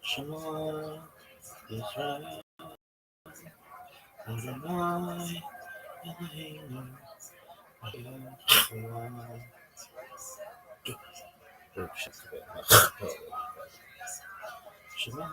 Shema Israel, Adonai Eloheinu, Shema. Shema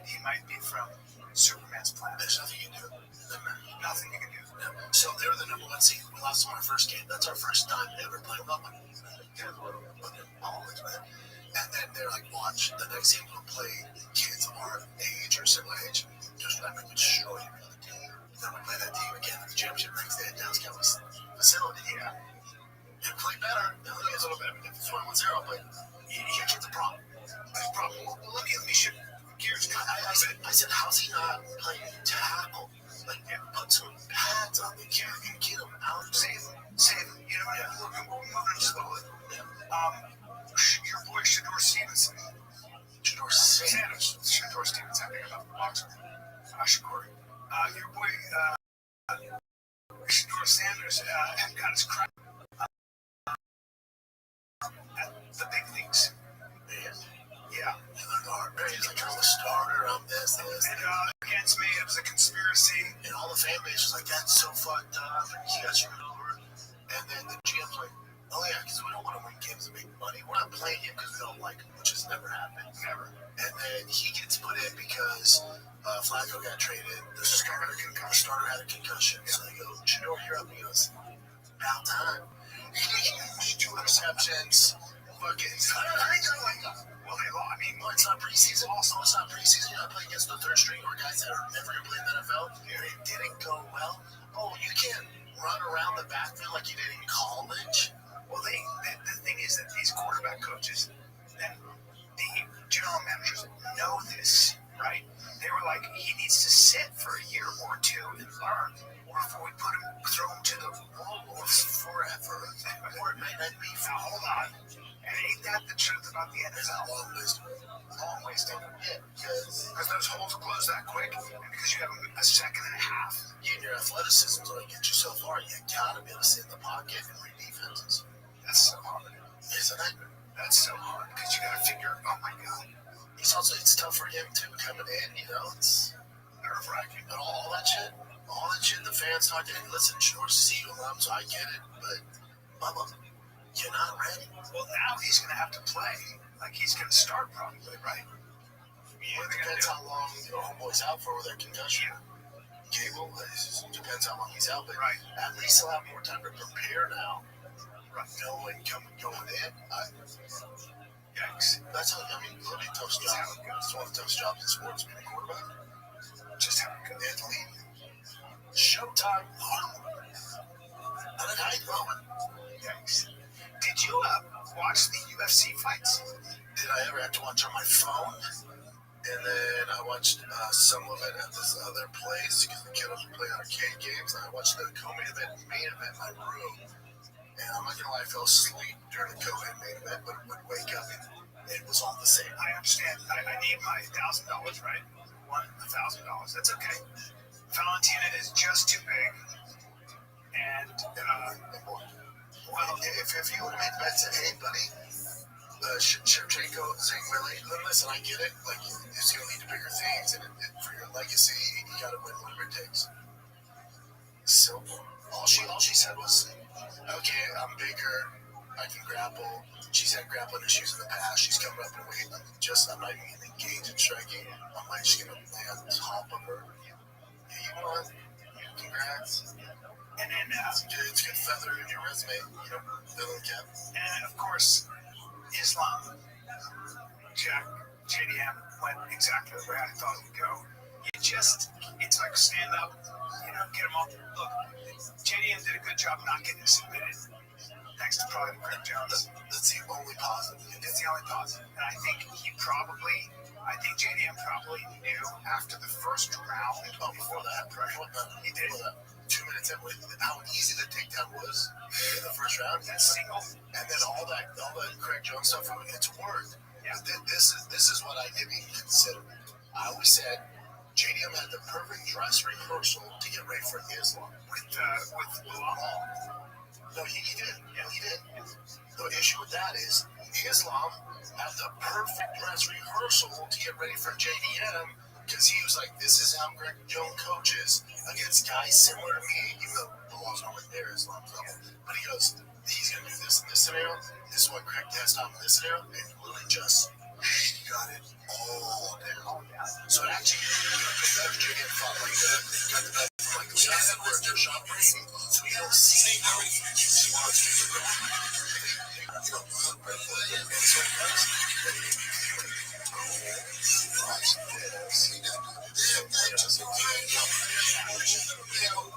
He might be from Superman's planet. There's nothing you can do. Nothing you can do. So they were the number one seed. We lost them our first game. That's our first time ever playing them. And then they're like, watch, the next game we'll play kids our age or similar age. Just let me destroy you. Then we play that team again in the championship next day at Dallas Cowboys facility. Yeah. And play better. Now, it is a little bit of a difference. 1-0, but here's the problem. The problem. Well, let me shift gears. I said, how's he not playing tackle? Like, put some pads on the kid and get him out. Save him. You know, we're moving slowly. Your boy Shador Stevenson. Shador Sanders. Shador Stevenson, I think about the boxer. Shakur. Your boy Shador Sanders got his crack at the big leagues. Yeah. He's like, I'm a starter. I'm this. And against me, it was a conspiracy. And all the fan base was like, that's so fucked up. And he got screwed over. And then the GM's like, oh yeah, because we don't want to win games and make money. We're not playing him because we don't like him, which has never happened. Never. And then he gets put in because Flacco got traded. The starter had a concussion. Yeah. So they go, Shador, you're up. He goes, about time. Huge 2 interceptions. Fucking. Well, I mean, it's not preseason. Also, it's not preseason. You're not playing against the third string or guys that are never going to play in the NFL. Yeah. It didn't go well. Oh, you can't run around the backfield like you did in college. Well, the thing is that these quarterback coaches and the general managers know this, right? They were like, he needs to sit for a year or two and learn, or before we throw him to the wolves forever. Or it might not be. Now, hold on. And ain't that the truth about the NFL? It's a long list. Long ways to go. Yeah, because those holes close that quick, and because you have a second and a half. Yeah, and your athleticism is only get you so far. You gotta be able to sit in the pocket and read defenses. That's so hard. Isn't it? That's so hard because you gotta figure, oh my god. It's tough for him too coming in, you know, it's nerve wracking. But all that shit, the fans talk to him. Listen, Short CEO alum, so I get it, but Bubba, you're not ready. Well, now he's gonna have to play. Like he's gonna start probably, right? Yeah, it depends how long the homeboy's out for with their concussion. Cable, depends how long he's out, but right. At least he'll have more time to prepare now. Right. Going in. Yikes. That's how, I mean, literally tough job. It's one of the toughest jobs in sports, being a quarterback. Just how it goes. And lead. Showtime. And how you going? Yikes. Did you watch the UFC fights? Did I ever have to watch on my phone? And then I watched some of it at this other place because the kid was playing arcade games. And I watched the co-main event, main event in my room. And I'm not gonna lie, I fell asleep during the co-main main event, but would wake up and it was all the same. I understand. I need my $1,000, right? $1,000. That's okay. Valentina is just too big. And well, if you would have made bets at anybody, Shevchenko saying, really, listen, I get it. Like, it's going to lead to bigger things, and for your legacy, you got to win whatever it takes. So, all she said was, okay, I'm bigger, I can grapple. She's had grappling issues in the past. She's coming up in weight. I'm not even engaged in striking. I'm like, just going to lay on top of her. Yeah, you won. Congrats. And then it's good feather in your resume, you know, villain cap. And of course, Islam, JDM went exactly the way I thought it would go. It's like stand up, you know, get him off. Look, JDM did a good job not getting submitted, thanks to probably Greg Jones. That's the only positive. It's the only positive. And I think JDM probably knew after the first round. Oh, before that, he did. 2 minutes in, how easy the takedown was in the first round. That single. And then all that Craig Jones stuff, it's worked. Yeah. This is what I didn't even consider. I always said JDM had the perfect dress rehearsal to get ready for Islam. With Bilal. No, he did. Yeah, he did. The issue with that is Islam had the perfect dress rehearsal to get ready for JDM because he was like, this is how Greg Jones coaches against guys similar to me, even though Bilal's not there, Islam's level. But he goes, he's going to do this in this scenario. This is what Greg has done in this scenario. And he literally just got it all down. So it actually, better JDM fought like got the best from like Leon Edwards or Sean Brady. So you don't see how he wants to get back. And so he does.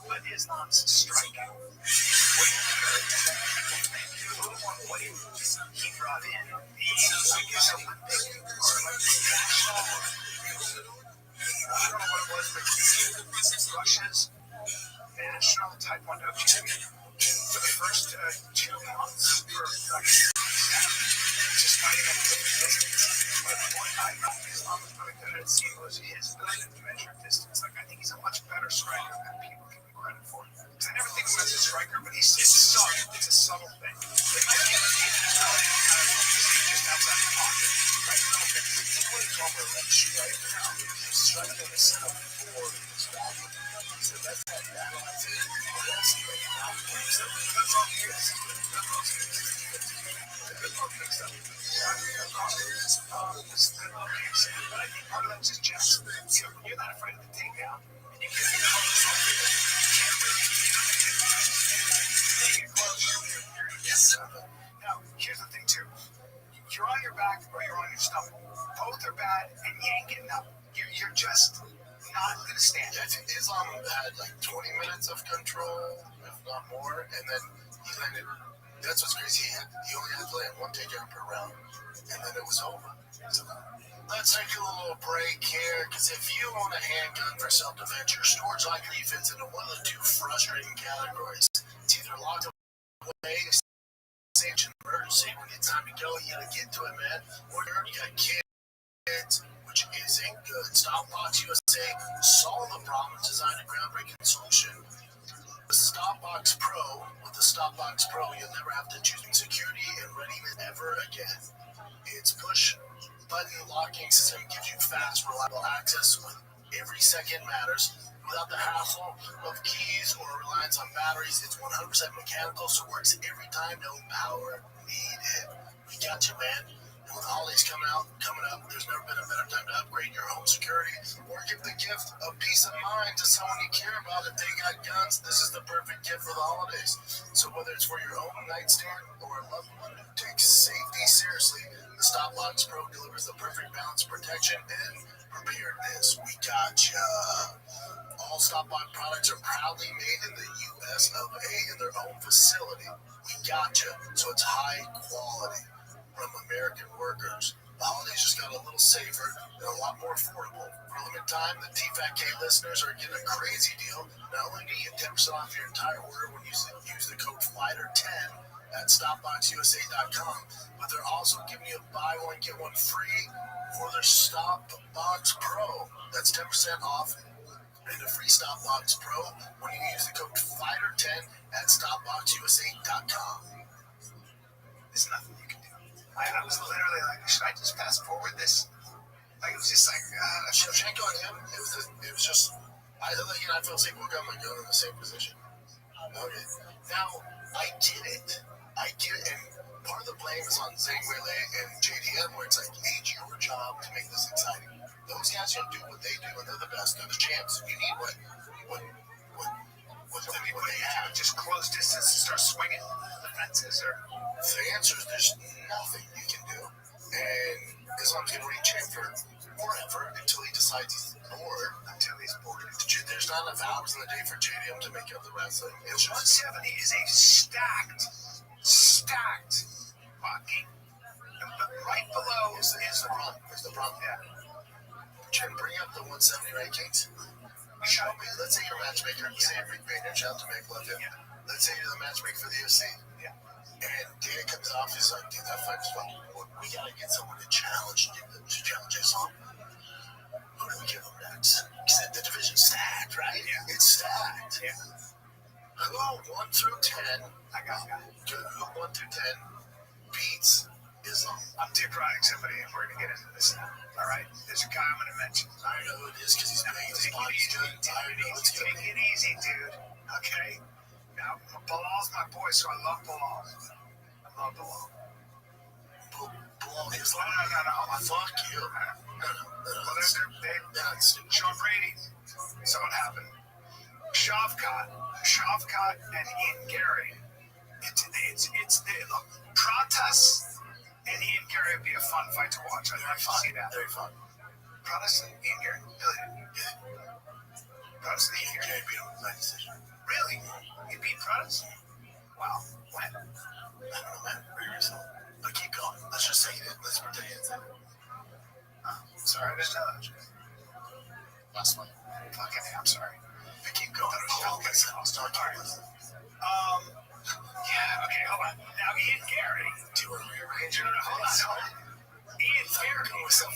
But Islam's striking. He brought in the, I guess, Olympic or Olympic national. I don't know what it was, but Russia's national Taekwondo champion for the first 2 months for just fighting at the distance. But what I thought Islam was really good at seeing was his ability to measure distance. Like, I think he's a much better striker than people give him credit for. Because I never think of him as a striker, but it's subtle. It's a subtle thing. It might be just outside the pocket. Right? You know, He's what he called a left striker. He's striking the center for his back. So that's that balance. That's all he is. That's all he is. But I think part of that's just you're not afraid of the takedown, and you can Now, here's the thing too. You're on your back or you're on your stomach. Both are bad, and you ain't getting up. You're just not gonna stand. Yeah, I think Islam had like 20 minutes of control, if not more, and then he landed. That's what's crazy. He only had to land one takedown per round, and then it was over. So, let's take a little break here, because if you own a handgun for self-defense, your storage likely fits into one of the two frustrating categories. It's either locked away, stage an emergency when it's time to go, you gotta get to it, man. Or you got kids, which isn't good. Stopbox USA solved the problem, designed a groundbreaking solution. The Stopbox Pro, with the Stopbox Pro, you'll never have to choose security and readiness ever again. Its push button locking system gives you fast, reliable access when every second matters. Without the hassle of keys or reliance on batteries, it's 100% mechanical, so it works every time, no power needed. We got you, man. And with holidays coming up, there's never been a better time to upgrade your home security or give the gift of peace of mind to someone you care about. If they got guns, this is the perfect gift for the holidays. So whether it's for your own nightstand or a loved one who takes safety seriously, the Stopbox Pro delivers the perfect balance of protection and preparedness. We got ya. All Stopbox products are proudly made in the U.S. of A. in their own facility. We got ya. So it's high quality from American workers. The holidays just got a little safer and a lot more affordable. For a limited time, the TFATK listeners are getting a crazy deal. Not only do you get 10% off your entire order when you use the code FIGHTER10 at StopboxUSA.com, but they're also giving you a buy one, get one free for their Stopbox Pro. That's 10% off and a free Stopbox Pro when you use the code FIGHTER10 at StopboxUSA.com. There's nothing you can do. I was literally like, should I just fast forward this? Like, it was just like, Shevchenko and him, it was just, I feel like we're going in the same position. Okay. Now, I get it. And part of the blame is on Zane Wele and JDM, where it's like, it's your job to make this exciting. Those guys can do what they do, and they're the best. They're the champs. You need what they have. Just close distance and start swinging the fences, or the answer is there's nothing you can do. And Islam's going to reach in for forever until he decides he's bored. Until he's bored. There's not enough hours in the day for JDM to make up the wrestling. It's 170 is a stacked fucking. Right below is the problem. Is the problem. Yeah. Jim, bring up the 170 rankings. Show me. Let's say you're a matchmaker. Say Rick Bader, shout out to Make Love Him. Yeah. Let's say you're the matchmaker for the UFC. Yeah. And Dana comes off, he's like, dude, that fight was fucking cool. We gotta get someone to challenge Islam. Who do we give him next? Because the division's stacked, right? Yeah. It's stacked. Yeah. Who 1 through 10? I got it. Who 1 through 10 beats Islam? I'm too proud of somebody, and we're gonna get into this now. All right. There's a guy I'm gonna mention. I know who it is because he's big. His body's good. Take it easy, dude. Okay. Now, Bilal's my boy, so I love Bilal. Bilal Islam. No. Fuck you. No. Well, Shavkat and Ian Gary. It's look, Pratas and Ian Gary would be a fun fight to watch. I'd like to see that. Very fun. Pratas and Ian Gary. Pratas and Ian Gary beat him with my decision. Really? You beat Pratas? Wow. When? I don't know, man. Very recently. But keep going. Let's just say it. Let's pretend it's it. Sorry, I didn't know that. Last one. Okay, I'm sorry. But keep going. Oh, listen. I'll start listen. Yeah, okay, hold on. Now, Ian Gary. Do you want to rearrange it? No, hold on. Ian Gary. The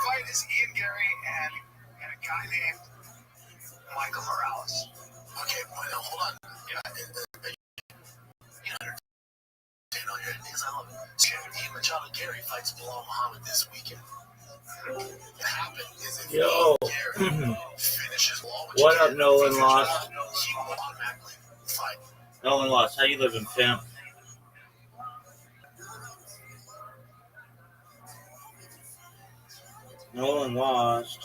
fight is Ian Gary and a guy named Michael Morales. Okay, well, now, hold on. Yeah, entertain all your ideas. I love it. So, Ian Machado Gary fights Bilal Muhammad this weekend. What happened is if Ian Gary finishes Bilal, what up, Nolan Lost? He will automatically fight. Nolan Lost, how you living, fam? Nolan Lost.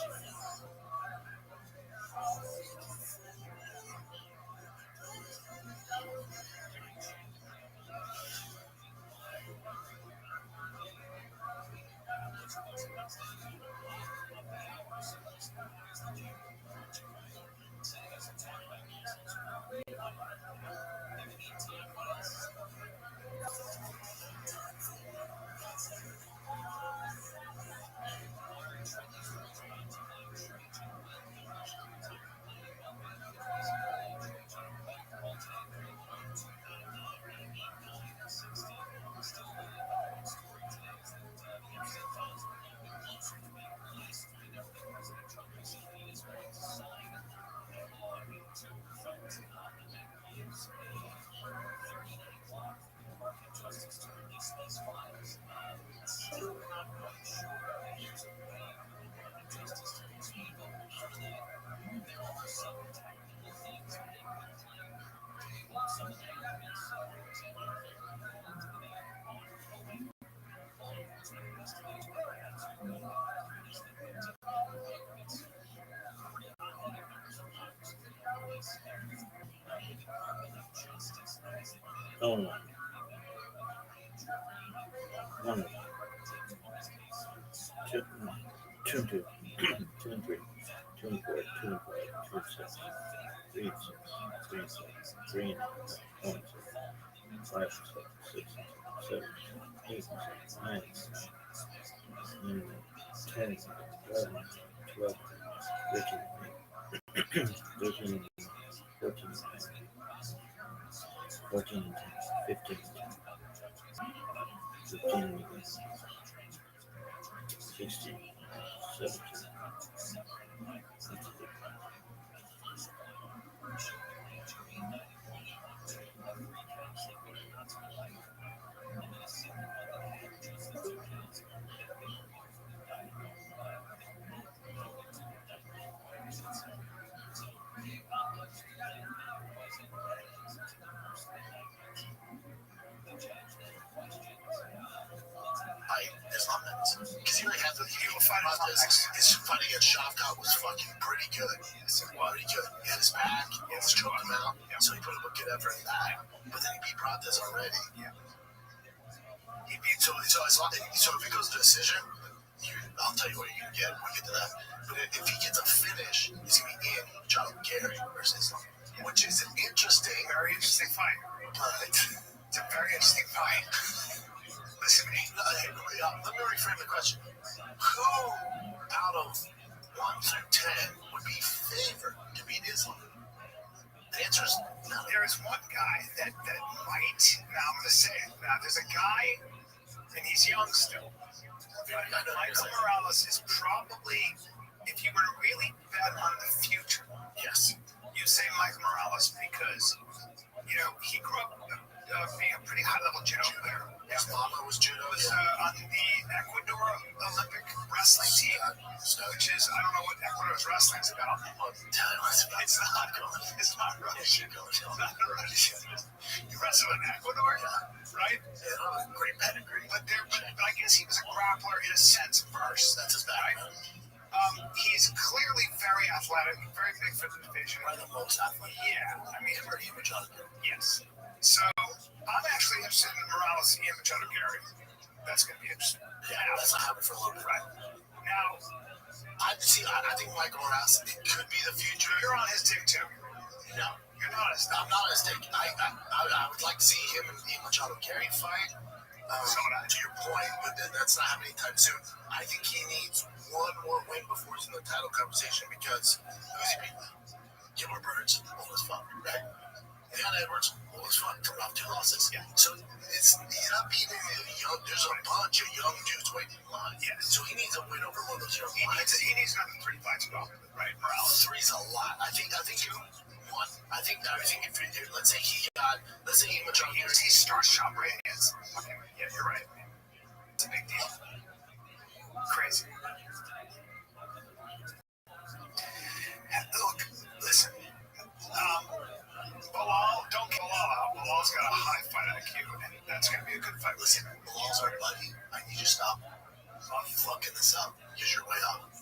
Oh, one, two, two, two, two and three, two and four, two and five, two and six, three and six, three and seven, three and one, six, five and six, seven, eight and nine, 10, 11, 12, 13, 13, 14, 14, 15, 15, 16, 17, 18. Islam next. Because he really had the fight about this. His fight against Shavkat was fucking pretty good. Pretty good. He had his back, he almost choked him out, so he put up a good effort in that. But then he beat Pratas already. He beat so if it goes to decision, I'll tell you what you can get. We'll get to that. But if he gets a finish, it's gonna be Ian Machado Gary versus Islam, which is an very interesting fight. It's a very interesting fight. Listen to me. Let me reframe the question. Who out of 1 through 10 would be favored to beat Islam? The answer is no. There is one guy that might. Now I'm going to say it. Now there's a guy, and he's young still. Michael Morales is probably, if you were to really bet on the future, yes, you say Michael Morales because, he grew up being a pretty high-level judo player. His mama was judo. On the Ecuador Olympic wrestling team, which is, I don't know what Ecuador's wrestling is about. It's not Russian. It's not Russian. You wrestle in Ecuador, right? Yeah, great pedigree. But I guess he was a grappler in a sense first. That's his background. He's clearly very athletic, very athletic for the division. One of the most athletic. Yeah, I mean, Him or Ian Machado. yes. So I'm actually interested in Morales and Machado Gary. That's going to be interesting. Yeah, that's not happening for a little bit. Right. Now, I think Michael Morales, it could be the future. you're on his dick too. No. You're not as I'm not as thick. I would like to see him and Ian Machado Gary fight. To your point, but that's not happening anytime soon. I think he needs one more win before he's in the title conversation because who's he beating? Gilbert Burns, old as fuck, right? Leon Edwards, old as fuck, coming off 2 losses. Yeah. So he's not beating the young. There's a bunch of young dudes waiting in line. Yeah. So he needs a win over one of those young guys. He needs another 3 fights to go, right? Morales. 3's a lot. I think you. I think if let's say Ian Machado Gary. He starts shot right hands. Okay, yeah, you're right. It's a big deal. Crazy. Look, listen. Bilal, don't get Bilal out. Bilal's got a high fight IQ, and that's going to be a good fight. Listen, Bilal's our buddy. I need you to stop fucking this up because you're way up.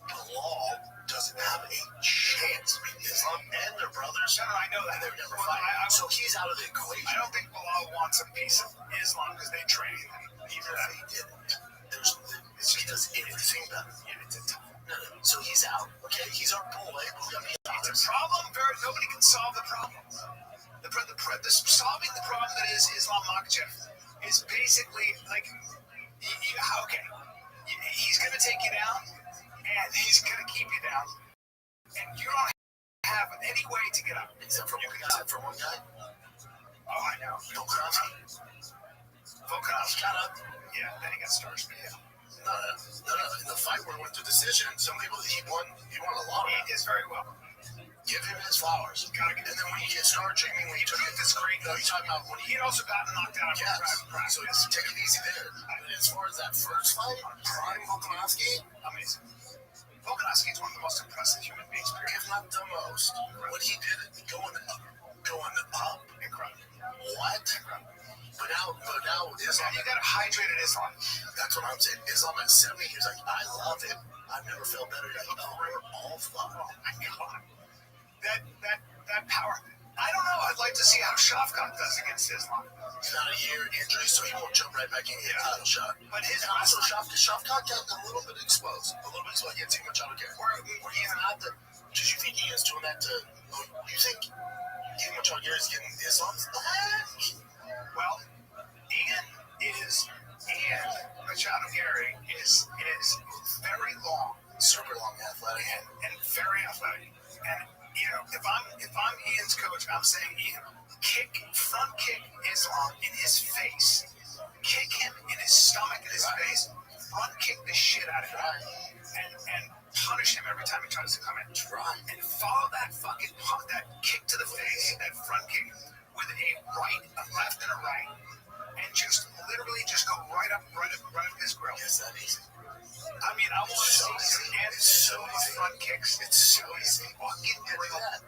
Bilal doesn't have a chance. I mean, Islam and their brothers. No, I know that. They've never fought. So he's out of the equation. I don't think Bilal wants a piece of Islam because they train. Even if he didn't, he does everything better. Yeah, it's a tough. No. So he's out. Okay, he's our boy. It's a problem. Nobody can solve the problem. Solving the problem that is Islam Makhachev is basically like, okay, he's going to take you down, and he's going to keep you down, and you don't have any way to get up. Except for one guy. Oh, I know. Volkanovski. Got up. Yeah, then he got starched. Yeah. No. In the fight where it went to decision, some people he won a lot. He did very well. Give him his flowers. And then when you get starched, when you took it this great, you're talking about when he had also gotten knocked out. Yes. So take it easy there. But as far as that first fight, prime Volkanovski, amazing. Volkanovski is one of the most impressive human beings, if not the most. What he did going up, incredible. What? But now Islam. You got hydrated Islam. That's what I'm saying. Islam at 70, he's like, I love it. I've never felt better. You're like, we're all fun. Oh my God. That power. I don't know. I'd like to see how Shavkat does against Islam. He's not a year injury, so he won't jump right back in and get a title shot. But his also Shavkat got a little bit exposed. Against Ian Machado Gary. Where he's not the. Did you think Ian's doing that to? You think Ian Machado Gary's getting Islam's back? Well, Ian Machado Gary is very long, super long, athletic, and very athletic. And if I'm Ian's coach, I'm saying, Ian, front kick Islam in his face, kick him in his stomach, in his face, front kick the shit out of him, and punish him every time he tries to come in. And follow that kick to the face, that front kick, with a right, a left, and a right, and just literally just go right up his grill. Yes, that easy. I mean, I want to see some front kicks. It's so easy. Fucking grill. I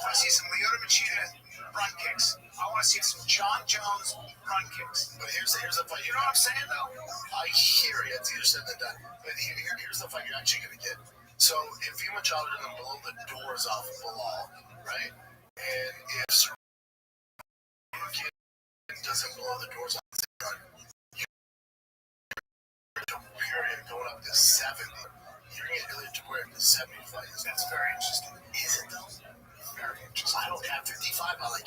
want to see some Lyoto Machida front kicks. I want to see some John Jones front kicks. But here's the fight. You know what I'm saying, though? I hear it. It's easier said than done. But here's the fight you're actually going to get. So if Ian Machado doesn't blow the doors off of Bilal, right? And if doesn't blow the doors off the gun, period going up to 70. You're going to get Ilya Topuria to 70 fights. That's very interesting. Is it though? Very interesting. I don't have 55. I like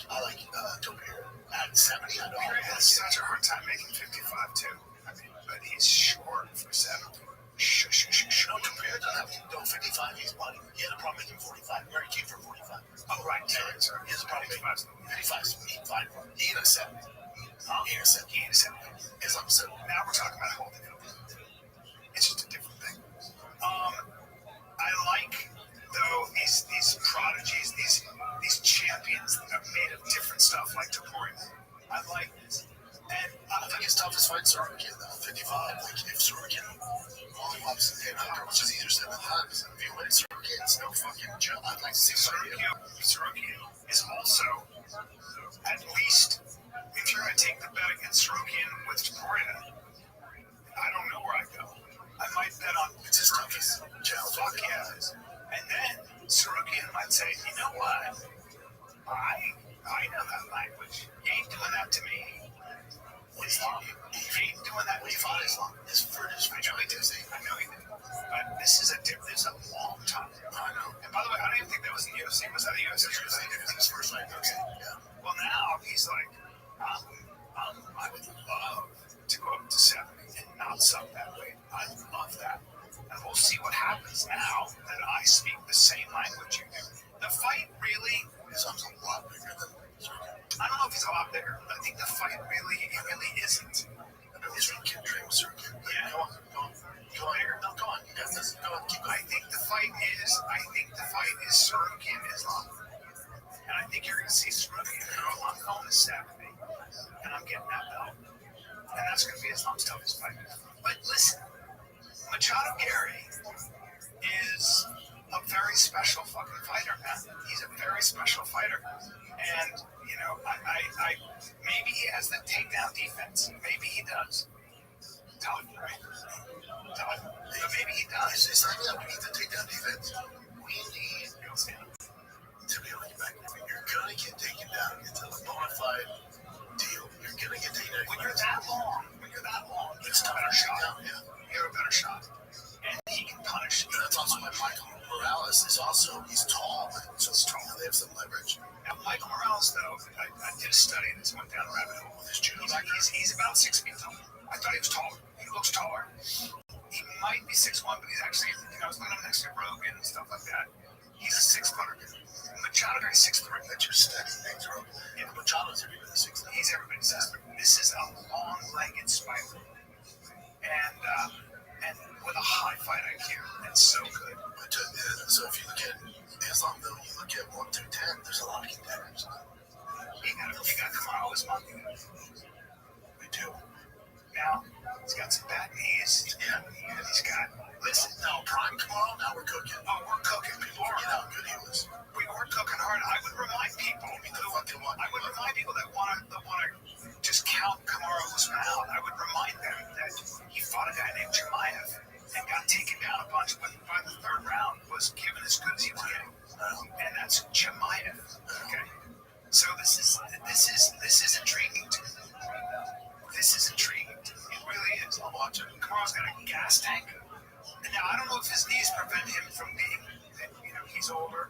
Topuria. At 70, I don't. Topuria has such a hard time making 55 too. I mean, but he's short for 70. No, Topuria doesn't have 55. He's money. He had a problem making 45. Mary came for 45. Oh, right. Sorry. He has a problem making 55. He ain't a 70. He ain't a 70. Is I'm 70. Now we're talking about a whole different thing. It's just a different thing. I like, though, these prodigies, these champions that are made of different stuff like Topuria. I like this. And I think his toughest fight Sorokin, though, 55. Like, if Sorokin mollywops him, which is easier said than done, if you win Sorokin, it's no fucking joke. I'd like to see Sorokin is also, at least, if you're going to take the bet against Sorokin with Topuria, I don't know where I go. I might bet on it's his toughest challenge. Fuck yeah. And then I speak the same language you do. The fight really Islam's a lot bigger than Sergey. I don't know if he's a lot bigger. I think the fight really isn't. I know it's kid train with Sergey. Yeah. Go on. No, go on. You got this. Go on. Keep going. I think the fight is Sorokin Islam. And I think you're going to see Sorokin. I'm going this Saturday. And I'm getting that belt. And that's going to be Islam's toughest fight. But listen, Machado Gary is a very special fucking fighter, man. He's a very special fighter. And, you know, I maybe he has the takedown defense. Maybe he does. Todd, right? Todd. But maybe he does. It's not that we need to take down defense. We need to be able to get back. You're going to get taken down. It's a bona fide deal. You're going to get taken down. When you're that long, it's a better shot. Yeah. You have a better shot. And he can punish. And that's also why Michael Morales is also, he's tall. So He's tall. they have some leverage. Now, Michael Morales, though, I did a study and this went down a rabbit hole with his judo. He's about 6 feet tall. I thought he was taller. He looks taller. He might be 6'1", but he's actually, you know, I was looking at him next to Rogan and stuff like that. He's a 6-footer. Machado Gary's 6'3". That's your steady things, bro. Yeah, Machado's everybody 6'3". He's everybody's 6'3". This is a long-legged spider. And with a high fight IQ. It's so good. But so if you look at Islam, though, you look at 1 through 10, there's a lot of contenders. You got Kamaru Usman. We do. Now, he's got some bad knees. Yeah. And he's got, listen. Now, prime tomorrow, now we're cooking. Oh, we're cooking. People forget how good he was. We were cooking hard. I would remind people. That want to just count Kamaru Usman out. I would remind them that he fought a guy named Chimaev and got taken down a bunch, but by the third round was given as good as he was getting. And that's Chimaev. Okay. So this is intriguing to me. This is intriguing. It really is. I'll watch it. Kamaru's got a gas tank. And now I don't know if his knees prevent him from being, you know, he's older.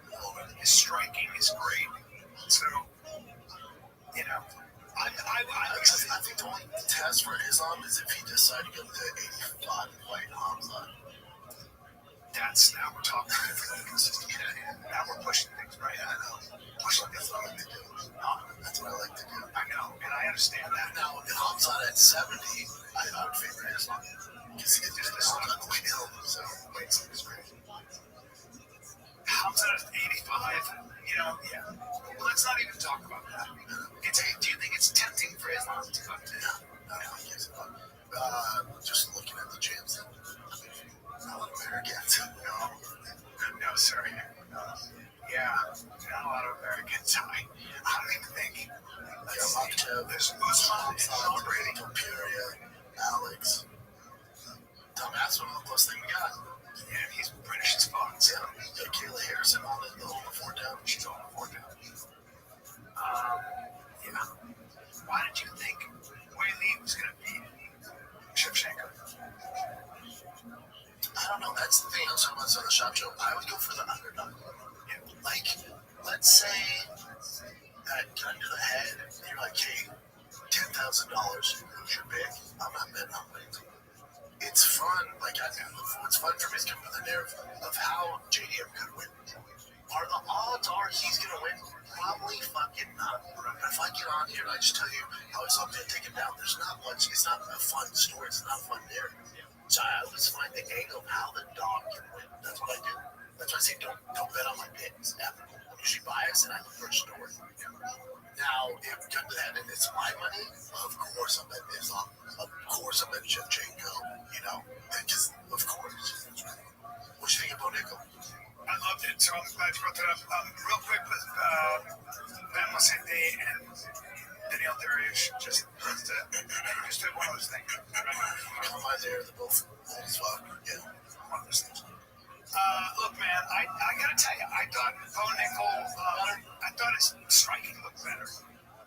His striking is great. So, you know, I think the only test for Islam is if he decided to go to 85 and fight Hamza. That's now we're talking different things. Yeah. Now we're pushing things, right? I know. Pushing things. That's what I like to do. That's what I like to do. I know, and I understand that. Now, if Hamza at 70, I would favor Islam. Because he's just unweighted. So, weights is great. Hamza at 85, you know, yeah. Well, let's not even talk about that. Do you think it's tempting for Islam to go to? No, I think it's just looking at the champs. Not a lot of Americans. No, sir. Yeah, not a lot of Americans. I don't even think. There's Usman, Brady, Compuria, Alex. Tom Aspin, the closest thing we got. Yeah, he's British as fuck. Yeah, you got Kayla Harrison on the 4 down. She's on the 4 down. Yeah. Why did you think Weili was going to beat Shevchenko? I don't know. That's the thing I was talking about on the shop show. I would go for the underdog. Yeah. Like, let's say that gun to the head, you're like, hey, $10,000, who's your pick? I'm not betting on it. It's fun. Like, what's fun for me is coming with the narrative of how JDM could win. Are the odds he's going to win? Probably fucking not. But if I get on here and I just tell you how it's all going to take him down, there's not much. It's not a fun story. It's not a fun narrative. So I always find the angle of how the dog can win. That's what I do. That's why I say don't bet on my picks ever. I'm usually biased and I look for a story. Now, if it comes to that and it's my money, of course I'm betting Islam. Of course I'm betting Shevchenko. You know, because of course. What do you think about Nickel? I loved it, so I'm glad you brought that up. Real quick with Ben Mosente and Daniel Dariush, just did one of those things. Come by there, they're both old as fuck. Yeah. One of those things. Look, man, I gotta tell you, I thought Bo Nickel, I thought his striking looked better.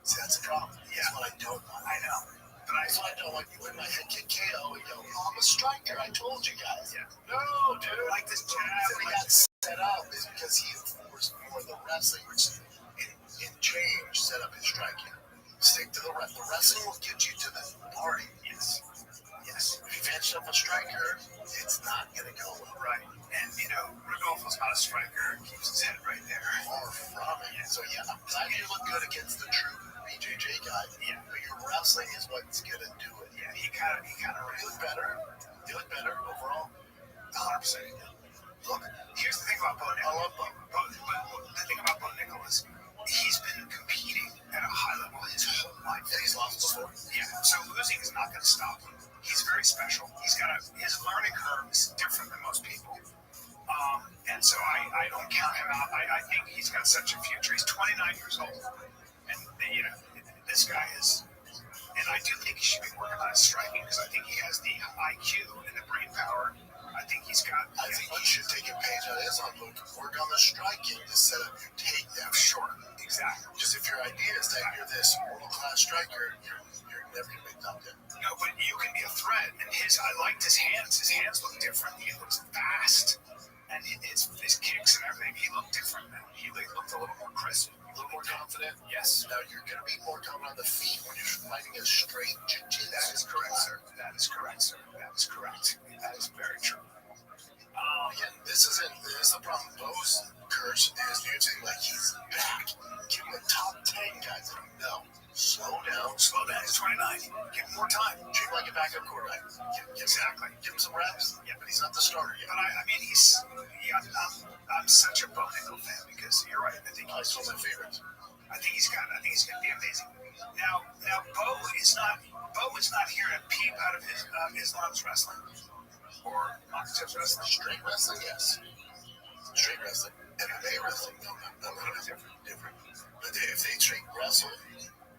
See, that's a problem. Yeah. That's what I don't want. I know. But That's why I don't want you in my head kick KO. You know, I'm a striker. I told you guys. Yeah. No, dude. Like this jab. He got set up is because he enforced more of the wrestling, which in change set up his striking. Stick to the wrestling. The wrestling will get you to the party. Yes. Yes. If you finish up a striker, it's not going to go well. Right. And, you know, Rodolfo's not a striker. Keeps his head right there. Far from it. So yeah, I'm glad you look good against the true BJJ guy. Yeah. But your wrestling is what's gonna do it. Yeah, he kind of You look better. You look better overall. 100%. Look, here's the thing about Bo Nickel. I love Bo. The thing about Bo Nickel is he's been competing at a high level his whole life. And he's lost before. Yeah, so losing is not going to stop him. He's very special. His learning curve is different than most people. And so I don't count him out. I think he's got such a future. He's 29 years old. And, this guy is... And I do think he should be working on his striking because I think he has the IQ and the brain power. I think he's got... I think he should take a page out of his own book. Work on the striking to set up your takedown. Sure, exactly. Because if your idea is that you're this world-class striker, you're never going to make top 10. No, but you can be a threat. And I liked his hands. His hands look different. He looks fast. And his kicks and everything, he looked different now. He looked a little more crisp. A little more confident. Yes. Now you're going to be more confident on the feet when you're fighting a straight jiu-jitsu. That is correct, sir. That is correct, sir. That is correct. That is very true. Again, this is the problem. Bo's curse is using like he's back. Give him a top 10 guys. No. Slow down. Slow down. He's 29. Give him more time. Treat him like a backup quarterback. Exactly. Give him some reps. Yeah, but he's not the starter yet. But I mean, I'm such a Bo Nickel fan because you're right. I think He's one of my favorites. I think he's going to be amazing. Now, Bo is not here to peep out of his Islam's wrestling or Makatev's wrestling. Straight wrestling, yes. Straight wrestling. MMA wrestling, no, different. But if they straight wrestle,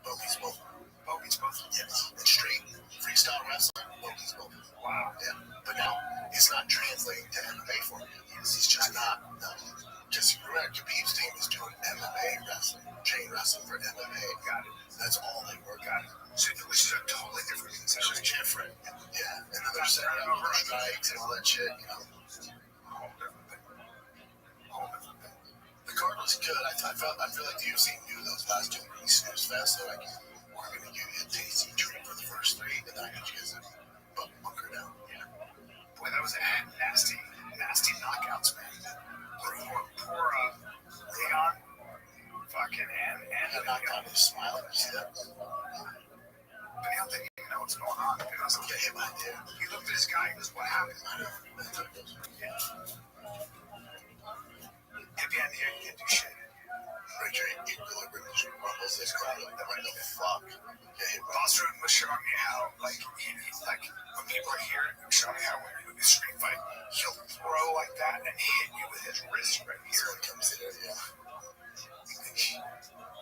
Bo beats both. Bo beats both. Yes. And straight freestyle wrestling, Bo beats both. Wow. Yeah. But now it's not translating to MMA for him. He's just not. No. Just correct. Khabib's team is doing MMA wrestling, chain wrestling for MMA. Got it. That's all they work on. So, which is a totally different It's conception. different. Yeah. And then they're setting up for strikes and all that shit, Whole different thing. The card was good. I feel like the UFC knew those last two really snooze fest. So like, we're going to give you a tasty treat for the first three, and then I got you guys a bunker down. Yeah. Boy, that was a nasty knockouts, man. Poor Leon. Fucking and And knocked on his smile. You see that? Leon didn't even know what's going on. He was Get hit by a dude. He looked at his guy. He goes, "What happened?" I know. That's how it goes. Yeah. At the end here, you can't do shit. Richard, equilibrium rumbles this crowd up. What the fuck? Get hit by Boss Ruden was showing me how, like, when people are here, showing me how when you're doing a street fight, he'll throw like that and hit you with his wrist right this here. one comes in, yeah.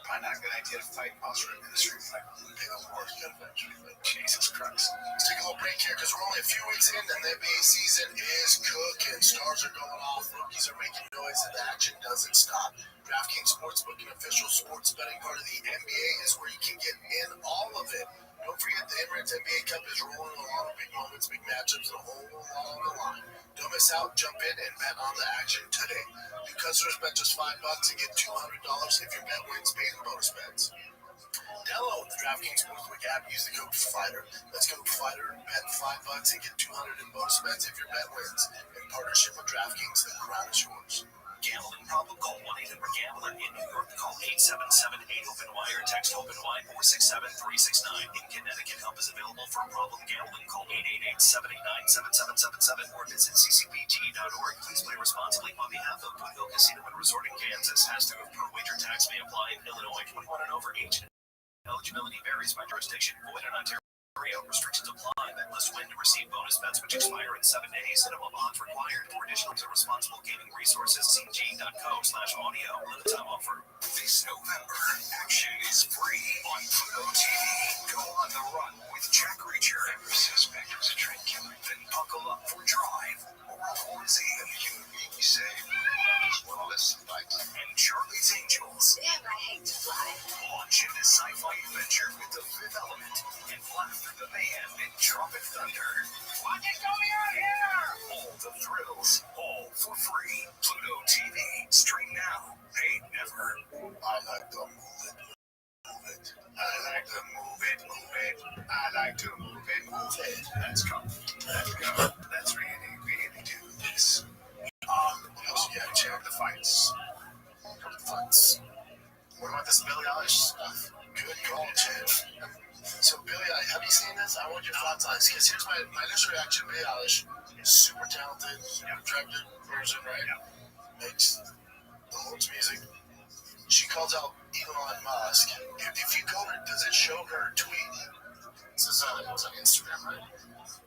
Probably not a good idea to fight Boss Ruden in a street fight. Pay the horse, get a street fight. Jesus Christ. Let's take a little break here because we're only a few weeks in and the NBA season is cooking. Stars are going off, rookies are making noise, and the action doesn't stop. DraftKings Sportsbook, an official sports betting part of the NBA, is where you can get in all of it. Don't forget the Emirates NBA Cup is rolling along, big moments, big matchups, and a whole lot on the line. Don't miss out, jump in and bet on the action today. New customers bet just $5 and get $200 if your bet wins paid in bonus bets. Download the DraftKings Sportsbook app, use the code FIGHTER. Let's go FIGHTER, bet $5 and get $200 in bonus bets if your bet wins. In partnership with DraftKings, the crown is yours. Gambling problem? Call 1-800-GAMBLER. In New York, call 877-8-OPEN-Y or text OPEN-Y 467-369. In Connecticut, help is available for problem gambling. Call 888-789-7777 or visit ccpg.org. Please play responsibly on behalf of Boonville Casino and Resort in Kansas. Hashtag of per wager tax may apply in Illinois. 21 and over age. Eligibility varies by jurisdiction. Void in Ontario. Restrictions apply. Bet must win to receive bonus bets which expire in 7 days. Minimum odds required. For additional to responsible gaming resources, see g.co/audio. Limit time offer. This November, action is free on Pluto TV. Go on the run with Jack Reacher. Every suspect was a train killer. Then buckle up for Drive. World War Z. And the human being we save. Wallace Fight. And Charlie's Angels. Damn, I hate to fly. Launch into sci-fi adventure with The Fifth Element. And fly through the mayhem in Tropic Thunder. What is going on here? All the thrills. All for free. Pluto TV. Stream now. Pay never. I like to move it. I like to move it. I like to move it. Let's go. Let's really do this. What else you Cover the fights. What about this Billie Eilish stuff? Good call, Tiff. So, Billie, have you seen this? I want your thoughts on this. Because here's my initial reaction. Billie Eilish is super talented, attractive person, right? Makes the most music. She calls out Elon Musk. If you go, does it show her tweet? This is it was on Instagram, right?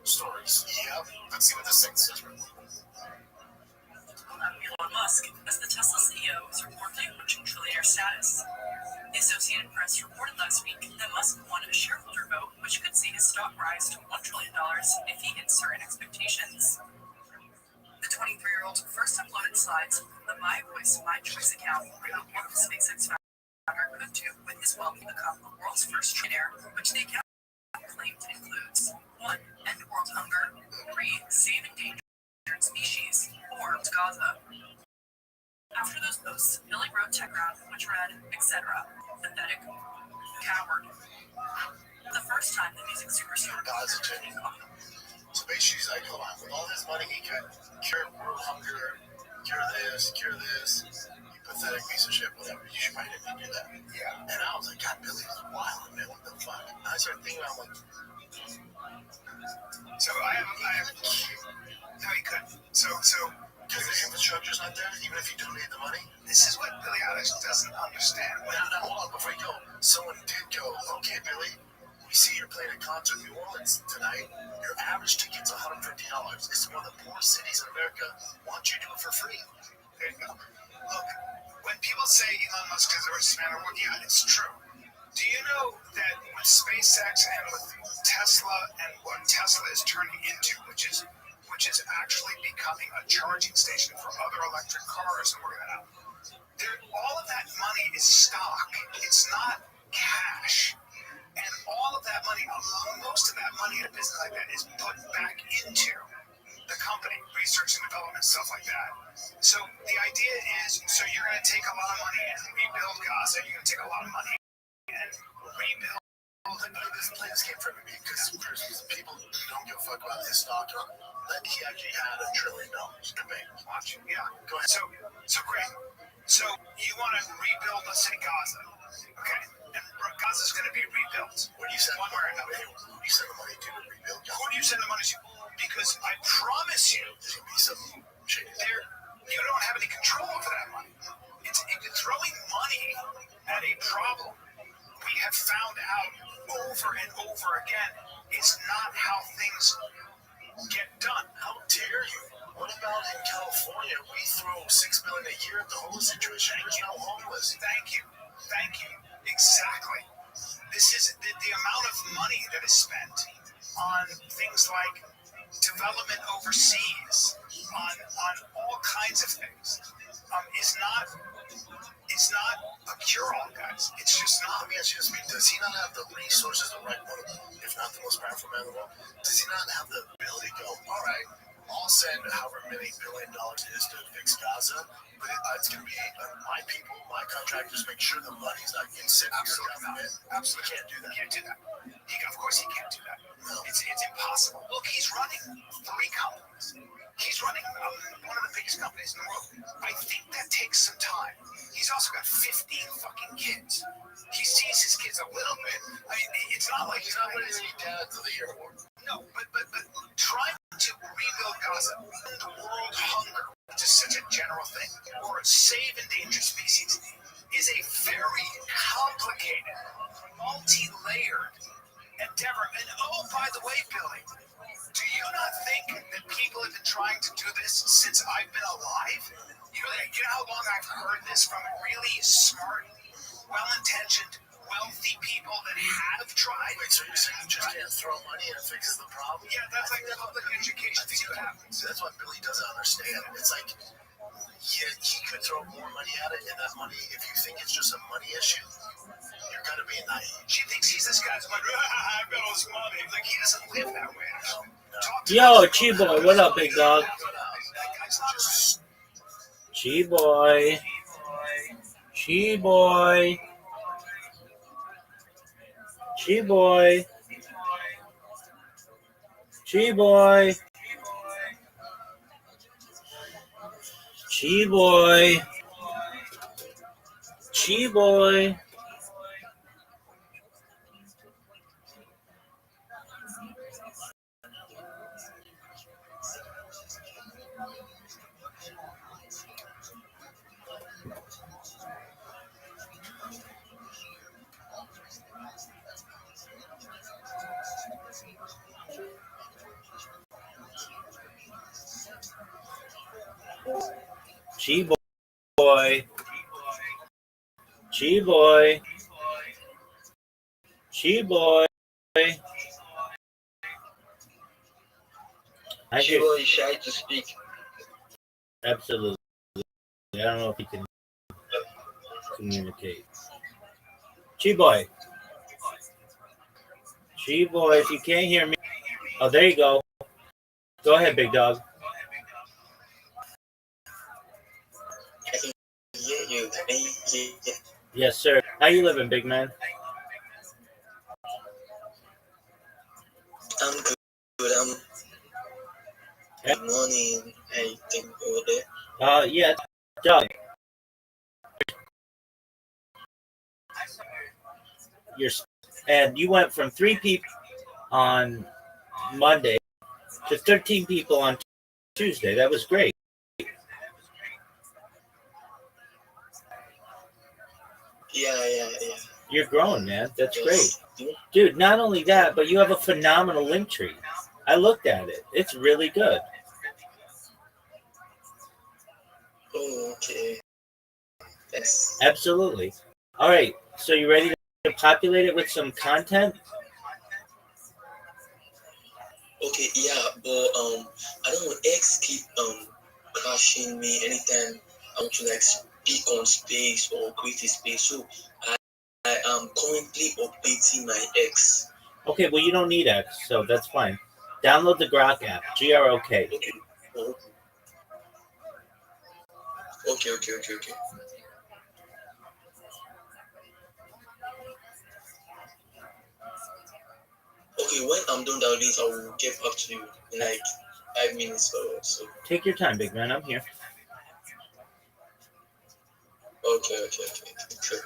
Stories. Yep. Let's see what this thing says. Elon Musk, as the Tesla CEO, is reportedly approaching trillionaire status. The Associated Press reported last week that Musk won a shareholder vote, which could see his stock rise to $1 trillion if he hits certain expectations. The 23-year-old first uploaded slides from the My Voice, My Choice account, revealed what the SpaceX founder could do with his wealth to become the world's first trillionaire, which the account claimed includes 1. End world hunger, 3. Save endangered species, 4. Gaza. After those posts, Billy wrote TechCrowd, which read, etc. Pathetic. Coward. The first time the music superstar God's attention. So basically, she's like, hold on, with all this money, he could cure world hunger, cure this, you pathetic piece of shit, whatever. You should probably didn't do that. Yeah. And I was like, God, Billy is wild, man. What the fuck? And I started thinking about, like, So I have. No, he couldn't. So. because the infrastructure's not there, even if you donate the money. This is what Billie Eilish doesn't understand. Now, hold on, before you go, someone did go, okay, Billy, we see you're playing a concert in New Orleans tonight. Your average ticket's $150. It's one of the poorest cities in America. Why don't you do it for free? There you go. Look, when people say Elon Musk is the richest man in the world, yeah, it's true. Do you know that with SpaceX and with Tesla and what Tesla is turning into, which is actually becoming a charging station for other electric cars, and we're gonna all of that money is stock. It's not cash. And all of that money, most of that money in a business like that is put back into the company, research and development, stuff like that. So the idea is, so you're going to take a lot of money and rebuild Gaza. You're going to take a lot of money and rebuild. This came from me because people don't give a fuck about his stock. That he actually had $1 trillion to make. Watch, yeah. Go ahead. So great. So you want to rebuild, let's say, Gaza, okay? And Gaza's going to be rebuilt. Where do you send one way or another? Who do you send the money to rebuild Gaza? Who do you send the money to? Because I promise you, There's going to be some shady. you don't have any control over that money. It's throwing money at a problem we have found out over and over again is not how things get done. How dare you? What about in California? We throw $6 billion a year at the homeless situation. There's no homeless. Thank you. Exactly. This is the amount of money that is spent on things like development overseas, on all kinds of things, is not a cure-all, guys. It's just not. Let me ask you this: does he not have the resources to write one of them, if not the most powerful man in the world? Does he not have the ability to go, all right, I'll send however many $1 billion it is to fix Gaza, but it's going to be my people, my contractors, make sure the money's not getting sent to your government. Absolutely Can't do that. Can't do that. Of course he can't do that. No. It's impossible. Look, he's running 3 companies. He's running one of the biggest companies in the world. I think that takes some time. He's also got 15 fucking kids. He sees his kids a little bit. I mean, it's not like He's not winning any dads of the year award. No, but trying to rebuild Gaza, end world hunger, which is such a general thing, or save endangered species, is a very complicated, multi-layered endeavor. And oh, by the way, Billy, do you not think that people have been trying to do this since I've been alive? You know how long I've heard this from really smart, well-intentioned, wealthy people that have tried? Wait, so you're saying you just can't throw money and it fixes the problem? Yeah, that's like the public education thing that happens. That's what Billy doesn't understand. It's like, yeah, he could throw more money at it, and that money, if you think it's just a money issue, you're gonna be naive. She thinks he's this guy's like, I've got all this money. Like, he doesn't live that way, actually. Yo, Chi-Boy, what up, big dog? That guy's not just... Chi-Boy. Chi-Boy. Chi-Boy. Chi-Boy. Chi boy. Chi boy. Chi boy. Chi boy. Chi boy. I hear. Chivo is shy to speak. Absolutely. I don't know if he can communicate. Chi boy. Chi boy, if you can't hear me. Oh, there you go. Go ahead, big dog. I can hear you. Can I hear you? Yes, sir. How you living, big man? I'm good. Good morning. I think over there. Yeah, dog. You're, and you went from 3 people on Monday to 13 people on Tuesday. That was great. Yeah. You're growing, man. That's Yes. great. Dude, not only that, but you have a phenomenal link tree. I looked at it. It's really good. Oh, okay. Yes. Absolutely. All right. So you ready to populate it with some content? Okay, yeah, but I don't want X keep crashing me anytime I want to like speak on space or create a space. So I am currently updating my X. Okay, well, you don't need X, so that's fine. Download the Grok app, GROK. Okay. Oh, okay. Okay, when I'm done downloading, I will get back to you in like 5 minutes or so. Take your time, big man. I'm here. Okay. Sure.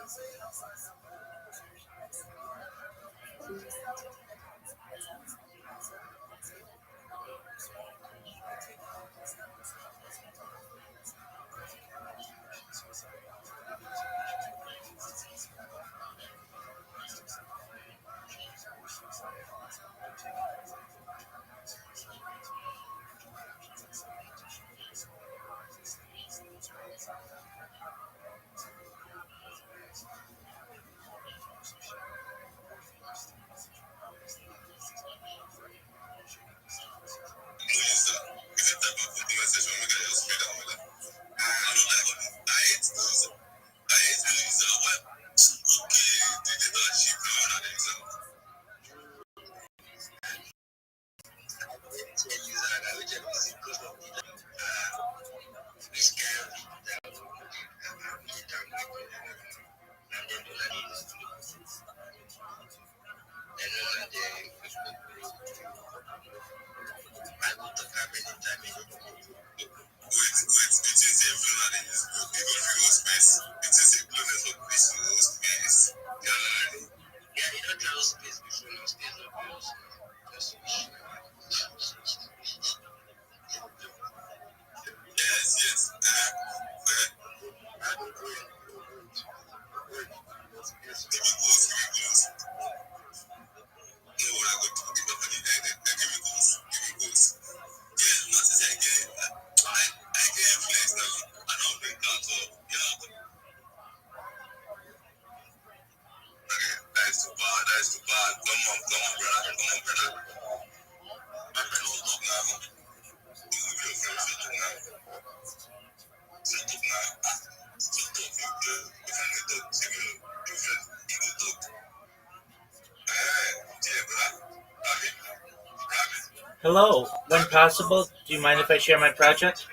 Hello. When possible, do you mind if I share my project?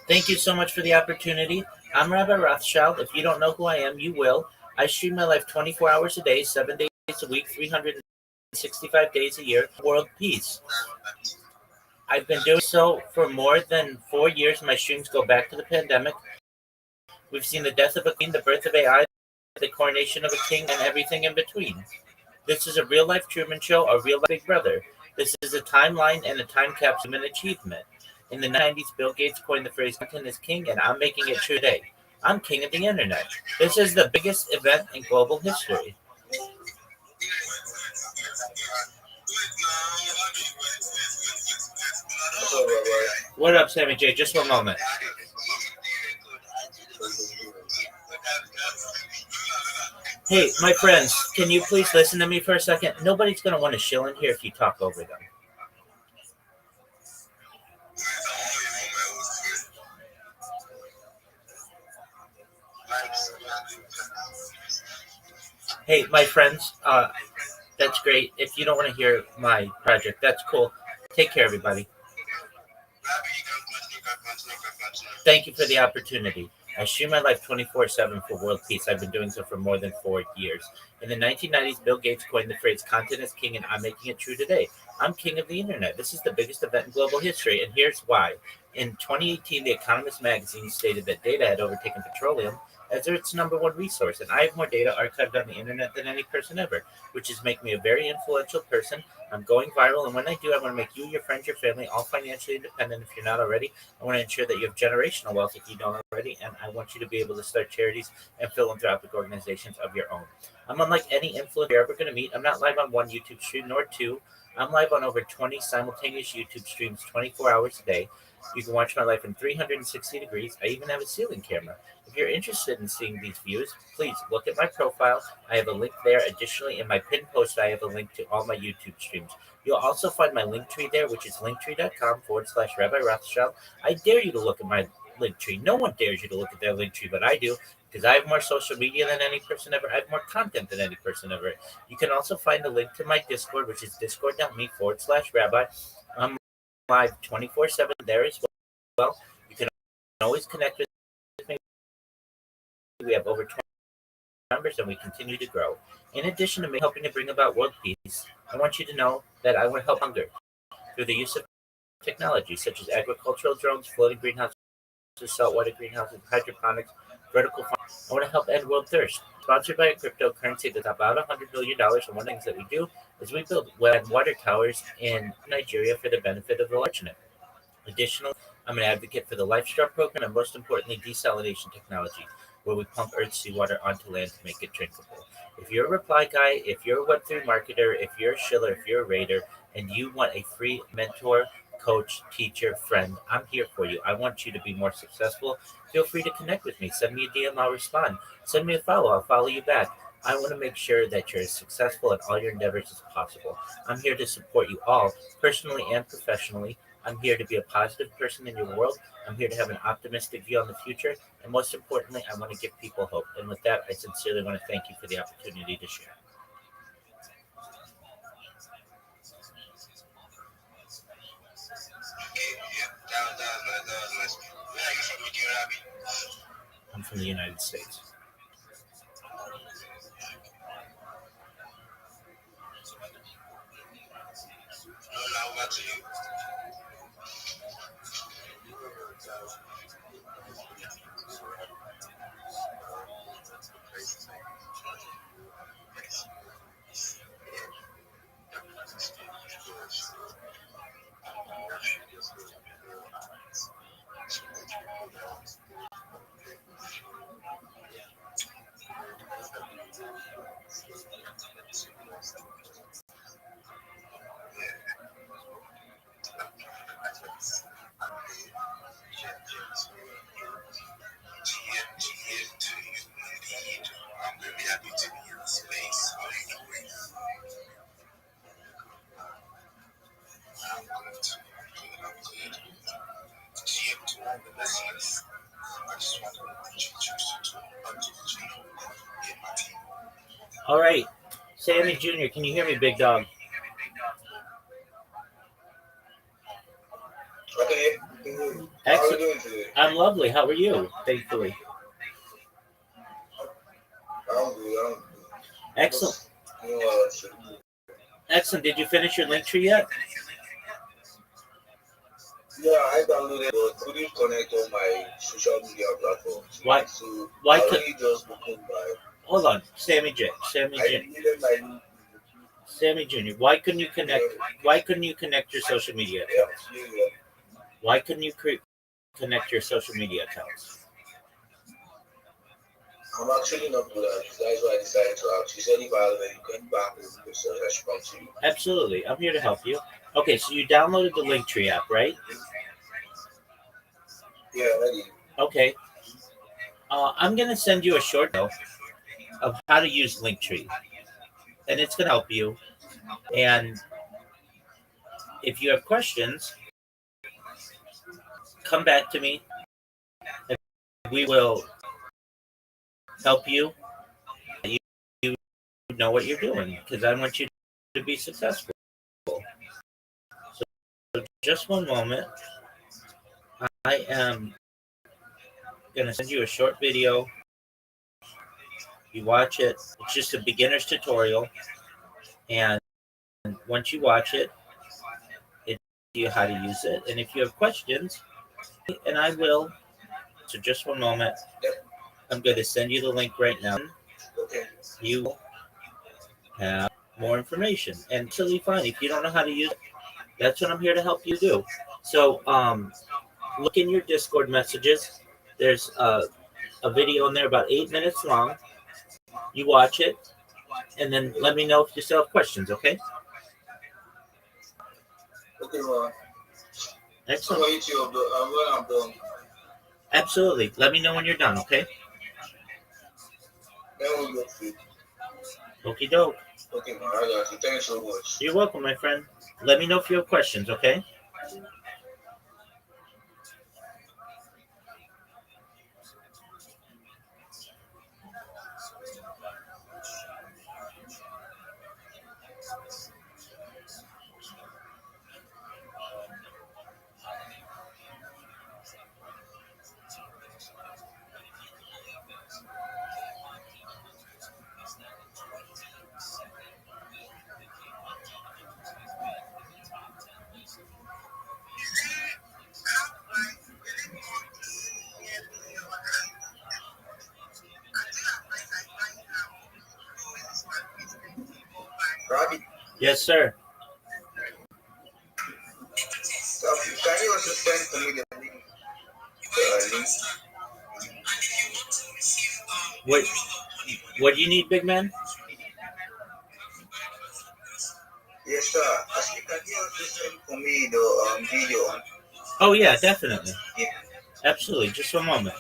Thank you so much for the opportunity. I'm Rabbi Rothschild. If you don't know who I am, you will. I stream my life 24 hours a day, 7 days a week, 365 days a year, world peace. I've been doing so for more than 4 years. My streams go back to the pandemic. We've seen the death of a queen, the birth of AI, the coronation of a king, and everything in between. This is a real life Truman Show, a real life Big Brother. This is a timeline and a time capsule of an achievement. In the 90s, Bill Gates coined the phrase "content is king," and I'm making it true today. I'm king of the internet. This is the biggest event in global history. What up, Sammy J? Just one moment. Hey, my friends, can you please listen to me for a second? Nobody's going to want to shill in here if you talk over them. Hey, my friends, that's great. If you don't want to hear my project, that's cool. Take care, everybody. Thank you for the opportunity. I stream my life 24/7 for world peace. I've been doing so for more than 4 years. In the 1990s, Bill Gates coined the phrase "content is king," and I'm making it true today. I'm king of the internet. This is the biggest event in global history, and here's why. In 2018, The Economist magazine stated that data had overtaken petroleum as its number one resource, and I have more data archived on the internet than any person ever, which is making me a very influential person. I'm going viral, and when I do, I want to make you, your friends, your family all financially independent if you're not already. I want to ensure that you have generational wealth if you don't already, and I want you to be able to start charities and philanthropic organizations of your own. I'm unlike any influencer you're ever going to meet. I'm not live on one YouTube stream, nor two. I'm live on over 20 simultaneous YouTube streams 24 hours a day. You can watch my life in 360 degrees. I even have a ceiling camera. If you're interested in seeing these views, please look at my profile. I have a link there. Additionally, in my pinned post, I have a link to all my YouTube streams. You'll also find my link tree there, which is linktree.com/Rabbi Rothschild. I dare you to look at my link tree. No one dares you to look at their link tree, but I do, because I have more social media than any person ever. I have more content than any person ever. You can also find a link to my Discord, which is discord.me/rabbi. I'm live 24/7 there as well. You can always connect with me. We have over 20 members, and we continue to grow. In addition to helping to bring about world peace, I want you to know that I want to help hunger through the use of technology such as agricultural drones, floating greenhouses, saltwater greenhouses, hydroponics, vertical farms. I want to help end world thirst. Sponsored by a cryptocurrency that's about $100 billion, and one of the things that we do is we build water towers in Nigeria for the benefit of the fortunate. Additionally, I'm an advocate for the LifeStraw program and, most importantly, desalination technology, where we pump Earth's seawater onto land to make it drinkable. If you're a reply guy, if you're a Web3 marketer, if you're a shiller, if you're a raider, and you want a free mentor, coach, teacher, friend, I'm here for you. I want you to be more successful. Feel free to connect with me. Send me a DM, I'll respond. Send me a follow, I'll follow you back. I want to make sure that you're as successful in all your endeavors as possible. I'm here to support you all, personally and professionally. I'm here to be a positive person in your world. I'm here to have an optimistic view on the future. And most importantly, I want to give people hope. And with that, I sincerely want to thank you for the opportunity to share. I'm from the United States. I'm very happy to be in this space. I'm good. GM to all the listeners. I just want to introduce you to a bunch of people in my team. All right. Sammy Jr., can you hear me, big dog? Okay. Excellent. I'm lovely. How are you? Thankfully. I'm good. Excellent. You know, social media. Excellent. Did you finish your link tree yet? Yeah, I downloaded, but couldn't connect all my social media platforms. Why? So Why I could? only just opened my. Hold on, Sammy J. I deleted my. Sammy Jr. Why couldn't you connect? Yeah, Why couldn't you connect your social media yeah, accounts? yeah. Why couldn't you connect your social media accounts? I'm actually not good at this. That's why I decided to ask. You said if I have any back with questions, I should come to you. Absolutely, I'm here to help you. Okay, so you downloaded the Linktree app, right? Yeah, ready. Okay. I'm gonna send you a short video of how to use Linktree, and it's gonna help you. And if you have questions, come back to me. And we will help you. You know what you're doing because I want you to be successful. So just one moment. I am gonna send you a short video. You watch it. It's just a beginner's tutorial, and once you watch it, it tells you how to use it. And if you have questions, and I will. So just one moment. I'm going to send you the link right now. Okay. You will have more information, and it's totally fine if you don't know how to use it. That's what I'm here to help you do. So look in your Discord messages. There's a video in there about 8 minutes long. You watch it, and then let me know if you still have questions. Okay? Okay, well, Excellent. I'm you, when I'm done. Absolutely. Let me know when you're done. Okay? Then we'll go through. Okie doke. Okay, man, I got you. Thanks so much. You're welcome, my friend. Let me know if you have questions. Okay? Robbie, Yes, sir. can you also send to me the link? Link? What? What do you need, big man? Yes, sir. Actually, can you also send for me the video? Oh yeah, definitely. Yeah. Absolutely. Just one moment.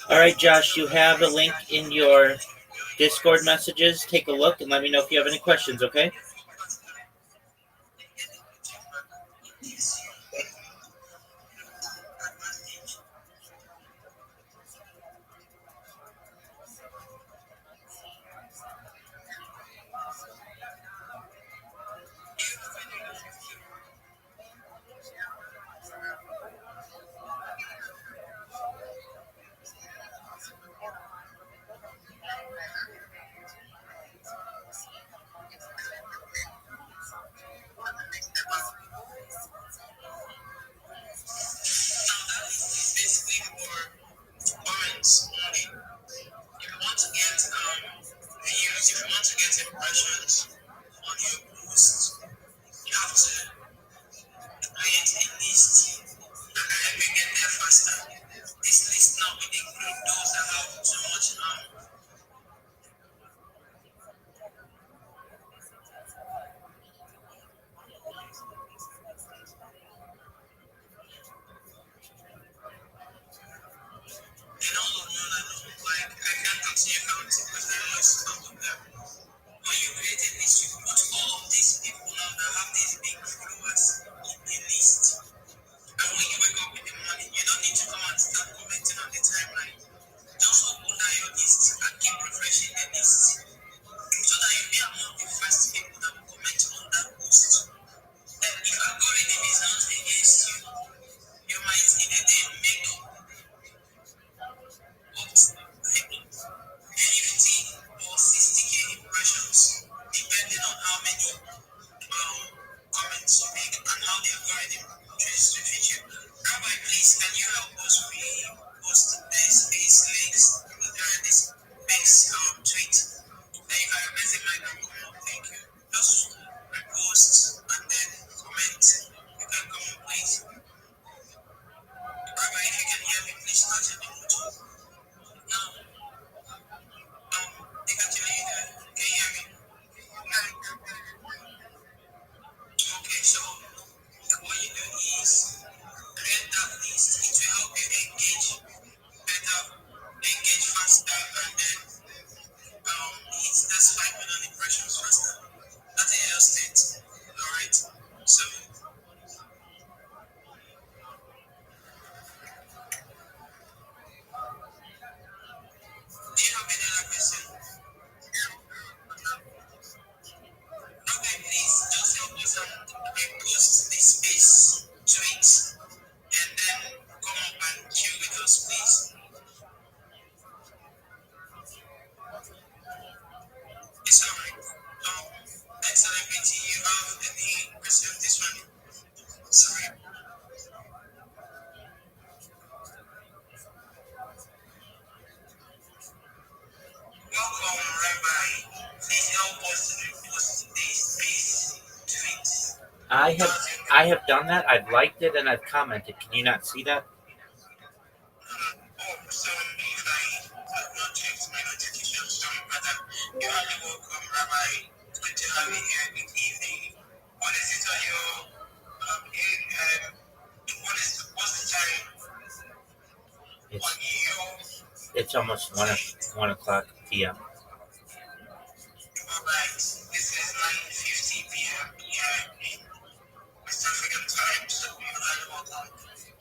All right, Josh, you have a link in your Discord messages. Take a look and let me know if you have any questions, okay? against you. You might even make up to 50 or 60K impressions, depending on how many comments you make and how the algorithm chooses to feed you. Rabbi, please, can you help us repost this space links and this space tweet? Then you can message my number. Thank you. Just repost and then comment. You can come on, please. Rabbi, if you can hear me, please start your number. Now, they can tell you that. Can you hear me? Okay, so what you do is create that list. It will help you engage better, engage faster, and then hit those 5 million impressions faster. That's a real state. Alright? So, do you have any other question? Okay, please just help us repost this space tweet and then come up and chill with us, please. It's alright. Excellent meeting you. Have any question of this one? Sorry. Welcome, Rabbi. Please help us to repost this space tweet. I have done that. I've liked it and I've commented. Can you not see that? Oh, sorry if I have not checked my notifications. Sorry about that. You're highly welcome, Rabbi. Good to have you here. Good evening. What is it on your what's the time on your? It's almost 1 o'clock p.m. Alright, this is 9:50 p.m. here in West African time, so you're highly welcome.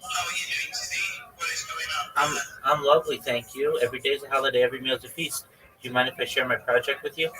How are you doing today? What is going on? I'm lovely, thank you. Every day is a holiday, every meal is a feast. Do you mind if I share my project with you?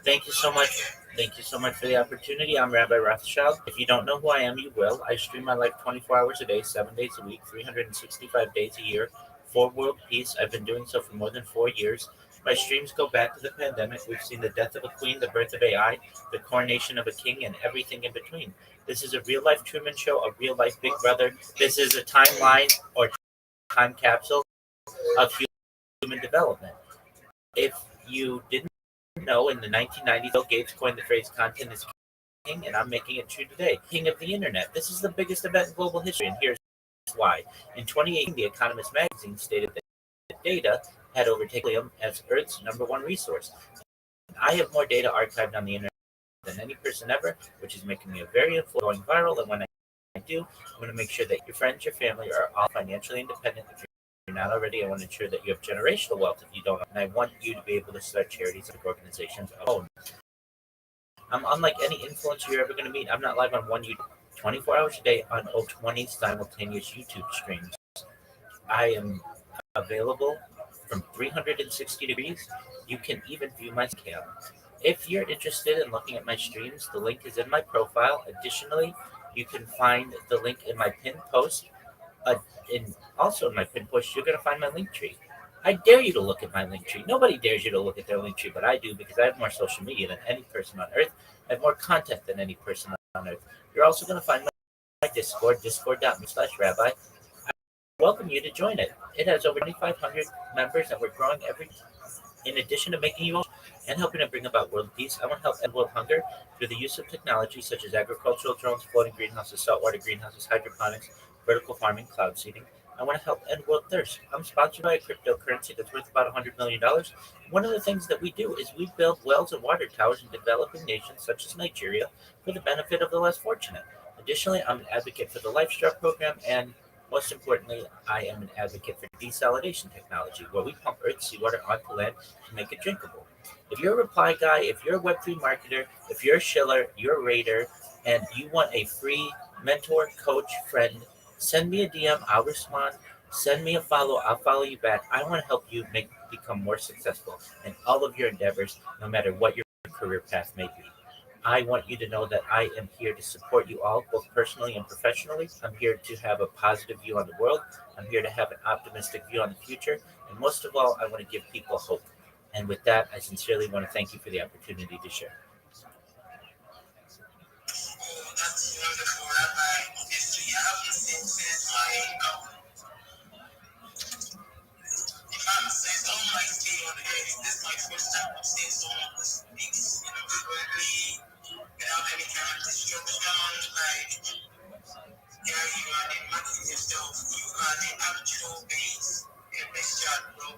Thank you so much. Thank you so much for the opportunity. I'm Rabbi Rothschild. If you don't know who I am, you will. I stream my life 24 hours a day, 7 days a week, 365 days a year, for world peace. I've been doing so for more than 4 years. My streams go back to the pandemic. We've seen the death of a queen, the birth of AI, the coronation of a king, and everything in between. This is a real life Truman Show, a real life Big Brother. This is a timeline or time capsule of human development. If you didn't know, in the 1990s, Bill Gates coined the phrase content is king, and I'm making it true today. King of the internet. This is the biggest event in global history, and here's why. In 2018, The Economist magazine stated that data had overtaken helium as Earth's #1 resource. I have more data archived on the internet than any person ever, which is making me a very influential, going viral. And when I do, I'm going to make sure that your friends, your family are all financially independent. If you're not already, I want to ensure that you have generational wealth if you don't. And I want you to be able to start charities and organizations alone. I'm unlike any influencer you're ever going to meet. I'm not live on one YouTube 24 hours a day on 20 simultaneous YouTube streams. I am available from 360 degrees. You can even view my cam. If you're interested in looking at my streams, the link is in my profile. Additionally, you can find the link in my pinned post. Also in my pinned post, you're going to find my link tree. I dare you to look at my link tree. Nobody dares you to look at their link tree, but I do because I have more social media than any person on earth. I have more content than any person on earth. You're also going to find my Discord, discord.me/rabbi. I welcome you to join it. It has over 2,500 members, and we're growing every. In addition to making you and helping to bring about world peace, I want to help end world hunger through the use of technology such as agricultural drones, floating greenhouses, saltwater greenhouses, hydroponics, vertical farming, cloud seeding. I want to help end world thirst. I'm sponsored by a cryptocurrency that's worth about $100 million. One of the things that we do is we build wells and water towers in developing nations such as Nigeria for the benefit of the less fortunate. Additionally, I'm an advocate for the LifeStar program, and most importantly, I am an advocate for desalination technology, where we pump earth seawater onto land to make it drinkable. If you're a reply guy, if you're a Web3 marketer, if you're a shiller, you're a raider, and you want a free mentor, coach, friend, send me a DM. I'll respond. Send me a follow. I'll follow you back. I want to help you become more successful in all of your endeavors, no matter what your career path may be. I want you to know that I am here to support you all, both personally and professionally. I'm here to have a positive view on the world. I'm here to have an optimistic view on the future. And most of all, I want to give people hope. And with that, I sincerely want to thank you for the opportunity to share. Oh, that's wonderful, Rabbi. Obviously, I haven't seen since if I'm saying someone like stay on earth, this is my first time I'm seeing someone who speaks, fluently, without any kind of distraction. Like, yeah, you are the man for yourself. You are the actual base. Your best shot, bro.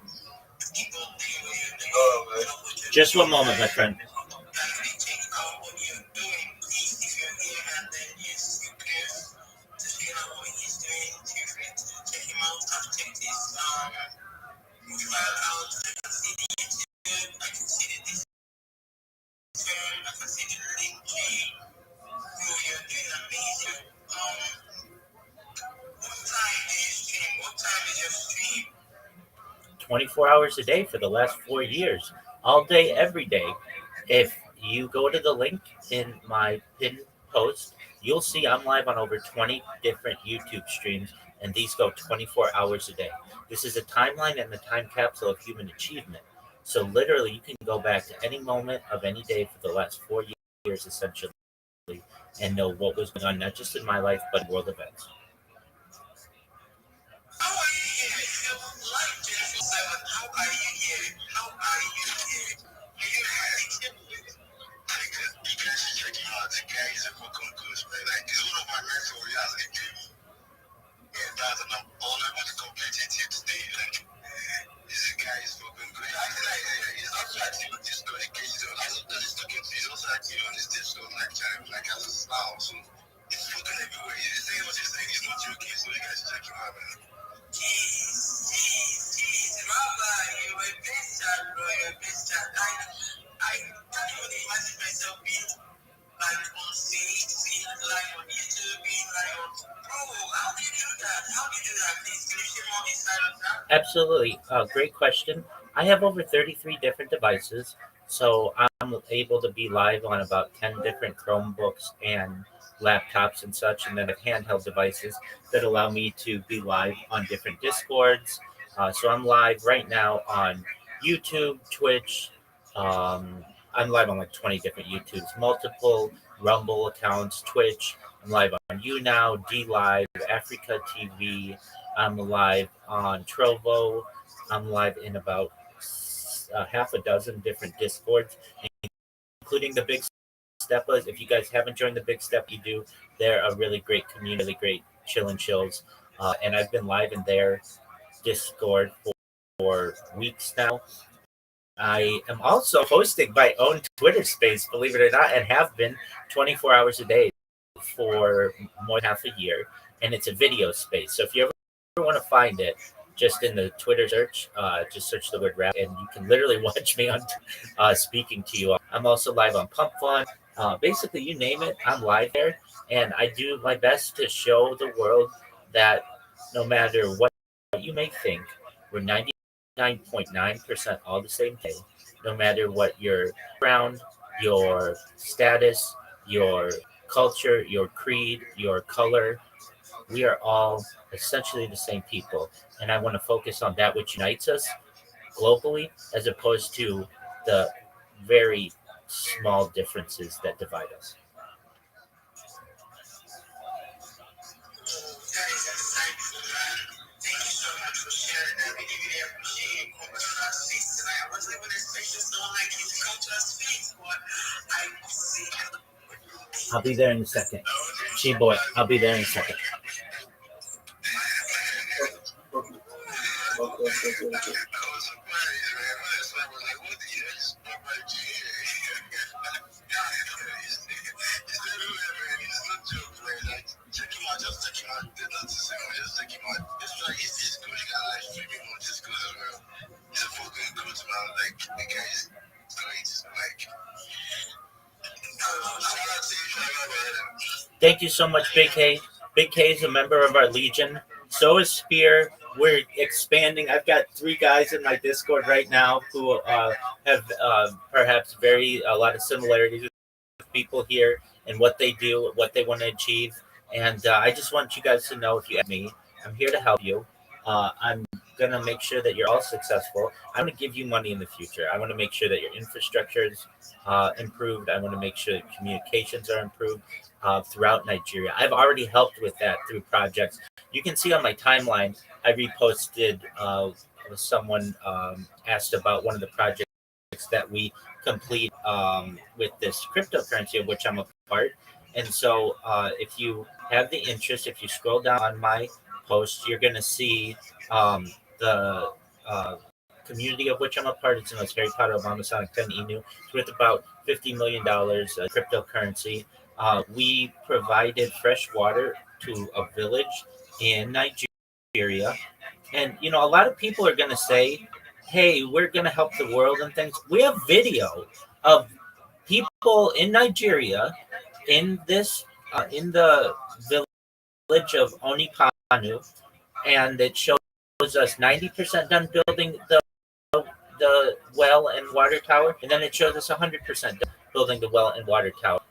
Keep on doing what you're doing. Just one moment, my friend. Check out what you're doing. Please, if you're here and then use your peers to figure out what he's doing, feel free to check him out. I've checked his profile out. I can see the YouTube, I can see the Discord, I can see the link tree. So you're doing amazing. What time do you stream? What time is your stream? 24 hours a day for the last 4 years, all day, every day. If you go to the link in my pinned post, you'll see I'm live on over 20 different YouTube streams, and these go 24 hours a day. This is a timeline and a time capsule of human achievement. So, literally, you can go back to any moment of any day for the last 4 years, essentially, and know what was going on, not just in my life, but world events. How are you here? You're live 24/7. How are you here? How are you here? Are you happy? You guys should check him out. The guy is a fucking good, man. Like, he's one of my mentors. He has a dream. And that's an all able to complete it here today. Like, this guy is fucking good. He's also active on Discord. He's also active on his Discord, like, channel, like, as a style. So, he's fucking everywhere. He's saying what he's saying. He's not joking. So, you guys should check him out, man. Jeez, Rabbi, you're a best chat, bro. You're a best chat. I can't even imagine myself being like on stage, being live on YouTube, being live on. Bro, how do you do that? How do you do that? Please, can you share more insight on that? Absolutely. Great question. I have over 33 different devices, so I'm able to be live on about 10 different Chromebooks and laptops and such, and then I have handheld devices that allow me to be live on different Discords. So I'm live right now on YouTube, Twitch. Um, I'm live on like 20 different YouTubes, multiple Rumble accounts, Twitch. I'm live on YouNow, D Live, Africa TV. I'm live on Trovo. I'm live in about half a dozen different Discords, including the Big Steppas. If you guys haven't joined the Big Step, you do. They're a really great community, really great chill and chills. And I've been live in their Discord for weeks now. I am also hosting my own Twitter space, believe it or not, and have been 24 hours a day for more than half a year. And it's a video space. So if you ever want to find it, just in the Twitter search, just search the word rap, and you can literally watch me on speaking to you. I'm also live on Pump Fun. Basically, you name it, I'm live there. And I do my best to show the world that no matter what you may think, we're 99.9% all the same thing. No matter what your background, your status, your culture, your creed, your color, we are all essentially the same people. And I want to focus on that which unites us globally as opposed to the very small differences that divide us. That is insightful, man. Thank you so much for sharing that. We really appreciate you coming to our space tonight. I wasn't even expecting someone like you to come to our space, but I will see. I'll be there in a second. Boy, I'll be there in a second. Thank you so much, Big K. Big K is a member of our Legion. So is Spear. We're expanding. I've got 3 guys in my Discord right now who have perhaps a lot of similarities with people here and what they do, what they want to achieve. And I just want you guys to know if you ask me, I'm here to help you. I'm going to make sure that you're all successful. I want to give you money in the future. I want to make sure that your infrastructure is improved. I want to make sure that communications are improved throughout Nigeria. I've already helped with that through projects. You can see on my timeline, I reposted someone asked about one of the projects that we complete with this cryptocurrency of which I'm a part. And so, if you have the interest, if you scroll down on my post, you're going to see the community of which I'm a part. It's in this Harry Potter Obama Sonic 10 Inu. It's worth about $50 million cryptocurrency. We provided fresh water to a village in Nigeria. And, a lot of people are going to say, hey, we're going to help the world and things. We have video of people in Nigeria in this, in the village of Onipanu, and it shows us 90% done building the well and water tower, and then it shows us 100% done building the well and water tower.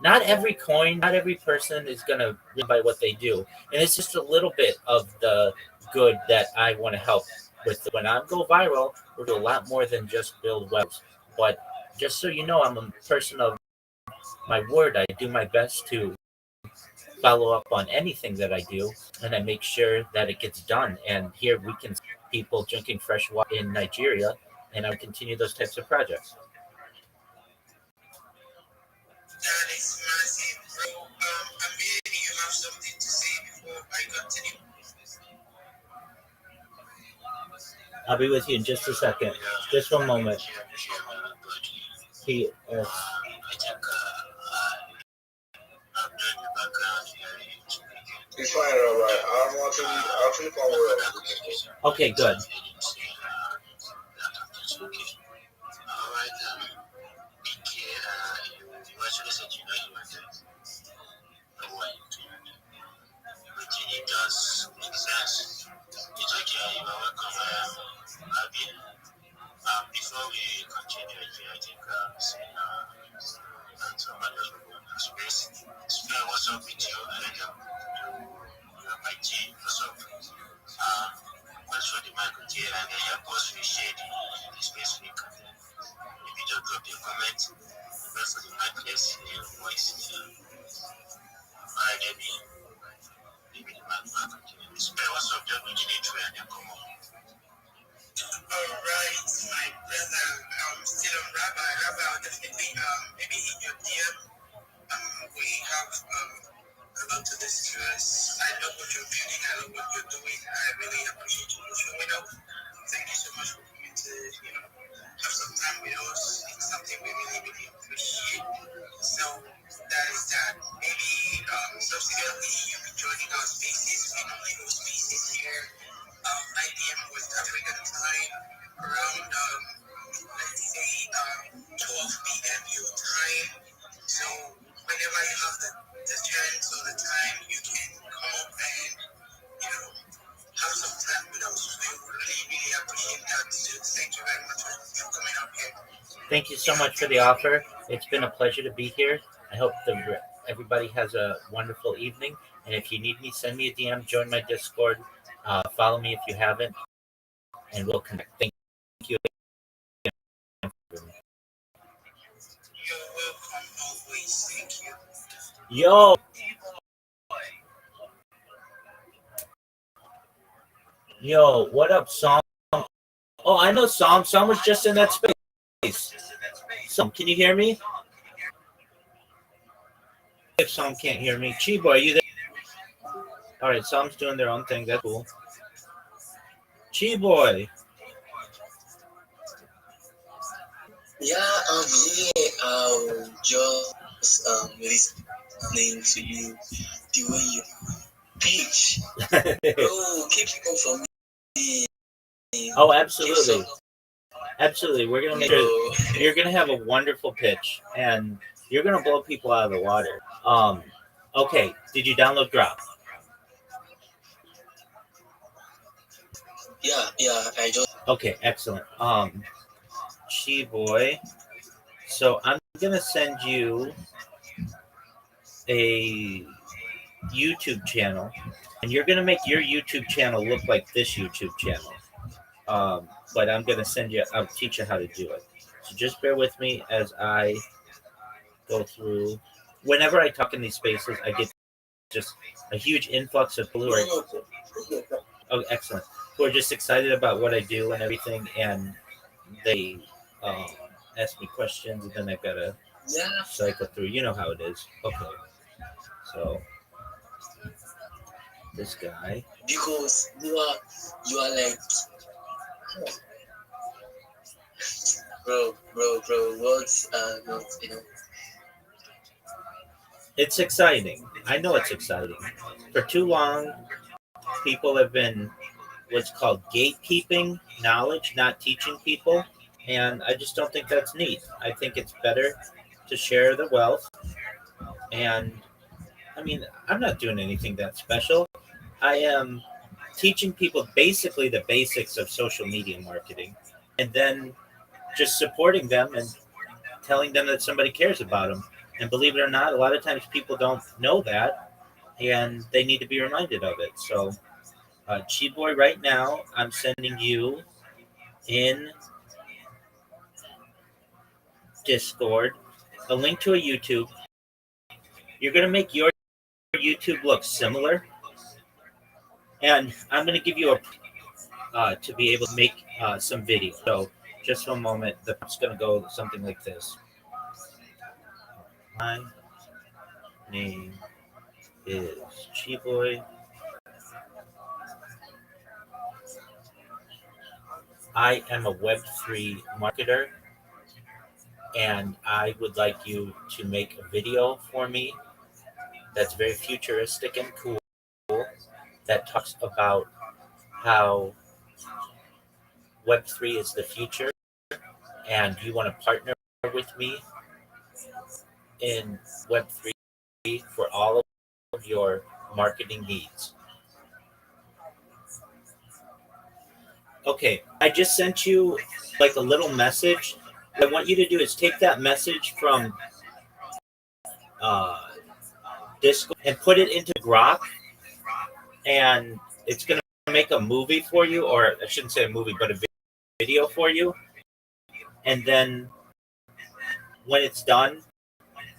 Not every coin, not every person is going to live by what they do. And it's just a little bit of the good that I want to help with. When I go viral, we'll do a lot more than just build wells. But just so you know, I'm a person of my word. I do my best to follow up on anything that I do, and I make sure that it gets done. And here we can see people drinking fresh water in Nigeria, and I continue those types of projects. That is massive, bro. Maybe you have something to say before I continue. I'll be with you in just a second. Just one moment. He, It's fine, all right. I'll flip on where. Okay, good. Before we continue, I think someone else will go on space. So what's up with you? And my team, what's up? What's for the mic here? And then help us share the space link. If you just drop your comment, wait for the mic, let's see your voice. Alright, maybe the mic will continue. What's up? Just need to and then come on. Alright, my brother, still on Rabbi, I'll definitely maybe in your DM. We have a lot to discuss. I love what you're building, I love what you're doing. I really appreciate you showing up. Thank you so much for coming to, have some time with us. It's something we really, really appreciate. So that is that. Maybe subsequently you'll be joining our spaces. We normally host spaces here. 9 p.m. West African time, around let's say 12 p.m. your time. So whenever you have the chance or the time, you can come up and have some time with us. We really, really appreciate that. So thank you very much for coming up here. Thank you so much for the offer. It's been a pleasure to be here. I hope everybody has a wonderful evening. And if you need me, send me a DM, join my Discord, follow me if you haven't, and we'll connect. Thank you. You're welcome always. Thank you. Yo. Yo, what up, Psalm? Oh, I know Psalm. Psalm was just in that space. Psalm, can you hear me? If Psalm can't hear me, Chibo, are you there? All right, Psalm's doing their own thing. That's cool. Chi-boy. Yeah, I'm here. Just listening to you, the way you pitch. Oh, keep it for me. Oh, absolutely. Absolutely. We're going to make sure you're going to have a wonderful pitch, and you're going to blow people out of the water. Okay, did you download Drop? Yeah, I just. Okay, excellent. Chi-boy. So I'm going to send you a YouTube channel, and you're gonna make your YouTube channel look like this YouTube channel. But I'm gonna I'll teach you how to do it. So just bear with me as I go through. Whenever I talk in these spaces, I get just a huge influx of people who are excellent, who are just excited about what I do and everything, and they um, ask me questions, and then I've got to cycle through. You know how it is. Okay, so this guy. Because you are like, bro, words are not, It's exciting. I know it's exciting. For too long, people have been what's called gatekeeping knowledge, not teaching people. And I just don't think that's neat. I think it's better to share the wealth. And I mean, I'm not doing anything that special. I am teaching people basically the basics of social media marketing, and then just supporting them and telling them that somebody cares about them. And believe it or not, a lot of times people don't know that, and they need to be reminded of it. So, Chi Boy, right now, I'm sending you in Discord a link to a YouTube. You're going to make your YouTube look similar, and I'm going to give you a to be able to make some video. So, just for a moment, the prompt going to go something like this. My name is Chi Boy. I am a Web3 marketer, and I would like you to make a video for me that's very futuristic and cool, that talks about how Web3 is the future, and you want to partner with me in Web3 for all of your marketing needs. Okay, I just sent you like a little message. What I want you to do is take that message from Discord and put it into Grok, and it's going to make a movie for you, or I shouldn't say a movie, but a video for you. And then when it's done,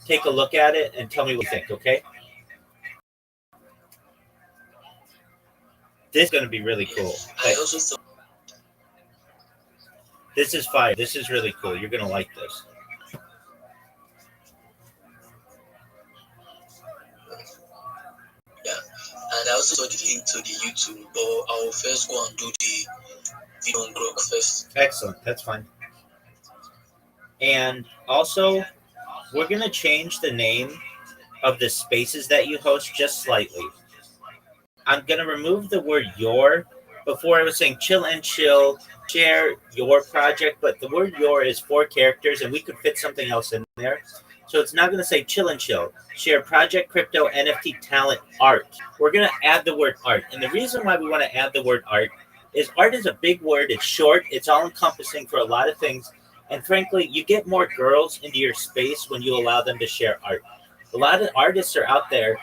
take a look at it and tell me what you think, okay? This is going to be really cool. I also saw. This is fire. This is really cool. You're going to like this. Yeah, and I also saw the link to the YouTube, but I will first go and do the video on Grok first. Excellent. That's fine. And also, we're going to change the name of the spaces that you host just slightly. I'm going to remove the word your. Before I was saying chill and chill, share your project, but the word your is 4 characters, and we could fit something else in there. So it's not going to say chill and chill. Share project, crypto, NFT, talent, art. We're going to add the word art. And the reason why we want to add the word art is a big word. It's short. It's all encompassing for a lot of things. And frankly, you get more girls into your space when you allow them to share art. A lot of artists are out there.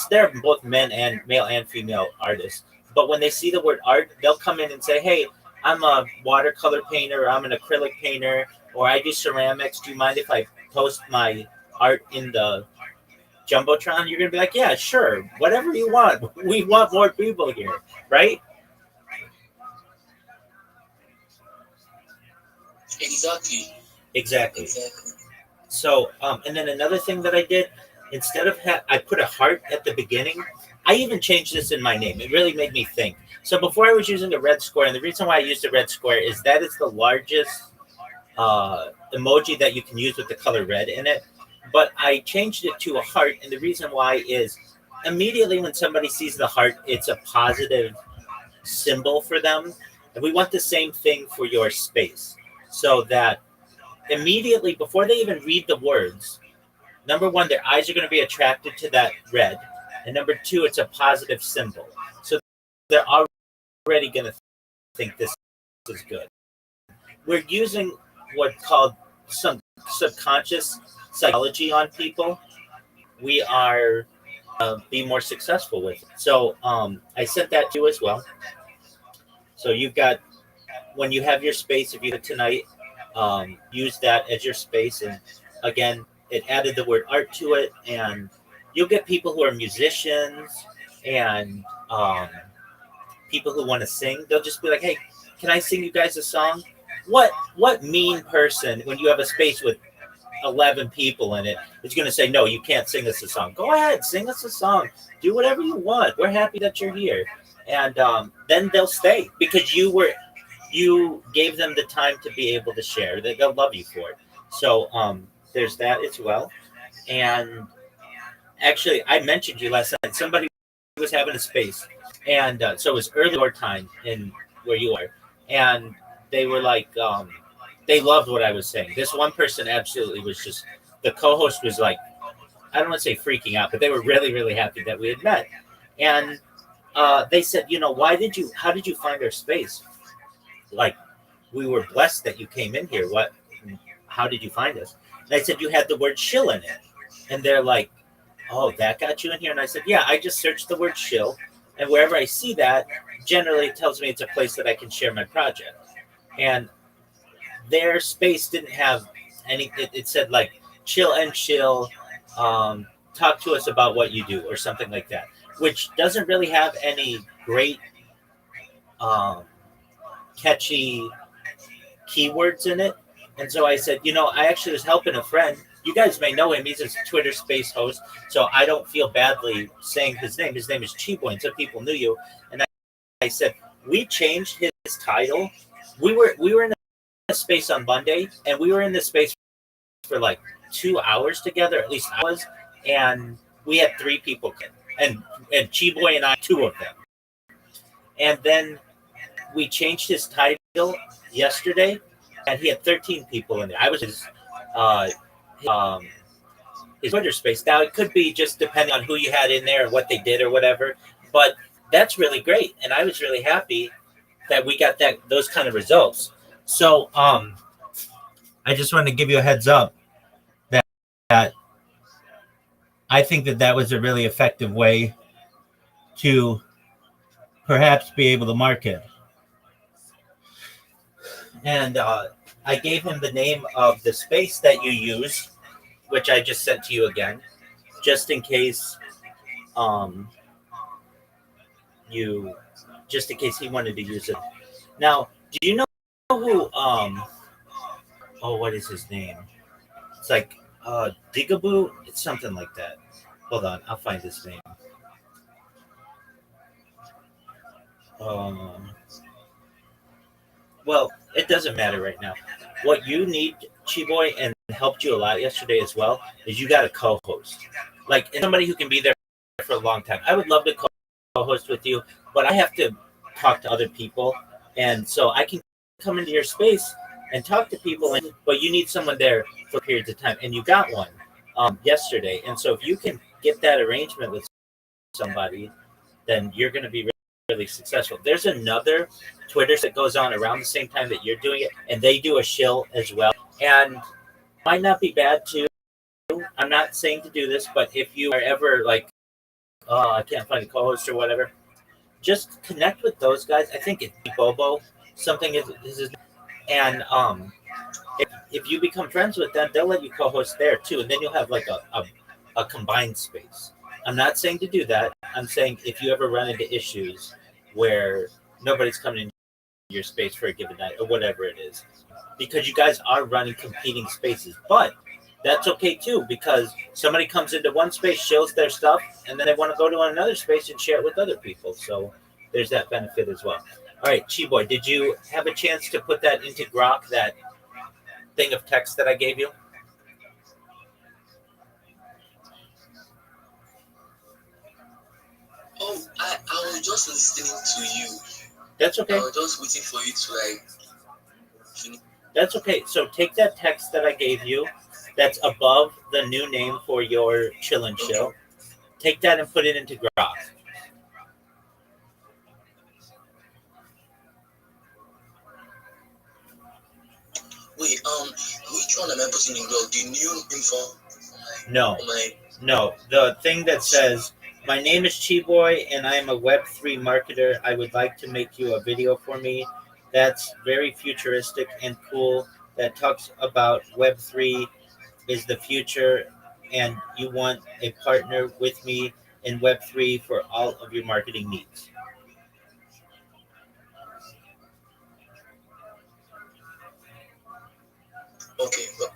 There are both male and female artists. But when they see the word art, they'll come in and say, hey, I'm a watercolor painter, or I'm an acrylic painter, or I do ceramics. Do you mind if I post my art in the Jumbotron? You're going to be like, yeah, sure, whatever you want. We want more people here, right? Exactly. So, and then another thing that I did, instead of I put a heart at the beginning. I even changed this in my name. It really made me think. So before I was using a red square, and the reason why I used a red square is that it's the largest emoji that you can use with the color red in it. But I changed it to a heart, and the reason why is immediately when somebody sees the heart, it's a positive symbol for them. And we want the same thing for your space, so that immediately before they even read the words, number one, their eyes are going to be attracted to that red. And number 2, it's a positive symbol. So they're already going to think this is good. We're using what's called some subconscious psychology on people. we are be more successful with it. So I sent that to you as well. So you've got when you have your space, if you have it tonight, use that as your space. And again, it added the word art to it, and you'll get people who are musicians and people who want to sing. They'll just be like, "Hey, can I sing you guys a song?" What mean person when you have a space with 11 people in it is going to say, "No, you can't sing us a song"? Go ahead, sing us a song. Do whatever you want. We're happy that you're here, and then they'll stay because you gave them the time to be able to share. They'll love you for it. So there's that as well. And actually, I mentioned you last night. Somebody was having a space, and so it was early your time in where you are, and they were like, they loved what I was saying. This one person absolutely was just the co-host was like, I don't want to say freaking out, but they were really really happy that we had met, and they said, how did you find our space? Like, we were blessed that you came in here. How did you find us? And I said, you had the word shill in it. And they're like, oh, that got you in here? And I said, yeah, I just searched the word shill. And wherever I see that, generally it tells me it's a place that I can share my project. And their space didn't have any, it said like chill and chill, talk to us about what you do or something like that, which doesn't really have any great um, catchy keywords in it. And so I said, I actually was helping a friend. You guys may know him. He's a Twitter space host. So I don't feel badly saying his name. His name is Chiboy, and some people knew you. And I said, we changed his title. We were in a space on Monday, and we were in this space for like 2 hours together, at least I was. And we had 3 people, and Chiboy and I, 2 of them. And then we changed his title yesterday, and he had 13 people in there. I was uh, his Twitter space. Now it could be just depending on who you had in there and what they did or whatever, but that's really great, and I was really happy that we got those kind of results. So I just wanted to give you a heads up that I think that was a really effective way to perhaps be able to market. And I gave him the name of the space that you use, which I just sent to you again, just in case you just in case he wanted to use it. Now, do you know who what is his name? It's like Digaboo, it's something like that. Hold on, I'll find his name. Well, it doesn't matter right now. What you need, Chiboy, and helped you a lot yesterday as well, is you got a co-host. Like, and somebody who can be there for a long time. I would love to co-host with you, but I have to talk to other people. And so I can come into your space and talk to people, but you need someone there for periods of time. And you got one yesterday. And so if you can get that arrangement with somebody, then you're going to be really successful. There's another Twitter that goes on around the same time that you're doing it, and they do a shill as well. And might not be bad too. I'm not saying to do this, but if you are ever like, oh, I can't find a co-host or whatever, just connect with those guys. I think it's Bobo. Something is his, and if you become friends with them, they'll let you co-host there too, and then you'll have like a combined space. I'm not saying to do that. I'm saying if you ever run into issues where nobody's coming in your space for a given night or whatever it is, because you guys are running competing spaces, but that's okay too, because somebody comes into one space, shows their stuff, and then they want to go to another space and share it with other people. So there's that benefit as well. All right, Chiboy, did you have a chance to put that into Grok, that thing of text that I gave you? Oh, I was just listening to you. That's okay. I was just waiting for you to finish. That's okay. So take that text that I gave you that's above the new name for your chill and chill. Take that and put it into Grok. Wait, which one am I putting in Grok? The new info? No. No, the thing that says, "My name is Chiboy and I am a Web3 marketer. I would like to make you a video for me." That's very futuristic and cool. That talks about Web3 is the future, and you want a partner with me in Web3 for all of your marketing needs. Okay, but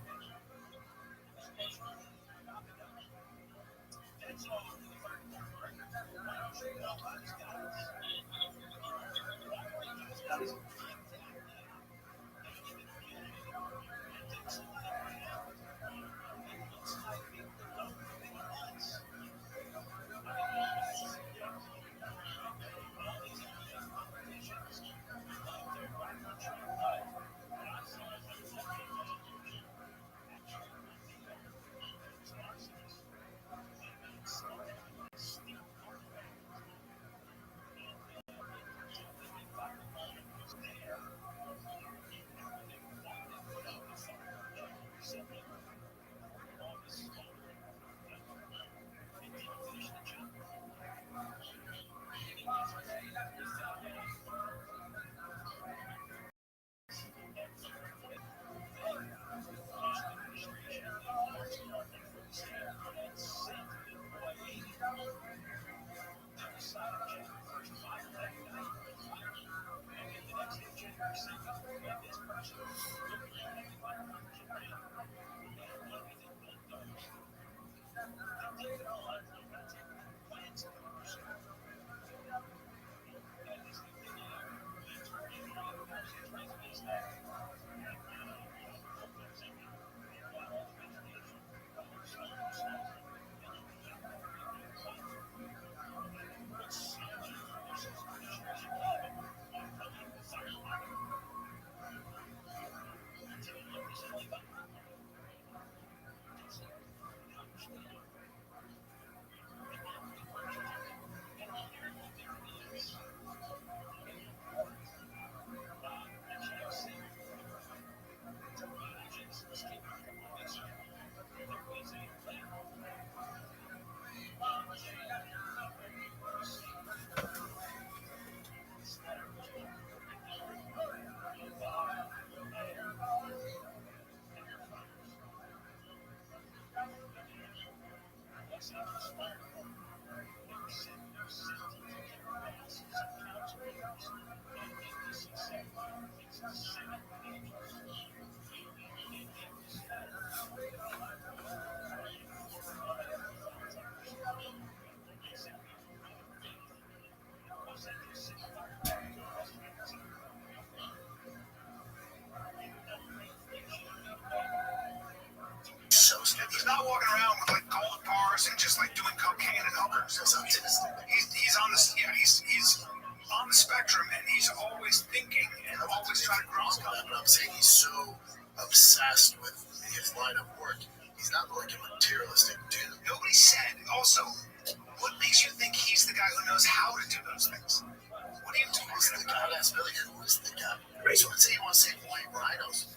So stupid. He's not walking around with like gold bars and just like doing cocaine and hookers. That's autistic. He's on the he's on the spectrum and he's always thinking and always trying to grow his But I'm saying he's so obsessed with his line of work. He's not like a materialistic dude. Nobody said. Also, what makes you think he's the guy who knows how to do those things? What are you Who's talking the about? guy that's Billy? Who's the guy? So let's say you want to save white rhinos.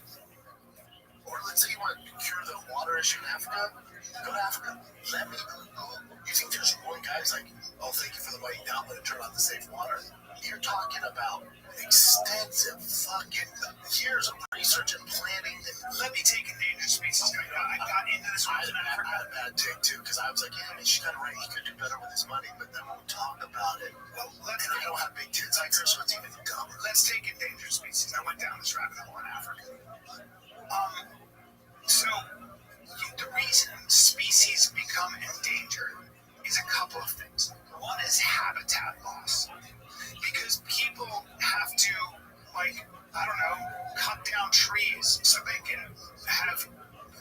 Or let's say you want to cure the water issue in Africa. Go to Africa. Let me. You think there's one guy who's like, oh, thank you for the money. Now I'm going to turn on the safe water. You're talking about extensive fucking years of research and planning. Let me take endangered species. I got into this I one in had Africa. a bad take too because I was like, yeah, I mean, she's kind of right. He could do better with his money, but then we'll talk about it. Well, let's And I don't have big tits like her, so it's even dumber. let's take endangered species. I went down this rabbit hole in Africa. So the reason species become endangered is a couple of things. One is habitat loss, because people have to, like, I don't know, cut down trees so they can have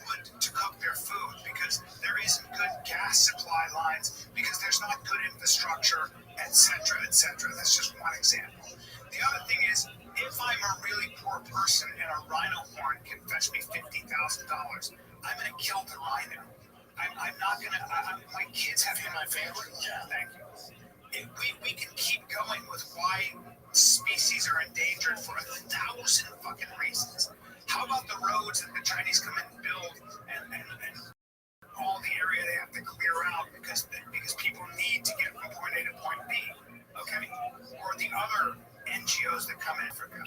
wood to cook their food, because there isn't good gas supply lines, because there's not good infrastructure, etc., etc. That's just one example. The other thing is, if I'm a really poor person and a rhino horn can fetch me $50,000, I'm gonna kill the rhino. I'm not gonna. My kids have in my family. Yeah, thank you. We can keep going with why species are endangered for 1,000 fucking reasons. How about the roads that the Chinese come in and build and all the area they have to clear clear out because people need to get from point A to point B. Okay, or the other NGOs that come in Africa.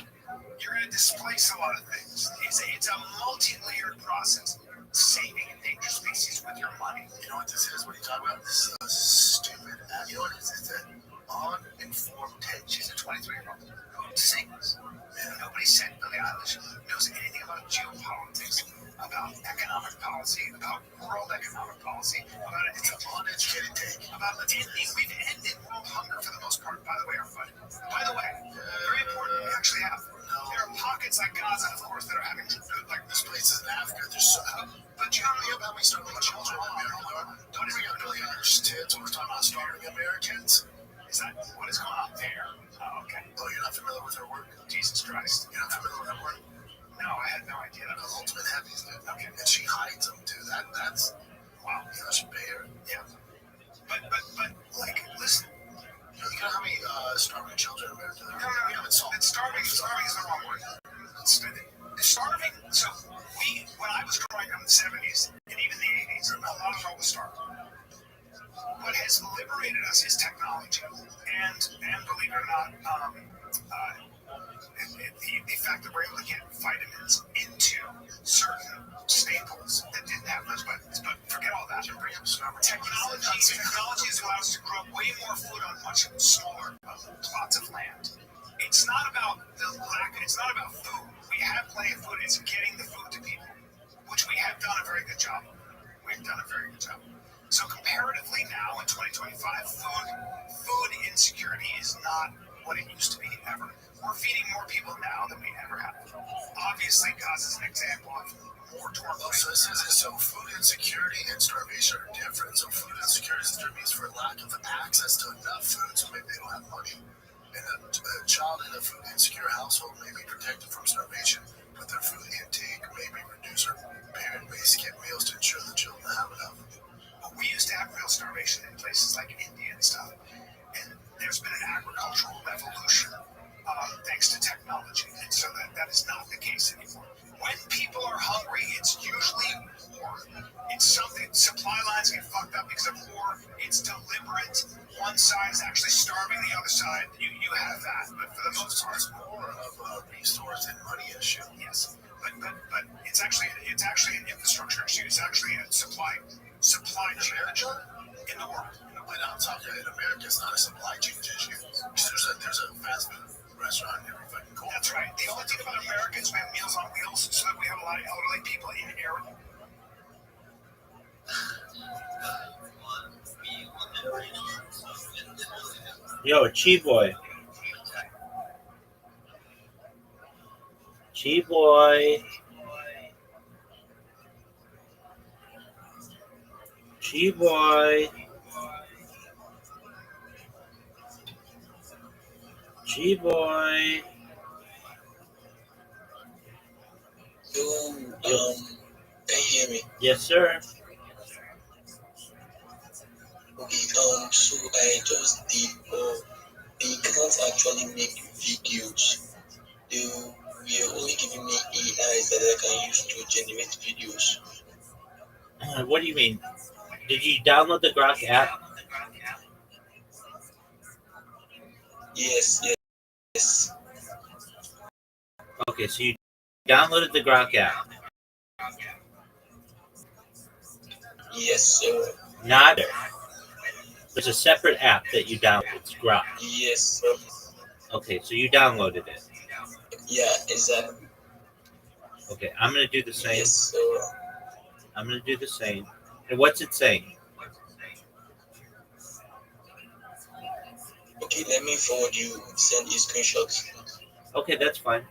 You're going to displace a lot of things. It's a multi-layered process. Saving endangered species with your money. You know what this is? What are you talking about? This is a stupid app. You know what it is? It's an uninformed 10. She's a 23-year-old who sings. Nobody said Billie Eilish knows anything about geopolitics, about economic policy, about world economic policy, about It's an uneducated take. about ending. We've ended world hunger for the most part. By the way, everybody. By the way, very important. We actually have. There are pockets like Gaza, of course, that are having like This place is in Africa. There's so. but you know, You know how many starving children in America? Don't bring up billionaires' tits when we're talking about starving Americans. is that what is going on there? Oh, okay. Oh, you're not familiar with her work? Jesus Christ. You're not familiar with her work? No, I had no idea. The ultimate heavies, dude. Okay. And she hides them, too. That's Wow. you know, I should pay her. Yeah. But like, listen. You know how many starving children in America there are? No. We haven't solved. It's starving is the wrong word. Starving. So when I was growing up in the 70s and even the 80s, a lot of people was starving. What has liberated us is technology, and believe it or not, the fact that we're able to get vitamins into certain staples that didn't have those vitamins. But forget all that. Technology has allowed us to grow way more food on much smaller plots of land. It's not about the lack. It's not about food. We have plenty of food. It's getting the food to people, which we have done a very good job. We've done a very good job. So comparatively now in 2025, food insecurity is not what it used to be ever. We're feeding more people now than we ever have. Obviously, Gaza is an example of more to our So this is so food insecurity and starvation are different. So food insecurity is for lack of access to enough food, so maybe they don't have money. And a child in a food insecure household may be protected from starvation, but their food intake may be reduced or parent may skip meals to ensure the children have enough. We used to have real starvation in places like India and stuff, and there's been an agricultural revolution thanks to technology, and so that is not the case anymore. When people are hungry, it's usually war. It's something, supply lines get fucked up because of war. It's deliberate. One side is actually starving the other side. You have that, but for the most part, It's more of a resource and money issue. yes. But it's actually an infrastructure issue. It's actually a supply chain in the world. But I'm talking in America, it's not a supply chain issue. There's a fast food restaurant in every fucking corner. That's right. The only thing about America is we have Meals on Wheels, so that we have a lot of elderly people in area. Yo, Chi Boy. Chi Boy. Chi Boy. Chi Boy. Yo, can you hear me? Yes, sir. Okay, so I just did, they can't actually make videos. They were only giving me AIs that I can use to generate videos. What do you mean? Did you download the Grok app? Yes. Okay, so you downloaded the Grok app. Yes, sir. Not there. There's a separate app that you download. It's Grok. Yes, sir. Okay, so you downloaded it. Yeah, exactly. Okay, I'm gonna do the same. Yes, sir. I'm gonna do the same. And what's it saying? Okay, let me forward you, send you screenshots. Okay, that's fine.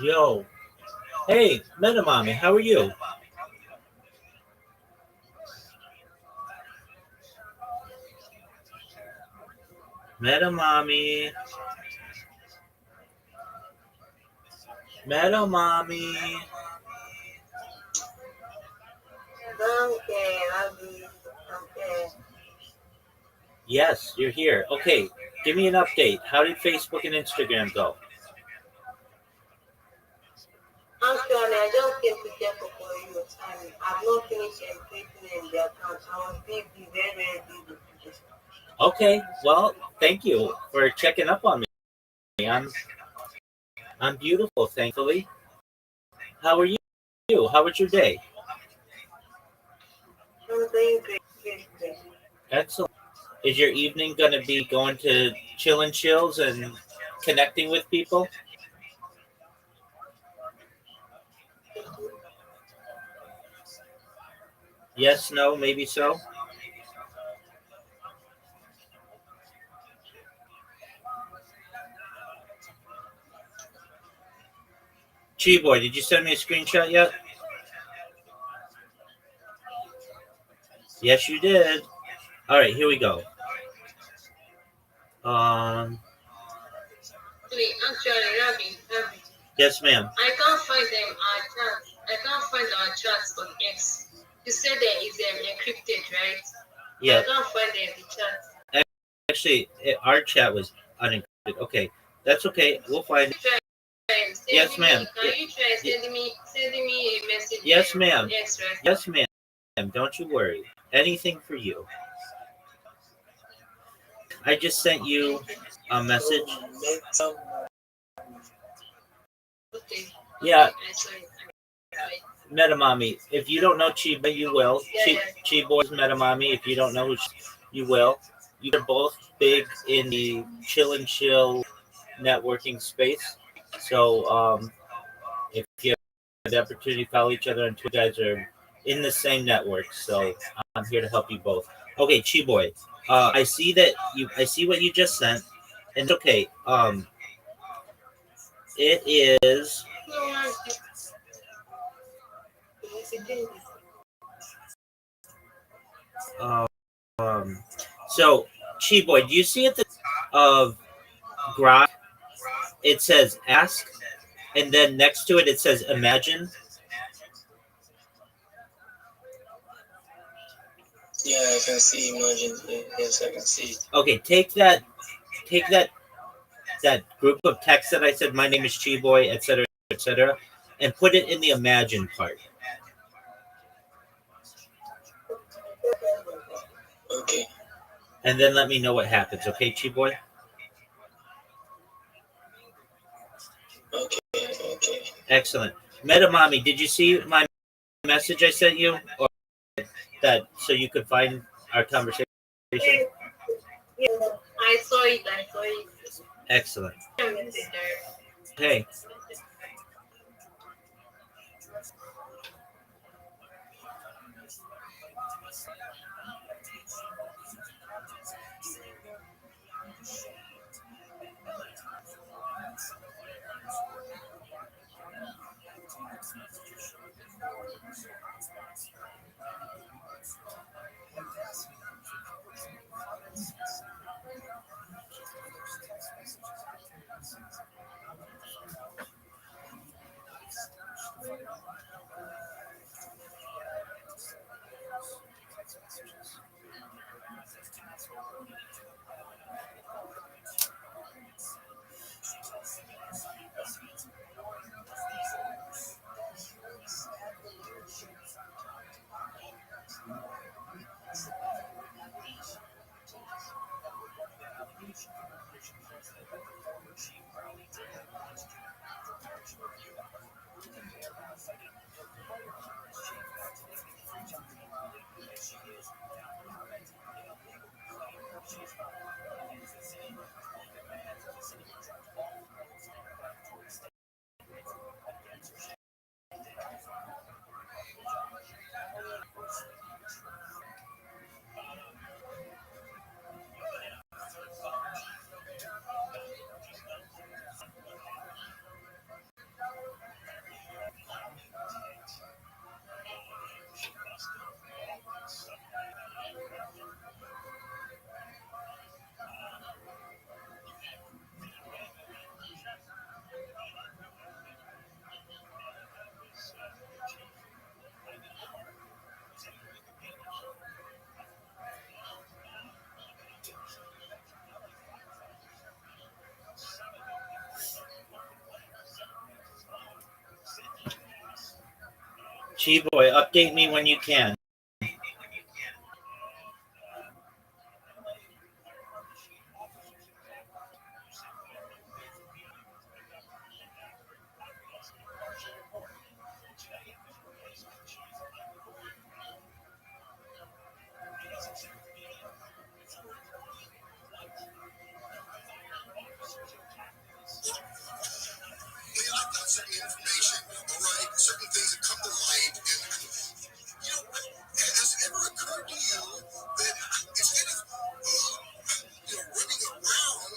Yo. Hey, Metamami, how are you? Metamami. Metamami. Okay, I'll be okay. Yes, you're here. Okay, give me an update. How did Facebook and Instagram go? Actually, I just came to check up for you, and I've not finished creating the account. I was busy, very, very busy. Okay, well, thank you for checking up on me. I'm beautiful, thankfully. How are you? How was your day? I'm doing great, great, great. Excellent. Is your evening going to be going to chill and chills and connecting with people? Yes, no, maybe so. Chi boy, did you send me a screenshot yet? Yes, you did. All right, here we go. Um, Actually, Rabbi, yes, ma'am. I can't find them our chat. I can't find our chats on X. You said that it's encrypted, right? Yeah. I can't find them in the chat. Actually, our chat was unencrypted. Okay, that's okay. We'll find. Yes, ma'am. Can you try sending me a message? Yes, ma'am. X, right? Yes, ma'am. Don't you worry. Anything for you. I just sent you a message. Okay. Yeah, I saw it. Metamami. If you don't know Chiba, you will. Chi Boy's Metamami. If you don't know who you will. You're both big in the chill and chill networking space. So if you have the opportunity to follow each other, and two guys are in the same network, so I'm here to help you both. Okay, Chi Boy. I see that you. I see what you just sent, and it's okay. It is. Um, so, Chi Boy, do you see at the of Grok? It says ask, and then next to it, it says imagine. Yeah, I can see imagine. Yes, I can see. Okay, take that group of text that I said, my name is Chi Boy, etc., and put it in the imagine part. Okay. And then let me know what happens, okay, Chi Boy? Okay. Okay. Excellent. Metamami, did you see my message I sent you? Or that so you could find our conversation? Yeah, I saw it. I saw it. Excellent. Hey. Boy, update me when you can. I've got certain information, all right? Certain things that come to light, and has it ever occurred to you that instead of running around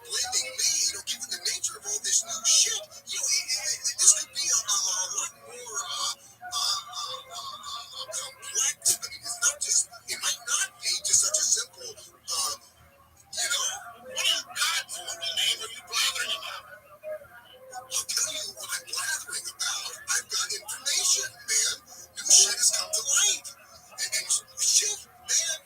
blaming me, given the nature of all this new shit, this could be a lot more complex. I mean, it's not just. It might not be just such a simple. What in God's holy name are you blathering about? I'll tell you what I'm blathering about. I've got information, man. New shit has come to light. And shit, man.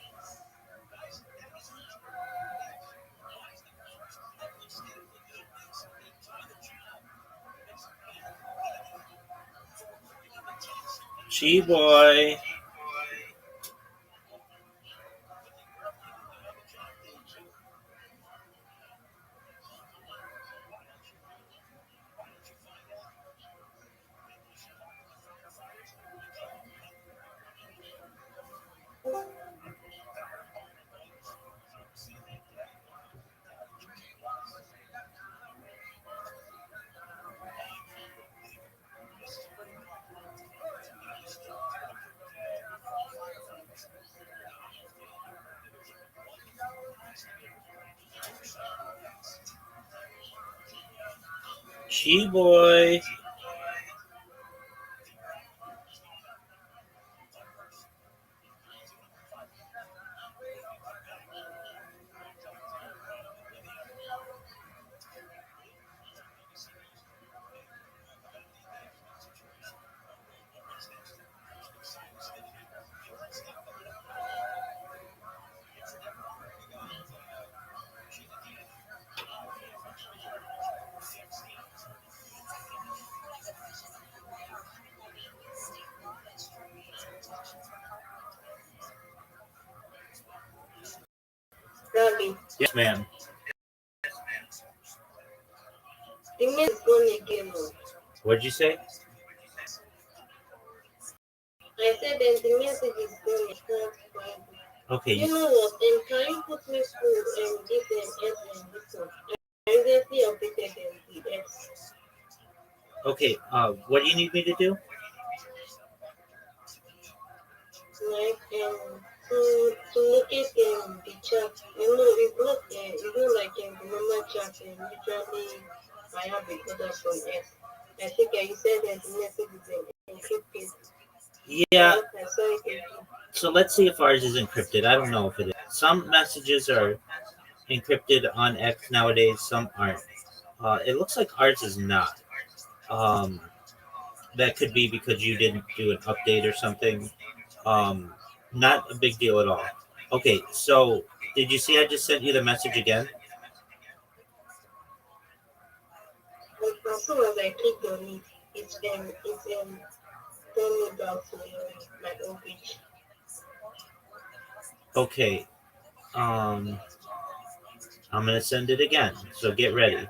Boy. Boy. Darling, Yes, ma'am. the mail is gone again. What'd you say? I said that the message is gone. I can't find it. Okay. You know what? Can you put me through this S and this one? I recently updated the X. Okay. What do you need me to do? Like to locate the chat. It's not like the normal chat usually I have a order from X. I think you said that the message is encrypted. Yeah. I saw it again. So let's see if ours is encrypted. I don't know if it is. Some messages are encrypted on X nowadays. Some aren't. It looks like ours is not. That could be because you didn't do an update or something. Um, Not a big deal at all. Okay, so did you see I just sent you the message again? But as soon as I click on it, it's turn me back to my own page. Okay. I'm gonna send it again. So get ready.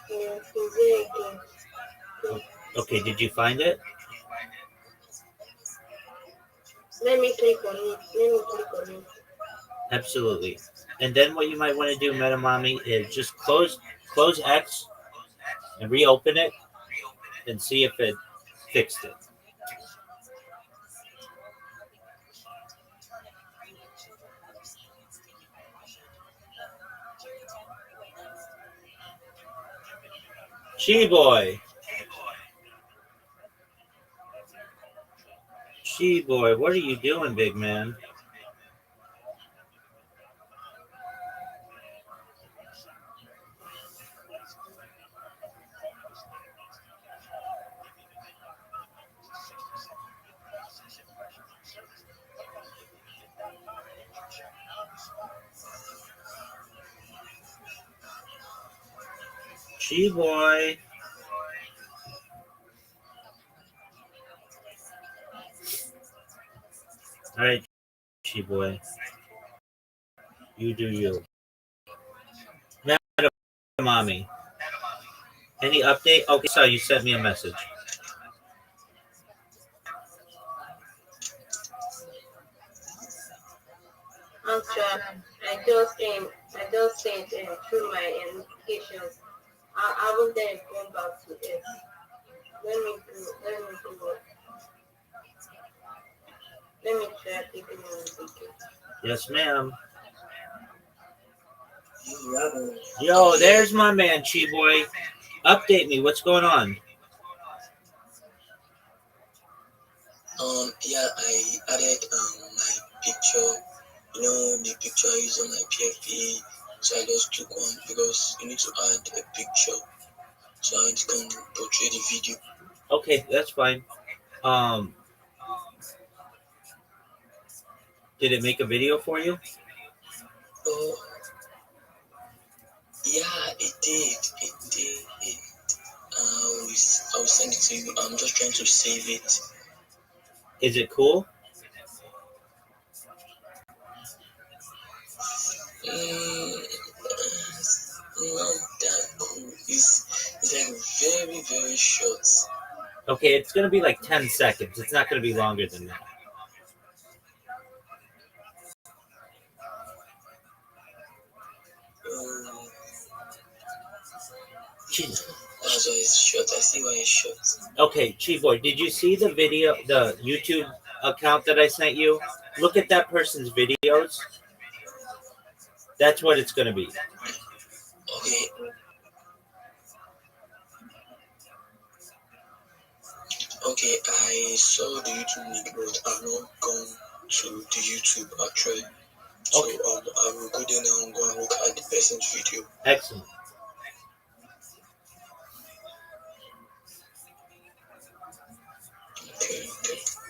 Yeah, it's there again. Okay, did you find it? Let me click on it. Absolutely. And then what you might want to do, Metamami, is just close X and reopen it and see if it fixed it. Boy. Boy, what are you doing, big man? Chi boy. All right, Chi boy. You do you. Madam mommy. Any update? Okay, so you sent me a message. Actually, I just sent through my notifications. I will then go back to it. Let me do let me try taking on the video. Yes, ma'am. Rebel. Yo, there's my man, Chi boy. Update me. What's going on? Yeah, I added my picture. You know the picture I use on my PFP. So I just took one because you need to add a picture so it can portray the video. Okay, that's fine. Um, did it make a video for you? Oh, yeah, it did. It did. I will send it to you. I'm just trying to save it. Is it cool? Not that cool. It's like very, very short. Okay, it's gonna be like 10 seconds. It's not gonna be longer than that. Um, Chi- that's why it's short. I see why it's short. Okay, Chi boy, did you see the video, the YouTube account that I sent you? Look at that person's videos. That's what it's gonna be. Okay, okay. I saw the YouTube link, but I've not gone to the YouTube actually. So Okay. I will go there now and go and look at the person's video. Excellent. Okay, okay.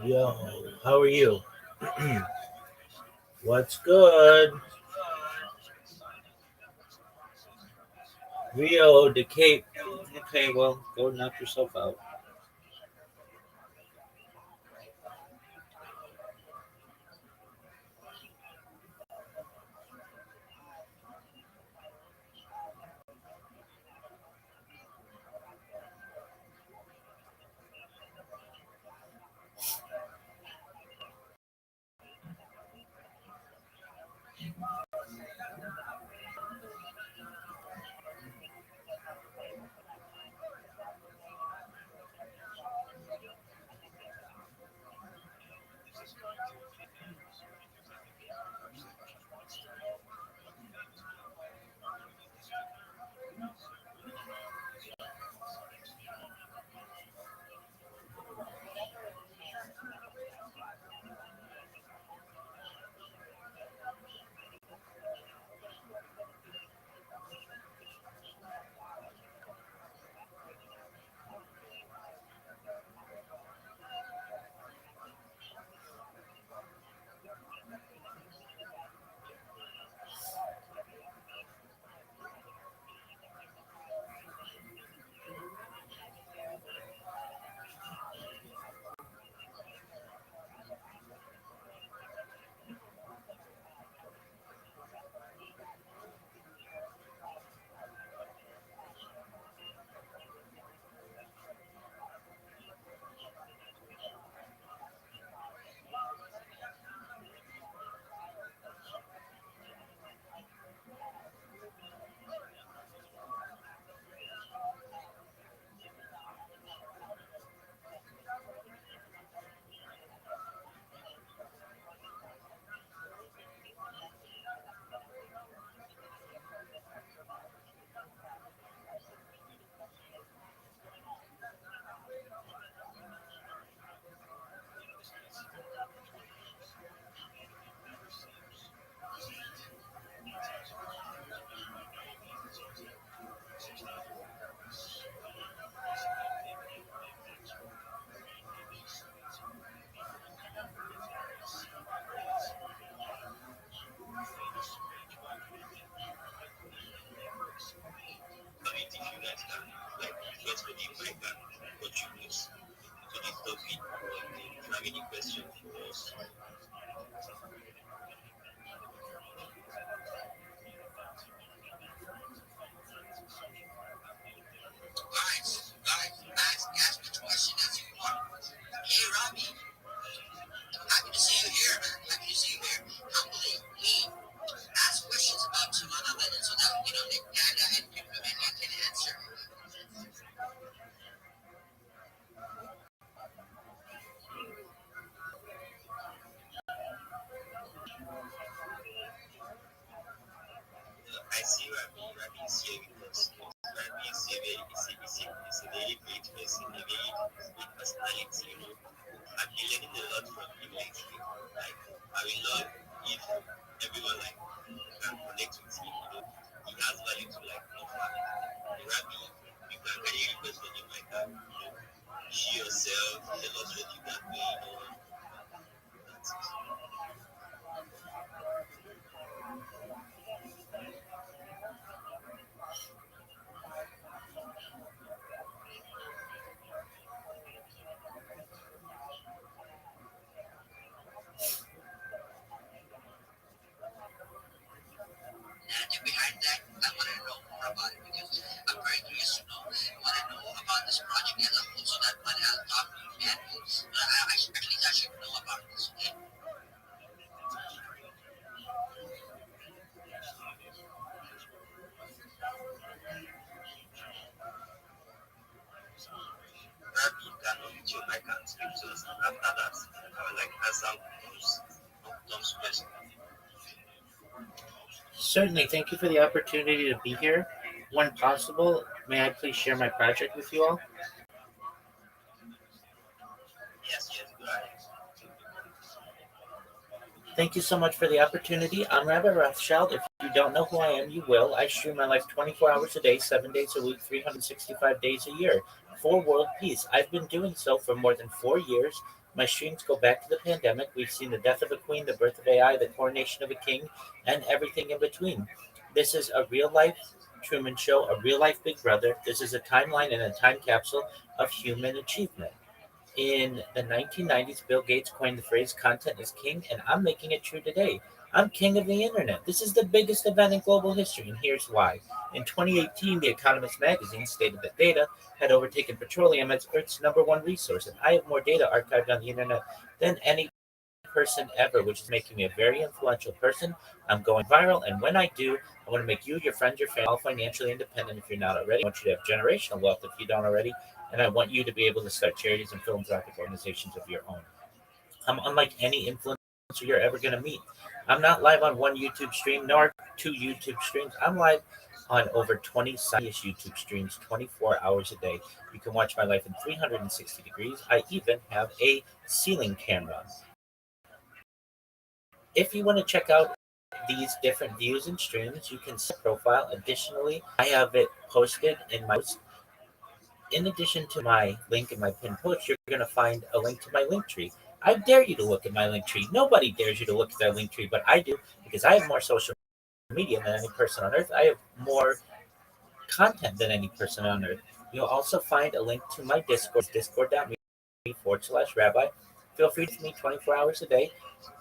Yo, how are you? What's good? Rio de Cape. Okay, well, go knock yourself out. If you guys can like get ready by can contribute to the topic or if you have any question for us. Guys, ask as much question as you want. Hey, Robbie, happy to see you here, man. Happy to see you here. Humbly, we ask questions about Sumana Island so that, the Nana and Pimpimelia can answer. I see Rabi. Rabi is here with us. Rabi is a very great person, a very great personality. I've been learning a lot from him lately. Like, I will love if everyone like can connect with him. He has value to like offer. Rabi, you can any request for him like that. She yourself, tell us what you got going on. That's it. And behind that, I want to know more about it because I'm very curious to know. I want to know about this project as a whole so that when I'll talk to you again, at least I should know about this, okay? Rabi, you can unmute your mic and speak to us. And after that, I will like answer Tom's question. Certainly, thank you for the opportunity to be here. When possible, may I please share my project with you all? Yes, yes, go ahead. Thank you so much for the opportunity. I'm Rabbi Rothschild. If you don't know who I am, you will. I stream my life 24 hours a day, 7 days a week, 365 days a year for world peace. I've been doing so for more than 4 years. My streams go back to the pandemic. We've seen the death of a queen, the birth of AI, the coronation of a king, and everything in between. This is a real life Truman Show, a real life Big Brother. This is a timeline and a time capsule of human achievement. In the 1990s, Bill Gates coined the phrase content is king, and I'm making it true today. I'm king of the internet. This is the biggest event in global history, and here's why. In 2018, The Economist magazine stated that data had overtaken petroleum as Earth's number one resource, and I have more data archived on the internet than any person ever, which is making me a very influential person. I'm going viral, and when I do, I want to make you, your friends, your family, all financially independent if you're not already. I want you to have generational wealth if you don't already, and I want you to be able to start charities and philanthropic organizations of your own. I'm unlike any influencer you're ever going to meet. I'm not live on one YouTube stream nor two YouTube streams. I'm live on over 20 simultaneous YouTube streams 24 hours a day. You can watch my life in 360 degrees. I even have a ceiling camera. If you want to check out these different views and streams, you can see my profile. Additionally, I have it posted in my post. In addition to my link in my pinned post, you're going to find a link to my link tree. I dare you to look at my link tree. Nobody dares you to look at their link tree, but I do because I have more social media than any person on earth. I have more content than any person on earth. You'll also find a link to my Discord, discord.me/rabbi. Feel free to me 24 hours a day.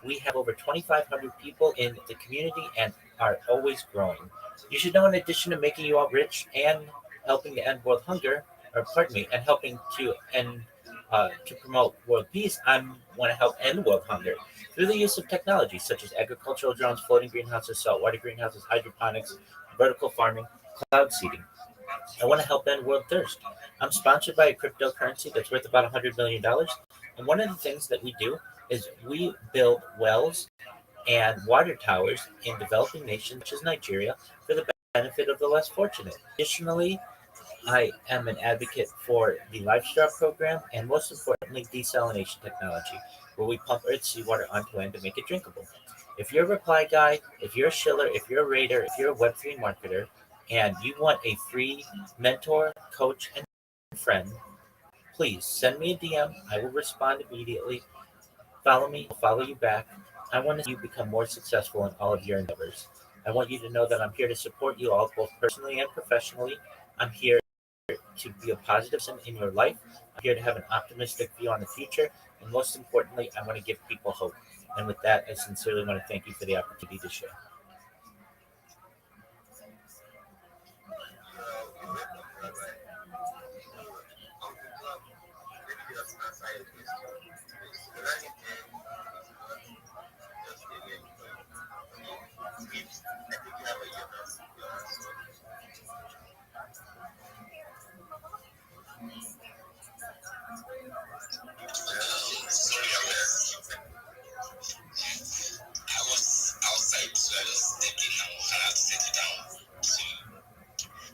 We have over 2,500 people in the community and are always growing. You should know, in addition to making you all rich and helping to end world hunger, or pardon me, and helping to end to promote world peace, I want to help end world hunger through the use of technology such as agricultural drones, floating greenhouses, saltwater greenhouses, hydroponics, vertical farming, cloud seeding. I want to help end world thirst. I'm sponsored by a cryptocurrency that's worth about $100 million. And one of the things that we do is we build wells and water towers in developing nations such as Nigeria for the benefit of the less fortunate. Additionally, I am an advocate for the Livestraw program and, most importantly, desalination technology, where we pump Earth's seawater onto land to make it drinkable. If you're a reply guy, if you're a shiller, if you're a raider, if you're a Web3 marketer, and you want a free mentor, coach, and friend, please send me a DM. I will respond immediately. Follow me, I'll follow you back. I want to see you become more successful in all of your endeavors. I want you to know that I'm here to support you all, both personally and professionally. I'm here to be a positive person in your life. I'm here to have an optimistic view on the future. And most importantly, I want to give people hope. And with that, I sincerely want to thank you for the opportunity to share. Sorry, I was outside, so I just stepped in now. I have to set it down. So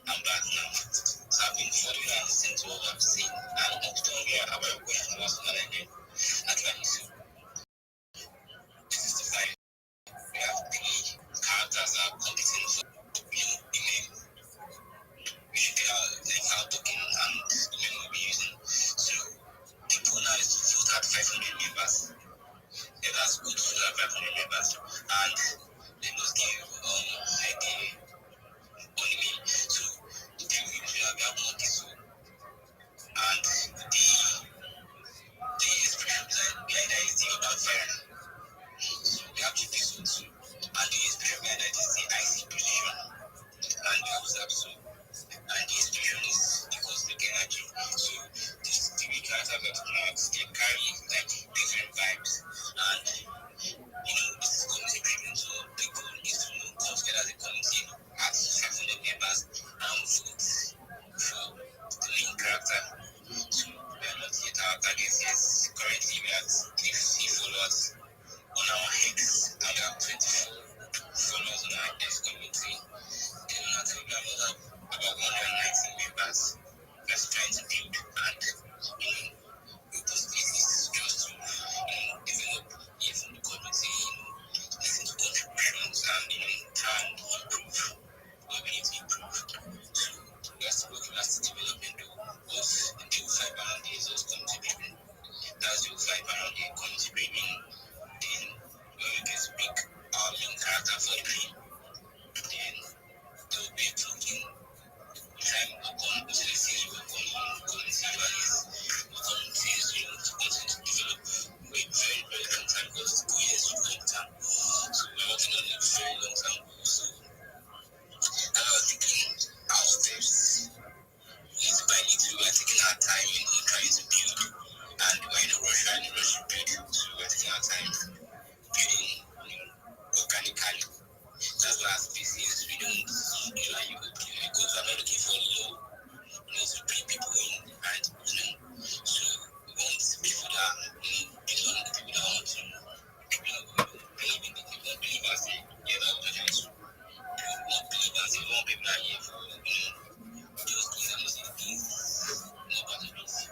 I'm back now. So I've been following and listening to what I've seen. And up to here, how I went from last one again. At least this is the fight. We have three characters that are competing for the name. They are like our token and the name we'll be using. So the goal now is to vote at 500 members. Yeah, that's good to have 500 members. And they must give like only me. So the people usually have their own so and the inspiration behind that is the about fire. So we have to do so too. And the inspiration behind that is the IC position. And we also have so and the inspiration is because the energy. So these three cars have got marks, they carry like different vibes. And this is community driven, so people need to come together as a community at 500 members and vote for the main character. So we are not yet our targets yet. Currently we are at 50 followers on our X and we have 24 followers on our X community. Then on our Telegram we have about 119 members that's trying to build and we post this we're taking our time, trying to build, and we're in a rush, to build, so we're taking our time building, organically. That's why as species, we don't, because we're not looking for low, to bring people in, right? So we want people that, belong, people that want to, believe in the people, believers, that's what they're trying to do. Not believers, we want people that are here for, just in peace, not about the peace.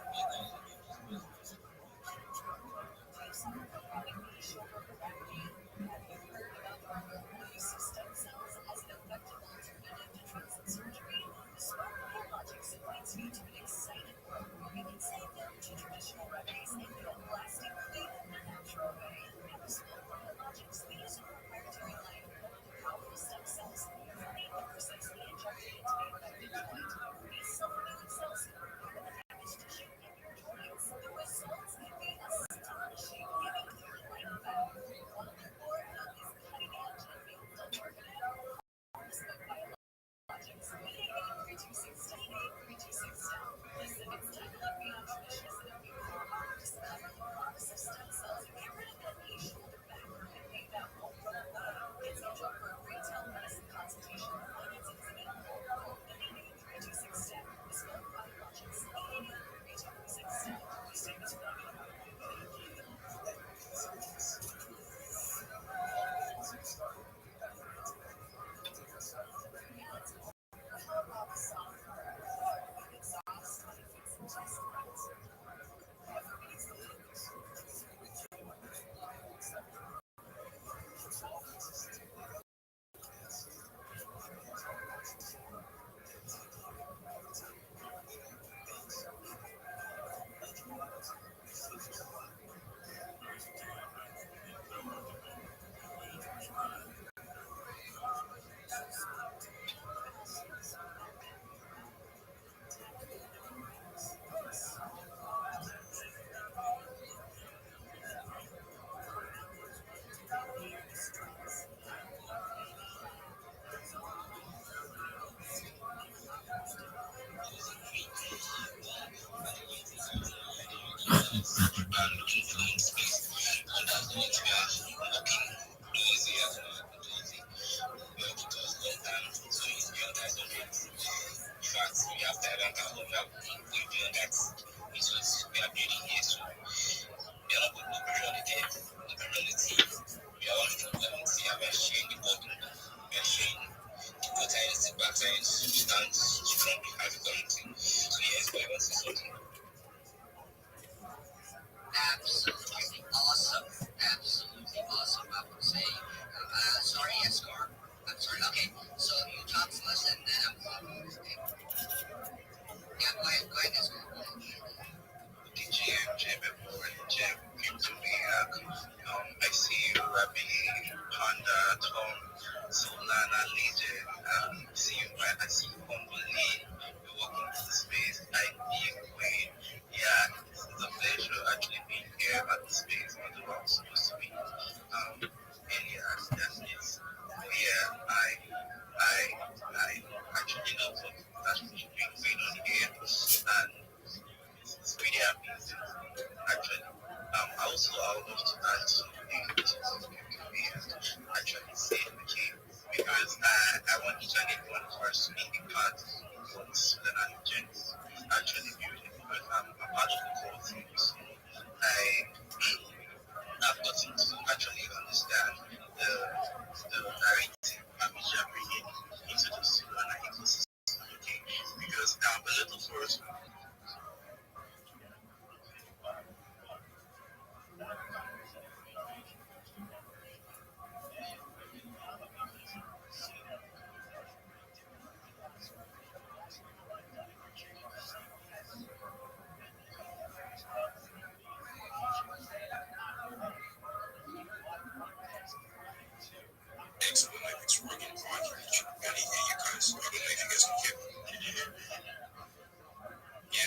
Absolutely awesome. Absolutely awesome, I would say. Sorry, yes, Scar. I'm sorry. Okay, so you talk to us and then yeah, go ahead, yes, Scar. Jam, came to me. I see you, Rabbi, Panda, Tom, Solana, Legion. See you, right? I see you, Humbly. You're walking to the space. I feel Wayne. Yeah, it's a pleasure actually being here at the space on the rock supposed to be. And yeah, that's yeah, I actually love what that's really being going on here, and it's really amazing. Actually, I would love to add something and actually say okay, because I want each and every one of us to be a part of what the Nigerian is actually building, because I'm a part of the core team. So I've gotten to actually understand the narrative and which are bringing into the Solana ecosystem, okay? Because a little first. Excellent, like it's working on you. I need you guys. I don't know if you guys can hear me. Yeah,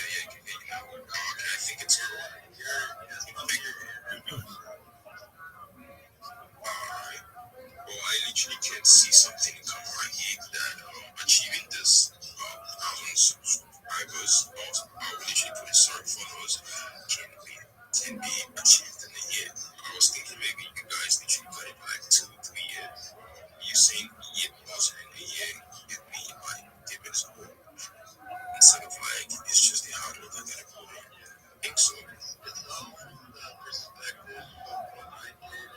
was literally putting certain photos can be achieved in a year. I was thinking maybe you guys literally got it by like 2-3 years. You're saying it wasn't in a year, it me like dipping as a whole. Instead of like it's just the hard work I gotta put in. I think so. It's all from the perspective of what I did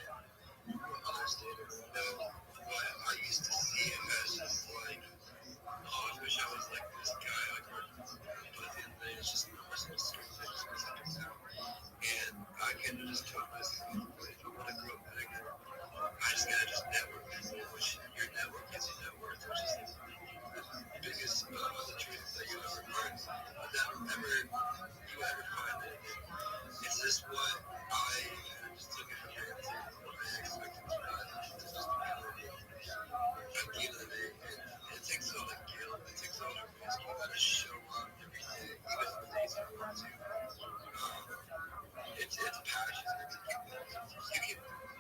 and what others did or what I used to see him as just like, oh, I wish I was like this guy. Like, but at the end of the day, it's just a personal story that just makes it sound. And I can just tell myself, if I want to grow bigger, I just gotta just network people, which your network is your net worth, which is the biggest the truth that you ever learn, that you ever find it. It's just what I just took it for granted, what I expected to not to just become. At the end of the day, it takes all the guilt, it takes all the risk. You gotta show up every day, even on the days you want to. It's passion. You can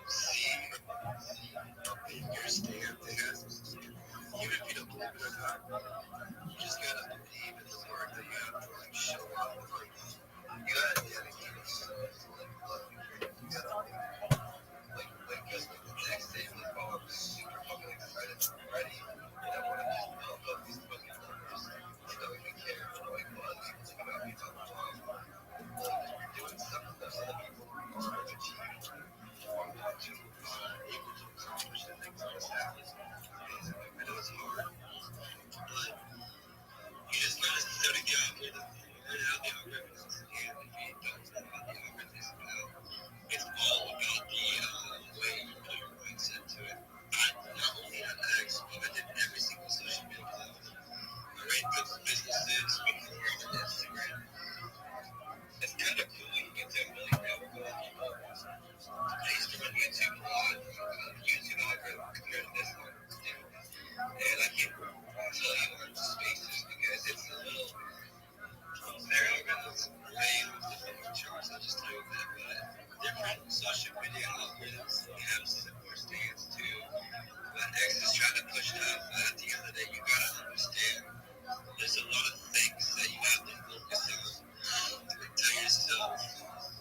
see your stand has, even if you don't believe it or not, you just gotta believe in the work that you have to like show up. Like, you gotta dedicate yourself to like loving your. You gotta like just the next day we fall up super fucking excited and ready. And I wanna just pump up these fucking numbers. I don't even care like what people think about me talking about. Like you're doing something that other people are achieving or want to able to accomplish the things that is happening. I know it's hard, but you just gotta study the algorithm, learn how the algorithm is, and if you don't know how the algorithm is about, it's all about the way you put your mindset to it. I not only on X, but I did every single social media platform. I ran businesses before on Instagram. It's kind of cool. You get to a million network on I used to run YouTube a lot, YouTube algorithm compared to this one. And I can't tell you on spaces because it's a little, their algorithms way off the fucking charts. I just know that, but different social media algorithms have similar stands to what X is trying to push out. But at the end of the day, you gotta understand there's a lot of things that you have to focus on. Tell yourself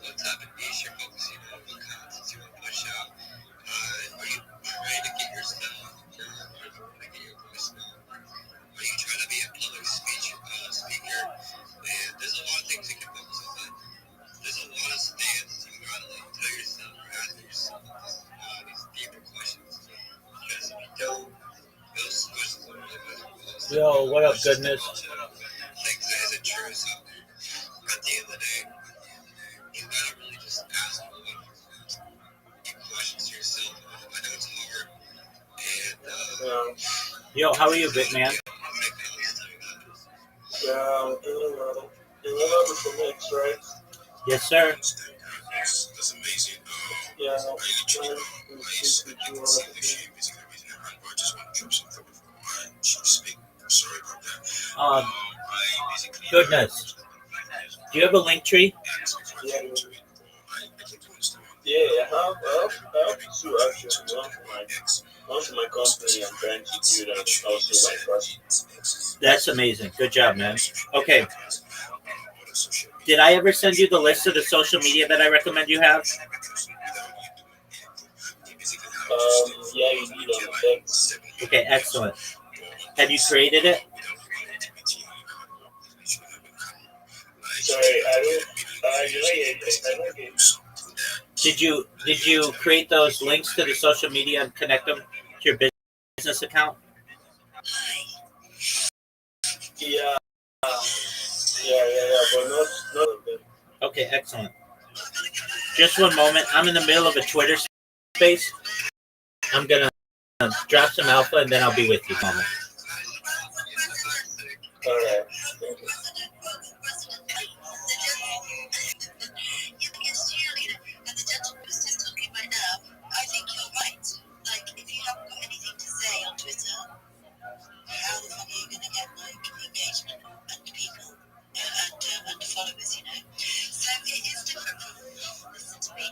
what type of niche you're focusing on, what content you want to push out. Are you trying to get yourself known, or do you want to get your voice known? Are you trying to be a public speaker? And there's a lot of things you can focus on, but there's a lot of stands you gotta like tell yourself or ask yourself these deeper questions. Because if you don't, those questions are really valuable. Yo, what up, goodness? Things that isn't true. So at the end of the day, you gotta really just ask a lot of deep questions to yourself. I know it's hard, and Yo, how are you, Bitman? Yeah, doing well. You know with the mix, right? Yes, sir. that's amazing. Yeah, I literally, to I speak with can you on see it. the shape is gonna be there. I just want to drop something before I speak. Sorry about that. Um, I basically goodness. Do you have a link tree? Yeah, yeah, I have two actually. One for my company I'm trying to build, and also my personal. That's amazing. Good job, man. Okay. Did I ever send you the list of the social media that I recommend you have? Yeah, you did on the text. Okay, excellent. Have you created it? Sorry, I don't get. Did you create those links to the social media and connect them to your business account? Yeah, but not of them. Okay, excellent. Just one moment. I'm in the middle of a Twitter space. I'm gonna drop some alpha and then I'll be with you. Moment. All right. I think you're right. Like, if you haven't got anything to say on Twitter, how the fuck are you going to get like engagement and people and followers? You know. So it is different from listen to me.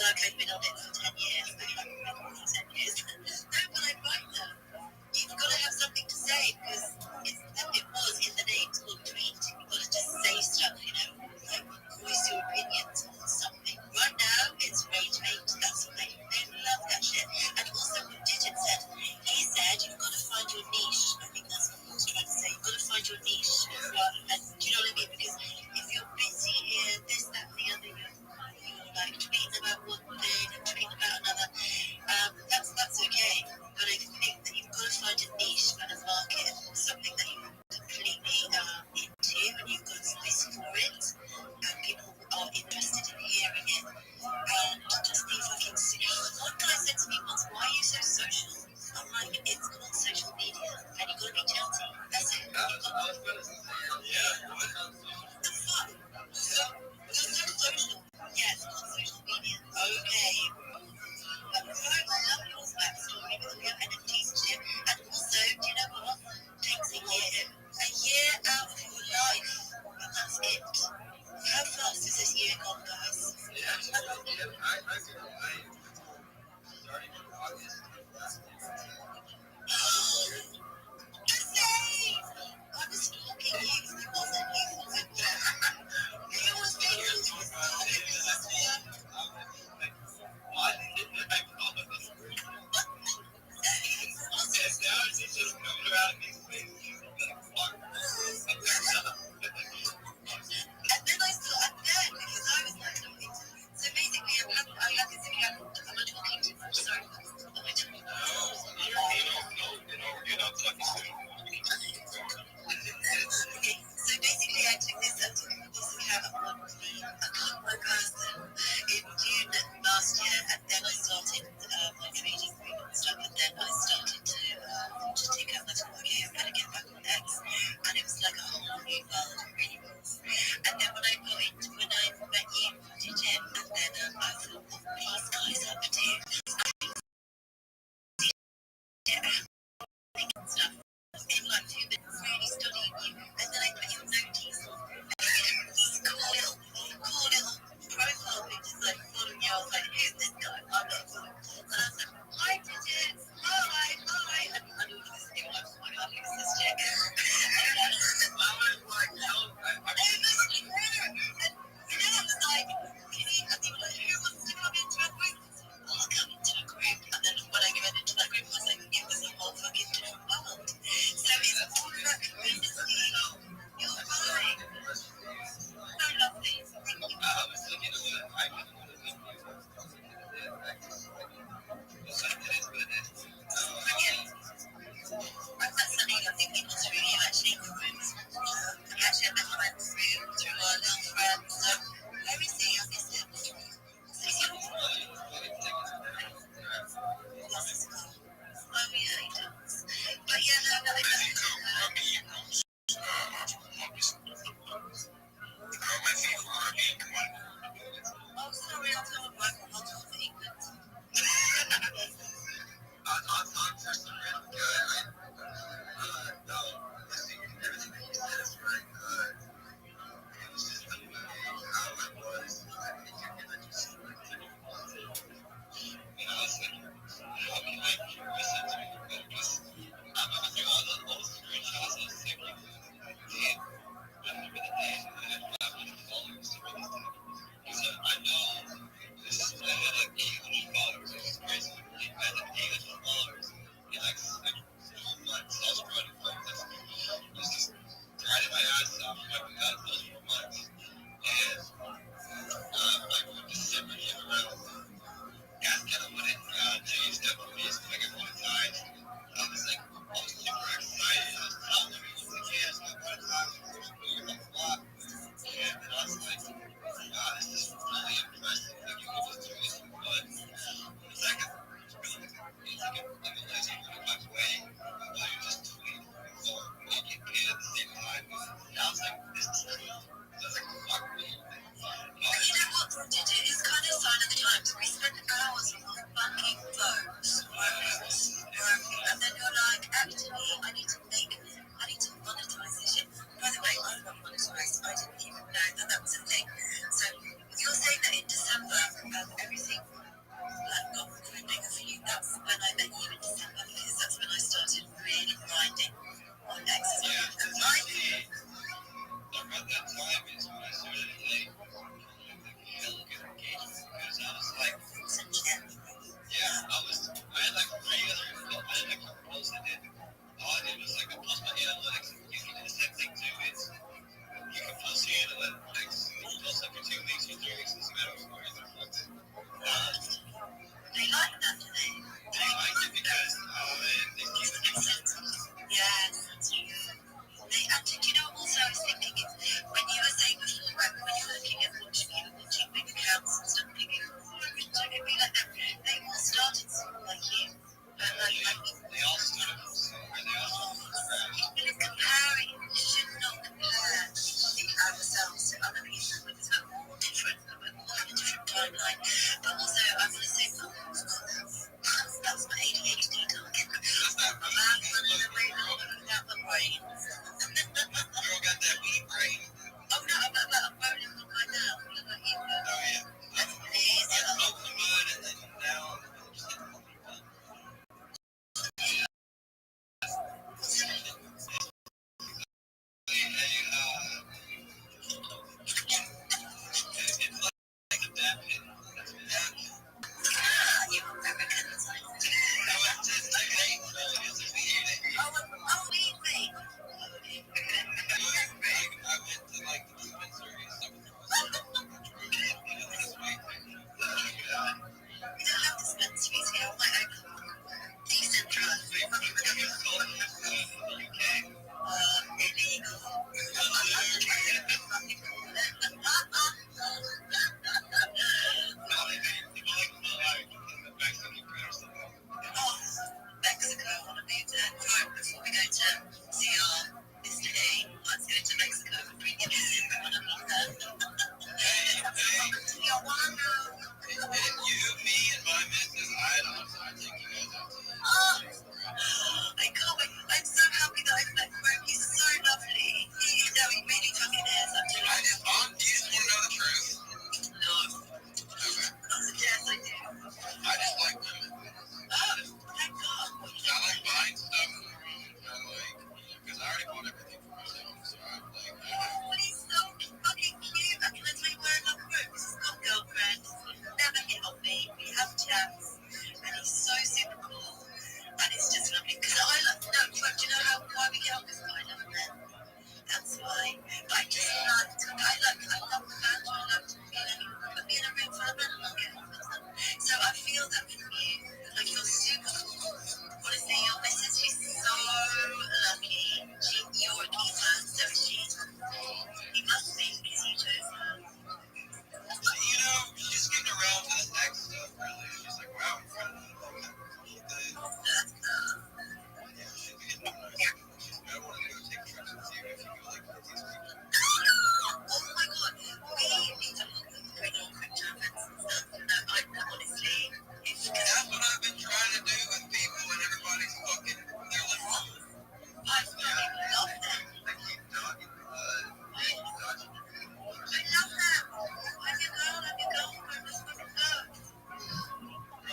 Like I've been on it for 10 years. I can't remember 10 years. No, but I'm right though. You've got to have something to say because it was in the name called tweet. that time is when I started late. Hell good engagement because I was like, yeah, I had like 3 other, I had like a post I did. All I did was like I post my analytics. You can do the same thing too. You can post your analytics. You post up for 2 weeks or 3 weeks. Doesn't matter what stories are reflected. They like that, do they? They liked it because they keep it consistent. Yes. And do you know, also I was thinking, when you were saying before, right, when you were looking at watching big accounts and stuff, thinking, oh, I wish I could be like them. They all started small like you. But They all started from somewhere. They all started from scratch. comparing, we should not compare ourselves to other people because we're all different. We're all have a different timeline. But also, I want to say, that's my ADHD talking. I'm running away without my brain. Girl got that weed brain. Oh no, I'm rolling one right now. What about you? Oh yeah. I smoked the mud and then now I'm just it's like a dab pit. You Americans. I went to like, hey, it's a weed. Oh, leave me. I went to like the dispensary and stuff. This week. We don't have dispensaries here. I'm like, decent drugs. Illegal. Mexico, I want to move there. Right, before we go to see our Mr. A, let's go to Mexico and bring him in. I want to meet them. Tijuana. You, me, and my missus, I take you guys out. I can't wait. I'm so happy that I've met Greg. He's so lovely. He really fucking is. Do you just want to know the truth? No. Yes, I do. I just like women. Oh, thank God. I like buying stuff. Because I already bought everything for myself. So I'm like, Well, he's so fucking cute. I can tell you where I love Greg. He's got a girlfriend. Never hit on me. We have chats. And he's so super cool. And it's just lovely. Because I love, no, but do you know why we get on? Because I love men. That's why. But I just love the banter. I love to be put me in a room full of men and I'll get on with them. So I feel that from you. Like you're super cool. Honestly, your missus, she's so lucky. You're a keeper, so he must be because you chose her. she's getting around to this next stuff, really. She's like, wow, I'm friends. I want to go take trips and see if you can like meet these people. Oh my God, we need to bring on crypto events and stuff. Honestly, That's what I've been trying to do with people, and everybody's fucking. They're like, what? I love them. They keep dodging. I love them. I'm your girlfriend. Let's fucking go. I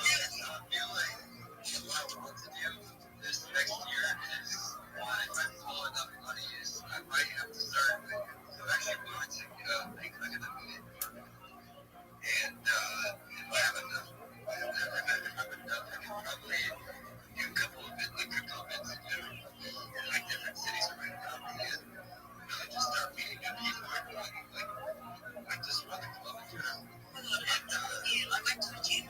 feel like what I want to do this next year is, one, if I pull enough money, is I might have to start actually launching make like an affiliate program. And if I have enough, if I have enough, I can probably do a couple of like crypto events in general, in like different cities around the country, and really just start meeting new people and like just run the club in general. I went to a gym in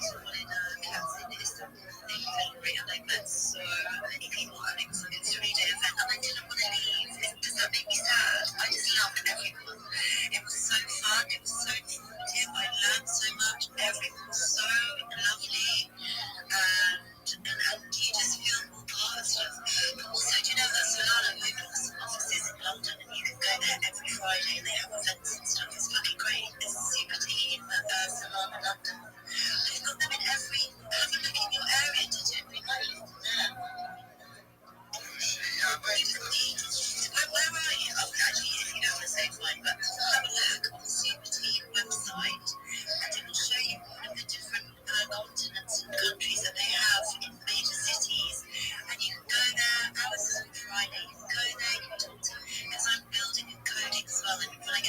Kansas in Istanbul. They felt great and I met so many people and it was like a 3-day event and I didn't want to leave. Does that make me sad? I just loved everyone. It was so fun. It was so informative. I learned so much. Everyone was so lovely and you just feel more part of stuff. But also, do you know that Solana opens offices in London and you can go there every Friday and they have events and stuff. It's fucking great. It's super team Solana London. They've got them in every. Have a look in your area. Did you? We might live there. Where are you? Oh, actually, if you don't want to say fine, but have a look on the Super Team website and it will show you all of the different continents and countries that they have in major cities. And you can go there, hours on Friday, you can go there, you can talk to them. Because I'm building and coding as well, and when I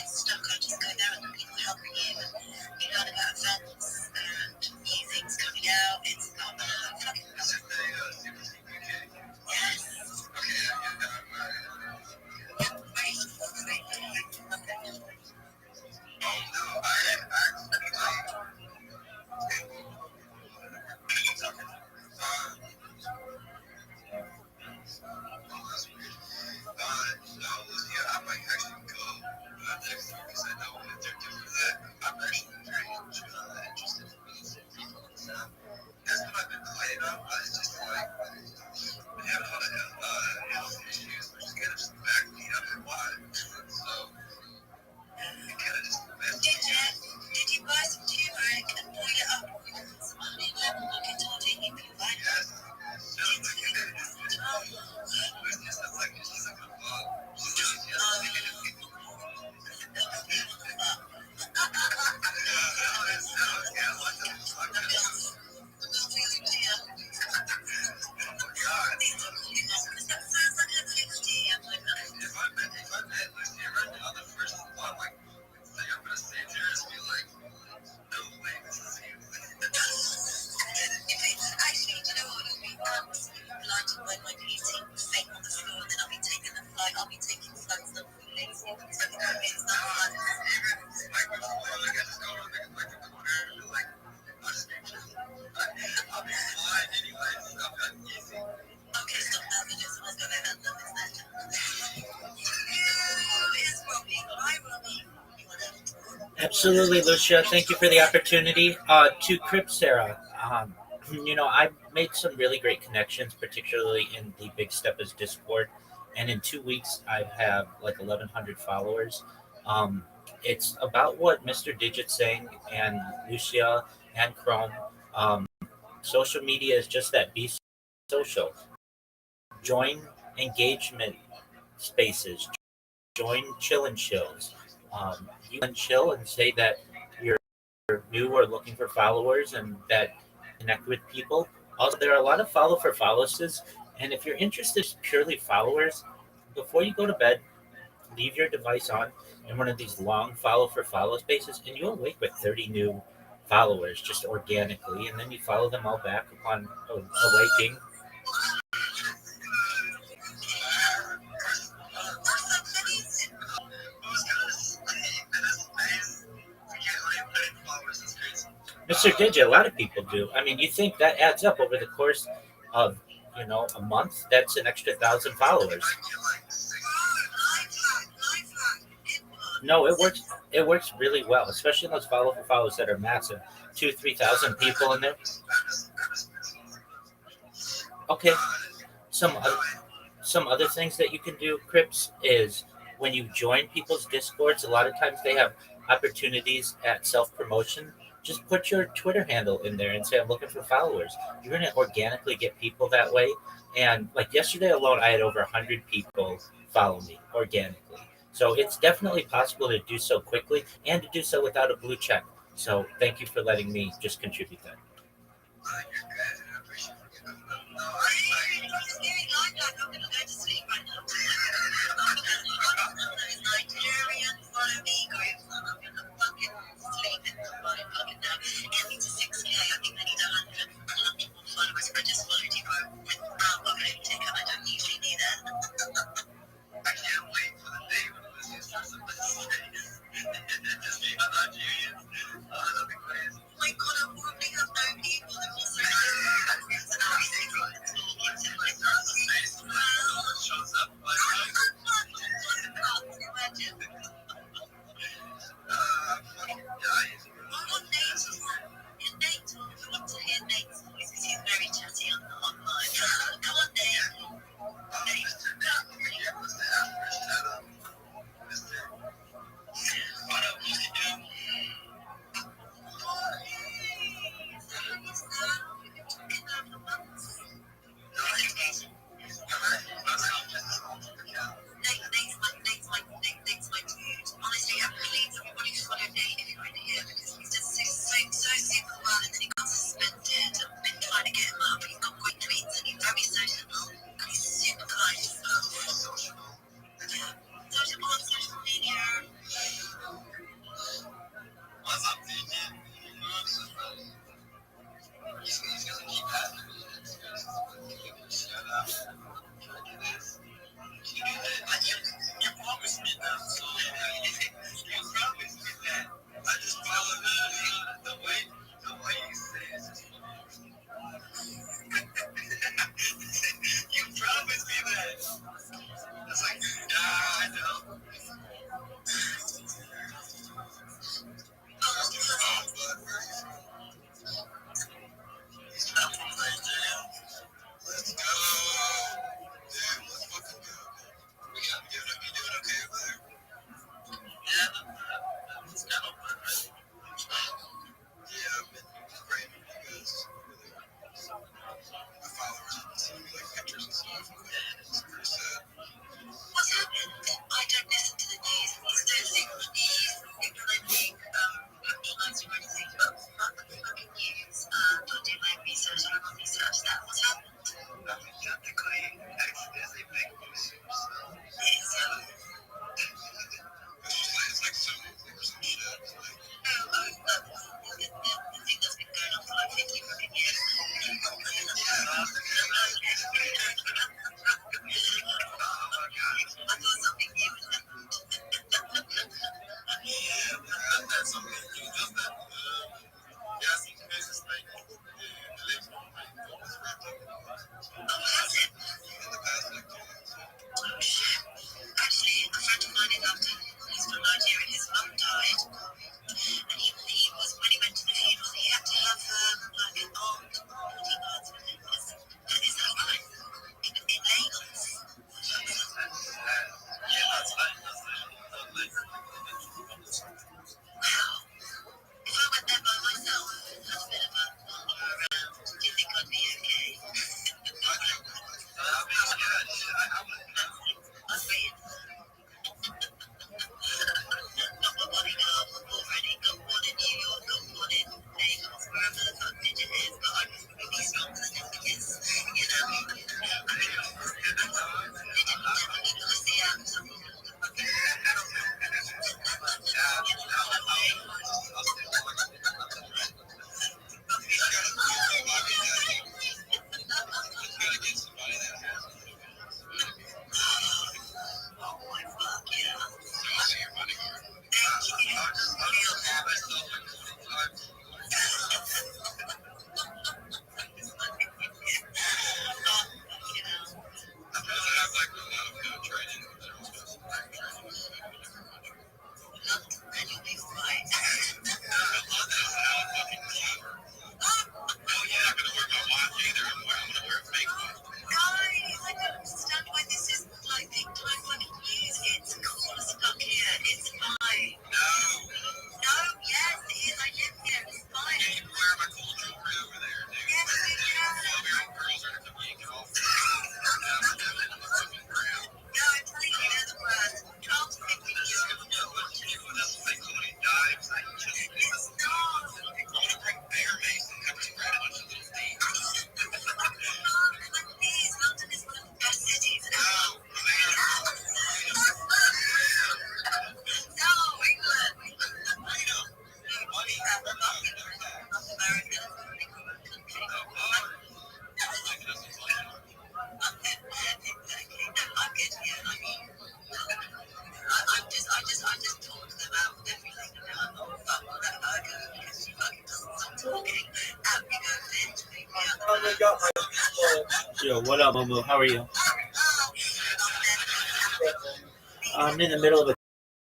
Absolutely, Lucia. Thank you for the opportunity. To Crip Sarah, I've made some really great connections, particularly in the Big Steppers Discord. And in 2 weeks, I have like 1,100 followers. Um, it's about what Mr. Digit's saying, and Lucia and Chrome. Um, Social media is just that, be social. Join engagement spaces, join chill and chills. You can chill and say that you're new or looking for followers and that connect with people. Also, there are a lot of follow for followers, and if you're interested in purely followers, before you go to bed, leave your device on in one of these long follow for follow spaces, and you'll wake with 30 new followers just organically, and then you follow them all back upon awaking. Mr. Digit, a lot of people do. I mean, you think that adds up over the course of, a month? That's an extra 1,000 followers. No, it works. It works really well, especially in those follow for follows that are massive, 2, 3,000 people in there. Okay, some other, some other things that you can do, Crips, is when you join people's discords. A lot of times they have opportunities at self promotion. Just put your Twitter handle in there and say, "I'm looking for followers." You're going to organically get people that way. And like yesterday alone, I had over 100 people follow me organically. So it's definitely possible to do so quickly and to do so without a blue check. So thank you for letting me just contribute that. Yo, what up, Momo? How are you? I'm in the middle of a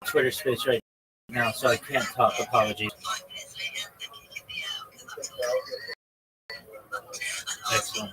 Twitter space right now, so I can't talk. Apologies. Excellent.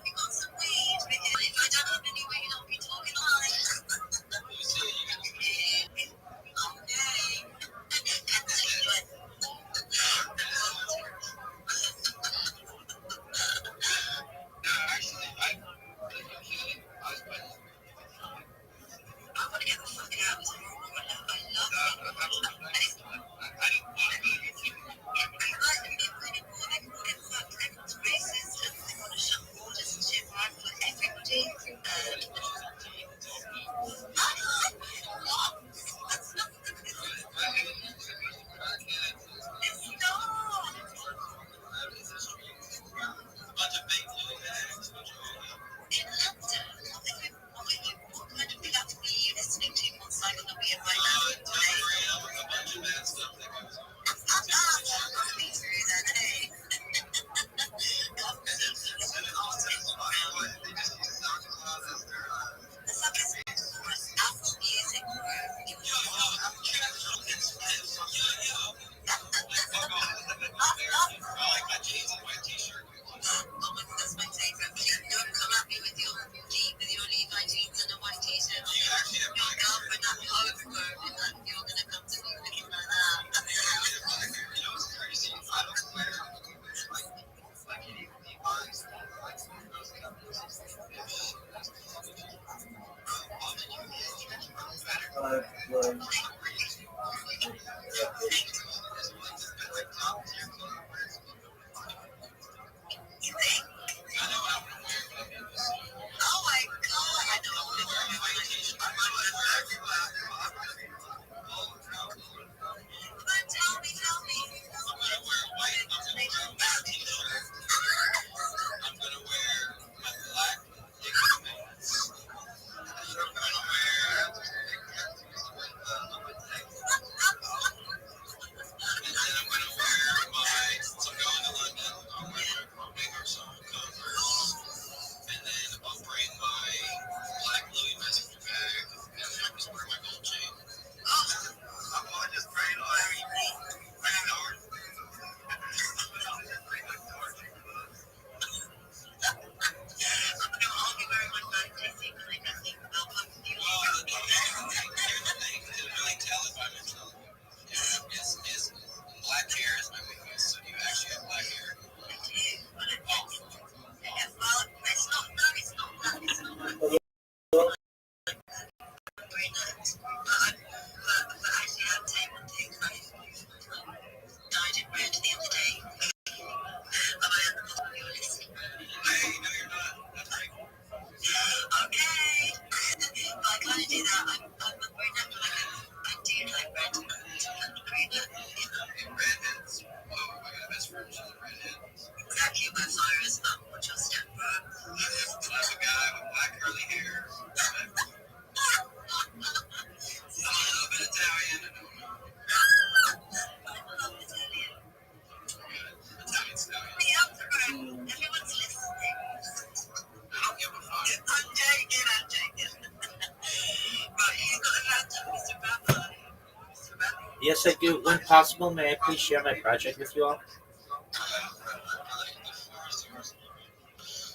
Yes, I do. When possible, may I please share my project with you all?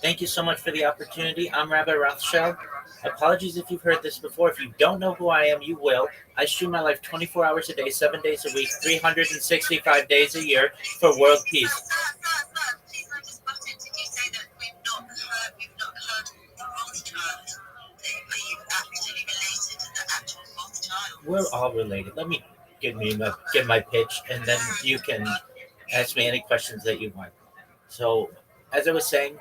Thank you so much for the opportunity. I'm Rabbi Rothschild. Apologies if you've heard this before. If you don't know who I am, you will. I stream my life 24 hours a day, 7 days a week, 365 days a year for world peace. Please, I just spotted. Did you say that we've not heard the Rothschild? Are you actually related to the actual Rothschild? We're all related. Let me give my pitch, and then you can ask me any questions that you want. So, as I was saying,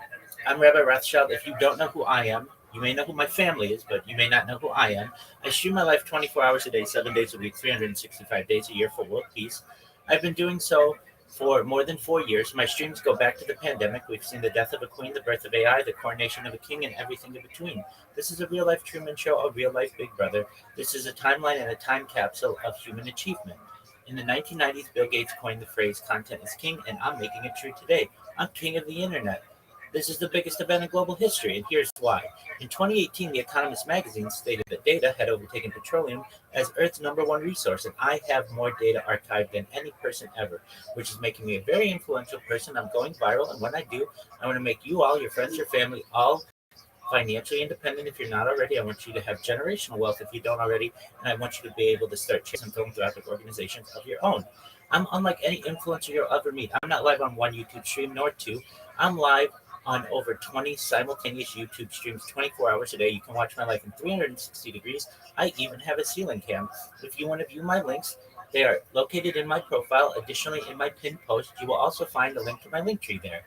I'm Rabbi Rothschild. If you don't know who I am, you may know who my family is, but you may not know who I am. I stream my life 24 hours a day, 7 days a week, 365 days a year for world peace. I've been doing so for more than 4 years. My streams go back to the pandemic. We've seen the death of a queen, the birth of AI, the coronation of a king, and everything in between. This is a real life Truman Show, a real life Big Brother. This is a timeline and a time capsule of human achievement. In the 1990s, Bill Gates coined the phrase content is king, and I'm making it true today. I'm king of the internet. This is the biggest event in global history, and here's why. In 2018, The Economist magazine stated that data had overtaken petroleum as Earth's number one resource, and I have more data archived than any person ever, which is making me a very influential person. I'm going viral, and when I do, I want to make you all, your friends, your family, all financially independent if you're not already. I want you to have generational wealth if you don't already, and I want you to be able to start chasing philanthropic organizations of your own. I'm unlike any influencer you'll ever meet. I'm not live on one YouTube stream nor two. I'm live on over 20 simultaneous YouTube streams 24 hours a day. You can watch my life in 360 degrees. I even have a ceiling cam. If you want to view my links, they are located in my profile. Additionally, in my pinned post, you will also find a link to my link tree there.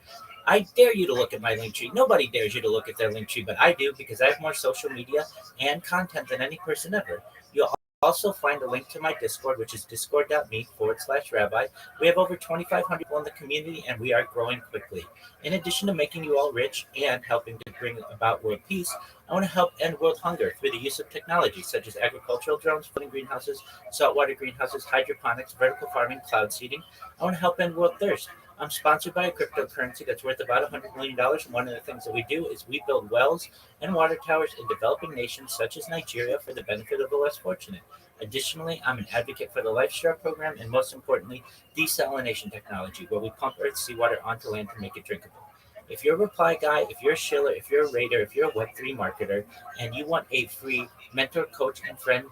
I dare you to look at my link tree. Nobody dares you to look at their link tree, but I do because I have more social media and content than any person ever. You'll also find a link to my Discord, which is discord.me/rabbi. We have over 2,500 people in the community, and we are growing quickly. In addition to making you all rich and helping to bring about world peace, I want to help end world hunger through the use of technology such as agricultural drones, floating greenhouses, saltwater greenhouses, hydroponics, vertical farming, cloud seeding. I want to help end world thirst. I'm sponsored by a cryptocurrency that's worth about $100 million. And one of the things that we do is we build wells and water towers in developing nations such as Nigeria for the benefit of the less fortunate. Additionally, I'm an advocate for the LifeStar program and most importantly, desalination technology, where we pump Earth's seawater onto land to make it drinkable. If you're a reply guy, if you're a shiller, if you're a raider, if you're a Web3 marketer, and you want a free mentor, coach, and friend,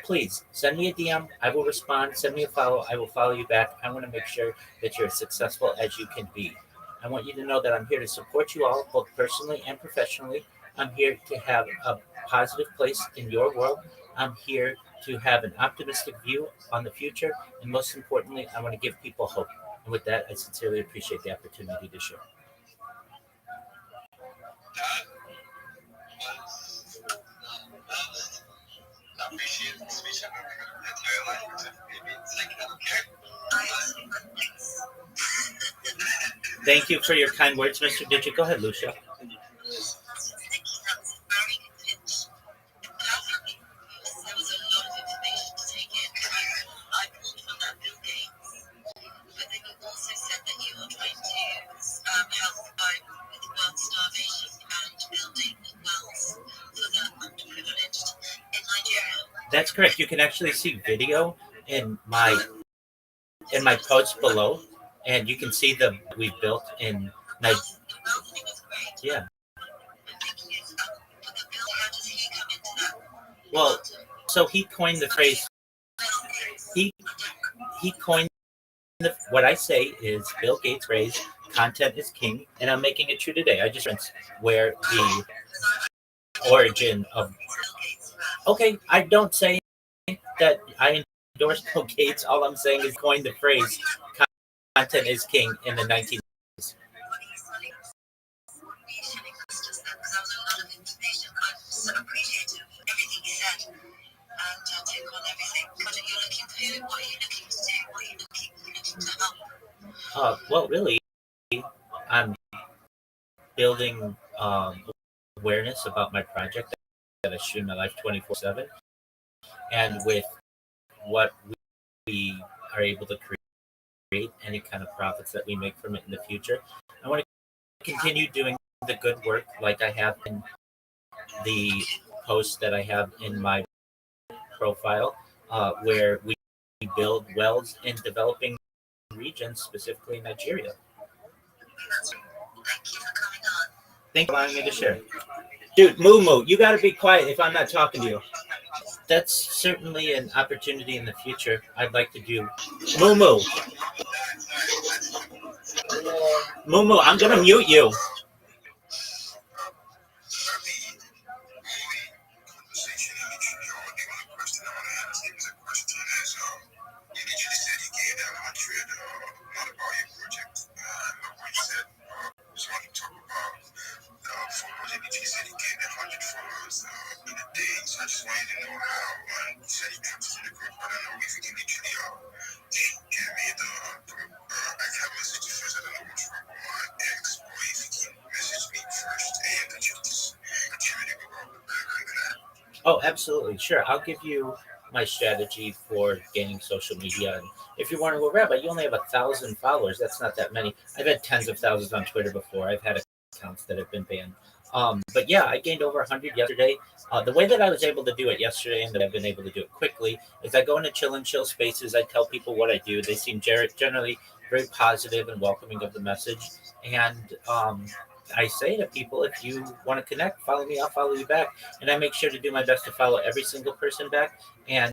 please send me a DM. I will respond. Send me a follow. I will follow you back. I want to make sure that you're as successful as you can be. I want you to know that I'm here to support you all, both personally and professionally. I'm here to have a positive place in your world. I'm here to have an optimistic view on the future. And most importantly, I want to give people hope. And with that, I sincerely appreciate the opportunity to share. I appreciate the speech. I'm going to maybe take another care. Thank you for your kind words, Mr. Digit. Go ahead, Lucia. I was thinking that was a very good pitch. Perfectly. There was a lot of information to take in. I pulled from that Bill Gates. But then you also said that you were trying to help with world starvation and building wells for the underprivileged in Nigeria. That's correct. You can actually see video in my post below, and you can see the we built in Nigeria. The wealth thing was great. Yeah. I'm thinking but the Bill, how does he come into that? Well, so he coined the phrase. He coined what I say is Bill Gates' phrase, "Content is king," and I'm making it true today. I just where the origin of. Okay, I don't say that I endorse Bill Gates. All I'm saying is coined the phrase "content is king" in the 19. So appreciative of everything you said and take on everything. What are you looking to do? What are you looking to do? What are you looking to help? Well, really, I'm building awareness about my project that I stream my life 24/7, and with what we are able to create, any kind of profits that we make from it in the future, I want to continue doing the good work like I have in the posts that I have in my profile, where we build wells in developing regions, specifically Nigeria. Thank you for coming on. Thank you for allowing me to share. Dude, Moo, you got to be quiet if I'm not talking to you. That's certainly an opportunity in the future. I'd like to do. Moo, I'm going to mute you. I just wanted to know how. You said you dropped it in the group. I don't know if you can literally give me the I can message you first. I don't know what's wrong with my ex, or if you can message me first and that you just continue to go like that. Oh, absolutely. Sure. I'll give you my strategy for gaining social media. And if you're wondering, well, Rabbi, you only have 1,000 followers. That's not that many. I've had tens of thousands on Twitter before. I've had accounts that have been banned. But yeah, I gained over 100 yesterday. The way that I was able to do it yesterday and that I've been able to do it quickly is I go into chill and chill spaces. I tell people what I do. They seem generally very positive and welcoming of the message. And I say to people, if you want to connect, follow me, I'll follow you back. And I make sure to do my best to follow every single person back. And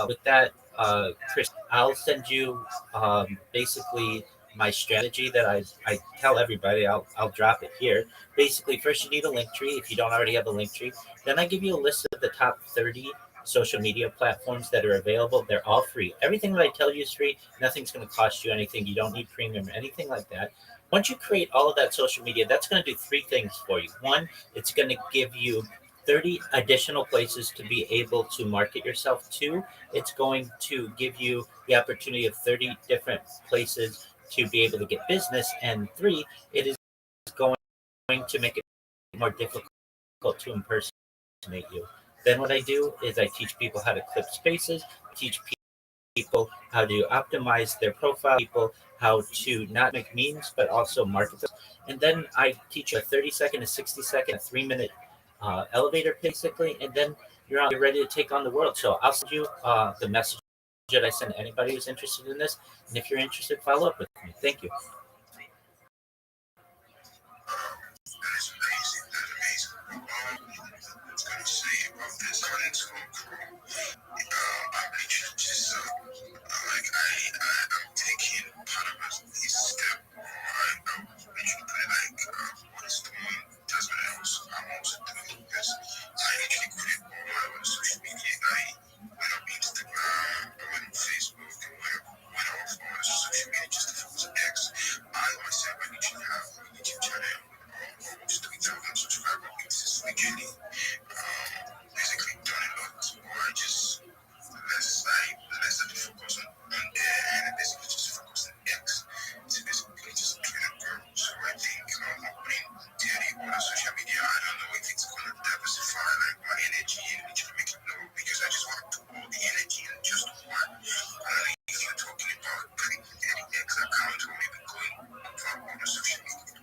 with that, Chris, I'll send you basically my strategy that I tell everybody. I'll drop it here. Basically, first you need a link tree if you don't already have a link tree. Then I give you a list of the top 30 social media platforms that are available. They're all free. Everything that I tell you is free. Nothing's going to cost you anything. You don't need premium or anything like that. Once you create all of that social media, that's going to do three things for you. One, it's going to give you 30 additional places to be able to market yourself to. It's going to give you the opportunity of 30 different places to be able to get business. And three, it is going to make it more difficult to impersonate you. Then what I do is I teach people how to clip spaces, teach people how to optimize their profile, people how to not make memes, but also market them. And then I teach you a 30-second, a 60-second, a 3-minute elevator basically, and then you're ready to take on the world. So I'll send you the message that I send anybody who's interested in this, and if you're interested, follow up with me. Thank you. I'm taking part of this step. I'm literally like, what is doing? That's what I'm also doing because I literally quit all my other social media. I went up Instagram, I went on Facebook, and went off all the social media just to focus on X. I myself, I literally have a YouTube channel, almost 3,000 subscribers. It's a sweet journey. Basically done a lot, or I just less of the focus on there and basically just focus on X. So basically just trying to grow. So I think opening daily on social media, I don't know if it's gonna diversify like my energy and which will make it know because I just want to put all the energy in just one. I don't know if you're talking about creating an X account or maybe going from other social media.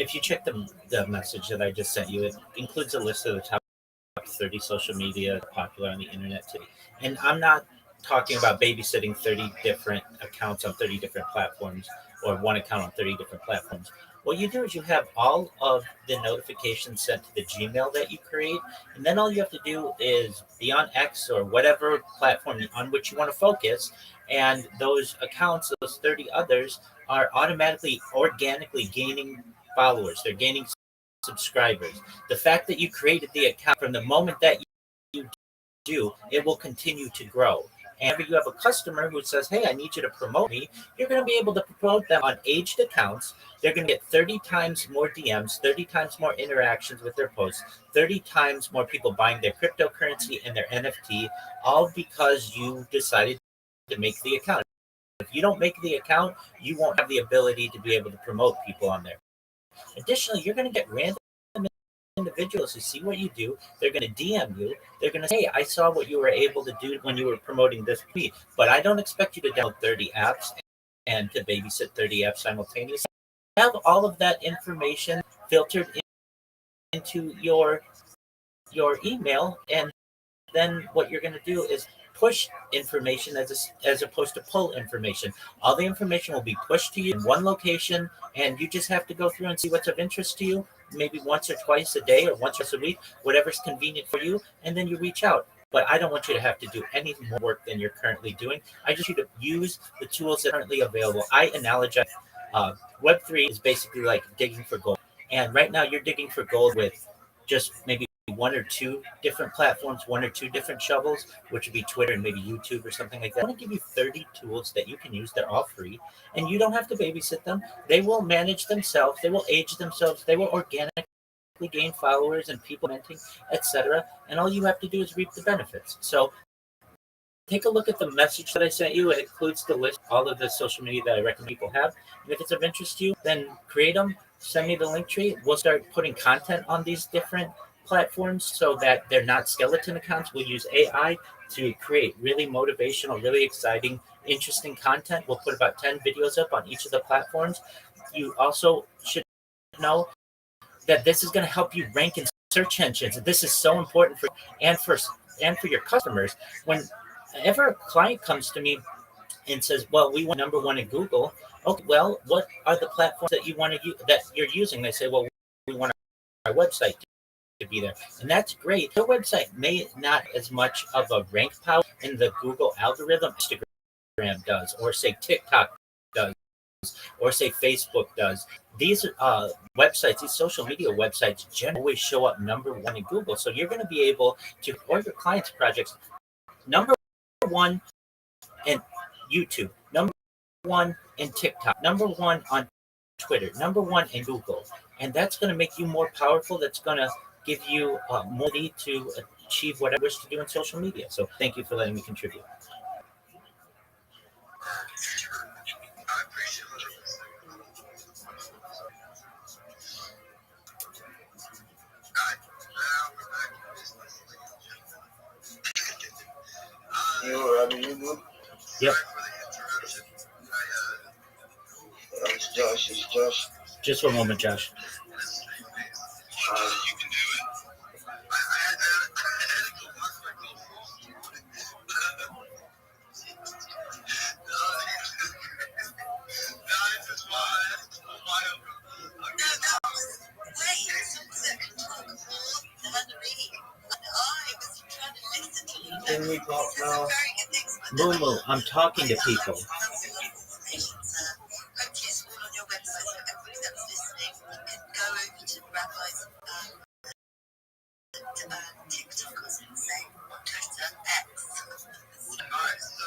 If you check the message that I just sent you, it includes a list of the top 30 social media popular on the internet today. And I'm not talking about babysitting 30 different accounts on 30 different platforms or one account on 30 different platforms. What you do is you have all of the notifications sent to the Gmail that you create. And then all you have to do is be on X or whatever platform on which you want to focus. And those accounts, those 30 others, are automatically, organically gaining followers. They're gaining subscribers. The fact that you created the account from the moment that you do, it will continue to grow. And if you have a customer who says, hey, I need you to promote me, you're going to be able to promote them on aged accounts. They're going to get 30 times more DMs, 30 times more interactions with their posts, 30 times more people buying their cryptocurrency and their NFT, all because you decided to make the account. If you don't make the account, you won't have the ability to be able to promote people on there. Additionally, you're going to get random individuals who see what you do. They're going to DM you. They're going to say, hey, I saw what you were able to do when you were promoting this tweet, but I don't expect you to download 30 apps and to babysit 30 apps simultaneously. Have all of that information filtered into your email, and then what you're going to do is push information as opposed to pull information. All the information will be pushed to you in one location, and you just have to go through and see what's of interest to you, maybe once or twice a day or once or twice a week, whatever's convenient for you, and then you reach out. But I don't want you to have to do any more work than you're currently doing. I just want you to use the tools that are currently available. I analogize. Web3 is basically like digging for gold. And right now you're digging for gold with just maybe one or two different platforms, one or two different shovels, which would be Twitter and maybe YouTube or something like that. I want to give you 30 tools that you can use. They're all free, and you don't have to babysit them. They will manage themselves. They will age themselves. They will organically gain followers and people commenting, etc. And all you have to do is reap the benefits. So take a look at the message that I sent you. It includes the list, all of the social media that I recommend people have. And if it's of interest to you, then create them, send me the link tree. We'll start putting content on these different platforms so that they're not skeleton accounts. We'll use AI to create really motivational, really exciting, interesting content. We'll put about 10 videos up on each of the platforms. You also should know that this is going to help you rank in search engines. This is so important for and for and for your customers. Whenever a client comes to me and says, "Well, we want number one in Google," okay, well, what are the platforms that you want to use that you're using? They say, "Well, we want our website to be there," and that's great. Your website may not as much of a rank power in the Google algorithm Instagram does, or say TikTok does, or say Facebook does. These websites, these social media websites, generally always show up number one in Google. So you're going to be able to, or your clients' projects, number one in YouTube, number one in TikTok, number one on Twitter, number one in Google. And that's going to make you more powerful. That's going to give you more need to achieve what I wish to do in social media. So thank you for letting me contribute. I appreciate it. Alright, now we're back to business, ladies and gentlemen. You ready? You good? Yep. Sorry for the interruption. It's Josh. It's Josh. Just one moment, Josh. You can do it. I had to go watch my goal. Guys, it's wild. No, that was wait, someone can talk more than me. I was trying to listen to you. Can we talk This is a now? very good thing. Mumu, I'm talking to people. That's a lot of information, sir. Hope it's all on your website so everybody that's listening can go over to Rabbi's TikTok, I was going to say, Twitter, X. Alright, so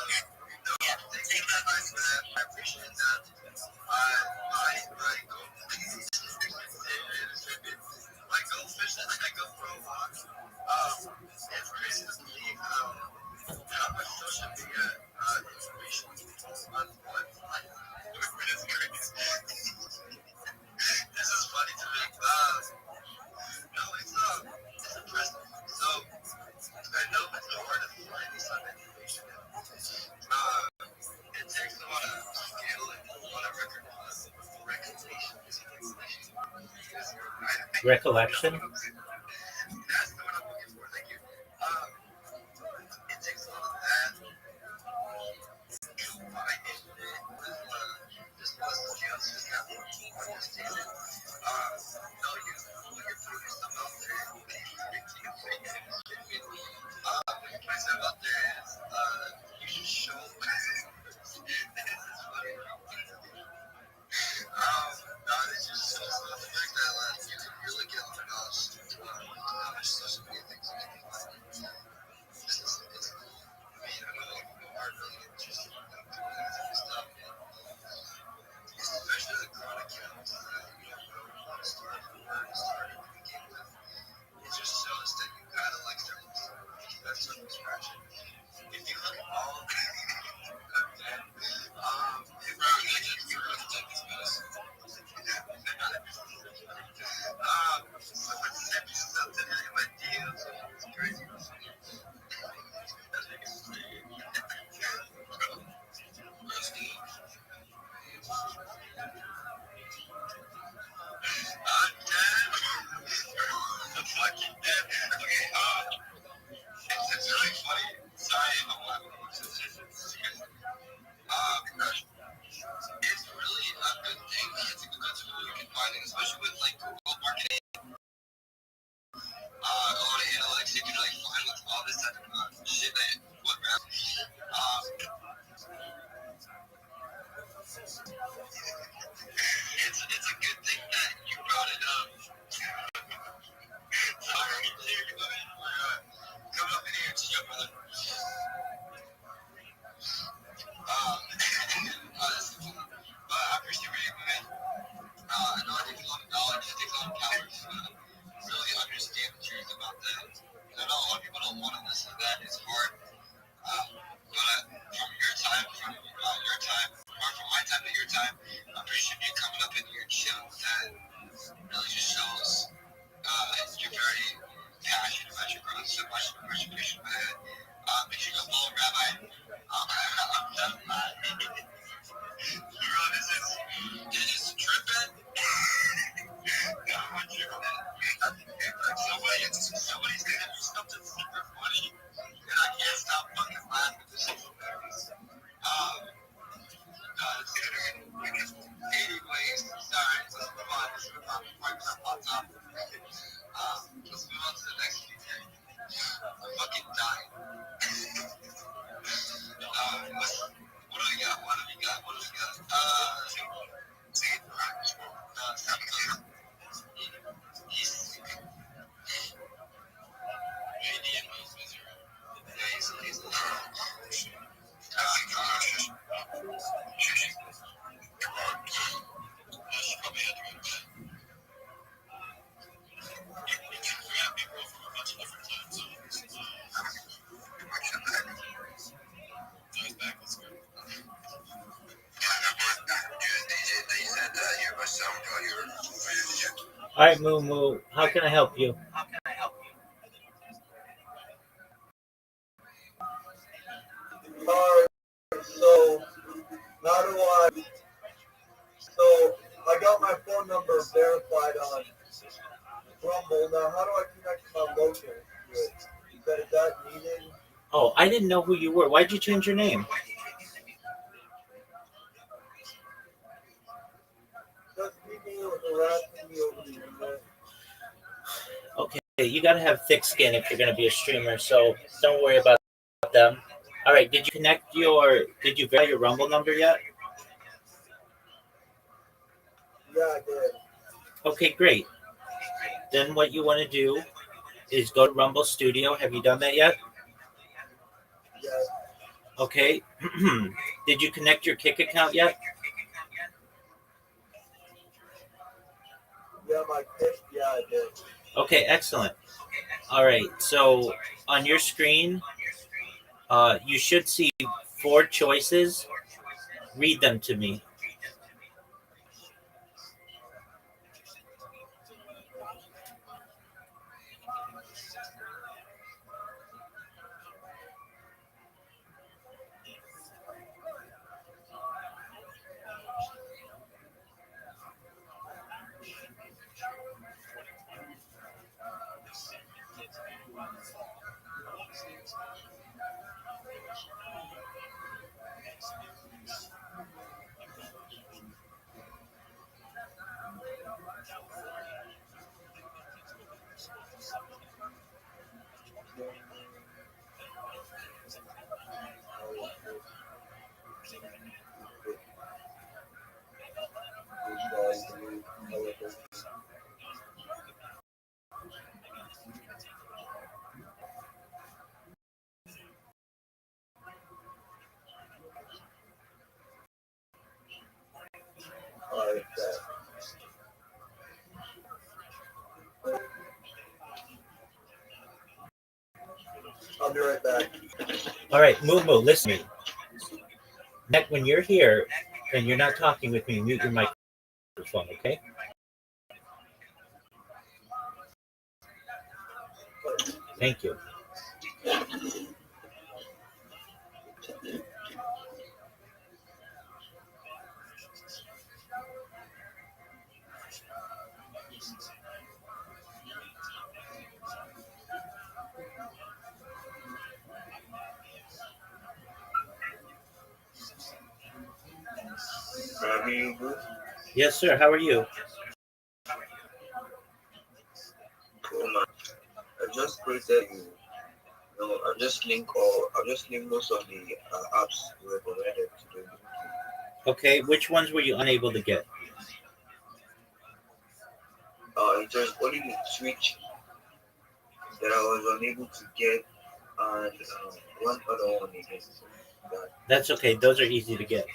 Yeah, thank you very much for that. I appreciate that. My goldfish that I go throw on. It's crazy to believe how much social media information on what it's crazy. This is funny to me. No, it's impressive. So I know it's the hard to find this type of information. It takes a lot of skill and a lot of recognition. Recollection. That's the word I'm looking for. Thank you. It takes a lot of that. Combine it with just plus skills, just have to understand it. No, you're putting yourself out there. Myself out there is you should show. This is funny. No, it's just so the fact that you can really get on the gosh. It's a good thing that you brought it up. Sorry, dude. Come up in here and chill, brother. I appreciate where you're going. I know it takes a lot of knowledge, it takes a lot of power to really understand the truth about that. I know a lot of people don't want to listen to that. It's hard. But from your time, or from my time to your time, I appreciate you coming up in here and chilling with that. It really just shows you're very passionate about your growth, so much appreciation for that. Make sure you go follow Rabbi. Bro, this is tripping. Somebody's gonna do something super funny, and I can't stop fucking laughing. This is hilarious. Anyways, alright, let's move on. Before I jump on top of it. Let's move on to the next feature. I'm fucking dying. What do we got? All right, Moo Moo, how can I help you? Alright, so how do I? So I got my phone number verified on Rumble. Now, how do I connect my local to it? Is that needed? Oh, I didn't know who you were. Why'd you change your name? Just people was harassing me over the internet. Okay, you gotta have thick skin if you're gonna be a streamer, so don't worry about them. All right, did you verify your Rumble number yet? Yeah, I did. Okay, great. Then what you want to do is go to Rumble Studio. Have you done that yet? Yes. Okay. Did you connect your Kick account yet? Yeah, my pick. Yeah, I did. Okay, excellent. All right, so on your screen, you should see 4 choices. Read them to me. Alright, I'll be right back. All right, Moo Moo, listen to me. Next, when you're here and you're not talking with me, mute your microphone, okay? Thank you. Yes, sir. How are you? Cool, man. I just created you. No, I'll just link most of the apps we recommended to the Okay, which ones were you unable to get? There's only the Switch that I was unable to get, and one other one again. That That's okay. Those are easy to get.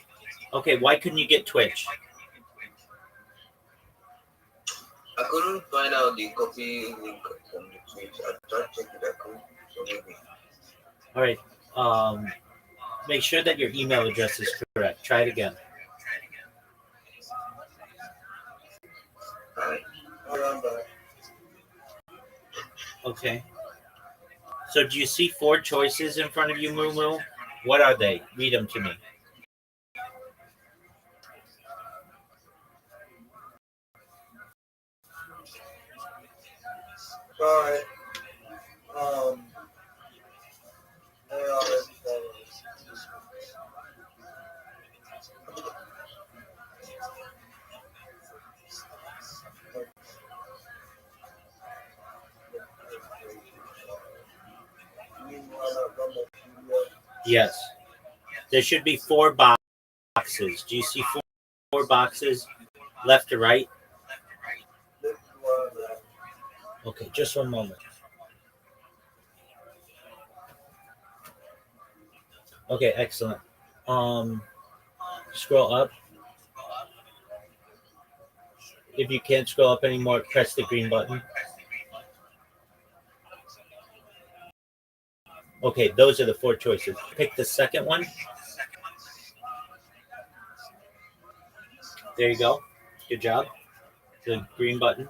Okay, why couldn't you get Twitch? I couldn't find out the copy link from the Twitch. I tried checking the account, so maybe. All right. Make sure that your email address is correct. Try it again. Alright. I'm back. Okay. So do you see 4 choices in front of you, Moo Moo? What are they? Read them to me. Alright. They are as follows. Yes. There should be 4 boxes. Do you see 4 boxes left to right? This is where I'm at. Okay, just one moment. Okay, excellent. Scroll up. If you can't scroll up anymore, press the green button. Okay, those are the 4 choices. Pick the second one. There you go. Good job. The green button.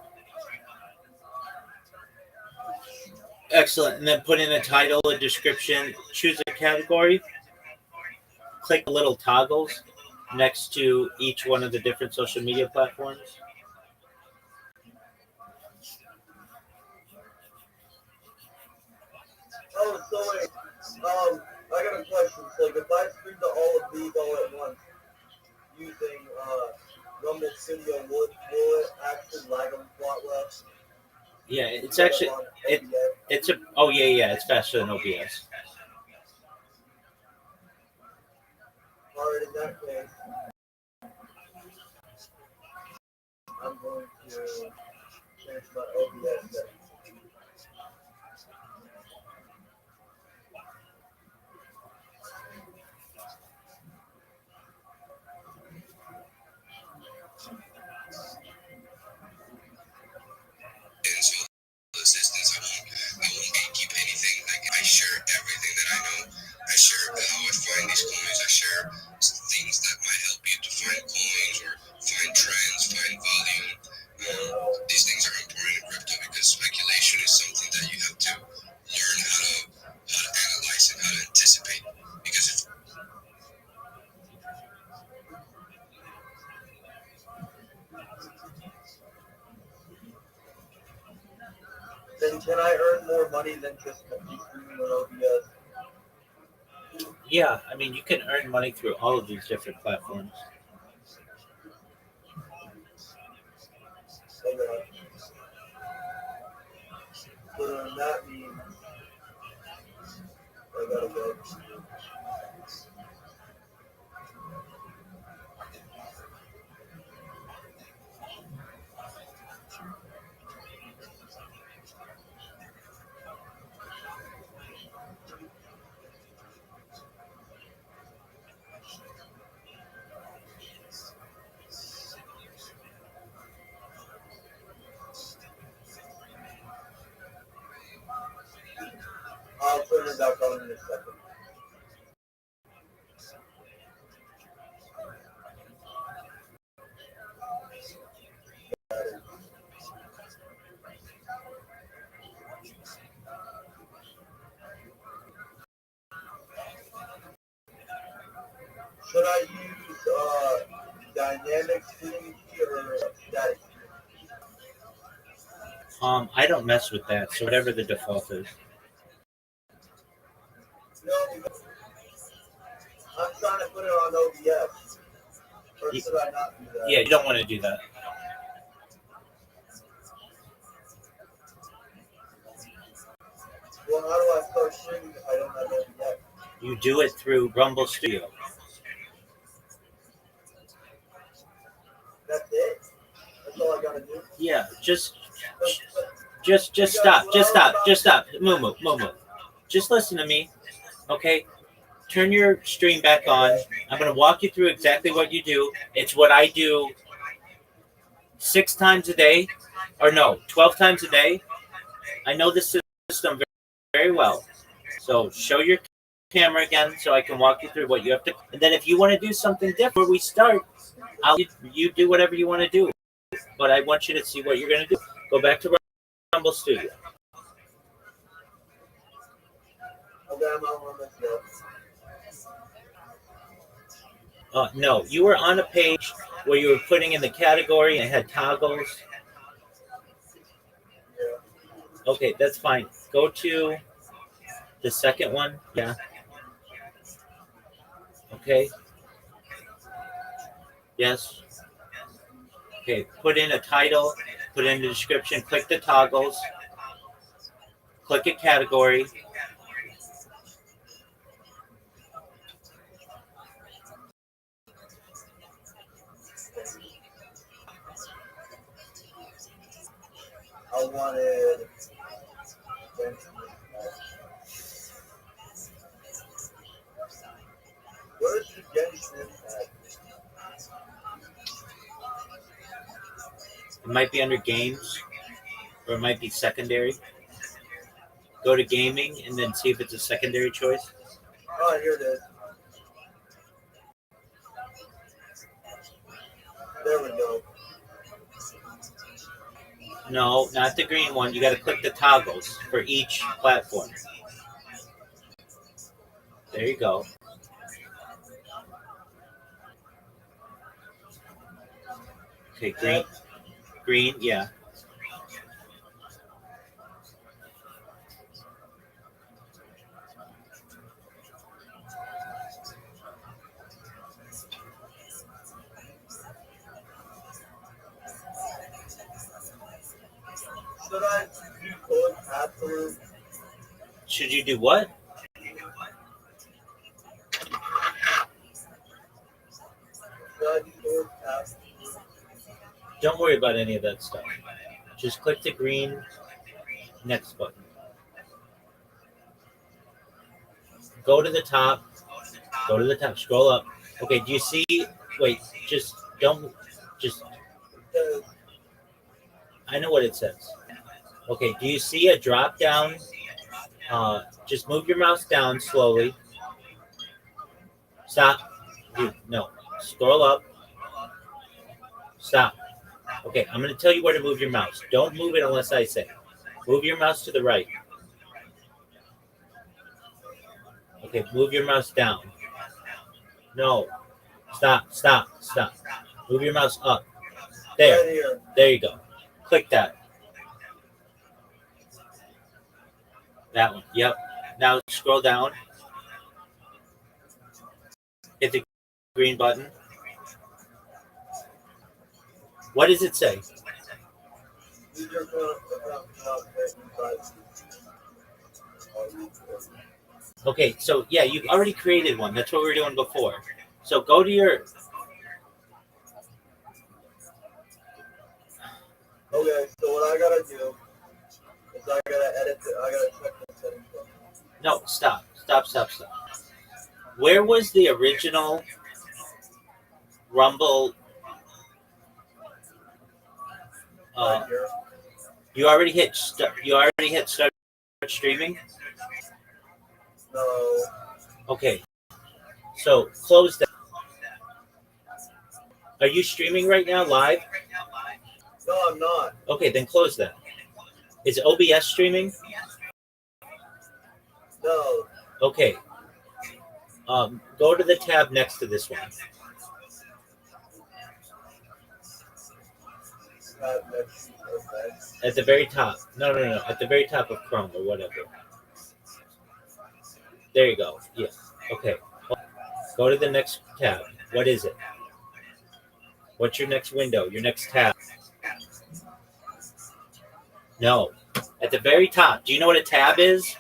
Excellent. And then put in a title, a description, choose a category. Click the little toggles next to each one of the different social media platforms. Oh, so wait. I got a question. So, like, if I stream to all of these all at once using Rumble Studio, will it actually lag them a lot less? Yeah, it's Instead of actually on it. OBS? It's a. Oh yeah, it's faster than OBS. Alright, in that case, I'm going to change my OBS settings. And so assistance, I won't gatekeep anything. Like I share everything that I know. I share how I find these coins. I share things that might help you to find coins or find trends, find volume. These things are important in crypto because speculation is something that you have to learn how to analyze and how to anticipate. Because if Then can I earn more money than just streaming on OBS? Yeah, I mean you can earn money through all of these different platforms. Okay. So then that means I gotta go. I'll turn it back on in a second. Should I use dynamic streaming key or static? I don't mess with that, so whatever the default is. No, I'm trying to put it on OBS. Or should I not do that? Yeah, you don't want to do that. Well, how do I start streaming if I don't have OBS? You do it through Rumble Studio. That's it? That's all I gotta do? Yeah, just But stop. Moo. Just listen to me, okay? Turn your stream back on. I'm gonna walk you through exactly what you do. It's what I do 6 times a day, or no, 12 times a day. I know the system very, very well. So show your camera again so I can walk you through what you have to. And then if you want to do something different before we start, you do whatever you want to do. But I want you to see what you're going to do. Go back to Rumble Studio. No, you were on a page where you were putting in the category and it had toggles. Okay, that's fine. Go to the second one. Yeah. Okay. Yes. Okay, put in a title, put in the description, click the toggles, click a category. I wanted. Where's the Genshin at? It might be under games, or it might be secondary. Go to gaming and then see if it's a secondary choice. Oh, here it is. There we go. No, not the green one. You got to click the toggles for each platform. There you go. Okay, green, yeah. Should I do code password? Should you do what? Should I do code password? Don't worry about any of that stuff. Just click the green next button. Go to the top. Go to the top. Scroll up. Okay, do you see? Wait, just don't. Just. I know what it says. Okay, do you see a drop down? Just move your mouse down slowly. Stop. No. Scroll up. Stop. Okay, I'm going to tell you where to move your mouse. Don't move it unless I say. Move your mouse to the right. Okay, move your mouse down. No. Stop. Move your mouse up. There. There you go. Click that. That one. Yep. Now scroll down. Hit the green button. What does it say? Okay, so yeah, you've already created one. That's what we were doing before. So go to your. Okay, so what I gotta do is I gotta edit it. I gotta check the settings. No, stop. Where was the original Rumble? Right here. You already hit start streaming? No. Okay. So close that. Are you streaming right now live? No, I'm not. Okay, then close that. Is OBS streaming? No. Okay. Go to the tab next to this one. At the very top. No. At the very top of Chrome or whatever. There you go. Yeah. Okay. Go to the next tab. What is it? What's your next window? Your next tab? No. At the very top. Do you know what a tab is?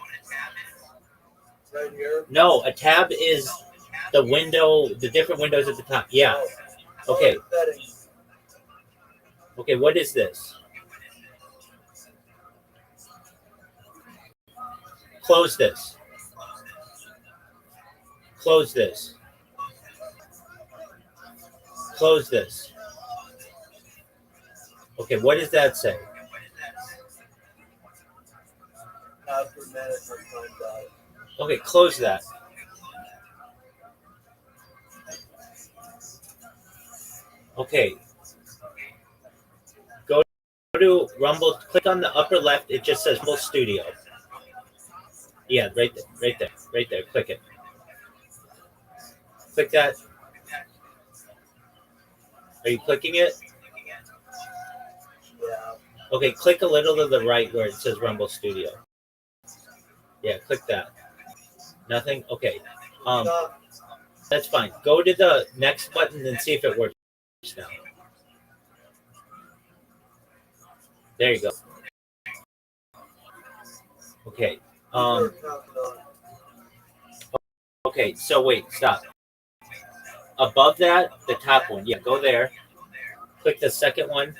Right here? No, a tab is the window, the different windows at the top. Yeah. Okay. Okay, what is this? Close this. Close this. Close this. Okay, what does that say? Password management timed out. Okay, close that. Okay. Go to Rumble. Click on the upper left. It just says Rumble Studio. Yeah, right there. Right there. Right there. Click it. Click that. Are you clicking it? Yeah. Okay, click a little to the right where it says Rumble Studio. Yeah, click that. Nothing? Okay. That's fine. Go to the next button and see if it works now. There you go. Okay. Okay, so wait, stop. Above that, the top one. Yeah, go there. Click the second one.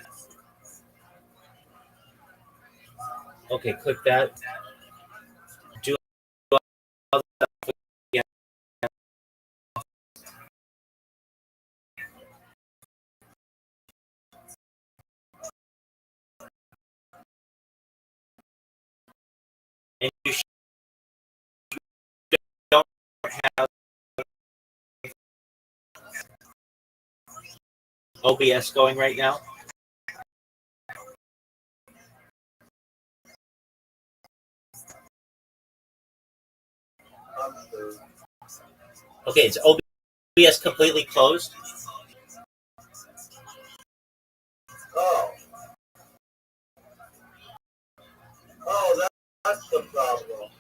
Okay, click that. Do all that again. And you don't have OBS going right now. Okay, is OBS completely closed? Oh. Oh, that's the problem.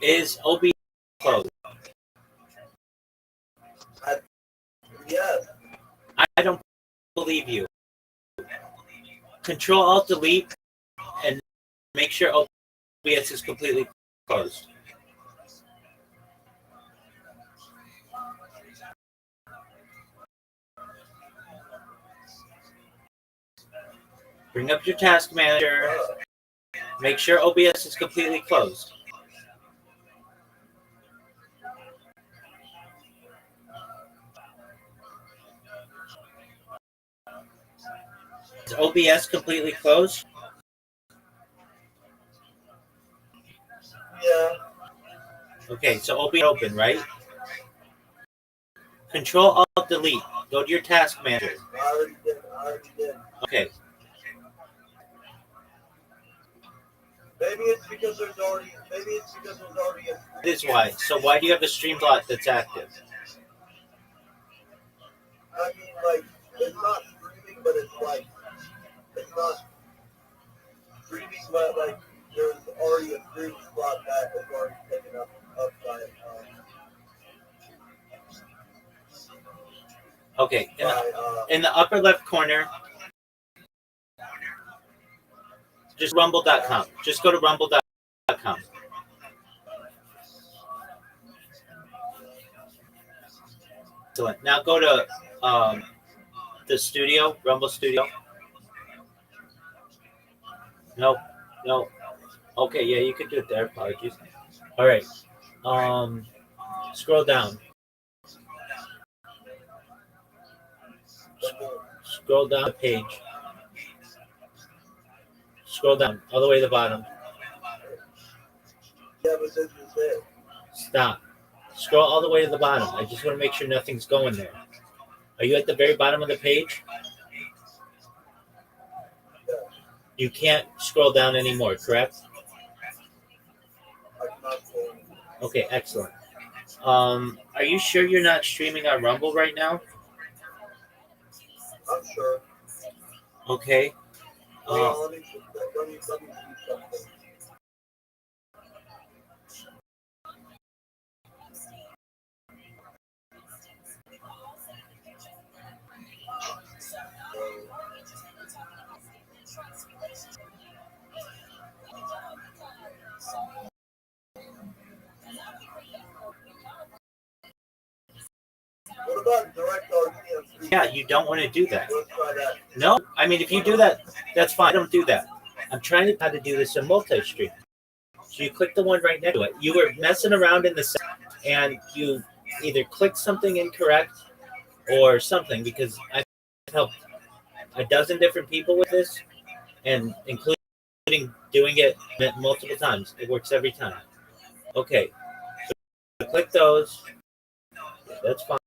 Is OBS closed? Yes. I don't believe you. Control Alt Delete and make sure OBS is completely closed. Bring up your task manager. Make sure OBS is completely closed. Is OBS completely closed? Yeah. Okay, so OBS open, right? Control Alt Delete. Go to your task manager. I already did. Okay. Maybe it's because there's already a That is why. So why do you have a stream slot that's active? I mean, like, it's not streaming, but it's like, it's not streaming, but like, there's already a stream slot that is already taken up by Okay. In the upper left corner, just rumble.com. Just go to rumble.com. Excellent. Now go to the studio, Rumble Studio. No. Okay, yeah, you could do it there. Apologies. All right. Scroll down. Scroll down the page. Scroll down all the way to the bottom. Yeah, but this is it. Stop. Scroll all the way to the bottom. I just want to make sure nothing's going there. Are you at the very bottom of the page? Yeah. You can't scroll down anymore, correct? I cannot scroll. Okay, excellent. Are you sure you're not streaming on Rumble right now? I'm sure. Okay. Let me see something. about direct RTM? Yeah, you don't want to do that. Let's try that. No, I mean, if you do that, that's fine. I don't do that. I'm trying to how to do this in multi-stream. So you click the one right next to it. You were messing around in the set, and you either clicked something incorrect or something, because I've helped a dozen different people with this, and including doing it multiple times. It works every time. Okay, so click those. That's fine.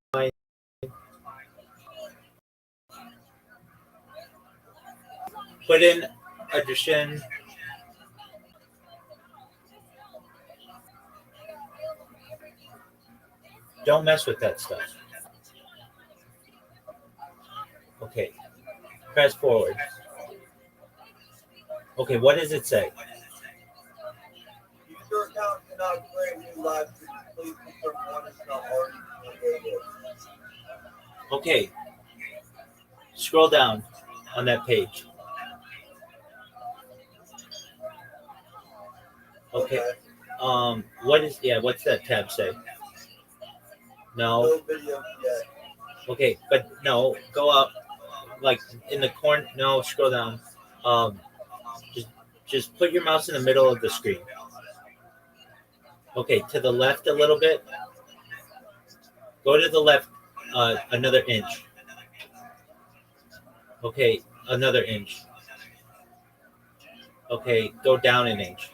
Put in addition. Don't mess with that stuff. Okay, press forward. Okay, what does it say? Your account cannot create new live streams. Please confirm one is not already available. Okay, scroll down on that page. Okay. What's that tab say? No. No video yet. Okay, but no, go up, like in the corner. No, scroll down. Just put your mouse in the middle of the screen. Okay, to the left a little bit. Go to the left, another inch. Okay, another inch. Okay, go down an inch.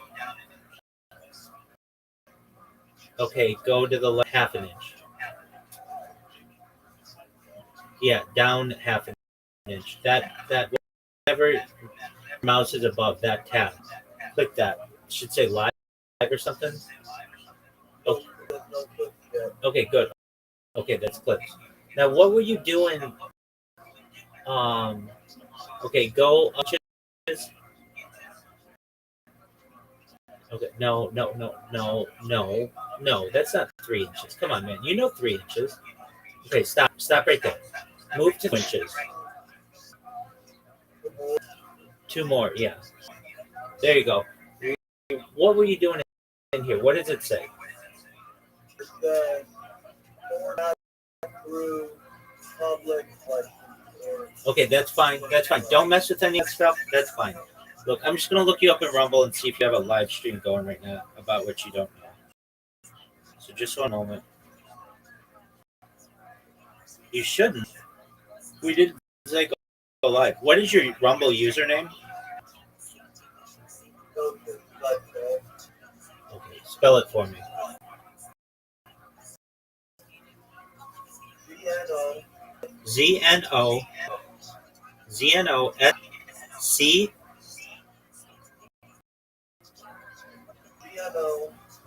Okay, go to the left half an inch. Yeah, down half an inch. That whatever mouse is above that tab. Click that. It should say live or something. Oh. Okay, good. Okay, that's clips. Now, what were you doing? Okay, go up. Okay, no. That's not 3 inches. Come on, man. You know 3 inches. Okay, stop right there. Move 2 inches. 2 more, yeah. There you go. What were you doing in here? What does it say? It says, through public, Okay, that's fine. That's fine. Don't mess with any of that stuff. That's fine. Look, I'm just going to look you up in Rumble and see if you have a live stream going right now about what you don't know. So just one moment. You shouldn't. We didn't say go live. What is your Rumble username? Okay, spell it for me. ZNO SC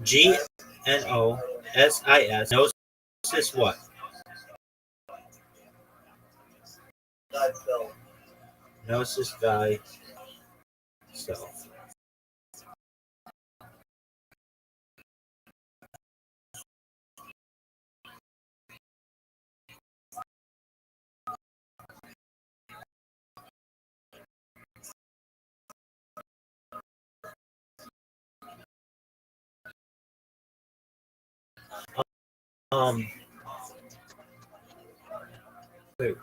GNOSIS. Gnosis what? Gnosis guy self. Wait.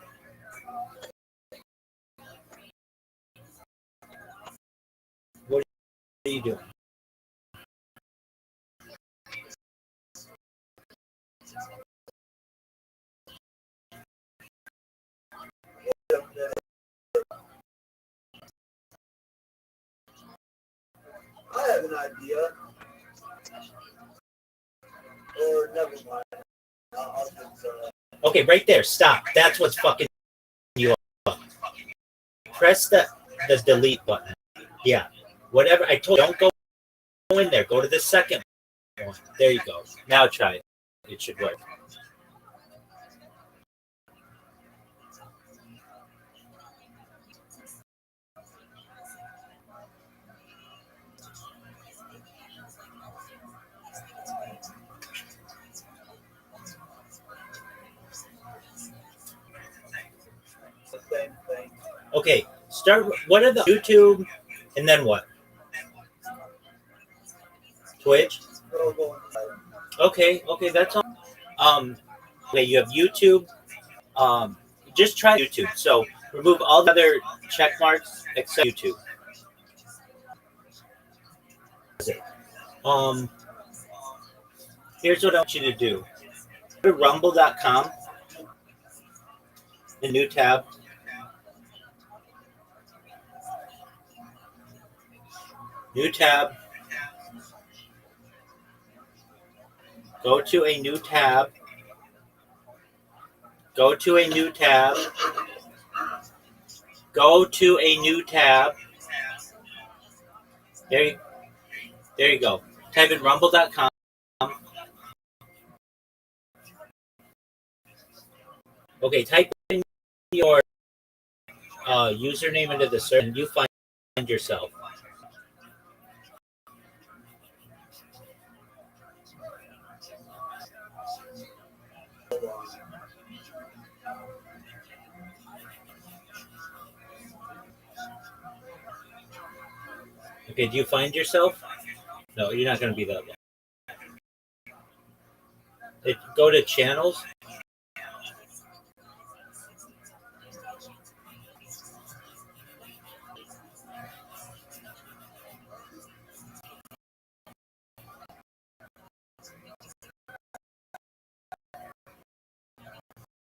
What are you doing? I have an idea. Or never mind. I'll just, Okay, right there. Stop. That's what's fucking you up. Press the delete button. Yeah. Whatever. I told you, don't go in there. Go to the second one. There you go. Now try it. It should work. the same thing. Okay. Start. What are the YouTube and then what? Twitch. Okay. That's all. Okay, you have YouTube, Just try YouTube. So remove all the other check marks except YouTube. Um, Here's what I want you to do. Go to rumble.com, the new tab. New tab. Go to a new tab. Go to a new tab. Go to a new tab. There you go. Type in rumble.com. Okay, type in your username into the search and you find yourself. Okay, do you find yourself? No, you're not going to be that long. Go to channels.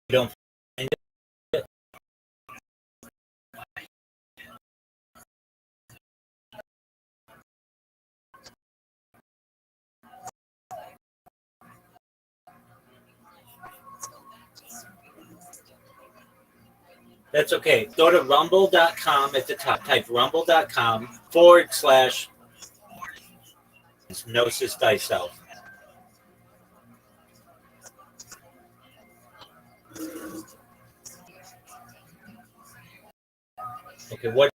You don't find it. That's okay. Go to rumble.com at the top. Type rumble.com/gnosis thyself. Okay, what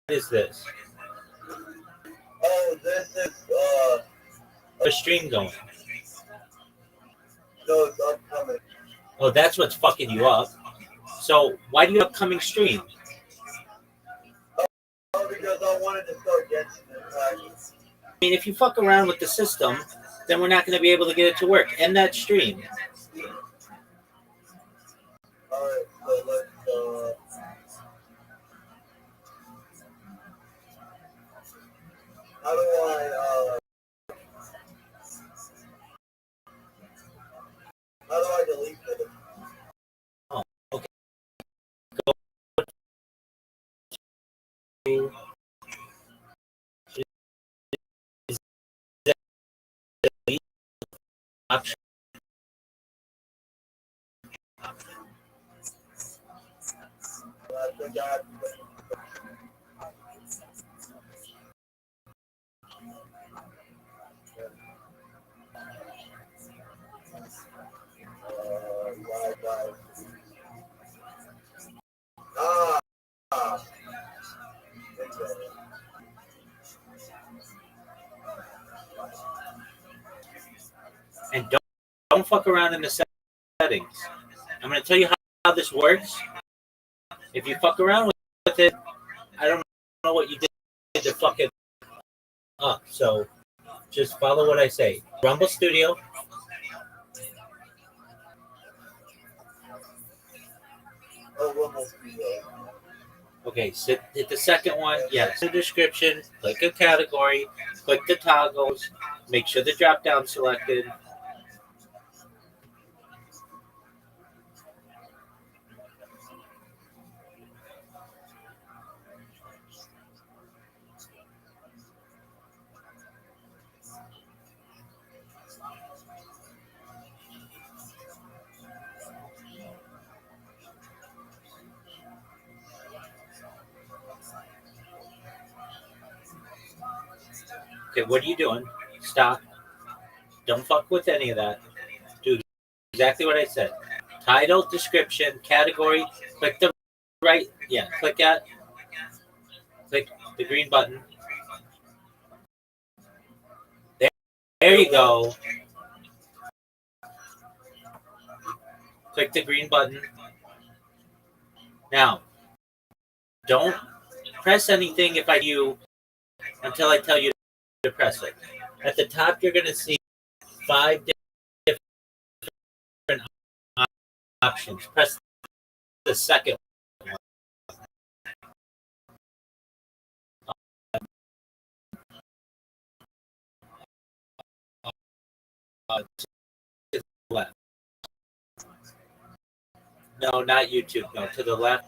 is this? Oh, this is A stream going. no, it's upcoming. Oh, that's what's fucking you up. So why do you have upcoming stream? Oh, because I wanted to start getting it. I mean, if you fuck around with the system, then we're not going to be able to get it to work. End that stream. Alright, so let's how do I delete it? Oh, okay. Go to delete option. I think I have to right. And don't fuck around in the settings. I'm going to tell you how this works. If you fuck around with it, I don't know what you did to fuck it up. So just follow what I say. Rumble Studio. Okay, so hit the second one. Yes, the description. Click a category. Click the toggles. Make sure the drop down selected. Okay, what are you doing? Stop. Don't fuck with any of that. Do exactly what I said. Title, description, category. Click the right. Yeah, click the green button. There you go. Click the green button. Now, don't press anything if I do until I tell you to press it. At the top, you're going to see 5 different options. Press the second to the left. No, not YouTube. No, to the left.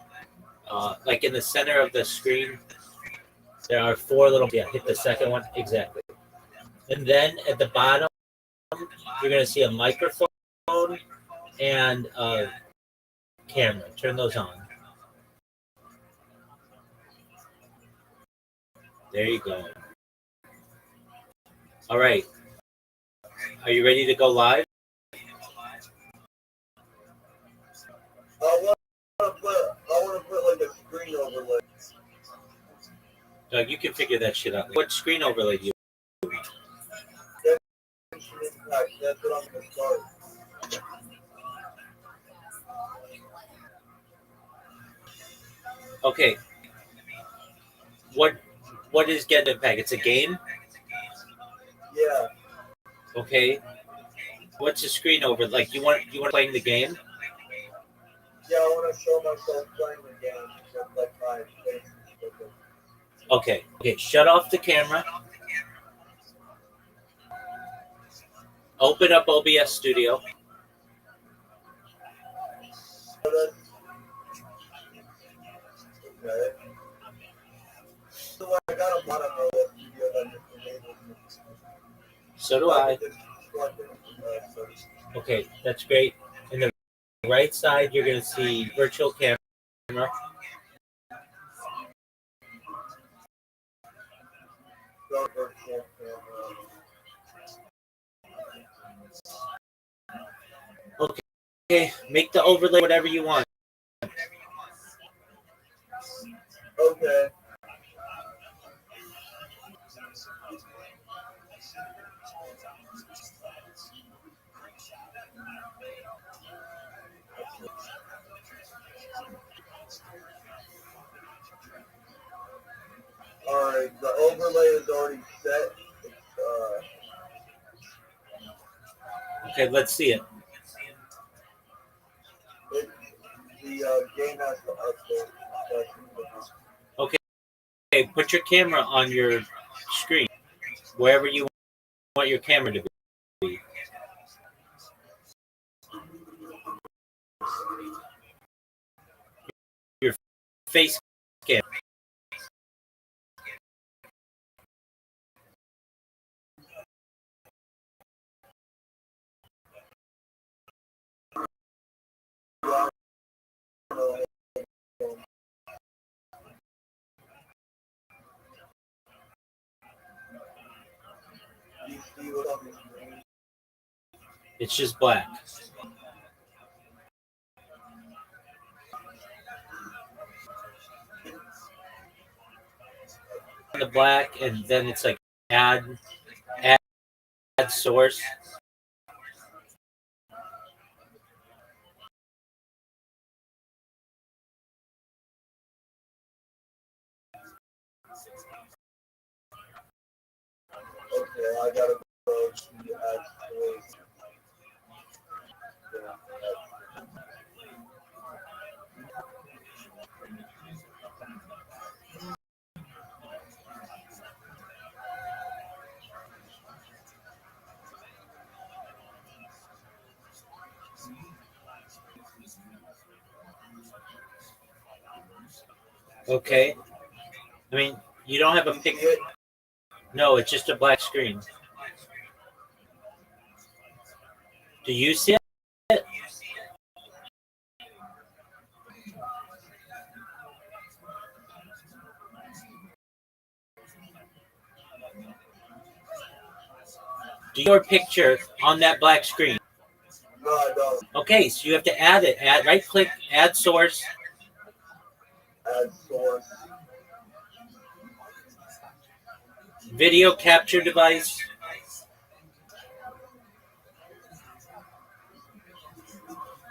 Like in the center of the screen, there are four little. Yeah, hit the second one exactly. And then at the bottom, you're going to see a microphone and a camera. Turn those on. There you go. All right. Are you ready to go live? I want to put like a screen overlay. Doug, you can figure that shit out. What screen overlay do you? That's what I'm going to start. Okay. What is Get Impact? It's a game? Yeah. Okay. What's the screen over? Like you want playing the game? Yeah, I want to show myself playing the game with like my face. Okay. Okay. Shut off the camera. Open up OBS Studio. Okay. So I got a lot of studio that just enables me. So do I. Okay, that's great. In the right side, you're going to see virtual camera. Okay, make the overlay whatever you want. Okay. Alright, the overlay is already set. Okay, let's see it. It's the game has to update. Okay, put your camera on your screen, wherever you want your camera to be. Your face cam. It's just black. The black, and then it's like add source. Okay, I gotta go to add source. Okay. I mean, you don't have a picture. No, it's just a black screen. Do you see it? Do your picture on that black screen? No, I don't. Okay, so you have to add it. Right click, add source. Add source. Video capture device.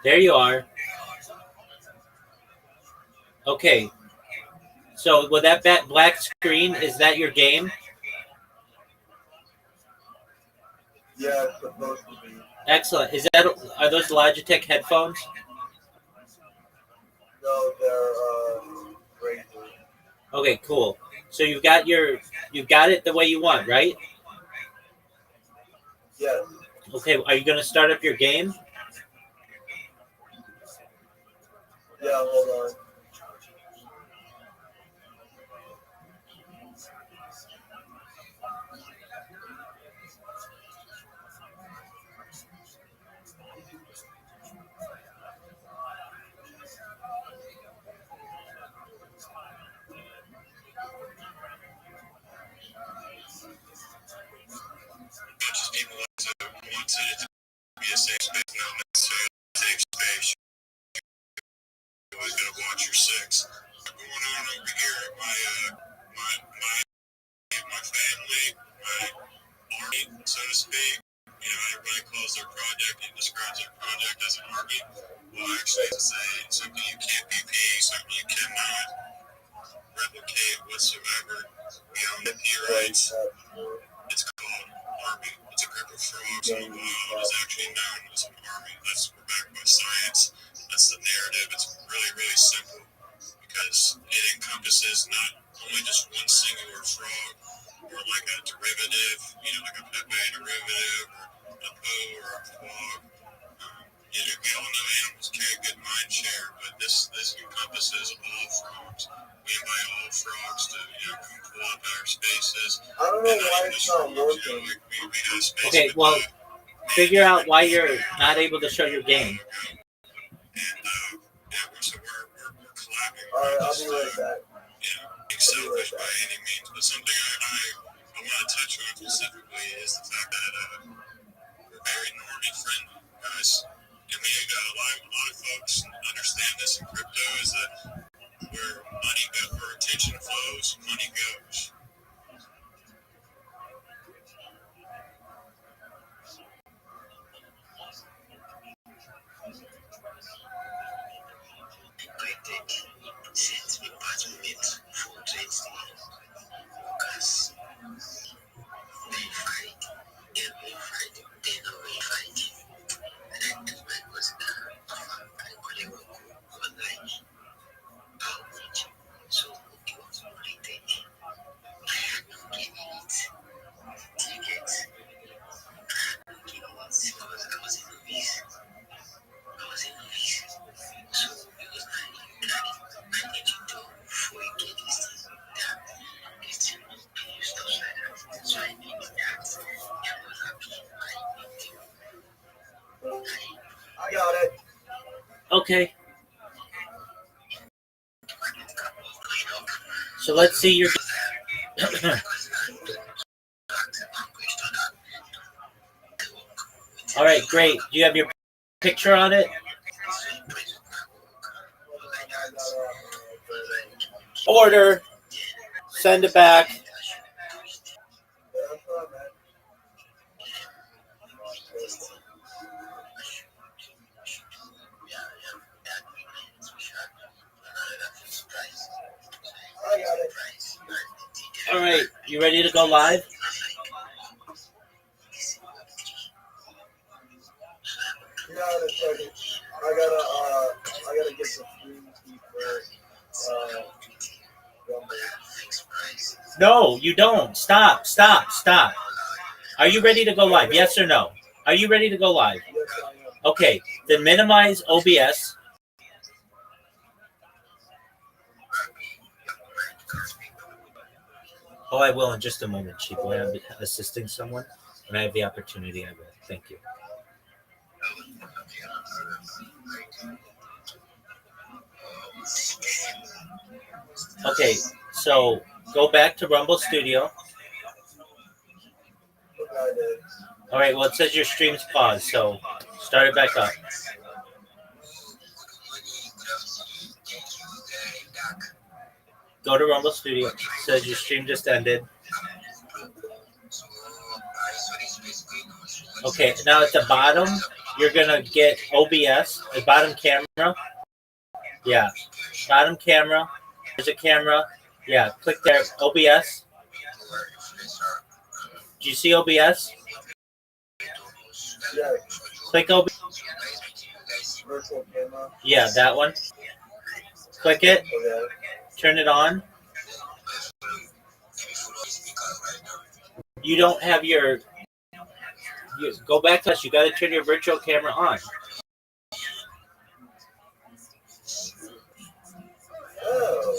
There you are. Okay. So with that black screen, is that your game? Yeah, it's supposed to be. Excellent. Are those Logitech headphones? No, they're Razer. Okay, cool. So you've got it the way you want, right? Yes. Okay, are you gonna start up your game? Yeah, hold on. Just people want it to be a safe space, not necessarily a safe space. You're always gonna watch your six. What's going on over here at my family, my army, so to speak. You know, everybody calls their project and describes their project as an army. Well, actually, to say something you can't BP, something you cannot replicate whatsoever beyond the P rights. It's called army. It's a group of frogs in the wild. It's actually known as an army. That's backed by science. That's the narrative. It's really, really simple because it encompasses not only just one singular frog or like a derivative, you know, like a Pepe derivative or a poo or a frog. You know, we all know animals carry good mind share, but this encompasses all frogs. We invite all frogs to, you know, come pull up at our spaces. I don't know why it's not working. We got a space Okay, with, well, figure out why you're not able to show your game. and yeah, so we're collabing. Alright, I'll be right back. You know, being selfish by any means, but something I want to touch on specifically is the fact that we're very normie friendly, guys. And we got a lot of folks understand this in crypto is that where money goes, where attention flows, money goes. Since we participated for trades, workers, they fight, every fight, they know we fight. And my was I couldn't go online, outreach, so it was related. I had no candidates, tickets, I had no candidates because I was in movies. So because I need to do for a kid this that it's stuff like that. So I need that. And was happy I got it. Okay. So let's see your. All right, great. Do you have your picture on it? Order. Send it back. That's what I meant. I got it. All right, you ready to go live? Yeah, in a second. I gotta get the screen key for Rumble. No, you don't. Stop. Are you ready to go live? Yes or no? Are you ready to go live? Yes, I am. Okay, then minimize OBS. Oh, I will in just a moment, Chief. When I'm assisting someone, when I have the opportunity, I will. Thank you. Okay, so go back to Rumble Studio. Okay, I did. All right, well, it says your stream's paused, so start it back up. Go to Rumble Studio. It says your stream just ended. Okay, now at the bottom, you're going to get OBS, the bottom camera. Yeah, bottom camera. There's a camera. Yeah, click there. OBS. Do you see OBS? Yeah, Click OBS. virtual camera. Yeah, that one. Click it. Okay. Turn it on. You don't have your. Go back to us. You got to turn your virtual camera on. Oh.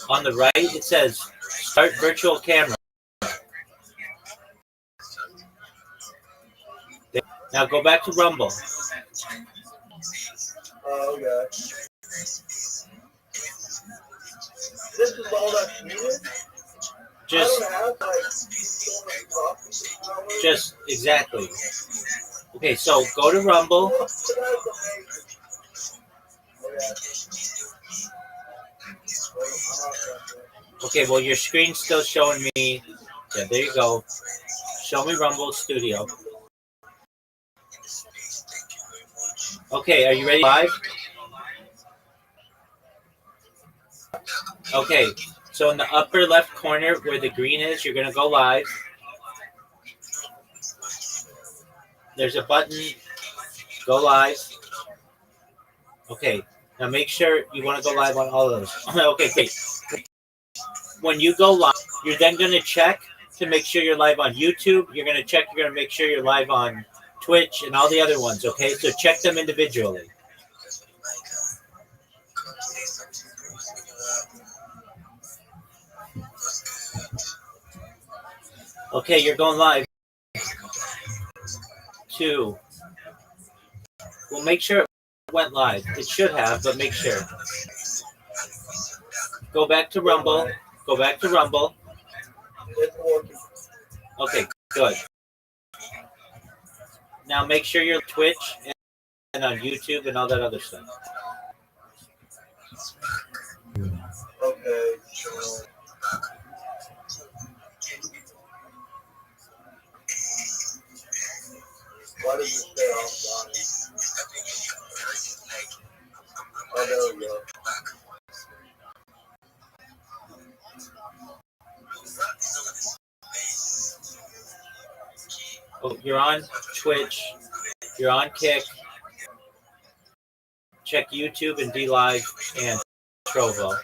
On the right, it says start virtual camera. Now go back to Rumble. Oh, okay. This is all that's needed? Just, I don't have, like, so many processing powers. just exactly. Okay, so go to Rumble. Oh, that's amazing. Okay. Okay, well, your screen's still showing me. Yeah, there you go. Show me Rumble Studio. Okay, are you ready live? Okay, so in the upper left corner where the green is, you're going to go live. There's a button, go live. Okay, now make sure you want to go live on all of those. Okay, great. When you go live, you're then going to check to make sure you're live on YouTube. You're going to check, you're going to make sure you're live on Twitch and all the other ones, okay? So check them individually. Okay, you're going live. 2. Well, make sure it went live. It should have, but make sure. Go back to Rumble. Go back to Rumble. Okay, good. Now make sure you're Twitch and on YouTube and all that other stuff. Okay, so... Why does it stay offline? Oh, there we go. Oh, you're on Twitch. You're on Kick. Check YouTube and DLive and Trovo.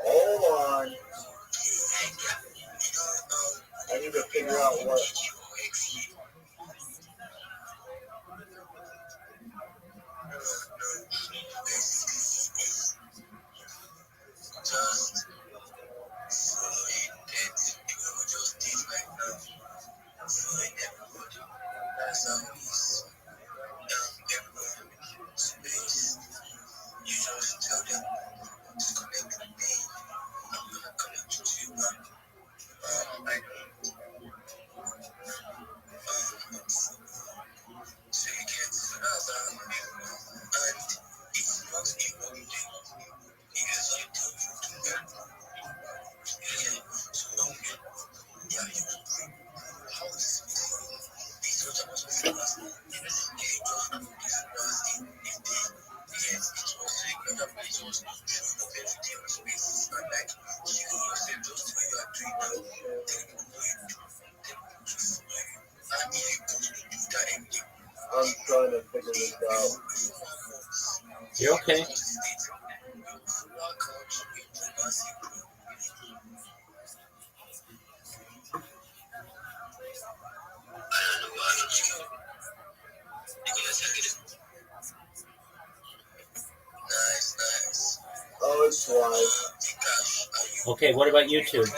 Hold on. I need to figure out what... I'm trying to figure this out. You're okay. Oh, it's live. Okay, what about YouTube?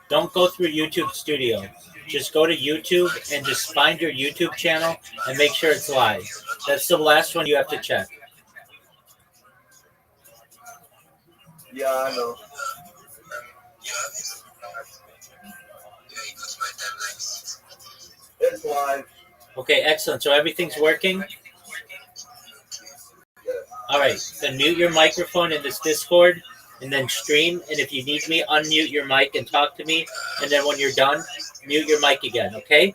Don't go through YouTube Studio. Just go to YouTube and just find your YouTube channel and make sure it's live. That's the last one you have to check. Yeah, I know. It's live. Okay, excellent. So everything's working? All right, then mute your microphone in this Discord and then stream. And if you need me, unmute your mic and talk to me. And then when you're done, mute your mic again, okay?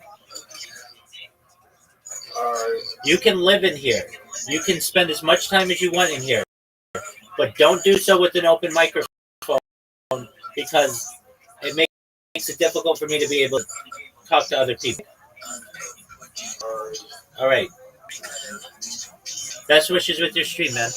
You can live in here. You can spend as much time as you want in here. But don't do so with an open microphone because it makes it difficult for me to be able to talk to other people. All right. Best wishes with your stream, man.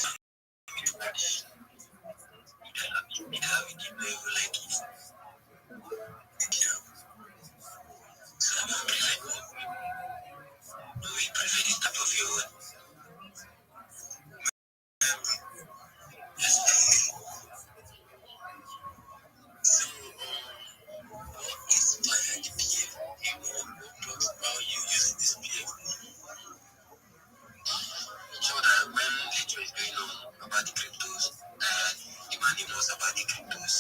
So that when literature is going on about the cryptos, demanding most about the cryptos,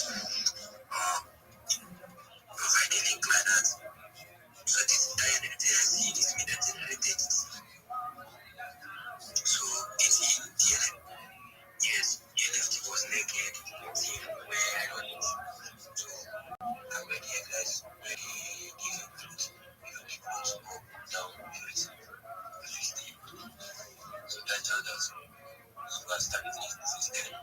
provide a link like that. So this entire NFT I see is media generated. So it's in the yes, the NFT was naked where I don't know. So I'm very guys, very easy to close up, down, everything. So that's how that's so I started this system.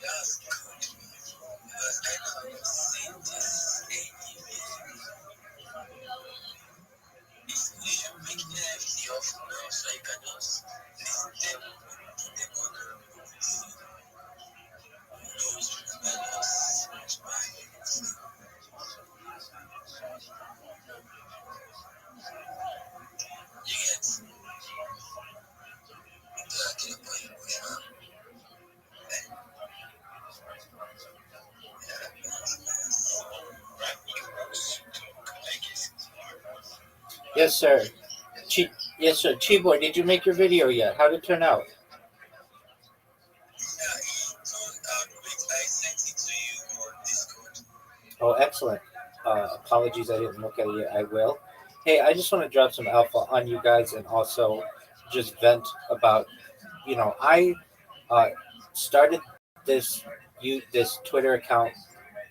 That's good. Because I haven't seen this we should make everything off now so I can just listen them to them on those you get the point. Yes, sir. Yes, sir. Chi-Boy, did you make your video yet? How did it turn out? Oh, excellent. Apologies, I didn't look at it yet. I will. Hey, I just want to drop some alpha on you guys and also just vent about, I started this this Twitter account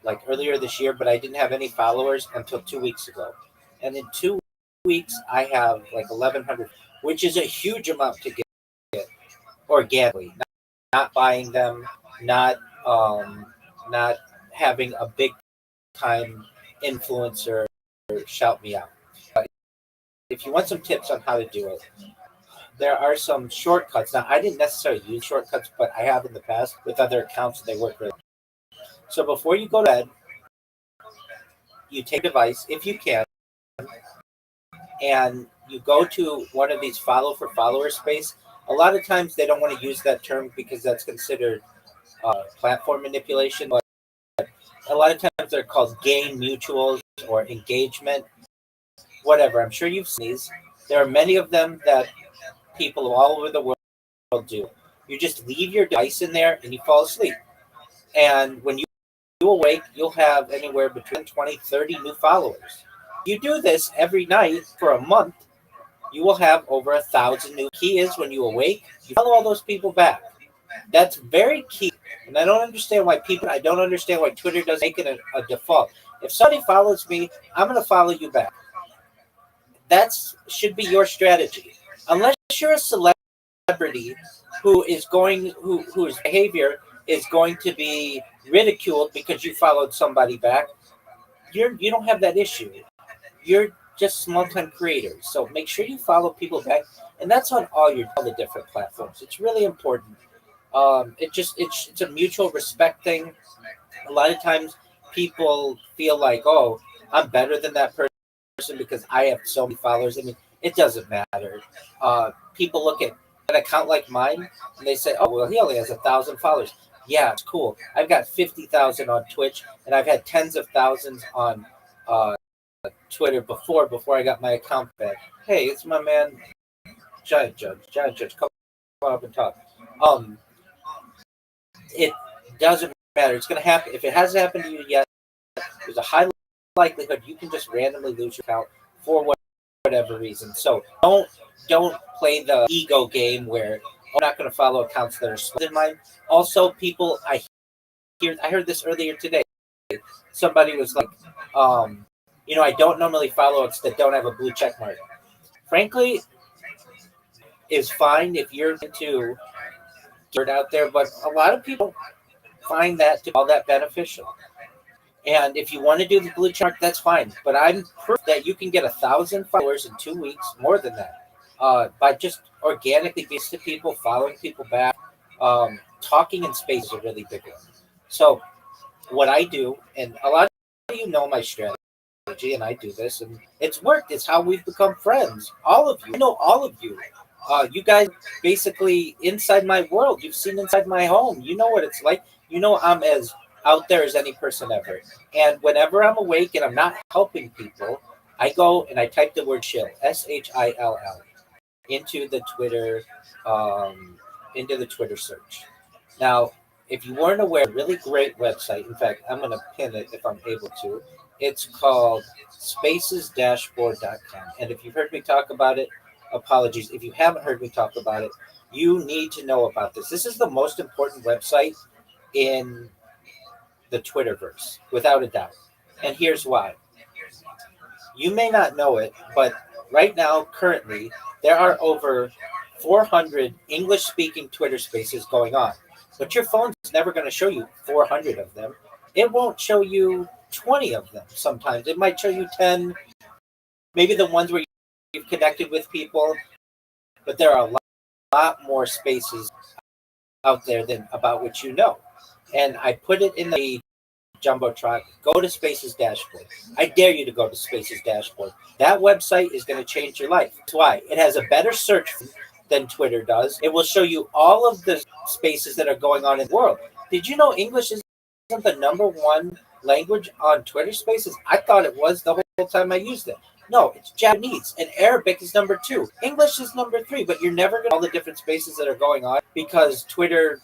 like earlier this year, but I didn't have any followers until 2 weeks ago. And in 2 weeks, I have like 1,100, which is a huge amount to get organically, not buying them, not not having a big time influencer shout me out. If you want some tips on how to do it, there are some shortcuts. Now, I didn't necessarily use shortcuts, but I have in the past with other accounts, and they work really. So before you go to bed, you take a device, if you can, and you go to one of these follow for follower space. A lot of times they don't want to use that term because that's considered platform manipulation. But a lot of times they're called gain mutuals or engagement, whatever. I'm sure you've seen these. There are many of them that people all over the world do. You just leave your device in there and you fall asleep. And when you awake, you'll have anywhere between 20, 30 new followers. You do this every night for a month, you will have over 1,000 new. Key is when you awake, you follow all those people back. That's very key. And I don't understand why Twitter doesn't make it a default. If somebody follows me, I'm going to follow you back. That should be your strategy. Unless you're a celebrity whose behavior is going to be ridiculed because you followed somebody back, you don't have that issue. You're just small-time creators, so make sure you follow people back, and that's on all the different platforms. It's really important. It's a mutual respect thing. A lot of times, people feel like, oh, I'm better than that person because I have so many followers. I mean, it doesn't matter. People look at an account like mine and they say, oh, well, he only has 1,000 followers. Yeah, it's cool. I've got 50,000 on Twitch, and I've had tens of thousands on Twitter before I got my account back. Hey, it's my man, Giant Judge. Come up and talk. It doesn't matter. It's going to happen. If it hasn't happened to you yet, there's a high likelihood you can just randomly lose your account for whatever reason. So don't play the ego game where, I'm not going to follow accounts that are smaller than mine. Also, people, I heard this earlier today. Somebody was like, I don't normally follow accounts that don't have a blue check mark. Frankly, is fine if you're into dirt out there, but a lot of people find that to be all that beneficial. And if you want to do the blue chart, that's fine. But I'm proof that you can get 1,000 followers in 2 weeks, more than that, by just organically being to people, following people back. Talking in space is a really big one. So what I do, and a lot of you know my strategy, and I do this, and it's worked. It's how we've become friends. All of you, I know all of you. You guys basically inside my world. You've seen inside my home. You know what it's like. You know I'm as out there as any person ever. And whenever I'm awake and I'm not helping people, I go and I type the word shill, SHILL, into the Twitter, um, into the Twitter search. Now, if you weren't aware, a really great website. In fact, I'm going to pin it if I'm able to. It's called spacesdashboard.com. And if you've heard me talk about it, apologies. If you haven't heard me talk about it, you need to know about this. This is the most important website in the Twitterverse, without a doubt. And here's why. You may not know it, but right now, currently, there are over 400 English speaking Twitter spaces going on. But your phone's never going to show you 400 of them. It won't show you 20 of them sometimes. It might show you 10, maybe the ones where you've connected with people, but there are a lot more spaces out there than about which you know. And I put it in the Jumbotron. Go to Spaces Dashboard. I dare you to go to Spaces Dashboard. That website is going to change your life. That's why. It has a better search than Twitter does. It will show you all of the spaces that are going on in the world. Did you know English isn't the number one language on Twitter Spaces? I thought it was the whole time I used it. No, it's Japanese, and Arabic is number 2. English is number 3, but you're never going to know all the different spaces that are going on because Twitter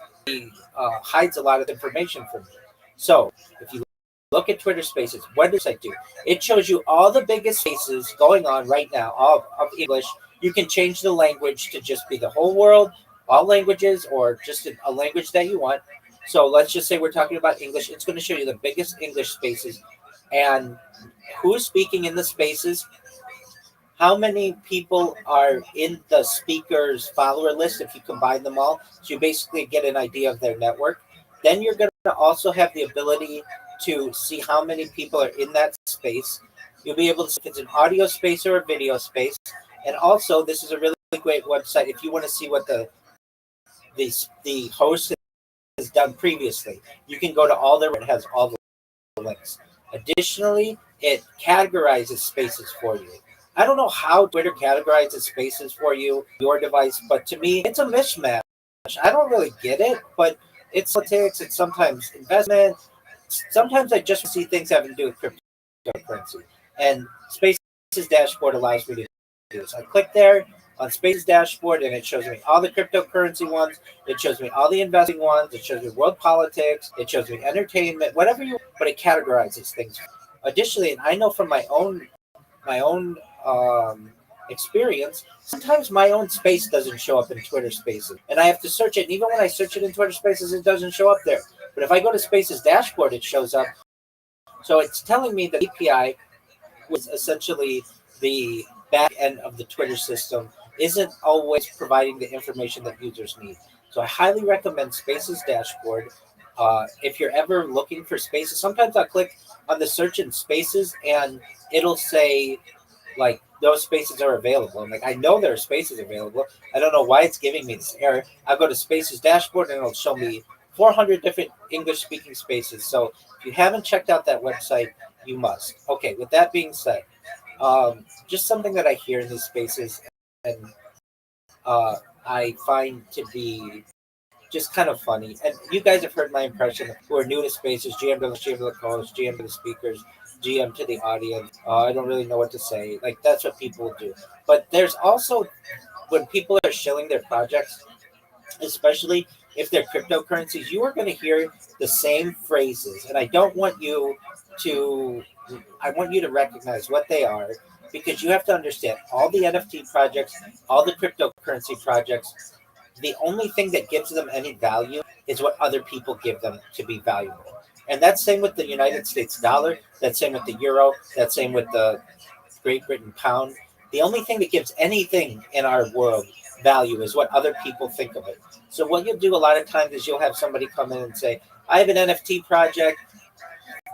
hides a lot of information from you. So if you look at Twitter Spaces, what does it do? It shows you all the biggest spaces going on right now, all of English. You can change the language to just be the whole world, all languages, or just a language that you want. So let's just say we're talking about English. It's going to show you the biggest English spaces and who's speaking in the spaces, how many people are in the speaker's follower list if you combine them all. So you basically get an idea of their network. Then you're going to also have the ability to see how many people are in that space. You'll be able to see if it's an audio space or a video space. And also, this is a really great website if you want to see what the host has done previously. You can go to all their, it has all the links. Additionally, it categorizes spaces for you. I don't know how Twitter categorizes spaces for you, your device, but to me, it's a mismatch. I don't really get it, but it's politics, it's sometimes investment. Sometimes I just see things having to do with cryptocurrency. And Spaces Dashboard allows me to do this. I click there on Spaces Dashboard, and it shows me all the cryptocurrency ones. It shows me all the investing ones. It shows me world politics. It shows me entertainment, whatever you want, but it categorizes things. Additionally, and I know from my own experience, sometimes my own space doesn't show up in Twitter Spaces, and I have to search it. And even when I search it in Twitter Spaces, it doesn't show up there. But if I go to Spaces Dashboard, it shows up. So it's telling me that API was essentially the back end of the Twitter system isn't always providing the information that users need. So I highly recommend Spaces Dashboard. If you're ever looking for spaces, sometimes I'll click on the search in Spaces and it'll say like those spaces are available. I'm like, I know there are spaces available. I don't know why it's giving me this error. I'll go to Spaces Dashboard and it'll show me 400 different English speaking spaces. So if you haven't checked out that website, you must. Okay, with that being said, just something that I hear in these spaces and I find to be just kind of funny. And you guys have heard my impression who are new to spaces, GM to the host, GM to the speakers, GM to the audience. I don't really know what to say. Like, that's what people do. But there's also, when people are shilling their projects, especially if they're cryptocurrencies, you are going to hear the same phrases. And I want you to recognize what they are, because you have to understand all the NFT projects, all the cryptocurrency projects, the only thing that gives them any value is what other people give them to be valuable. And that's same with the United States dollar. That's same with the euro. That's same with the Great Britain pound. The only thing that gives anything in our world value is what other people think of it. So what you'll do a lot of times is you'll have somebody come in and say, "I have an NFT project.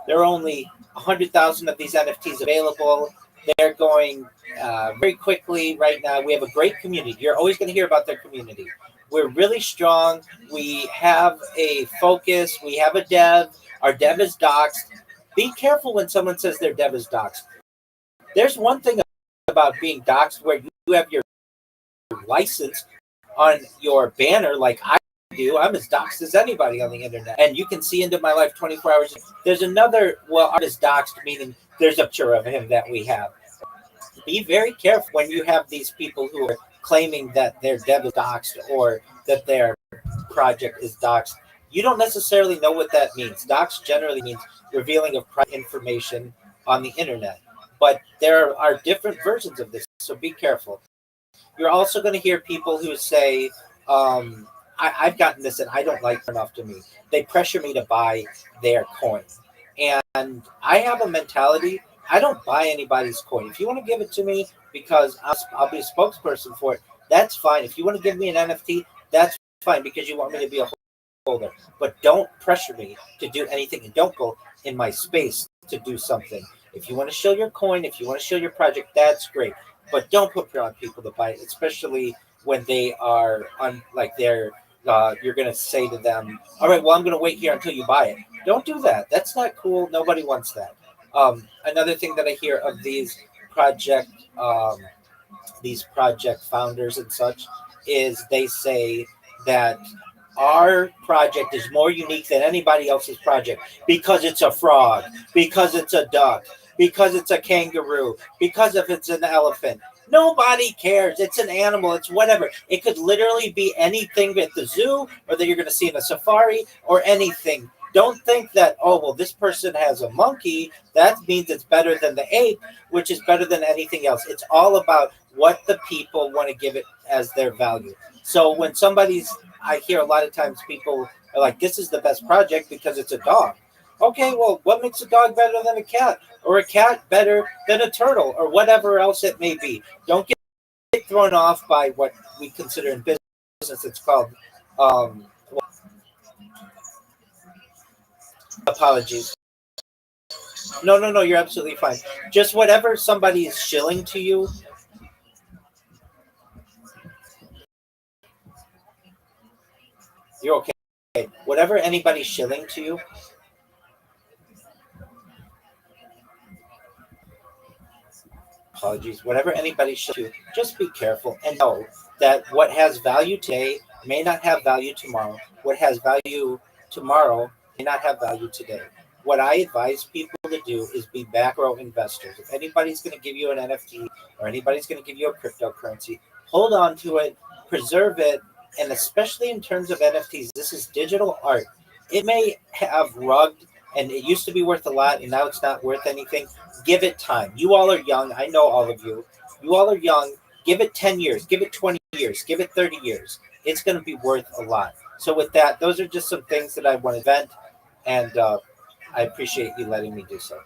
There are only 100,000 of these NFTs available. They're going very quickly right now. We have a great community. You're always going to hear about their community. We're really strong. We have a focus. We have a dev. Our dev is doxed." Be careful when someone says their dev is doxed. There's one thing about being doxed where you have your license on your banner like I do. I'm as doxed as anybody on the internet. And you can see into my life 24 hours. There's another, well, artist doxed, meaning there's a picture of him that we have. Be very careful when you have these people who are claiming that their dev is doxed or that their project is doxed. You don't necessarily know what that means. Dox generally means revealing of private information on the internet. But there are different versions of this, so be careful. You're also going to hear people who say, I've gotten this and I don't like it enough to me. They pressure me to buy their coin. And I have a mentality, I don't buy anybody's coin. If you want to give it to me because I'll be a spokesperson for it, that's fine. If you want to give me an NFT, that's fine because you want me to be a holder. But don't pressure me to do anything and don't go in my space to do something. If you want to show your coin, if you want to show your project, that's great. But don't put pressure on people to buy it, especially when they are on like they're you're going to say to them, all right, well, I'm going to wait here until you buy it. Don't do that. That's not cool. Nobody wants that. Another thing that I hear of project um, these project founders and such is they say that our project is more unique than anybody else's project because it's a frog, because it's a duck, because it's a kangaroo, because if it's an elephant. Nobody cares. It's an animal. It's whatever. It could literally be anything at the zoo or that you're going to see in a safari or anything. Don't think that, oh, well, this person has a monkey. That means it's better than the ape, which is better than anything else. It's all about what the people want to give it as their value. So when I hear a lot of times people are like, this is the best project because it's a dog. Okay, well, what makes a dog better than a cat? Or a cat better than a turtle? Or whatever else it may be. Don't get thrown off by what we consider in business. It's called, um, apologies. No, no, no, you're absolutely fine. Just whatever somebody is shilling to you, you're okay. Whatever anybody's shilling to you, apologies, whatever anybody shows you, just be careful and know that what has value today may not have value tomorrow. What has value tomorrow may not have value today. What I advise people to do is be back row investors. If anybody's going to give you an NFT or anybody's going to give you a cryptocurrency, hold on to it, preserve it, and especially in terms of NFTs, this is digital art. It may have rugged and it used to be worth a lot and now it's not worth anything. Give it time. You all are young. I know all of you. You all are young. Give it 10 years. Give it 20 years. Give it 30 years. It's going to be worth a lot. So, with that, those are just some things that I want to vent, and I appreciate you letting me do so.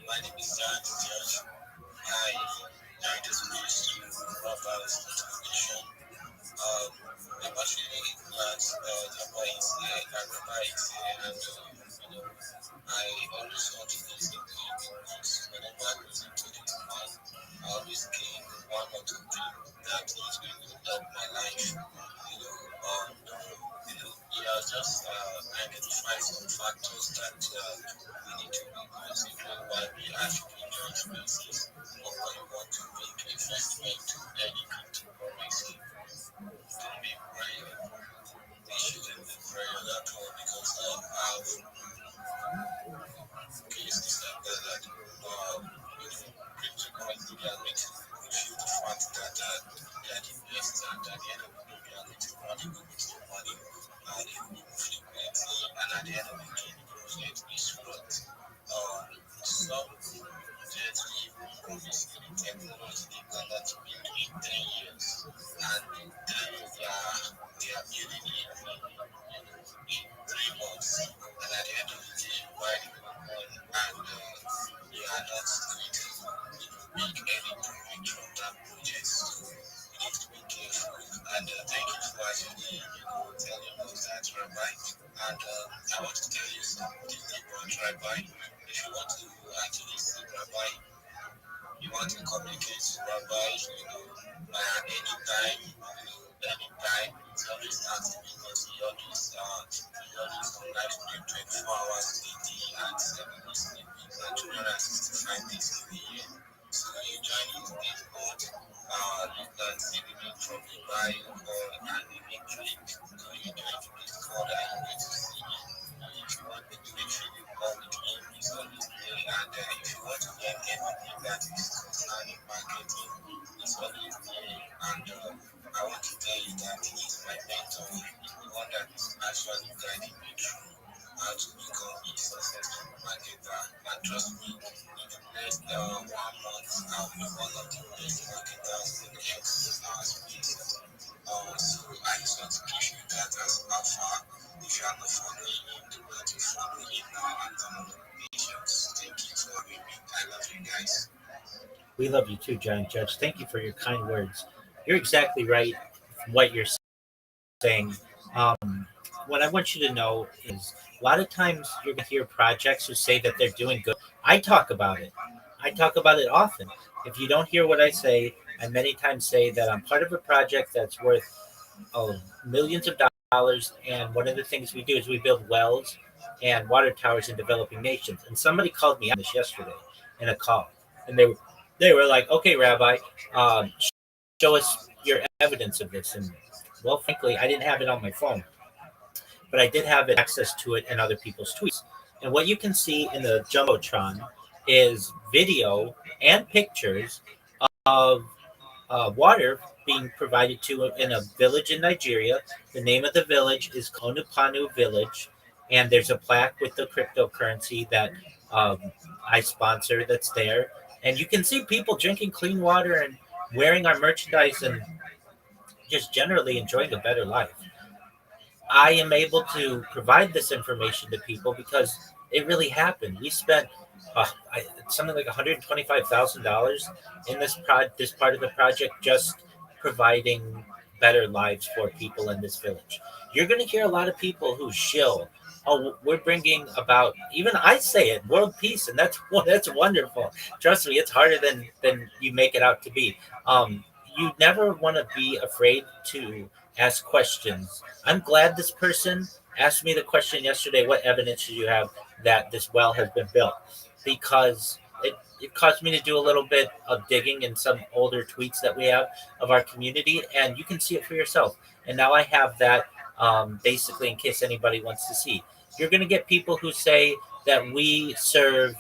My name is John. I joined this ministry of education. I'm actually at Japanese and I always want to visit the because whenever I visit to the Japan, I always gain one or two things that is going to help my life. Yeah, just identify some factors that we need to be considering while we actually join spaces or when you want to make investment to any cryptocurrency. To be very patient and very some just keep promising technology gonna to be doing 3 years, and in 3 years they are building it in 3 months, and at the end of the day you buy the coupon and you are not going to make any profit from that project. So you need to be careful. And thank you for actually telling us that, Rabbi. And I want to tell you something about Rabbi. If you want to actually see Rabbi, you want to communicate with Rabbi, anytime, anytime. It's always active because he always on live stream 24 hours a day and 7 days a week and 365 days in a year. So you join his Discord, you can see the link from the bio or and the link link. So you join the Discord and you get to see him. If you want to make sure you call with him, he's always there. And if you want to get anything that is concerning marketing, he's always there. And I want to tell you that he's my mentor. He's the one that is actually guiding me through how to become a successful marketer. And trust me, in the next 1 month, I'll be one of the best marketers in the our space. So I just want to give you that as alpha. If you are not following him, do not to follow him now and download the pages. Thank you for having me. I love you guys. We love you too, Giant Judge. Thank you for your kind words. You're exactly right. What you're saying. What I want you to know is a lot of times you're going to hear projects who say that they're doing good. I talk about it. I talk about it often. If you don't hear what I say, I many times say that I'm part of a project that's worth millions of dollars. And one of the things we do is we build wells and water towers in developing nations. And somebody called me on this yesterday in a call, and they were like, "Okay, Rabbi, um, show us your evidence of this." And well, frankly, I didn't have it on my phone, but I did have access to it and other people's tweets. And what you can see in the jumbotron is video and pictures of water being provided to in a village in Nigeria. The name of the village is Konupanu Village, and there's a plaque with the cryptocurrency that um, I sponsor that's there. And you can see people drinking clean water and wearing our merchandise and just generally enjoying a better life. I am able to provide this information to people because it really happened. We spent something like $125,000 in this part of the project, just providing better lives for people in this village. You're going to hear a lot of people who shill. Oh, we're bringing about, even I say it, world peace, and that's wonderful. Trust me, it's harder than you make it out to be. You never want to be afraid to ask questions. I'm glad this person asked me the question yesterday, what evidence do you have that this well has been built? Because it caused me to do a little bit of digging in some older tweets that we have of our community, and you can see it for yourself. And now I have that basically in case anybody wants to see. You're going to get people who say that we serve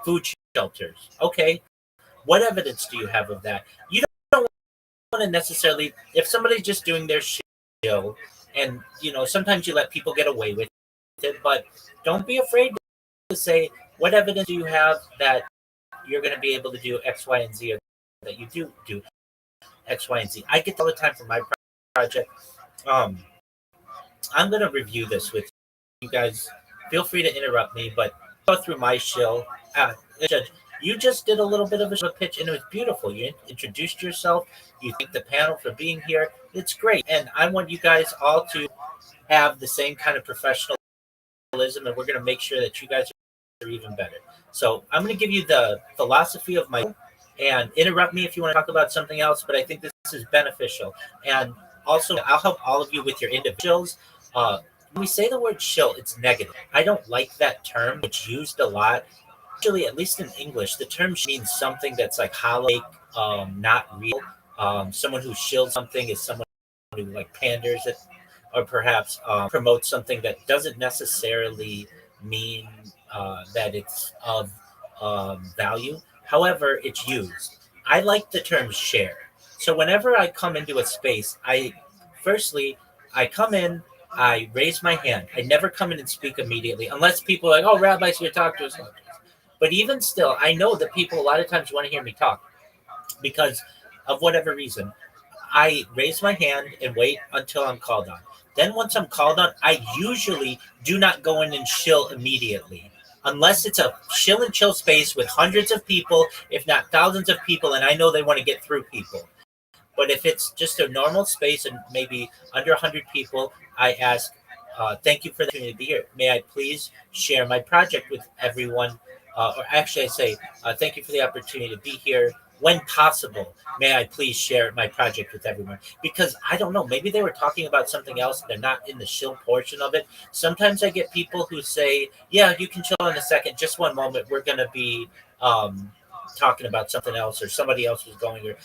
food shelters. Okay, what evidence do you have of that? You don't want to necessarily, if somebody's just doing their show, and sometimes you let people get away with it, but don't be afraid to say, what evidence do you have that you're going to be able to do X, Y, and Z, or that you do X, Y, and Z? I get all the time from my project. I'm going to review this with you guys. Feel free to interrupt me, but go through my shill. Judge, you just did a little bit of a pitch, and it was beautiful. You introduced yourself. You thanked the panel for being here. It's great, and I want you guys all to have the same kind of professionalism, and we're going to make sure that you guys are even better. So I'm going to give you the philosophy of my, and interrupt me if you want to talk about something else, but I think this is beneficial. And also, I'll help all of you with your individuals. When we say the word shill, it's negative. I don't like that term. It's used a lot. Actually, at least in English, the term means something that's like hollow, not real. Someone who shills something is someone who like panders it, or perhaps promotes something that doesn't necessarily mean that it's of value. However, it's used. I like the term share. So whenever I come into a space, I come in, I raise my hand. I never come in and speak immediately, unless people are like, "Oh, Rabbi's here, talk to us." But even still, I know that people a lot of times want to hear me talk because of whatever reason. I raise my hand and wait until I'm called on. Then once I'm called on, I usually do not go in and chill immediately. Unless it's a chill and chill space with hundreds of people, if not thousands of people, and I know they want to get through people. But if it's just a normal space and maybe under 100 people, I ask, thank you for the opportunity to be here. May I please share my project with everyone? Or actually, I say, thank you for the opportunity to be here. When possible, may I please share my project with everyone? Because I don't know, maybe they were talking about something else. They're not in the shill portion of it. Sometimes I get people who say, yeah, you can chill in a second. Just one moment. We're going to be talking about something else or somebody else was going or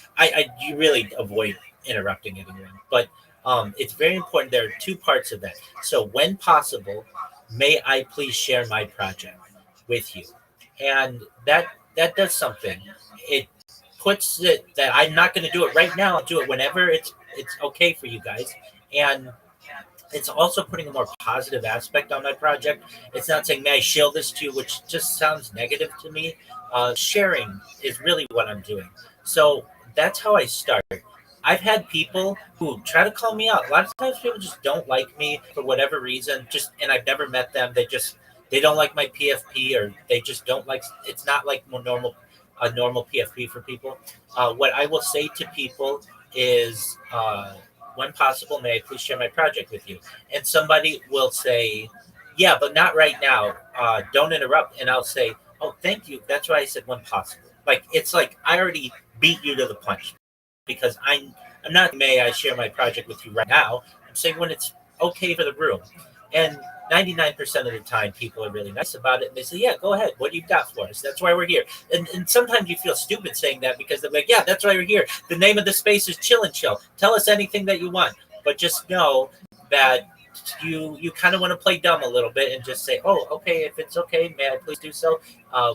you really avoid interrupting anyone. But it's very important. There are two parts of that. So when possible, may I please share my project with you? And that does something. It puts it that I'm not going to do it right now. I'll do it whenever it's okay for you guys. And it's also putting a more positive aspect on my project. It's not saying, may I share this to you, which just sounds negative to me. Sharing is really what I'm doing. So that's how I start. I've had people who try to call me out. A lot of times people just don't like me for whatever reason, just and I've never met them. They don't like my PFP or they just don't like it's not like more normal a normal PFP for people. What I will say to people is when possible, may I please share my project with you? And somebody will say, yeah, but not right now. Don't interrupt. And I'll say, oh, thank you. That's why I said when possible. Like, it's like I already beat you to the punch because I'm not, may I share my project with you right now? I'm saying when it's okay for the room. And 99% of the time, people are really nice about it. And they say, yeah, go ahead. What do you got for us? That's why we're here. And sometimes you feel stupid saying that because they're like, yeah, that's why we're here. The name of the space is Chill and Chill. Tell us anything that you want. But just know that you kind of want to play dumb a little bit and just say, oh, okay, if it's okay, may I please do so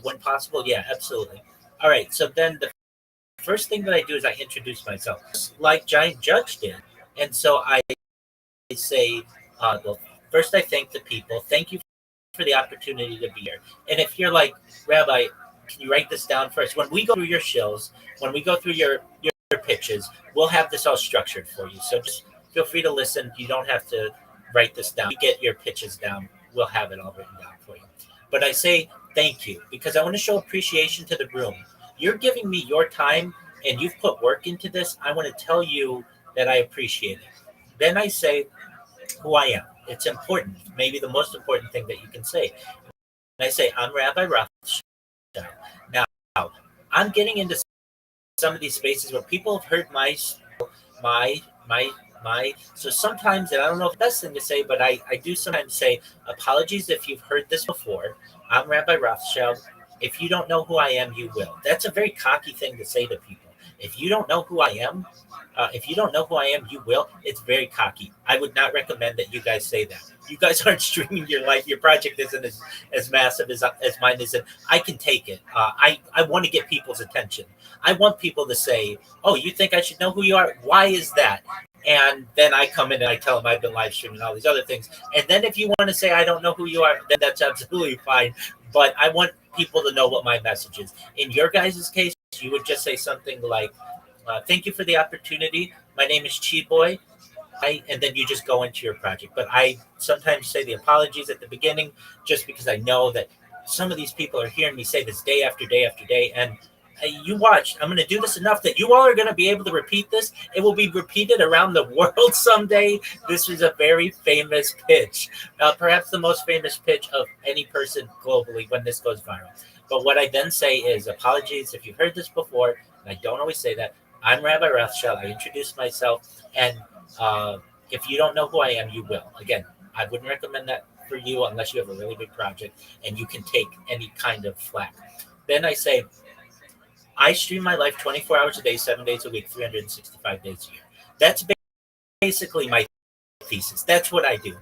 when possible? Yeah, absolutely. All right. So then the first thing that I do is I introduce myself, just like Giant Judge did. And so I say, well, first I thank the people. Thank you for the opportunity to be here. And if you're like, Rabbi, can you write this down first? When we go through your shills, when we go through your pitches, we'll have this all structured for you. So just feel free to listen. You don't have to write this down. You get your pitches down. We'll have it all written down for you. But I say thank you because I want to show appreciation to the room. You're giving me your time and you've put work into this. I want to tell you that I appreciate it. Then I say who I am. It's important, maybe the most important thing that you can say. And I say, I'm Rabbi Rothschild. Now, I'm getting into some of these spaces where people have heard my, so sometimes, and I don't know if it's the best thing to say, but I do sometimes say, apologies if you've heard this before. I'm Rabbi Rothschild. If you don't know who I am, you will. That's a very cocky thing to say to people. If you don't know who I am, you will. It's very cocky. I would not recommend that you guys say that. You guys aren't streaming your life. Your project isn't as massive as mine is. And I can take it. I want to get people's attention. I want people to say, oh, you think I should know who you are? Why is that? And then I come in and I tell them I've been live streaming all these other things. And then if you want to say I don't know who you are, then that's absolutely fine. But I want people to know what my message is. In your guys' case, you would just say something like, thank you for the opportunity. My name is Chi Boy. And then you just go into your project. But I sometimes say the apologies at the beginning just because I know that some of these people are hearing me say this day after day after day. And you watch, I'm going to do this enough that you all are going to be able to repeat this. It will be repeated around the world someday. This is a very famous pitch, perhaps the most famous pitch of any person globally when this goes viral. But what I then say is apologies if you've heard this before. And I don't always say that. I'm Rabbi Rothschild. I introduce myself. And if you don't know who I am, you will. Again, I wouldn't recommend that for you unless you have a really big project and you can take any kind of flack. Then I say, I stream my life 24 hours a day, 7 days a week, 365 days a year. That's basically my thesis. That's what I do.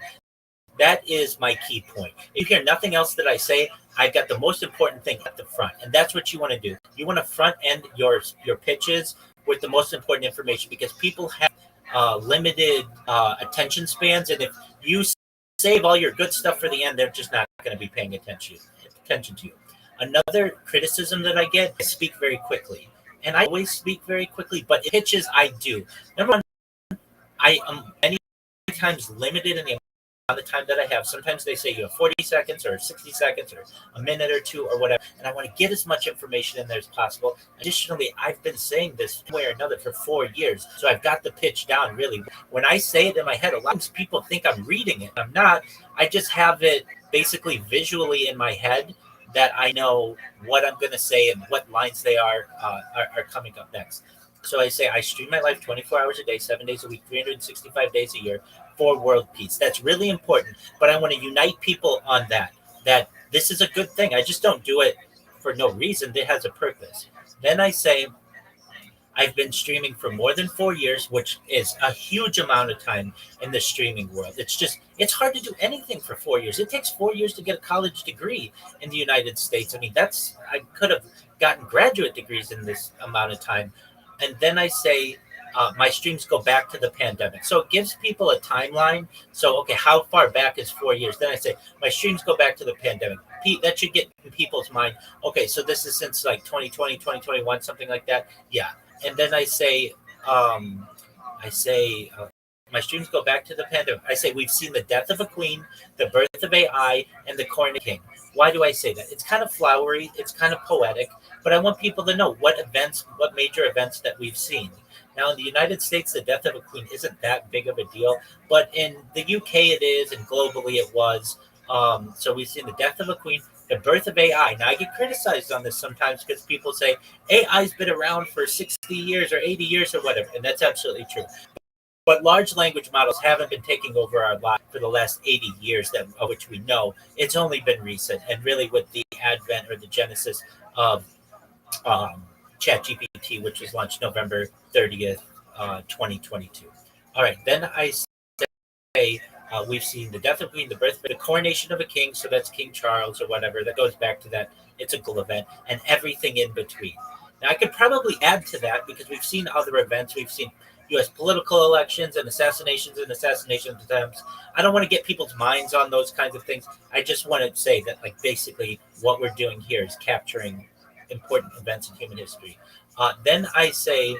That is my key point. If you hear nothing else that I say, I've got the most important thing at the front. And that's what you want to do. You want to front end your pitches with the most important information because people have limited attention spans. And if you save all your good stuff for the end, they're just not going to be paying attention to you. Another criticism that I get, I speak very quickly. And I always speak very quickly, but pitches I do. Number one, I am many times limited in the amount of time that I have. Sometimes they say you have 40 seconds or 60 seconds or a minute or two or whatever, and I want to get as much information in there as possible. Additionally, I've been saying this one way or another for 4 years, so I've got the pitch down really. When I say it in my head, a lot of times people think I'm reading it. I'm not. I just have it basically visually in my head that I know what I'm going to say and what lines they are coming up next. So I say I stream my life 24 hours a day, 7 days a week, 365 days a year for world peace. That's really important. But I want to unite people on that this is a good thing. I just don't do it for no reason. It has a purpose. Then I say I've been streaming for more than 4 years, which is a huge amount of time in the streaming world. It's hard to do anything for 4 years. It takes 4 years to get a college degree in the United States. I mean, I could have gotten graduate degrees in this amount of time. And then I say, my streams go back to the pandemic. So it gives people a timeline. So, okay, how far back is 4 years? Then I say, my streams go back to the pandemic. That should get in people's mind. Okay, so this is since like 2020, 2021, something like that. Yeah. And then my streams go back to the pandemic. I say we've seen the death of a queen, the birth of AI, and the coronation of a king. Why do I say that? It's kind of flowery, it's kind of poetic, but I want people to know what major events that we've seen. Now, in the United States, the death of a queen isn't that big of a deal, but in the UK it is, and globally it was. So we've seen the death of a queen, the birth of AI. Now, I get criticized on this sometimes because people say AI's been around for 60 years or 80 years or whatever, and that's absolutely true. But large language models haven't been taking over our lives for the last 80 years, of which we know. It's only been recent. And really, with the advent or the genesis of ChatGPT, which was launched November 30th, 2022. All right, then I say we've seen the death of a queen, the birth of the coronation of a king, so that's King Charles or whatever. That goes back to that. It's a cool event, and everything in between. Now, I could probably add to that because we've seen other events. We've seen U.S. political elections and assassination attempts. I don't want to get people's minds on those kinds of things. I just want to say that, like, basically what we're doing here is capturing important events in human history. Then I say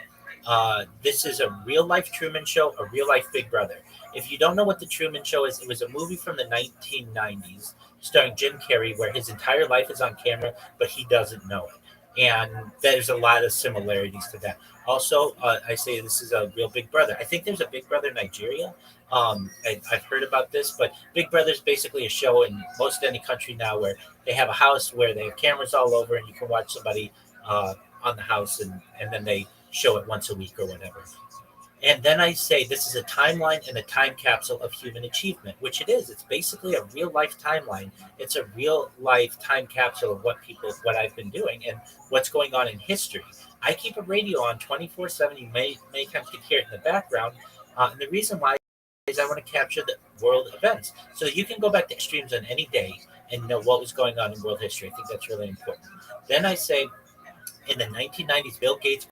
this is a real-life Truman Show, a real-life Big Brother. If you don't know what the Truman Show is, it was a movie from the 1990s starring Jim Carrey where his entire life is on camera, but he doesn't know it. And there's a lot of similarities to that. Also, I say this is a real Big Brother. I think there's a Big Brother Nigeria. I've heard about this, but Big Brother is basically a show in most any country now where they have a house where they have cameras all over and you can watch somebody on the house and then they show it once a week or whatever. And then I say this is a timeline and a time capsule of human achievement, which it is. It's basically a real life timeline. It's a real life time capsule of what I've been doing and what's going on in history. I keep a radio on 24/7. You may times can hear it in the background. And the reason why is I want to capture the world events. So you can go back to streams on any day and know what was going on in world history. I think that's really important. Then I say in the 1990s, Bill Gates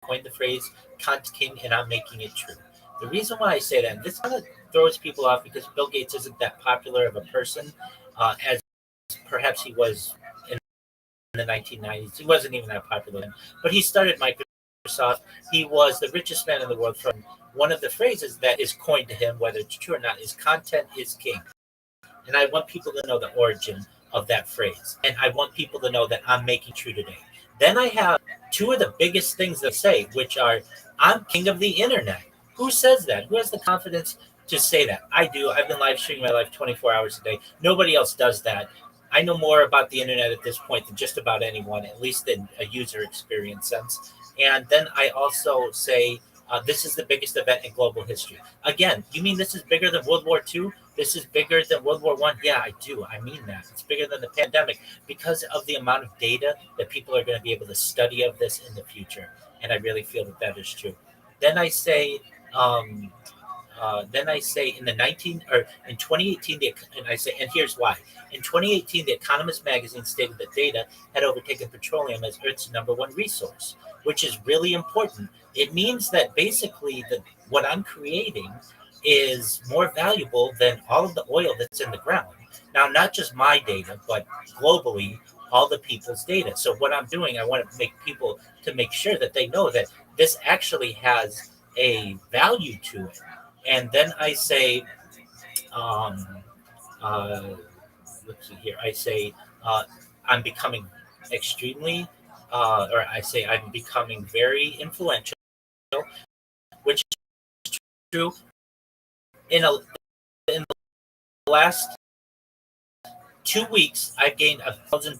coined the phrase "cunt king," and I'm making it true. The reason why I say that, and this kind of throws people off because Bill Gates isn't that popular of a person as perhaps he was in the 1990s. He wasn't even that popular then, but he started Microsoft. He was the richest man in the world. From one of the phrases that is coined to him, whether it's true or not, is "content is king." And I want people to know the origin of that phrase. And I want people to know that I'm making true today. Then I have two of the biggest things they say, which are, I'm king of the internet. Who says that? Who has the confidence to say that? I do. I've been live streaming my life 24 hours a day. Nobody else does that. I know more about the internet at this point than just about anyone, at least in a user experience sense. And then I also say, this is the biggest event in global history. Again, you mean this is bigger than World War II? This is bigger than World War I? Yeah, I do. I mean that. It's bigger than the pandemic because of the amount of data that people are going to be able to study of this in the future. And I really feel that that is true. Then I say, in in 2018, and here's why. In 2018, The Economist magazine stated that data had overtaken petroleum as Earth's number one resource, which is really important. It means that basically what I'm creating is more valuable than all of the oil that's in the ground. Now, not just my data, but globally, all the people's data. So what I'm doing, I want to make sure that they know that this actually has a value to it. And then I say, um, uh, let's see here. I say I'm becoming extremely, or I say I'm becoming very influential, which is true. In the last 2 weeks, I've gained 1,000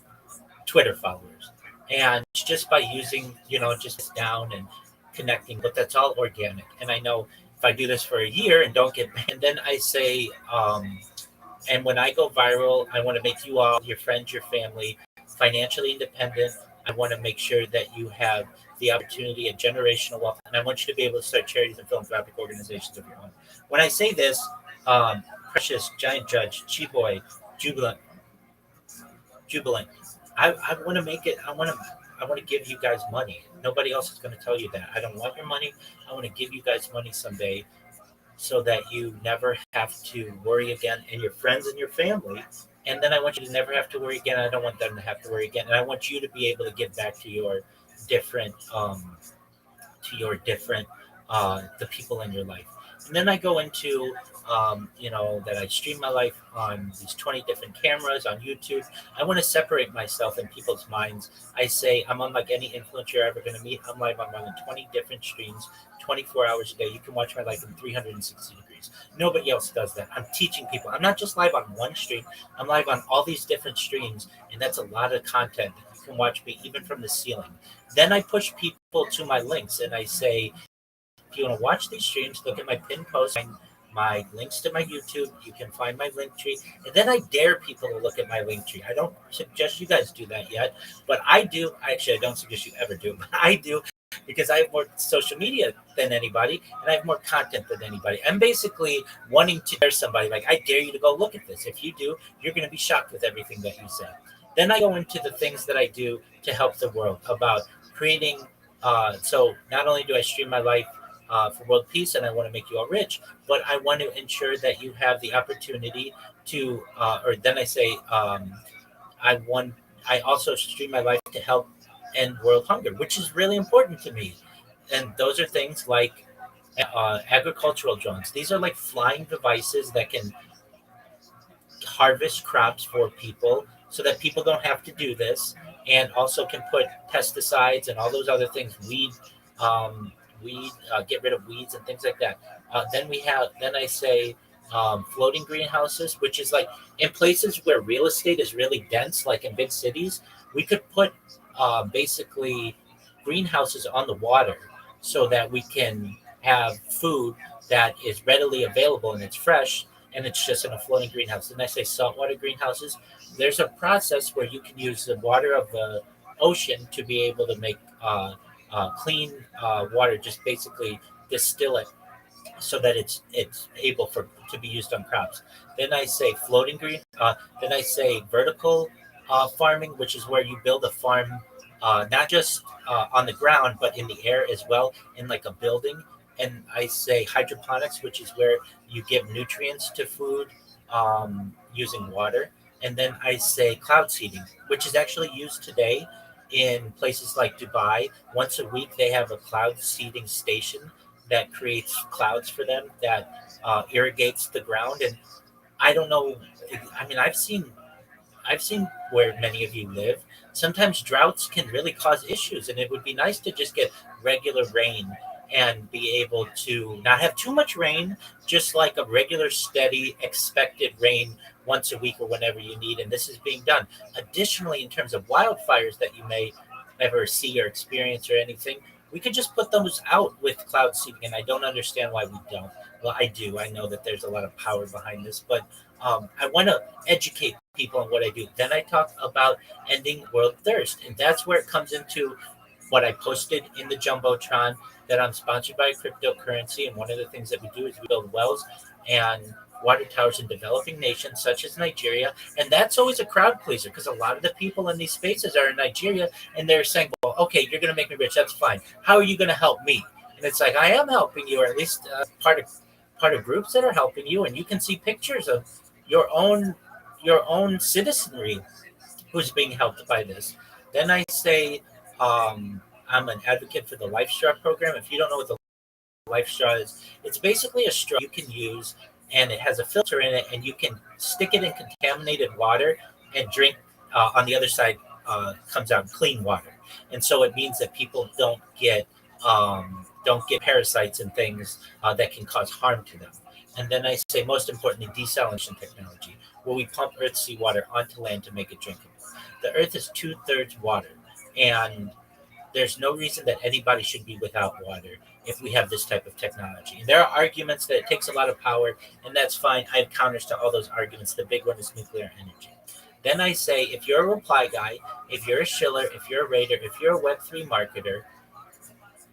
Twitter followers, and just by using, just down and connecting. But that's all organic. And I know if I do this for a year and don't get banned, then I say, and when I go viral, I want to make you all, your friends, your family, financially independent. I want to make sure that you have the opportunity at generational wealth, and I want you to be able to start charities and philanthropic organizations of your own. When I say this, Precious, Giant Judge, Chiboy, Jubilant, Jubilant, I want to make it. I want to give you guys money. Nobody else is going to tell you that. I don't want your money. I want to give you guys money someday so that you never have to worry again, and your friends and your family. And then I want you to never have to worry again. I don't want them to have to worry again. And I want you to be able to give back different, to your different, the people in your life. And then I go into, that I stream my life on these 20 different cameras on YouTube. I want to separate myself in people's minds. I say I'm unlike any influencer you're ever going to meet. I'm live on more than 20 different streams, 24 hours a day. You can watch my life in 360 degrees. Nobody else does that. I'm teaching people. I'm not just live on one stream. I'm live on all these different streams, and that's a lot of content. You can watch me even from the ceiling. Then I push people to my links, and I say, if you want to watch these streams, look at my pinned post, my links to my YouTube. You can find my link tree. And then I dare people to look at my link tree. I don't suggest you guys do that yet, but I do. Actually, I don't suggest you ever do, but I do because I have more social media than anybody and I have more content than anybody. I'm basically wanting to dare somebody, like, I dare you to go look at this. If you do, you're going to be shocked with everything that you say. Then I go into the things that I do to help the world about creating. So not only do I stream my life for world peace and I want to make you all rich, but I want to ensure that you have the opportunity to, or then I say, I want, I also stream my life to help end world hunger, which is really important to me. And those are things like agricultural drones. These are like flying devices that can harvest crops for people so that people don't have to do this, and also can put pesticides and all those other things, um, get rid of weeds and things like that. Then I say floating greenhouses, which is like in places where real estate is really dense, like in big cities, we could put basically greenhouses on the water so that we can have food that is readily available and it's fresh, and it's just in a floating greenhouse. And I say saltwater greenhouses. There's a process where you can use the water of the ocean to be able to make clean water. Just basically distill it so that it's able for to be used on crops. Then I say floating green. Then I say vertical farming, which is where you build a farm, not just on the ground but in the air as well, in like a building. And I say hydroponics, which is where you give nutrients to food using water. And then I say cloud seeding, which is actually used today in places like Dubai. Once a week, they have a cloud seeding station that creates clouds for them that irrigates the ground. And I don't know. I mean, I've seen where many of you live. Sometimes droughts can really cause issues, and it would be nice to just get regular rain and be able to not have too much rain, just like a regular, steady, expected rain once a week or whenever you need. And this is being done. Additionally, in terms of wildfires that you may ever see or experience or anything, we could just put those out with cloud seeding. And I don't understand why we don't. Well, I do. I know that there's a lot of power behind this, but I want to educate people on what I do. Then I talk about ending world thirst, and that's where it comes into what I posted in the jumbotron, that I'm sponsored by cryptocurrency, and one of the things that we do is we build wells and water towers in developing nations such as Nigeria. And that's always a crowd pleaser because a lot of the people in these spaces are in Nigeria, and they're saying, well, okay, you're going to make me rich, that's fine, how are you going to help me? And it's like, I am helping you, or at least part of groups that are helping you. And you can see pictures of your own citizenry who's being helped by this. Then I say I'm an advocate for the Life Straw program. If you don't know what the Life Straw is, it's basically a straw you can use, and it has a filter in it, and you can stick it in contaminated water and drink. On the other side comes out clean water, and so it means that people don't get parasites and things that can cause harm to them. And then I say, most importantly, desalination technology, where we pump Earth seawater onto land to make it drinkable. The Earth is two-thirds water, and there's no reason that anybody should be without water if we have this type of technology. And there are arguments that it takes a lot of power, and that's fine. I have counters to all those arguments. The big one is nuclear energy. Then I say, if you're a reply guy, if you're a shiller, if you're a raider, if you're a Web3 marketer,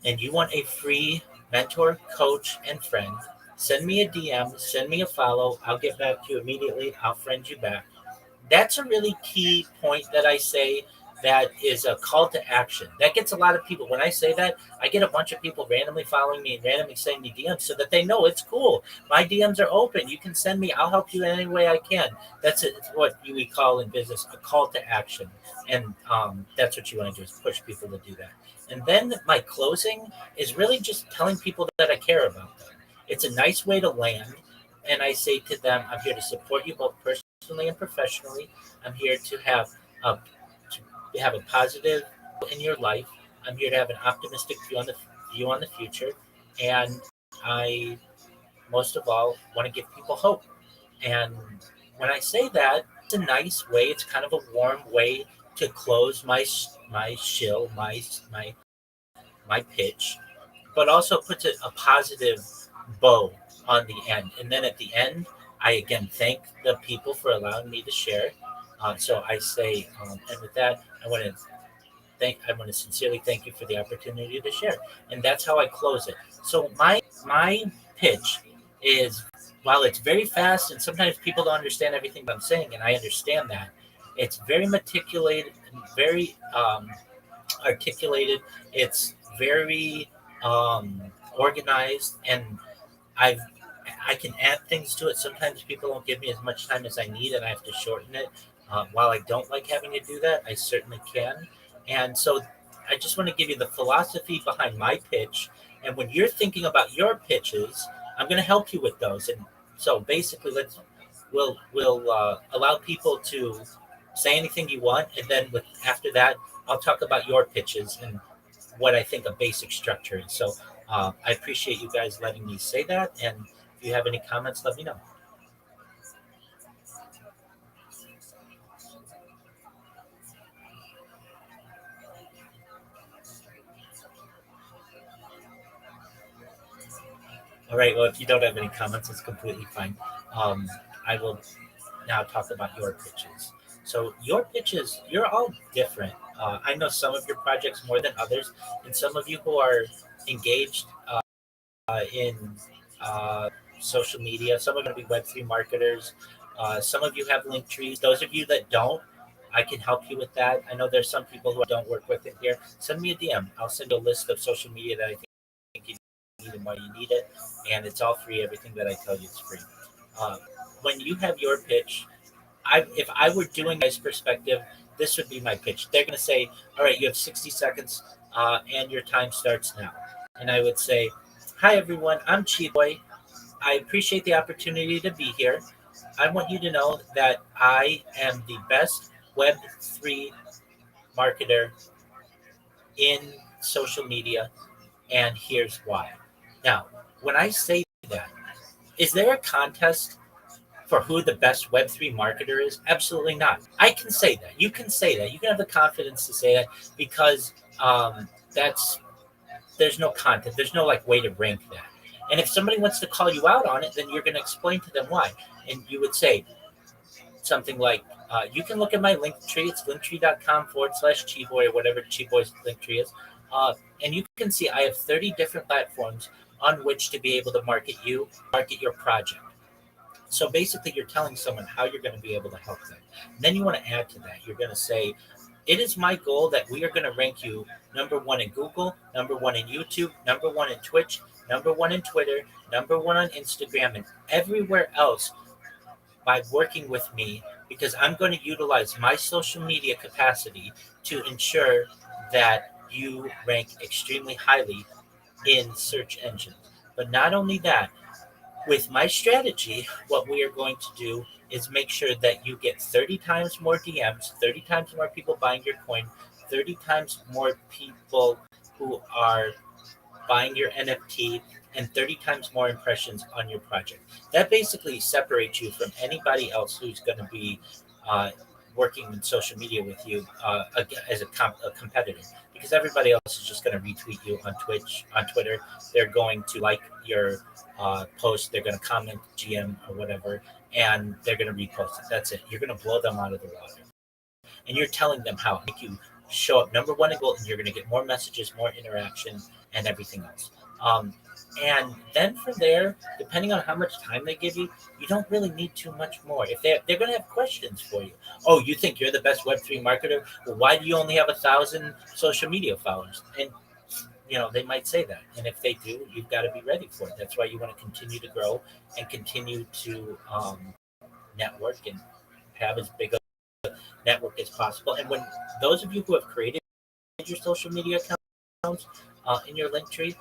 and you want a free mentor, coach, and friend, send me a DM, send me a follow. I'll get back to you immediately. I'll friend you back. That's a really key point that I say, that is a call to action. That gets a lot of people. When I say that, I get a bunch of people randomly following me and randomly sending me DMs so that they know it's cool. My DMs are open. You can send me. I'll help you in any way I can. That's it. It's what we call in business a call to action. And that's what you want to do, is push people to do that. And then my closing is really just telling people that I care about them. It's a nice way to land. And I say to them, I'm here to support you both personally and professionally. I'm here to have a positive in your life. I'm here to have an optimistic view on the future, and I most of all want to give people hope. And when I say that, it's a nice way. It's kind of a warm way to close my shill, my pitch, but also puts a positive bow on the end. And then at the end, I again thank the people for allowing me to share. So I say, and with that, I want to sincerely thank you for the opportunity to share. And that's how I close it. So my pitch is, while it's very fast and sometimes people don't understand everything that I'm saying, and I understand that, it's very meticulated, very articulated. It's very organized, and I've I can add things to it. Sometimes people don't give me as much time as I need, and I have to shorten it. While I don't like having to do that, I certainly can. And so, I just want to give you the philosophy behind my pitch. And when you're thinking about your pitches, I'm going to help you with those. And so, basically, we'll allow people to say anything you want, and then after that, I'll talk about your pitches and what I think a basic structure is. So I appreciate you guys letting me say that. And if you have any comments, let me know. All right. Well, if you don't have any comments, it's completely fine. Um, I will now talk about your pitches. So your pitches, you're all different. I know some of your projects more than others, and some of you who are engaged in social media. Some are going to be Web3 marketers. Some of you have link trees. Those of you that don't, I can help you with that. I know there's some people who don't work with it here. Send me a DM. I'll send you a list of social media that I think you need and why you need it. And it's all free. Everything that I tell you is free. Uh, when you have your pitch, if I were doing guys' perspective, this would be my pitch. They're going to say, all right, you have 60 seconds and your time starts now. And I would say, hi, everyone. I'm Chi Boy. I appreciate the opportunity to be here. I want you to know that I am the best Web3 marketer in social media, and here's why. Now, when I say that, is there a contest for who the best Web3 marketer is? Absolutely not. I can say that. You can say that. You can have the confidence to say that because that's there's no content. There's no like way to rank that. And if somebody wants to call you out on it, then you're going to explain to them why. And you would say something like, you can look at my link tree. It's linktree.com/Chiboy or whatever Chiboy's link tree is. And you can see I have 30 different platforms on which to be able to market your project. So basically, you're telling someone how you're going to be able to help them. And then you want to add to that. You're going to say, it is my goal that we are going to rank you number one in Google, number one in YouTube, number one in Twitch, number one in Twitter, number one on Instagram, and everywhere else by working with me because I'm going to utilize my social media capacity to ensure that you rank extremely highly in search engines. But not only that, with my strategy, what we are going to do is make sure that you get 30 times more DMs, 30 times more people buying your coin, 30 times more people who are buying your NFT, and 30 times more impressions on your project. That basically separates you from anybody else who's going to be uh, working in social media with you as a competitor, because everybody else is just going to retweet you on Twitch, on Twitter. They're going to like your post, they're going to comment, GM, or whatever, and they're going to repost it. That's it. You're going to blow them out of the water, and you're telling them how make you show up number one in gold, and you're going to get more messages, more interaction, and everything else. Um, and then from there, depending on how much time they give you, you don't really need too much more. If they're going to have questions for you. Oh, you think you're the best Web3 marketer? Well, why do you only have 1,000 social media followers? And they might say that, and if they do, you've got to be ready for it. That's why you want to continue to grow and continue to network and have as big network as possible. And when those of you who have created your social media accounts in your link tree,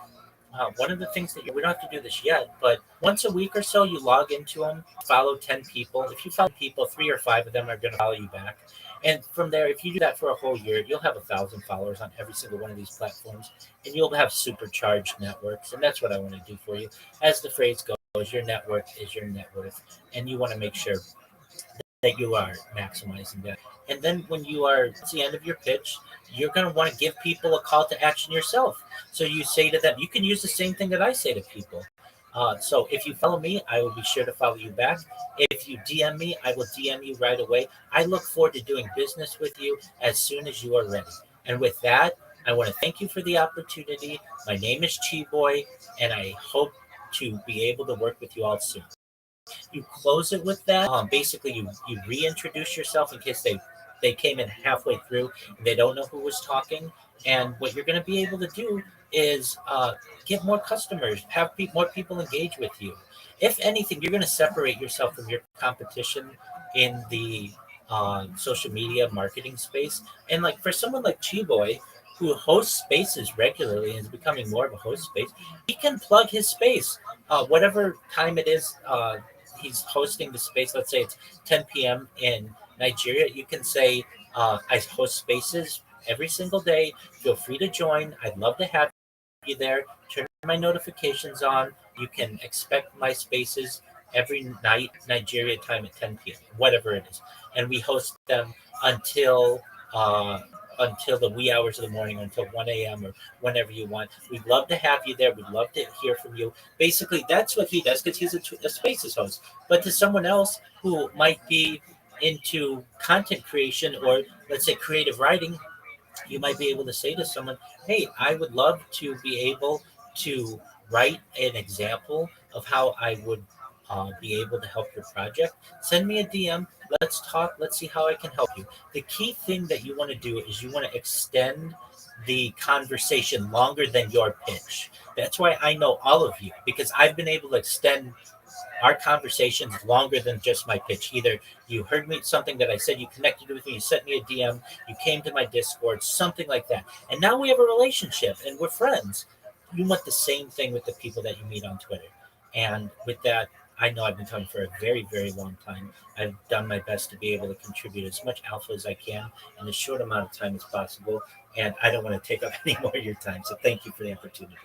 one of the things that we don't have to do this yet, but once a week or so, you log into them, follow 10 people. If you follow people, 3 or 5 of them are going to follow you back. And from there, if you do that for a whole year, you'll have 1,000 followers on every single one of these platforms, and you'll have supercharged networks. And that's what I want to do for you. As the phrase goes, your network is your net worth, and you want to make sure that you are maximizing that. And then when you are at the end of your pitch, you're going to want to give people a call to action yourself. So you say to them, you can use the same thing that I say to people. So if you follow me, I will be sure to follow you back. If you DM me, I will DM you right away. I look forward to doing business with you as soon as you are ready. And with that, I want to thank you for the opportunity. My name is Chi Boy, and I hope to be able to work with you all soon. You close it with that. Basically, you reintroduce yourself in case they came in halfway through and they don't know who was talking. And what you're going to be able to do is get more customers, have more people engage with you. If anything, you're going to separate yourself from your competition in the social media marketing space. And like for someone like Chiboy, who hosts spaces regularly and is becoming more of a host space, he can plug his space whatever time it is he's hosting the space. Let's say it's 10 p.m. in Nigeria. You can say, I host spaces every single day. Feel free to join. I'd love to have you there. Turn my notifications on. You can expect my spaces every night, Nigeria time at 10 p.m., whatever it is. And we host them until uh, until the wee hours of the morning, until 1 a.m. or whenever you want. We'd love to have you there. We'd love to hear from you. Basically, that's what he does because he's a spaces host. But to someone else who might be into content creation or let's say creative writing, you might be able to say to someone, hey, I would love to be able to write an example of how I would be able to help your project. Send me a DM. Let's talk. Let's see how I can help you. The key thing that you want to do is you want to extend the conversation longer than your pitch. That's why I know all of you because I've been able to extend our conversations longer than just my pitch. Either you heard me something that I said, you connected with me, you sent me a DM, you came to my Discord, something like that. And now we have a relationship and we're friends. You want the same thing with the people that you meet on Twitter. And with that, I know I've been talking for a very, very long time. I've done my best to be able to contribute as much alpha as I can in as short amount of time as possible. And I don't want to take up any more of your time. So thank you for the opportunity.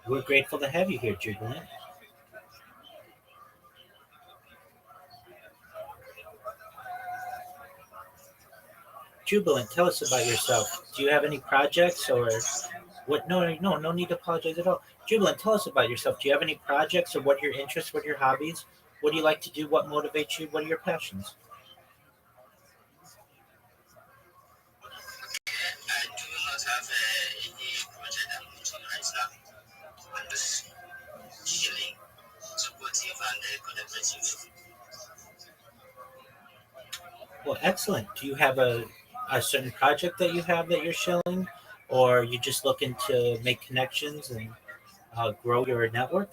We're grateful to have you here, Jubilant. Jubilant, tell us about yourself. Do you have any projects or what? No, no, no need to apologize at all. Jubilant, tell us about yourself. Do you have any projects or what your interests, what your hobbies? What do you like to do? What motivates you? What are your passions? I do not have any project I'm working right now. I'm just chilling, supportive, and collaborative. Well, excellent. Do you have a certain project that you have that you're shilling, or you just looking to make connections and grow your network?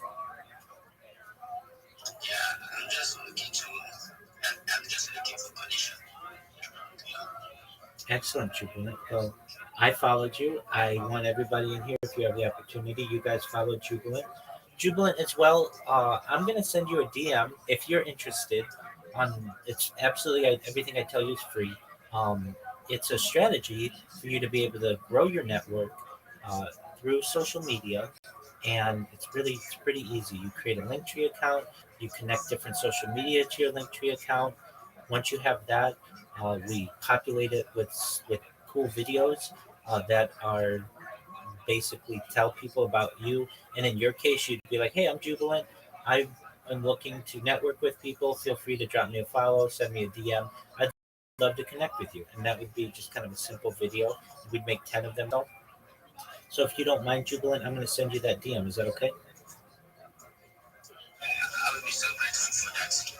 Yeah, I'm just looking for connection. Excellent, Jubilant. Well, I followed you. I want everybody in here, if you have the opportunity, you guys follow Jubilant. Jubilant as well. I'm going to send you a DM if you're interested. On it's absolutely everything I tell you is free. Um, it's a strategy for you to be able to grow your network uh, through social media, and it's pretty easy. You create a Linktree account, you connect different social media to your Linktree account. Once you have that, we populate it with cool videos that are basically tell people about you. And in your case, you'd be like, "Hey, I'm Jubilant. I am looking to network with people. Feel free to drop me a follow, send me a DM. I'd love to connect with you." And that would be just kind of a simple video. We'd make 10 of them. So if you don't mind, Jubilant, I'm going to send you that DM. Is that okay? I will be so grateful for that.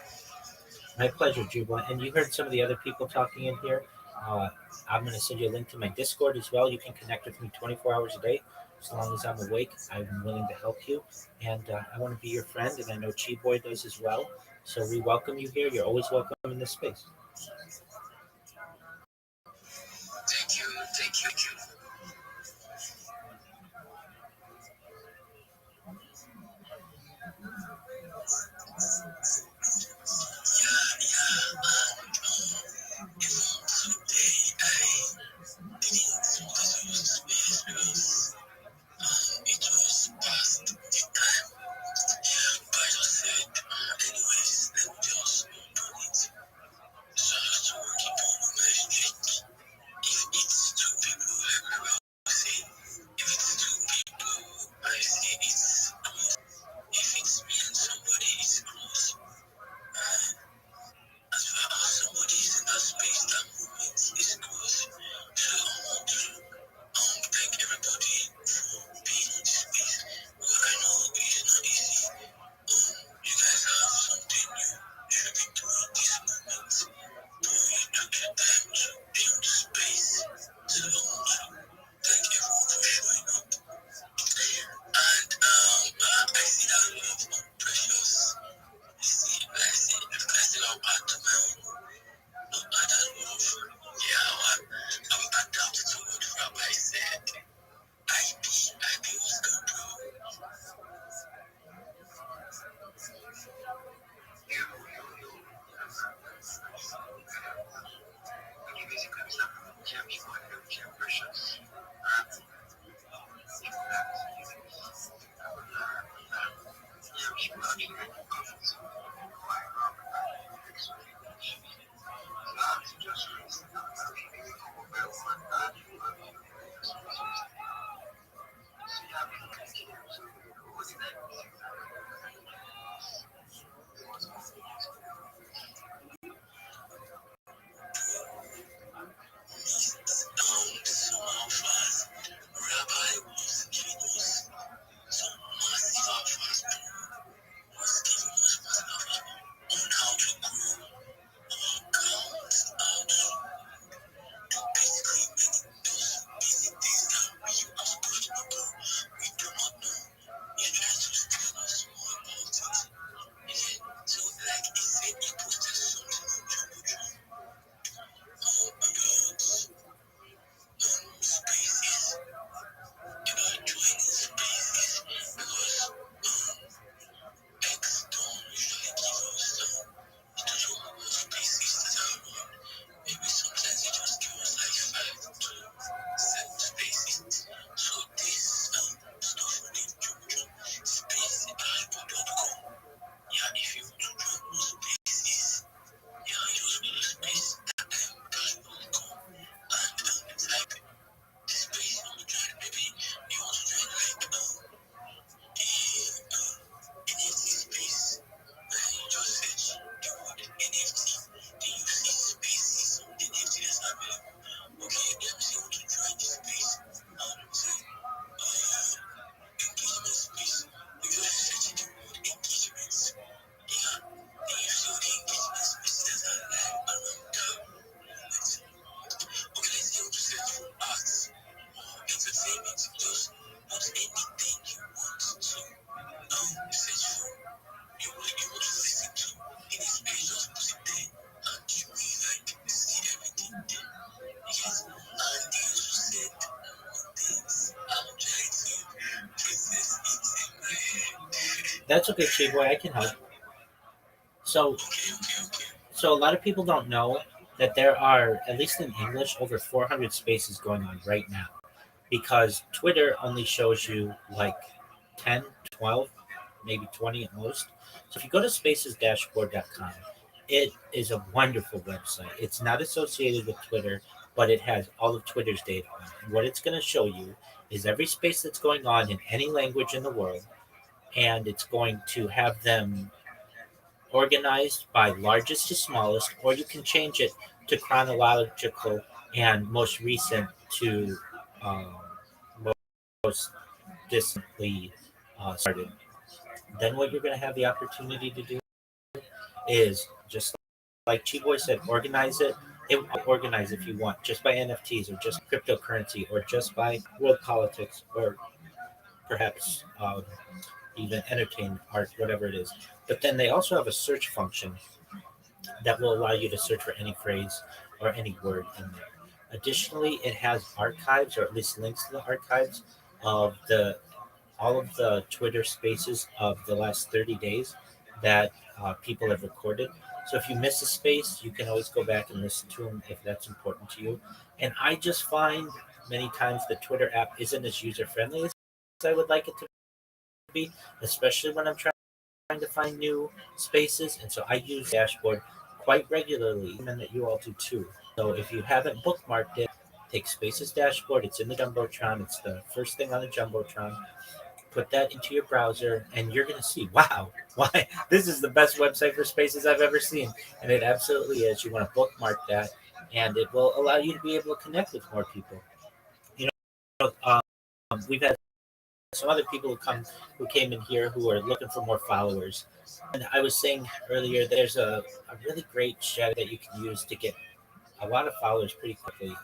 My pleasure, Jubilant. And you heard some of the other people talking in here. Uh, I'm going to send you a link to my Discord as well. You can connect with me 24 hours a day. As long as I'm awake, I'm willing to help you. And I want to be your friend, and I know Chi Boy does as well. So we welcome you here. You're always welcome in this space. Thank you. Today I didn't want to use space because it was past the time. But I just said, anyways, let me just open it. So I was working on my street. If it's two people, I That's okay, Chief Boy. I can help. So, so a lot of people don't know that there are, at least in English, over 400 spaces going on right now because Twitter only shows you like 10, 12, maybe 20 at most. So if you go to spacesdashboard.com, it is a wonderful website. It's not associated with Twitter, but it has all of Twitter's data on it. And what it's going to show you is every space that's going on in any language in the world, and it's going to have them organized by largest to smallest, or you can change it to chronological and most recent to um, most distantly started. Then what you're going to have the opportunity to do is just like Chiboy said, organize it. It will organize if you want, just by NFTs or just cryptocurrency or just by world politics or perhaps even entertainment, art, whatever it is. But then they also have a search function that will allow you to search for any phrase or any word in there. Additionally, it has archives or at least links to the archives of the all of the Twitter spaces of the last 30 days that people have recorded. So if you miss a space, you can always go back and listen to them if that's important to you. And I just find many times the Twitter app isn't as user friendly as I would like it to be, especially when I'm trying to find new spaces. And so I use dashboard quite regularly, and that you all do too. So if you haven't bookmarked it, take Spaces dashboard. It's in the Jumbotron. It's the first thing on the Jumbotron. Put that into your browser, and you're going to see, wow, why this is the best website for spaces I've ever seen. And it absolutely is. You want to bookmark that, and it will allow you to be able to connect with more people. You know, we've had some other people who came in here who are looking for more followers. And I was saying earlier, there's a really great strategy that you can use to get a lot of followers pretty quickly.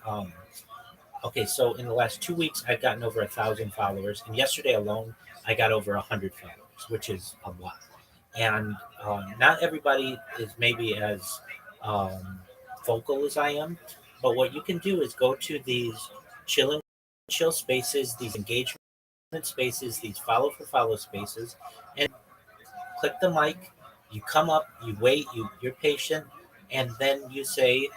Okay, so in the last 2 weeks, I've gotten over 1,000 followers, and yesterday alone, I got over 100 followers, which is a lot. And not everybody is maybe as um, vocal as I am, but what you can do is go to these chill and chill spaces, these engagement spaces, these follow for follow spaces, and click the mic. You come up, you wait, you're patient, and then you say,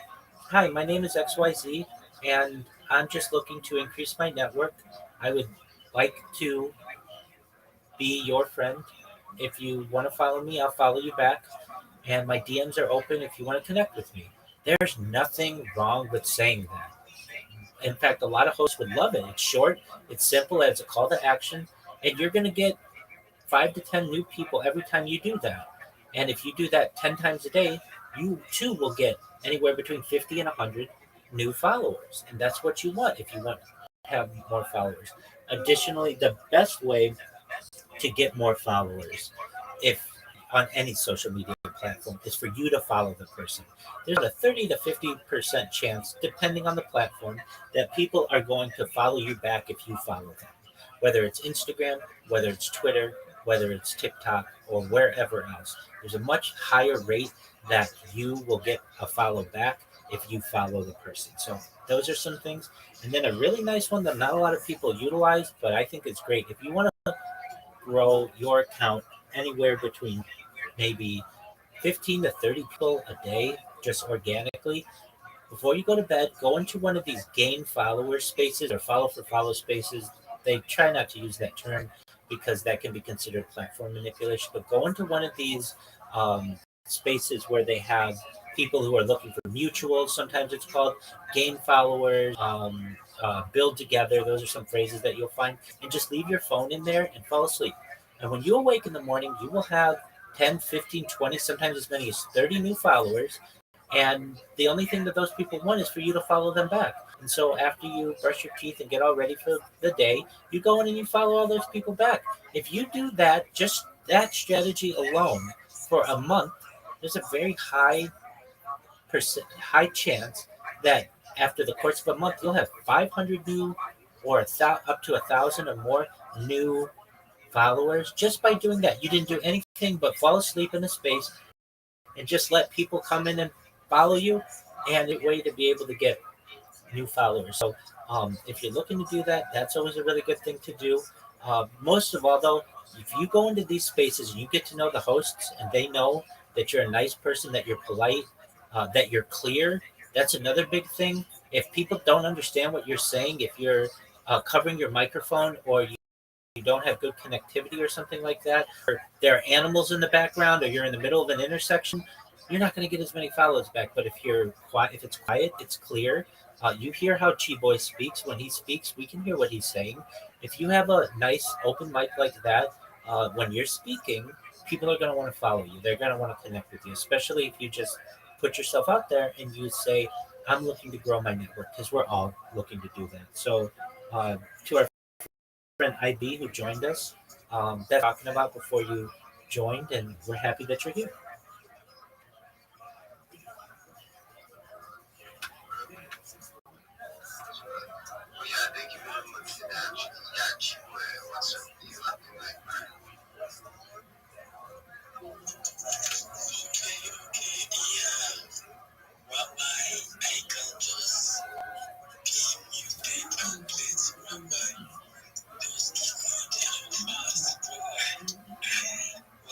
"Hi, my name is XYZ, and I'm just looking to increase my network. I would like to be your friend. If you want to follow me, I'll follow you back. And my DMs are open if you want to connect with me." There's nothing wrong with saying that. In fact, a lot of hosts would love it. It's short, it's simple as a call to action, and you're going to get 5 to 10 new people every time you do that. And if you do that 10 times a day, you too will get anywhere between 50 and 100 new followers. And that's what you want if you want to have more followers. Additionally, the best way to get more followers, if on any social media platform, is for you to follow the person. There's a 30 to 50% chance, depending on the platform, that people are going to follow you back if you follow them. Whether it's Instagram, whether it's Twitter, whether it's TikTok, or wherever else, there's a much higher rate that you will get a follow back if you follow the person. So those are some things. And then a really nice one that not a lot of people utilize, but I think it's great. If you want to grow your account anywhere between maybe 15 to 30 people a day, just organically, before you go to bed, go into one of these gain follower spaces or follow for follow spaces. They try not to use that term because that can be considered platform manipulation, but go into one of these spaces where they have people who are looking for mutuals. Sometimes it's called gain followers, build together. Those are some phrases that you'll find. And just leave your phone in there and fall asleep. And when you awake in the morning, you will have 10, 15, 20, sometimes as many as 30 new followers, and the only thing that those people want is for you to follow them back. And so after you brush your teeth and get all ready for the day, you go in and you follow all those people back. If you do that, just that strategy alone for a month, there's a very high chance that after the course of a month, you'll have 500 new or up to 1,000 or more new followers just by doing that. You didn't do anything but fall asleep in a space and just let people come in and follow you, and a way to be able to get new followers. So if you're looking to do that, that's always a really good thing to do. Most of all, though, if you go into these spaces and you get to know the hosts and they know that you're a nice person, that you're polite, that you're clear, that's another big thing. If people don't understand what you're saying, if you're covering your microphone or you don't have good connectivity or something like that, or there are animals in the background, or you're in the middle of an intersection, you're not going to get as many follows back. But if you're quiet, if it's quiet, it's clear. You hear how Chi Boy speaks. When he speaks, we can hear what he's saying. If you have a nice open mic like that, when you're speaking, people are going to want to follow you. They're going to want to connect with you, especially if you just put yourself out there and you say, "I'm looking to grow my network," because we're all looking to do that. So, to our friend IB who joined us. That's talking about before you joined, and we're happy that you're here. Well, yeah, thank you very much for that. That you what's up? You have to like, Okay, yeah. Rabbi, I can just be muted and let Rabbi just keep muted fast. Well,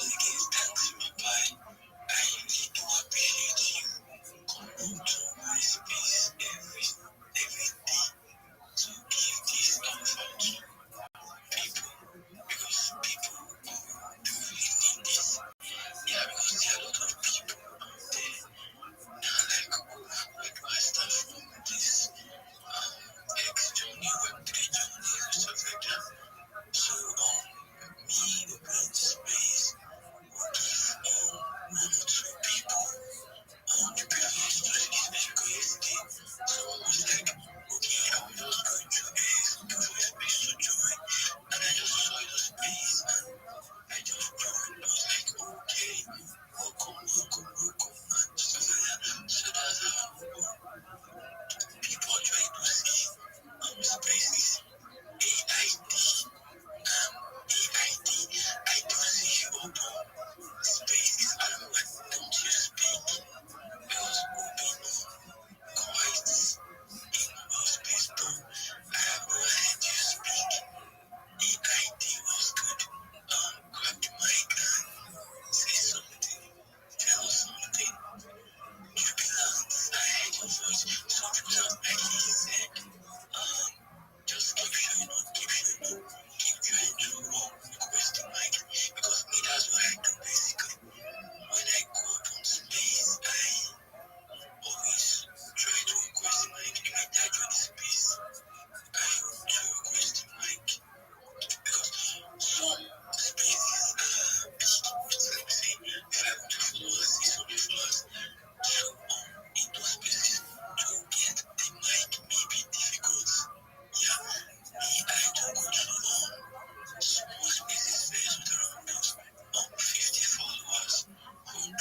again, thanks, Rabbi. I really do appreciate you coming to my space every day to give this comfort to people because people do really need this. Yeah, because there are a lot of people out there that are like overwhelmed by stuff from this X journey, Web3 journey, and stuff like that. So, me opening space will give one or two people the privilege to speak, because yesterday someone was like, okay, I'm just going to look for a space to join, and I just saw the space and I just joined. I was like, okay, welcome, and stuff like that. So that's how people are trying to see spaces. AID, AID, I don't see you open spaces. I don't you speak? Because we've been quite in our space, but I have not heard you speak. AID was good. Grab the mic and say something. Tell us something. Jubilant, I heard your voice. So Jubilant, like he said, just keep showing up, keep showing up, keep trying to request the mic. Because me, that's what I do basically. When I go up on space, I always try to request the mic. Every time I join the space, I want to request the mic. Because some spaces are big, let me say 500 followers, 600 followers. So in those spaces, to get the mic may be difficult. Yeah, me, I do go to small spaces first with around those 50 followers, 100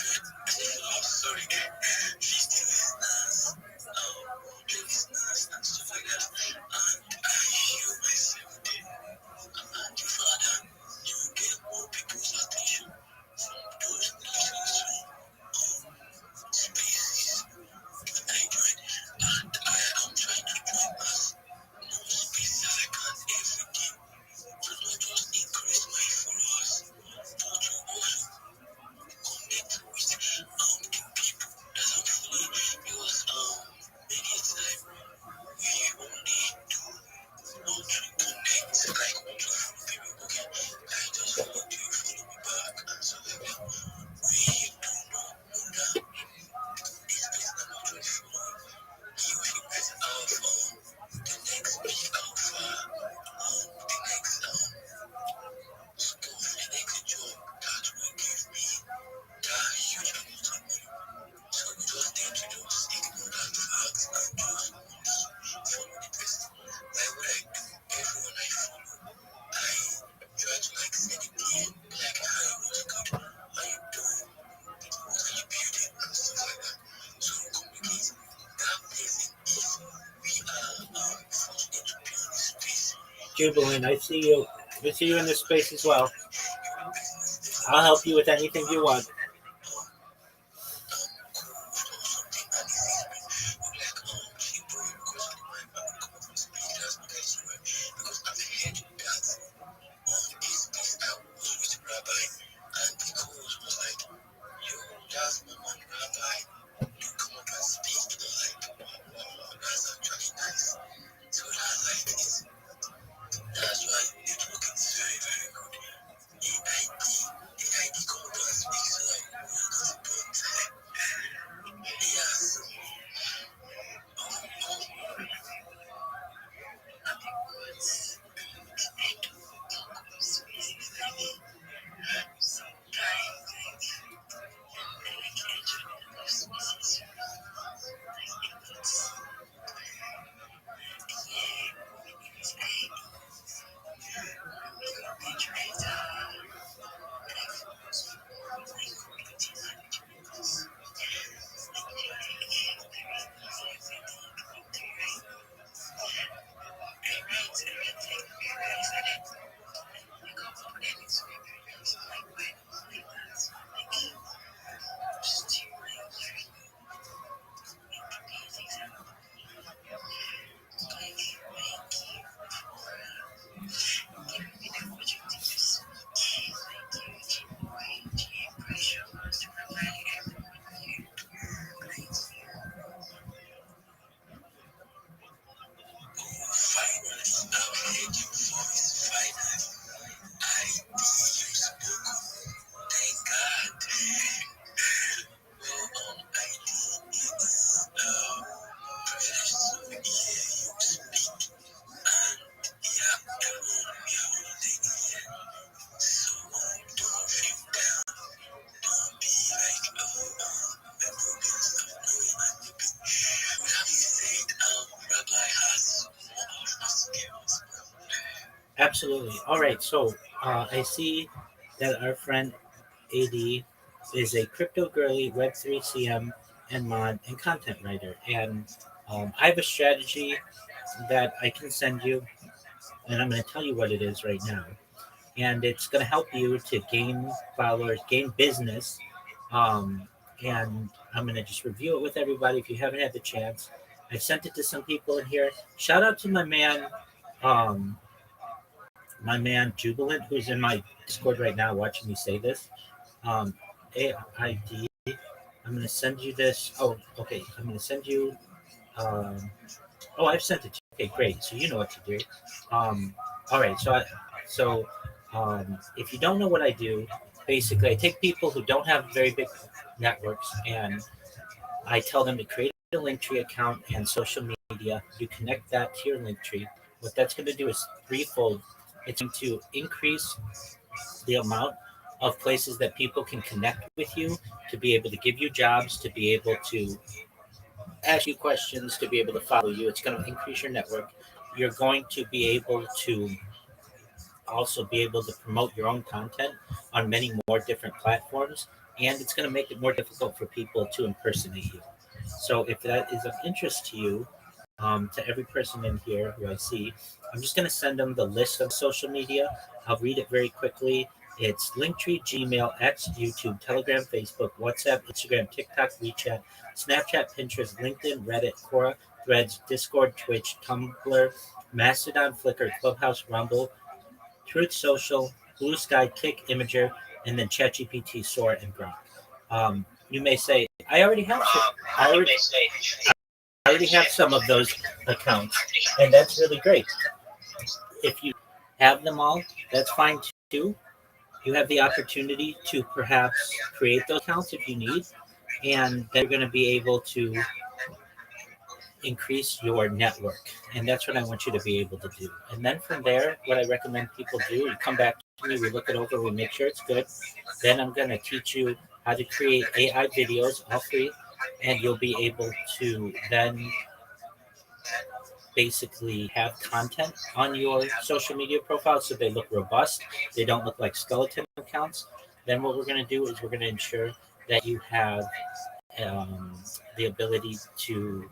followers, sorry, 50 listeners, 100 listeners and stuff like that. And I hear myself there. And the further you get more people's attention from those listening to spaces I join, and I am trying to join as more spaces as I can every day to not just increase my followers, but to also connect with the people that I'm following. Because many times we only do want to connect, like want to follow people. Okay, I just follow you, follow me back, and stuff like that. We do not know that this person I'm actually following, he or she might have the next big alpha, the next stuff, the next job that will give me that huge amount of money. So we just need to just ignore that fact and just only follow the person. Like what I do, everyone I follow, I try to like send a DM, like, hi, what's good, how you doing, what are you building, and stuff like that. So communicate. That person is, we are fortunate to be on this space. Jubilant, I see you. I see you in this space as well. I'll help you with anything you want. Because I've heard that on this space I was Absolutely. All right. So I see that our friend AD is a crypto girly, Web3 CM, and mod and content writer. And I have a strategy that I can send you, and I'm going to tell you what it is right now. And it's going to help you to gain followers, gain business. Um, and I'm going to just review it with everybody if you haven't had the chance. I've sent it to some people in here. Shout out to um, my man Jubilant, who's in my Discord right now watching me say this. Um, AID. I'm going to send you this. Oh, okay. I'm going to send you. Um, oh, I've sent it to you. Okay, great. So you know what to do. Um, all right. So if you don't know what I do, basically I take people who don't have very big networks and I tell them to create a Linktree account and social media. You connect that to your Linktree. What that's going to do is threefold. It's going to increase the amount of places that people can connect with you, to be able to give you jobs, to be able to ask you questions, to be able to follow you. It's going to increase your network. You're going to be able to also be able to promote your own content on many more different platforms, and it's going to make it more difficult for people to impersonate you. So if that is of interest to you, to every person in here who I see, I'm just going to send them the list of social media. I'll read it very quickly. It's Linktree, Gmail, X, YouTube, Telegram, Facebook, WhatsApp, Instagram, TikTok, WeChat, Snapchat, Pinterest, LinkedIn, Reddit, Quora, Threads, Discord, Twitch, Tumblr, Mastodon, Flickr, Clubhouse, Rumble, Truth Social, Blue Sky, Kick, Imager, and then ChatGPT, Sora, and Grok. You may say, I already have some of those accounts, and that's really great. If you have them all, that's fine too. You have the opportunity to perhaps create those accounts if you need, and they're going to be able to increase your network. And that's what I want you to be able to do. And then from there, what I recommend people do, you come back to me, we look it over, we make sure it's good. Then I'm going to teach you how to create AI videos, all free, and you'll be able to then basically have content on your social media profile so they look robust. They don't look like skeleton accounts. Then what we're going to do is we're going to ensure that you have the ability to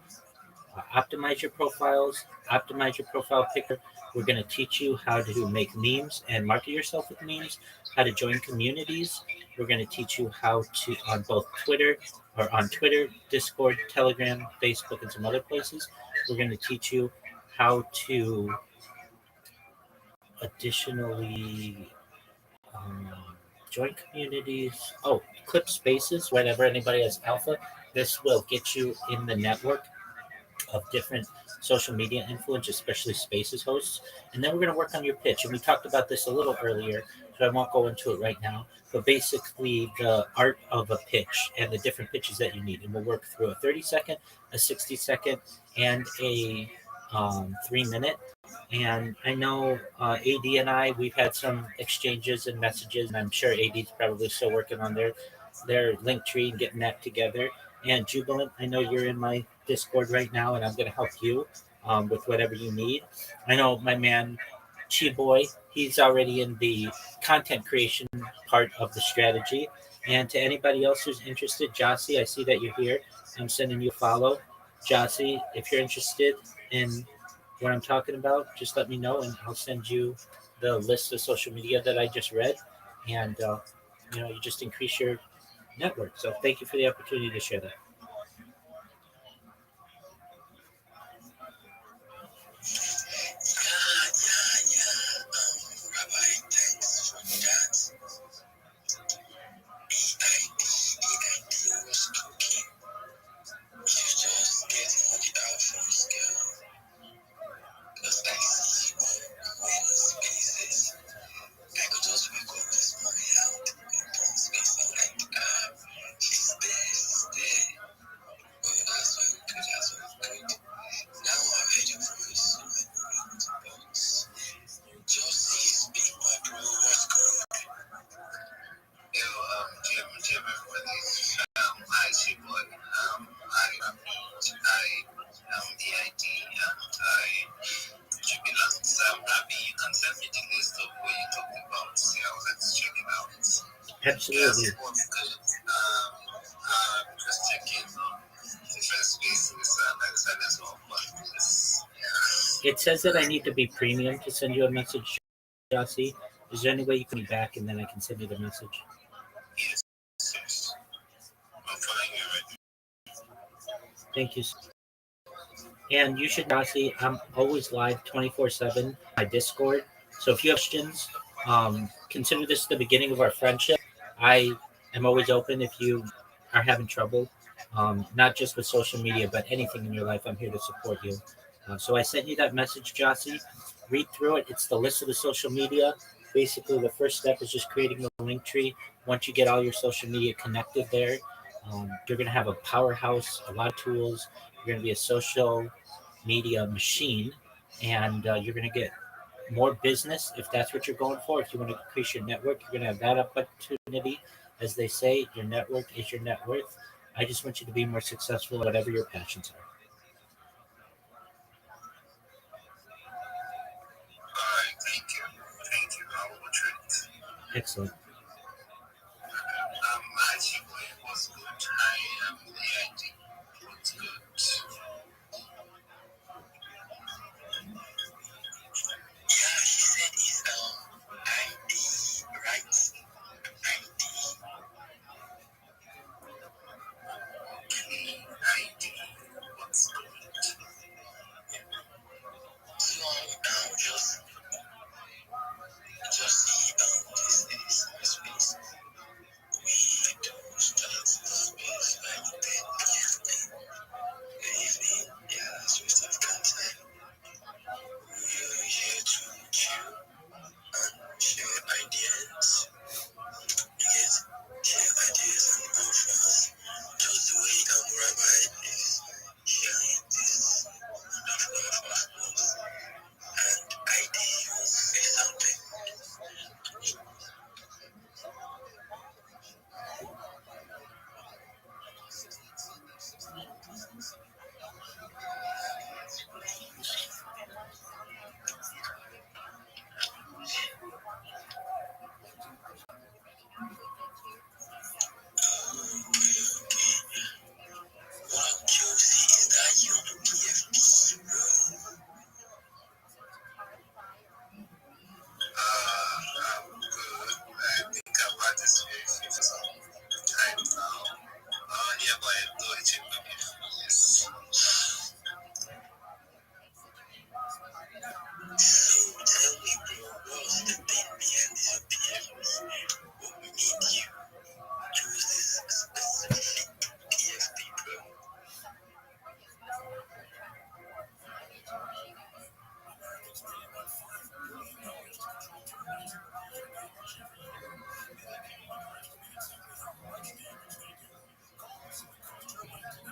optimize your profiles, optimize your profile picture. We're going to teach you how to make memes and market yourself with memes, how to join communities. We're going to teach you how to on both Twitter, Discord, Telegram, Facebook, and some other places. We're going to teach you how to additionally um, join communities. Oh, clip spaces whenever anybody has alpha. This will get you in the network of different social media influencers, especially spaces hosts. And then we're going to work on your pitch. And we talked about this a little earlier, so I won't go into it right now. But basically, the art of a pitch and the different pitches that you need. And we'll work through a 30-second, a 60-second, and a 3-minute. And I know AD and we've had some exchanges and messages, and I'm sure AD's probably still working on their link tree and getting that together. And Jubilant, I know you're in my Discord right now, and I'm going to help you with whatever you need. I know my man Chi Boy, he's already in the content creation part of the strategy. And to anybody else who's interested, Jossie, I see that you're here. I'm sending you a follow. Jossie, if you're interested in what I'm talking about, just let me know, and I'll send you the list of social media that I just read. And, you just increase your network. So thank you for the opportunity to share that. Rabbi, thanks for that. AID was cooking. She's just getting on the alpha scale. Because I see on many spaces. I could just wake up this morning and open space. I'm like, she's there. Absolutely. Yes, what's good? Just checking different spaces like that as well. But yeah. It says that I need to be premium to send you a message, Jossie. Is there any way you can be back and then I can send you the message? Yes, yes. I'm following you right. Thank you. And you should, Jossie, I'm always live 24/7 my Discord. So if you have questions, consider this the beginning of our friendship. I am always open if you are having trouble, not just with social media, but anything in your life. I'm here to support you. So I sent you that message, Jossie. Read through it. It's the list of the social media. Basically, the first step is just creating the link tree. Once you get all your social media connected there, you're going to have a powerhouse, a lot of tools. You're going to be a social media machine, and you're going to get more business if that's what you're going for. If you want to increase your network, you're going to have that opportunity. As they say, your network is your net worth. I just want you to be more successful at whatever your passions are. Alright, thank you. Thank you. I will try it. Excellent. Magic was good. I am the ID. What's good? Yeah, he said it's ID, right? ID. ID. What's good? So just see this space. We do start the space like 10 p.m. Good evening. Yeah, so we start content. We're here to chill and share ideas. You get share ideas and emotions. Just the way Rabbi is sharing this wonderful gospels and ideas. Say something. What Josie is that you on the PFP, bro? I'm good. I think I've had this for some time now. Yeah, but I know it's in the yes. So tell me, bro, what's the thing behind this PFP? What made you choose this specific PFP, bro?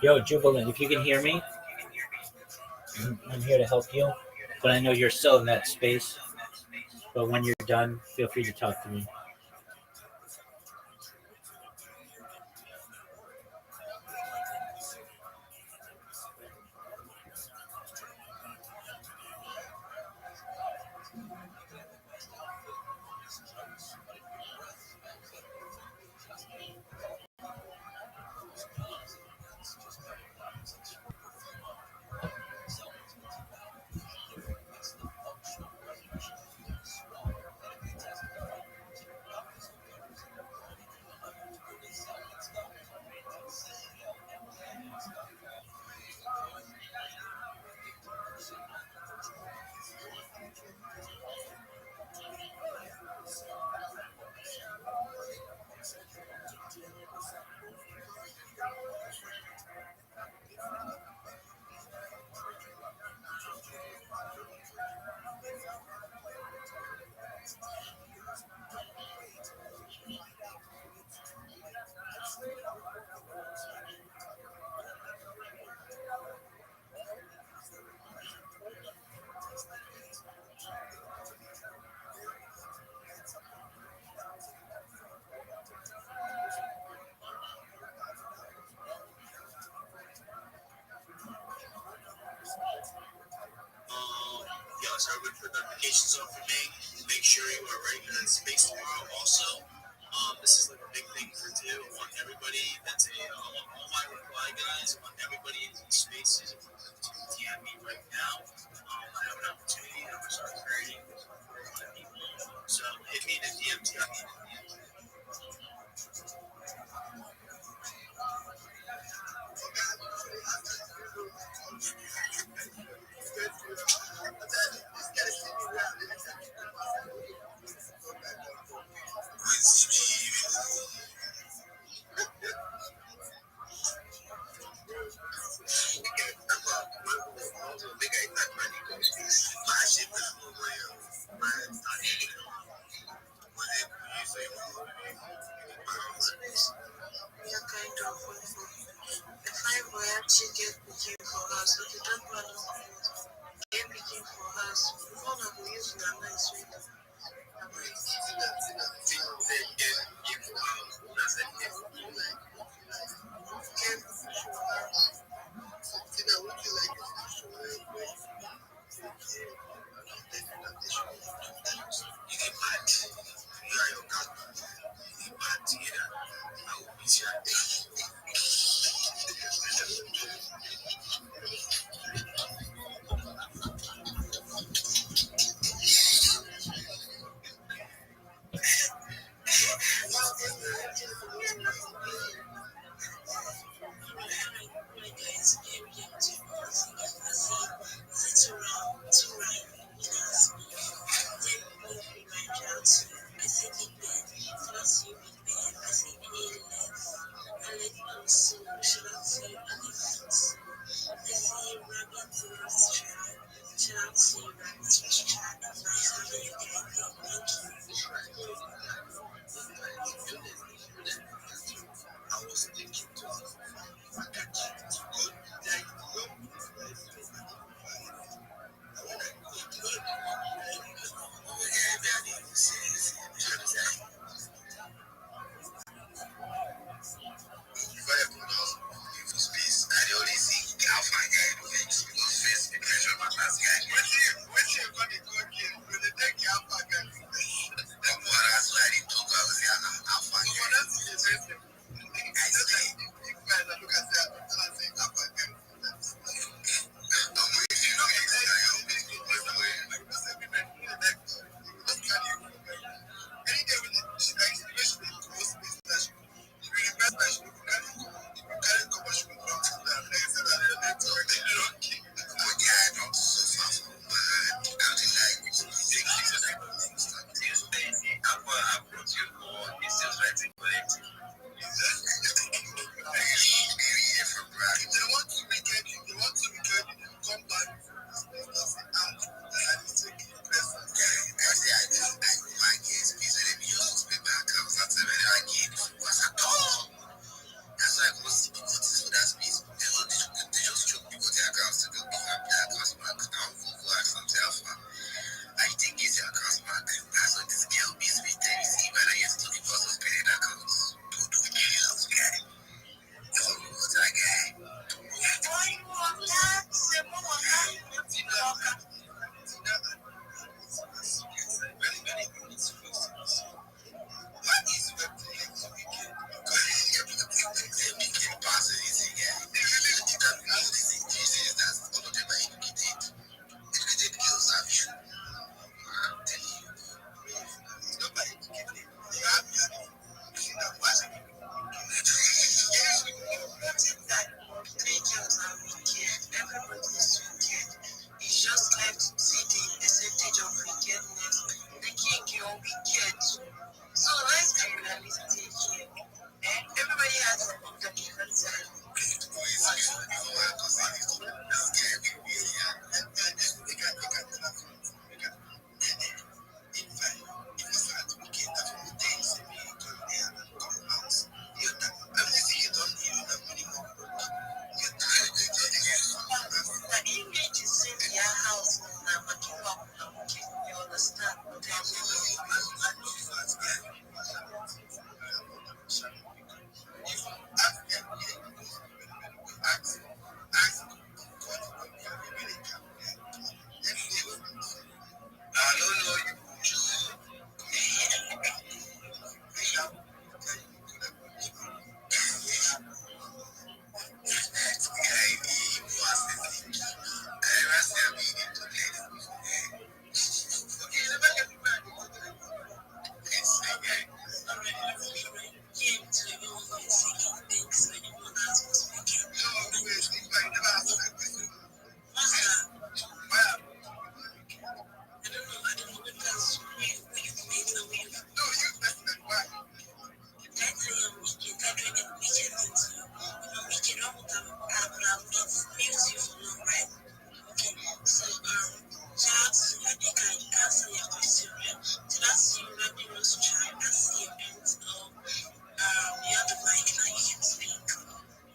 Yo, Jubilant, if you can hear me, I'm here to help you. But I know you're still in that space. But when you're done, feel free to talk to me. Y'all start with put notifications on for me. Make sure you are right in that space tomorrow also. This is like a big thing for two. I want everybody that's I want all my reply guys. I want everybody in these spaces to DM me right now. I have an opportunity. I'm gonna start creating for a lot of people. So hit me in the DM. Tell me. We are kind of wonderful. The five boy actually get picking for us, so the third one get picking for us. One of we use the nice way.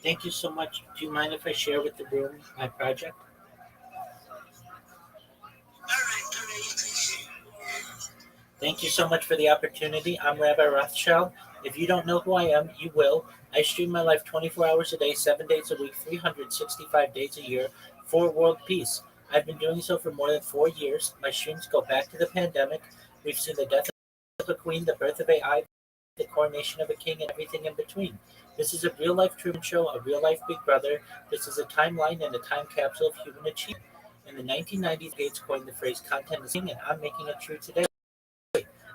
Thank you so much. Do you mind if I share with the room my project? All right, you can share. Thank you so much for the opportunity. I'm Rabbi Rothschild. If you don't know who I am, you will. I stream my life 24 hours a day, 7 days a week, 365 days a year for world peace. I've been doing so for more than 4 years. My streams go back to the pandemic. We've seen the death of a queen, the birth of AI, the coronation of a king, and everything in between. This is a real life Truman Show, a real life Big Brother. This is a timeline and a time capsule of human achievement. In the 1990s, Gates coined the phrase content is king, and I'm making it true today.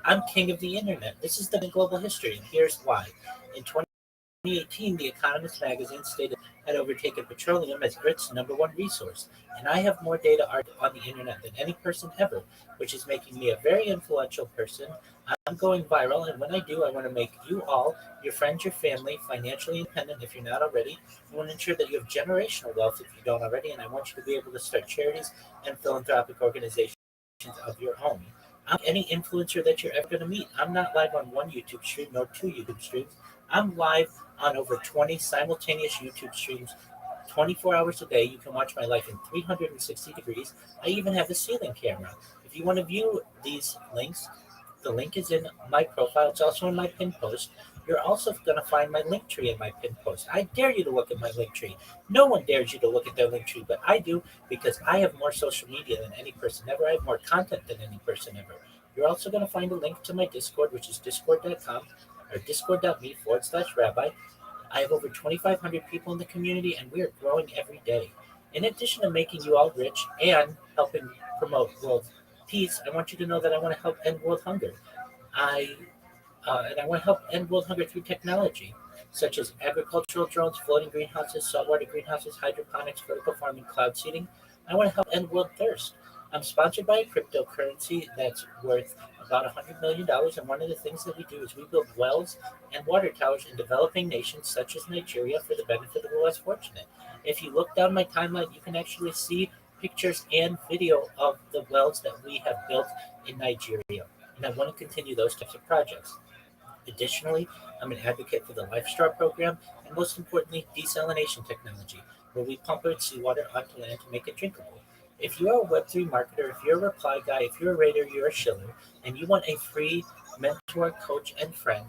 I'm king of the internet. This is the global history, and here's why. In 2018, The Economist magazine stated had overtaken petroleum as Earth's number one resource, and I have more data art on the internet than any person ever, which is making me a very influential person. I'm going viral, and when I do, I want to make you all, your friends, your family, financially independent if you're not already. I want to ensure that you have generational wealth if you don't already, and I want you to be able to start charities and philanthropic organizations of your own. I'm like any influencer that you're ever going to meet. I'm not live on one YouTube stream nor two YouTube streams. I'm live on over 20 simultaneous YouTube streams 24 hours a day. You can watch my life in 360 degrees. I even have a ceiling camera. If you want to view these links, the link is in my profile. It's also in my pin post. You're also going to find my link tree in my pin post. I dare you to look at my link tree. No one dares you to look at their link tree, but I do because I have more social media than any person ever. I have more content than any person ever. You're also going to find a link to my Discord, which is discord.com or discord.me/rabbi. I have over 2,500 people in the community, and we are growing every day. In addition to making you all rich and helping promote world peace, I want you to know that I want to help end world hunger. I and I want to help end world hunger through technology, such as agricultural drones, floating greenhouses, saltwater greenhouses, hydroponics, vertical farming, cloud seeding. I want to help end world thirst. I'm sponsored by a cryptocurrency that's worth about $100 million, and one of the things that we do is we build wells and water towers in developing nations such as Nigeria for the benefit of the less fortunate. If you look down my timeline, you can actually see pictures and video of the wells that we have built in Nigeria, and I want to continue those types of projects. Additionally, I'm an advocate for the LifeStraw program and, most importantly, desalination technology, where we pump out seawater onto land to make it drinkable. If you are a Web3 marketer, if you're a reply guy, if you're a raider, you're a shiller, and you want a free mentor, coach, and friend,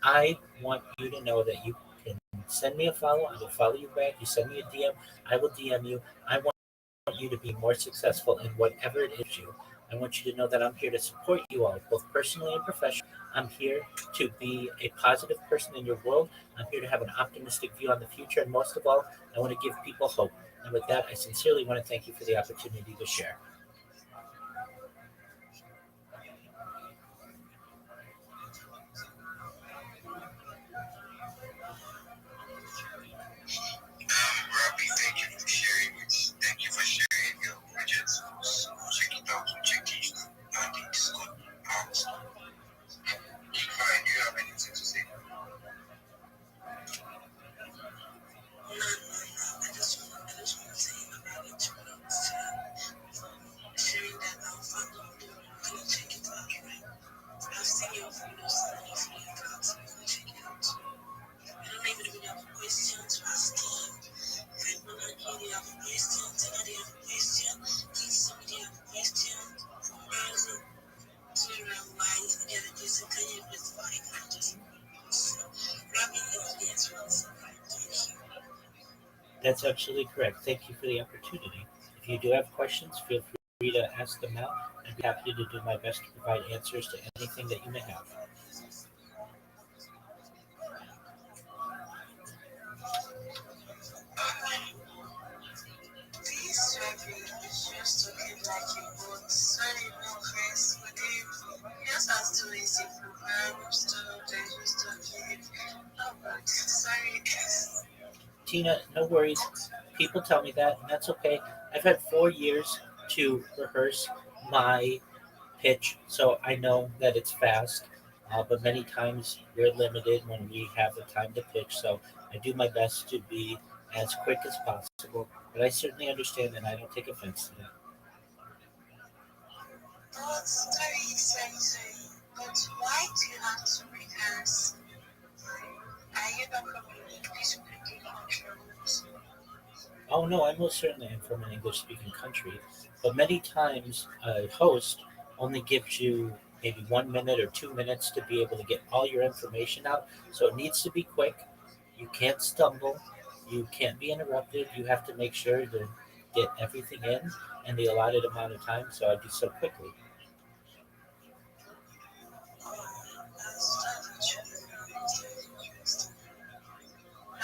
I want you to know that you can send me a follow. I will follow you back. You send me a DM, I will DM you. I want you to be more successful in whatever it is you. I want you to know that I'm here to support you all, both personally and professionally. I'm here to be a positive person in your world. I'm here to have an optimistic view on the future. And most of all, I want to give people hope. And with that, I sincerely want to thank you for the opportunity to share. Robbie, thank you for sharing your widgets. Check it out. Check these. I think this is good. Fine, do you have anything to say? No, I just want to say about it to sharing that follow. I'm gonna check it out, right? I've seen your videos and your videos, so I'm gonna check it out. I don't even really have a question to ask him. I want to hear you have a question, tell you have a question, if somebody have a question, browsing to around wise, the other person can you just find out just Rabbi knows the answer on something. Thank you. That's absolutely correct. Thank you for the opportunity. If you do have questions, feel free to ask them now. I'd be happy to do my best to provide answers to anything that you may have. This Rabbi is just talking like you both. Sorry, no offense, but he just has to raise a program, start just talking. Oh, but sorry, guys. Tina, no worries. People tell me that, and that's okay. I've had 4 years to rehearse my pitch, so I know that it's fast. But many times we're limited when we have the time to pitch, so I do my best to be as quick as possible. But I certainly understand, and I don't take offense to that. But sorry. But why do you have to rehearse? Are you not from a English speaking country? Oh no, I most certainly am from an English speaking country, but many times a host only gives you maybe 1 minute or 2 minutes to be able to get all your information out. So it needs to be quick. You can't stumble. You can't be interrupted. You have to make sure to get everything in in the allotted amount of time. So I do so quickly. That's actually very interesting. I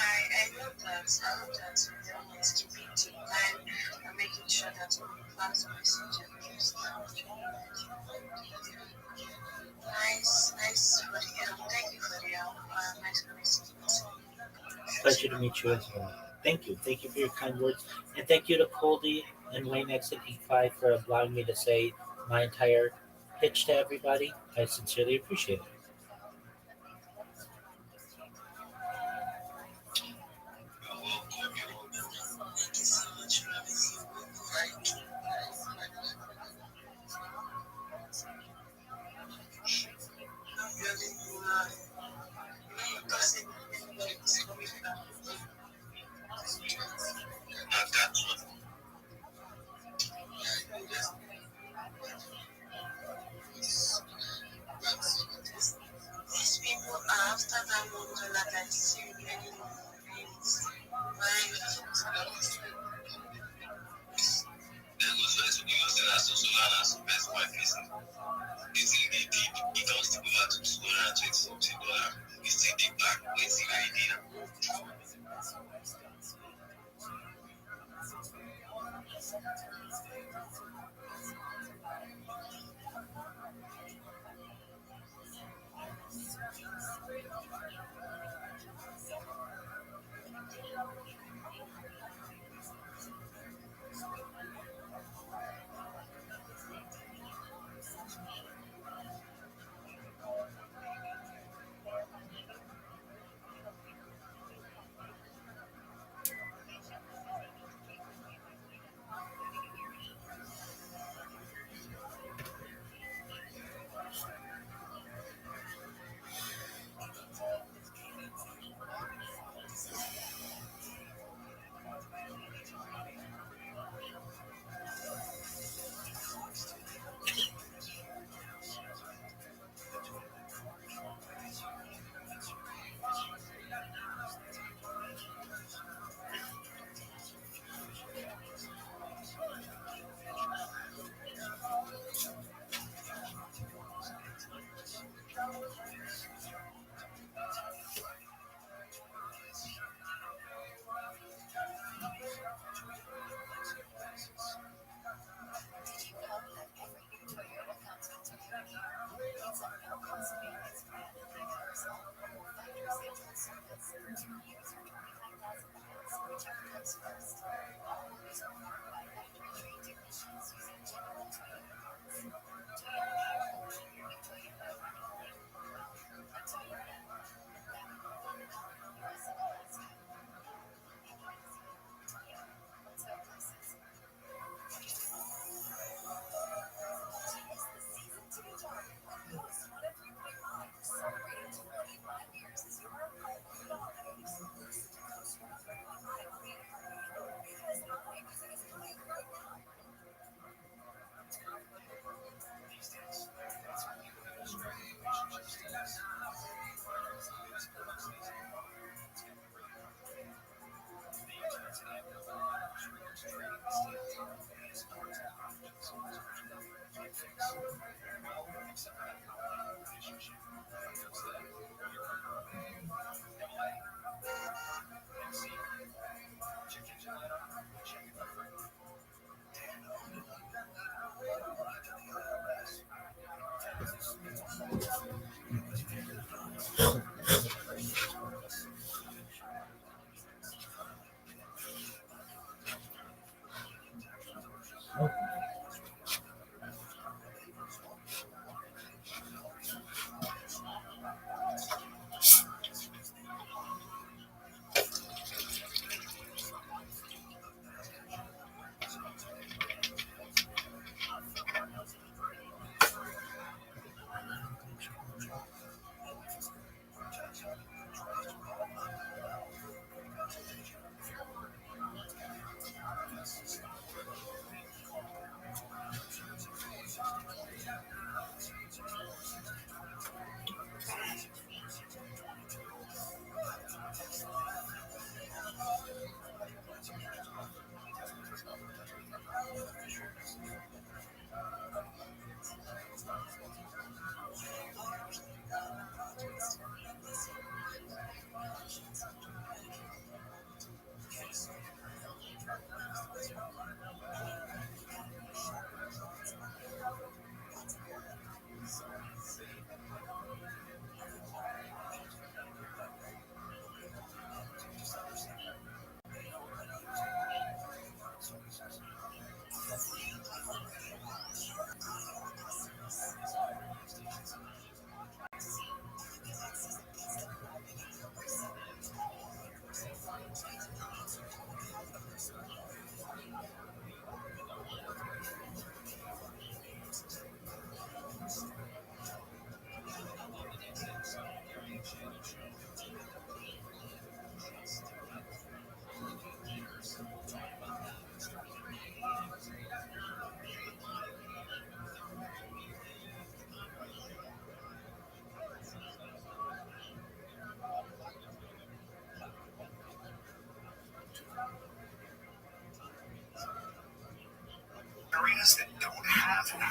love that you're always keeping to time and making sure that all the class message and stuff. Nice for the help. Thank you for the help. Nice conversation. Pleasure to meet you as well. Thank you. Thank you for your kind words. And thank you to Coldy and Wayne X55 for allowing me to say my entire pitch to everybody. I sincerely appreciate it. Thank you so much for having me. Like, really, it doesn't anybody is coming back. These people are after that one that I see many movies.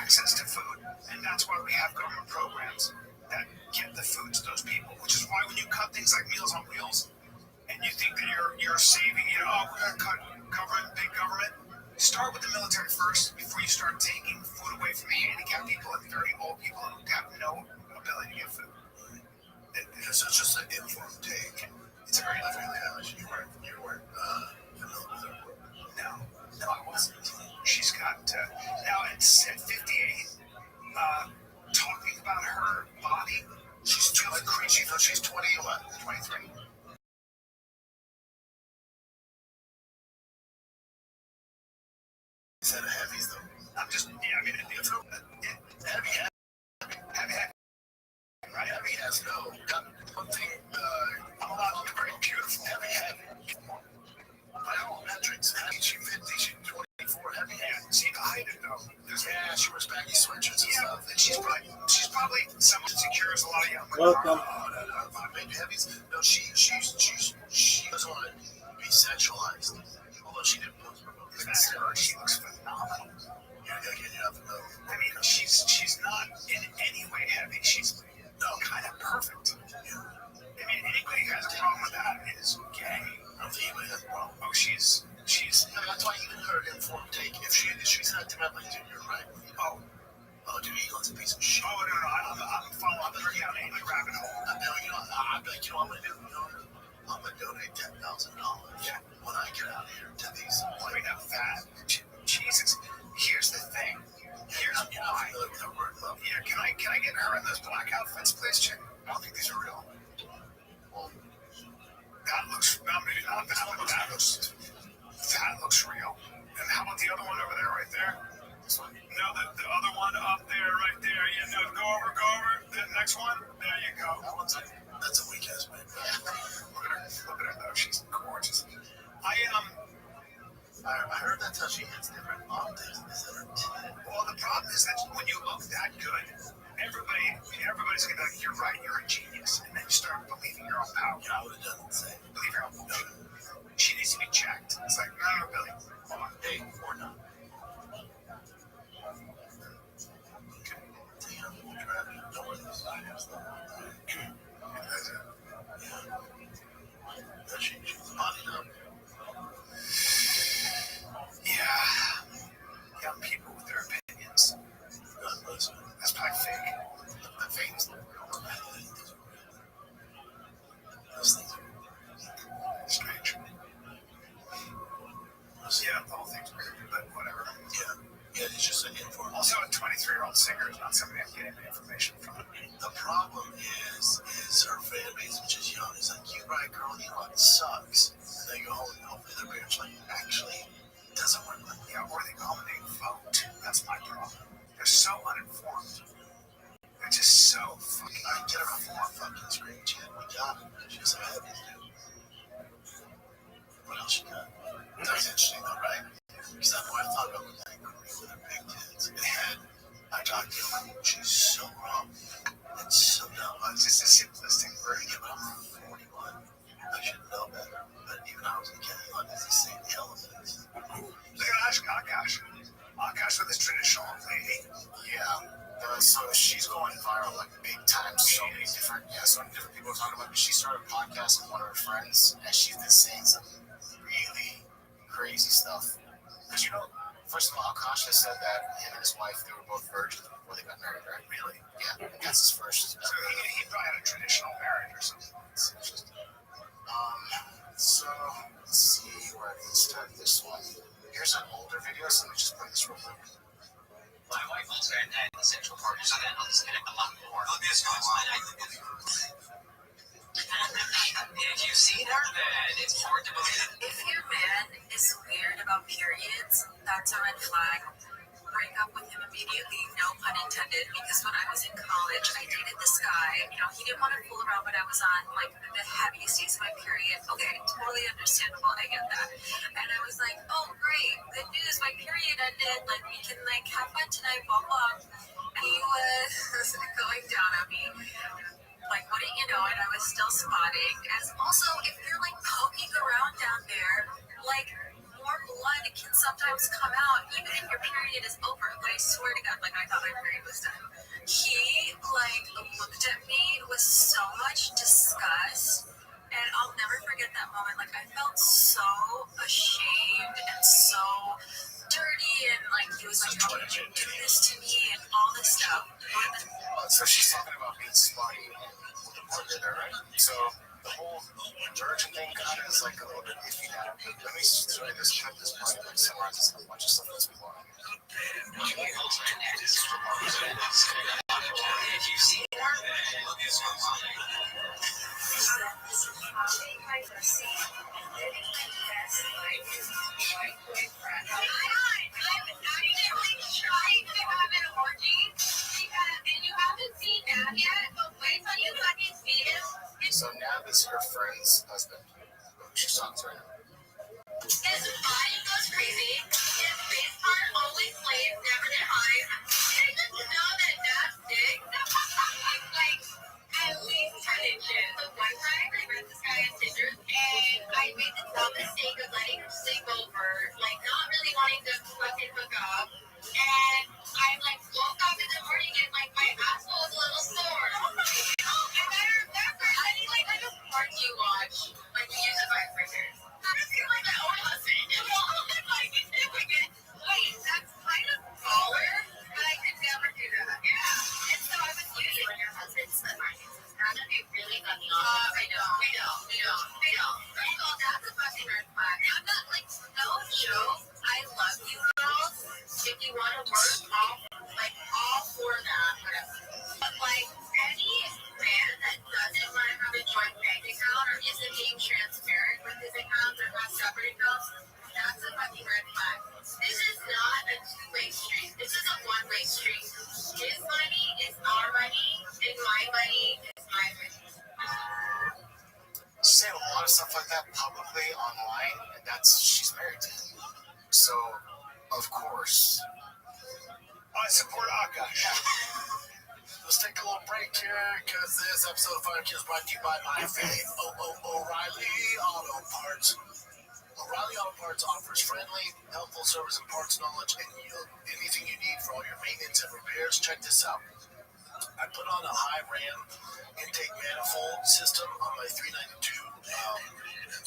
access to food, and that's why we have government programs that get the food to those people. Which is why when you cut things like Meals on Wheels, and you think that you're saving, oh, we're gonna cut government, big government. Start with the military first before you start taking food away from handicapped people and very old people who have no ability to get food. It's just an informed take. It's a very different challenge. You weren't No, I wasn't. She's got now at 58, talking about her body. She's feeling crazy. She's 21, 23. Is that a heavies though? I'm just, yeah, I mean, it's Heavy, right? heavy has no. One thing, I'm allowed to be very beautiful. Heavy. By all metrics, she 50, she's 24, heavy. Yeah, see the height of it though. Yeah, she wears baggy sweatshirts and stuff. And she's probably someone that secures a lot of young women. Welcome. No, maybe heavies. No, she doesn't want to be sexualized. Although she did post her book. She looks phenomenal. Yeah, you have to know. I mean, she's not in any way heavy. She's kind of perfect. Yeah. I mean, anybody who has a problem with that is gay. I don't think anybody has a problem. Oh, she's. No, that's why even her informed take. If she's not domestic, you're right. Oh, dude, Eagle's a piece of shit. Oh, no, I'm following up her down any rabbit hole. I'm like, what I'm gonna do? I'm gonna donate $10,000 when I get out here to these. Wait, now that. Jesus. Here's the thing. Here's why. Yeah, can I get her in those black outfits, please, Chick? I don't think these are real. Well, that looks. No, maybe not. That looks real. And how about the other one over there, right there? This one? No, the other one up there, right there. Yeah, no, go over. The next one. There you go. That's a weak ass man. Look at her though. She's gorgeous. I heard that's how she hits different octaves. Well, the problem is that when you look that good, everybody's gonna be like, you're right, you're a genius, and then you start believing your own power. Yeah, I would have done the same. Believe your own bullshit. She needs to be checked. It's like, no, Billy, hold on. Hey, or not. Don't worry, this side has the she's bodied up. Yeah. Young people with their opinions. God bless her. That's probably fake. The fake is not real. Those things are strange. Yeah, the whole thing's weird, but whatever. Yeah, it's just an informal. Also, a 23-year-old singer is not somebody I'm getting the information from. The problem is her fan base, which is young, is like, you right, girl, you know what, it sucks. And they go home and hopefully their parents are like, actually, it doesn't work like that. Yeah, or they go home and they vote. That's my problem. They're so uninformed. They're just so fucking. I get her a more fucking screen chat. We got it. She was like, I have to do. What else you got? That's interesting though, right? Because that boy I thought about with that girl with her big tits. And I talked to her, she's so wrong. And so dumb. It's just a simplistic version. Yeah, but I'm 41. I should know better. But even I was in Canada, it's the same elements. Look at Akash. Akash with his traditional lady. Yeah. So she's going viral like big time. So many different people are talking about it. She started a podcast with one of her friends, and she's been saying some really crazy stuff. Because first of all, Akash has said that him and his wife, they were both virgins before they got married, right? Really? Yeah. That's his first. So he probably had a traditional marriage or something. It's interesting. So let's see where I can start this one. Here's an older video, so let me just play this real quick. My wife also had the sexual partners, so that helps connect a lot more. If you've seen her, then it's hard to believe. If your man is weird about periods, that's a red flag. Break up with him immediately, no pun intended, because when I was in college, I dated this guy. He didn't want to fool around, but I was on, the heaviest days of my period. Okay, totally understandable, I get that. And I was like, oh, great, good news, my period ended, we can, have fun tonight, blah, blah. And he was going down on me. Wouldn't you know it, I was still spotting. As also, if you're, poking around down there, more blood can sometimes come out even if your period is over. Like, I swear to God, like, I thought my period was done. He, like, looked at me with so much disgust, and I'll never forget that moment. Like, I felt so ashamed and so dirty, and, like, he was like, how did you do this to me, and all this stuff. So she's talking about being spotty with the partner there, right? So the whole Georgian thing kind of is like a little bit iffy now. Let me just try this cut this part and summarize a bunch of stuff that's been going on. So now this is your friend's husband. She's talking to right now. His body goes crazy. His face part always plays, never denies. And just know that that's dick. Like, at least 10 inches. So one time, I met this guy on Tinder, and I made the dumb mistake of letting him sleep over, like, not really wanting to fucking hook up. And I, like, woke up in the morning, and, like, my asshole was a little sore. And I remember, I just watched you watch, like, the use of vibrators. I feel like my own husband. Wait, that's kind of baller, but I could never do that. Yeah. And so I was using when your husband's finances. Now that they really got me off. I know. First of all, that's a fucking red flag. I'm not, like, no joke. I love you girls. If you want to work, all for that, whatever. But, like, any man that doesn't want to have a joint bank account or isn't being transparent with his accounts or has separate accounts, that's a fucking red flag. This is not a two-way street. This is a one-way street. His money is our money, and my money is my money. She's saying a lot of stuff like that publicly online, and she's married to him. So, of course, I support Akash. Let's take a little break here, because this episode of Fire Kills brought to you by my fave, O'Reilly Auto Parts. O'Reilly Auto Parts offers friendly, helpful service and parts knowledge, and anything you need for all your maintenance and repairs. Check this out. I put on a high RAM intake manifold system on my 392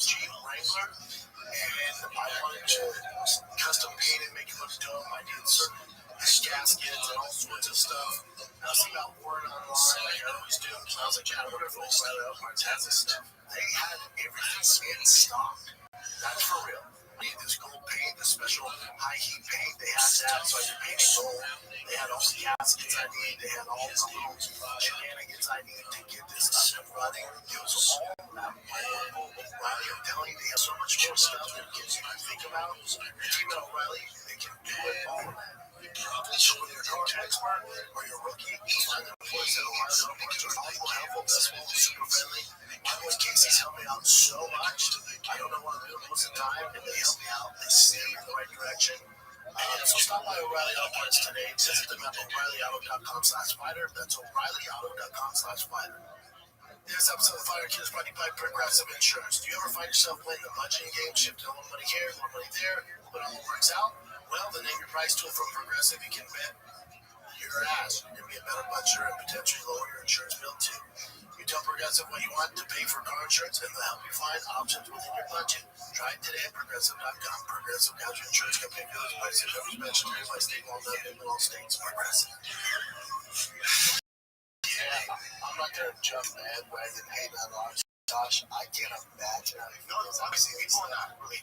Jeep Wrangler, and I wanted to custom paint and make it look dome. I did certain gaskets and all sorts of stuff. I was about word online like I always do. So I was like, yeah, I wonder if O'Reilly Auto Parts has this stuff. They had everything in stock. That's for real. I need this gold paint, the special high heat paint. They had that, so I could paint it gold. They had all the gaskets I need. They had all the little shenanigans I need to get this up and running. It was all that O'Reilly. I'm telling you, they have so much more stuff than kids you can think about. The team at O'Reilly, they can do it all. So whether you're a car expert or you're a rookie, find the employees at O'Reilly Auto Parts are thoughtful, helpful, accessible, super friendly. My boy Casey's helped me out so much. I don't know what to do most of the time, and they help me out. They steer me in the right direction. So stop by O'Reilly Auto Parts today. Visit them at O'ReillyAuto.com/fighter. That's O'ReillyAuto.com/fighter. This episode of Fire Kids brought to you by Progressive Insurance. Do you ever find yourself playing the budgeting game, shifting a little money here, a little money there, but it all works out? Well, then name your price tool from Progressive. You can bet your ass you're going to be a better budgeter and potentially lower your insurance bill too. You tell Progressive what you want to pay for car insurance, and they'll help you find options within your budget. Try it today at Progressive.com. Progressive Casualty Insurance Company. Those prices are mentioned by state law, not in all states. Progressive. Yeah, I'm not going to jump bandwagon hate on Josh. I can't imagine how he feels. Obviously, people are not really.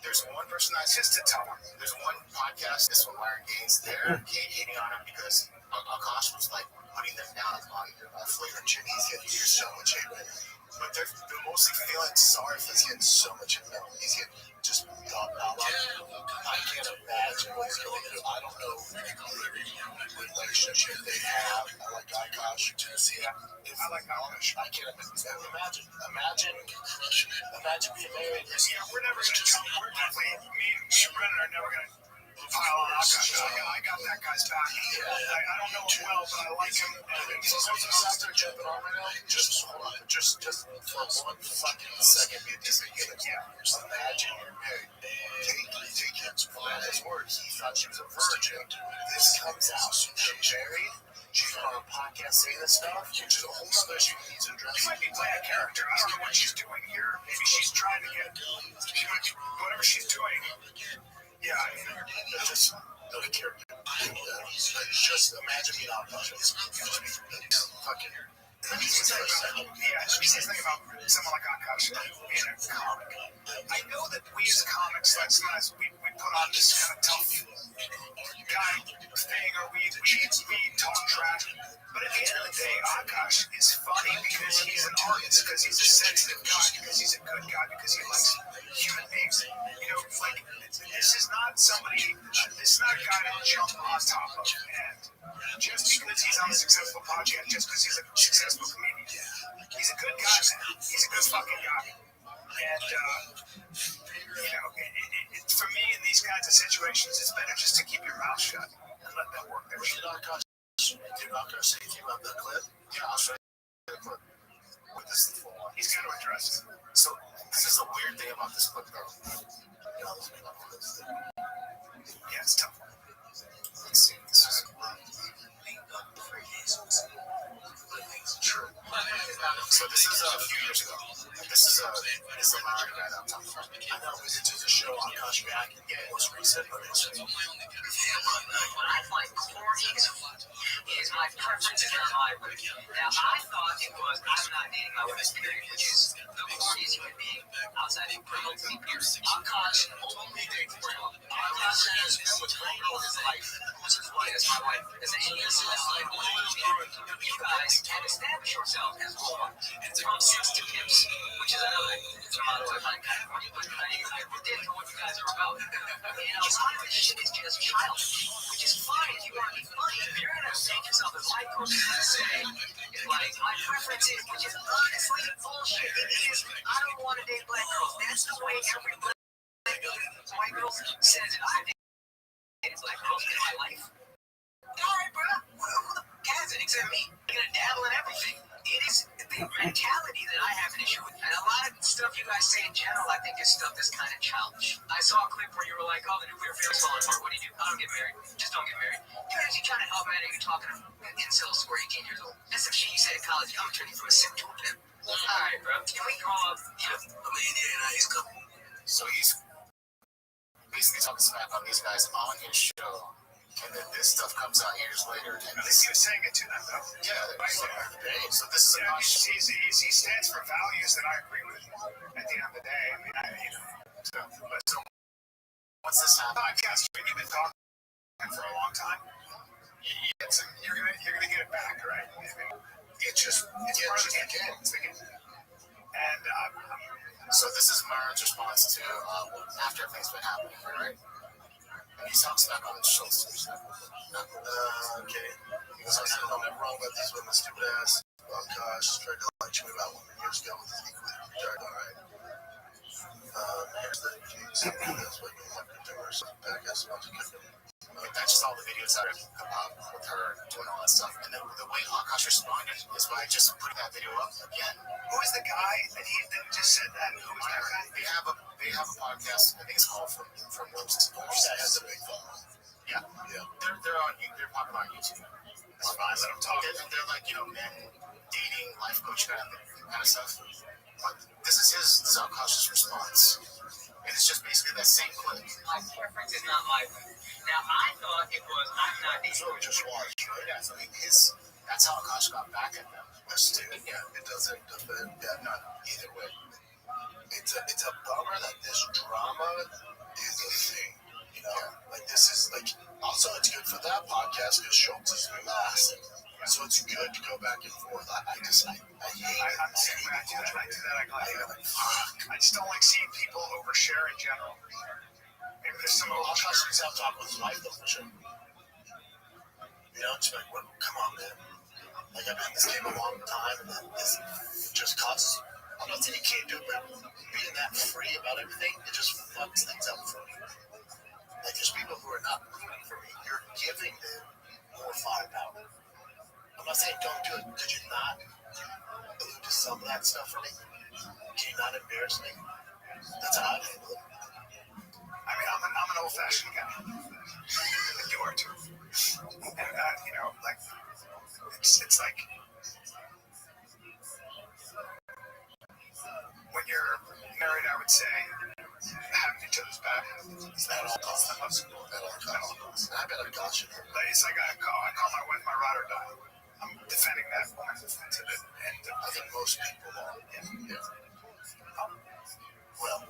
There's one person that says to tell him. There's one podcast, this one, Larry Gaines, they're hating on him because Akash was like putting them down on Flavor Chin. He's getting so much hate. But they're mostly feeling sorry for he's getting so much hate. He's getting just I can't imagine what he's going through. I don't know the relationship they have. I like Akash. I like Akash. I can't imagine. Imagine being married. Yeah, we're never going to come. We're definitely, me and Brennan are never going to pile on Akash. I got that guy's back. I don't know him well, but I like him. So after jumping on right now, just hold on, just for 1 fucking second, be a decent human. Just imagine you're married. Take his word. He thought she was a virgin. This comes out. She's married. She's on a podcast saying this stuff, which is a whole other issue he needs to address. She might be playing a character. I don't know what she's doing here. Maybe she's trying to get whatever she's doing. Yeah, I mean, just not a character. Just imagine being on podcast. Fucking. Let me say something about someone like Akash being a comic. I know that we as comics, like sometimes we put on this kind of tough guy thing, or we talk trash. But at the end of the day, Akash is funny because he's an artist, because he's a sensitive guy, because he's a good guy, because he likes human beings. You know, like, this is not somebody, this is not a guy to jump on top of. And just because he's on a successful podcast, just because he's a successful comedian, he's a good guy, man. He's a good fucking guy. And, you know, for me in these kinds of situations, it's better just to keep your mouth shut and let them work their shit. You're not going to say anything about that clip? Yeah, I'll show you the clip. What this is for. He's got to address it. So, this is a weird thing about this clip, though. You know, let's make up for this. Yeah, it's tough. Let's see. This is true. So this is a few years ago. This is the Mario guy that I'm talking about. I know it was into the show on Akash back. Yeah, it was recent, but it's What I find corny is my preference is not my way. Now, I thought it was I'm not dating my wife's period, which is the corniest human being outside of criminal period. Akash only dates criminal. Akash has been with criminal his life, which is why as my wife is an innocent life. You guys can establish yourself as one from six to tips, which is another motto I find kind of funny, but I did know what you guys are about. And a lot of this shit is just childish, which is fine if you want to be funny. If you're going to make yourself as white person to say, like, my preference is, which is honestly bullshit. It is, I don't want to date black girls. That's the way every white girl says it. I date black girls in my life. All right, bro. Who the has it except me? You're going to dabble in everything. It is the mentality that I have an issue with. And a lot of stuff you guys say in general, I think is stuff that's kind of childish. I saw a clip where you were like, oh, the nuclear family's falling apart. What do you do? I don't get married. Just don't get married. You're actually trying to help out. You're talking to incels who are 18 years old. That's some shit you said in college. I'm turning from a simp to a pimp. All right, bro. Can we grow up? Yeah. I'm an Indian. He's coming. So he's basically talking smack on these guys on his show. And then this stuff comes out years later. And At least he was saying it to them, though. Yeah, right. So this is he stands for values that I agree with. At the end of the day, I mean, so once this happens, podcast, you've been talking for a long time. You're gonna get it back, right? It's part of the game. And so this is Myron's response to after everything's been happening, right? And he talks back on the show. Okay. He goes, I'm never wrong about these women, stupid ass. Oh gosh, tried to lie to me about women years ago with his equally retarded. Alright. Here's the case. That's what you have to do or something back as well. That's just all the videos that come out with her doing all that stuff. And then the way Akash responded is by just putting that video up again. Who is the guy that just said that? Who is that guy? They have a podcast. I think it's called From Rooms to Doors. That has a big following. Yeah. They're popular on YouTube. That's fine. Let them talk. They're like, men dating, life coach kind of stuff. But this is Akash's response. And it's just basically that same clip. My preference is not my way. Now, I thought it was, I'm not dating. So we just watched, right? Yeah, so that's how Akash got back at them. Yeah, it doesn't defend. Yeah, not either way. It's a bummer that this drama is a thing. Like this is like also it's good for that podcast because Schultz is massive. So it's good to go back and forth. I hate it. I'm saying I do that. I just don't like seeing people overshare in general. Maybe there's some Akash needs to have talk with his wife though for sure. It's like, come on, man. Like I've been in this game a long time, and then this just causes. I'm not saying you can't do it, but being that free about everything, it just fucks things up for me. Like there's people who are not that stuff for me? Can you not embarrass me? That's how I handle it. I mean, I'm an old-fashioned guy. You are too. And, like, it's like when you're married, I would say, having each other's back is that all costs. That most costs. I better caution her. But it's like I call my wife my ride or die. I'm defending that woman to the end. I think most people are. Yeah. Well,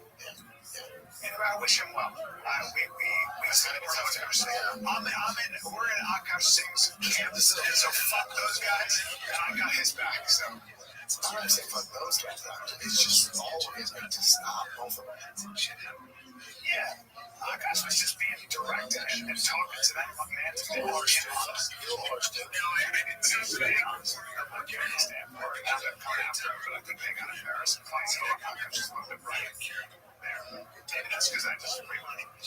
Anyway, I wish him well. We said it. We're in Akash Singh's camp, and so fuck those guys. And I got his back. So I'm not going to say fuck those guys. It's just all of his going to stop both of them. yeah, Akash was just being direct and talking to that man. You understood. But I think they got embarrassed and fight. So Akash just loved it right there. And that's because I just really anyway,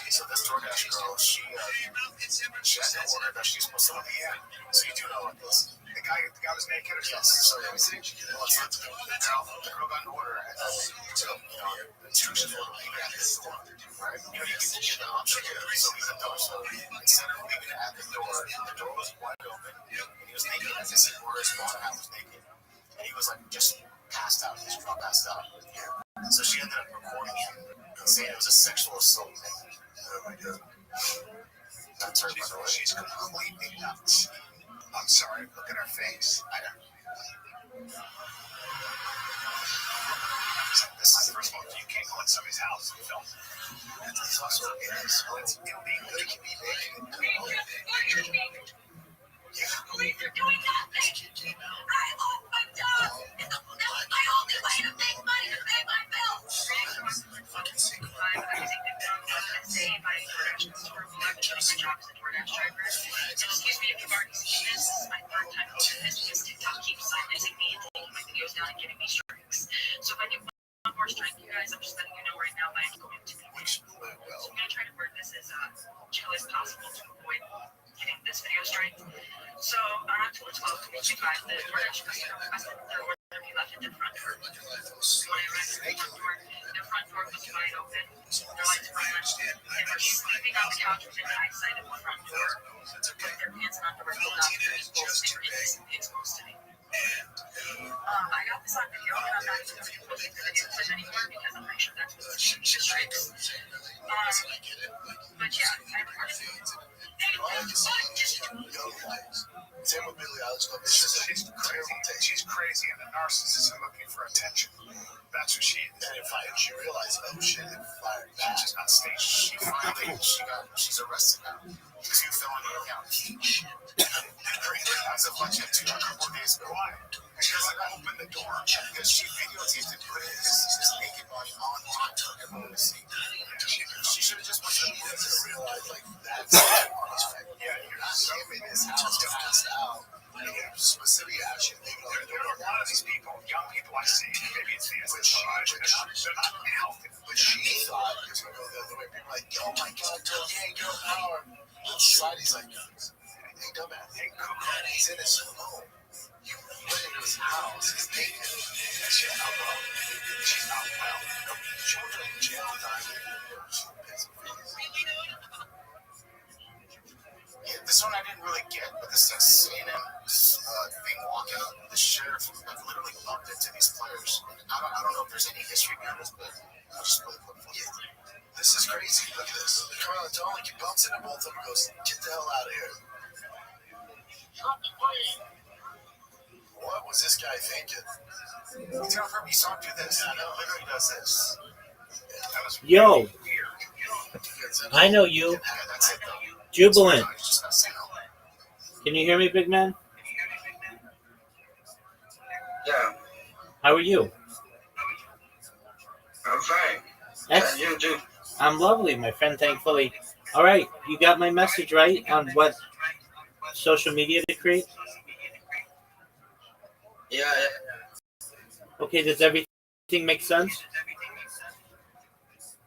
So this DoorDash girl, she has no order that she's supposed to look at. So you do know what this. the guy was naked or Yes, something. so let me see. The girl got an order, and the instructions were leave it at this door, right? You can get the option to open the door. So instead of leaving it at the door was wide open, and he was naked. As I said, where his bottom half was naked, and he was like just passed out. He was passed out. Yeah. So she ended up recording him and saying it was a sexual assault. Oh my god. That's her, by the way. She's completely nuts. I'm sorry. Look at her face. I don't. This is the first one. You can't go in somebody's house and film. It's also it's illegal. It can be naked. Yeah. Please, you're doing nothing. I lost my job. That was my only way to make money to pay my bills. Fucking sick. I'm using the phone to say my DoorDash customer who I'm doing my job as a DoorDash driver. And excuse me if you've already seen this. This is my third time doing this because TikTok keeps silencing me and taking my videos down and giving me strikes. So if I get one more strike, you guys, I'm just letting you know right now that I'm going to be rich. So I'm going to try to word this as chill as possible to avoid getting this video strike. So on October 12th, 2025, the DoorDash customer requested their order be left at the front door. When I arrived at the front door was wide open. Their lights were on. They were sleeping on the couch within eyesight of the front door, with their pants and underwear pulled out and exposed to me. I got this on video, and I'm not even going to be posting the video footage anymore because I'm pretty sure that's what the strikes. But yeah, I recorded it. Same with Billie Eilish. She's crazy and a narcissist and looking for attention. That's what she is. And if she realized, oh shit, if fired back, She's on stage. she's arrested now. 2 felony counts. As of like 2 days ago. Why? Because I opened the door. Because she videotaped and put his naked body online for everyone to see. She should have just went to the police and realized, like, that's Yeah, you're not so in his house to pass out. Specific action. There are a lot of these people, young people I see, maybe it's the SSRI, they're not healthy. But she thought it was going to go the other way. People were like, oh my god, girl, yeah, girl power. Society's like, hey, dumbass, hey, he's in his home. You went into his house, he's naked, and she's not well. She's not well. No children in jail time. Yeah, this one I didn't really get, but this CNN thing walking up, the sheriff literally bumped into these players. I don't know if there's any history behind this, but I'll just play the clip for you. This is crazy. Look at this. Carla Dominic bumps into both of them and goes, get the hell out of here. What was this guy thinking? You tell her you saw him do this. I know, literally does this. That was Yo, weird. I know you. That's it, though. Jubilant. I just gotta say no. Can you hear me, big man? Yeah, How are you? I'm fine. Ex- You too. I'm lovely, my friend, thankfully. All right, you got my message right on what social media to create? Yeah, Okay, does everything make sense?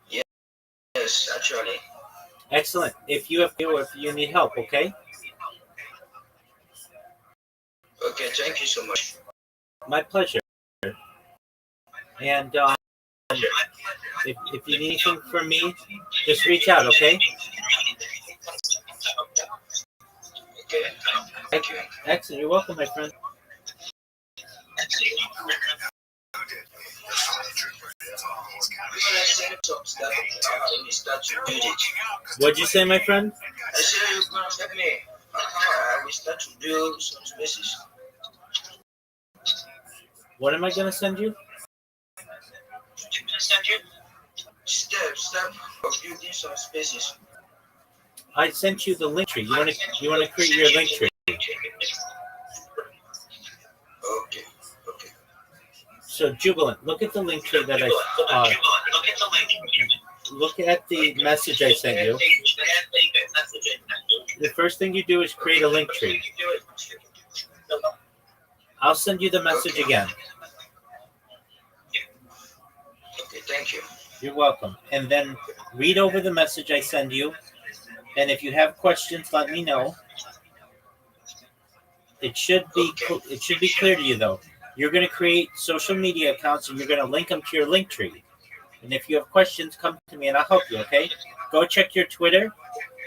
yes, actually. Excellent. If you need help, okay? Okay, thank you so much. My pleasure. And if you need anything from me, just reach out, okay? Okay, thank you. Excellent. You're welcome, my friend. When you start to build it, What'd you say, my friend? I said you're gonna help me. We start to build some spaces. What am I gonna send you? Step of building some spaces. I sent you the link tree. You wanna create your link tree. Okay, okay. So Jubilant, look at the link tree that look at the message I sent you. The first thing you do is create a link tree. I'll send you the message again. Okay, thank you. You're welcome. And then read over the message I send you. And if you have questions, let me know. It should be clear to you though. You're going to create social media accounts and you're going to link them to your link tree. And if you have questions, come to me and I'll help you. Okay? Go check your Twitter,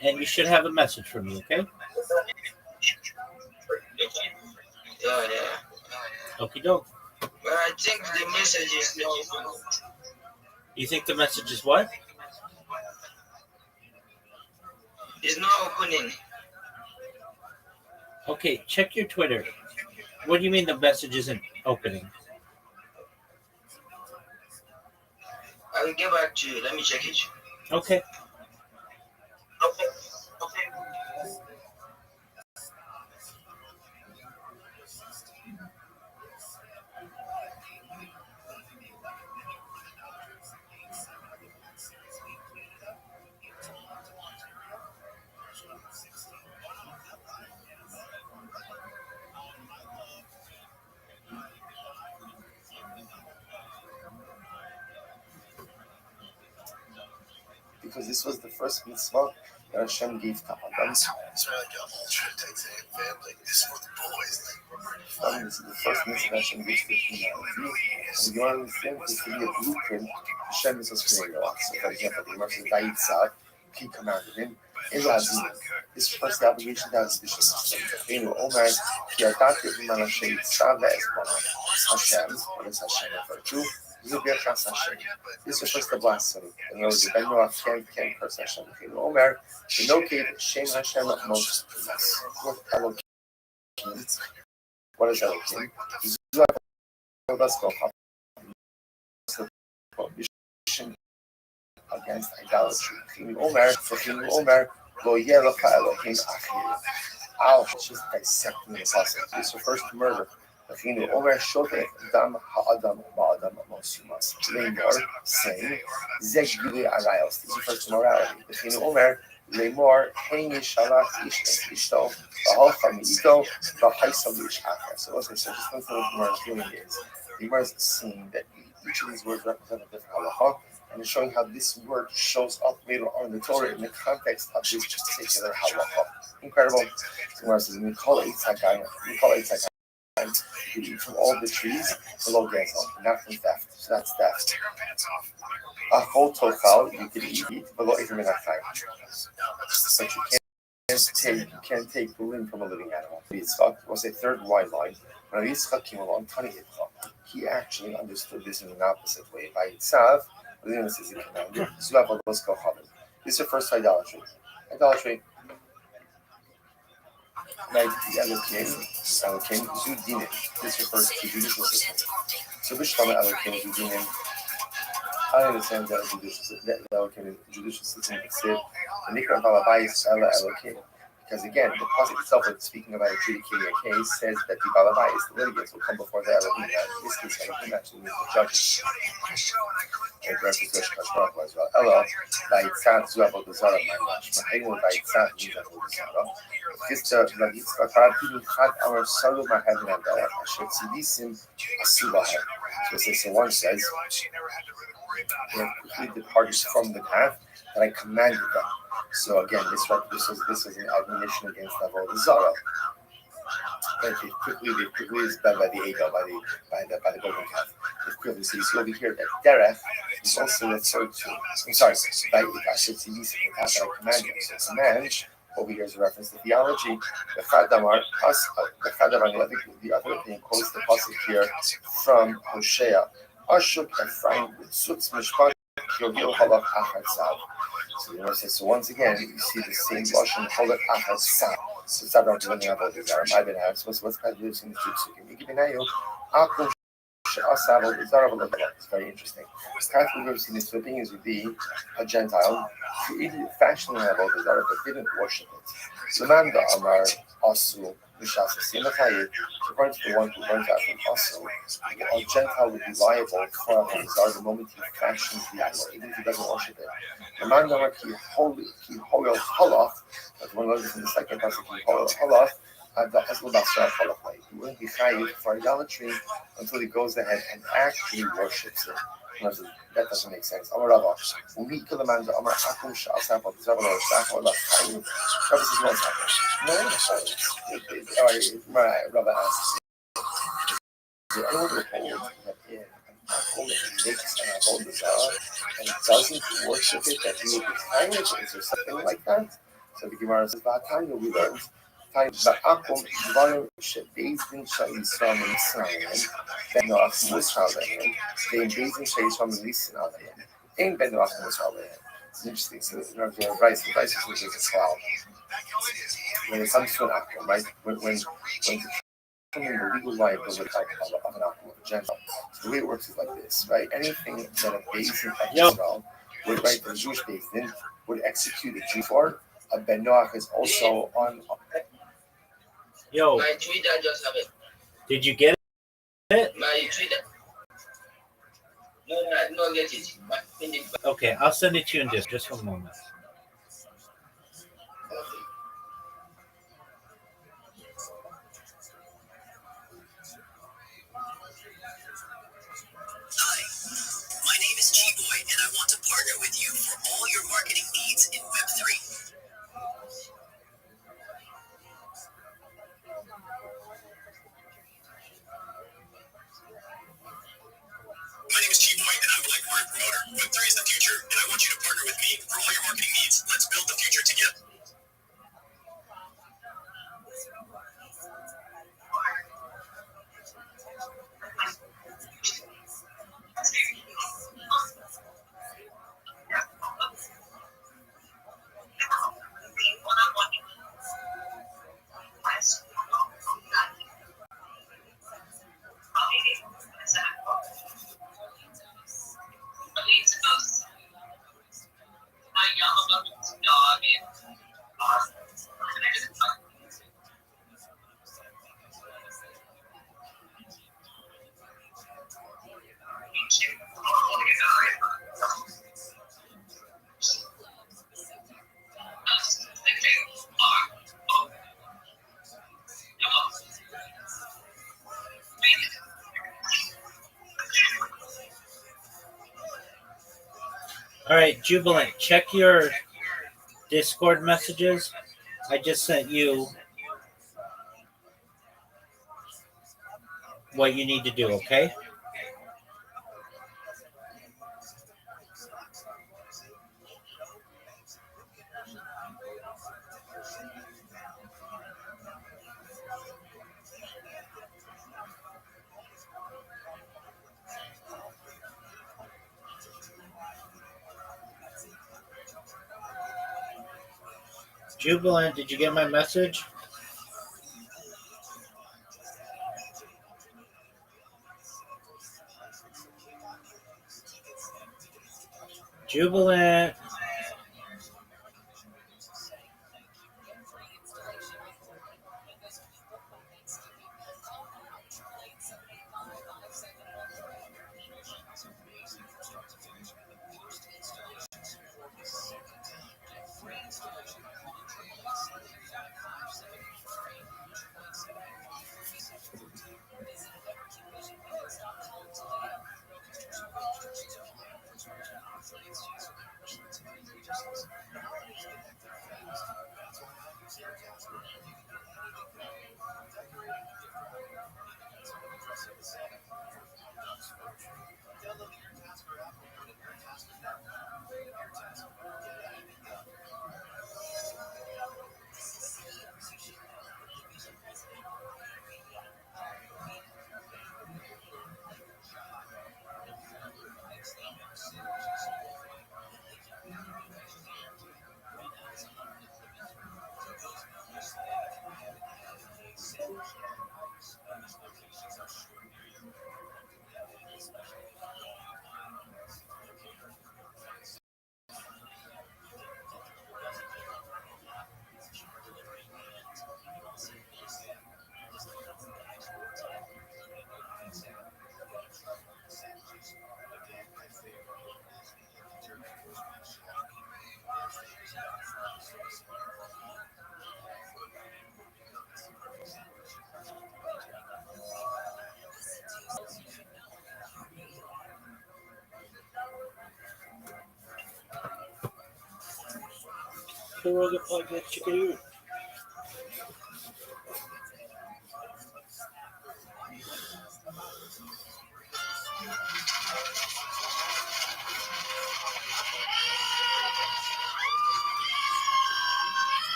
and you should have a message from me. Okay? Yeah. Okie doke. But I think the message is not. You think the message is what? It's not opening. Okay, check your Twitter. What do you mean the message isn't opening? I will get back to you. Let me check it. Okay. Because this was the first mitzvah that Hashem gave to Adam. It's like an ultra type family. This is for the boys. This is the first mitzvah that Hashem gave to humanity. And you understand this to be a blueprint. Hashem is what's creating a lot. So, for example, the Imam says, Vayitzav, he commanded him. This first obligation that is the Shem. Omer, Kiyatate, Iman Hashem, Tzav, Hashem, what does Hashem refer to? This refers to blasphemy. In other words, the Ben Noach can't curse Hashem. Omer, Benokid, Shem Hashem, most what Elohim. What is Elohim? Against idolatry. Omer, Lo Yerecha Elohim Achir. I'll just dissecting the process. This refers to murder. Omer Shote Dam Ha'adam Ba'adam Mosumas. Lemor, saying, Zeg Gili Arayos. This refers to morality. Omer Lemor Hein Yishalach Ish Ishto Ba'alcha Mi'ito Ba'haisam Ish Acher. So as I said, just listen to what the Gemara is doing is the Gemara is seeing that each of these words represent a different halacha, and it's showing how this word shows up later on in the Torah in the context of this particular halacha. Incredible. The Gemara says, Mikol Eitzagayim. You eat from all the trees below Gezel, not from theft. So that's theft. Achol Tochal, you can eat below Ephraim and Achai. But you can't take the limb from a living animal. Yitzchak was a third white line. When Yitzchak came along, he actually understood this in an opposite way. By Yitzav, this is a command. This refers to idolatry. Idolatry. Like the Elohim, Zudinim. This refers to judicial system. So Bishlama Elohim, Zudinim. I understand that the Elohim judicial system exists. The Nikra Balabais Ela Elohim. Because again, the pasuk itself, when speaking about adjudicating a case, says that the balabais, the litigants, will come before the Elohim. In this case, Elohim actually means the judges. It addresses Rosh Hashanah as well. Elo, Vayitzat Zuavot Zara, my gosh. Mahayim Vayitzat Zuavot Zara. Gista Vayitzat Rabbi Chad Amar Salu Mahadim Abdallah. Asher Tzivisim Asubahem. So one says, they have quickly departed from the path that I commanded them. So again, this was an admonition against Avodah Zarah. They quickly is done by the Eagle, by the golden calf. They quickly, so you see over here that Derech is also referred to. I'm sorry, by Asher Tzivisim, the path that I commanded them. So command over here is a reference to theology. The Chadamar, the other opinion quotes the pasuk here from Hosea. Ashuk Ephraim Tzutz Mishpat Yogil Halach Achad Sav. So once again, you see the same lashon Halach Achad Sav. So it's not running about the Zara. My been asked, what's kind of using the two psukim? Akum She'asav Zara. It's very interesting. The path we've seen this flipping is with a Gentile who either fashioned about the Zara but didn't worship it. Lamanda Amar Asu. According to the one who learned that from Asu, a Gentile would be liable for Hazar the moment he fashions the idol, even if he doesn't worship it. The man Namar Ki Hoyel Halach, but one learns from the second passage, Ki Hoyel Halach, he wouldn't be chayiv for idolatry until he goes ahead and actually worships it. That doesn't make sense. Amar Rava, Umika the man Amar Akum Sha'asap of Zabala Shachar La Chayiv. Rava says no second. All right, Rava asks, is there anyone who holds that in an Akum makes an Avodah Zarah and doesn't worship it, that he would be chayiv? Is there something like that? So the Gemara says, V'atanya we learned. Ba'akum dvarim shebezdin sha'yisrael mitzrayim benoach musar lehem ve'bezdin sha'yisrael mitzrayim alehem ein benoach musar lehem. It's interesting. So the rice is like a cloud. When it comes to an akum, right? When determining the legal liability of an akum, of a Gentile, so the way it works is like this, right? Anything that a bezdin of Israel would, right, the Jewish bezdin would execute a Jew for, a benoach is also on. Yo, my Twitter just have it. Did you get it? My Twitter. No, I did not get it. Okay, I'll send it to you in just one moment. Hi, my name is G-Boy, and I want to partner with you for all your marketing needs in Web3. My name is G-Boy, and I'm a like-minded promoter. Web3 is the future, and I want you to partner with me for all your marketing needs. Let's build the future together. All right, Jubilant, check your Discord messages. I just sent you what you need to do, okay? Jubilant, did you get my message? Jubilant. the Rogan Podcast. Check it out.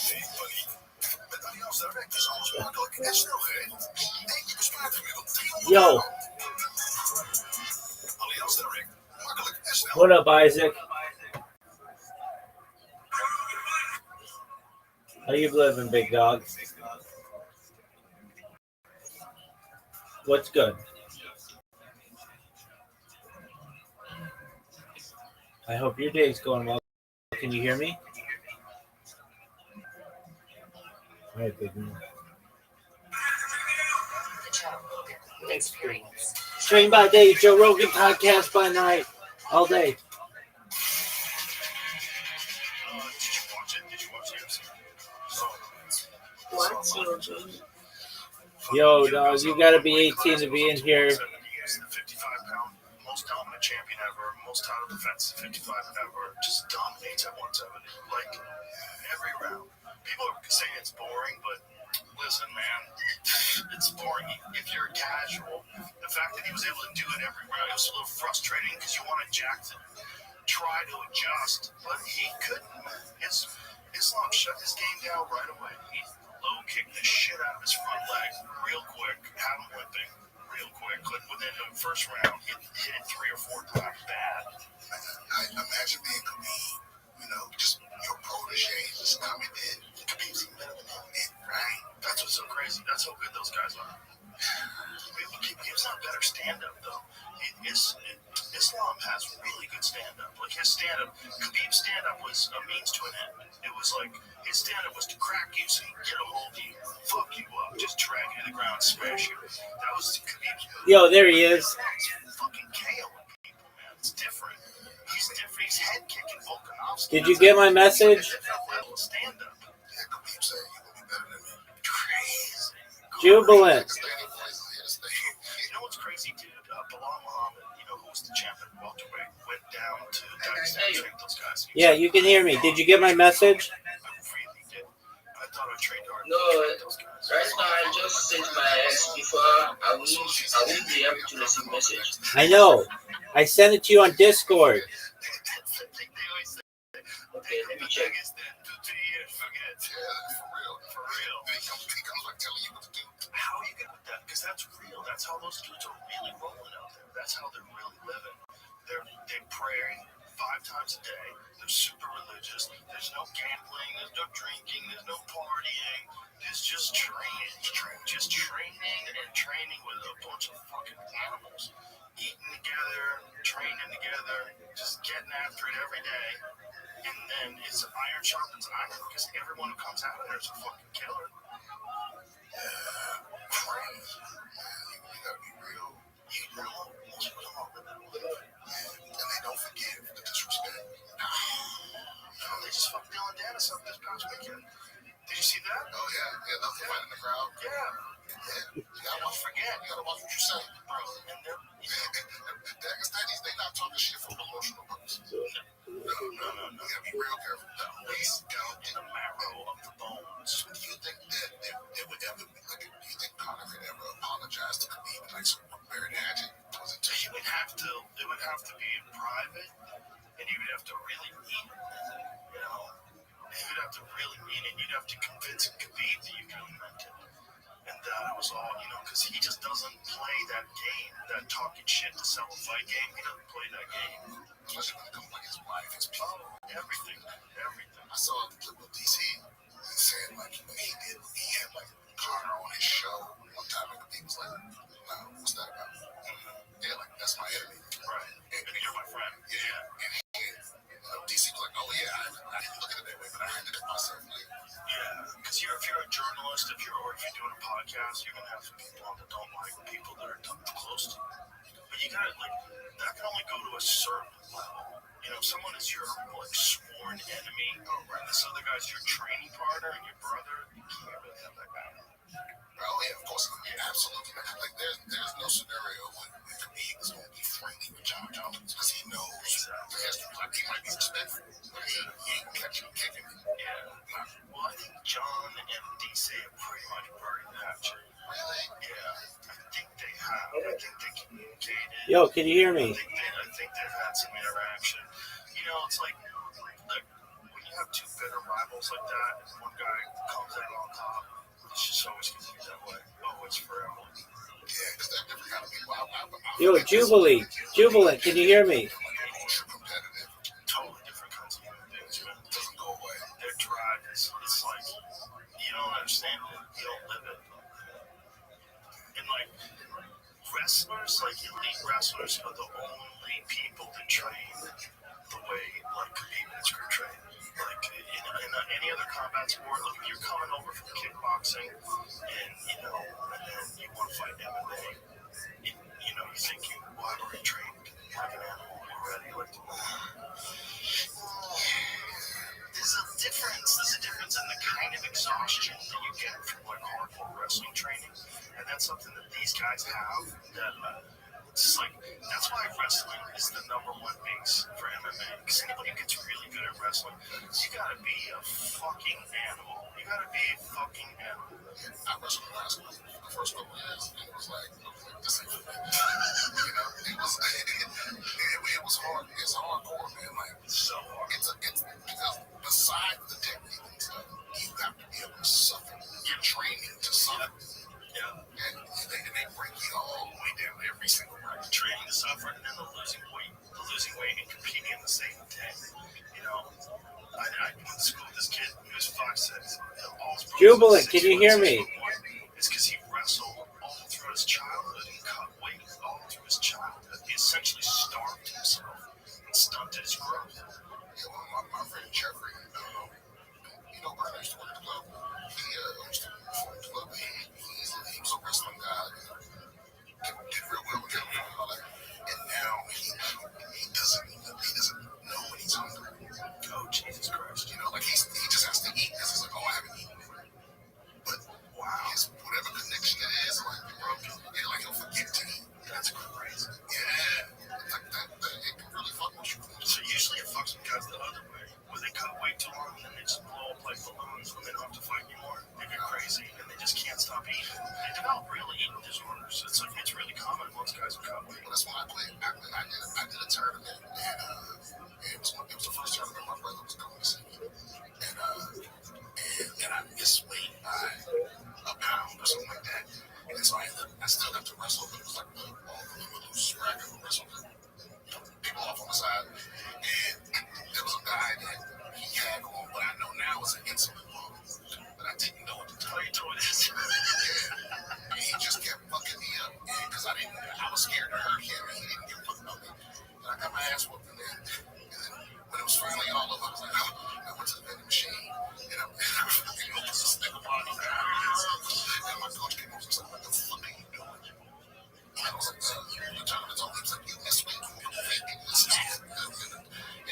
Hey buddy, met Allianz Direct is alles makkelijk en snel geregeld. Nee, je bespaart gemiddeld 300 Yo, euro. Allianz Direct, makkelijk en snel. what up, Isaac? How you living, big dog? What's good? I hope your day's going well. Can you hear me? All right, big man. Experience. Stream by day, Joe Rogan Podcast by night. All day. Did you watch it? Did you watch the UFC? Yo, dog, you gotta be 18 to be in here. He's the 55-pound most dominant champion ever, most title defense 55 ever, just dominates at 170. Like, every round. People are saying it's boring, but listen, man, it's boring if you're a casual. The fact that he was able to do it every round, it was a little frustrating because you wanted Jack to try to adjust, but he couldn't. Islam shut his game down right away. He low kicked the shit out of his front leg real quick, had him whipping real quick. But within the first round, he hit it 3 or 4 times bad. I imagine being Khabib, just your protege just coming in. Khabib's even better than him, right? That's what's so crazy. That's how good those guys are. Khabib's not better stand-up, though. Islam has really good stand-up. Like, his stand-up, Khabib's stand-up was a means to an end. It was like, his stand-up was to crack you so he could get a hold of you, fuck you up, just drag you to the ground, smash you. That was Khabib's move. Yo, there he is. He's fucking KOing people, man. It's different. He's different. He's head-kicking Volkanovski. Did you get my message? Level of stand-up. Yeah, Khabib said you will be better than me. Crazy. Jubilant. You know what's crazy, dude? Bilal Muhammad, who was the champion welterweight, went down to Dagestan to train those guys. Yeah, you can hear me. Did you get my message? I really did. I thought I trained hard. No, those guys. right now I just sent my ex before I won't be able to receive message. I know. I sent it to you on Discord. Okay, let me check. For real. He comes like telling you what to do. How are you good with that? Because that's real. That's how those dudes are really rolling out there. That's how they're really living. They pray 5 times a day. They're super religious. There's no gambling. There's no drinking. There's no partying. There's just training. Just training and training with a bunch of fucking animals. Eating together, training together, just getting after it every day. And then it's iron sharpens iron because everyone who comes out of there is a fucking killer. Crazy. You gotta be real. Most of them are living. And they don't forgive the disrespect. No, they just fucked Dylan Dennis up this past weekend. Did you see that? Oh, yeah. That was the fight in the crowd. Yeah. You gotta watch what you say. Bro, and they're, Dagestanis, they not talking shit for promotional purposes. No. You gotta be real careful. He's down in the marrow of the bones. Do you think that there would ever be, do you think Conor could ever apologize to Khabib like some very magic? Was it It would have to be in private, and you would have to really mean it. You would have to really mean it. You'd have to convince Khabib that you really meant it. And that it was all, because he just doesn't play that game, that talking shit to sell a fight game. He doesn't play that game. especially when it comes like his wife, his people? Everything. I saw a clip of DC saying he had like Conor on his show one time, and Khabib was like, "Nah, what's that about?" Yeah, like that's my enemy. Right. And you're my friend. Yeah. And DC was like, "Oh yeah, I didn't look at it that way, but I had to do myself." Like, Yeah, because if you're a journalist, if you're doing a podcast, you're gonna have some people on that don't like people that are close to you. But you gotta that can only go to a certain level. If someone is your sworn enemy, and this other guy's your training partner and your brother, you can't really have that guy. Oh yeah, of course, absolutely. Like there's no scenario when Khabib is going to be friendly with John Jones because he knows the history. Like he might be respectful, but he ain't catching him kicking him. Yeah. Well, I think John and DC have pretty much buried that shit. Really? Yeah. I think they have. I think they communicated. Yo, can you hear me? I think they've had some interaction. You know, it's like when you have two bitter rivals like that, and one guy comes out on top, it's just always going to be that way. Oh, it's forever. Yeah, because they're different kind of people. Yo, Jubilant, can you hear me? Ultra competitive. Totally different kinds of human beings, man. Doesn't go away. Their drive is like, you don't understand it. You don't live it. And like, wrestlers, like elite wrestlers, are the only people that train the way like Khabib and Screw train. Like in any other combat sport, look, you're coming over from kickboxing, and and then you want to fight MMA. You think you already trained like an animal already. Like, there's a difference in the kind of exhaustion that you get from like hardcore wrestling training, and that's something that these guys have. That it's like that's why wrestling is the number one base for MMA. Because anybody who gets really good at wrestling, you gotta be a fucking animal. You gotta be a fucking animal. I wrestled in high school for the first couple of years, and it was like this ain't for me. It was hard. It's hardcore, man. Like So hard. It's because besides the technique and stuff, you have to be able to suffer. You're training to suffer. Yeah. And they break you all the way down every single night. Training to suffer, and then the losing weight and competing in the same day. I went to school with this kid who was 5'6". Jubilant, can you hear me? It's because he wrestled all through his childhood and cut weight all through his childhood. He essentially starved himself and stunted his growth. Yeah, well, my friend Jeffrey, Brian used to work at the club. He used to perform at the club. He was a wrestling guy. Did real well with him and all that. And now he doesn't know when he's hungry. Oh, Jesus Christ. Like he just has to eat because he's like, oh, I haven't eaten. But his whatever connection it is, like broken. Yeah, like he'll forget to eat. That's crazy. Yeah. Like that it can really fuck with you. So usually it fucks with guys the other way, where they cut way too long and then they just blow up like balloons when they don't have to fight anymore. They get crazy and they just can't stop eating. They develop real eating disorders. It's really common amongst guys who cut weight. Well, that's when I played. I did a tournament, and it was the first tournament my brother was going to see me, and I missed weight by a pound or something like that. And so I still got to wrestle, but it was like all the loose bracket wrestle. People off on the side, and there was a guy that he had on what I know now is an insulin pump, but I didn't know at the time. He told us. Yeah. He just kept fucking me up because I was scared to hurt him, and he didn't give a fuck about me. And I got my ass whooped, and then when it was finally all over, I was like, I went to the vending machine, and I opened the stick of body, and my coach came over and said, what the fuck are you doing? And I was like, the tournament's over. He was like, you missed weight. And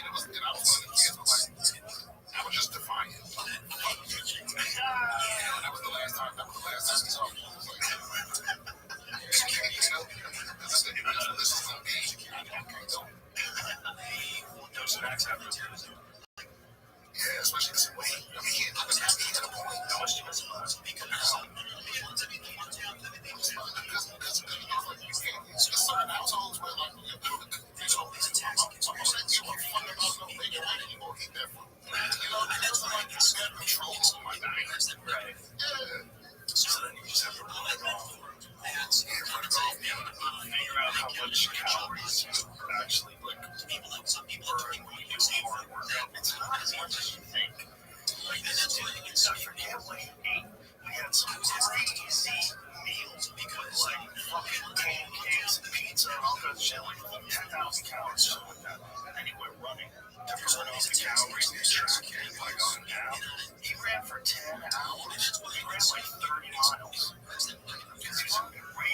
I was one of the kids, but like, I was just defiant. That was the last time he saw me. This is some game. I can't go. No snacks after. Yeah, especially this way. I mean, he hit a point. How much do you miss about Because there's certain households where, like, you were fun about no making right anymore. Eat that food. That's like you got control over my diet. Right. Yeah. So then you just have to run it off. Figure out how much calories you actually burn when you do hard work. It's not as much as you think. Like this dude, I forget what he ate. We had some crazy meals with like fucking pancakes and pizza and all kinds of shit, like 10,000 calories, something like that. And then he went running to burn off the calories and track and like on down. He ran for 10 hours. He ran like 30 miles. Because he was when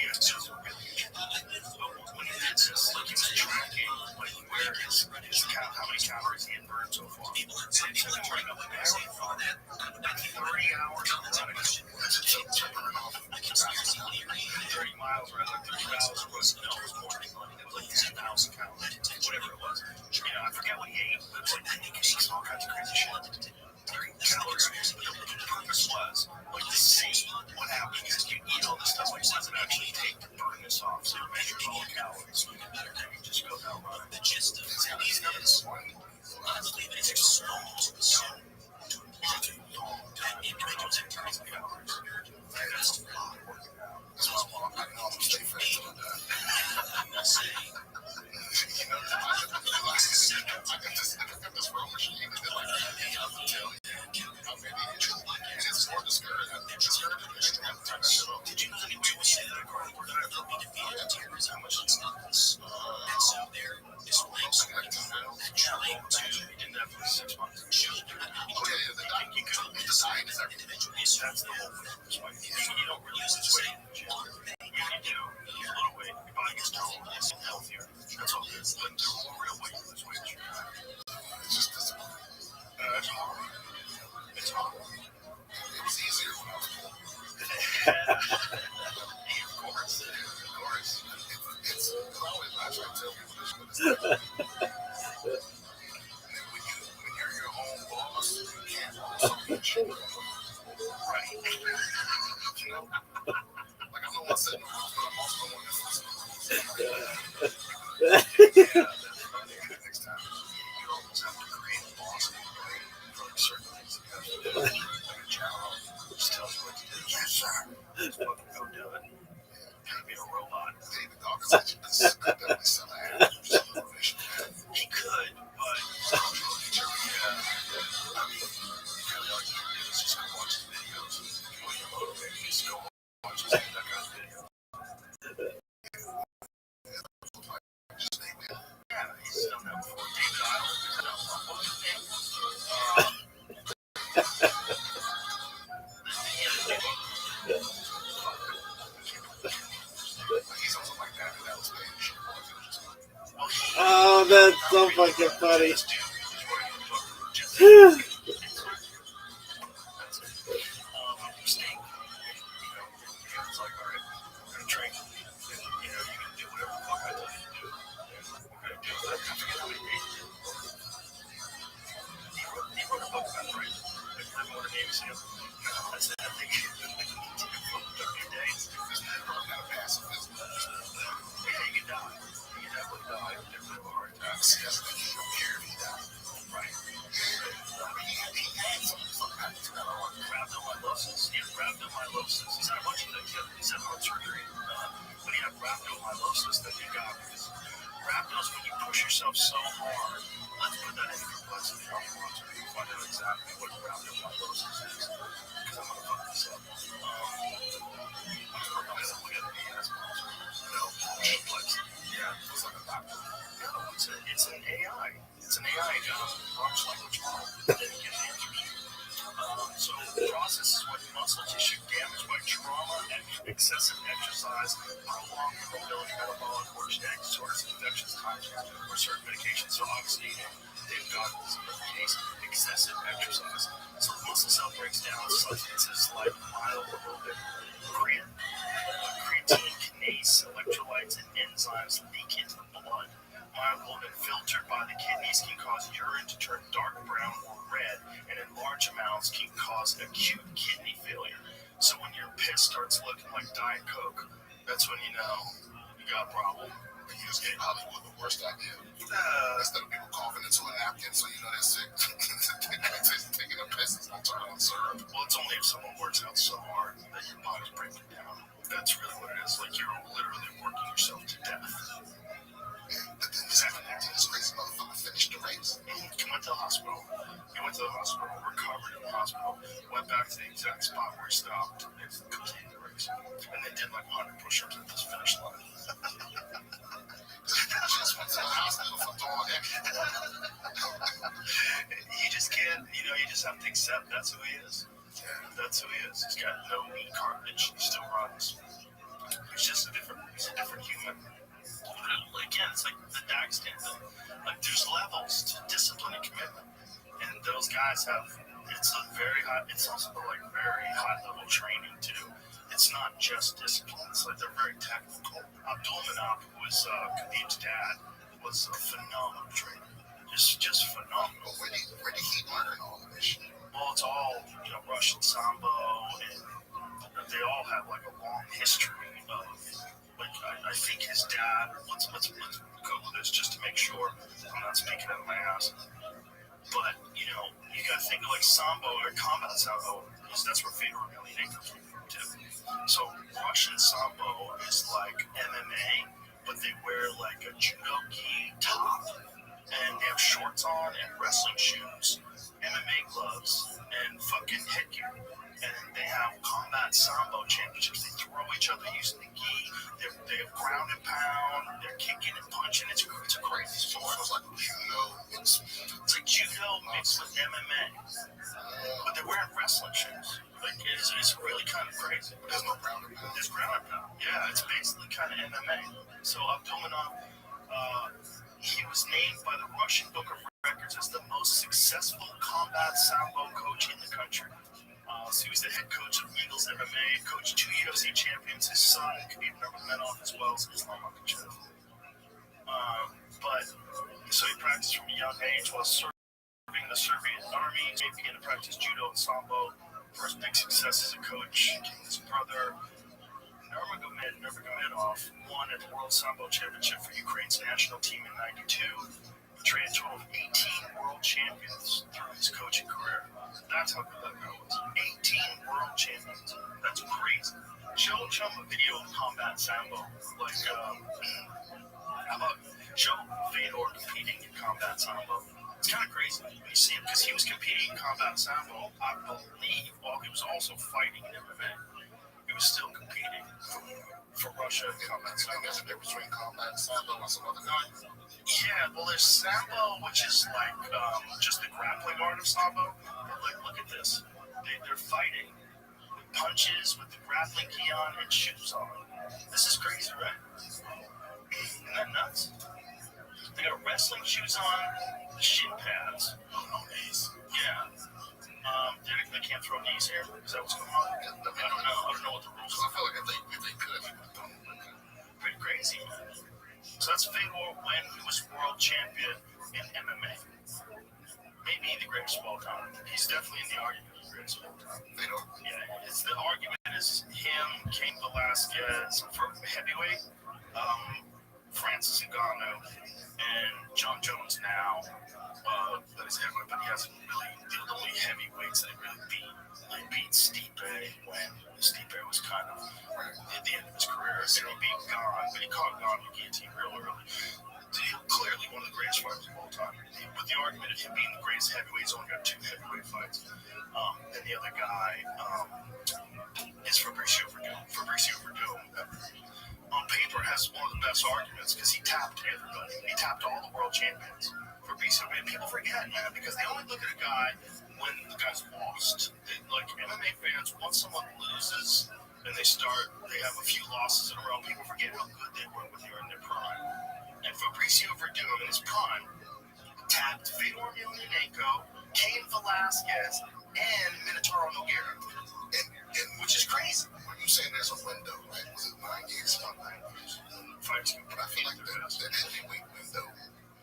he did this, like he was tracking like where how many calories he had burned so far. And it took him running up a marathon, 30 hours of running to burn off 30 miles, or like 30 miles was, it was more. It was like 10,000 calories, whatever it was. I forget what he ate, but it was like pancakes and all kinds of crazy shit. 30 calories. But the purpose was, like, to see what happens if you eat all this stuff. What does it actually take to burn this off? So you measure all the calories. And you just go down running. The gist of this is that it's one. I believe it takes so long. Individuals have tons of calories. That's a lot of working out. That's why I can almost stay fit. I got this row machine that like how many inches and it's more discouraging. Did you know that we would say that according to the will be defeated in tears how much it's not this? And so there is links actually to in that for 6 months. You could decide as individually. That's the whole point. You don't really use this weight. When you do, you lose a little weight, your body gets taller, it's healthier. That's all it is. But the real weight you lose weight. It's just this. It's hard. It's hard. It was easier when I was born. Of course. It's always I try to tell people this, but it's like when you're your own boss, you can't also be cheap. Right. You know? Like I'm the one sitting on the but I'm also the one that's listening. Next time you almost have to create a boss for certain things you have to do. Like a general just tells you what to do. Yes, sir. Just fucking go do it. Can't be a robot. David Dawkins could definitely sell an ad. He could, but yeah. I mean, really all you can do is just go watch his videos. When you're motivated, just go watch his that guy's video. Yeah, he's done that before. David Idle. He's also like that. That was page. Oh, that's so fucking funny. He's had a bunch of things. He's had heart surgery. But he had rhabdomyolysis that he got because rhabdos, when you push yourself so hard, let's put that into perplexity. If you want to find out exactly what rhabdomyolysis is. Because I'm going to fuck this up. No, perplexity. Yeah, it's like a doctor. No, it's an AI. It's an AI large language model that can get answers. So the process is when muscle tissue damaged by trauma and excessive exercise, prolonged mobility, metabolic or genetic disorders, infectious times, or certain medications. So obviously, they've got this case excessive exercise. So the muscle cell breaks down substances like myoglobin, creatine kinase, electrolytes, and enzymes leak into the blood. Myoglobin filtered by the kidneys can cause urine to turn dark brown or red, and in large amounts can cause acute kidney failure. So when your piss starts looking like Diet Coke, that's when you know you got a problem. You just gave Hollywood the worst idea. Instead of people coughing into a napkin so you know they're sick, taking a piss is going to turn on syrup. Well, it's only if someone works out so hard that your body's breaking down. That's really what it is. Like you're literally working yourself to death. But then this crazy motherfucker finished the race. He went to the hospital. Recovered in the hospital, went back to the exact spot where he stopped, and continued the race. And they did like 100 push-ups at this finish line. Just went to the hospital for doing that. You just can't, you just have to accept that's who he is. That's who he is. He's got no knee cartilage. He still runs. He's just he's a different human. Again, it's like the Dagestan thing. Like there's levels to discipline and commitment, and those guys have. It's a very high. It's also like very high level training too. it's not just discipline. It's like they're very technical. Abdulmanap, who was Khabib's dad, was a phenomenal trainer. Just phenomenal. Where did he learn all of this? Well, it's all Russian sambo, and they all have like a long history of. Like I think his dad. Let's Google this just to make sure I'm not speaking out of my ass. But you gotta think of like sambo or combat sambo, because that's where Fedor Emelianenko came from too. So Russian sambo is like MMA, but they wear like a judo gi top, and they have shorts on and wrestling shoes, MMA gloves, and fucking headgear. And they have combat sambo championships. They throw each other using the gi. They have ground and pound. They're kicking and punching. It's a crazy sport. It's like judo. It's like judo mixed with MMA, but they're wearing wrestling shoes. Like it's really kind of crazy. There's no ground and pound. There's ground and pound. Yeah, it's basically kind of MMA. So Abdulmanap, he was named by the Russian Book of Records as the most successful combat sambo coach in the country. So he was the head coach of Eagles MMA, coached 2 UFC champions. His son, Khabib Nurmagomedov, as well as Islam Makhachev. But so he practiced from a young age while serving the Serbian army. He began to practice judo and sambo. First big success as a coach came his brother. Nurmagomedov won at the World Sambo Championship for Ukraine's national team in '92. He trained a total of 18 world champions through his coaching career. That's how good that guy was. 18 world champions. That's crazy. Show him a video of combat sambo. Like, how about show Fedor competing in combat sambo? It's kind of crazy when you see him, because he was competing in combat sambo, I believe, while he was also fighting in MMA. He was still competing for Russia in combat sambo. There's a difference between combat sambo and some other guys. Yeah, well, there's sambo, which is like just the grappling art of sambo. But like, look at this. They're fighting with punches, with the grappling gi on, and shoes on. This is crazy, right? Isn't that nuts? They got wrestling shoes on, the shin pads. Oh, no knees. Yeah. They can't throw knees here. Is that what's going on? I don't know. I don't know what the rules I are. feel like if they could, they would have done it. Pretty crazy, man. So that's Fedor when he was world champion in MMA. Maybe the greatest of all time. He's definitely in the argument of the greatest of all time. Fedor. Yeah, the argument is him, Cain Velasquez for heavyweight, Francis Ngannou, and John Jones now. That is heavyweight, but he hasn't really. The only heavyweights that he really beat. He beat Stipe when Stipe was kind of at the end of his career, and he beat Gane, but he caught Gane in the guillotine real early. Clearly one of the greatest fighters of all time. With the argument of him being the greatest heavyweight, he's only got 2 heavyweight fights. And the other guy is Fabricio Verdum. On paper, has one of the best arguments because he tapped everybody. He tapped all the world champions. Fabricio, man, people forget, man, because they only look at a guy when the guy's lost. Like MMA fans, once someone loses and they have a few losses in a row, people forget how good they were when they were in their prime. And Fabricio Verdum in his prime tapped Fedor Emelianenko, Cain Velasquez, and Minotauro Nogueira, and which is crazy. When you saying there's a window, right? Was it 9 years? About 9 years. But I feel like that heavyweight window,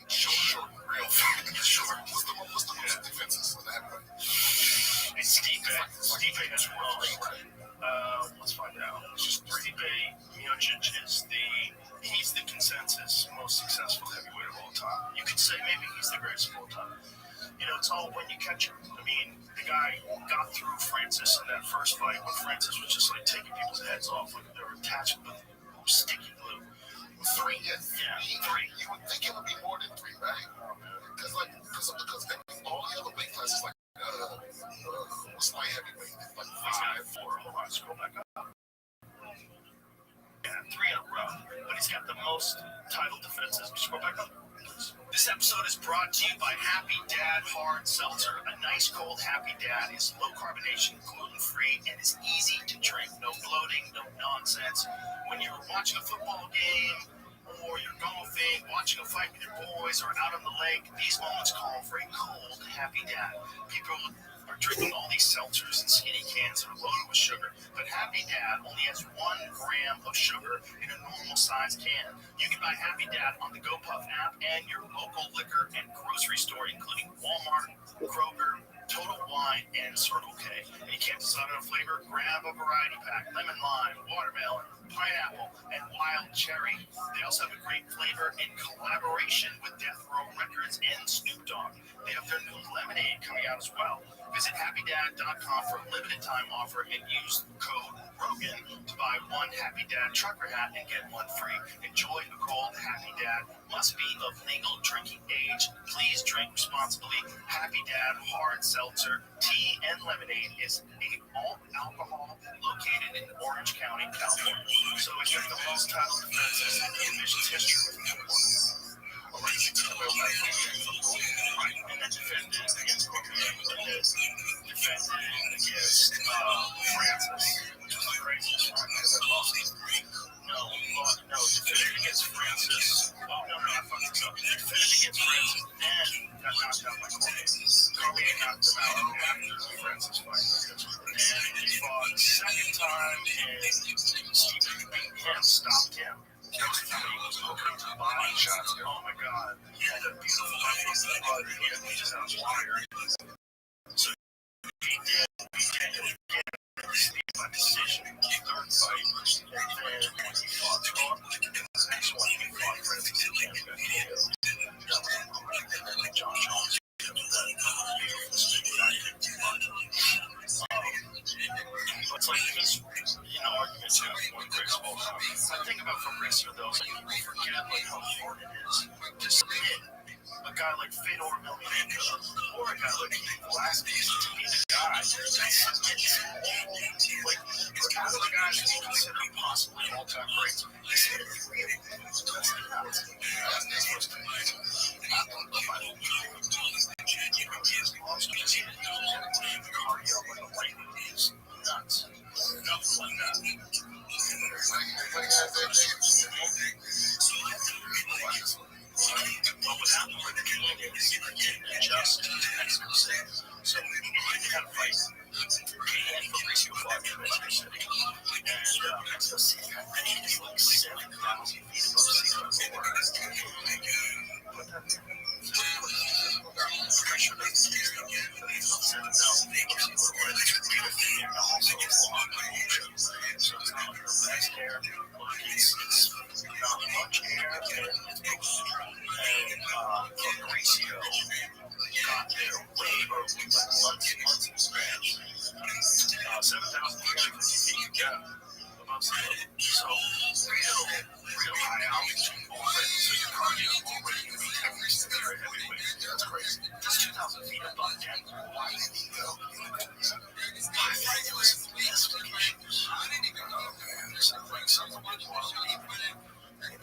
short, real short. What's the most defenses in that way? It's Stipe. Stipe has most. Let's find out. Stipe Miocic he's the consensus most successful heavyweight of all time. You could say maybe he's the greatest of all time. It's all when you catch him. I mean, the guy got through Francis in that first fight when Francis was just like taking people's heads off like they were attached with sticky glue. 3, yeah. Yeah, 3. You would think it would be more than 3, right? Because all the other weight classes, like what's light heavyweight, like 5. 4. Hold on, scroll back up. Yeah, 3 in a row. But he's got the most title defenses. Scroll back up. This episode is brought to you by Happy Dad Hard Seltzer. A nice cold Happy Dad is low carbonation, gluten-free, and is easy to drink. No bloating, no nonsense. When you're watching a football game, or you're golfing, watching a fight with your boys, or out on the lake, these moments call for a cold Happy Dad. People are drinking all these these seltzers and skinny cans that are loaded with sugar, but Happy Dad only has 1 gram of sugar in a normal size can. You can buy Happy Dad on the GoPuff app and your local liquor and grocery store, including Walmart, Kroger, Total Wine, and Circle K. And you can't decide on a flavor? Grab a variety pack: lemon lime, watermelon, pineapple, and wild cherry. They also have a great flavor in collaboration with Death Row Records and Snoop Dogg. They have their new lemonade coming out as well. Visit happydad.com for a limited time offer and use code Rogan to buy 1 Happy Dad trucker hat and get 1 free. Enjoy a cold Happy Dad. Must be of legal drinking age. Please drink responsibly. Happy Dad hard seltzer, tea, and lemonade is all alcohol, located in Orange County, California. So expect the most title defenses in the division's history. Right, and then defended against Cocaine, and then defended against Francis, which was crazy. No, defended against Francis. Oh, no, I fucked this up. Defended against Francis, then got knocked out by Cormier. Cormier knocked him out after Francis fight. And he fought a second time, and Stephen beat him, stopped him. Next time he was open to body shots. Oh my god. He had a beautiful left hook, but he just had a wire. So he did get by decision in the third fight, and then he fought the next one, he fought Francis again, got KO. And then John Jones. It's like he's, arguments have one baseball. I think about Fabrizio though, like people forget like how hard it is to submit a guy like Fedor Emelianenko or a guy like Velasquez to be the guy that submits like out of the guys that you consider possibly all-time greats. He's hit 3 of them. That's nuts. That's what's crazy. I don't know if I don't cardio like a lightning is nuts. Nothing like that. But what happened with the Canadian is he didn't adjust to Mexico City. So he had a fight. He and Fabrizio fought in Mexico City. And Mexico City is like 7,000 feet above sea level. But that's pressure doesn't use them. It's about 7,000 feet above sea level. And also it's long. So it's not real fast air. It's not much air. And it's and Fabrizio got there way early, like months in advance. 7,350 feet, yeah, above sea level. So real high altitude already. So your cardio already going to be increased to very heavyweight. That's crazy. That's 2,000 feet above deck. Why did he go? I think it was investigations. Oh man, there's like something with he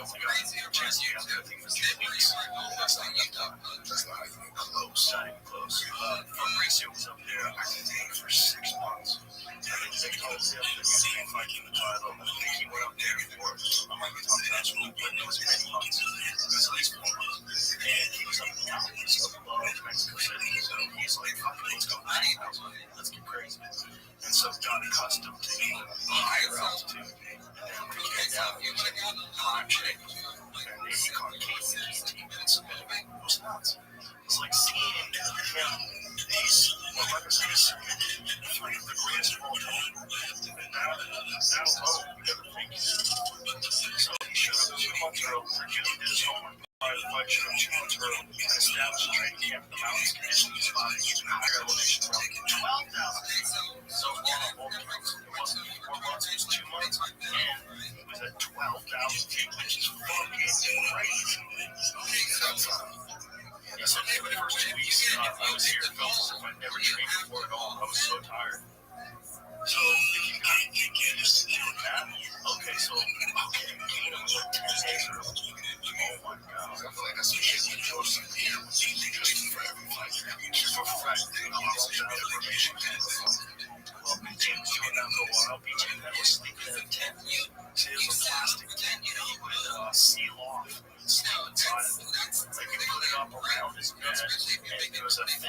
only got a chance to get out there, I think, for 2 weeks. That's not enough time. That's not even close. Not even close. Fabrizio was up there, I think, for 6 months. I think they told him that he was fighting the title. I think he went up there for, I might be talking about school, but it was many months. It was at least 4 months. And he was up in the mountains above Mexico City. So he's like, fuck it, let's go. Let's get crazy. And so got accustomed to higher altitude. And then when he came down, he was like, time shape. And then he caught Casey's team and submitted. It was nuts. It's like seeing him, these motherfuckers that submitted, like the greatest of all time. And that alone, we never think. So he showed up 2 months early. June did his homework. The fight showed up 2 months early. And established a training camp in the mountains, conditioned his body to higher elevation around 12,000 feet. So long on both counts. It wasn't 4 months, it was 2 months. And he was at 12,000 feet, which is fucking crazy. He said for the first 2 weeks I was here, it felt as if I'd never trained before at all. I was so tired. So if you can just do that, okay, gain him like 10 days early. Oh my god, I feel like that's some shit you know some here just for every fight. Just for fight, I'll say that information. Well, James doing that for a while. BJ Penn was sleeping in a tent. See, it was a plastic tent, you would seal off. Sleep inside it. Like you put it up around his bed, and there was a thing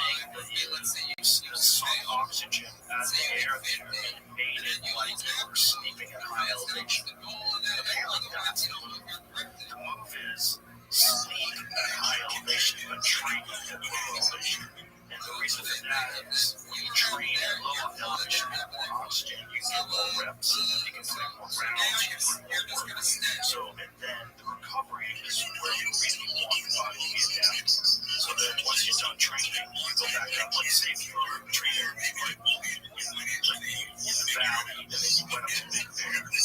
some oxygen as the air there aided like they were sleeping at high elevation. Apparently that's the move. The move is sleep at high elevation, but train at low elevation. And the reason for that is when you train at low elevation with more oxygen, you get more reps, you can put more rounds, you can put more work. So, and then the recovery is where you really want your body to be adapted. So then once you're done training, you go back up, like say if you were training like in the valley, and then you went up to Big Bear, and you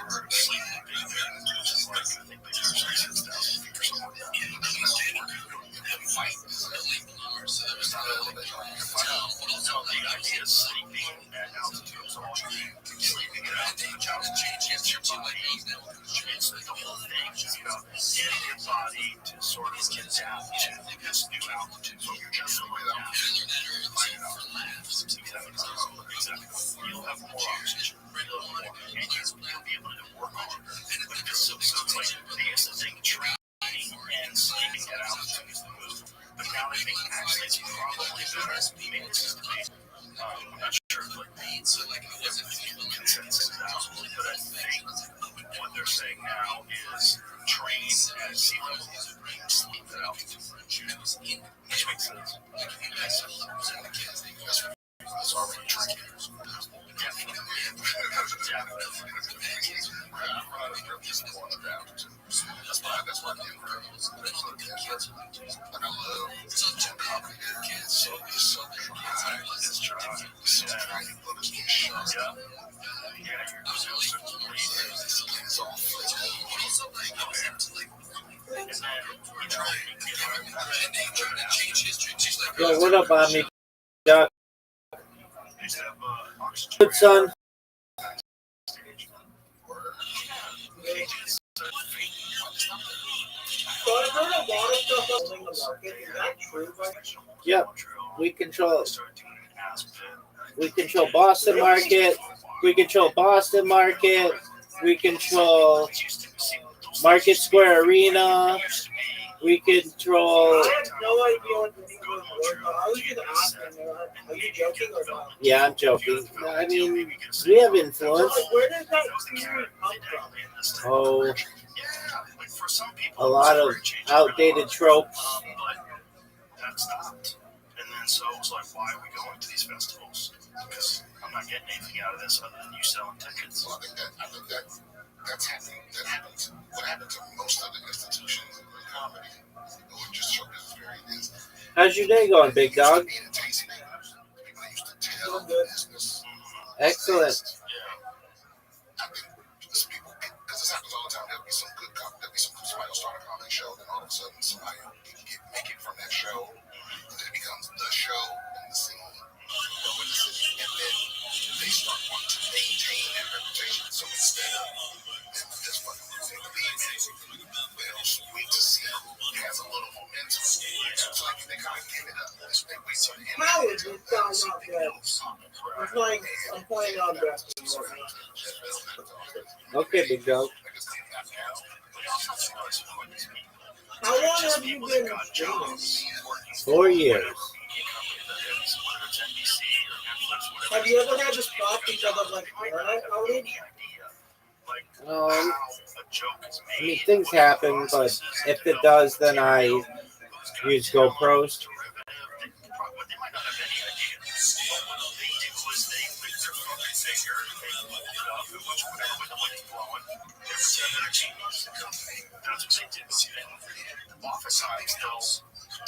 were sleeping in Big Bear, which is like, I think Big Bear is like 6,000 feet or something like that. Fight. It's not a little bit like a fight. So the idea is sleeping at altitude is all you need. Sleeping at altitude changes your body. It's the whole thing is about getting your body to sort of adapt to this new altitude. So you're just exactly. You'll have more oxygen. You'll have more, and you'll be able to work on it. But so it's like they used to think training and sleeping at altitude is the move. But now they think actually it's probably better as maintenance to be. I'm not sure if consensus is out, but I think what they're saying now is train at sea level, sleep at altitude. Which makes sense. That's already tricky. Definitely. That's why kids. Like I love to copy their kids. So it's so high. It's trying. It's all Yo, what up, Omni? Doc? Good, son. Yep, we control Boston market. We control Boston market. We control Market Square Arena. We control. I have no idea what the English was. I was just asking. Are you joking or not? Yeah, I'm joking. I mean, we have influence. So, where does that theory come from? Oh, a lot of outdated tropes. That stopped. And then so it was like, why are we going to these festivals? Because I'm not getting anything out of this other than you selling tickets. Well, I think that's happening. That happens. What happens to most of the institutions in comedy, or just show business period, is How's your day going, big dog? people used to tell business. Excellent. I think because people, because this happens all the time. There'll be some good there'll be somebody will start a comedy show, then all of a sudden somebody will make it from that show, and then it becomes the show in the scene, in the city, and then they start wanting to maintain that reputation. So instead of just fucking losing the lead, they'll wait to see who has a little momentum. So like they kind of give it up. They wait till the end. How is it sound not good? I'm playing on that. Okay, big dog. How long have you been streaming? 4 years. Have you ever had to stop because of like internet outage? I mean, things happen, but if it does, then I use GoPros. Office hours, they'll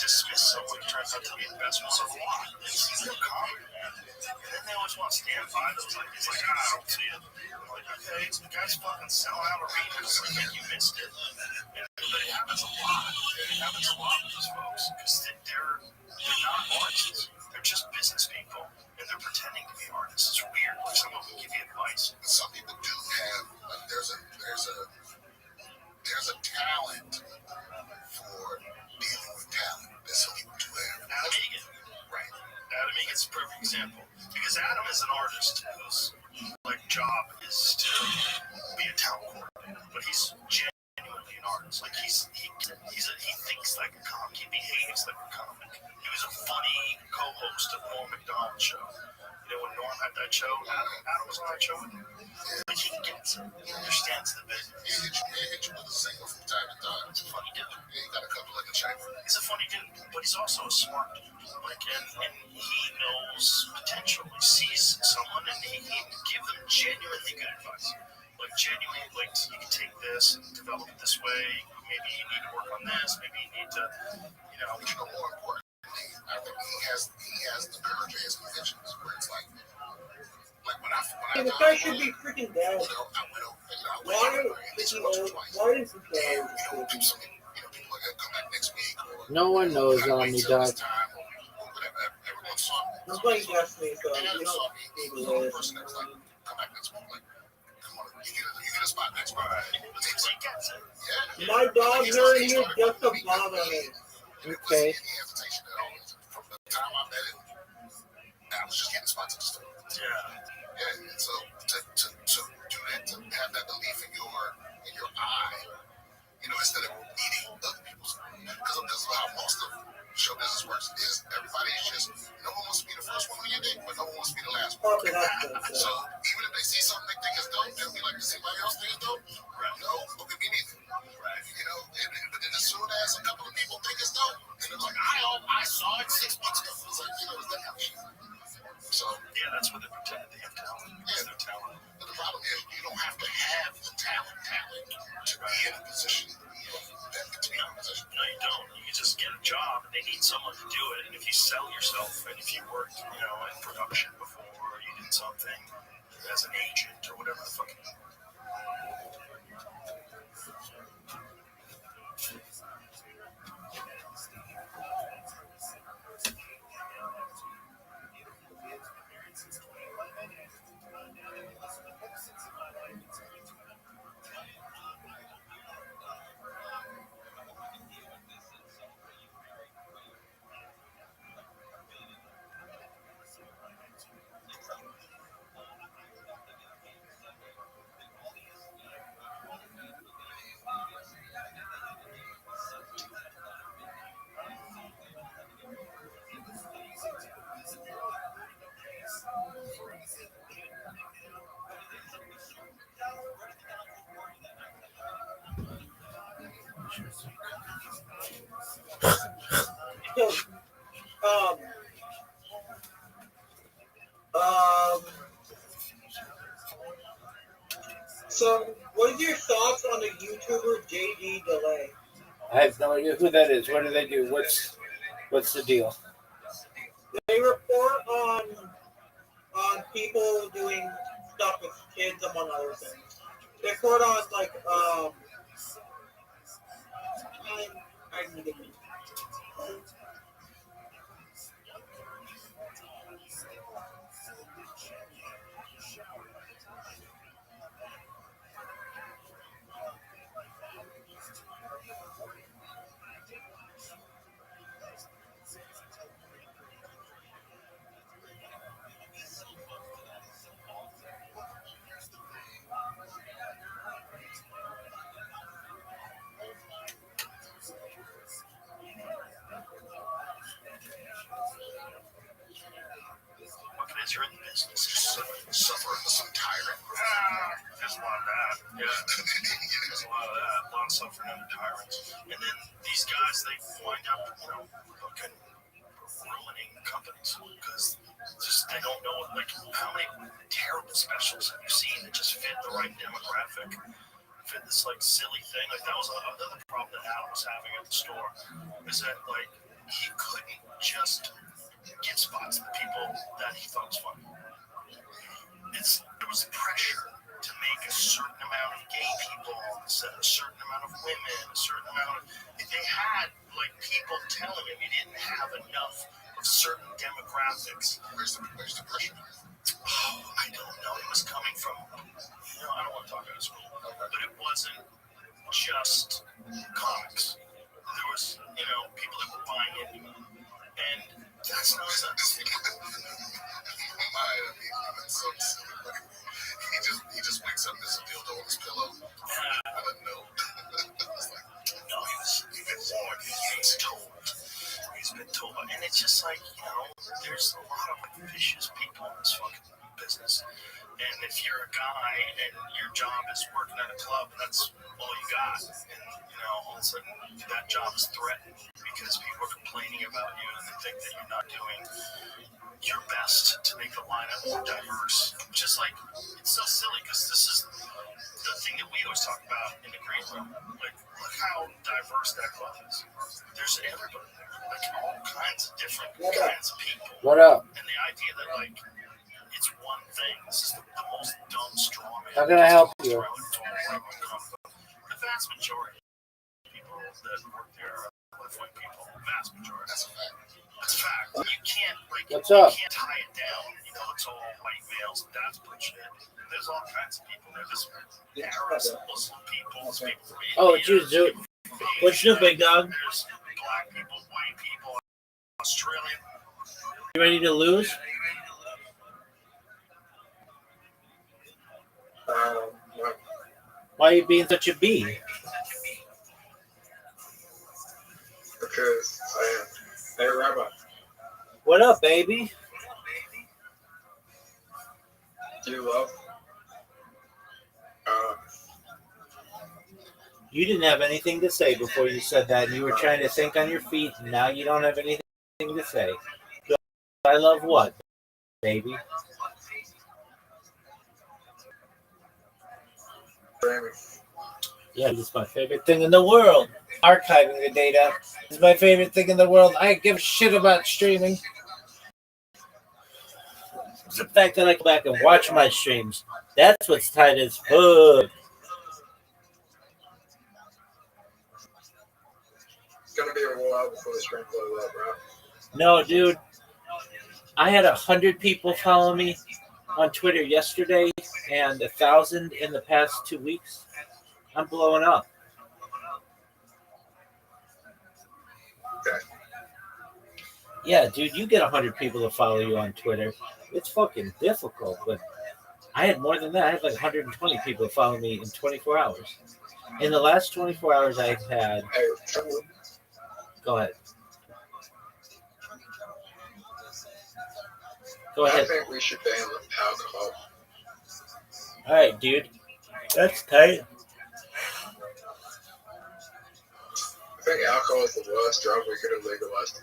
dismiss someone who turns out to be investments of law. It's their comment. And then they always want to stand by those. Like, it's like, I don't see it. I'm like, okay, the guy's fucking selling out arenas. Like, you missed it. But it happens a lot. It happens a lot with those folks because they're not artists. They're just business people, and they're pretending to be artists. It's weird. Like, some of them give you advice. But some people do have. There's a talent for dealing with talent that some people do have. Adam Egan. Right. Adam Egan's a perfect example. Because Adam is an artist whose job is to be a talent coordinator. But he's genuinely an artist. Like he thinks like a comic. He behaves like a comic. He was a funny co-host had that show. Adam was on that show with him. Like, he gets it. He understands the business. He hit you with a single from time to time. He's a funny dude. Yeah, he got a couple in the chamber. He's a funny dude, but he's also a smart dude. Like, and he knows potential. He sees someone and he can give them genuinely good advice. Like, genuinely, like, you can take this and develop it this way. Maybe you need to work on this. Maybe you need to, But you know, more importantly, I think he has the courage of his convictions, where it's like when I The guy should be freaking down. I went over, Why this is once or twice. why is he And, down? people are gonna come back next week. Or, No one knows gotta on wait me, till dog. this time, or whatever. Everyone saw me. I'm playing Destiny, so And you saw don't me. need He was to the only listen. person that was like, come back next week. Like, come on, you get a spot next week. he gets it. Yeah. My dog hearing you just to bother me. Okay. Any hesitation at all. From the time I met him, I was just getting spots at the store. Yeah. And so to do that, to have that belief in your eye, instead of eating other people's, because of how most of show business works is everybody's just, no one wants to be the first one on your date, but no one wants to be the last one. Okay, that's good. So even if they see something they think is dope, they'll be like, does anybody else think it's dope? No, okay, me neither. But then as soon as a couple of people think it's dope, and they're like, I saw it 6 months ago. It's like, it's that kind of shit. So Yeah, that's what they pretend they have talent. It's their talent. but the problem is you don't have to have the talent to be in a position, to be in a position. No, you don't. You can just get a job, and they need someone to do it. And if you sell yourself, and if you worked, in production before, or you did something as an agent or whatever the fuck. So, so what are your thoughts on the YouTuber JD Delay? I have no idea who that is. What do they do? What's the deal? They report on people doing stuff with kids, among other things. They report on I need to be. You're in the business. Suffer under some tyrant. There's a lot of that. Yeah. There's a lot of that. A lot of suffering under tyrants. And then these guys, they wind up, fucking ruining companies because just they don't know how many terrible specials have you seen that just fit the right demographic, fit this silly thing. That was another problem that Adam was having at the store, is that he couldn't just give spots to the people that he thought was funny. There was pressure to make a certain amount of gay people on the set, a certain amount of women, a certain amount of. If they had people telling him he didn't have enough of certain demographics. Where's the pressure? Oh, I don't know. It was coming from. I don't want to talk about school, but it wasn't just comics. There was, people that were buying it, and that's not something. So silly. He just wakes up and there's a dildo on his pillow. I didn't know. No, he's been warned. He's told. He's been told. And it's just there's a lot of vicious people in this fucking business. And if you're a guy and your job is working at a club and that's all you got, and all of a sudden that job is threatened because people are complaining about you and they think that you're not doing your best to make the lineup more diverse. Just like, it's so silly because this is the thing that we always talk about in the green room. Like, look how diverse that club is. There's everybody, like all kinds of different kinds of people. What up? And the idea that like it's one thing. This is the most dumb straw man. How can I help you? The vast majority of people that work there are left-wing people. Vast majority. That's a fact. You can't What's up? You can't tie it down. It's all white males and that's bullshit. There's all kinds of people. There's Arabs, Muslim people, people from India. Oh, it's you, dude. What's your big dog? There's black people, white people, Australian. You ready to lose? Why are you being such a bee? Because I am. Hey, Rabbi. What up, baby? Do you love? You didn't have anything to say before you said that. You were trying to think on your feet, and now you don't have anything to say. I love what, baby? Yeah, it's my favorite thing in the world. Archiving the data is my favorite thing in the world. I give a shit about streaming. It's the fact that I go back and watch my streams. That's what's tight as fuck. It's gonna be a while before the stream blows up, bro. No, dude. I had 100 people follow me on Twitter yesterday and 1,000 in the past 2 weeks. I'm blowing up. Okay. Yeah, dude, you get 100 people to follow you on Twitter. It's fucking difficult, but I had more than that. I had like 120 people follow me in 24 hours. In the last 24 hours, I've had... Hey, Go ahead. Go ahead. I think we should ban alcohol. All right, dude. That's tight. I think alcohol is the worst drug we could have legalized.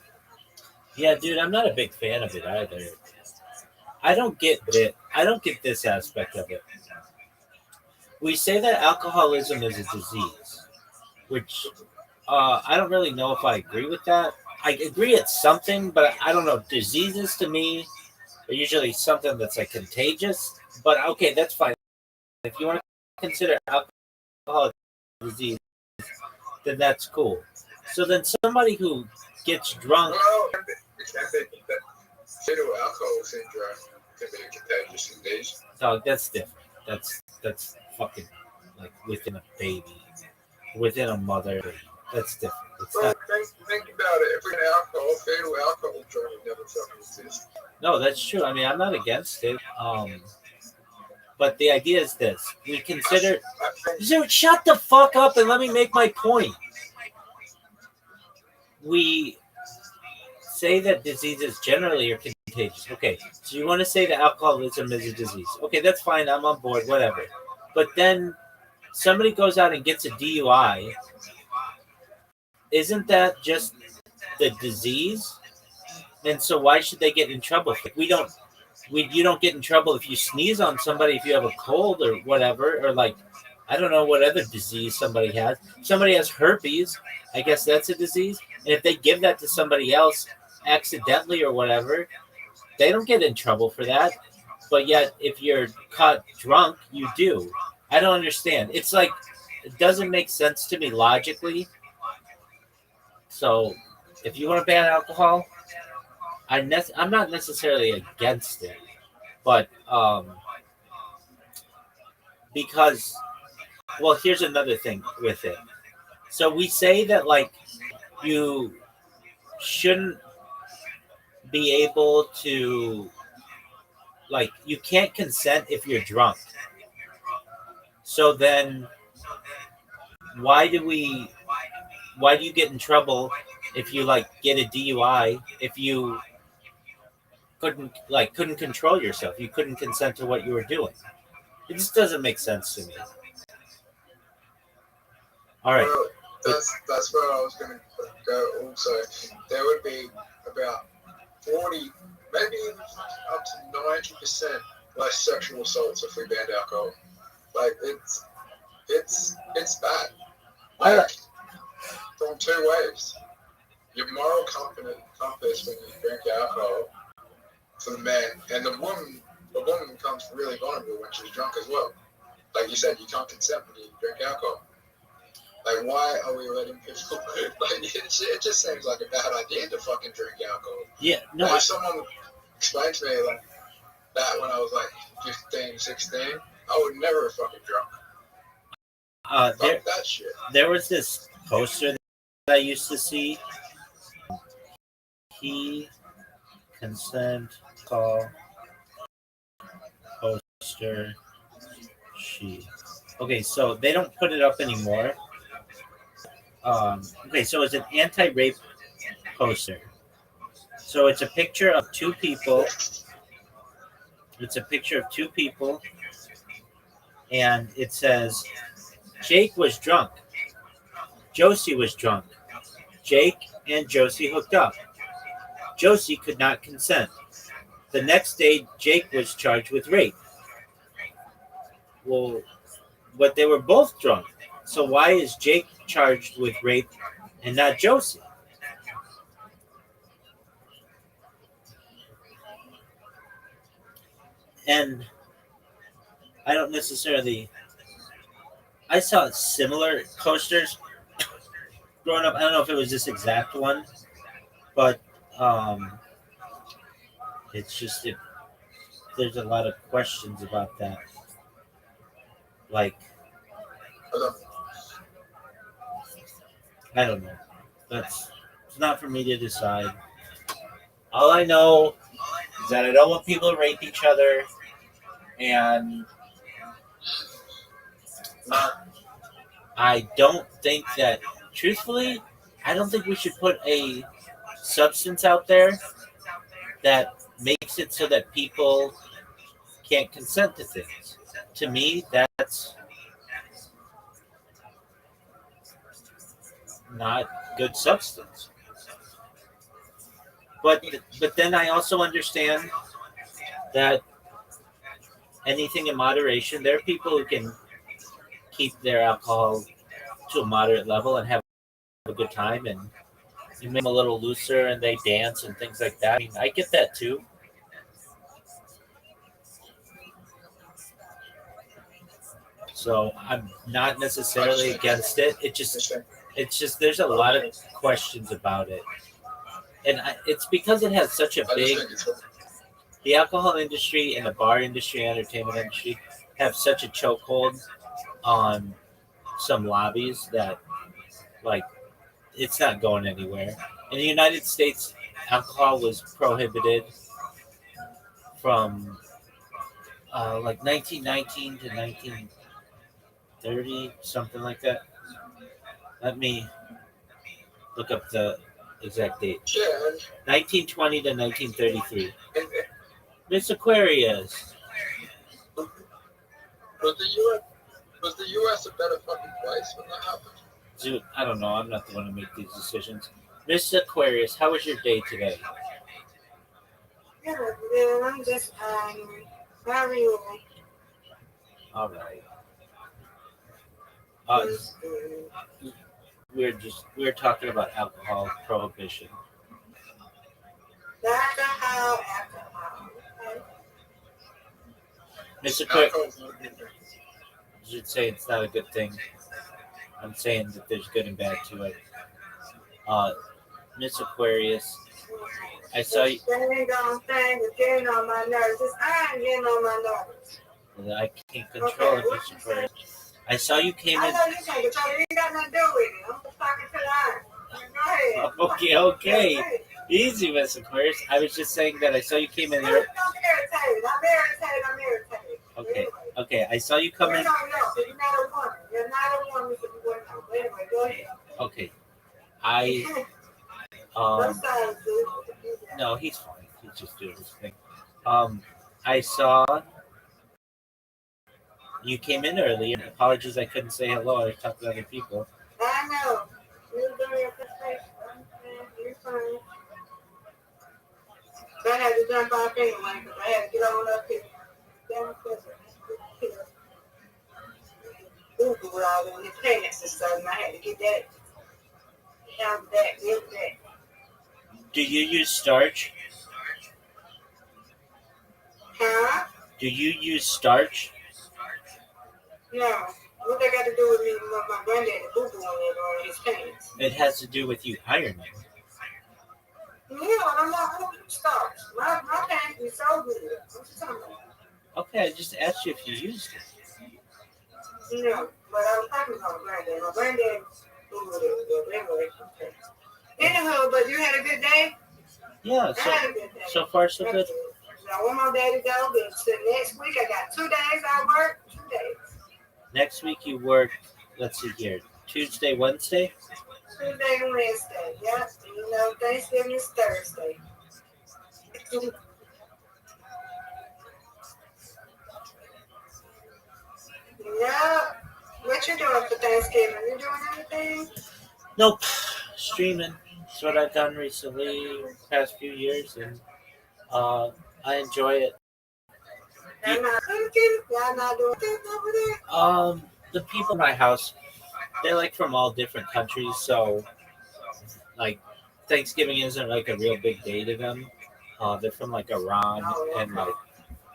Yeah, dude, I'm not a big fan of it either. I don't get this aspect of it. We say that alcoholism is a disease, which I don't really know if I agree with that. I agree it's something, but I don't know. Diseases to me are usually something that's like contagious. But okay, that's fine. If you want to consider alcohol a disease, then that's cool. So then somebody who gets drunk. Well, fetal alcohol syndrome can be a contagious disease. No, that's different. That's fucking like within a baby, within a mother. That's different. It's Well, not. think about it. If we had alcohol, fatal alcohol syndrome would never fucking exist. No, that's true. I mean, I'm not against it. But the idea is this: we consider. Dude, shut the fuck up and let me make my point. We say that diseases generally are contagious. Okay, so you want to say that alcoholism is a disease. Okay, that's fine. I'm on board, whatever. But then somebody goes out and gets a DUI. Isn't that just the disease? And so why should they get in trouble? You don't get in trouble if you sneeze on somebody, if you have a cold or whatever, or like, I don't know what other disease somebody has. Somebody has herpes. I guess that's a disease. And if they give that to somebody else accidentally or whatever, they don't get in trouble for that. But yet, if you're caught drunk, you do. I don't understand. It's like, it doesn't make sense to me logically. So, if you want to ban alcohol, I'm not necessarily against it, but because, well, here's another thing with it. So we say that like you shouldn't be able to, like, you can't consent if you're drunk. So then why do you get in trouble if you like get a DUI if you couldn't control yourself. You couldn't consent to what you were doing. It just doesn't make sense to me. All right. Well, that's where I was going to go. Also, there would be about 40, maybe even up to 90% less sexual assaults if we banned alcohol. Like it's bad. Like from two ways. Your moral compass when you drink alcohol for the man, and the woman becomes really vulnerable when she's drunk as well. Like you said, you can't consent when you drink alcohol. Like, why are we letting people? Like, it just seems like a bad idea to fucking drink alcohol. Yeah, no. Like, if someone explained to me like that when I was like 15, 16, I would never have fucking drunk. Fuck that shit. There was this poster that I used to see. He consent call poster she. Okay, so they don't put it up anymore. Okay, so it's an anti-rape poster. So it's a picture of two people. It's a picture of two people, and it says, Jake was drunk. Josie was drunk. Jake and Josie hooked up. Josie could not consent. The next day, Jake was charged with rape. Well, but they were both drunk. So why is Jake charged with rape and not Josie? And I don't necessarily... I saw similar posters growing up. I don't know if it was this exact one, but it's just... there's a lot of questions about that. Like... I don't know. It's not for me to decide. All I know is that I don't want people to rape each other, and I don't think that, truthfully, I don't think we should put a substance out there that makes it so that people can't consent to things. To me, that's not good substance. But then I also understand that anything in moderation. There are people who can keep their alcohol to a moderate level and have a good time, and you make them a little looser and they dance and things like that. I mean, I get that too. So I'm not necessarily against it. It's just there's a lot of questions about it, and it's because it has such a big. The alcohol industry and the bar industry, entertainment industry, have such a chokehold on some lobbies that, like, it's not going anywhere. In the United States, alcohol was prohibited from like 1919 to 1930, something like that. Let me look up the exact date. 1920 to 1933. Miss Aquarius. Was the U.S. a better fucking place when that happened? Dude, I don't know. I'm not the one to make these decisions. Miss Aquarius, how was your day today? Yeah, man, I'm just very All right. We're talking about alcohol prohibition. alcohol. Mr. Aquarius, I should say it's not a good thing. I'm saying that there's good and bad to it. Miss Aquarius, I saw you. Getting on my nerves. I'm getting on my nerves. I can't control it, Miss Aquarius. I saw you came in. I know you can't control it. You got nothing to do with it. I'm just talking to the eye. Go ahead. Okay. Easy, Miss Aquarius. I was just saying that I saw you came in here. I'm irritated. Okay. I saw you come in. You're not a woman. You're not a woman. Anyway, go ahead. Okay. No, he's fine. just doing this thing. I saw you came in early. And apologies, I couldn't say hello. I was talking to other people. I know. You're doing your presentation. You're fine. So I had to jump off anyway because I had to get on up here. Boo-boo all in his pants and stuff, and I had to get that, have that, get that. Do you use starch? Huh? Do you use starch? No. What they got to do with me with my granddaddy boo-boo on his pants? It has to do with you ironing. Yeah, I don't do starch. My pants be so good. What you talking about? Okay, I just asked you if you used it. No, but I was talking about my granddad. My granddad boo-boo the anyway. Anywho, but you had a good day? Yeah, I had a good day. so far so good. Now, when my daddy go, then so next week I got 2 days I work, 2 days. Next week you work, let's see here, Tuesday, Wednesday? Tuesday and Wednesday, yeah. And you know, Thanksgiving is Thursday. Yeah. What you doing for Thanksgiving? You doing anything? Nope. Streaming. That's what I've done recently, past few years, and I enjoy it. Y'all not cooking? Y'all not doing things over there? The people in my house, they're like from all different countries, so like Thanksgiving isn't like a real big day to them. They're from like Iran and like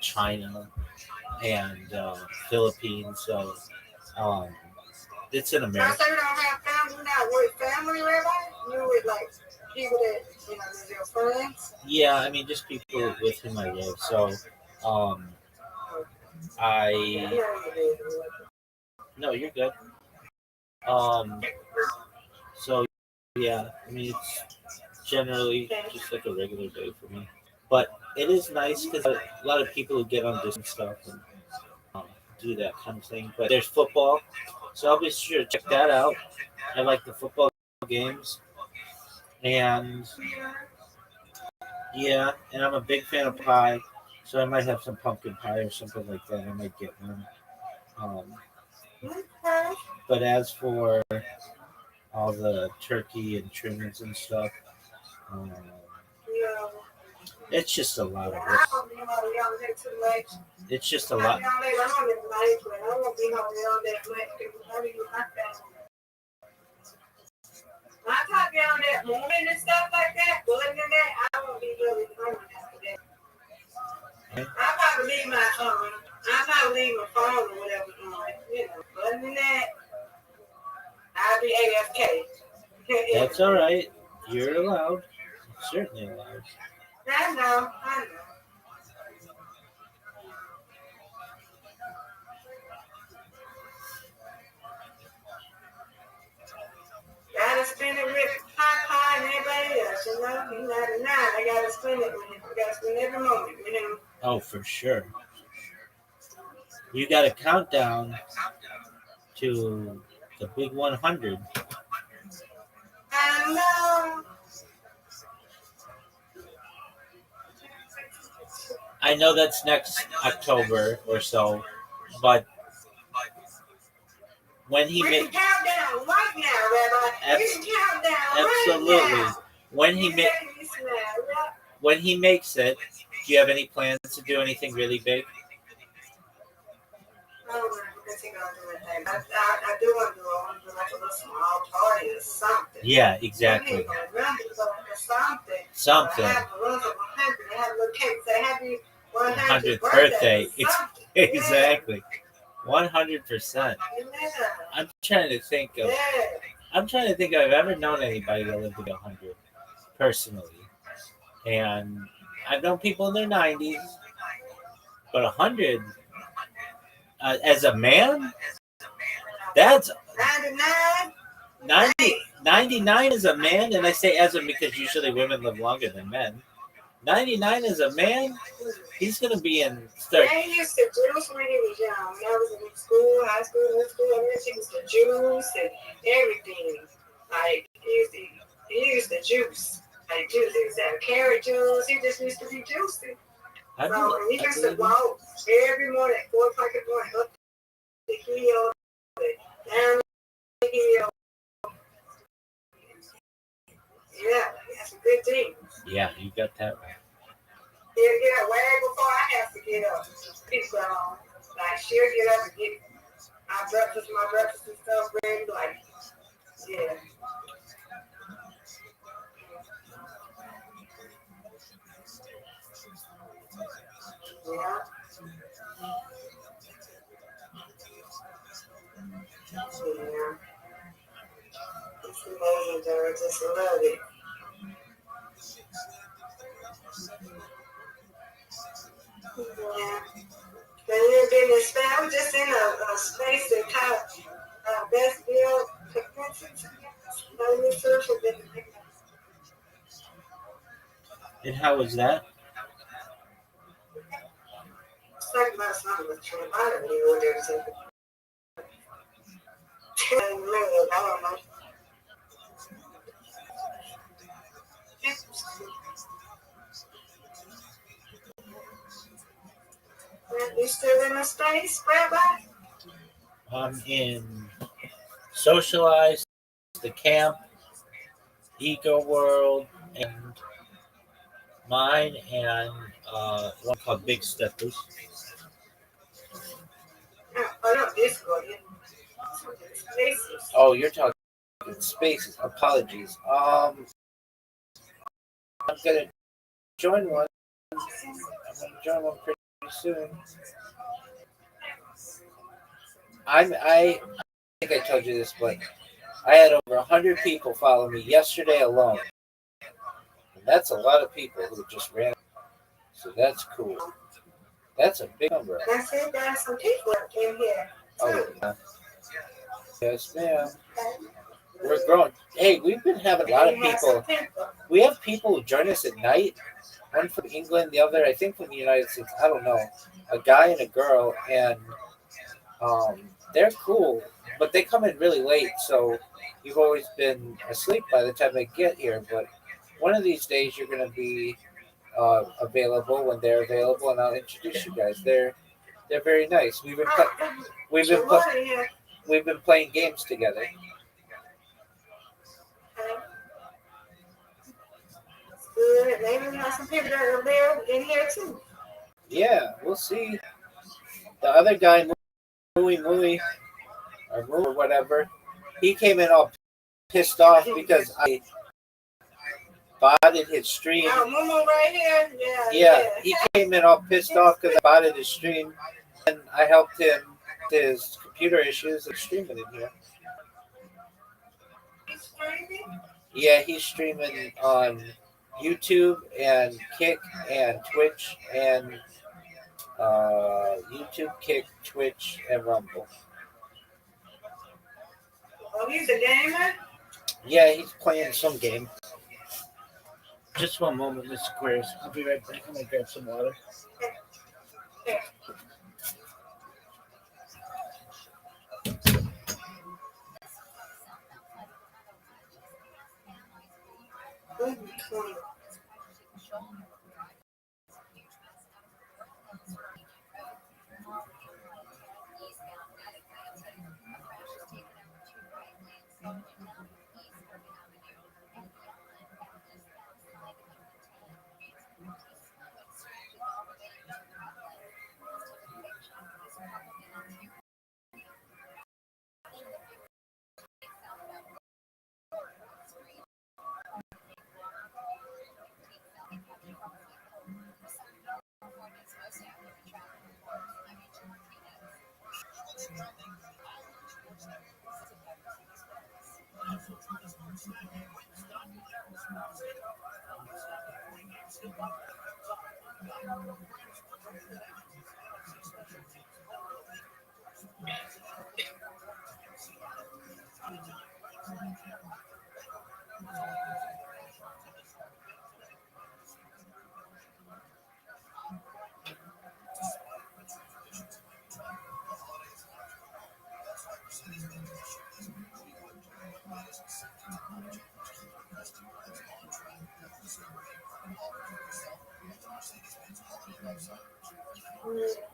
China and Philippines, so it's in I America. say you don't have family, not with family, everybody? You with like people that, you know, they're your friends? Yeah, I mean just people with whom I live. So I no, you're good. So yeah, I mean it's generally just like a regular day for me. But it is nice because a lot of people who get on this and stuff and do that kind of thing. But there's football, so I'll be sure to check that out. I like the football games, and yeah, and I'm a big fan of pie, so I might have some pumpkin pie or something like that. I might get one. But as for all the turkey and trimmings and stuff, um, it's just a lot of work. It's just a lot. I talk down that morning and stuff like that, but other than that, I won't be really hungry after that. I probably leave my phone or whatever on, you know. But other than that, I'll be AFK. That's all right. You're allowed. Certainly allowed. I know. Gotta spend it with Papa and everybody else, you know. He's not a nine. I gotta spend it with him. I gotta spend every moment with him. Oh, for sure. You got a countdown to the big 100. I know. I know that's next October or so, but when he We makes can count down right now, Rabbi. We can count down absolutely right now. when he You makes making me smile, yeah. when he makes it, do you have any plans to do anything really big? I don't know if he's gonna do anything. I do want to do. I want to do like a little small party or something. Yeah, exactly. Remember, something. Something. Have a little 100. They have a little cake. Say happy 100th 100th birthday. Something. Exactly. 100%. Yeah. I'm trying to think of. Yeah. I'm trying to think if I've ever known anybody that lived to be 100 personally, and I've known people in their 90s, but 100 as a man, that's 99. 99 is a man, and I say as a because usually women live longer than men. 99 is a man. He's gonna be in. Yeah, he used to juice when he was young. When I was in school, high school, middle school, I mean, he used to juice and everything. Like he used to juice. Like juice, he used to have carrot juice. He just used to be juicy. I So know. and he I used to believe go you. out every morning at 4 o'clock in the morning, up the hill, down the hill. Yeah, that's a good thing. Yeah, you got that right. He'll get up way before I have to get up. So, like, she'll get up and get my breakfast and stuff ready. Like, yeah. Yeah. Yeah. It's amazing, though. I just love it. Yeah. And then been in space. I was just in a space that called Best Bill Convention. And how was that? Talking about something with Trump. I don't even know what they're saying. I don't know. You still in the space, Rabbi? I'm in Socialize, the camp, Eco World, and mine, and one called Big Steppers. Oh, no, Discord. Spaces. Oh, you're talking spaces. Apologies. I'm gonna join one. I'm gonna join one pretty soon. I think I told you this, but I had over 100 people follow me yesterday alone. And that's a lot of people who just ran. So that's cool. That's a big number. That's it. There's some people in here. Oh, yeah. Yes, ma'am. We're growing. Hey, we've been having a lot of people. We have people who join us at night. One from England, the other, I think, from the United States. I don't know. A guy and a girl, and they're cool, but they come in really late, so you've always been asleep by the time they get here. But one of these days, you're going to be available when they're available, and I'll introduce you guys. They're very nice. We've been we've been playing games together. Good. Maybe we have some people that are there in here too. Yeah, we'll see. The other guy, Mooey Mooey, or Moo or whatever, he came in all pissed off because I botted his stream. Oh, Mumu right here? Yeah, he came in all pissed off because I botted his stream, and I helped him with his computer issues and streaming in here. He's streaming? Yeah, he's streaming on YouTube and Kick and Twitch and YouTube, Kick, Twitch, and Rumble. Oh, he's a gamer? Yeah, he's playing some game. Just one moment, Mr. Queers. I'll be right back. I'm gonna grab some water.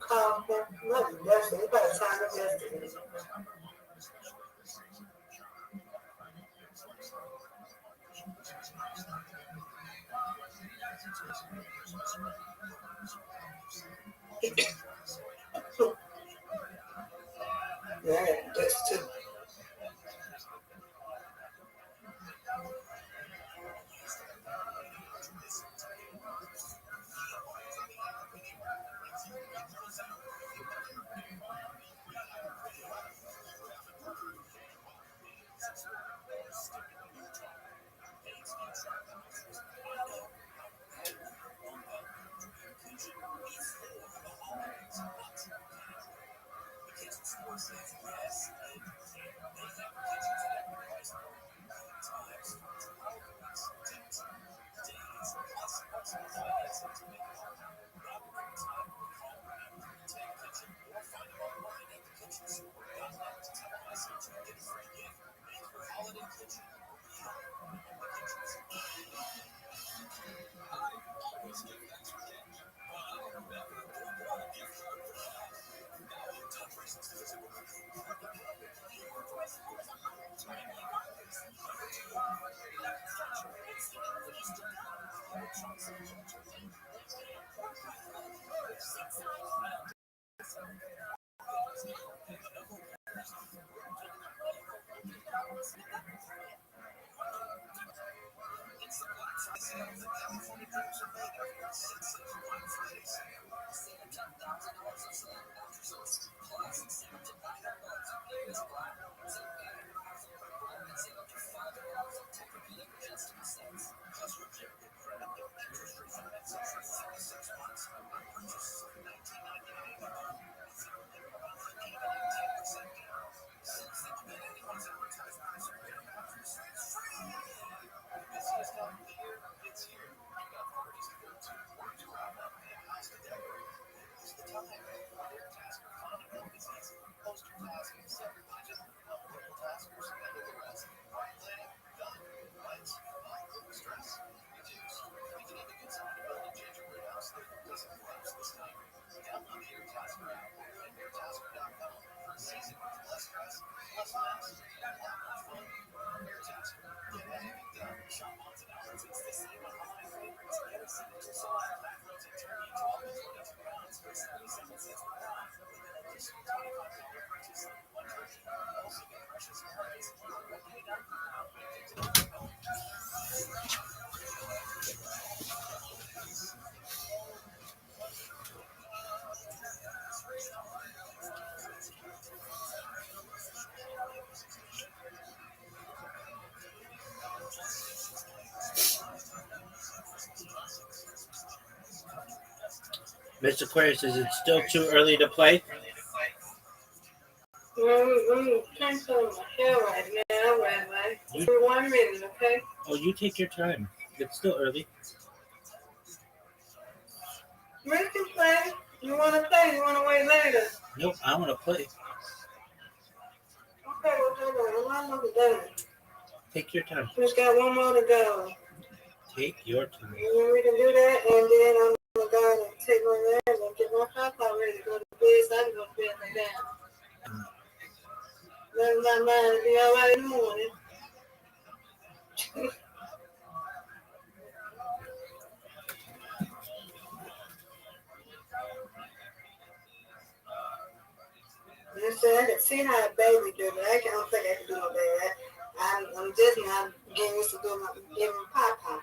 Call him. Not yesterday. You better time him yesterday. Yeah, that's too. Mr. Aquarius, is it still too early to play? Cancel my hair right now, Rabbi. For 1 minute, okay? Oh, you take your time. It's still early. We can play. You want to play? You want to wait later? Nope, I want to play. Okay, well, hold on. I'm almost done. Take your time. Just got one more to go. Take your time. You want me to do that? And then I'm going to go and take my leg and get my papa ready to go to bed so I can go to bed like that. Let my mind be all right in the morning. I can see how a baby do, but I don't think I can do no better. I'm just not getting used to giving papa.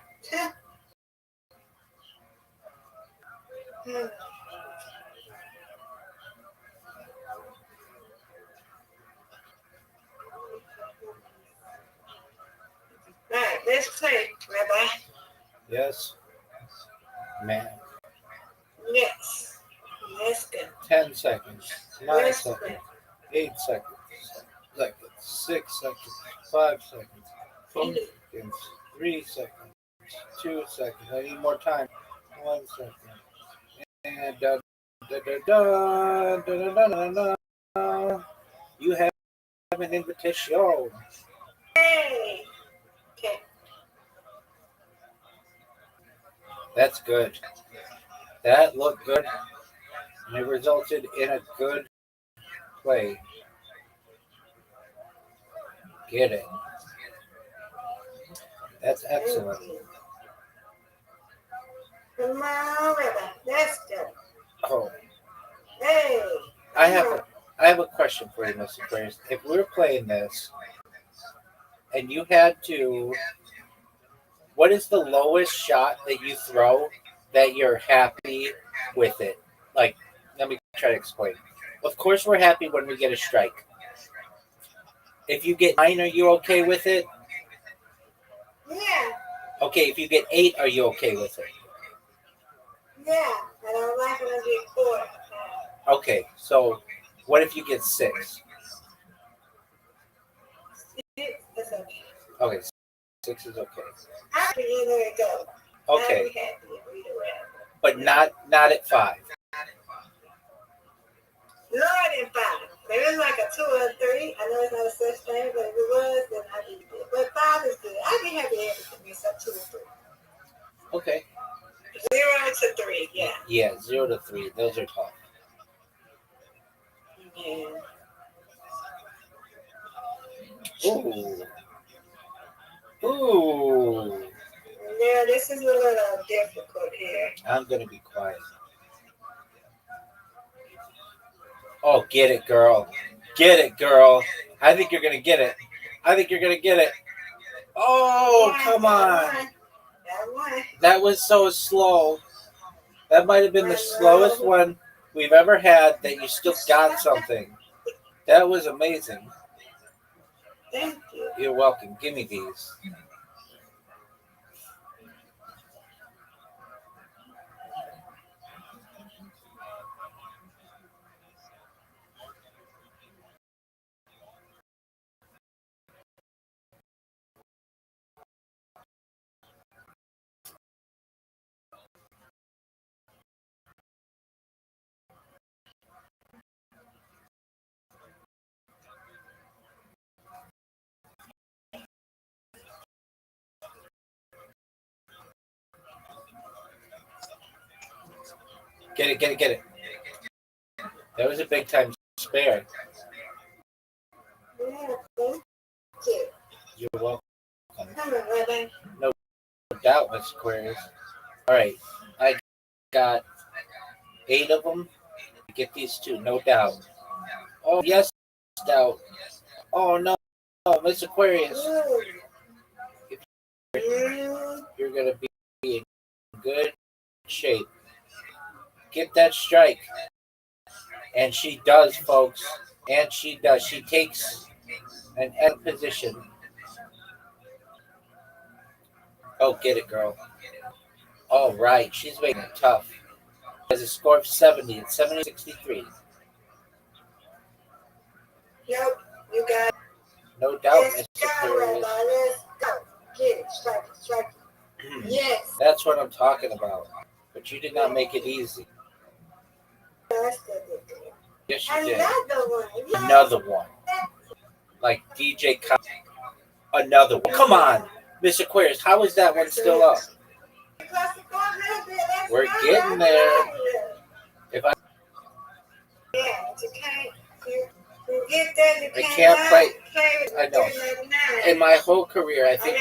All right, let's play, Rabbi. Yes. Man. Yes. Let's go. 10 seconds. 9 Let's seconds. play. 8 seconds. 6 seconds. 5 seconds. 4 seconds. 3 seconds. 2 seconds. I need more time. 1 second. And you have an invitation. Hey. Okay. That's good. That looked good, and it resulted in a good play. Get it. That's excellent. Come on, River. Let's go. Oh, Hey. I have a question for you, Mr. Aquarius. If we were playing this and you had to, what is the lowest shot that you throw that you're happy with it? Like, let me try to explain. Of course, we're happy when we get a strike. If you get 9, are you okay with it? Yeah. Okay, if you get 8, are you okay with it? Yeah. I don't like when I get caught. Okay, so what if you get 6? It's okay. Okay, 6 is okay. Happy either it go. Okay, I'll be happy either way. but not at 5. Lower than 5. If it's like a 2 or a 3, I know it's not a such thing, but if it was, then I'd be good. But 5 is good. I'd be happy if it be some 2 or 3. Okay. 0 to 3, yeah. Yeah, 0 to 3. Those are tough. Yeah. Ooh. Ooh. Yeah, this is a little difficult here. I'm going to be quiet. Oh, get it, girl. Get it, girl. I think you're going to get it. I think you're going to get it. Oh, come on. That was so slow. That might have been the slowest one we've ever had that you still got something. That was amazing. Thank you. You're welcome. Give me these. Get it, get it, get it. That was a big time spare. Yeah, thank you. You're welcome. Come on, Robin. No doubt, Miss Aquarius. All right, I got 8 of them. Get these 2, no doubt. Oh yes, doubt. Oh no, Miss Aquarius. You're gonna be in good shape. Get that strike, and she does, folks. And she does. She takes an end position. Oh, get it, girl. All right, she's making it tough. Has a score of 70. It's 70-63. Yep, you got it. No doubt, Let's Miss go, Aquarius. Rabbi. Let's go. Get it. Strike it. Strike it. Yes. That's what I'm talking about. But you did not make it easy. That's good. Yes, you did. Another one. Yes. Another one. Like DJ Khaled. Another one. Come on, Miss Aquarius. How is that one still up? We're getting there. If I Yeah, you can't. You get that, you I can't play. with I know. 399. In my whole career, I think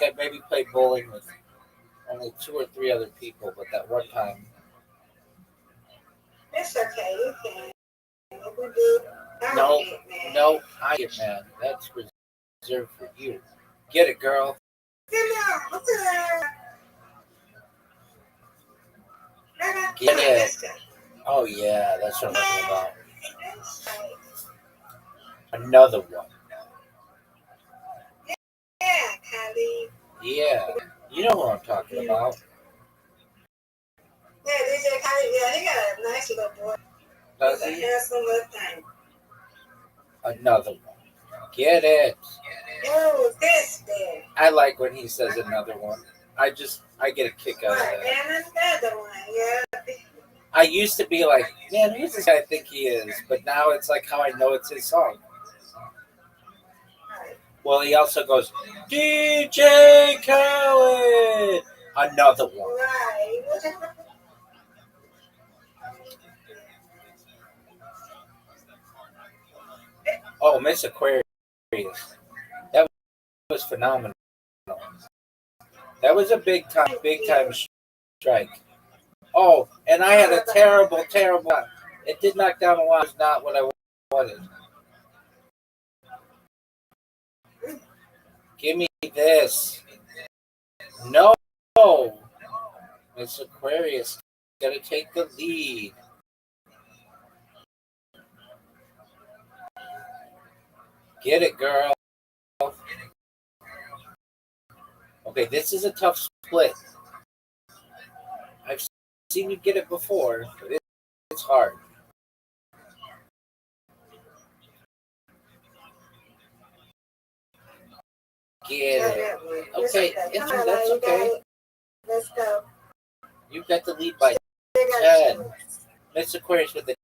I maybe played bowling with only 2 or 3 other people, but that one time. It's okay, you can. If we do, No, get mad. no, I get mad. That's reserved for you. Get it, girl. Get it. Oh yeah, that's what I'm talking about. Another one. Yeah, Kylie. Yeah, you know what I'm talking about. Yeah, DJ Kylie. Yeah, he got a nice little boy. Does He's a he? handsome little thing. Another one. Get it. Oh, this there. I like when he says another one. I get a kick out of Right, that. and another one. Yeah. I used to be like, man, who's this guy I think he is? But now it's like how I know it's his song. Right. Well, he also goes, DJ Khaled. Another one. Right. Oh, Miss Aquarius. That was phenomenal. That was a big time strike. Oh, and I had a terrible. It did knock down a lot. It was not what I wanted. Give me this. No. Miss Aquarius gotta take the lead. Get it, girl. Okay, this is a tough split. I've seen you get it before, but it's hard. Get it. Okay, that's okay. Let's go. You got the lead by 10. Miss Aquarius with a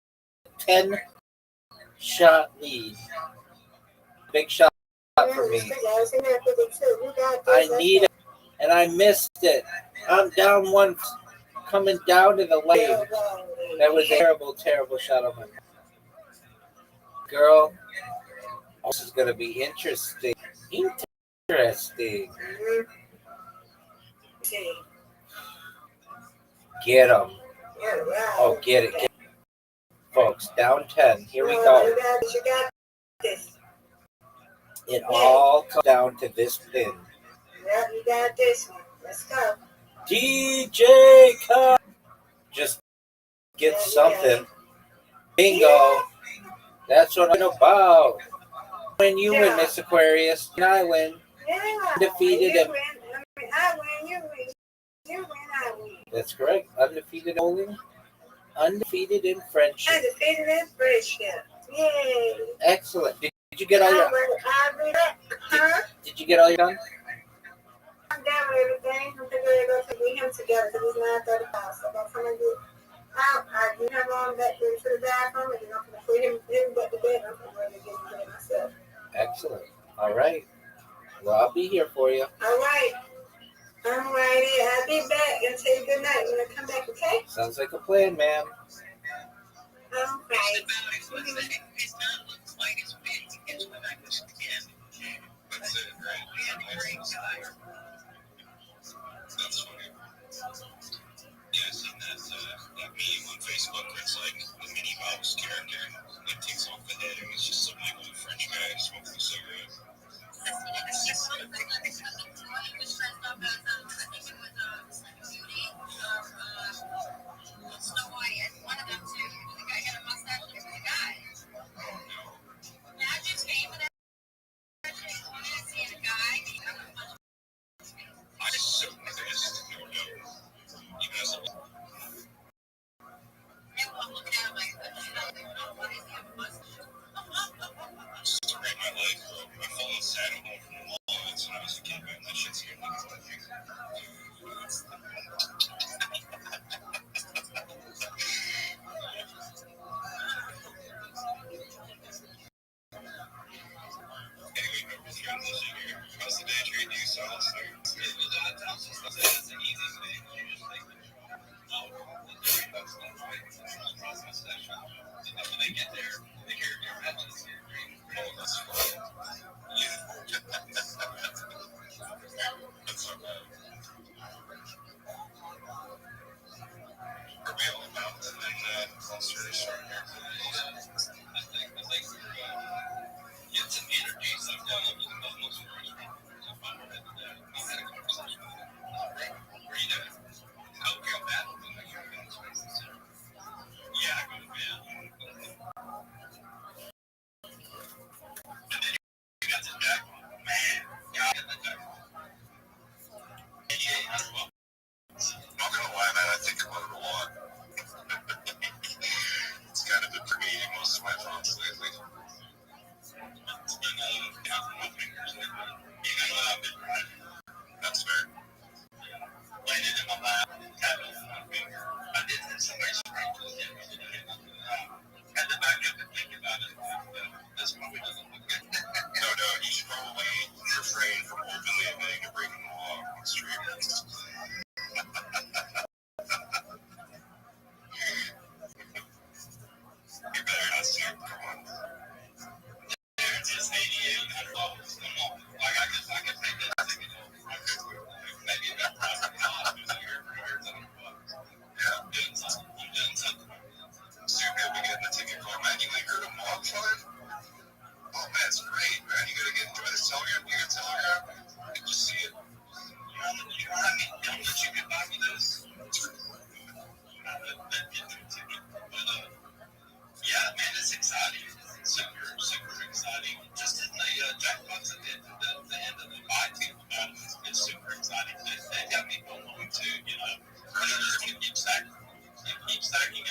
10-shot lead. Big shot for me. I need it, and I missed it. I'm down one, coming down to the lane. That was a terrible shot on my girl. This is going to be interesting. Get him. Oh, get it. Folks, down 10. Here we go. You got this. It all comes down to this pin. Yeah, you got this one. Let's go. DJ Cut. Just get something. Bingo. That's what I'm about. When you win, Miss Aquarius, and I win. Undefeated and I win, you win. You win, I win. That's correct. Undefeated bowling. Undefeated in friendship. Undefeated in friendship. Yay. Excellent. Did you get all your? Did you get all your done? I'm down with everything. I'm thinking we're going to meet him together because it's 9:35. So by the time I get out, I do have on back to the bathroom and then I'm going to put him back to bed. I'm going to get him to myself. Excellent. All right. Well, I'll be here for you. All right. All righty. I'll be back and tell you good night when I come back, okay? Sounds like a plan, ma'am. All right. That's it, right? That's funny. Yeah, I seen that meme on Facebook where it's like the Minnie Mouse character that takes off the head and it's just some like old French guy smoking a cigarette. Snow White, and one of them too. The guy had a mustache. Look at the guy. Oh no. Imagine fame and everything. See a guy. I'm so pissed. No doubt. Even as a I'm looking at him like, what is he, a mustache? story of my life, bro. I followed Santa home from the mall once when I was a kid, man. That shit scared me. Anyway, no, we're trying to listen here. How's the day treating you, Silas? It's an easy thing. You just like, that's not right. It's process session. And then when they get there, they hear your messages. Oh, that's fun. Yeah. That's so bad. Are we all about? And then I'll start here today. I think we're get some interviews I've done up to the Muslim stories. So fun. We had a conversation with him. Where you doing? Oh, we got bad. Yeah, I go to bed. And then you got the deck. Man, God, the deck. Yeah, not gonna lie, man, I think about it a lot. It's kind of been permeating most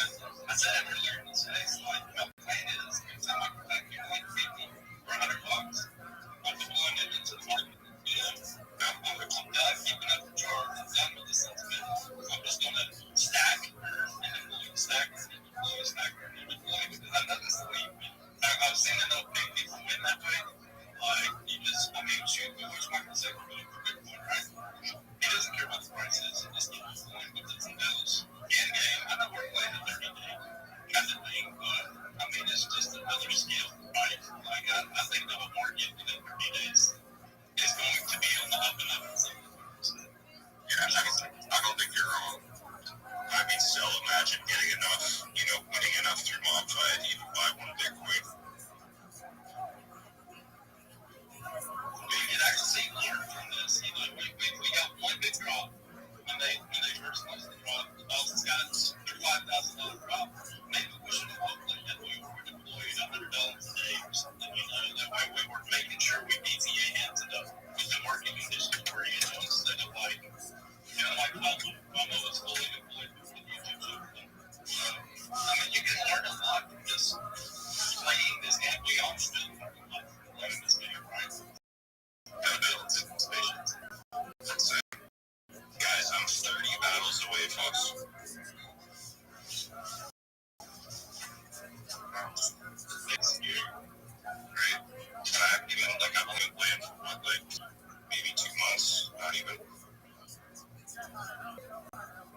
I said it earlier in this space, like, my plan is, every time I come back here, like 50 or $100, I'm deploying it into the market. You know, I'm done keeping up the charge. I'm done with the sentiment. I'm just going to stack and deploy, stack and deploy, stack and deploy, because I know this is the way you win. I've seen enough big people win that way. Like, you just, I mean, shoot, we watch Michael Saylor go for Bitcoin, right? He doesn't care what the price is. He just keeps going because he knows in game. I know we're playing a 30 game kind of thing, but I mean, it's just another skill, right? Like, I think the whole market within 30 days is going to be on the up and up. Yeah, I don't think you're wrong. I mean, still imagine getting enough, winning enough through MobFi to even buy one Bitcoin. We can actually learn from this. We got one big drop when they first closed the drop. The Boston's got their $5,000 drop. Maybe we should have hopefully that we were deployed $100 a day or something. That way we were making sure we BTA hands it up with the market conditions we're in instead of like Momo was fully deployed with YouTube. I mean, you can learn a lot from just playing this game. We all should learn this game, right? Gotta build patience. That's it. Guys, I'm 30 battles away, folks. Next year, right? I've only been playing for maybe 2 months, not even.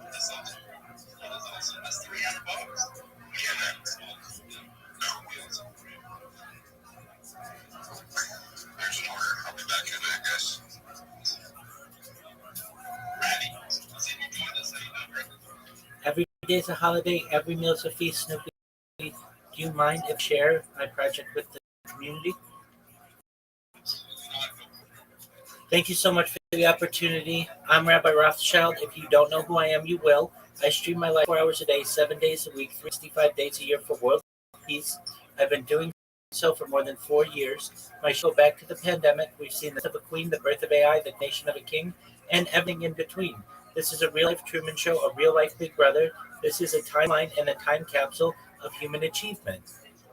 That's awesome. That's $300. Yeah, that's awesome. There's an order. I'll be back in a minute, guys. Every day is a holiday. Every meal is a feast. Snoopy, do you mind if I share my project with the community? Thank you so much for the opportunity. I'm Rabbi Rothschild. If you don't know who I am, you will. I stream my life 4 hours a day, 7 days a week, 365 days a year for world peace. I've been doing so for more than 4 years. My show back to the pandemic. We've seen the death of a queen, the birth of AI, the nation of a king, and everything in between. This is a real life Truman Show, a real life Big Brother. This is a timeline and a time capsule of human achievement.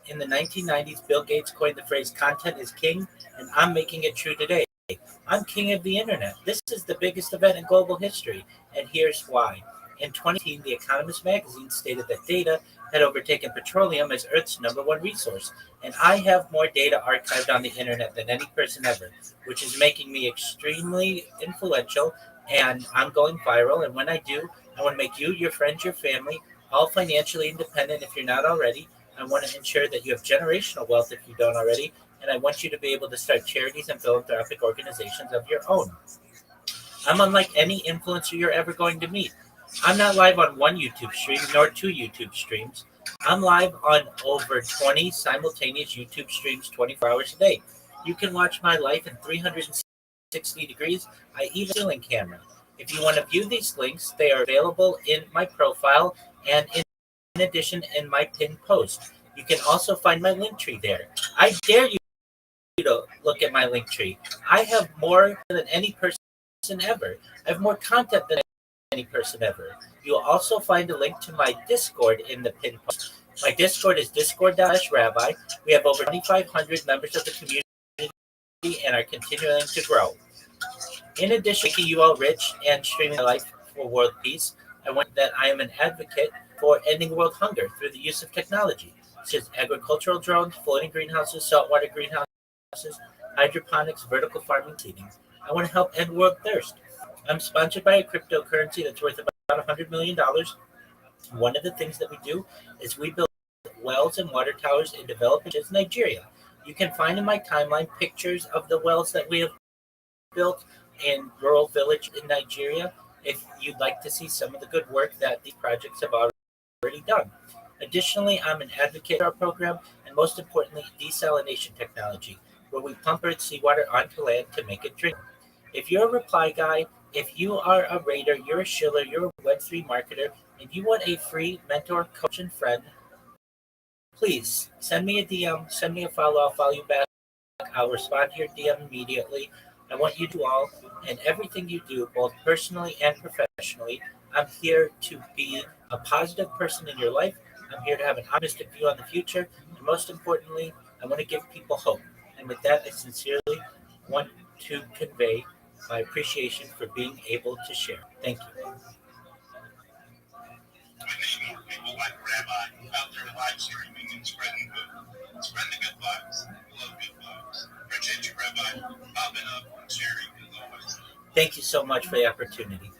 In the 1990s, Bill Gates coined the phrase content is king, and I'm making it true today. I'm king of the internet. This is the biggest event in global history, and here's why. In 2018, The Economist magazine stated that data had overtaken petroleum as Earth's #1 resource, and I have more data archived on the internet than any person ever, which is making me extremely influential, and I'm going viral. And when I do, I want to make you, your friends, your family, all financially independent if you're not already. I want to ensure that you have generational wealth if you don't already, and I want you to be able to start charities and philanthropic organizations of your own. I'm unlike any influencer you're ever going to meet. I'm not live on one YouTube stream nor 2 YouTube streams. I'm live on over 20 simultaneous YouTube streams 24 hours a day. You can watch my life in 360 degrees. I even have a ceiling camera. If you want to view these links, they are available in my profile and in addition in my pinned post. You can also find my link tree there. I dare you to look at my link tree. I have more than any person ever. I have more content than any person ever. You'll also find a link to my Discord in the pinned post. My Discord is discord.rabbi. We have over 2,500 members of the community and are continuing to grow. In addition to making you all rich and streaming my life for world peace, I want that I am an advocate for ending world hunger through the use of technology, such as agricultural drones, floating greenhouses, saltwater greenhouses, hydroponics, vertical farming, seeding. I want to help end world thirst. I'm sponsored by a cryptocurrency that's worth about $100 million. One of the things that we do is we build wells and water towers in developed nations, Nigeria. You can find in my timeline pictures of the wells that we have built in rural village in Nigeria if you'd like to see some of the good work that these projects have already done. Additionally, I'm an advocate for our program and most importantly, desalination technology, where we pump earth seawater onto land to make it drinkable. If you're a reply guy, if you are a raider, you're a shiller, you're a Web3 marketer, and you want a free mentor, coach, and friend, please send me a DM, send me a follow, I'll follow you back. I'll respond to your DM immediately. I want you to all, and everything you do, both personally and professionally, I'm here to be a positive person in your life. I'm here to have an optimistic view on the future. And most importantly, I want to give people hope. And with that, I sincerely want to convey my appreciation for being able to share. Thank you. We need more people like Rabbi out there live streaming and spreading the good vibes. Love good vibes. Appreciate you, Rabbi, popping up and sharing as always. Thank you so much for the opportunity.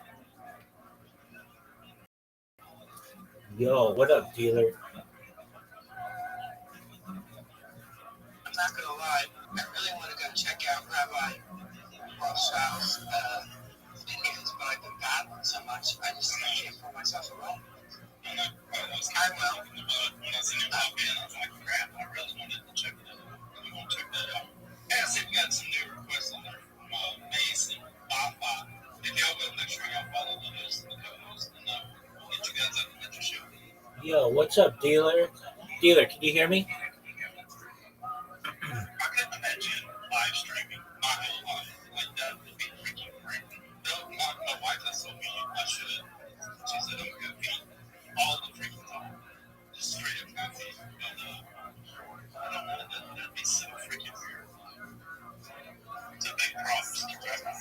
Yo, what up, dealer? I'm not gonna lie, I really want to go check out Rabbi Rothschild's videos, but I've been battling so much, I can't pull myself around. And I was kind of out in the mud when I seen him pop in. I was like, crap, I really wanted to check that out. Really want to check that out. Hey, I see we got some new requests on there from Mace and Bob. If y'all will, make sure y'all follow those, the co-hosts, and we'll get you guys up and let your show. Yo, what's up, dealer? Dealer, can you hear me? I couldn't imagine live streaming my whole life. Like, that would be freaking great. No, my wife has told me I should. She said I'm goofy all the freaking time. Just straight up goofy. But, I don't know. That'd be so freaking weird. It's a big props to Trevor.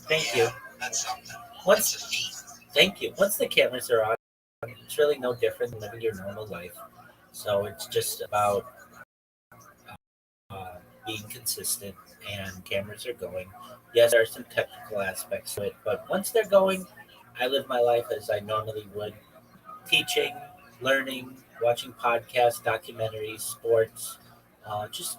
Thank you. That's something. Once, It's a feat. thank you. Once the cameras are on, it's really no different than living your normal life. So it's just about being consistent and cameras are going. Yes, there are some technical aspects to it, but once they're going, I live my life as I normally would teaching, learning, watching podcasts, documentaries, sports. Just,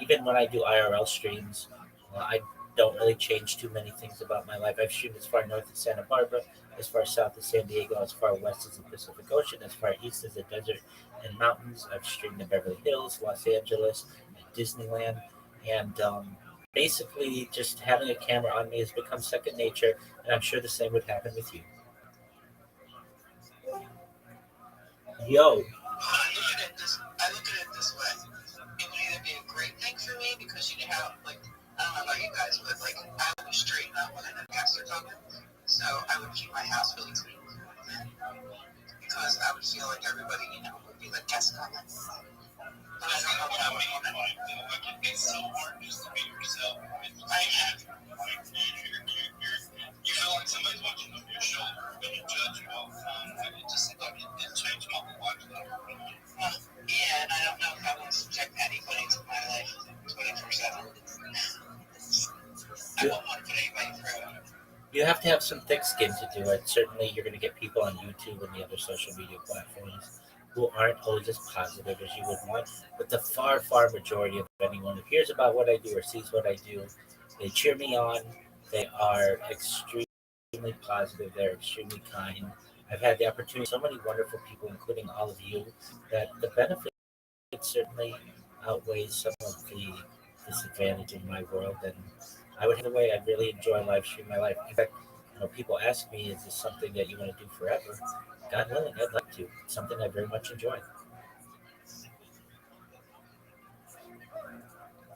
even when I do IRL streams, I don't really change too many things about my life. I've streamed as far north as Santa Barbara, as far south as San Diego, as far west as the Pacific Ocean, as far east as the desert and mountains. I've streamed in Beverly Hills, Los Angeles, Disneyland, and basically just having a camera on me has become second nature, and I'm sure the same would happen with you. Yo, I look at it this way. It would either be a great thing for me because you know how, like, I don't know about you guys, but like I would straighten up when I know guests are coming. So I would keep my house really clean because I would feel like everybody, would be like guests coming. But I don't know what I would want to. Like, it's so hard just to be yourself. I imagine, like, you feel like somebody's watching over your shoulder and you judge you all the time. Like, it just seems like it changed my whole lifestyle. Yeah, and I don't know if I want to subject anybody to my life 24/7. I won't want to put anybody through it. you have to have some thick skin to do it. Certainly, you're going to get people on YouTube and the other social media platforms who aren't always as positive as you would want. But the far, far majority of anyone who hears about what I do or sees what I do, they cheer me on. They are extremely positive. They're extremely kind. I've had the opportunity, so many wonderful people, including all of you, that the benefit certainly outweighs some of the disadvantage in my world. And I would have the way I really enjoy live stream my life. In fact, people ask me, is this something that you want to do forever? God willing, I'd like to. It's something I very much enjoy.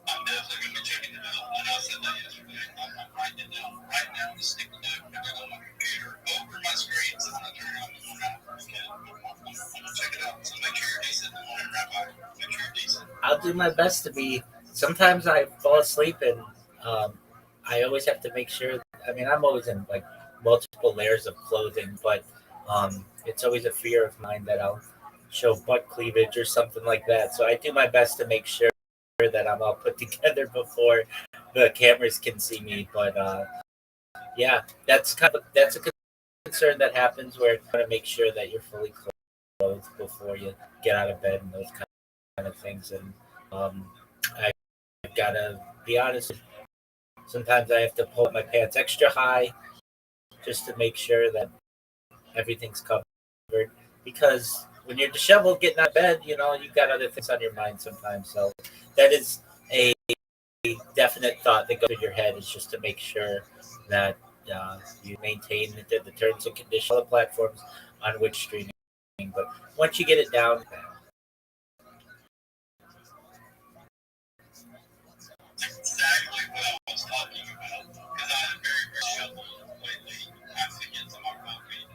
I'm definitely going to be checking it out. And I said that yesterday. I'm writing it down right now in the stick note. Put it on my computer over my screen so when I turn it on the morning, I'm going to check it out. So make sure you're decent in the morning, Rabbi. Make sure you're decent. I'll do my best to be. Sometimes I fall asleep and I always have to make sure. I mean, I'm always in like multiple layers of clothing, but it's always a fear of mine that I'll show butt cleavage or something like that. So I do my best to make sure that I'm all put together before the cameras can see me. But yeah, that's a concern that happens where you want to make sure that you're fully clothed before you get out of bed and those kind of things. And I gotta be honest. Sometimes I have to pull up my pants extra high just to make sure that everything's covered. Because when you're disheveled getting out of bed, you've got other things on your mind sometimes. So that is a definite thought that goes through your head, is just to make sure that you maintain the terms and conditions of the platforms on which streaming. But once you get it down, Exactly what I was talking about. Because I had a very, very shovel lately. I have to get some more coffee.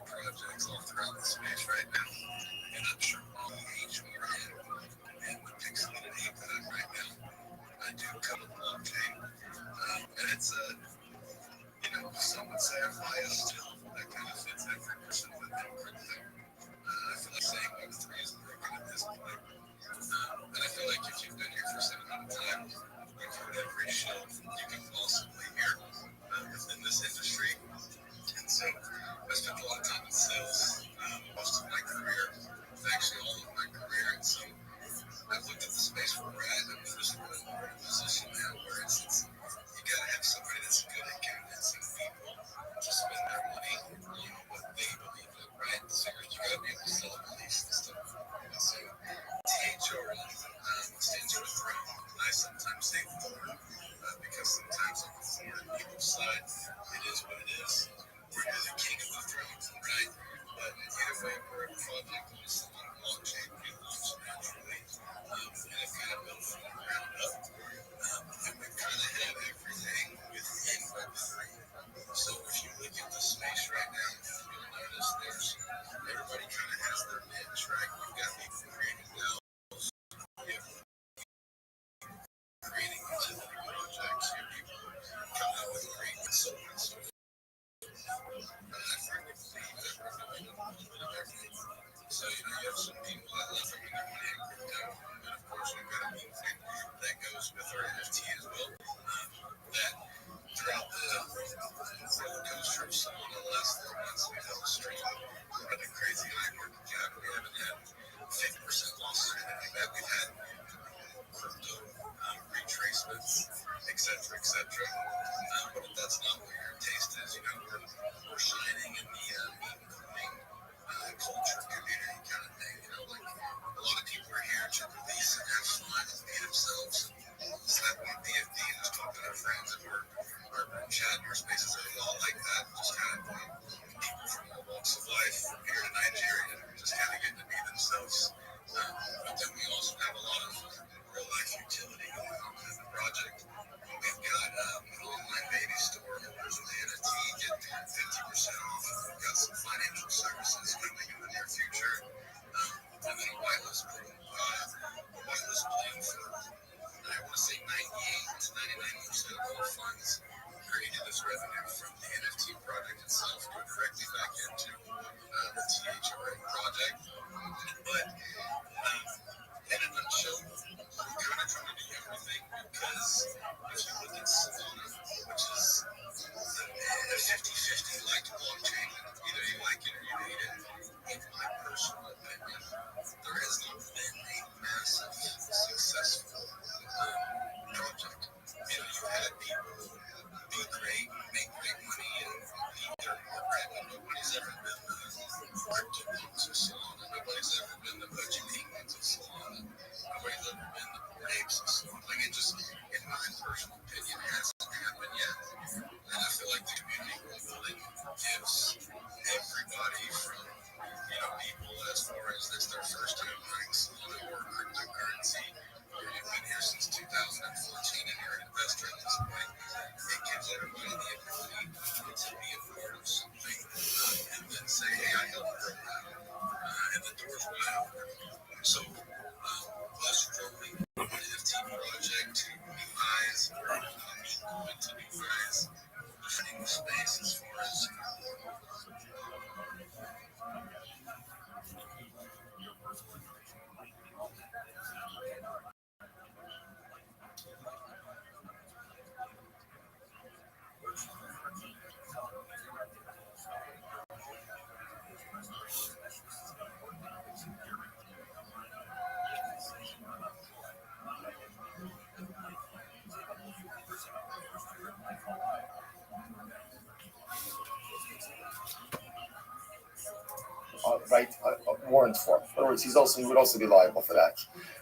Projects all throughout the space right now, and I'm sure all each one and would pick something to aim for that right now. I do come a long chain, and it's some would say I'm biased. That kind of fits every person with their own thing. I feel like saying Web3 is broken at this point, and I feel like if you've been here for some amount of time, you've heard every show you can possibly hear within this industry. And so I spent a lot of time in sales most of my career, actually all of my career. And so I've looked at the space where we're at, and just we're in a position now where it's you got to have somebody that's good at convincing people to spend their money on what they believe in, right? So you got to be able to sell a belief system. And so THR stands for throne. I sometimes say thorn because sometimes on the thorn people's side, it is what it is. We're the king of the throne, right? But either way, we're a project that is on a blockchain. We launch naturally, and it kind of built from the ground up. And we kind of have everything within Web3. So if you look at the space right now, you'll notice there's everybody kind of has their niche, right? We've got people creating DAOs, creating utility projects, you have people coming up with great and so on and so forth. I firmly believe that we're doing a little bit of everything. So, you have some people that love having their money in crypto, and of course, we've got a meme thing that goes with our NFT as well. That throughout the roller coaster of Solana the last 4 months, we've held strong. We're at a crazy high market cap. We haven't had 50% losses or anything like that. We've had crypto retracements, etc., etc. But if that's not what your taste is, we're shining in the meme coining culture community kind of thing. Like a lot of people are here to release and have fun and be themselves and slap on BFD and just talk to their friends and our group chat and our spaces are a lot like that. Just kind of people from all walks of life from here to Nigeria just kind of getting to be themselves. But then we also have a lot of real life utility going on in the project. We've got an online baby store holders with the NFT get 50% off. We've got some financial services coming in the near future. And then a whitelist plan for, I want to say 98 to 99% of all funds created as revenue from the NFT project itself go directly back into the THRA project. But in a nutshell, we're kind of trying to do everything because if you look at Solana, which is a 50-50 like blockchain, either you like it or you hate it, in my personal opinion, there has not been a massive, successful project. You've had people be great, make great money, and leave their mark, but nobody's ever been the crypto monks of Solana. Nobody's ever been the Pudgy Penguins of Solana. Nobody's ever been the Bored Apes of Solana. Like it just, in my personal opinion, hasn't happened yet. And I feel like the community building gives everybody from people as far as it's their first time buying Solana or cryptocurrency, or you've been here since 2014 and you're an investor at this point. It gives everybody the ability to be a part of something and then say, hey, I helped grow that. And the door's wide open. So, us growing an NFT project to new highs, or moving to new highs, defining the space as far as right, warrant for. In other words, he would also be liable for that,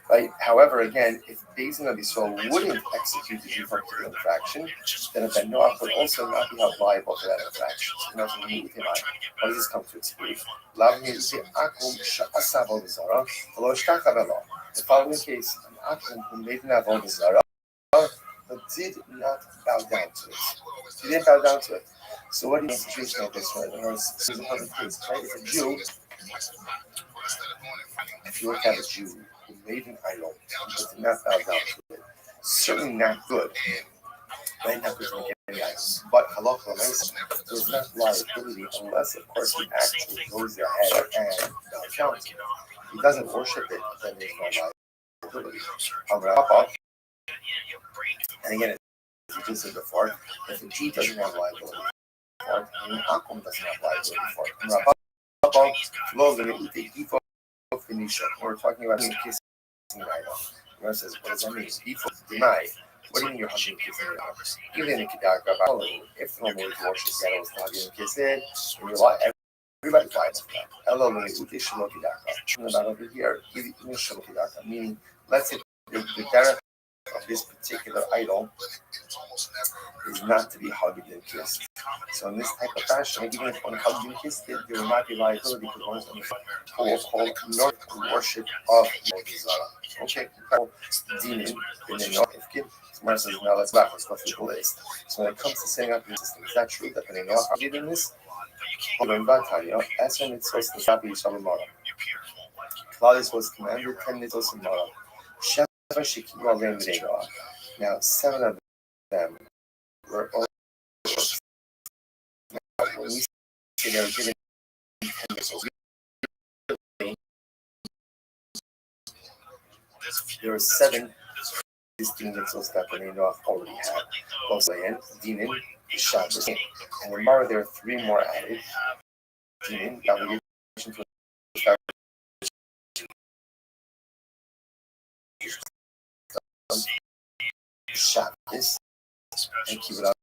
right? However, again, if Beis Din of Yisrael wouldn't execute the particular infraction, then a Ben Noach would also not be held liable for that infraction. So, what does this come to explain? The following case, an Akum who made an avodah zarah but did not bow down to it. He didn't bow down to it. So what do you situation like this, right? It's a perfect case, right? If a Jew, if you look at a Jew who made an idol but did not bow down to it, certainly not good. Right? Not good to make any idols. But halacha l'maisa, there's not liability unless, of course, he actually goes ahead and bows down to it. If he doesn't worship it, then there's no liability. And again, as we just said before, if the Jew doesn't have liability for it, and the Akum doesn't have liability for it. We're talking about kissing an idol. The says, what does that mean? Deny. What do you mean you're hugging kissing an idol? Even in Kedaka, if no more worship the idol is not hugging kissing, you're like, everybody's liable for that. Hello, about over here, meaning, let's say the derech of this particular idol is not to be hugged and kissed. So in this type of fashion, even if one hugged and kissed it, there will not be liability because one is on the what we'll call north worship of Yod. Okay, Dinin, Gemara says, now let's go through the list. So when it comes to setting up your system, is that true that when they know how to do this? Claudius was commanded 10 mitzvos in Mara. Now, 7 of them were all. When we say they were given 10 mitzvos, there were 7 distinct mitzvos that the Noach already had. Bosayan, Dinin, Shabbos, and in Mara there are 3 more added. Dinin, obligation to Shabbos, and keep it up.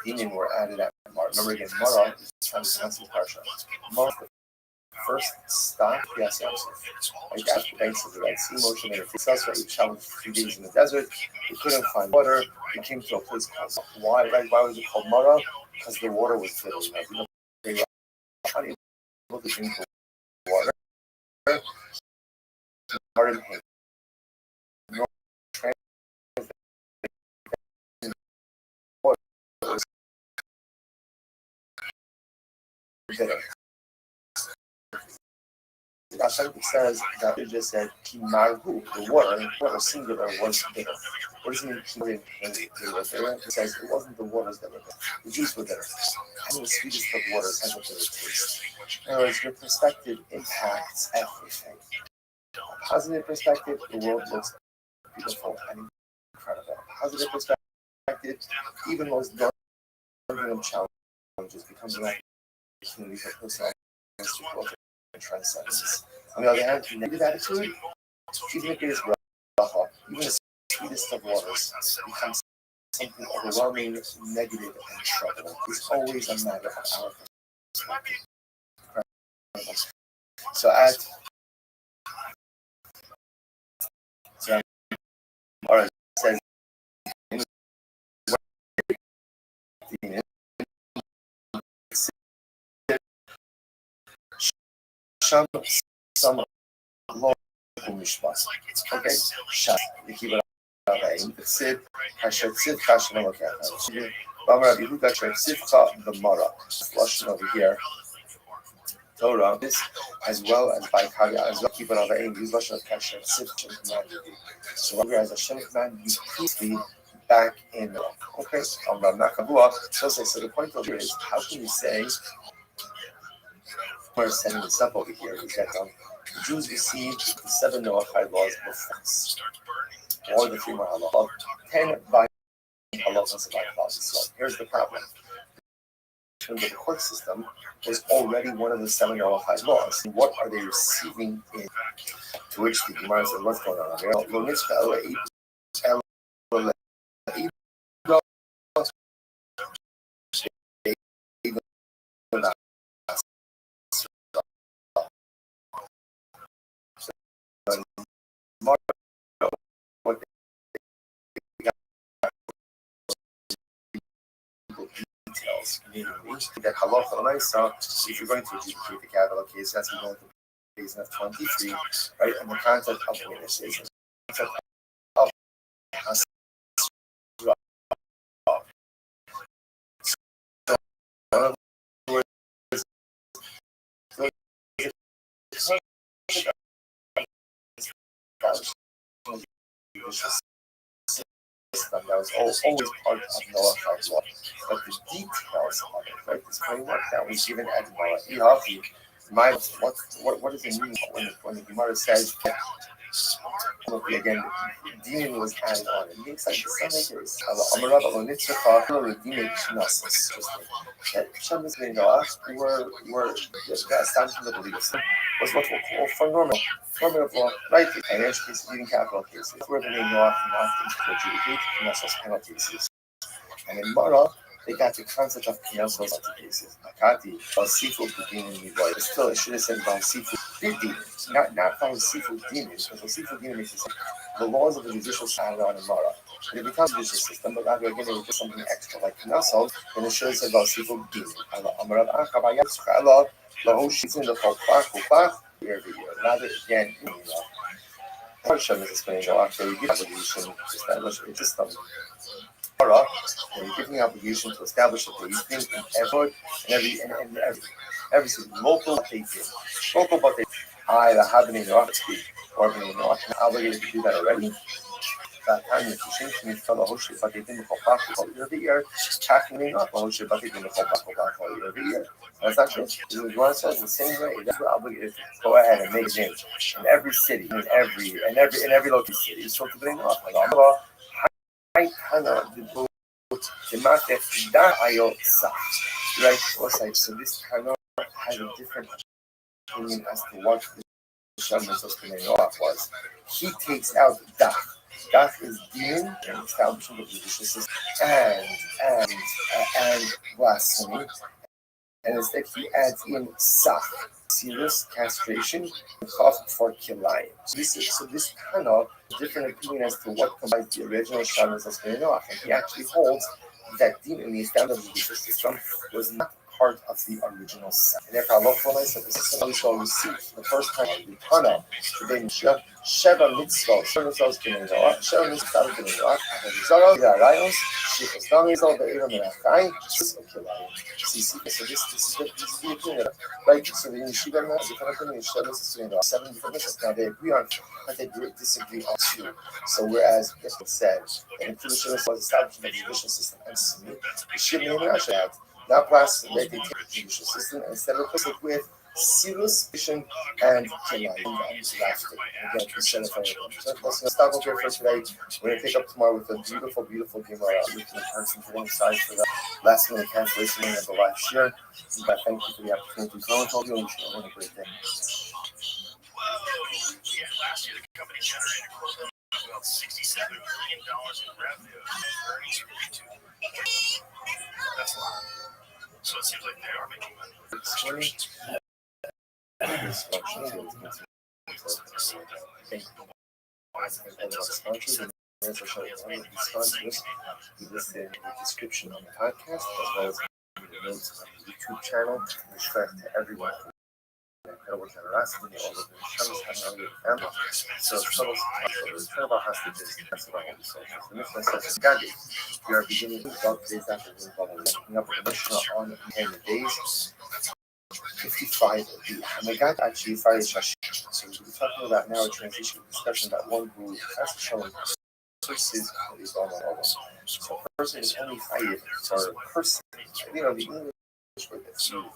Dinin were added at Mara. Remember again, Mara is constant parsha. Mara is the first stop, yes, like after banks of the Red Sea, Moshe made a successful. He traveled 3 days in the desert. He couldn't find water. He came to a place called why? Right? Why was it called Mara? Because the water was bitter. They were unable to drink the water. Pardon him. Bitter. Hashem says that it just said Kimarhu, the water singular was bitter. What does it mean he didn't hate they were bitter? It says it wasn't the waters that were bitter. The juice were bitter. And the sweetest of waters has a bitter taste. In other words, your perspective impacts everything. A positive perspective, the world looks beautiful and incredible. A positive perspective, even most daunting of challenges becomes an opportunity for personal growth and transcendence. On the other hand, negative attitude, even if it is rough, even the sweetest of waters becomes something overwhelming, negative, and troubling. It's always a matter of our perspective. So or says some local mishpat. Okay, shas the sid kasher sid kasher lokat. Bamar Abihu kasher sidcha the mara. Lashon over here. Torah this as well as by Kavya as well keep it over aim use lashon of kasher sidcha commanded you. So as Hashem commanded you, please be back in. Okay, so the point over here is how can you say we're setting this up over here is that the Jews received the 7 Noahide laws before, or the 3 more halachot, 10 by halachos about laws. So here's the problem. The court system was already one of the 7 Noahide laws. What are they receiving in? To which the Gemara said, what's going on over here? details. That halacha l'maisa, if you're going to adjudicate the capital case, that's going to be case of 23, right? And the concept of witnesses, the concept of system that was always part of Noah's law. But the details of it, right, this framework that was given at Noah, what does it mean when the Gemara says again, demon was added on? It means like the Sunday that Hashem is being Noah were the assumption of beliefs was what we'll call formative law, right? The financial cases, even capital cases, where the name Noah not to adjudicate Knesset's penalty cases. And in Mara, they got the concept of Knesset's penalty cases. Makati, seafood demon, but still, it should have said seafood demon, not seafood demon, because seafood demon makes it the laws of the judicial side on in Mara. And it becomes a judicial system, but after again, it was something extra like Knesset, then it should have said seafood demon. Every year. Rather again, Hashem is explaining after you give obligation to establish a system. Torah, you're giving obligation to establish a belief in every local but they I the happening or being obligated to do that already. That time you change fellow Hoshi, but they didn't go back every year, tackling up Hoshi, but they didn't go back every year. That's not true. The Gemara says the same way. That's what obligated to go ahead and make names in every city, in every local city. It's supposed to bring up. Right? So this Tana has a different opinion as to what the Shaman was. He takes out Dach. Dach is demon and establishing the judicial system and blasphemy. And instead he adds in Sach, serious castration, and cost for Kilayim. So this kind of different opinion as to what combines the original Shabbos of Noach, and he actually holds that demon, the establishment of the judicial system, was not part of the original set. And therefore, Allah said this is how we shall receive the first time the Tana, the Sheva Mitzvah, Sheva Mitzvahs B'nei Noach, Sheva Mitzvahs B'nei Noach, Zara, Rayos, Shifas Damizal, Be'ira Menachai, so this is the opinion, right? So the Yeshiva has different opinions, Sheva Mitzvahs B'nei Noach, 7 different mitzvahs. Now they agree on, but they disagree on 2. So whereas it said that in Kiddush was establishing the judicial system and Sunni, the Sheva Mitzvahs that class they take the judicial system and instead replace it with serious vision and Kilayim and laughter. Again, instead of everything. So let's stop over here for today. We're going to pick up tomorrow with a beautiful Gemara. We can person for one side for the last minute cancellation of the live share. But thank you for the opportunity. So I told you, you should have a great day. Last year, the company generated about $67 million in revenue. Earnings are really too. That's a lot. So it seems like they are making money. You listen in the description on the podcast as well as the notes on the YouTube channel. Respect to everyone. Incredible generosity, all of the Shams have no family. So, incredible hostages, that's what I want to say. The Mishnah says, Gadi, we are beginning to about today's afternoon, waking up with the Mishnah on the days 55 of the Hamagat actually Friday Shashi. So, we're talking about now a transition discussion about one who has to show versus these all. So, a person is only fighting for a person. The English word that's used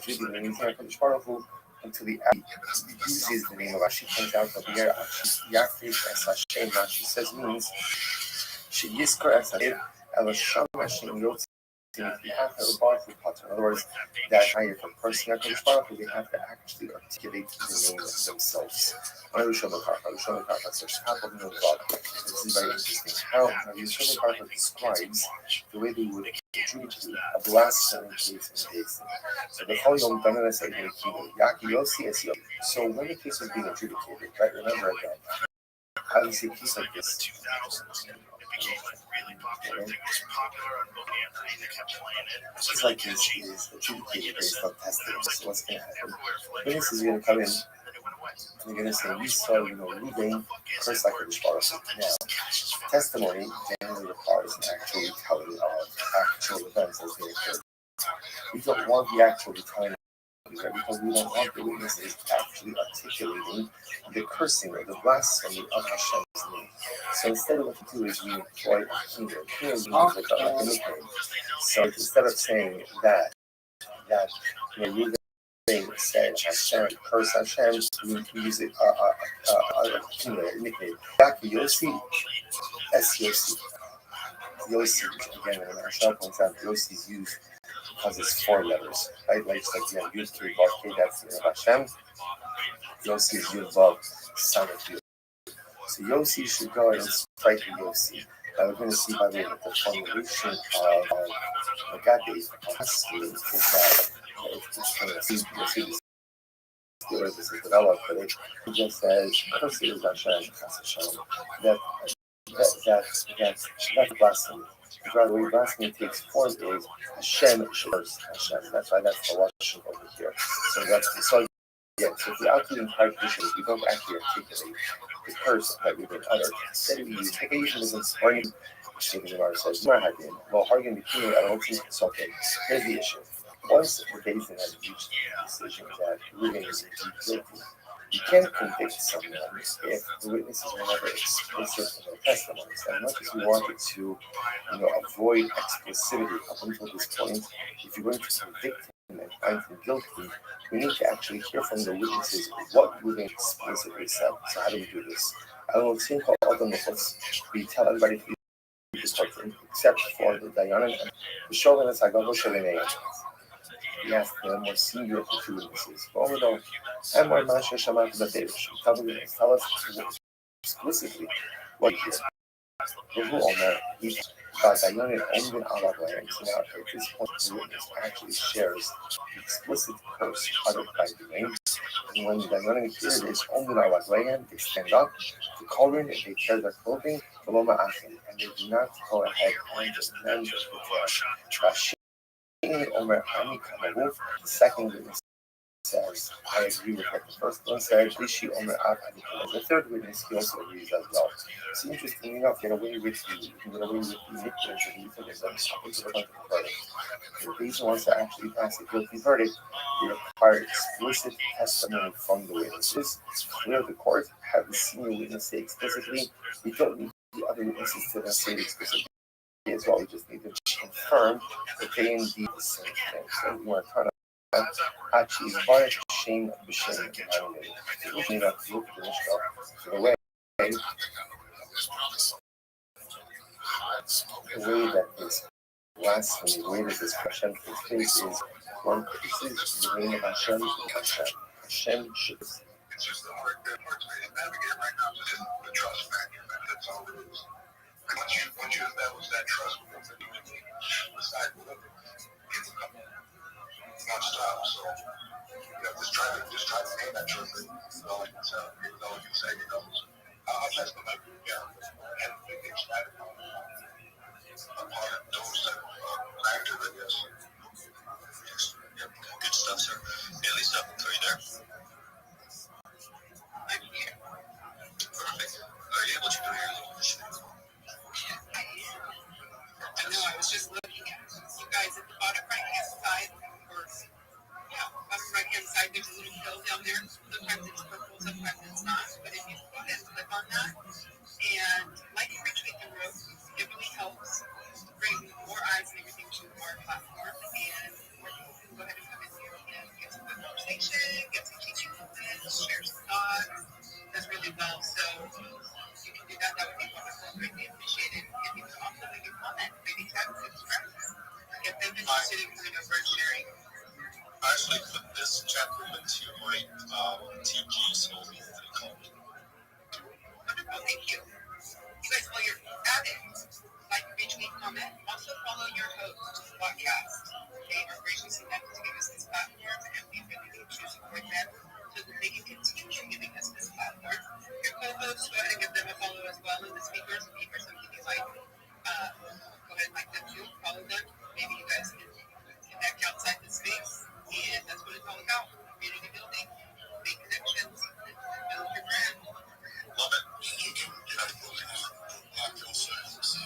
is really the name of until the uses the name of Ashi comes out of here. Yafish as Hashem, Ashi says means she yiskar as Hashem, Elasham Hashem Yotzi. you have to rebuttal pattern. In other words, that if a person HaKadosh Baruch Hu, they have to actually articulate the name themselves. I will show the Karka. So this is very interesting. How Yeshua Karka describes the way they would adjudicate a blasphemy case in case. So the whole Yom Danana said Yaki Yossi as Yossi. So when the case was being adjudicated, right? Remember again, how do you see a case like this? It's like this is adjudicated based on testing. So what's going to happen? Witness is going to come in and they're going to say, we saw, Ruvain curse like a Baruch. Now, testimony generally requires an actual retelling of actual events as they occurred. We don't want the actual retelling because we don't want the witnesses actually articulating the cursing or the blasphemy of Hashem's name. So instead of what we do is we employ a kingdom. Kingdom means like a nickname. So instead of saying that Reuben said Hashem, curse Hashem, we use it a nickname. Yaki Yossi, S-Yossi. Yossi, again, when Hashem points out, Yossi is used because it's 4 letters, right? Like Yud K Vav K, that's the name of Hashem. Yossi is Yud Vav, son of Yud. So Yossi should go and strike Yossi. Now we're going to see by the way that the formulation of Megade is that you'll see this theory, this is developed, but it just says, curse is Hashem, that's blasphemy. Because the way blasphemy takes form is Hashem should curse Hashem. That's why that's the Lashon over here. So that's the so yeah, so if the outward entire traditions, we don't actually articulate the curse that we've been uttered. Instead, we use take a euphemism, or the Gemara says, well, Hargan between I don't think it's okay. Here's the issue. Once the basin has reached the decision that Reuben is guilty, you can't convict someone if the witnesses were never explicit in their testimonies. And much as we wanted to, avoid explicitity up until this point, if you're going to convict him and find him guilty, we need to actually hear from the witnesses what Reuben explicitly said. So how do we do this? I will think of all the Nuchos. We tell everybody to be except for the Dayanim and the Shogun and Sagavo Shogunay. We ask the more senior of the two witnesses. Although, and more Masha Shamat Zadevish, tell us explicitly what you hear. The rule that each Dayanim and the Alaglayim. So now, at this point, the witness actually shares the explicit curse uttered by the names. And when the Dayanim hear this, only the Alaglayim, they stand up, the Korin, they tear their clothing, and they do not go ahead and just mend the the second witness says, I agree with what the first one said. The third witness, he also agrees as well. It's interesting enough, get away with the nicknames and euphemisms up until the point of the verdict. The reason wants to actually pass a guilty verdict, they require explicit testimony from the witnesses. Clear the court, have the senior witness say explicitly. We don't need the other witnesses to then say it explicitly as well. We just need to confirm that they indeed the same thing. So we are trying to actually invite shame b'shem in the way that this blasphemy, the way that this Hashem takes place is one curses the name of Hashem. Hashem should. It's just the hard to navigate right now is the trust factor. That's all it is. Once you establish that trust with them, decide with them, it's not stop. So just try to gain that trust. That's all I can say. Even though you say I'll test them out. And it's not a part of those that factor, I guess. Good stuff, sir. At least are you there? I'm here. Perfect. Are you able to do your little mission? I know, I was just looking at you guys at the bottom right-hand side. Bottom right-hand side, there's a little pill down there. Sometimes it's purple, sometimes it's not. But if you go ahead and click on that, and like comment. Also follow your host, podcast. They are gracious enough to give us this platform, and we really need to support them so that they can continue giving us this platform. Your co-hosts, go ahead and give them a follow as well, and the speakers, if you hear something you like, go ahead and like them too, follow them. Maybe you guys can connect outside the space, and that's what it's all about. Community building, make connections, and build your brand. Love it. You can have cocktail sales. If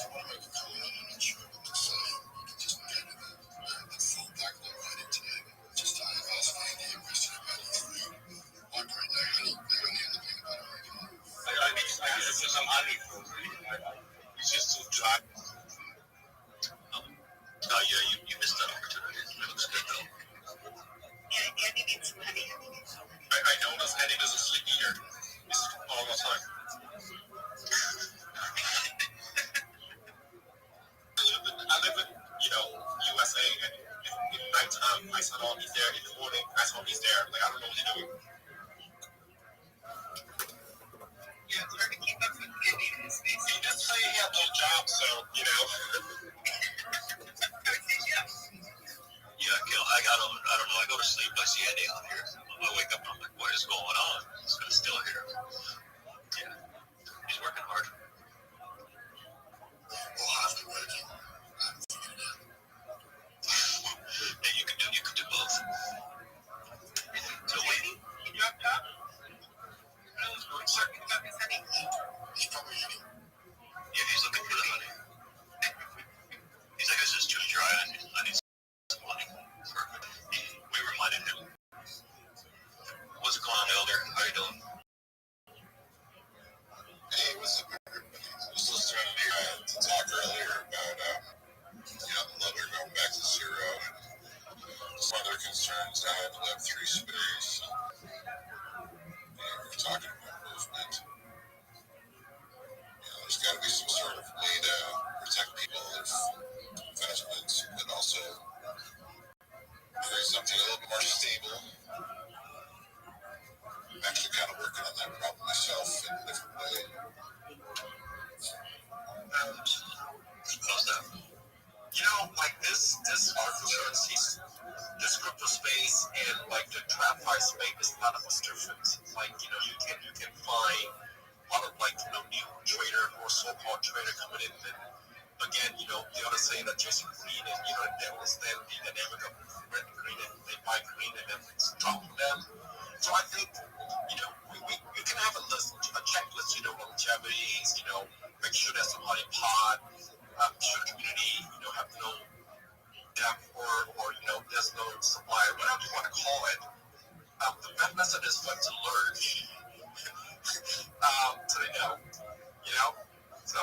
you want to make a comment, I'm not sure what to say. You can just get the full back look right into it. Just ask me the question about it. Like right now, honey and the peanut butter right now. I need some honey for it's just too dry. Oh yeah, you missed that opportunity. It looks good though. Yeah, Andy needs some honey. I noticed Andy doesn't sleep either. He's all the time. I live in, USA, and in nighttime, I saw all he's there. In the morning, I saw he's there. Like, I don't know what he's doing. Yeah, it's hard to keep up with Andy in his space. He did say he had no job, so, Yeah, Gil, I don't know. I go to sleep, I see Andy out here. I wake up and I'm like, what is going on? He's still here. Yeah, he's working hard. Well, after working, I'm figured it out. And you could do both. So wait, he dropped off? No, he's talking about his honey. He's probably eating. Yeah, he's looking for the honey. He's like, this is too dry. I need some honey. Perfect. We reminded him. What's going on, Elder? How you doing? Hey, what's up, everybody? I was listening to talk earlier about, the leather going back to zero and some other concerns I have in Web3 space. We're talking about movement. There's got to be some sort of way to protect people's investments, but also create something a little bit more stable. I'm actually kind of working on that problem myself in a different way. How's that? Like this art currency, this crypto space and like the TradFi space is not much different. Like, you can find a lot of new trader or so-called trader coming in and again, they ought to say that Jason Green and they understand the dynamic of red and green and they buy green and then it's dropping them. So I think, we can have a list, a checklist, longevities, make sure there's some honey pot, should the community, have no depth or there's no supply, whatever you want to call it. The best method is for to learn. So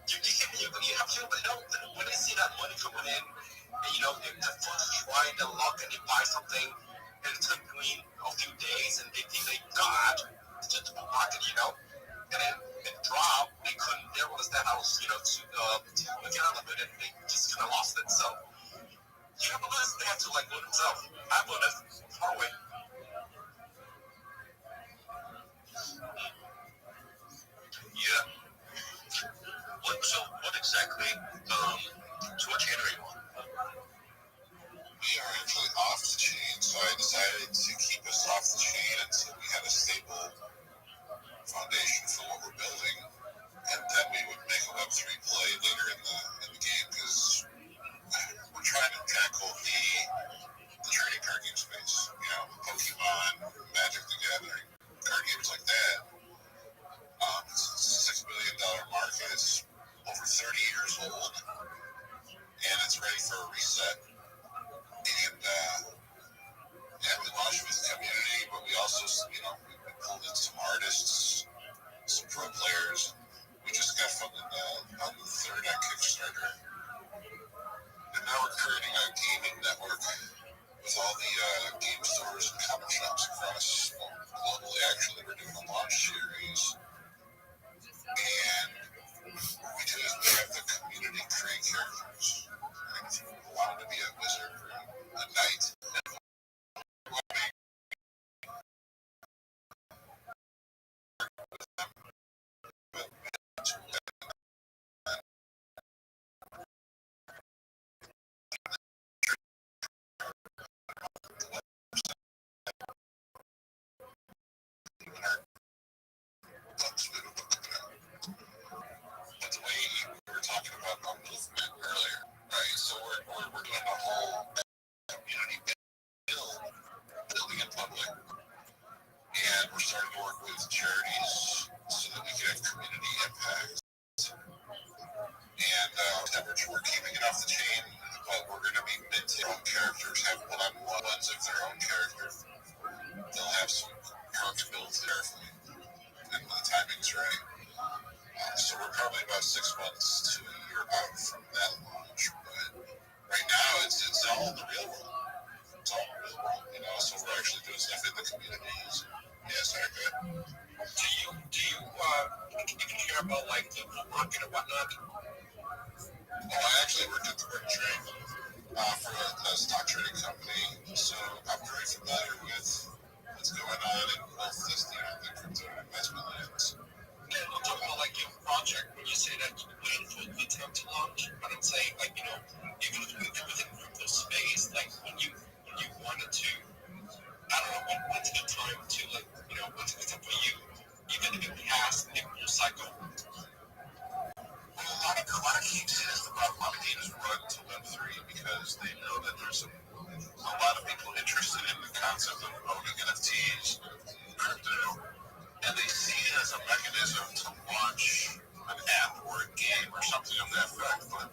you have to, when they see that money coming in, and if the folks trying to lock and they buy something and it's turn green a few days and they think they got it's just a market, and then it dropped, they don't understand how to get out of it and they just kind of lost it. So you have a list, they have to learn themselves. I've learned it hard way. about 6 months to a year out from that launch. But right now, it's all in the real world. It's all in the real world, you know. So we're actually doing stuff in the communities. Yeah, sorry, go ahead. Do you care about like the market and whatnot? Oh, I actually worked at the Restream for a stock trading company, so I'm very familiar with what's going on in both the crypto investment lands. Yeah, I'm talking about like your project. When you say that you waited for a good time to launch, but I'm saying like even within crypto space, like when you wanted to, I don't know, what's the time to like what's the time for you, even if it passed the full cycle. A lot of cases, a lot of games run to Web3 because they know that there's a lot of people interested in the concept of owning NFTs, crypto, and they see it as a mechanism to launch an app or a game or something of that effect. But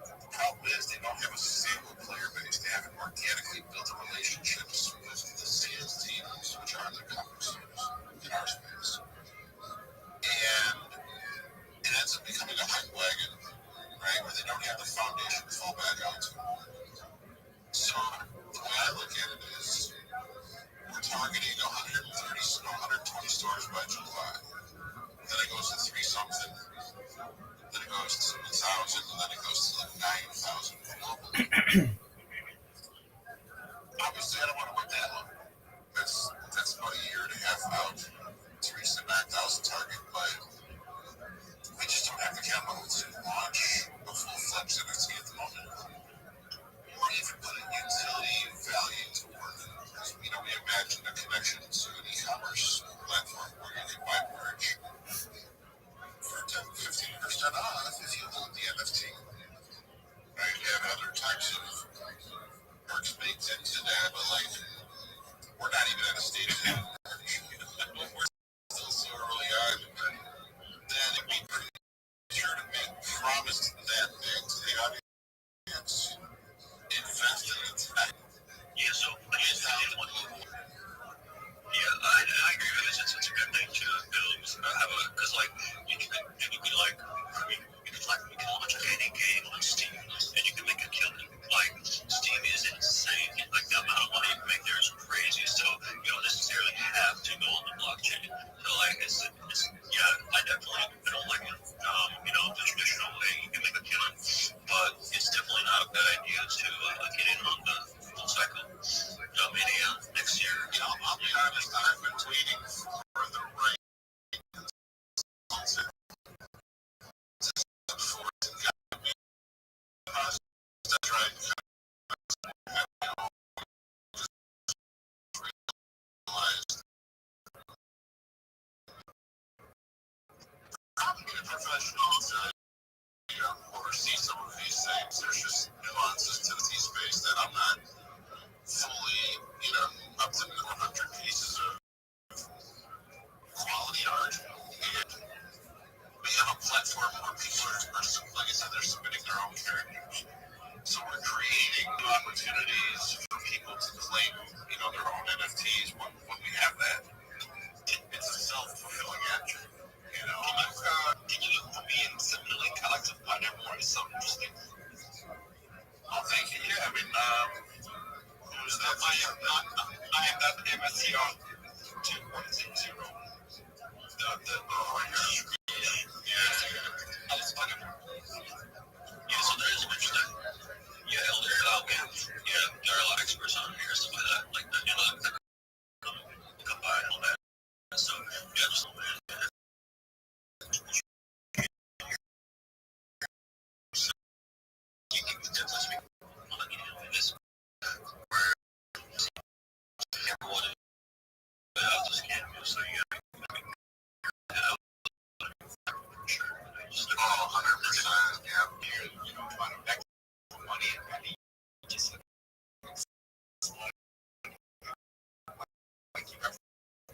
the problem is they don't have a single player base. They haven't organically built relationships with the sales teams, which are the commerce in our space. And it ends up becoming a hype wagon, right, where they don't have the foundation to fall back onto. So the way I look at it is we're targeting 120 stores by July. Then it goes to 3 something. Then it goes to 1,000, and then it goes to like 9,000 globally. Obviously, I don't want to wait that long. That's about a year and a half out to reach the 9,000 target, but we just don't have the capital to launch a full-fledged NFT at the moment, or even put a utility value to work. We imagine a connection to an e-commerce platform where you can buy merch for 10-15% off if you hold the NFT. Right? And other types of perks baked into that, but like we're not even at a state of that. We're still so early on. Then it'd be pretty sure to make promised that big to the audience. Invest in the tech. Yeah, so I agree with this. It's a good thing to build. Because like you can like you can launch any game on Steam and you can make a killing. Like Steam is insane. Like the amount of money you can make there is crazy. So you don't necessarily have to go on the blockchain. So like I definitely don't like the traditional way you can make a killing, but it's definitely not a bad idea to get in on the full cycle. Maybe next year. I'll be honest. I've been waiting for the right concept for it to get me. That's right. Probably a professional to oversee some of these things. There's just nuances to the space that I'm not fully, up to 100 pieces of quality art. And we have a platform where people are like I said, they're submitting their own characters. So we're creating opportunities for people to claim, their own NFTs when we have that. It's a self-fulfilling action. Can you look for me and similarly collective partner more is something interesting? Oh, thank you. Yeah, who's that? I am that MSCR 2.0. Yeah, so there is an interesting. Yeah, Elder Cloud games. Yeah, there are a lot of experts on here, stuff like that. Like that, combine all that. So, yeah, just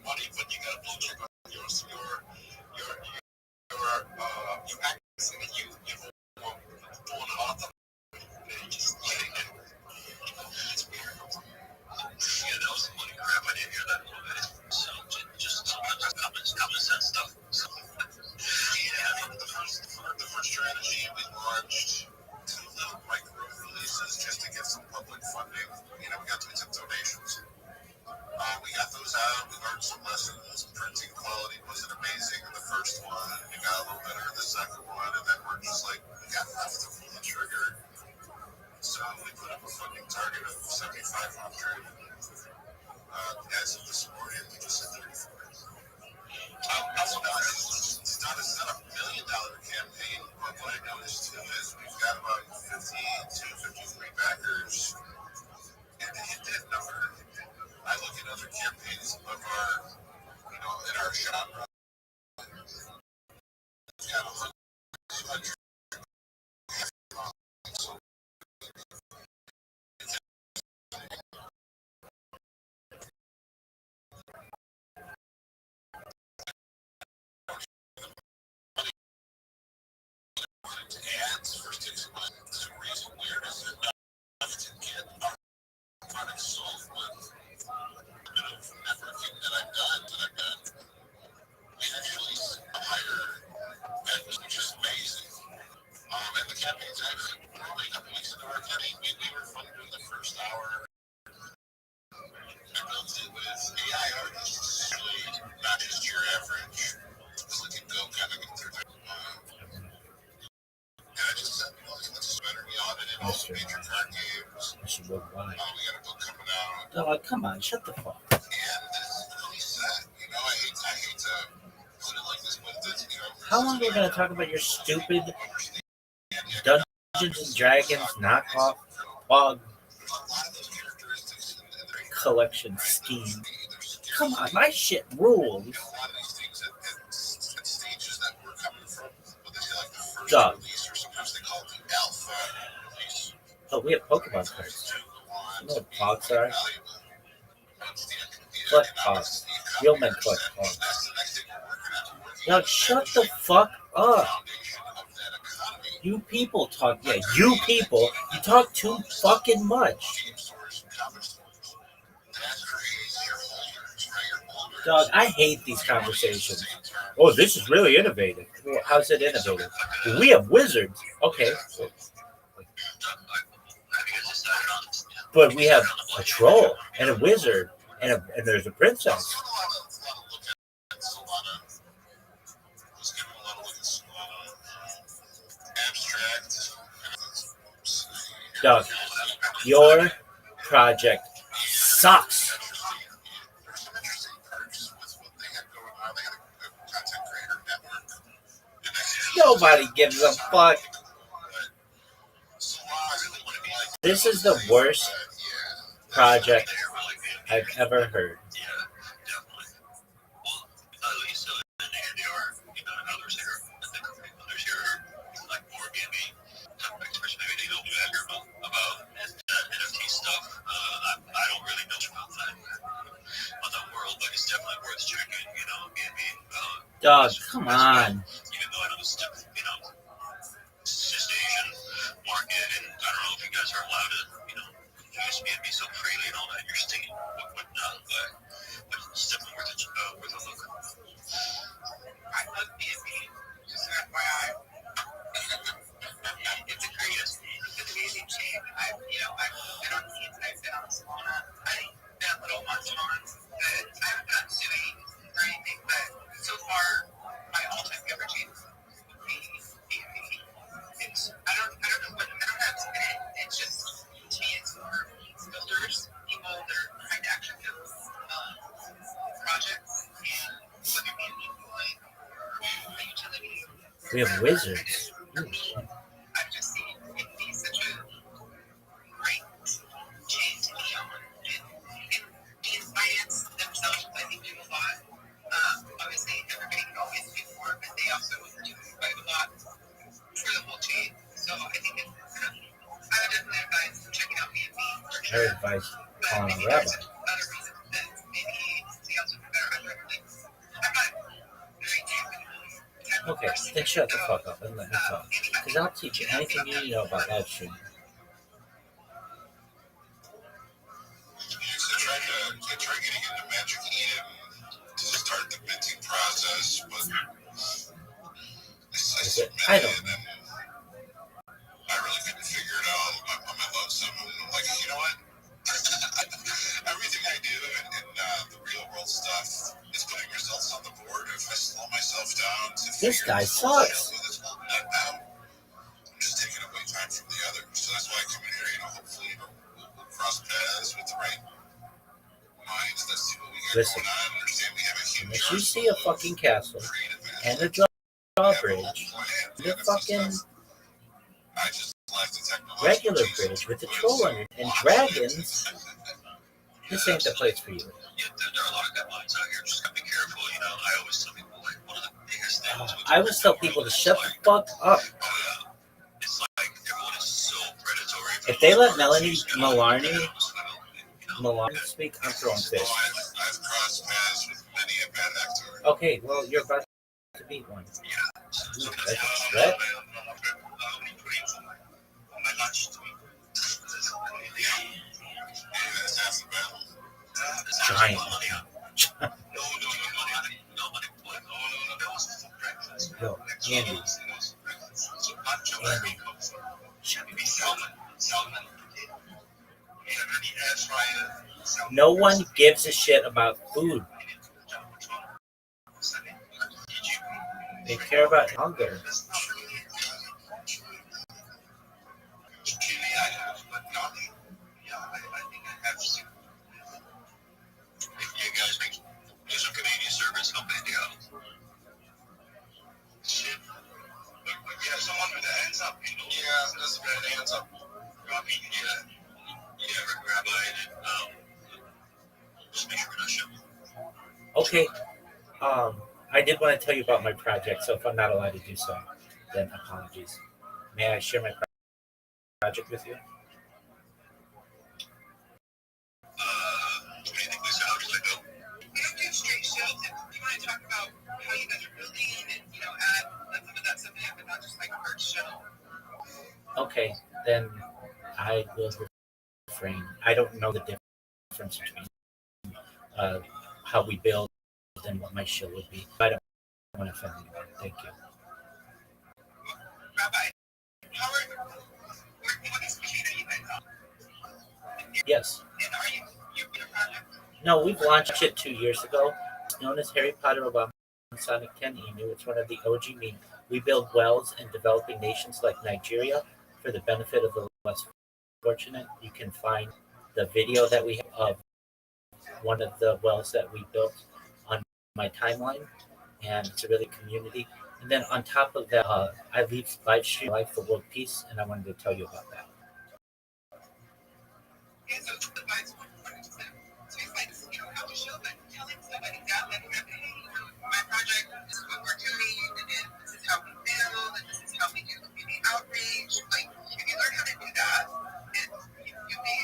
money, but you got a blue check on your access and you're pulling it off and just letting it. It's weird. Yeah, that was the money grab. I didn't hear that a little bit. So just common sense stuff. So, yeah, the second one, and then we're just like, we got enough to pull the trigger. So we put up a fucking target of 7,500. As of this morning, we just hit 34. It's not a $1 million campaign, but what I noticed too is we've got about 50 to 53 backers. And to hit that number, I look at other campaigns of our, in our genre. We've got 100. Ads for 6 months. The reason weird is enough to get our product sold with a bit of networking that I've done. We actually hire vendors, which is amazing. And the campaign's actually probably a couple weeks into our campaign. We were funded in the first hour. I built it with AI artists, really not just your average click and go kind of interview. And I just said, let's better be on it in all the major card games. We got a book coming out. Oh, come on, shut the fuck up. And this is really sad. I hate to put it like this, but this, How long are we going to talk about your stupid Dungeons and Dragons knockoff bug collection scheme? Come on, my shit rules. Dog. Oh, we have Pokemon cards. You know what pogs are? Collect pogs. Real men collect pogs. Dog, shut the fuck up. You people talk. Yeah, you people. You talk too fucking much. Dog, I hate these conversations. Oh, this is really innovative. Well, how's it innovative? Well, we have wizards. Okay. But we have a troll and a wizard and there's a princess. Dog, your project sucks. Nobody gives a fuck. This is the worst project I've ever heard. Dog, come on. We have wizards. I've just seen it be such a great chain to be on. And the finance themselves, I think, do a lot. Obviously, everybody can always do more, but they also do quite a lot for the whole chain. So I think it's I would definitely advise checking out B&B. I would advise calling a rabbi. Other reasons that maybe they also do better. I'm not very deep. Okay, then shut the fuck up and let me talk. Because I'll teach you anything you need to know about live streaming. I tried getting into Magic Eden to start the minting process, but I submitted I don't and I really couldn't figure it out. I'm in love with someone. I'm like, you know what? Everything I do in the real world stuff is putting results on the board. If I slow myself down to This guy sucks. this whole Listen, unless you see a fucking castle and a drawbridge, and a fucking regular bridge with a troll on it and dragons, this ain't the place for you. Yeah, there are a lot of good minds out here. Just gotta be careful, you know. I always tell people, like, one of the biggest things. I always tell people to shut the fuck up. It's like everyone is so predatory. If they let Melanie Malarney speak, I'm throwing fish. I've crossed paths with many a bad actor. Okay, well, you're about to meet one. That's a threat. Giant. Yo, Andy. No one gives a shit about food. They care about hunger. You guys make some Canadian service company out. Yeah, someone with the hands up. Yeah, that's good. Hands up. Yeah, Rabbi, just make sure we're not shipping. Okay. I did want to tell you about my project, so if I'm not allowed to do so, then apologies. May I share my project with you? What do you think, Lisa? How would you like to go? We don't do straight shows. If you want to talk about how you guys are building and, add some of that stuff in, but not just like a hard show. Okay, then I will refrain. I don't know the difference between how we build and what my show would be. I don't want to offend anyone. Thank you. Rabbi, what is Peter you guys on? Yes. And are you your project? No, we've launched it 2 years ago. It's known as Harry Potter Obama Sonic 10 Emu. It's one of the OG memes. We build wells in developing nations like Nigeria for the benefit of the less fortunate. You can find the video that we have of one of the wells that we built on my timeline, and it's a really community. And then on top of that, I live stream Life for World Peace, and I wanted to tell you about that. Yeah, so the vibes 100%. So it's like, how to show that telling somebody that, like, hey, my project, this is what we're doing, and then this is how we build, and this is how we do community outreach. Like, if you learn how to do that, then you'll be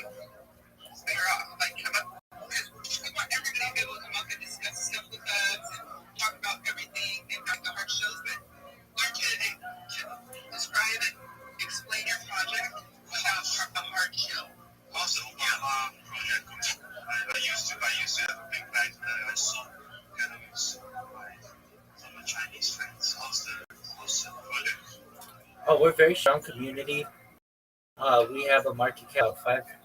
better off. Like, come up, because we want everybody to be able to come up and discuss stuff with us and talk about everything and not the hard shows, but learn to describe and explain your project without a hard show. Also, project. I used to have a big bag that I saw kind of from my Chinese friends. How's the project? Oh, we're a very strong community. We have a market cap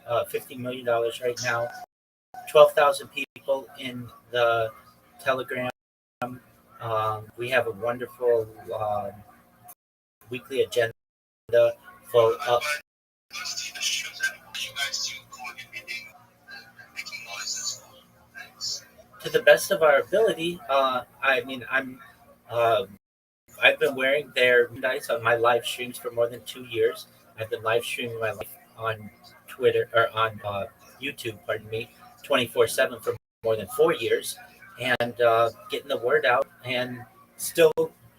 of $50 million right now. 12,000 people in the Telegram. We have a wonderful weekly agenda full of. To the best of our ability, I've been wearing their merchandise on my live streams for more than 2 years. I've been live streaming my life on Twitter or on YouTube, 24/7 for more than 4 years, and getting the word out, and still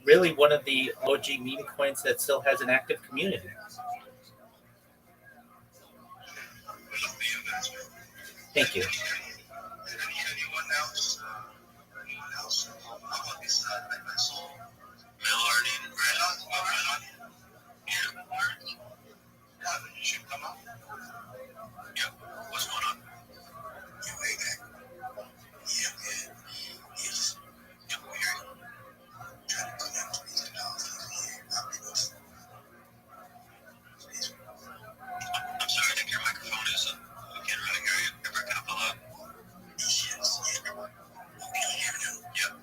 really one of the OG meme coins that still has an active community. Thank you. What's going on? I'm sorry, I think your microphone is I can't really hear you. You're breaking up a lot. Yeah.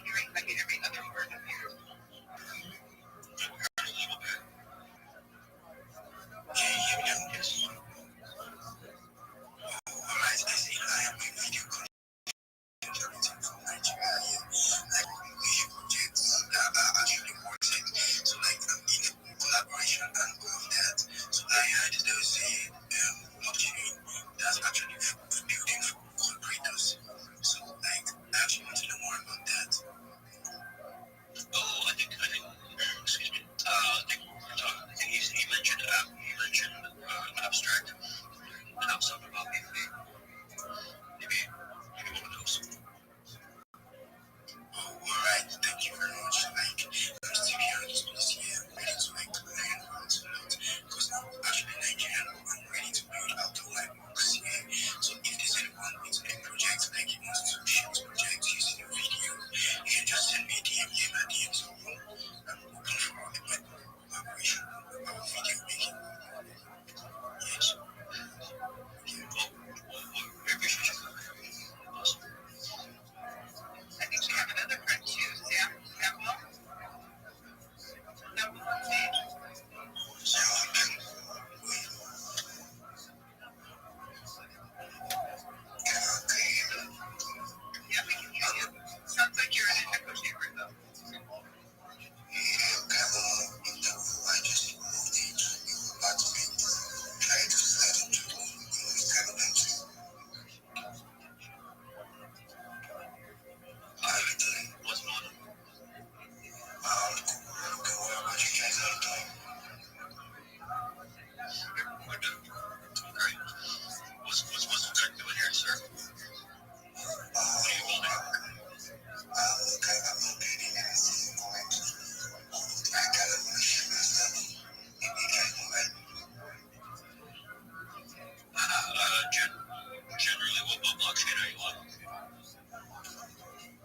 hearing like every other word of yours. A little bit. Can you hear me now? Yes. Alright, I say I am a video contributing from Nigeria. Like video projects that are actually working. So like in a collaboration and all of that. So I heard there was a blockchain that's actually building for creators. So like I actually want to know more about that. Oh, I think, excuse me. I think he mentioned abstract. And I'm something about maybe one of those. Oh, alright. Thank you very much. Like, I'm still here in this place here, ready to like learn how to build. Because I'm actually Nigerian, I'm ready to build out of my works here. So if there's anyone with a project, like he wants to shoot project using a video, you can just send me a DM here, my DMs are open. I'm open for like collaboration about video making. Yes. Okay. Well, I appreciate you. Awesome. I think we have another friend too, Sam. Yeah, we can hear you. Sounds like you're in an echo chamber though. What's the tech doing here, sir? What are you building? Generally, what blockchain are you on?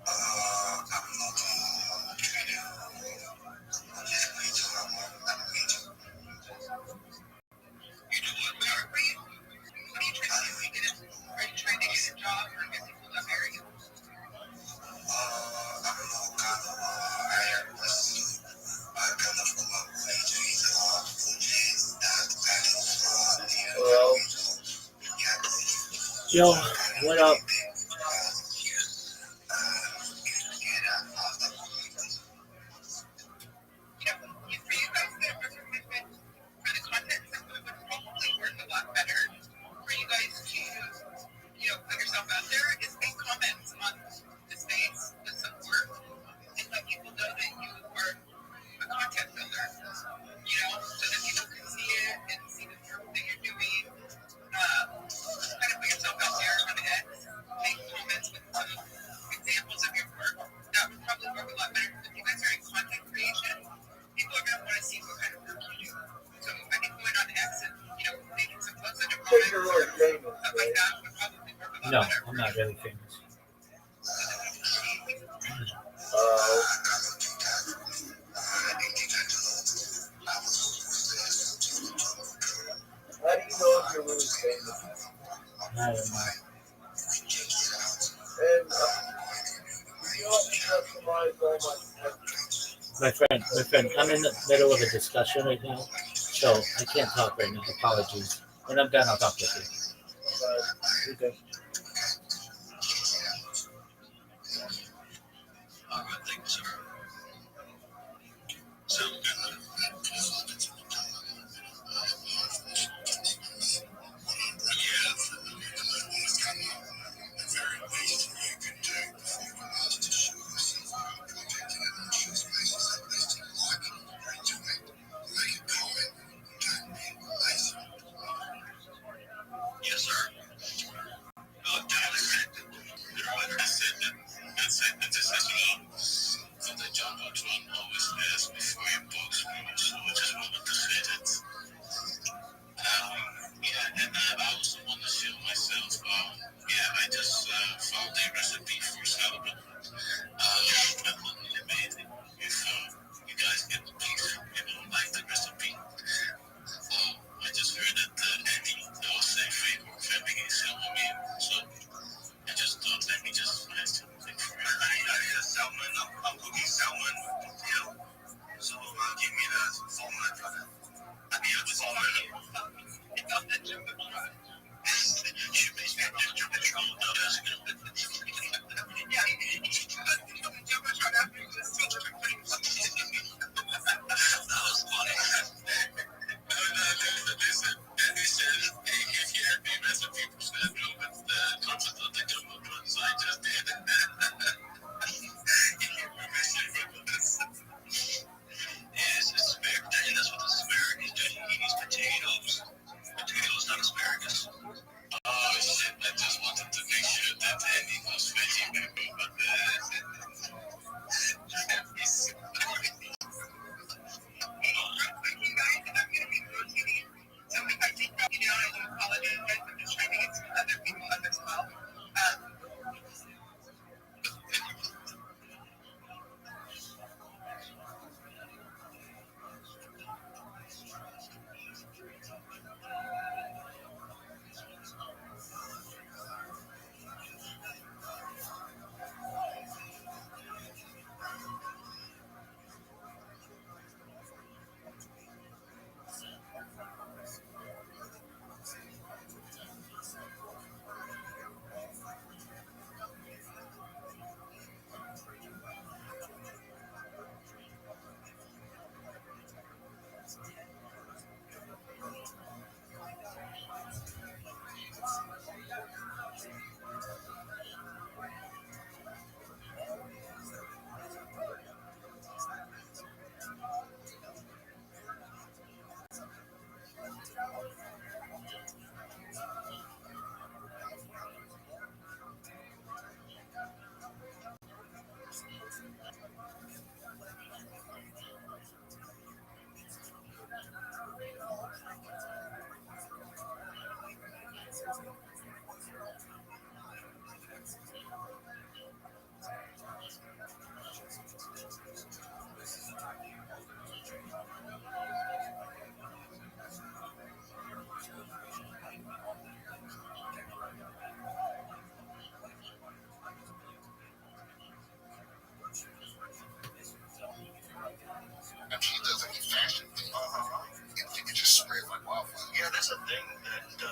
I'm not on Twitter. I'm just going to You do what? Where are you? What are you trying to do? Are you trying to get a job or get people to hire you? I'm not kind of hired person. I kind of collaborate with projects that kind of Well, yo, what up? For the content system, it would probably work a lot better for you guys to, put yourself out there is make comments on the space with some work and let people know that you are a content builder, so that people can see it and see the work that you're doing. Kind of put yourself out there on X, make comments with some examples of your work. That would probably work a lot better because if you guys are in content creation, people are going to want to see what kind of work you do. So I think going on X and making some posts on your comments or stuff like that would probably work a lot better. No, I'm not really famous. How do you know if you're really famous? I don't know. And you don't customize all my My friend, I'm in the middle of a discussion right now, so I can't talk right now. Apologies. When I'm done, I'll talk with you. You're good. Thank you, sir. Sounds good. Yes, sir.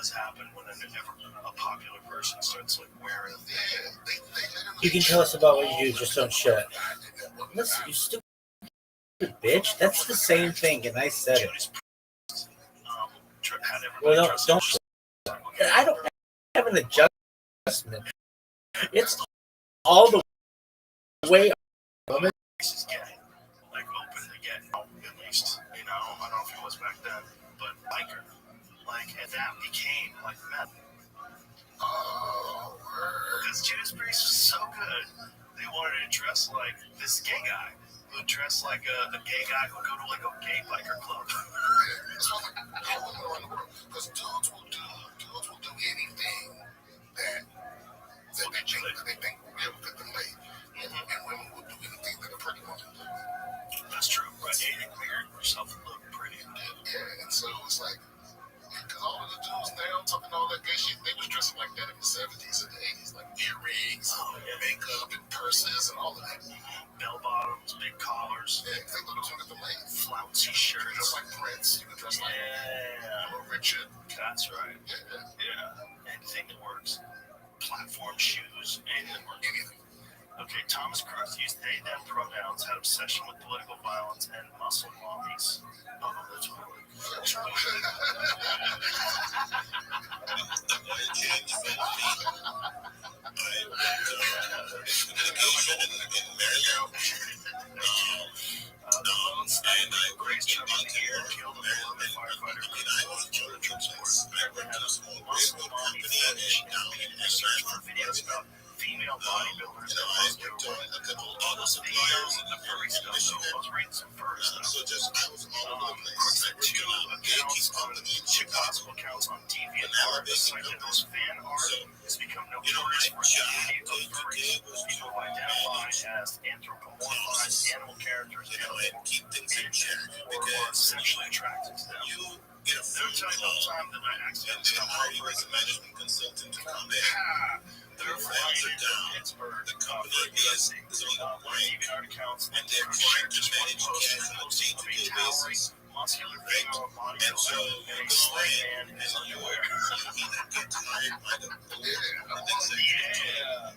does happen when a popular person starts like wearing them. You can tell us about what you do, just don't show it. Listen, you stupid bitch. That's the same thing, and I said it. Well, no, don't show it. I don't have an adjustment. It's all the way. Is gay, like openly gay, at least. You know, I don't know if it was back then, but biker, like, and that became like metal. Oh, because Judas Priest was so good, they wanted to dress like this gay guy who would dress like a gay guy who would go to like a gay biker club. Because dudes will do anything that they think will fit them late. And women will do anything that a pretty woman do. That's true, right? You make yourself look pretty. Yeah, and so it's like, because all of the dudes now talking all that gay shit, they was dressing like that in the 70s and the 80s, like earrings, makeup, and purses, and all of that. Bell bottoms, big collars. Yeah, because they thought it was going to get the late. Flouncy shirts. Just like Prince, you can dress like Little Richard. That's right. Yeah. Anything that works. Platform shoes, anything that works. Anything. Okay, Thomas Cross used they, them pronouns, had obsession with political violence and muscle mommies. Oh, that's really the lone stand I grazed German here and killed a beloved firefighter who was killed in transport. Never had a muscle mommy fetish and research for videos about female bodybuilders that posted all those videos and the furry stuff. So I was reading some furry stuff. Two accounts on Chicago accounts on DeviantArt cited this fan art has become notorious for its community of furries. People who identify as anthropomorphized animal characters or sexually attracted to them. They would tell you all the time that I accidentally stumbled over as a management consultant to combat. They're flying into Pittsburgh. The company is on DeviantArt accounts and they're trying to manage casualty of a towering, muscular female bodybuilder and a slight man in his underwear. Yeah.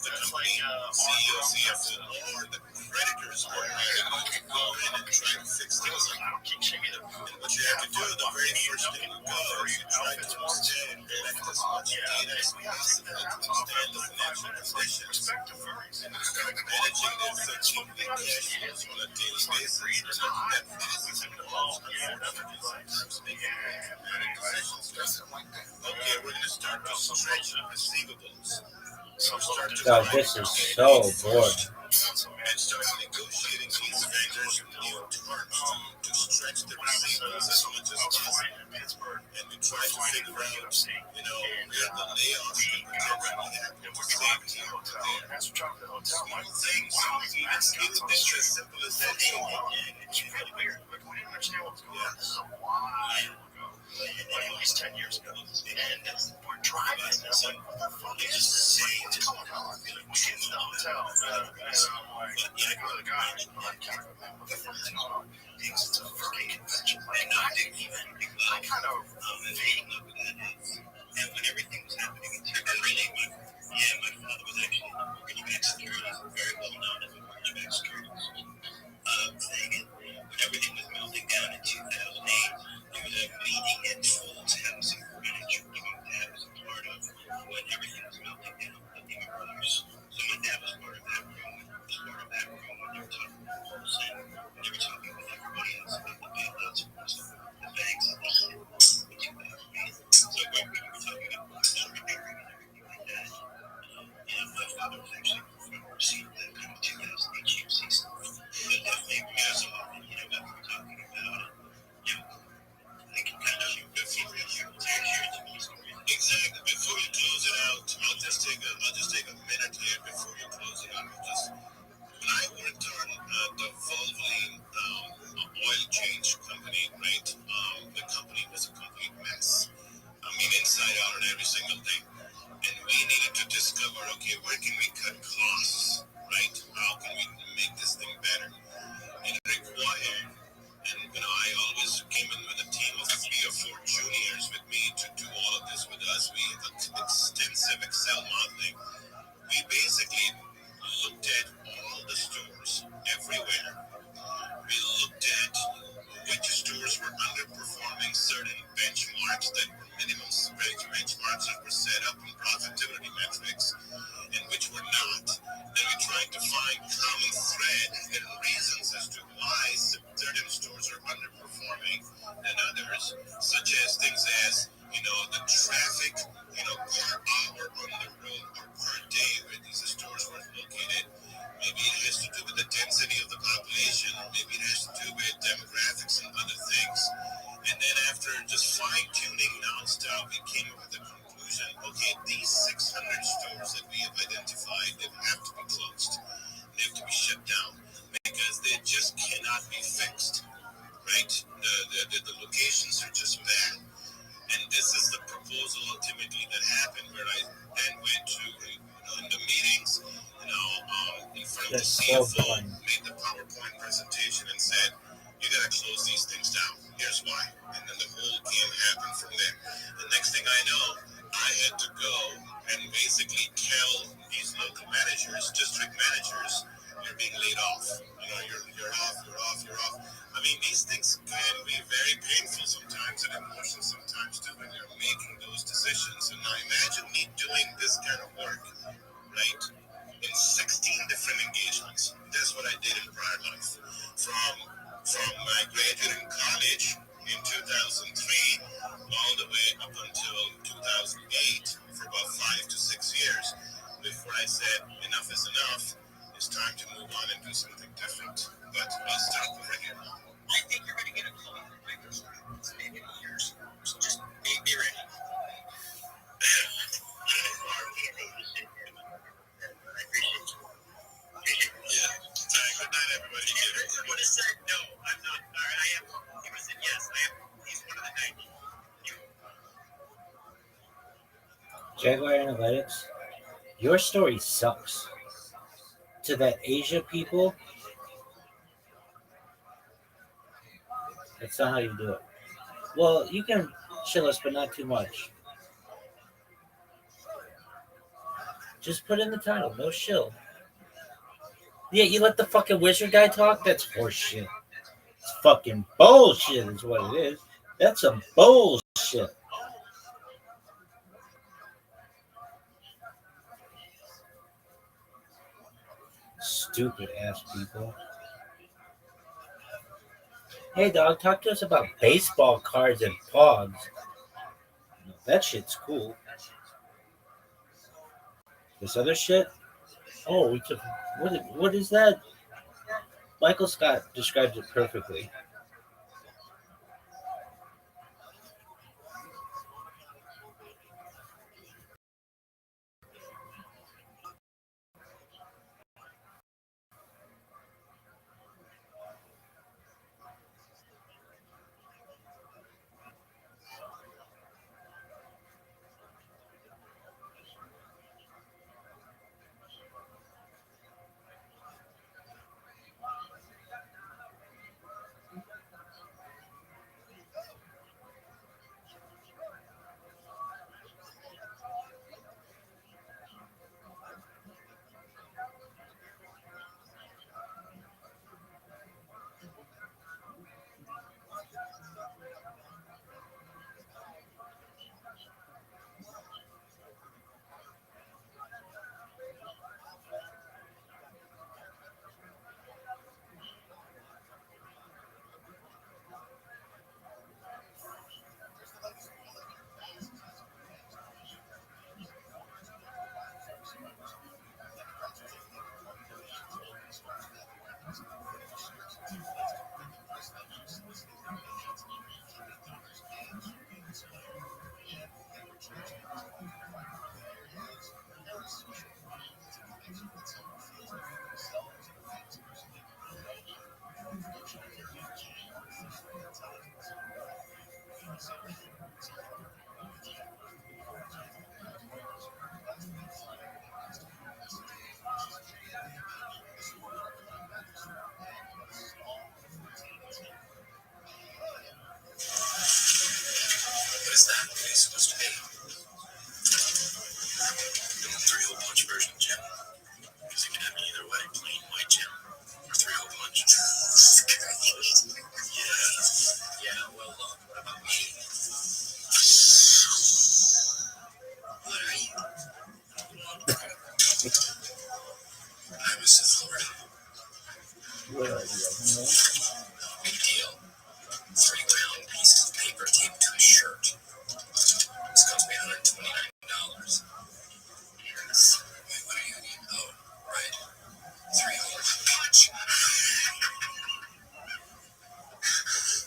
That's like CEO, CFO, or the creditors are going to go in and try to fix things. I don't keep checking them. And what you have to do, the very first thing you go is you try to understand as much data as possible to understand the financial position. Respect to furries. Managing their 13 big cash flows on a daily basis is not that fast. Okay, we're going to start with stretch of receivables. God, this is so boring. And start negotiating these vendors new terms to stretch the receivables as much as possible. And we try to figure out, where the layoffs could potentially happen. And we're driving to the hotel. And as we're driving to the hotel, my things, it's as simple as that. It's really weird. Like, we didn't understand what was going on. This is a while ago. Like at least 10 years ago. And we're driving, and I'm like, what the fuck is this? What's going on? We get to the hotel, and I'm like, I go to the guy, I'm like, what the fuck is going on? It's a furry convention. Like, I kind of vague. And when everything was happening, my father was actually working back security, very well known as a working back security. Saying it, when everything was melting down in 2008, there was a meeting at Fool's House in Greenwich, which my dad was a part of, when everything was melting down with the brothers. So my dad was part of that room, when they were talking about Folsom, when they were talking with everybody else about the bailouts and the banks and the shit. So when we were talking about structuring and everything like that, my father was actually overseeing that kind of 2008 GMC stuff. But definitely, we also, what we were talking about, I can kind of before exactly before you close it out, I'll just take a minute here before you close it out. When I worked on the Volvoline oil change company, right? The company was a complete mess. I mean, inside out and every single thing. And we needed to discover, okay, where can we cut costs, right? How can we make this thing better? And it required, and I always came in with a team of 3 or 4 juniors with me to do all of this using certain benchmarks that were minimum benchmarks that were set up in profitability metrics and which were not. Then we tried to find common thread and reasons as to why certain stores are underperforming than others, such as things as, the traffic, per hour on the road or per day where these stores were located. Maybe it has to do with the density of the population. Maybe it has to do with demographics and other things. And then after just fine-tuning nonstop, we came up with the conclusion, okay, these 600 stores that we have identified, they have to be closed. They have to be shut down because they just cannot be fixed, right? The locations are just bad. And this is the proposal ultimately that happened, where I then went to, in the meetings, in front of the CFO, made the PowerPoint presentation and said, you got to close these things down. Here's why. And then the whole game happened from there. The next thing I know, I had to go and basically tell these local managers, district managers, you're being laid off. You're off, you're off, you're off. I mean, these things can be very painful sometimes and emotional sometimes too when you're making those decisions. And now imagine me doing this kind of work, right? In 16 different engagements. That's what I did in prior life. From my graduate in college in 2003 all the way up until 2008 for about 5 to 6 years before I said enough is enough. It's time to move on and do something different. But I'll stop over here. I think you're going to get a call from Microsoft in maybe years. So just be ready. Yeah. Good night, everybody. Everyone has said no. I'm not. I am. He was said yes. I am. He's one of the 90. Jaguar Analytics, your story sucks. To that Asia people, that's not how you do it. Well, you can chill us, but not too much. Just put in the title, no shill. Yeah, you let the fucking wizard guy talk? That's horseshit. It's fucking bullshit is what it is. That's some bullshit. Stupid ass people. Hey dog, talk to us about baseball cards and pogs. That shit's cool. This other shit? Oh, we took. What is that? Michael Scott describes it perfectly. What are you? I'm a Sith Lord. What are you? Big deal. 3 round pieces of paper taped to a shirt. This cost me $129. Yes. Wait, what are you eating? Oh, right. 3 holes. Punch!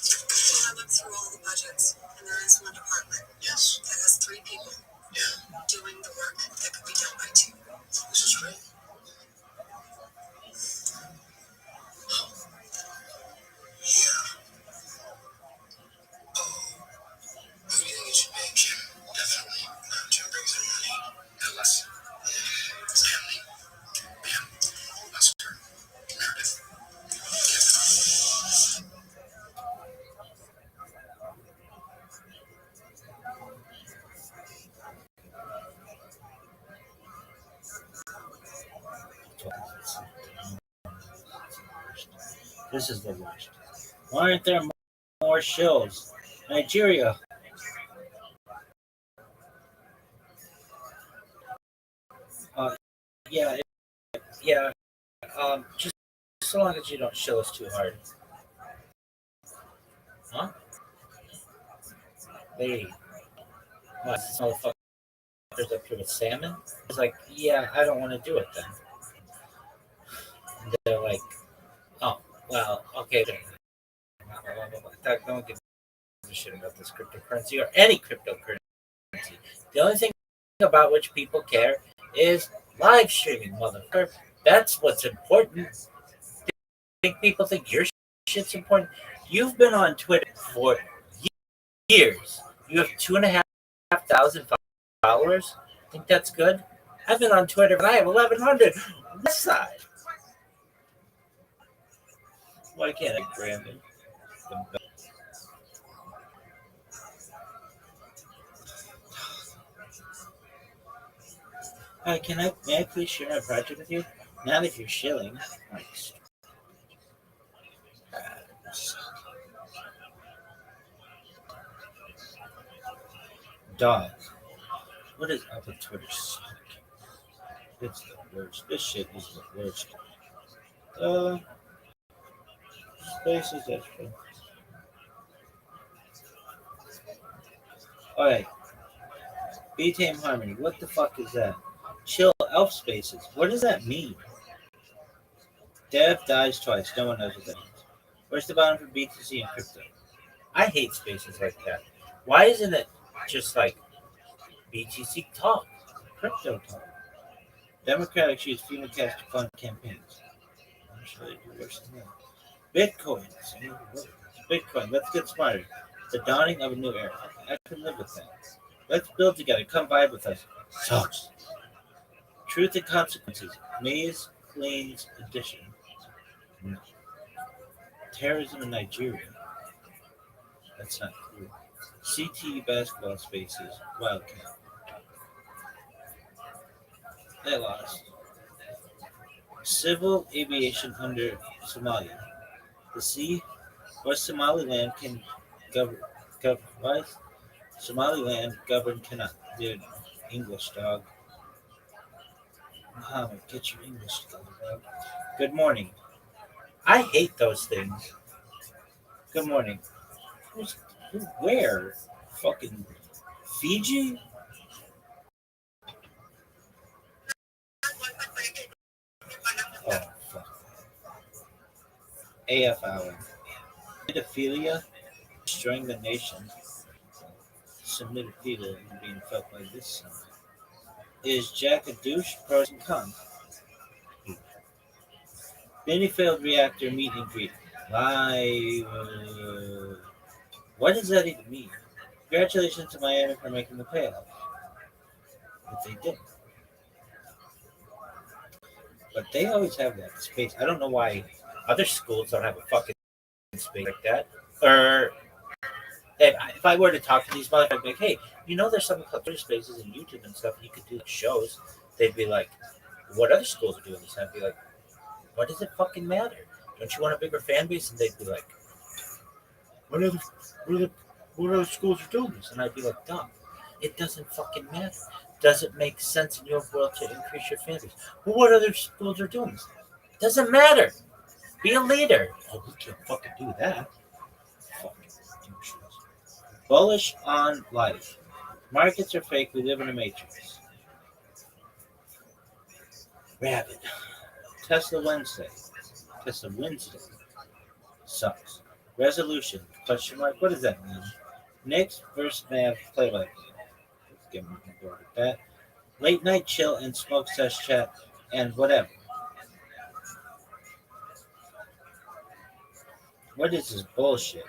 Well, I looked through all the budgets, and there is one department. Yes. That has 3 people. Yeah. Doing the work that could be done by 2. This is great. Yeah. Oh. Who do you think it should be? Jim. Definitely. Jim brings in money. Ellis. Stanley. Pam. Lester. Meredith. This is the worst. Why aren't there more shows? Nigeria. Uh, yeah, yeah. Just so long as you don't show us too hard. Huh? They, what, this motherfuckers up here with salmon? It's like, yeah, I don't want to do it then. And they're like, oh, well, okay then. Don't give a shit about this cryptocurrency or any cryptocurrency. The only thing about which people care is live streaming, motherfucker. That's what's important. Think people think your shit's important? You've been on Twitter for years. You have 2,500 followers. Think that's good? I've been on Twitter, but I have 1,100. West side. Why can't I, Brandon? Hi, may I please share my project with you? Not if you're shilling. Nice. Dog. What is up with Twitter? It's the worst. This shit is the worst. Spaces extra. Alright. B-Tame Harmony. What the fuck is that? Chill elf spaces. What does that mean? Dev dies twice. No one knows what that means. Where's the bottom for BTC and crypto? I hate spaces like that. Why isn't it just like BTC talk, crypto talk? Democrats use FEMA cash to fund campaigns. I'm sure they do worse than that. Bitcoin. Bitcoin. Let's get smarter. The dawning of a new era. I can live with that. Let's build together. Come vibe with us. Sucks. Truth and Consequences. Maze Lane's edition. No. Terrorism in Nigeria. That's not cool. CT basketball spaces. Wildcat. They lost. Civil aviation under Somalia. The sea. Why Somaliland can govern. Why Somaliland govern cannot. Dude, English, dog. Muhammad, get your English together, dog. Good morning. I hate those things. Good morning. Where? Fucking Fiji? Oh, fuck. AF hour. Pedophilia destroying the nation. Some pedophilia being felt by this son. Is Jack a douche? Pros and cons. Mini failed reactor meet and greet. Live. What does that even mean? Congratulations to Miami for making the playoff. But they didn't. But they always have that space. I don't know why other schools don't have a fucking space like that. Or if I were to talk to these motherfuckers, I'd be like, hey, you know there's something called Twitter spaces and YouTube and stuff, and you could do shows. They'd be like, what other schools are doing this? And I'd be like, what does it fucking matter? Don't you want a bigger fan base? And they'd be like, what are the what other schools are doing this? And I'd be like, dumb. It doesn't fucking matter. Does it make sense in your world to increase your fan base? Well, what other schools are doing this? Doesn't matter. Be a leader. Oh, we can't fucking do that. Fucking douches. Bullish on life. Markets are fake. We live in a matrix. Rabbit. Tesla Wednesday. Tesla Wednesday. Sucks. Resolution. Question mark. What does that mean? Knicks versus Mavs play like. Let's get on board with that. Late night chill and smoke sesh chat and whatever. What is this bullshit?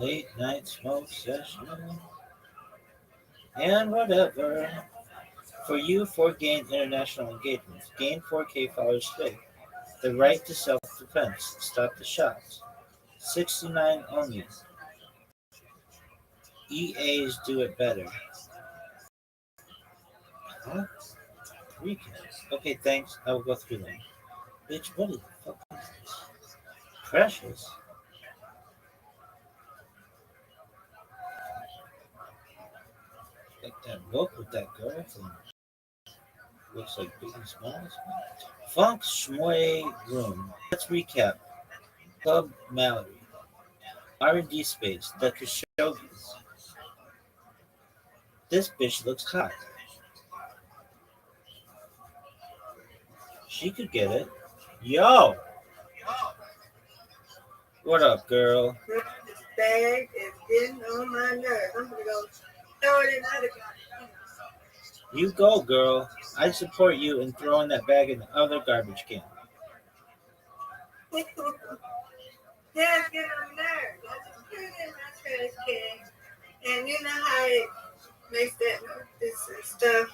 Late night smoke session and whatever. For you, 4 gain international engagements. Gain 4K followers today. The right to self-defense. Stop the shots. 69 only. EAs do it better. Huh? Recaps. Okay, thanks. I will go through them. Bitch, what is the fuck is this? Precious? Like that book with that girl from looks like Biggie Smalls. Funk Shmoy Room. Let's recap. Club Mallory. R&D Space. The Khashoggi's. This bitch looks hot. She could get it. Yo! What up, girl? This bag is getting on my nerves. I'm gonna go throw it in the other guy. You go, girl. I support you in throwing that bag in the other garbage can. Yeah, it's getting on my nerves. I just put it in my trash can. And you know how it makes that this stuff.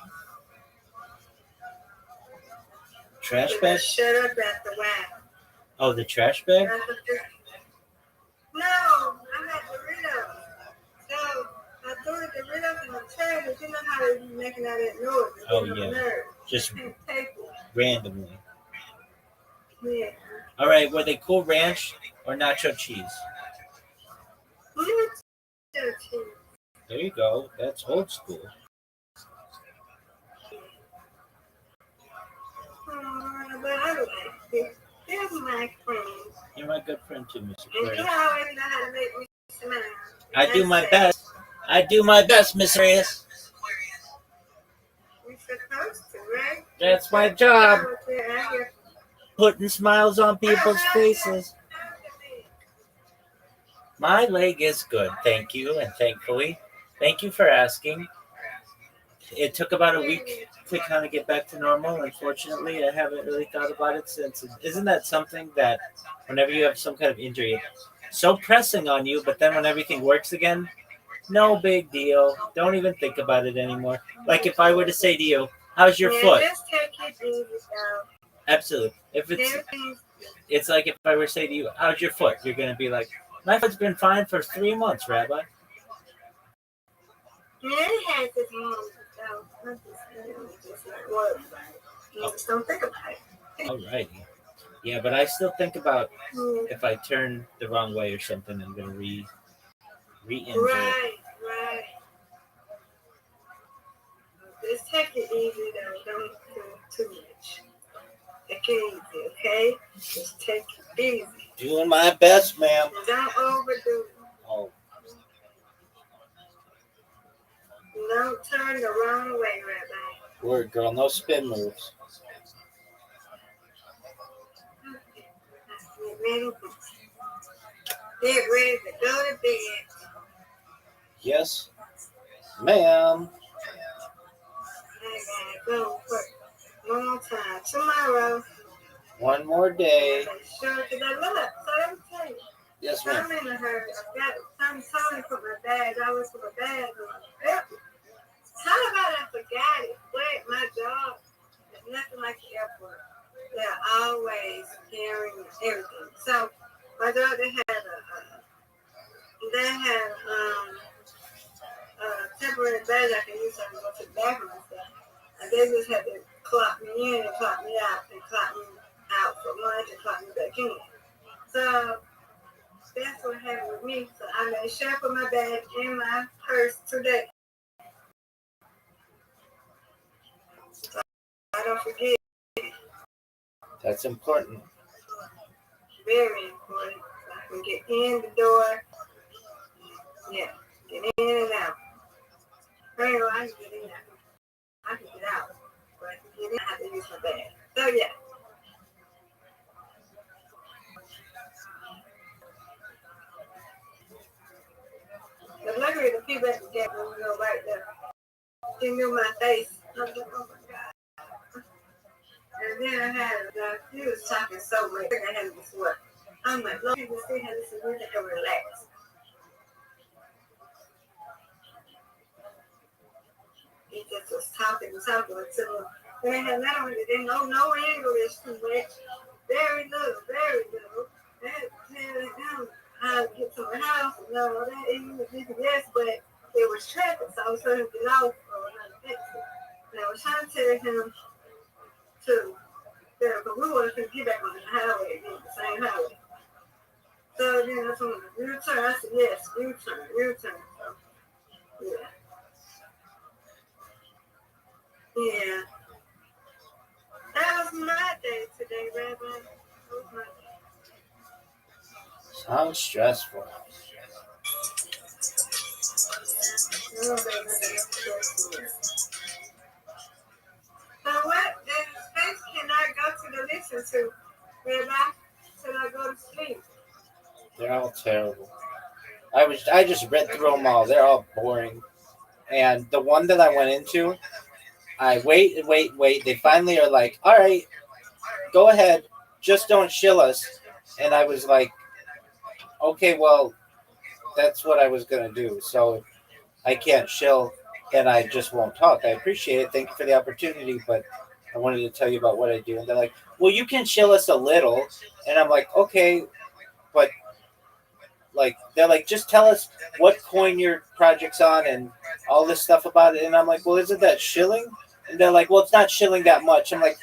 Trash bag? Shut up at the whack. Oh, the trash bag? No, I had Doritos. So I threw the Doritos in the trash, but you know how they be making all that noise. Oh, yeah. Just randomly. Yeah. All right, were they Cool Ranch or nacho cheese? Nacho cheese. There you go. That's old school. But I like it. They're my friends. You're my good friend too, Mr. And Aquarius. you always know how to make me smile. I do my best. I do my best, Miss Reyes. We're supposed to, right? That's my job. Putting smiles on people's faces. My leg is good, thank you, and thankfully. Thank you for asking. It took about a week to kind of get back to normal. Unfortunately, I haven't really thought about it since. Isn't that something that whenever you have some kind of injury, it's so pressing on you, but then when everything works again, no big deal. Don't even think about it anymore. Like if I were to say to you, how's your foot? Just take it easy, though. Absolutely. If it's like if I were to say to you, how's your foot? You're going to be like, my foot's been fine for 3 months, Rabbi. It has its moments, though. Just don't think about it. Alrighty. Yeah, but I still think about if I turn the wrong way or something, I'm going to re-injure. Right. Just take it easy, though. Don't do too much. Take it easy, okay? Just take it easy. Doing my best, ma'am. Don't overdo it. Oh. Don't turn the wrong way, Rabbi. Word, girl. No spin moves. Get ready to go to bed. Yes, ma'am. I gotta go for one more time. Tomorrow. One more day. Sure, because I love it. So let me tell you. Yes, ma'am. I'm in a hurry. I've got some time to put my bag. I always put my bag on. How about I forgot it? Wait, my job is nothing like the airport. They're always carrying everything. So my job, they had a temporary badge I can use so I can go to the bathroom and stuff. And they just had to clock me in and clock me out and clock me out for lunch and clock me back in. So That's what happened with me. So I made sure I put my bag in my purse today. So I don't forget. That's important. Very important. So I can get in the door. Yeah, get in and out. Very well, I can get in. I can get out. But to get in, I have to use my bag. So yeah. But luckily the people at the gate was right there. She knew my face. I was like, oh my God. And then I had he was talking so much. I had to sweat. I'm like, Lord, people still have this music and relax. He just was talking until they had not only didn't know no English too much, very little. They had to tell them how to get to the house and all that, even with GPS, but there was traffic, so I was trying to get off or another exit. And I was trying to tell him to, because we wanted to get back on the highway again, the same highway. So then I told him, U-turn. I said, yes, U-turn. So, yeah. Yeah. That was my day today, Rabbi. That was my day. Sounds stressful. So what space can I go to listen to, Rabbi, till I go to sleep? They're all terrible. I just read through them all. They're all boring. And the one that I went into, I wait. They finally are like, all right, go ahead, just don't shill us. And I was like, okay, well, that's what I was gonna do. So I can't shill, and I just won't talk. I appreciate it. Thank you for the opportunity, but I wanted to tell you about what I do. And they're like, well, you can shill us a little. And I'm like, okay, but like they're like, just tell us what coin your project's on and all this stuff about it. And I'm like, well, isn't that shilling? And they're like, well, it's not shilling that much. I'm like,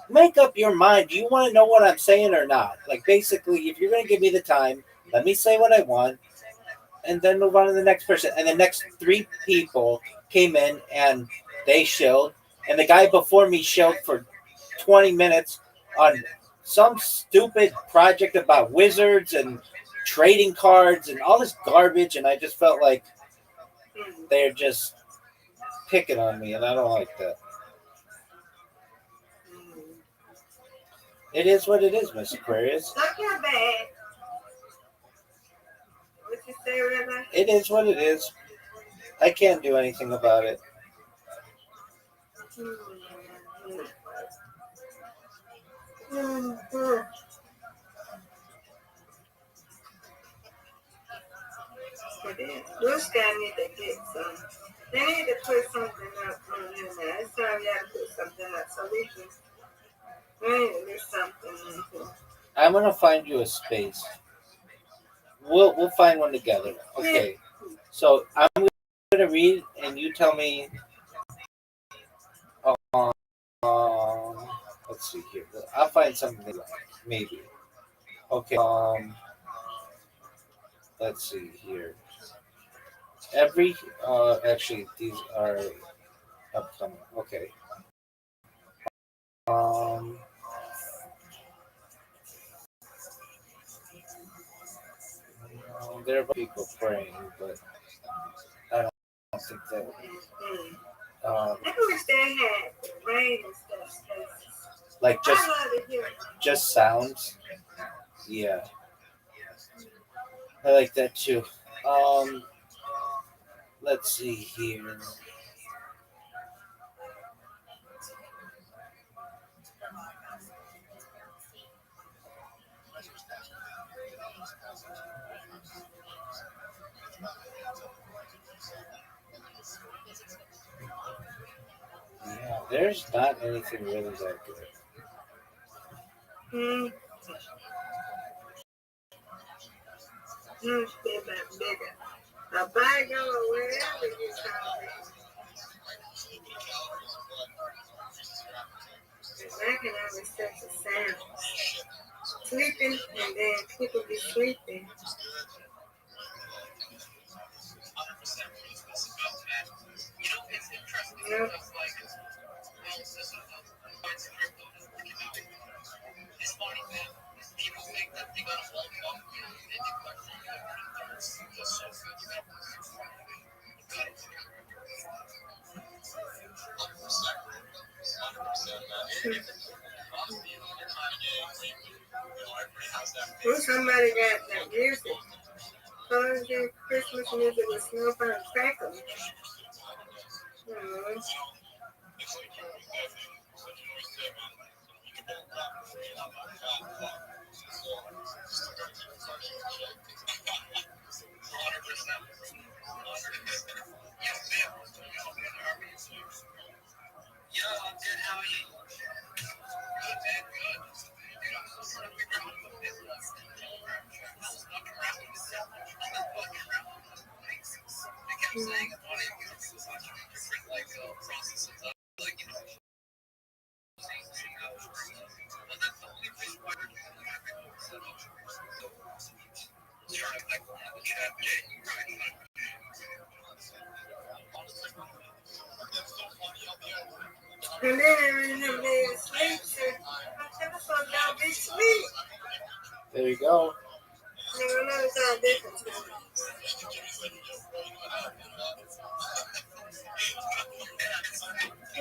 make up your mind. Do you want to know what I'm saying or not? Like, basically, if you're going to give me the time, let me say what I want and then move on to the next person. And the next three people came in and they shilled. And the guy before me shilled for 20 minutes on some stupid project about wizards and trading cards and all this garbage. And I just felt like they're just picking on me, and I don't like that. It is what it is, Miss Aquarius. Not your bad. What you say, Rabbi? It is what it is. I can't do anything about it. This guy need to get some. They need to put something up on him now. It's time y'all to put something up so we need to do something in here. I'm gonna find you a space. We'll find one together. Okay. So I'm gonna read, and you tell me. Um, let's see here. I'll find something like maybe. Okay. Let's see here. Actually, these are upcoming. Okay. Um. There are people praying, but I don't think that. I wish they had rain and stuff. Like I love to hear it. just sounds. Yeah, I like that too. Um, let's see here. Yeah, there's not anything really that good. Bigger. A bagel or whatever you call it. I can always set the sound. Sleeping and then people be sleeping. Holiday Christmas music with snowball and crackles. Yo, I'm good. How are you? And then every time they sleep, my telephone don't be sweet. There you go. Never noticed how different.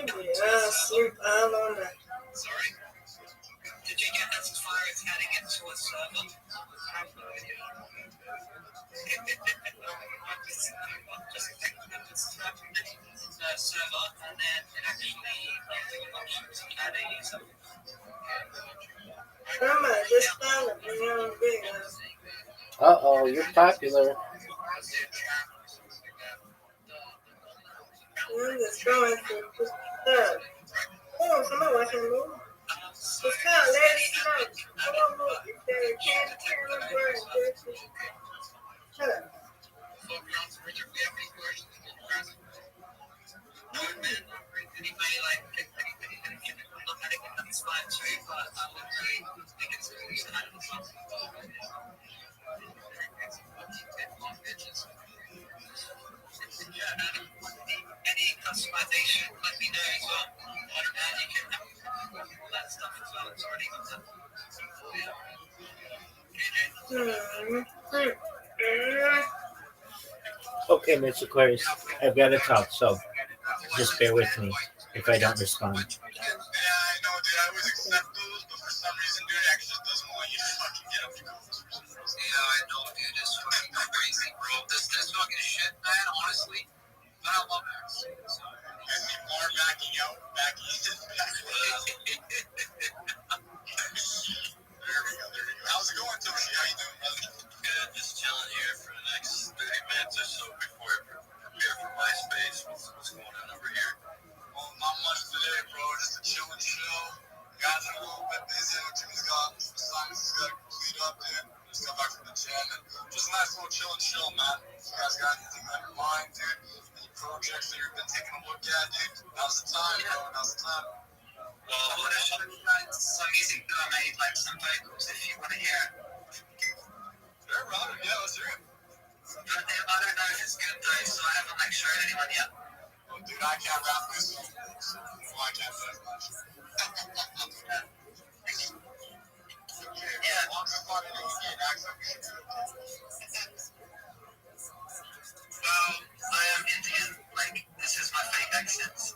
Yeah, sleep all on that. Sorry. Did you get as far as heading into a server? Server, and then actually add a user. Somebody just followed me on video. Uh-oh, you're popular. I'm just going through stuff. Oh, somebody watching a movie. It's called Let It Snow. Come on, movie. It's the Candy Cameron Bird. Shut up. Anybody like look at it on the spot too, but I would really think it's kind of fun. Any customization, let me know as well. And you can have all that stuff as well. It's already got that. Okay, Mr. Aquarius, I've got to talk, so just bear with me if I don't respond. Yeah, I know, dude. I always accept those, but for some reason, dude, X just doesn't want you to fucking get up to calls. Yeah, I know, dude. It's fucking crazy, bro. This fucking shit, man, honestly. But I love X. And people are backing out, backing in. There we go. How's it going, Toshi? How you doing, brother? Good. Just chilling here for the next 30 minutes or so before I prepare for my space. What's going on over here? Well, not much today, bro. Just a chill and chill. Guys are a little bit busy. Tim's got some assignments he's got to complete up, dude. Just got back from the gym. And just a nice little chill and chill, man. If you guys got anything on your mind, dude, any projects that you've been taking a look at, dude, now's the time, bro. Now's the time. Well, I want to show you guys some music that I made, like some vocals, if you want to hear it. Sure, brother. Yeah, let's hear it. But I don't know if it's good though, so I haven't like showed anyone yet. Well, dude, I can't rap this one. So I can't say as much. Yeah. As long as it's not an Indian accent, we should do it. Well, I am Indian. Like, this is my fake accent.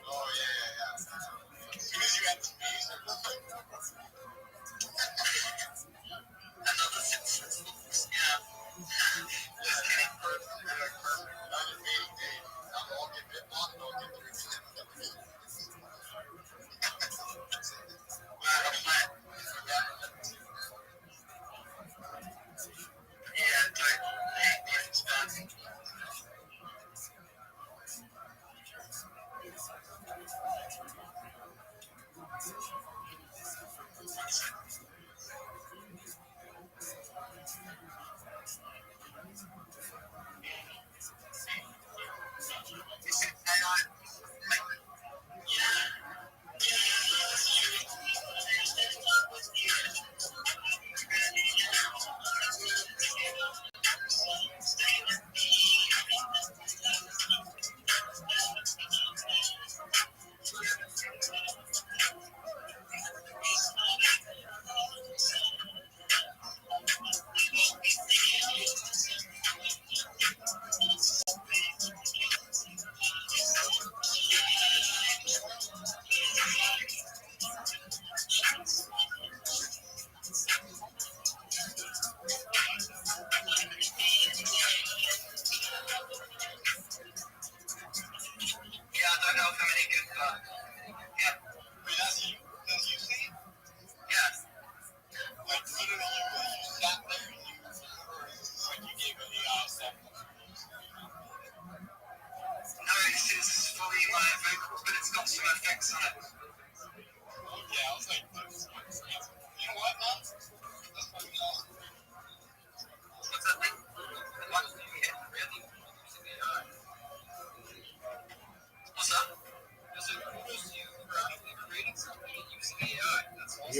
Oh, yeah. As soon as you had the speech, Another sentence. Yeah. Just kidding. perfect. Now you're meeting Dave. Now they'll all get bit on and they'll get the reason. Well, I'm glad.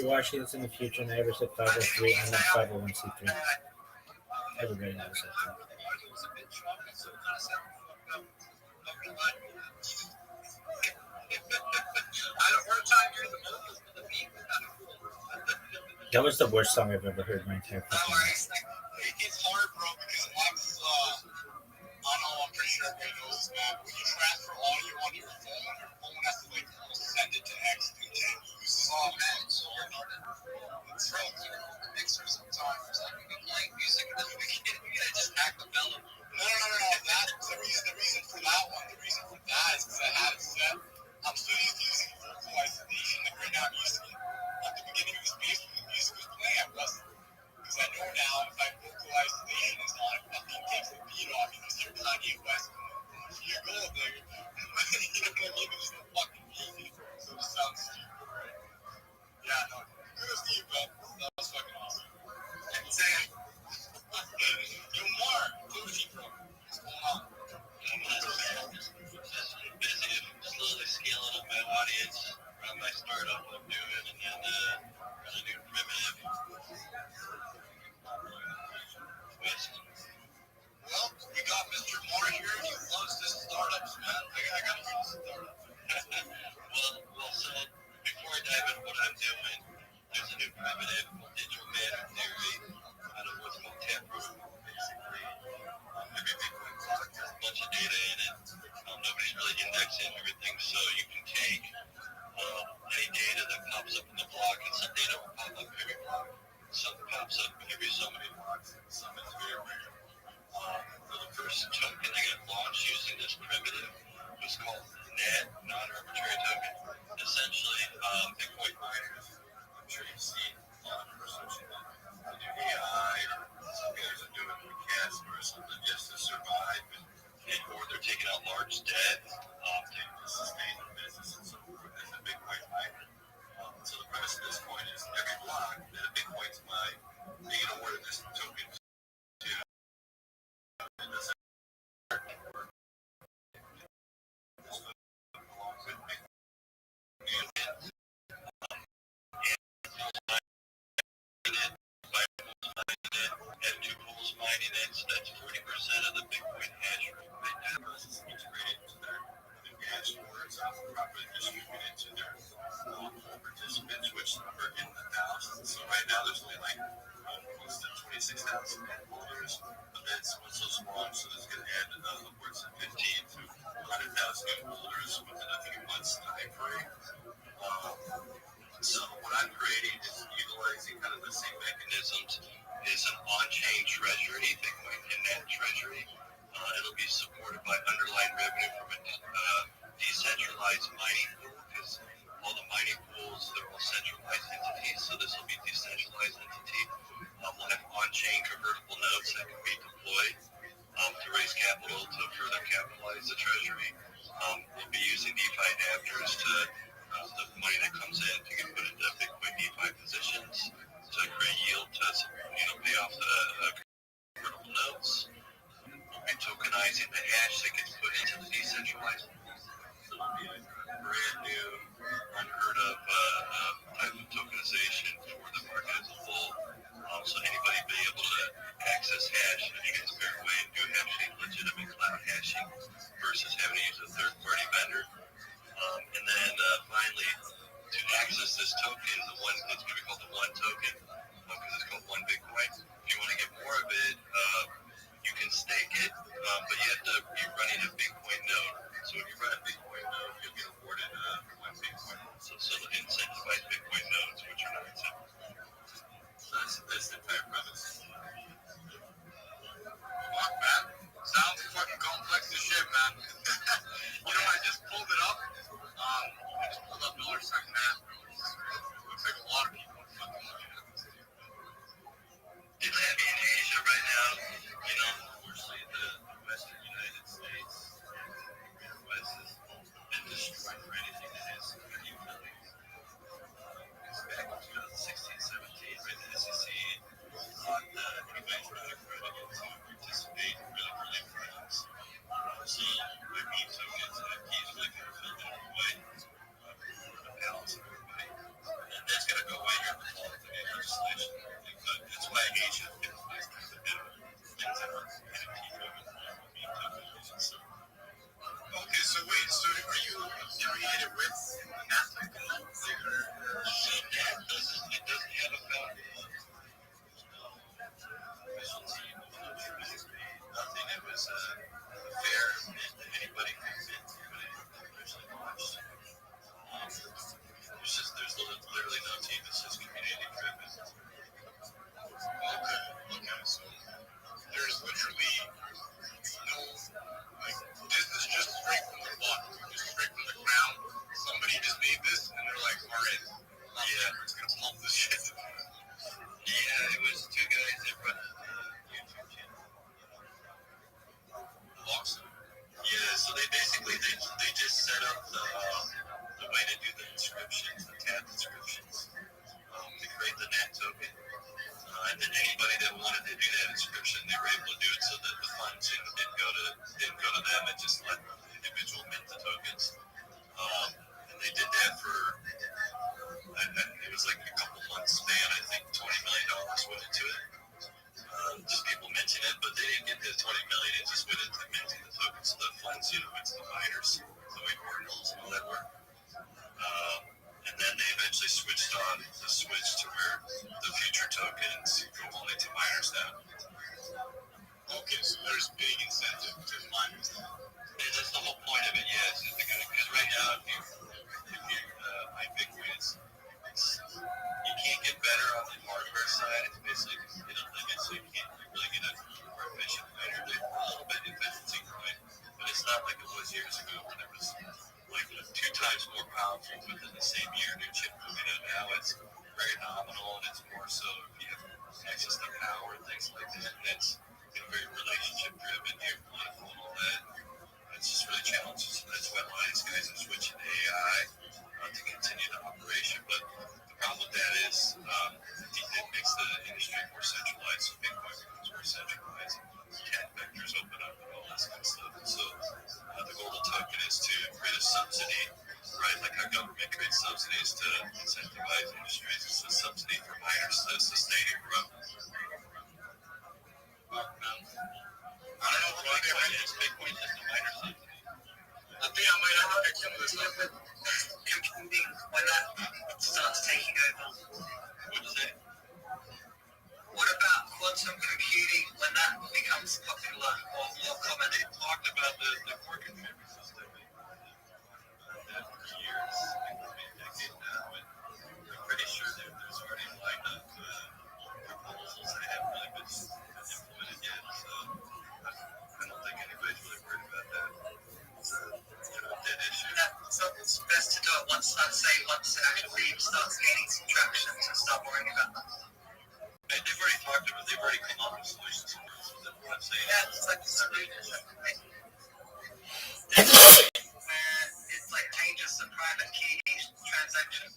you're watching this in the future and I ever said 503, I'm not 501c3. Everybody knows that. That was the worst song I've ever heard in my entire fucking life. It's hard, bro, because I know I'm pretty sure everybody knows this, man. When you transfer audio onto your phone has to like send it to X and then use oh man, it's so hard. It's real the mixer sometimes. Like you can play music and then you can just acapella. No. That's the reason for that one. The reason for that is because I had it set. I'm still using vocal isolation. Like right now I'm using it. At the beginning of this bass when the music was playing, I wasn't. Because I know now if I vocal isolation is on, it fucking takes the beat off because you're Kanye West. You're gold digger. You know what I mean? There's no fucking beat. So it sounds stupid, right? Yeah, no. Kudos to you, bud. That was fucking awesome. And Sam. Yo, Mark. Where's he from? What's going on? Busy slowly scaling up my audience around my startup I'm doing, and then really new primitive. Well, we got Mr. Moore here. He loves his startups, man. I got to use startup. well said. Before I dive into what I'm doing, there's a new primitive digital matter theory out of what's called taproot. Basically, every Bitcoin block has a bunch of data in it. Nobody's really indexing everything, so you can take any data that pops up in the block, and some data will pop up every block. Some pops up every so many blocks, and some is very rare. For the first token that got launched using this primitive was called NAT, non-arbitrary token. Essentially, Bitcoin miners, I'm sure you've seen a lot of research on do AI, or some guys are doing Casper or something just to survive, or they're taking out large debt to sustain their business and so forth as a Bitcoin miner. So the premise of this coin is every block that a Bitcoin's mined, they get awarded this token to. And this have two pools mining it, so that's 40% of the Bitcoin hash rate. Right now, this is integrated into their gas boards, properly distributed to their participants, which number in the thousands. So right now, there's only like close to 26,000 holders, but that's once those launch, so that's going to add upwards of 15 to 100,000 new holders within a few months time frame. So what I'm creating is utilizing kind of the same mechanisms is an on-chain treasury, Bitcoin in that treasury. It'll be supported by underlying revenue from a decentralized mining pool, because all the mining pools, they're all centralized entities, so this will be a decentralized entity. We'll have on-chain convertible notes that can be deployed to raise capital to further capitalize the treasury. We'll be using DeFi adapters to the money that comes in to get put into Bitcoin DeFi positions to create yield to pay off the convertible notes. We'll be tokenizing the hash that gets put into the decentralized pool. So it'll be a brand new, unheard of type of tokenization for the market as a whole. So anybody be able to access hash in a transparent way and do actually legitimate cloud hashing versus having to use a third-party vendor. And then finally, to access this token, it's going to be called the One token, because it's called One Bitcoin. If you want to get more of it, you can stake it, but you have to be running a Bitcoin node. So when you run a Bitcoin node, you'll get awarded 1 the 20 million is just within the minting the tokens, so the funds, into the miners, the way ordinals and all that work. And then they eventually switched on the switch to where the future tokens go only to miners now. Okay, so there's big incentive to miners now. And that's the whole point of it, yes. Because right now, if you mine Bitcoin, you can't get better on the hardware side. It's basically limits, so you can't really get a more efficient miner. There's a little bit of efficiency growing, but it's not like it was years ago when it was like 2 times more powerful within the same year. New chip moving out now, it's very nominal, and it's more so if you have access to power and things like that. That's very relationship driven, geopolitical, and all that. It's just really challenging. So that's why a lot of these guys are switching to AI to continue the operation. But the problem with that is it makes the industry more centralized. So Bitcoin becomes more centralized. Cat vectors open up and all this kind of stuff. And so the global token is to create a subsidy, right? Like how government creates subsidies to incentivize industries. It's a subsidy for miners to sustain and grow. I don't know what Bitcoin is. Bitcoin is the miner subsidy. I think I might have to come with computing when that starts taking over. What'd you say? What about quantum computing when that becomes popular or more common? They talked about the core computing system that for years, maybe a decade now, and I'm pretty sure there's already lined up proposals that haven't really been implemented yet. So I don't think anybody's really worried about that. It's a dead issue. Yeah, so it's best to do it once it actually starts gaining some traction to start worrying about that. And they've already talked about, they've already come up with solutions for it. So that's what I'm saying. Yeah, it's like a solution. Where it's like changes to private key transaction.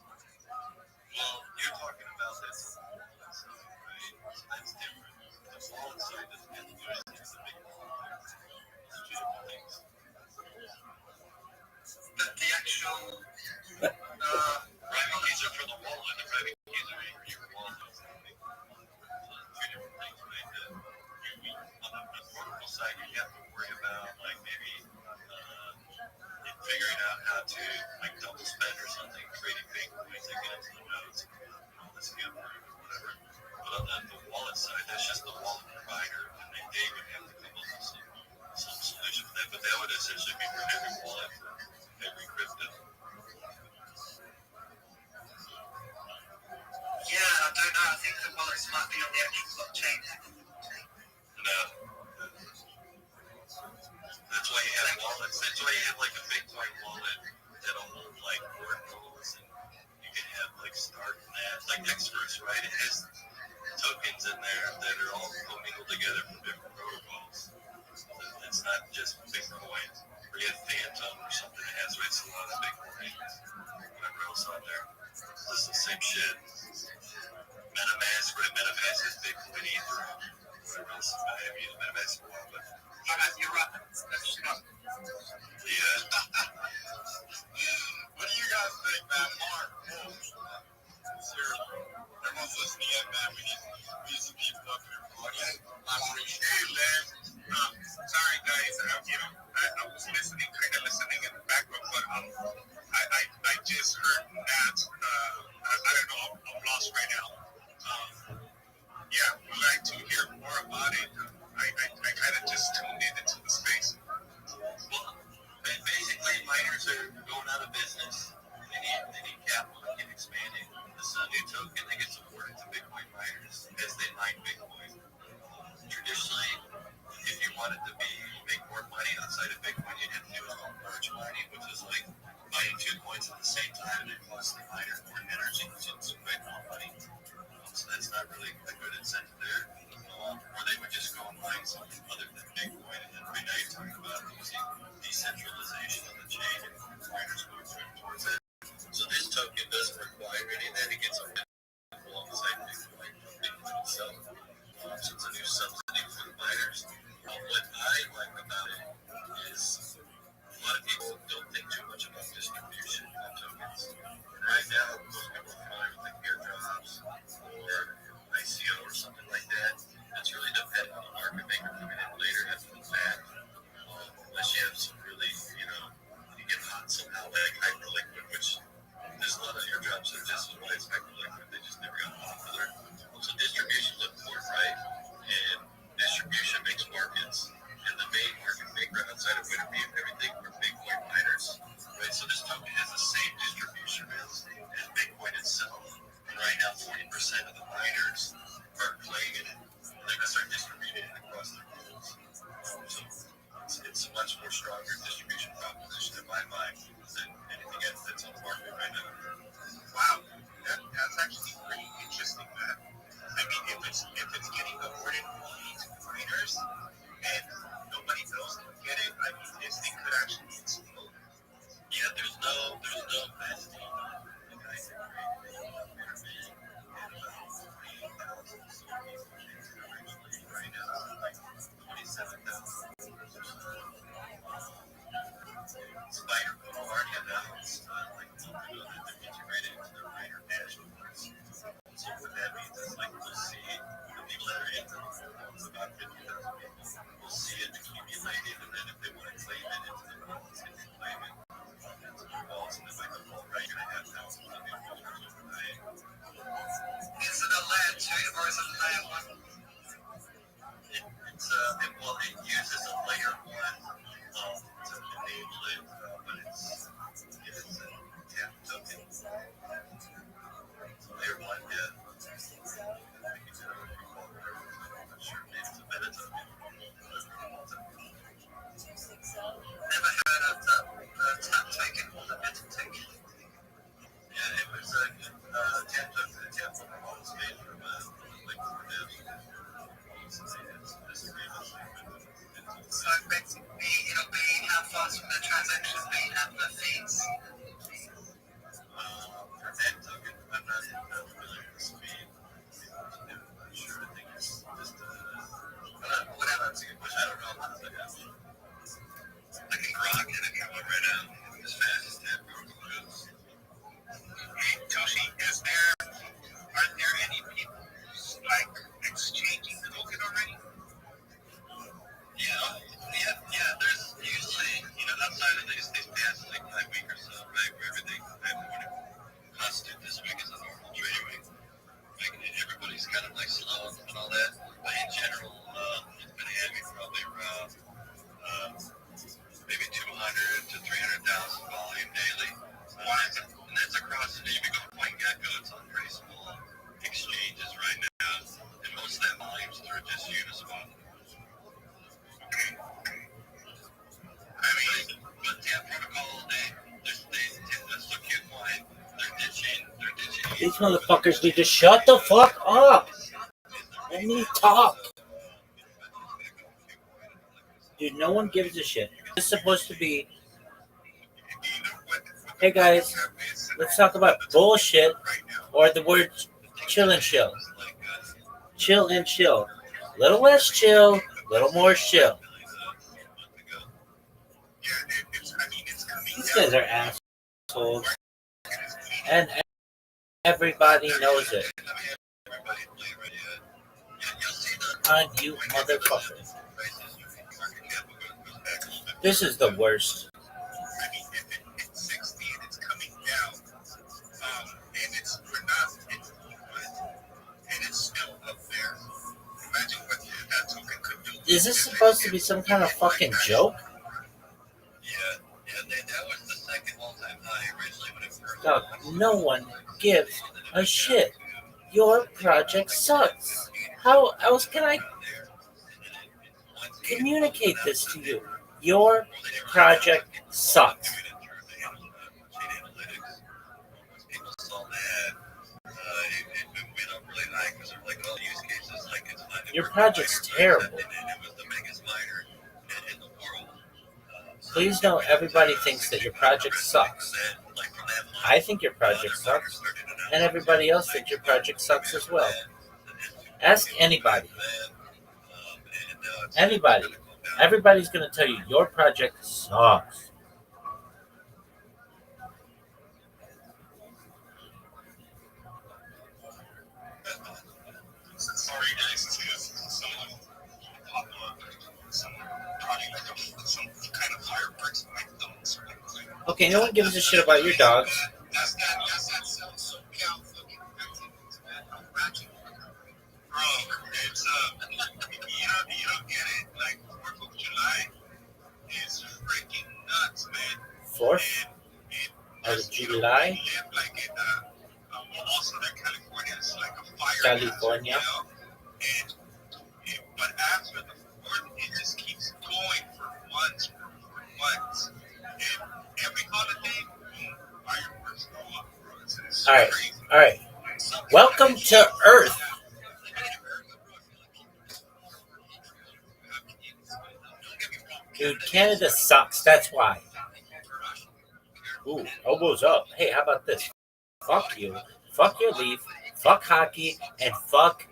Well, you're talking about this wallet side, right? So that's different. The wallet side doesn't have to do anything with the big wallet. It's 2 different things. But the actual private keys are for the wallet. The private keys are for your wallet. So 2 different things, right? On the protocol side, you have to worry about like maybe figuring out how to like double spend or something, trading Bitcoins and get into the nodes, all this together or whatever. But on the wallet side, that's just the wallet provider, and they would have to come up with some solution for that. But that would essentially be for every wallet for every crypto. yeah, I don't know. I think the wallets might be on the actual blockchain. No. That's why you have wallets. That's why you have like a Bitcoin wallet that'll hold like ordinals, and you can have like StarkNet, like Express, right? It has tokens in there that are all commingled together from different protocols. It's not just Bitcoin. Or you have Phantom or something that has a lot of Bitcoin, whatever else on there. This is the same shit. MetaMask, right? MetaMask is Bitcoin, Ether, whatever else. I haven't used MetaMask in a while, but You're right. yeah. What do you guys think, man? Mark, seriously, everyone's listening in, man. We need some people up here. Hey, man. Sorry, guys. I was listening, kind of listening in the background, but I just heard that. I don't know. I'm lost right now. Yeah, would like to hear more about it. I kind of just tuned into the space. Well, basically, miners are going out of business. They need capital to keep expanding. This is a new token that gets awarded to Bitcoin miners as they mine Bitcoin. Traditionally, if you wanted to make more money outside of Bitcoin, you'd have to do what's called merge mining, which is like mining 2 coins at the same time, and it costs the miner more energy, so it's quite more money. So that's not really a good incentive there. Or they would just go and mine something other than Bitcoin. And then right now you're talking about decentralization of the chain and miners going towards that. So this token doesn't require any of that. It gets alongside Bitcoin itself. So it's a new subsidy for the miners. What I like about it is a lot of people don't think too much about distribution of tokens. Right now, most people are familiar with like airdrops or ICO or something like that. That's really dependent on the market maker coming in later. These motherfuckers need to shut the fuck up. Let me talk. Dude, no one gives a shit. This is supposed to be, hey guys, let's talk about bullshit or the word chill and chill. Chill and chill. Little less chill, little more chill. These guys are assholes. And everybody knows it. On you motherfuckers. This is the worst. Is this supposed to be some kind of fucking joke? Dog, no one gives a shit. Your project sucks. How else can I communicate this to you? Your project sucks. Your project's terrible. Please know everybody thinks that your project sucks. I think your project sucks, and everybody else thinks your project sucks as well. Ask anybody. Anybody. Everybody's going to tell you your project sucks. Okay, no one gives a shit about your dogs. Fourth of July, California. All right. Welcome to Earth. Dude, Canada sucks. That's why. Ooh, elbows up. Hey, how about this? Fuck you. Fuck your leaf. Fuck hockey. And fuck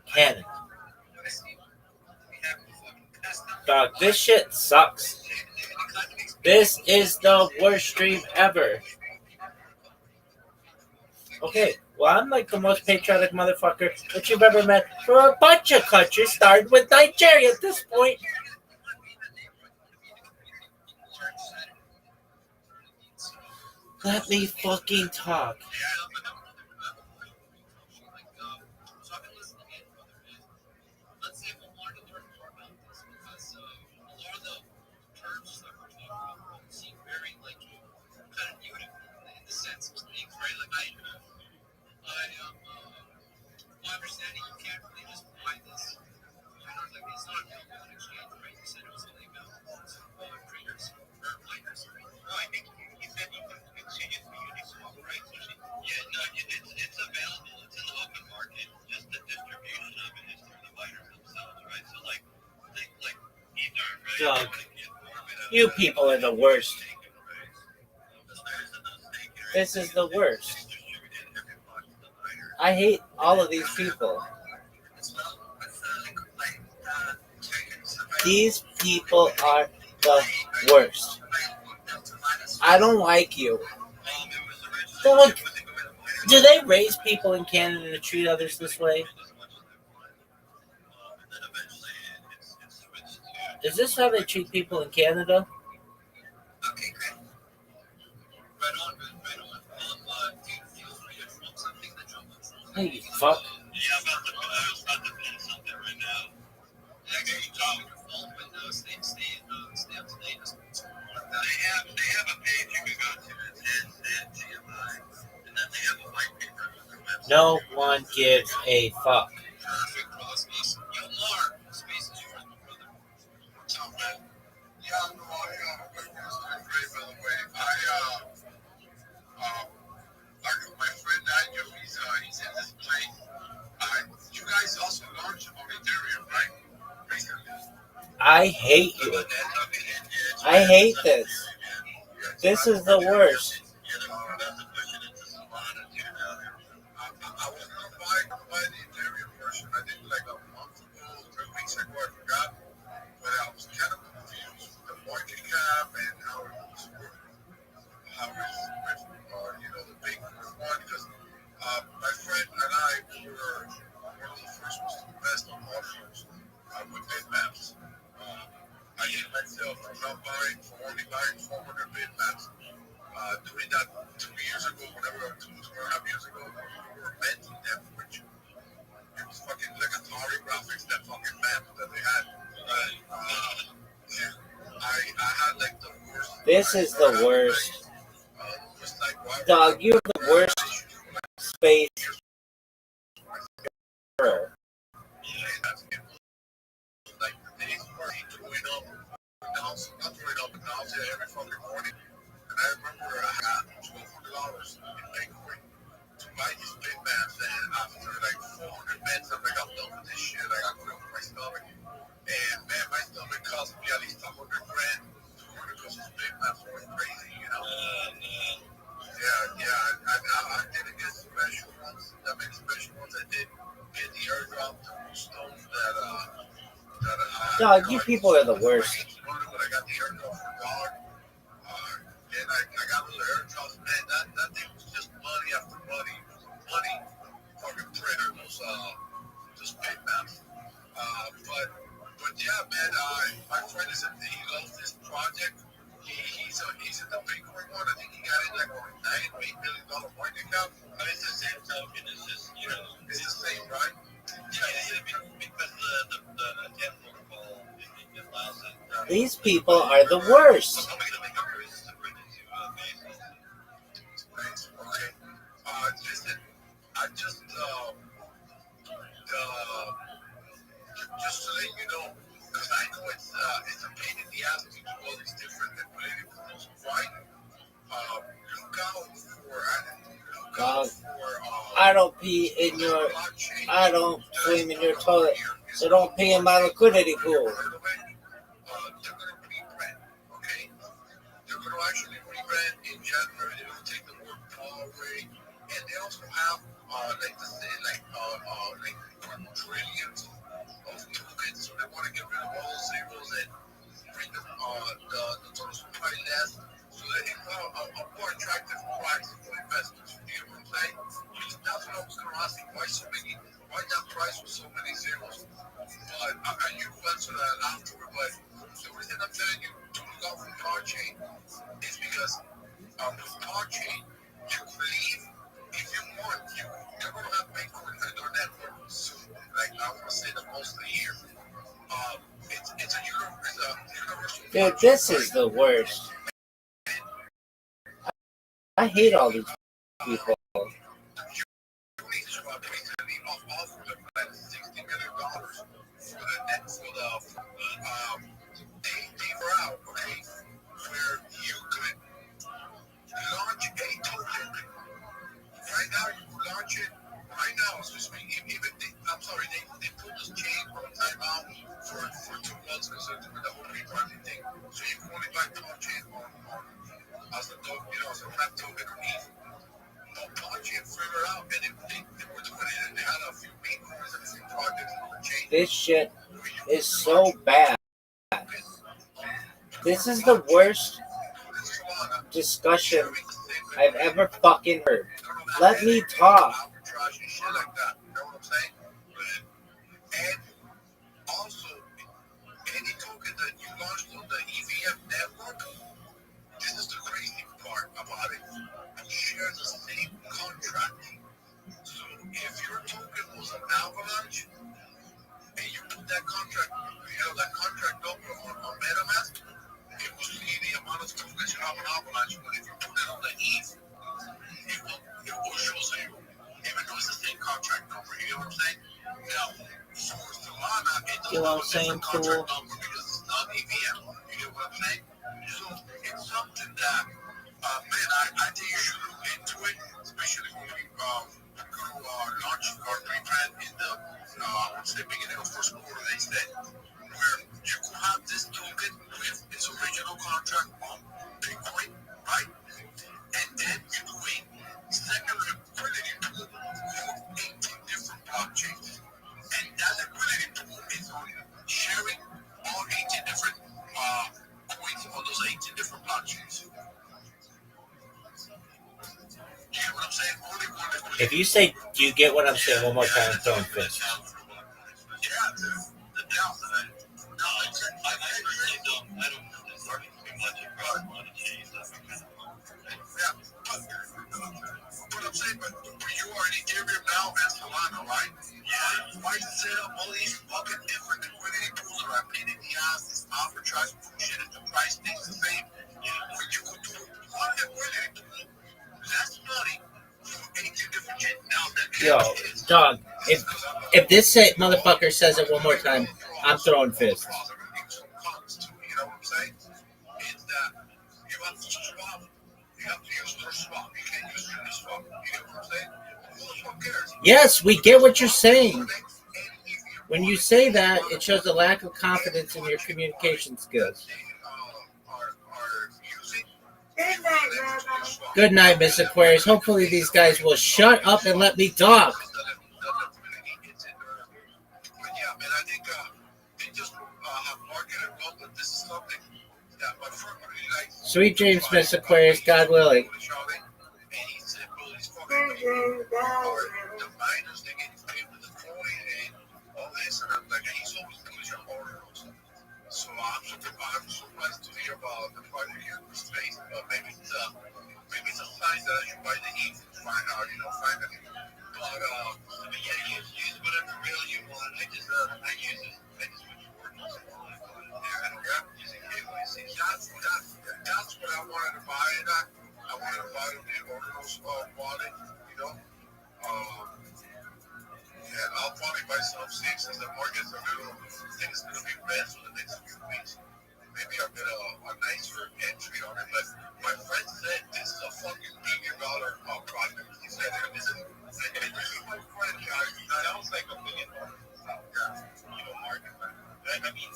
Canada. Dog, this shit sucks. This is the worst stream ever. Okay, well, I'm like the most patriotic motherfucker that you've ever met for a bunch of countries, starting with Nigeria at this point. Let me fucking talk. Doug, you people are the worst. This is the worst. I hate all of these people. These people are the worst. I don't like you. Look, do they raise people in Canada to treat others this way? Is this how they treat people in Canada? Hey, you fuck. No one gives a fuck. I hate you. I hate this. This is the worst. I was gonna buy the Italian version. I think like a month ago, 3 weeks ago. I forgot, but I was kind of confused with the market cap and how it was how it's with the big one because my friend and I were one of the first ones to invest on options with bitmaps. I hit myself for not buying, for only buying 400 bitmaps. Doing that 2 years ago, whatever, 2.5 years ago, we were renting them, which it was fucking like Atari graphics, that fucking map that they had. And I had like the worst. This is the worst. Dog, you have the worst space ever. Like the days where he throwing up, not throwing up nausea every fucking morning. And I remember I had $1,200 in Bitcoin to buy these big maps, and after like 400 bets, I'm like, I'm done with this shit. Like, I'm going to my stomach. And man, my stomach cost me at least $100 grand, 200 because these big maps were crazy, Yeah. I didn't get special ones. That many special ones. I did get the airdrop to Stone that Dog, you people are the worst. But I got the airdrop for $1. And I got those airdrops, man. That thing was just money after money. Money fucking printer, those big maps. But yeah, man, my friend he loves this project. He's in the Bitcoin one. I think he got it like on $9 million market cap. But it's the same token. It's just, it's the same, right? Yeah, because the attempt protocol allows it. These people are the worst. Okay. Listen, I just to let you know, because I know it's a pain in the ass to do all these different political rules, right? Look out for I don't pee in your. I don't swim in your toilet. So don't pee in my liquidity pool. They're going to rebrand, okay? They're going to actually rebrand in January. They're going to take the word Paul away, and they also have trillions of tokens. So they want to get rid of all the zeros and bring the total supply less, so that it's a more attractive price for investors. You know what I'm saying? That's what I was going to ask you. Why that price with so many zeros? But you answer that afterward. But the reason I'm telling you to look out for Chain is because with Chain, you believe if you want, you're going to have Bitcoin on your network soon. Like I want to say the most of the year. It's a universal. Dude, this is the worst. I hate all these people. Where you could launch a token. Right now, you can launch it. Right now, they put this chain on timeout for 2 months because they're doing the whole rebranding thing. So you can only buy blockchain as a token, as a web token on ETH. But blockchain figured out, and they were doing it, and they had a few Bitcoins and a few projects on the chain. This shit is so bad. This is the worst discussion I've ever fucking heard. Let me talk. And also, any token that you launched on the EVM network, this is the crazy part about it. You share the same contract. So if your token was an avalanche, and you put that contract number on MetaMask, it will see the amount of tokens you have on avalanche. But if you put it on the ETH, it will show you, even though it's the same contract number. You know what I'm saying? Now, for Solana, it doesn't have a different contract number because it's not EVM. You know what I'm saying? So it's something that, man, I think you should look into it, especially when we go launch our rebrand in the, I would say, beginning of first quarter, they said, where you could have his original contract on Bitcoin, right? And then you're doing second liquidity pool for 18 different blockchains. And that liquidity pool is on sharing all 18 different coins on those 18 different blockchains. You get what I'm saying? Only one liquidity. If you say, do you get what I'm saying one more time, I'm throwing fists. Yeah, the downside. No, I really don't. I don't start too much about money. Yeah, but I'm saying, but you are in Ethereum now and Solana, right? Yeah. Why set up all these fucking different liquidity pools that are a pain in the ass? This arbitrage bullshit and the price stays the same. When you go to one liquidity pool, that's money for 18 different shit. Now that Yo, dog, if this motherfucker says it one more time, I'm throwing fists. You know what I'm saying? It's that you have to swap. You have to use their swap. You can't use your swap. You get what I'm saying? Who cares? Yes, we get what you're saying. When you say that, it shows a lack of confidence in your communication skills. Good night, Miss Aquarius. Hopefully these guys will shut up and let me talk. Sweet dreams, Miss Aquarius. God willing. So I'm surprised to hear about the project here in space. Maybe it's a sign that I should buy the heat to find out, find it. But yeah, use whatever rail you want. I use it. I just switch ordinals. Yeah, using KYC. That's what I wanted to buy. I wanted to buy the ordinals wallet, Yeah, I'll probably buy some six as the market's a little. I think it's going to be red for the next few weeks. Maybe I'll get a nicer entry on it. But my friend said this is a fucking $1 million project. He said this is my friend, guys. Sounds like $1 million. Market. I mean,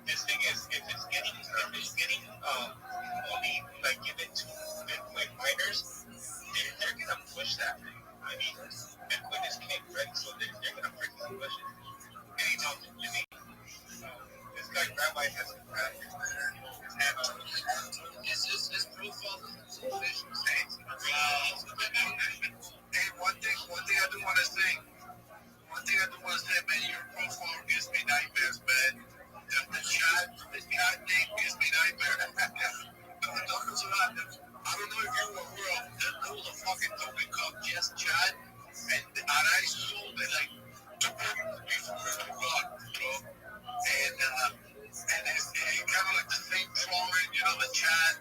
this thing is, if it's getting money, like given to Bitcoin miners, they're going to push that thing. I mean, Bitcoin is getting ready, so they're going to freaking push it. Anyhow, this guy, Rabbi, has a crack. His profile is official states. Hey, one thing I do want to say. Man, your profile gives me nightmares, man. The chat thing gives me nightmares. I don't know if you were aware of there was a fucking token called Yes Chat, and I sold it like 2 weeks before we got, and it's kind of like the same drawing, the chat.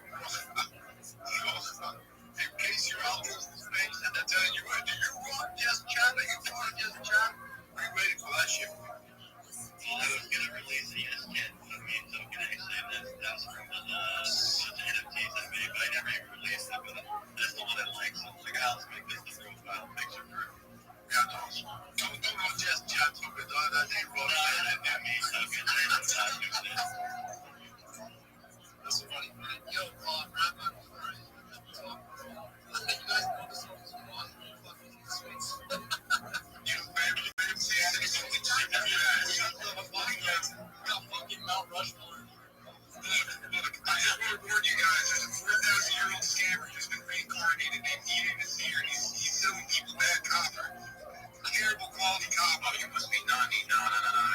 In case you're out there in space and they're telling you, do you want Just Chat? Are you for Just Chat? Are you ready for that shit? I was going to release the Yes Chat. So can I say that's from the NFTs I made, but I never even released it. But that's the one that likes it. Like, I'll make this the profile picture for it. Yeah, no. Don't go Just Chat. That ain't wrong. That means something. That's funny, man. Yo, Ron, wrap up. You guys know this one is fun. Fucking sweet. You barely see anything. Fucking Mount Rushmore. Look, I just want to warn you guys, there's a 4,000-year-old scammer who's been reincarnated named Ian Nasir. He's selling people bad copper. Terrible quality copper. You must be naughty. No.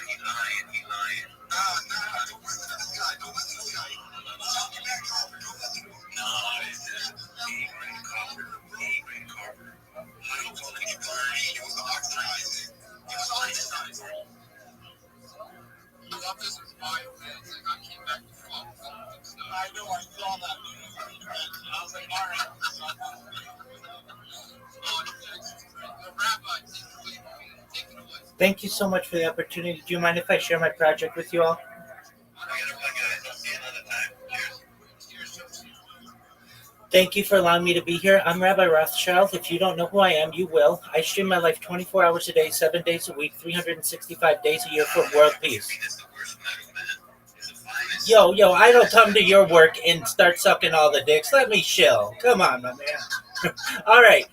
He's lying. Don't listen to this guy. Selling you bad copper. Don't listen to him. No, it's just A-grade copper. I don't want to get burned. It was oxidized. I love this with bio, man. It's like I came back to fuck. I know, I saw that. I was like, all right. The rabbi, take it away. Thank you so much for the opportunity. Do you mind if I share my project with you all? Thank you for allowing me to be here. I'm Rabbi Rothschild. If you don't know who I am, you will. I stream my life 24 hours a day, 7 days a week, 365 days a year for world peace. Yo, I don't come to your work and start sucking all the dicks. Let me chill. Come on, my man. All right.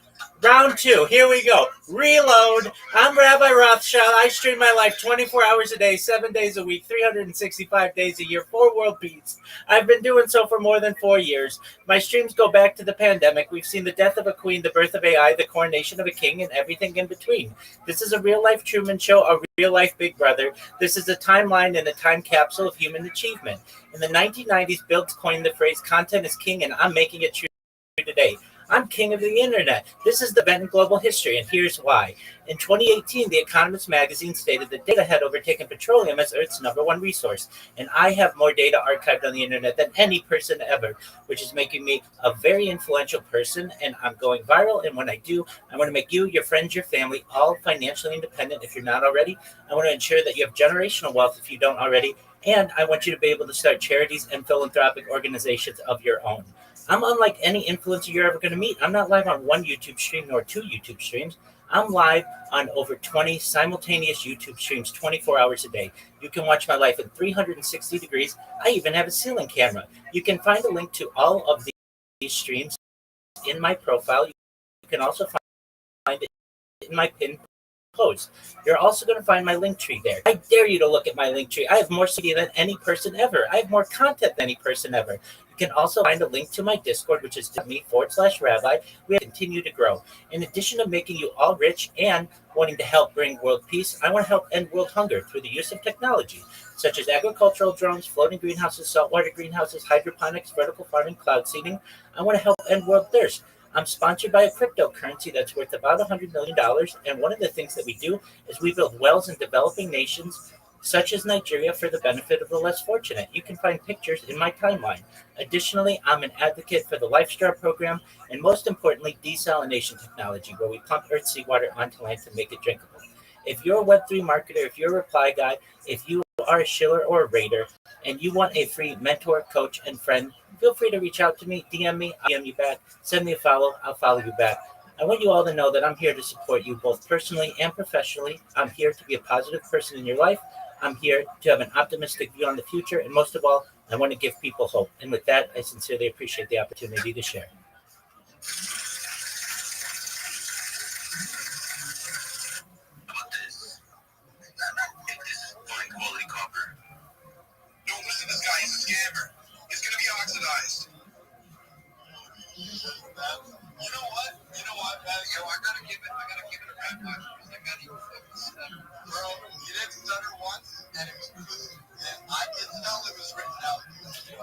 Round two. Here we go. Reload. I'm Rabbi Rothschild. I stream my life 24 hours a day, 7 days a week, 365 days a year for world peace. I've been doing so for more than 4 years. My streams go back to the pandemic. We've seen the death of a queen, the birth of AI, the coronation of a king, and everything in between. This is a real life Truman Show, a real life Big Brother. This is a timeline and a time capsule of human achievement. In the 1990s, Bill coined the phrase content is king, and I'm making it true today. I'm king of the internet. This is the event in global history, and here's why. In 2018, The Economist magazine stated that data had overtaken petroleum as Earth's number one resource, and I have more data archived on the internet than any person ever, which is making me a very influential person, and I'm going viral. And when I do, I want to make you, your friends, your family, all financially independent if you're not already. I want to ensure that you have generational wealth if you don't already, and I want you to be able to start charities and philanthropic organizations of your own. I'm unlike any influencer you're ever going to meet. I'm not live on one YouTube stream nor two YouTube streams. I'm live on over 20 simultaneous YouTube streams 24 hours a day. You can watch my life in 360 degrees. I even have a ceiling camera. You can find a link to all of these streams in my profile. You can also find it in my pinned post. You're also going to find my link tree there. I dare you to look at my link tree. I have more CD than any person ever. I have more content than any person ever. You can also find a link to my Discord, which is me/rabbi. We continue to grow. In addition to making you all rich and wanting to help bring world peace, I want to help end world hunger through the use of technology, such as agricultural drones, floating greenhouses, saltwater greenhouses, hydroponics, vertical farming, cloud seeding. I want to help end world thirst. I'm sponsored by a cryptocurrency that's worth about $100 million. And one of the things that we do is we build wells in developing nations such as Nigeria for the benefit of the less fortunate. You can find pictures in my timeline. Additionally, I'm an advocate for the LifeStar program and most importantly, desalination technology, where we pump Earth seawater onto land to make it drinkable. If you're a Web3 marketer, if you're a reply guy, if you are a shiller or a raider, and you want a free mentor, coach, and friend, feel free to reach out to me, DM me, I'll DM you back, send me a follow, I'll follow you back. I want you all to know that I'm here to support you both personally and professionally. I'm here to be a positive person in your life. I'm here to have an optimistic view on the future. And most of all, I want to give people hope. And with that, I sincerely appreciate the opportunity to share. How about this? If this is fine quality copper. Don't listen to this guy, he's a scammer. It's gonna be oxidized. You know what? Man? Yo, I gotta give it a red punch because I gotta even fucking stutter. Bro, you didn't stutter once, and it was good. And I can tell it was written out.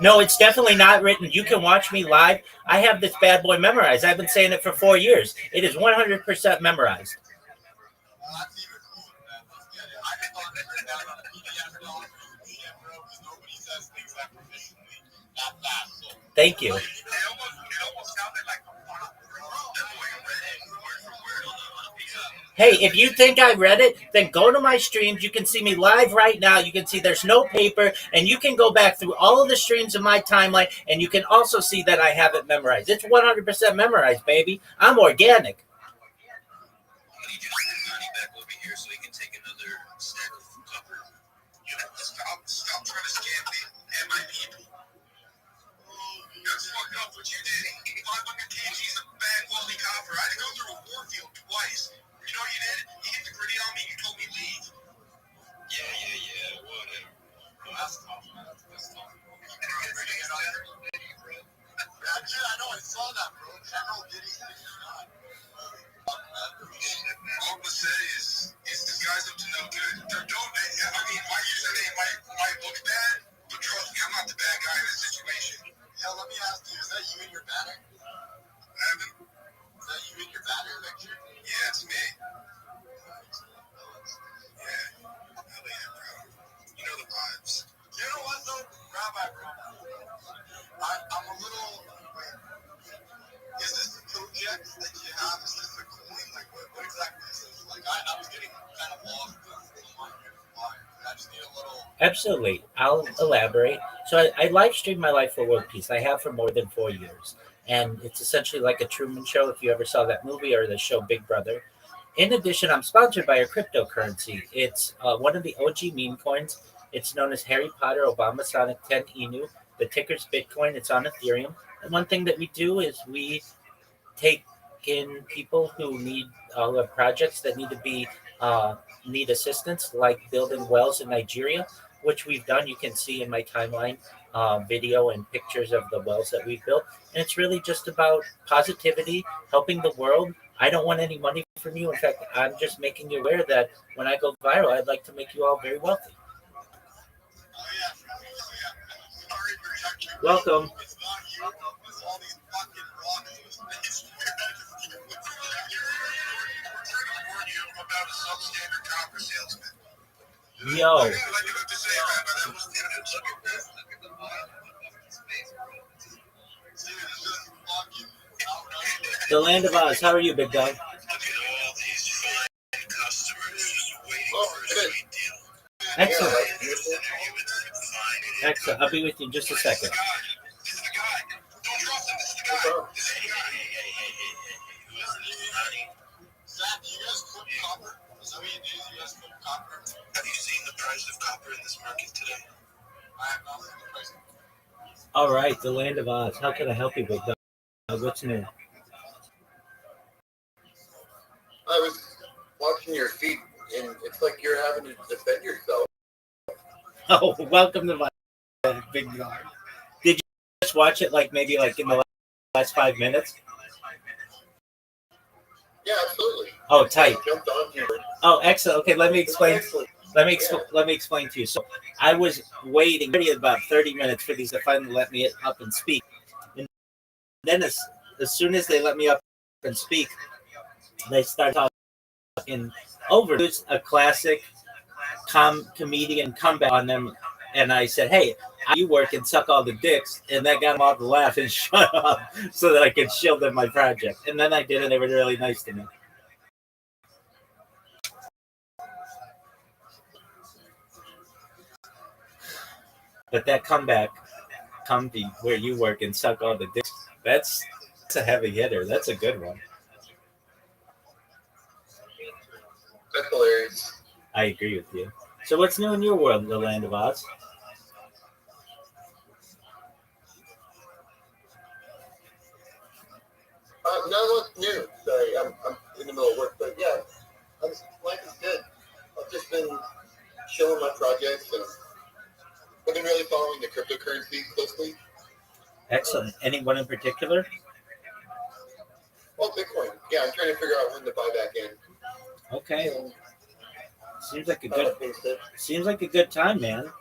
No, it's definitely not written. You can watch me live. I have this bad boy memorized. I've been saying it for 4 years. It is 100% memorized. Well, that's even cooler, man. Let's get it. I just thought it written down on a PDF document, bro, because nobody says things that proficiently that fast. So. Thank you. It almost sounded like a pop, bro. That boy read it word for word on a piece of. Hey, if you think I read it, then go to my streams. You can see me live right now. You can see there's no paper, and you can go back through all of the streams of my timeline, and you can also see that I have it memorized. It's 100% memorized, baby. I'm organic. I need you to send Johnny back over here so he can take another stack of copper. You have to stop trying to scam me and my people. That's fucked up what you did. 500 kgs of bad quality copper. I had to go through a war field twice. You know what you did? You hit the gritty on me. You told me leave. Yeah. Whatever. That's tough, man. That's tough. Yeah, I know. I saw that, bro. General Diddy 69. All I'm say is this guy's up to no good. My username might look bad, but trust me, I'm not the bad guy in this situation. Yo, let me ask you, is that you in your banner? Evan? Is that you in your banner picture? Yeah, it's me. Yeah. Hell yeah, bro. You know the vibes. You know what, though? Rabbi, bro. I'm a little... Is this a project that you have? Is this a coin? Like, what exactly is this? Like, I was getting kind of lost in my I just need a little... Absolutely. I'll elaborate. So I live stream my life for world peace. I have for more than 4 years. And it's essentially like a Truman Show, if you ever saw that movie, or the show Big Brother. In addition, I'm sponsored by a cryptocurrency. It's one of the OG meme coins. It's known as Harry Potter Obama Sonic 10 Inu. The ticker's Bitcoin. It's on Ethereum. And one thing that we do is we take in people who need who have projects that need assistance, like building wells in Nigeria, which we've done. You can see in my timeline video and pictures of the wells that we've built. And it's really just about positivity, helping the world. I don't want any money from you. In fact, I'm just making you aware that when I go viral, I'd like to make you all very wealthy. Welcome. Yo. The Land of Oz. How are you, big guy? Excellent. Excellent. I'll be with you in just a second. Have you seen the price of copper in this market today? All right, the Land of Oz. How can I help you, big guy? What's new? I was watching your feed, and it's like you're having to defend yourself. Oh, welcome to my big guy. Did you just watch it maybe in the last 5 minutes? Yeah, absolutely. Oh, tight. Jumped on here. Oh, excellent. Okay, let me explain. Excellent. Let me explain to you. So, I was waiting about 30 minutes for these to finally let me up and speak. And then, as soon as they let me up and speak, they start talking over. There's a classic comedian comeback on them, and I said, "Hey, you work and suck all the dicks," and that got them all to laugh and shut up so that I could shield them my project. And then I did, and they were really nice to me. But that comeback, comedy, where you work and suck all the dicks, that's a heavy hitter. That's a good one. That's hilarious. I agree with you. So what's new in your world, the Land of Oz? Not what's new. Sorry, I'm in the middle of work, but yeah, life is good. I've just been showing my projects, and I've been really following the cryptocurrency closely. Excellent. Anyone in particular? Well, Bitcoin. Yeah, I'm trying to figure out when to buy back in. Okay. And Seems like a good time, man.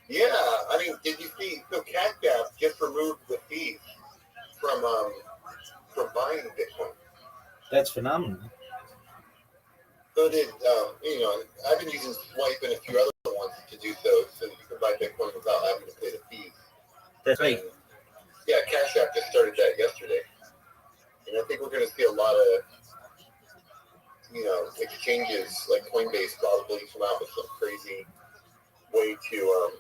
Yeah, I mean, did you see? So Cash App just removed the fees from buying Bitcoin. That's phenomenal. So did I've been using Swipe and a few other ones to do so that you can buy Bitcoin without having to pay the fees. That's right. Yeah, Cash App just started that yesterday, and I think we're going to see a lot of exchanges like Coinbase probably come out with some crazy way to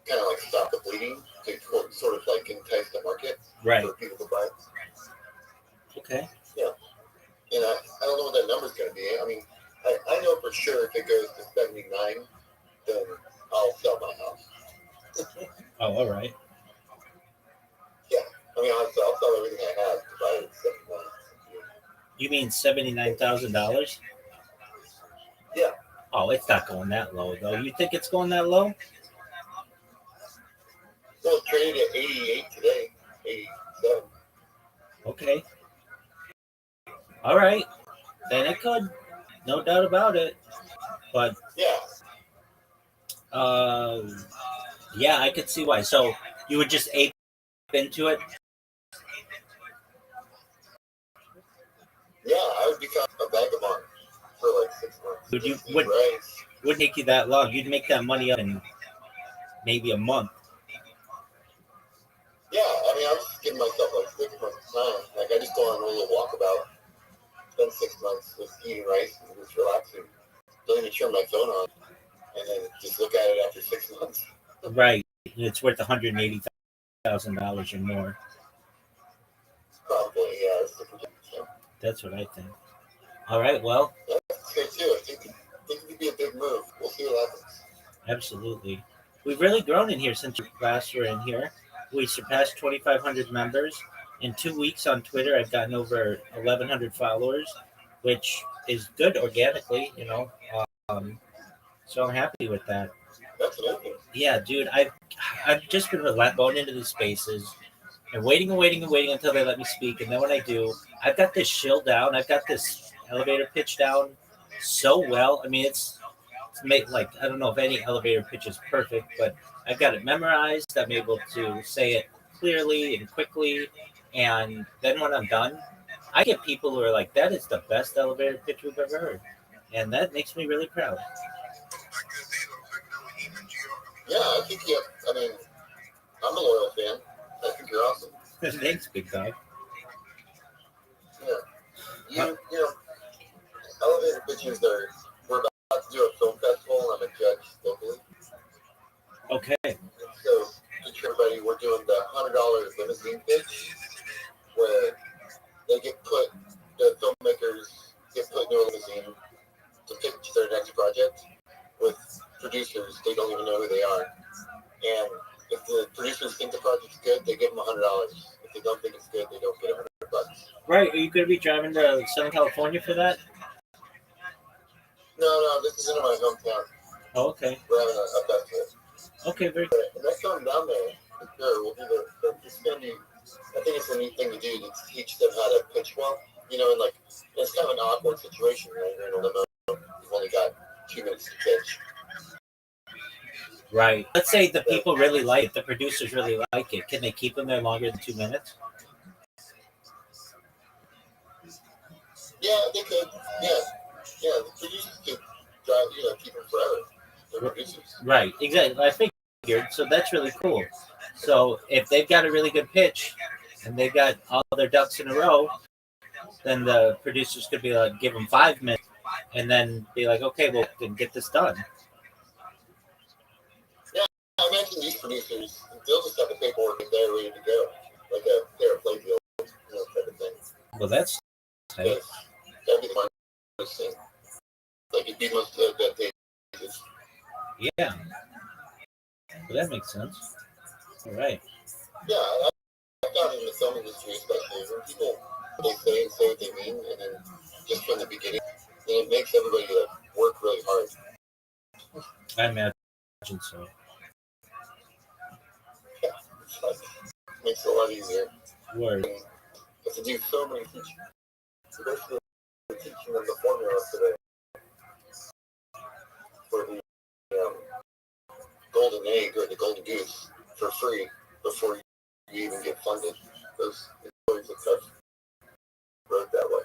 kind of like stop the bleeding to sort of like entice the market for people to buy. Okay. Yeah. And I don't know what that number's going to be. I mean, I know for sure if it goes to 79, then I'll sell my house. Oh, all right. Yeah. I mean, I'll sell everything I have to buy it at 79. You mean $79,000? Yeah. Oh, it's not going that low, though. You think it's going that low? Well, it's traded at 88 today. 87. Okay. All right. Then it could. No doubt about it. But yeah. Yeah, I could see why. So you would just ape into it? Yeah, I would become a vagabond for like 6 months. Wouldn't take you that long. You'd make that money up in maybe a month. Yeah, I mean, I'm just giving myself like 6 months time. Like, I just go on a little walkabout, spend 6 months just eating rice and just relaxing. Don't even turn my phone on, and then just look at it after 6 months. Right. It's worth $180,000 or more. Probably, yeah. That's what I think. All right, well. That's say too. I think it could be a big move. We'll see what happens. Absolutely. We've really grown in here since last we're in here. We surpassed 2,500 members. In 2 weeks on Twitter, I've gotten over 1,100 followers, which is good organically, you know. Um, so I'm happy with that. That's amazing. Yeah, dude, I've just been going into these spaces and waiting and waiting and waiting until they let me speak. And then when I do, I've got this shield down. I've got this elevator pitch down so well. I mean, it's made like I don't know if any elevator pitch is perfect, but I've got it memorized. I'm able to say it clearly and quickly. And then when I'm done, I get people who are like, "That is the best elevator pitch we've ever heard," and that makes me really proud. Yeah, I think you. I mean, I'm a loyal fan. I think you're awesome. Thanks, big dog. Yeah, you know, elevator pitches are. We're about to do a film festival, and I'm a judge locally. Okay. So, to everybody, we're doing the $100 limousine pitch, where they get put. The filmmakers get put into a limousine to pitch their next project with producers. They don't even know who they are, and if the producers think the project's good, they give them $100. If they don't think it's good, they don't get $100. Right. Are you going to be driving to Southern California for that? No, this isn't in my hometown. Oh, okay. We're having a festival. Okay, very good. And next time down there, for sure, we'll do it's going to be, I think it's a neat thing to do to teach them how to pitch well. You know, and like, it's kind of an awkward situation, right? You're in a limo, you've only got 2 minutes to pitch. Right. Let's say the people really like it, the producers really like it. Can they keep them there longer than 2 minutes? Yeah, they could. Yeah, the producers could drive, keep them forever. The producers. Right, exactly. I figured. So that's really cool. So if they've got a really good pitch and they've got all their ducks in a row, then the producers could be like, give them 5 minutes and then be like, okay, well, then get this done. Yeah, I imagine these producers, they'll just have the paperwork there ready to go, like a pair of playfield, type of thing. Well, that's tight. That'd be the most thing. Like, it'd be most advantageous. Yeah. Well, that makes sense. All right. Yeah, I thought in the film industry, especially, when people, they say what they mean, and then just from the beginning, then it makes everybody work really hard. I imagine so. Yeah, it's like, makes it a lot easier. Word. You have to do so many teaching. Basically, teaching them the formula today for the golden egg or the golden goose for free before you even get funded. It's always a tough road that way.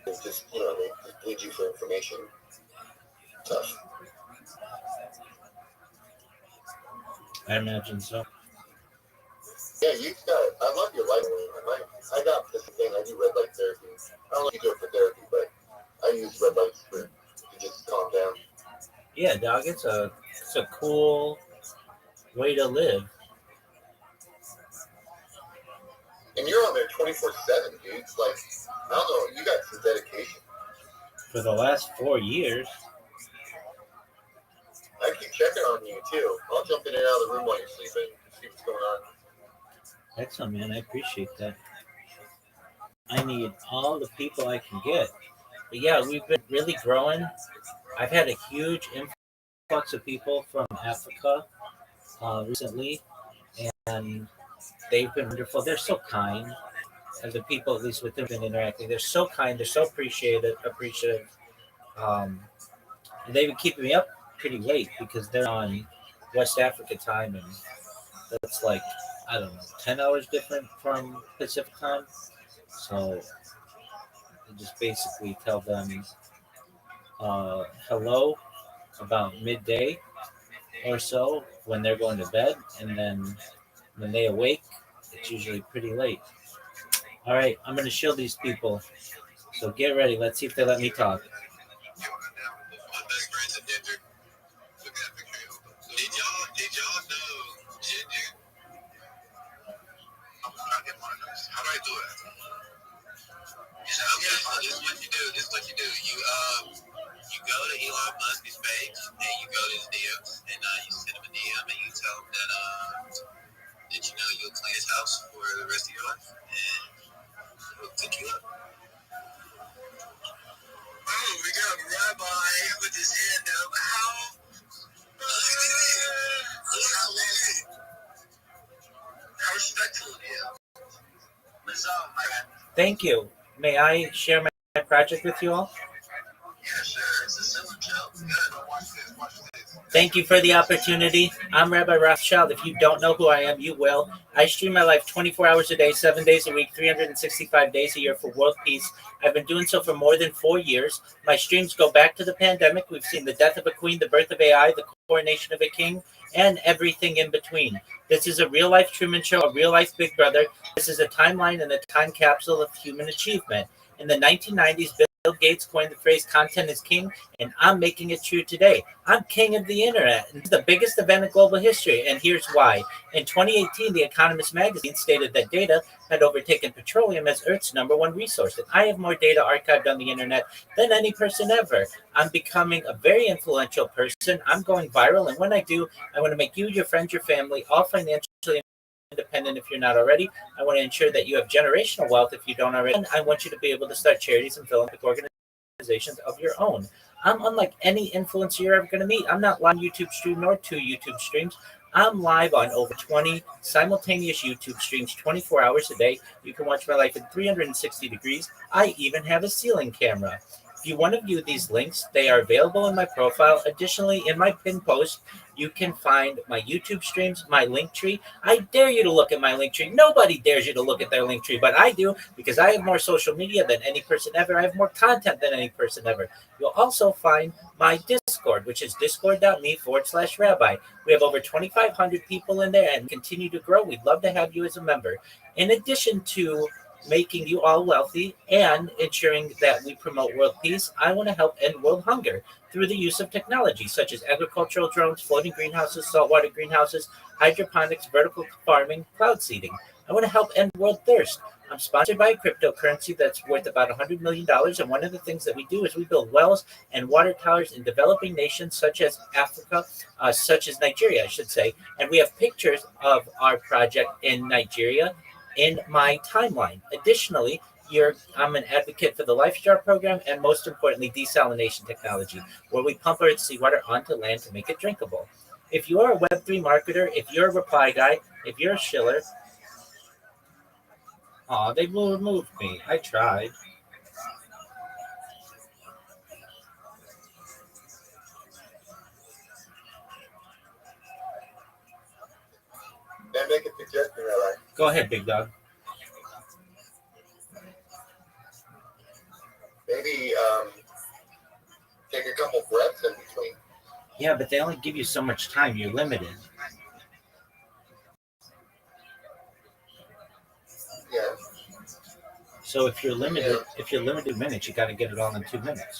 It's just, they just bleed you for information. Tough. I imagine so. Yeah, I love your light weight. I got this thing, I do red light therapy. I don't know if you do it for therapy, but I use red lights to just calm down. Yeah, dog, it's a cool way to live. And you're on there 24/7, dude. It's like, I don't know, you got some dedication. For the last 4 years. I keep checking on you, too. I'll jump in and out of the room while you're sleeping and see what's going on. Excellent, man. I appreciate that. I need all the people I can get. But yeah, we've been really growing. I've had a huge influx of people from Africa recently, and they've been wonderful. They're so kind. And the people, at least with them, been interacting, they're so kind. They're so appreciative. And they've been keeping me up pretty late because they're on West Africa time, and that's like, I don't know, 10 hours different from Pacific time. So I just basically tell them hello about midday or so when they're going to bed, and then when they awake, it's usually pretty late. All right, I'm going to shield these people. So get ready. Let's see if they let me talk. Did y'all know Ginger? How do I do it? Okay, so this is what you do. This is what you do. You go to Elon Musk's page and you go to his DMs and you send him a DM and you tell him that you know you'll clean his house for the rest of your life and he'll pick you up. Oh, we got Rabbi with his hand up. How respectful of you. What's up, my man? Thank you. May I share my project with you all? Yeah, sure. It's a similar show. Good. Watch this. Thank you for the opportunity. I'm Rabbi Rothschild. If you don't know who I am, you will. I stream my life 24 hours a day, 7 days a week, 365 days a year for world peace. I've been doing so for more than 4 years. My streams go back to the pandemic. We've seen the death of a queen, the birth of AI, the coronation of a king, and everything in between. This is a real-life Truman Show, a real-life Big Brother. This is a timeline and a time capsule of human achievement. In the 1990s, Bill Gates coined the phrase content is king, and I'm making it true today. I'm king of the internet. It's the biggest event in global history, and here's why. In 2018, The Economist magazine stated that data had overtaken petroleum as Earth's #1 resource, and I have more data archived on the internet than any person ever. I'm becoming a very influential person. I'm going viral, and when I do, I want to make you, your friends, your family, all financially independent if you're not already. I want to ensure that you have generational wealth if you don't already. And I want you to be able to start charities and philanthropic organizations of your own. I'm unlike any influencer you're ever going to meet. I'm not live on YouTube stream nor 2 YouTube streams. I'm live on over 20 simultaneous YouTube streams 24 hours a day. You can watch my life in 360 degrees. I even have a ceiling camera. If you want to view these links, they are available in my profile. Additionally, in my pinned post, you can find my YouTube streams, my link tree. I dare you to look at my link tree. Nobody dares you to look at their link tree, but I do because I have more social media than any person ever. I have more content than any person ever. You'll also find my Discord, which is discord.me/rabbi. We have over 2,500 people in there and continue to grow. We'd love to have you as a member. In addition to making you all wealthy and ensuring that we promote world peace, I want to help end world hunger through the use of technology such as agricultural drones, floating greenhouses, saltwater greenhouses, hydroponics, vertical farming, cloud seeding. I want to help end world thirst. I'm sponsored by a cryptocurrency that's worth about $100 million. And one of the things that we do is we build wells and water towers in developing nations such as Africa, such as Nigeria, I should say. And we have pictures of our project in Nigeria in my timeline. Additionally, I'm an advocate for the LifeStar program and most importantly, desalination technology, where we pump Earth's seawater onto land to make it drinkable. If you are a Web3 marketer, if you're a reply guy, if you're a shiller, they will remove me. I tried. May I make a suggestion, Rabbi? Go ahead, big dog. Maybe take a couple breaths in between. Yeah, but they only give you so much time. You're limited. Yeah. So if you're limited minutes, you got to get it all in 2 minutes.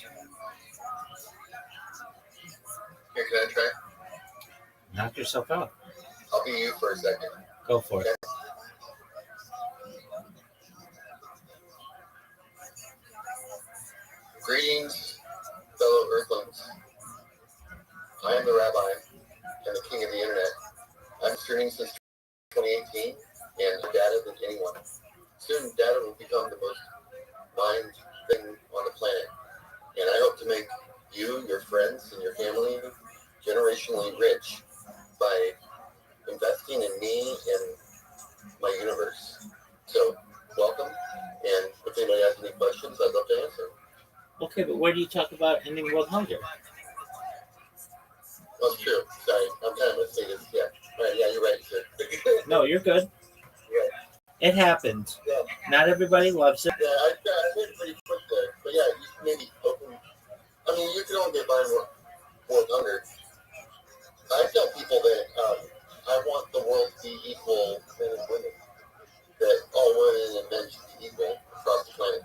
Here, can I try? Knock yourself out. I'll be you for a second. Go for it. Greetings, fellow Earthlings. I am the Rabbi and the King of the Internet. I'm streaming since 2018 and data than anyone. Soon, data will become the most mined thing on the planet. And I hope to make you, your friends, and your family generationally rich by investing in me and my universe. So, welcome. And if anybody has any questions, I'd love to answer. Okay, but where do you talk about ending world hunger? Well, it's true. Sorry, I'm kind of a sadist. Yeah. All right, yeah, you're right, sir. No, you're good. Yeah. It happens. Yeah. Not everybody loves it. Yeah, I went pretty quick there. But yeah, you should maybe open. I mean, you can only get by world hunger. I tell people that I want the world to be equal men and women. That all women and men should be equal across the planet.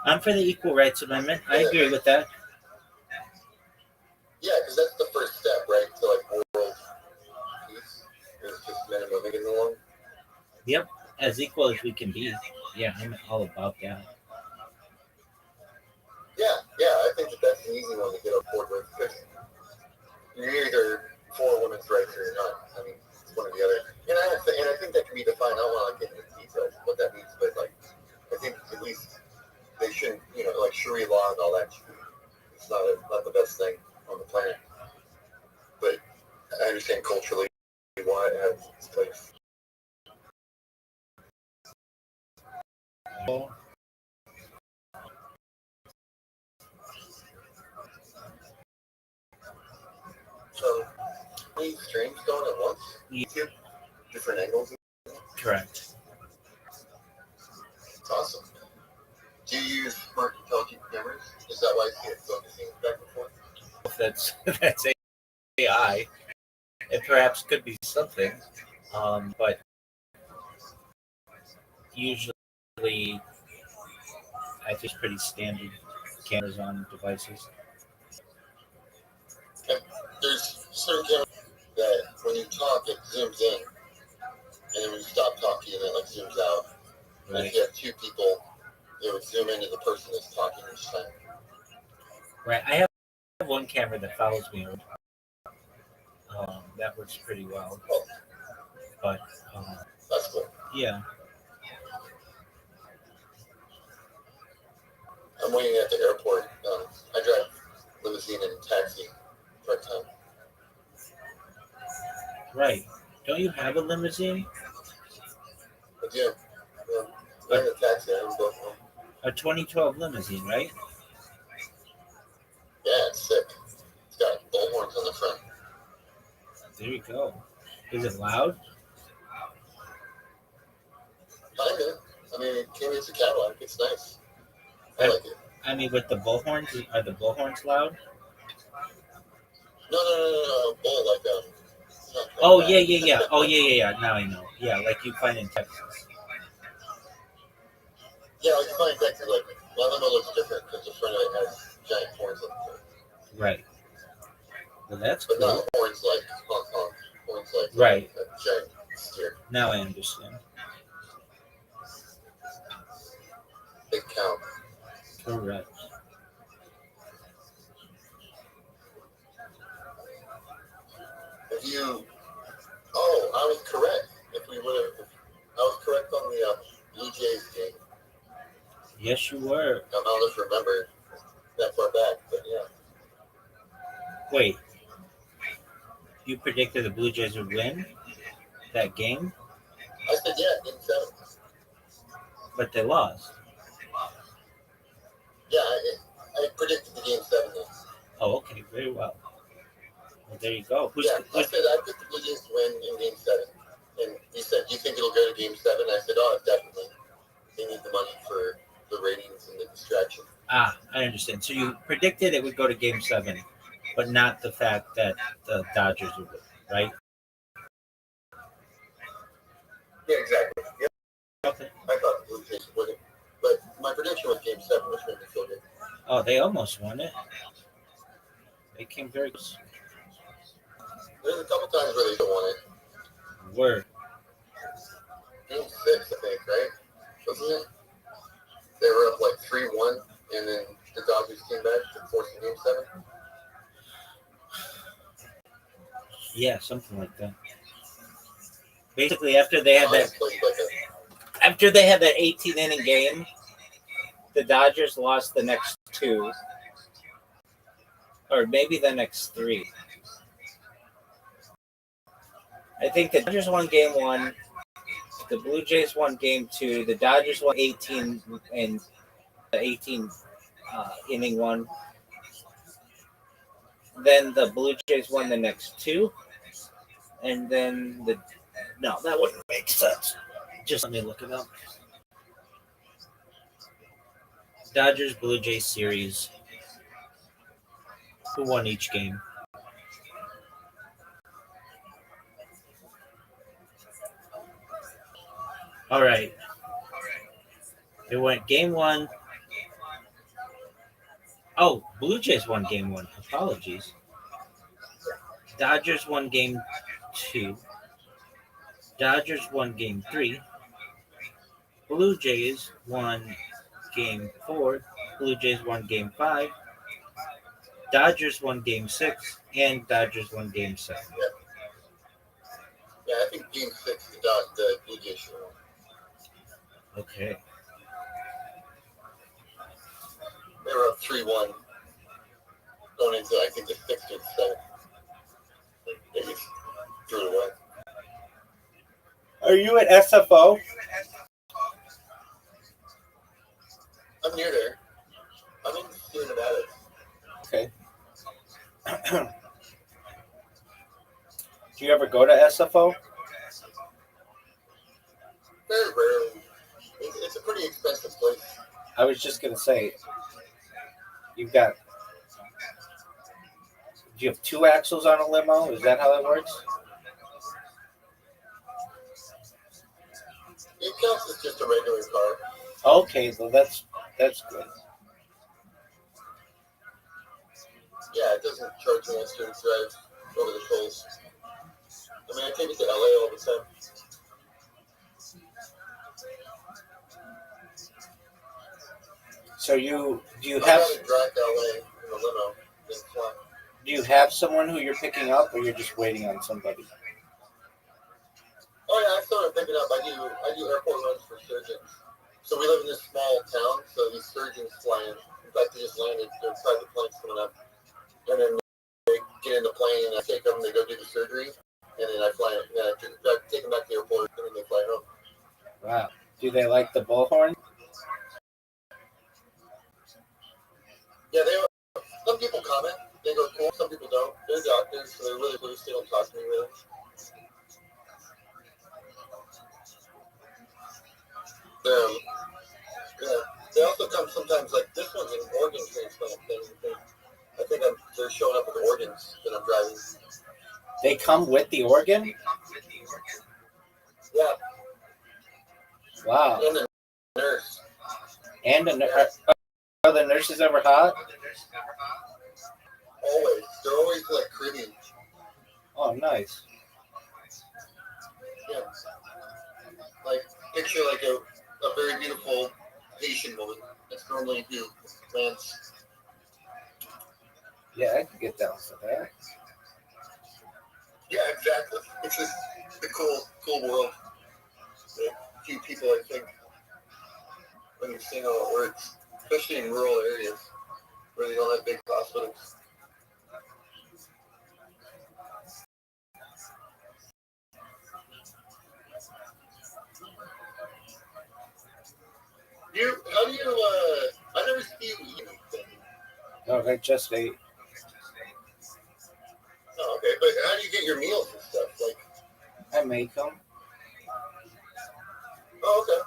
I'm for the Equal Rights Amendment. I agree with that. Yeah, because that's the first step, right? To like world peace. Is just men and women getting along. Yep, as equal as we can be. Yeah, I'm all about that. I think that's an easy one to get on board with because you're either for women's rights or you're not. I mean, it's one or the other. And I think that can be defined. I don't want to get into the details of what that means, but like, I think at least they shouldn't, like Sharia law and all that. It's not the best thing on the planet. But I understand culturally why it has its place. So, many streams going at once? YouTube? Different angles? Correct. It's awesome. Do you use smart intelligent cameras? Is that why you get focusing back and forth? That's AI. It perhaps could be something, but usually I think it's pretty standard cameras on devices. And there's certain cameras that when you talk, it zooms in, and then when you stop talking, it like zooms out. And Right. if you have two people, it would zoom into the person that's talking each time. Right. I have one camera that follows me around. That works pretty well. But That's cool. yeah. I'm waiting at the airport. I drive limousine and taxi part-time. Right. Don't you have a limousine? I do. I'm in a taxi. I'm both home. A 2012 limousine, right? Yeah, it's sick. It's got bullhorns on the front. There you go. Is it loud? Kinda. I mean, it's a Cadillac. It's nice. I like it. I mean, with the bullhorns, are the bullhorns loud? No. Bull like Oh yeah. Oh yeah. Now I know. Yeah, like you find in Texas. Yeah, like you find Texas, like my limo looks different because the front of it has giant horns on the front. Right. Well, that's But cool. not horns like Hong Kong. Horns like Right. a giant steer. Now I understand. Big cow. Correct. If you, oh, I was correct. If I was correct on the Blue Jays game. Yes, you were. I don't just remember that far back, but yeah. Wait. You predicted the Blue Jays would win that game, I said, yeah, game 7. but they lost. Yeah, I predicted the game 7 then. Oh, okay. Very well. Well, there you go. I said I picked the Blue Jays to win in game 7. And you said, do you think it'll go to game 7? I said, oh, definitely. They need the money for the ratings and the distraction. Ah, I understand. So you predicted it would go to game 7, but not the fact that the Dodgers would win, right? Yeah, exactly. Yeah. Okay. I thought the Blue Jays would win it. But my prediction was game 7, which made me feel good. Oh, they almost won it. They came very close. There's a couple times where they don't want it. Were. Game 6, I think, right? Wasn't it? They were up like 3-1, and then the Dodgers came back to force the game 7. Yeah, something like that. Basically, after they had that 18-inning game, the Dodgers lost the next 2, or maybe the next 3. I think the Dodgers won game 1, the Blue Jays won game 2, the Dodgers won 18 and the 18 inning one. Then the Blue Jays won the next 2, and then no, that wouldn't make sense. Just let me look it up. Dodgers Blue Jays series. Who won each game? All right. It went game 1. Oh, Blue Jays won game 1. Apologies. Dodgers won game 2. Dodgers won game 3. Blue Jays won game 4. Blue Jays won Game 5, Dodgers won Game 6, and Dodgers won Game 7. Yeah, I think Game 6, the Blue Jays should have won. Okay. They were up 3-1 going into, I think, the 6th or 7th. They just threw it away. Are you at SFO? I'm near there. I'm in Sierra Nevada. Okay. Do you ever go to SFO? Very rarely. It's a pretty expensive place. I was just going to say, you've got, do you have 2 axles on a limo? Is that how that works? It counts as just a regular car. Okay, well that's good. Yeah, it doesn't charge me extra to drive over the tolls. I mean, I take it to LA all the time. So do you I'd have rather drive to LA in a limo than fly. do you have someone who you're picking up, or you're just waiting on somebody? Oh yeah, I started picking up. I do airport runs for surgeons. So we live in this small town, so these surgeons fly in. In fact, they just landed. Their private plane's coming up, and then they get in the plane, and I take them. They go do the surgery, and then I fly. And I take them back to the airport, and then they fly home. Wow. Do they like the bullhorn? Yeah, some people comment. They go cool. Some people don't. They're doctors, so they're really loose. They don't talk to me really. Yeah. They also come sometimes, like this one's an organ transplant thing. I think they're showing up with organs that I'm driving. They come with the organ? Yeah. Wow. And the nurse. And are the nurses ever hot? Always. They're always like Caribbean. Oh, nice. Yeah. Like, picture like a very beautiful Haitian woman. That's normally who lands. Yeah, I could get down for that. Yeah, exactly. It's just the cool world. A few people, I think, understand how it works, especially in rural areas where they don't have big hospitals. I never see you eat anything. No, I just ate. Oh, okay, but how do you get your meals and stuff? Like, I make them. oh, okay.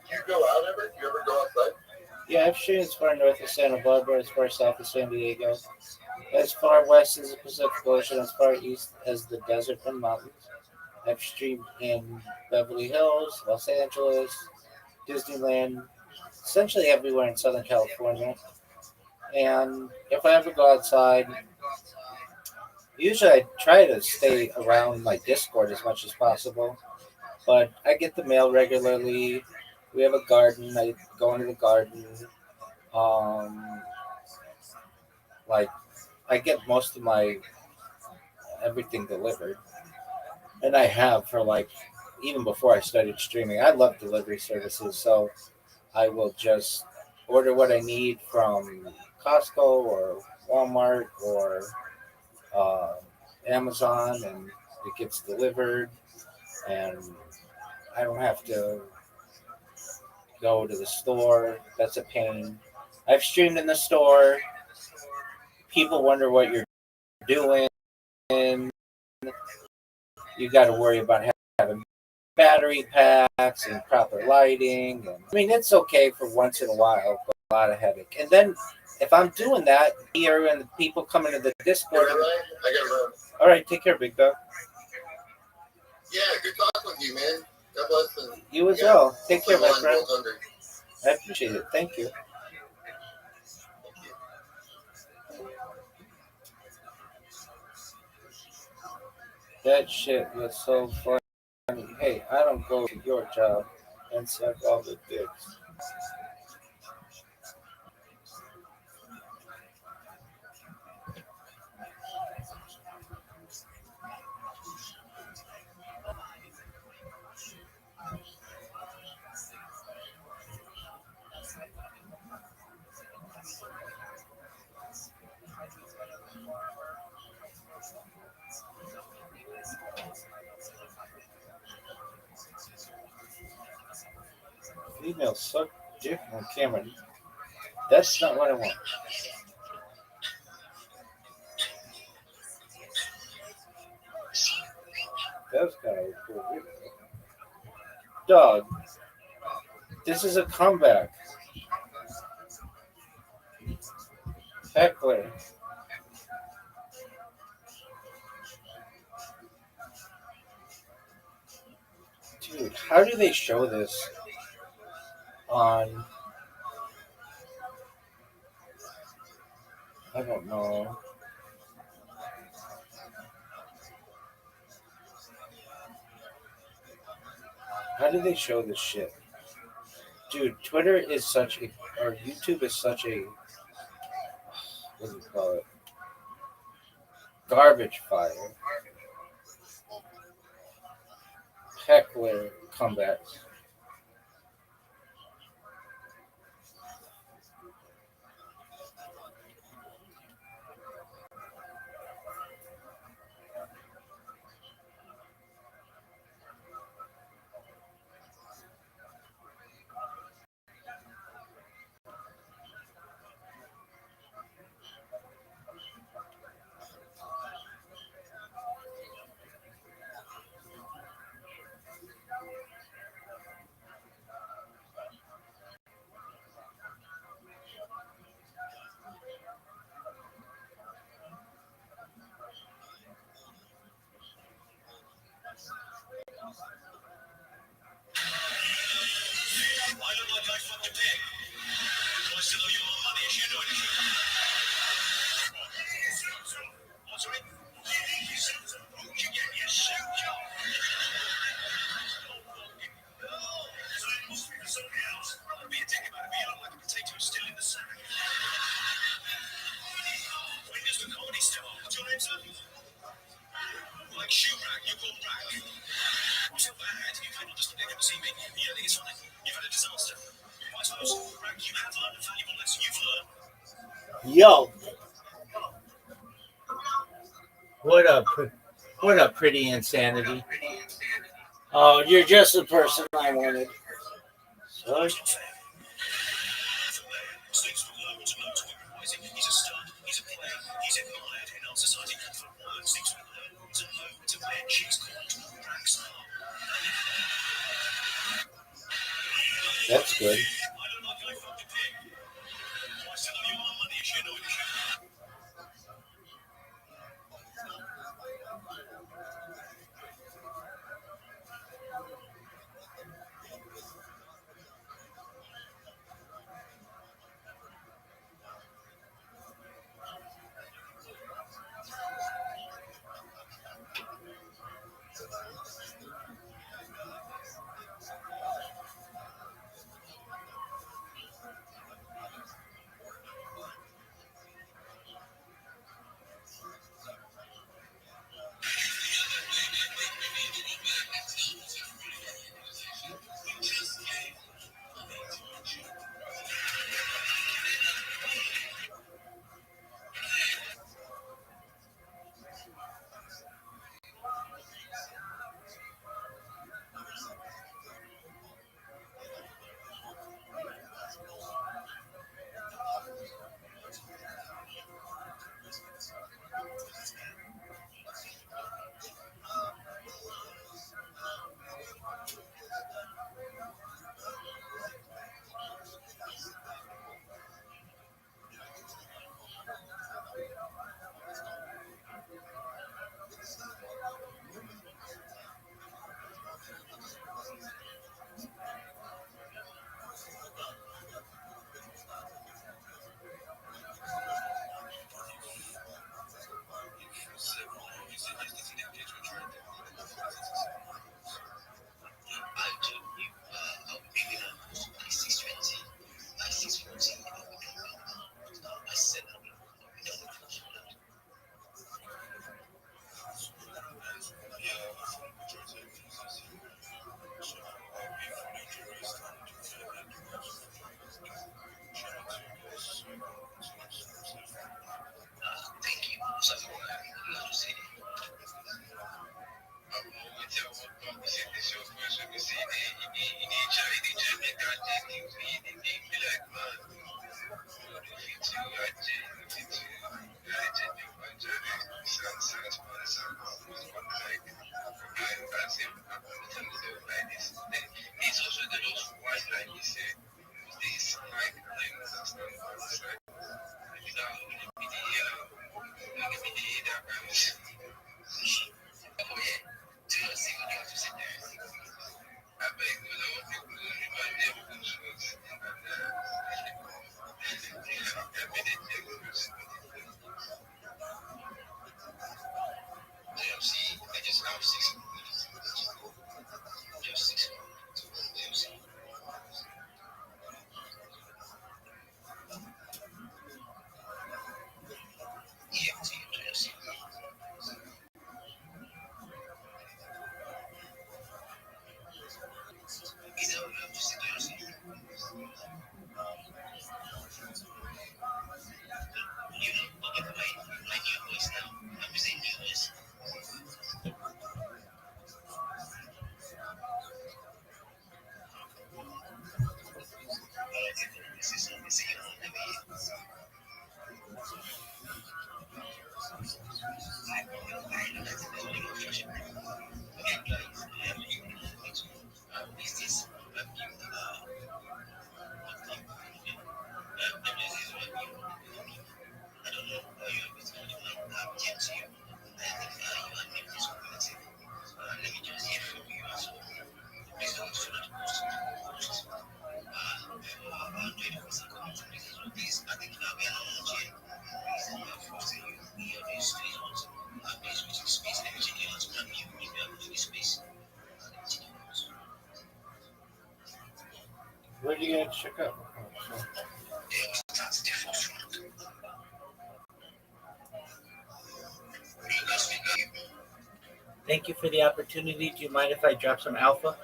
Do you go out ever? Do you ever go outside? Yeah, I've streamed as far north as Santa Barbara, as far south as San Diego, as far west as the Pacific Ocean, as far east as the desert and mountains. I've streamed in Beverly Hills, Los Angeles, Disneyland, essentially everywhere in Southern California. And if I ever go outside, usually I try to stay around my Discord as much as possible. But I get the mail regularly. We have a garden. I go into the garden. Like I get most of my everything delivered, and I have for like even before I started streaming. I love delivery services, so I will just order what I need from Costco or Walmart or uh, Amazon, and it gets delivered, and I don't have to go to the store. That's a pain. I've streamed in the store. People wonder what you're doing. You got to worry about having battery packs and proper lighting. And, I mean, it's okay for once in a while, but a lot of headache. And then if I'm doing that here and the people come into the Discord, I gotta run. All right, take care, big dog. Yeah, good talking with you, man. God bless. And you as well. Take care, my I'm friend. both hungry. I appreciate it. Thank you. That shit was so funny. Hey, I don't go to your job and suck all the dicks. Females suck dick on camera. That's not what I want. That's kind of cool video. Dog, this is a comeback. Heckler. Dude, how do they show this on? I don't know. How do they show this shit? Dude, Twitter is such a, or YouTube is such a, what do you call it? Garbage fire. Heckler comebacks. I look like I fucked a pig. I still owe you more money if you know it. What's right? You get your suit job. No, so it must be for somebody else. I'd be a dick about it, but you look like a potato still in the sack. When does the comedy start? What's your name, sir? Like shoe rag, you call rag. I'm so bad, you cannot just come and see me. You don't think it's funny? You've had a disaster. I suppose, rag, you have learned a valuable lesson. You've learned. Yo, what a pretty insanity. Oh, you're just the person I wanted. So, He's a stud, he's a player, he's admired in our society. For words, things we learn to know to men, she's called Ragstar. that's good. I look like I fucked a pig. I still owe you more money if you know it. check out. That's the forefront. Thank you for the opportunity. Do you mind if I drop some alpha?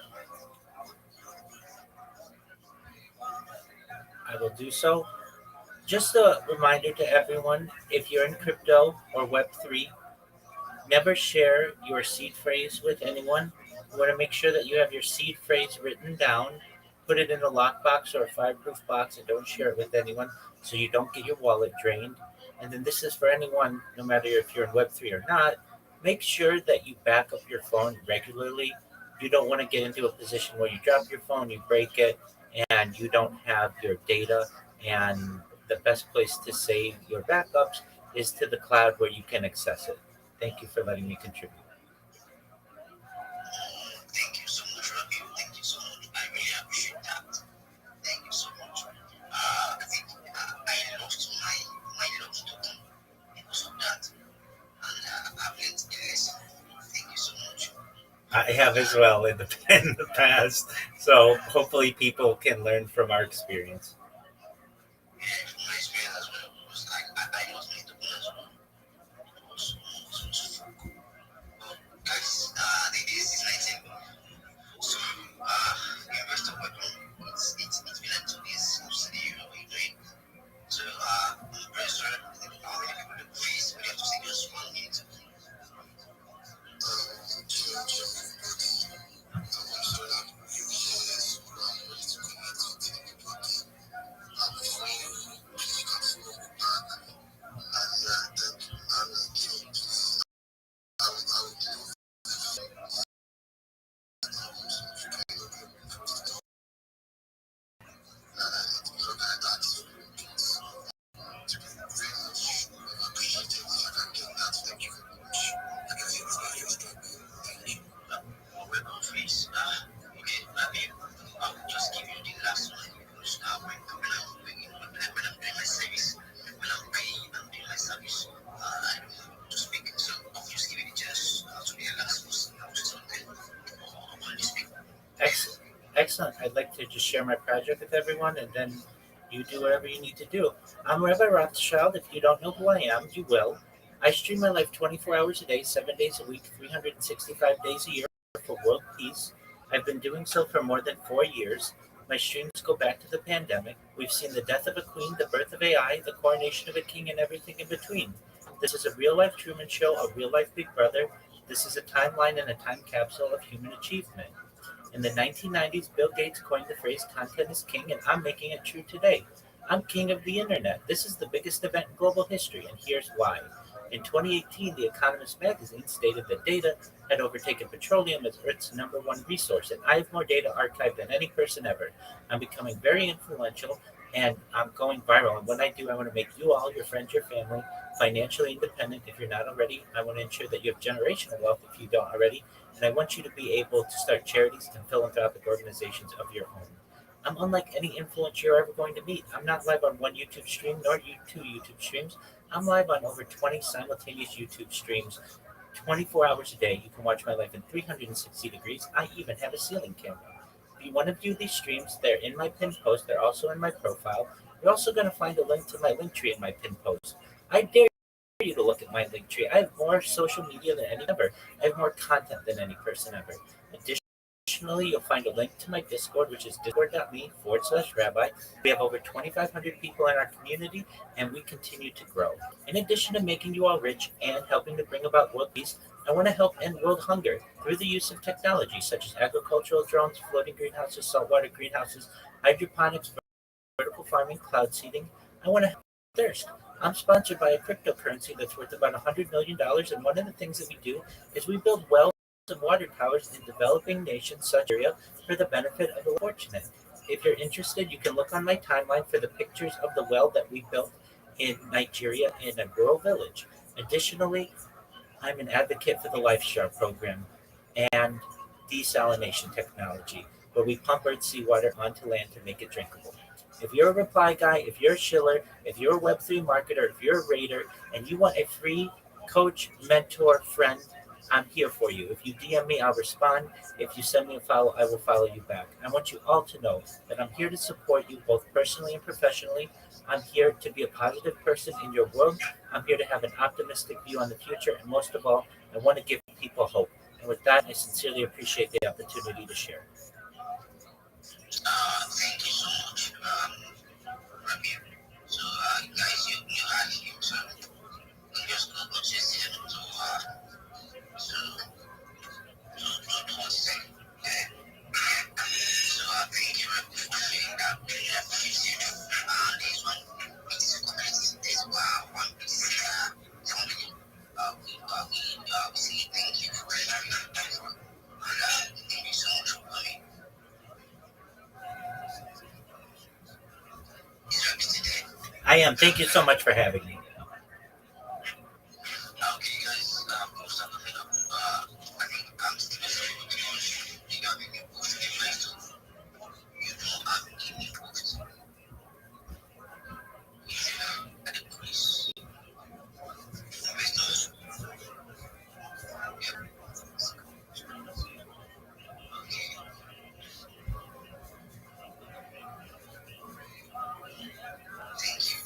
I will do so. Just a reminder to everyone, if you're in crypto or Web3, never share your seed phrase with anyone. You want to make sure that you have your seed phrase written down, put it in a lockbox or a fireproof box, and don't share it with anyone so you don't get your wallet drained. And then this is for anyone, no matter if you're in Web3 or not, make sure that you back up your phone regularly. You don't want to get into a position where you drop your phone, you break it, and you don't have your data. And the best place to save your backups is to the cloud where you can access it. Thank you for letting me contribute. Thank you so much, Rocky. Thank you so much. I really appreciate that. Thank you so much. I think I lost my lost token because of that, and I've learned a lesson. Thank you so much. I have as well in the in the past, so hopefully people can learn from our experience. Yeah, from my experience as well, because I lost my token as well. It was so cool. But guys, the day is 19. So, investor welcome. It's been like 2 days. Obviously, you know what you're doing. So, I'm very sorry. How many people look face? We have to say just 1 minute. Welcome face. Okay, I'll just give you the last one because when I'm doing my service, when I'm paying, I'm doing my service. I don't have to speak, so I'll just give you the chance to be the last person to something or only speak. Excellent. Excellent. I'd like to just share my project with everyone and then you do whatever you need to do. I'm Rabbi Rothschild. If you don't know who I am, you will. I stream my life 24 hours a day, 7 days a week, 365 days a year for world peace. I've been doing so for more than 4 years. My streams go back to the pandemic. We've seen the death of a queen, the birth of AI, the coronation of a king, and everything in between. This is a real life Truman Show, a real life Big Brother. This is a timeline and a time capsule of human achievement. In the 1990s, Bill Gates coined the phrase content is king, and I'm making it true today. I'm king of the internet. This is the biggest event in global history, and here's why. In 2018, The Economist magazine stated that data had overtaken petroleum as Earth's number one resource, and I have more data archived than any person ever. I'm becoming very influential, and I'm going viral. And when I do, I want to make you all, your friends, your family, financially independent if you're not already. I want to ensure that you have generational wealth if you don't already, and I want you to be able to start charities and philanthropic organizations of your own. I'm unlike any influencer you're ever going to meet. I'm not live on one YouTube stream nor two YouTube streams. I'm live on over 20 simultaneous YouTube streams, 24 hours a day. You can watch my life in 360 degrees. I even have a ceiling camera. If you want to view these streams, they're in my pinned post. They're also in my profile. You're also going to find a link to my link tree in my pinned post. I dare you to look at my link tree. I have more social media than any ever. I have more content than any person ever. Additionally, you'll find a link to my Discord, which is discord.me/rabbi. We have over 2,500 people in our community, and we continue to grow. In addition to making you all rich and helping to bring about world peace, I want to help end world hunger through the use of technology such as agricultural drones, floating greenhouses, saltwater greenhouses, hydroponics, vertical farming, cloud seeding. I want to help thirst. I'm sponsored by a cryptocurrency that's worth about $100 million, and one of the things that we do is we build wells and water towers in developing nations such as area for the benefit of the fortunate. If you're interested, you can look on my timeline for the pictures of the well that we built in Nigeria in a rural village. Additionally, I'm an advocate for the LifeStar program and desalination technology, where we pump Earth seawater onto land to make it drinkable. If you're a reply guy, if you're a shiller, if you're a Web3 marketer, if you're a raider, and you want a free coach, mentor, friend I'm here for you. If you DM me, I'll respond. If you send me a follow, I will follow you back. I want you all to know that I'm here to support you both personally and professionally. I'm here to be a positive person in your world. I'm here to have an optimistic view on the future. And most of all, I want to give people hope. And with that, I sincerely appreciate the opportunity to share. Thank you so much, Ramir. So, guys, you had him, so just go to him to one second. Okay? So, thank you for sharing that. Really appreciate it. This one, this is one somebody, we say thank you for sharing that one. And, thank you so much for coming. Is that today? I am. Thank you so much for having me. Okay, guys, most of the I think I'm still you got me post it next to you know I'm giving posts. At the police. Investors. Yep. Okay. Thank you.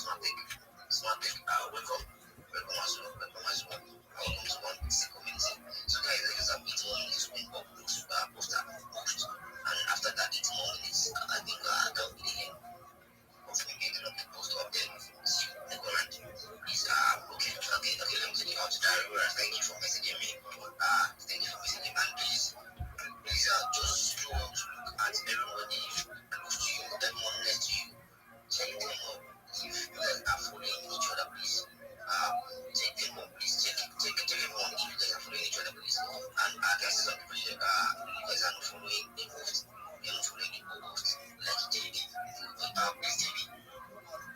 Smart Tech. Welcome. Welcome as well. Welcome to one basic community. So guys, I use a bit more minutes to win up post, and after that 8 more minutes, I think that'll be the end of me getting up the post up there. See you in the comment. Please, okay, let me take you out to diary. Thank you for messaging me. Thank you for messaging me, and please, just go to look at everybody close to you, everyone next to you. Check them up. If you guys are following each other, please. Check them up, please. Check everyone if you guys are following each other, please. And I guess some people you guys are not following the post. You're not following the post. Like JB. Please JB.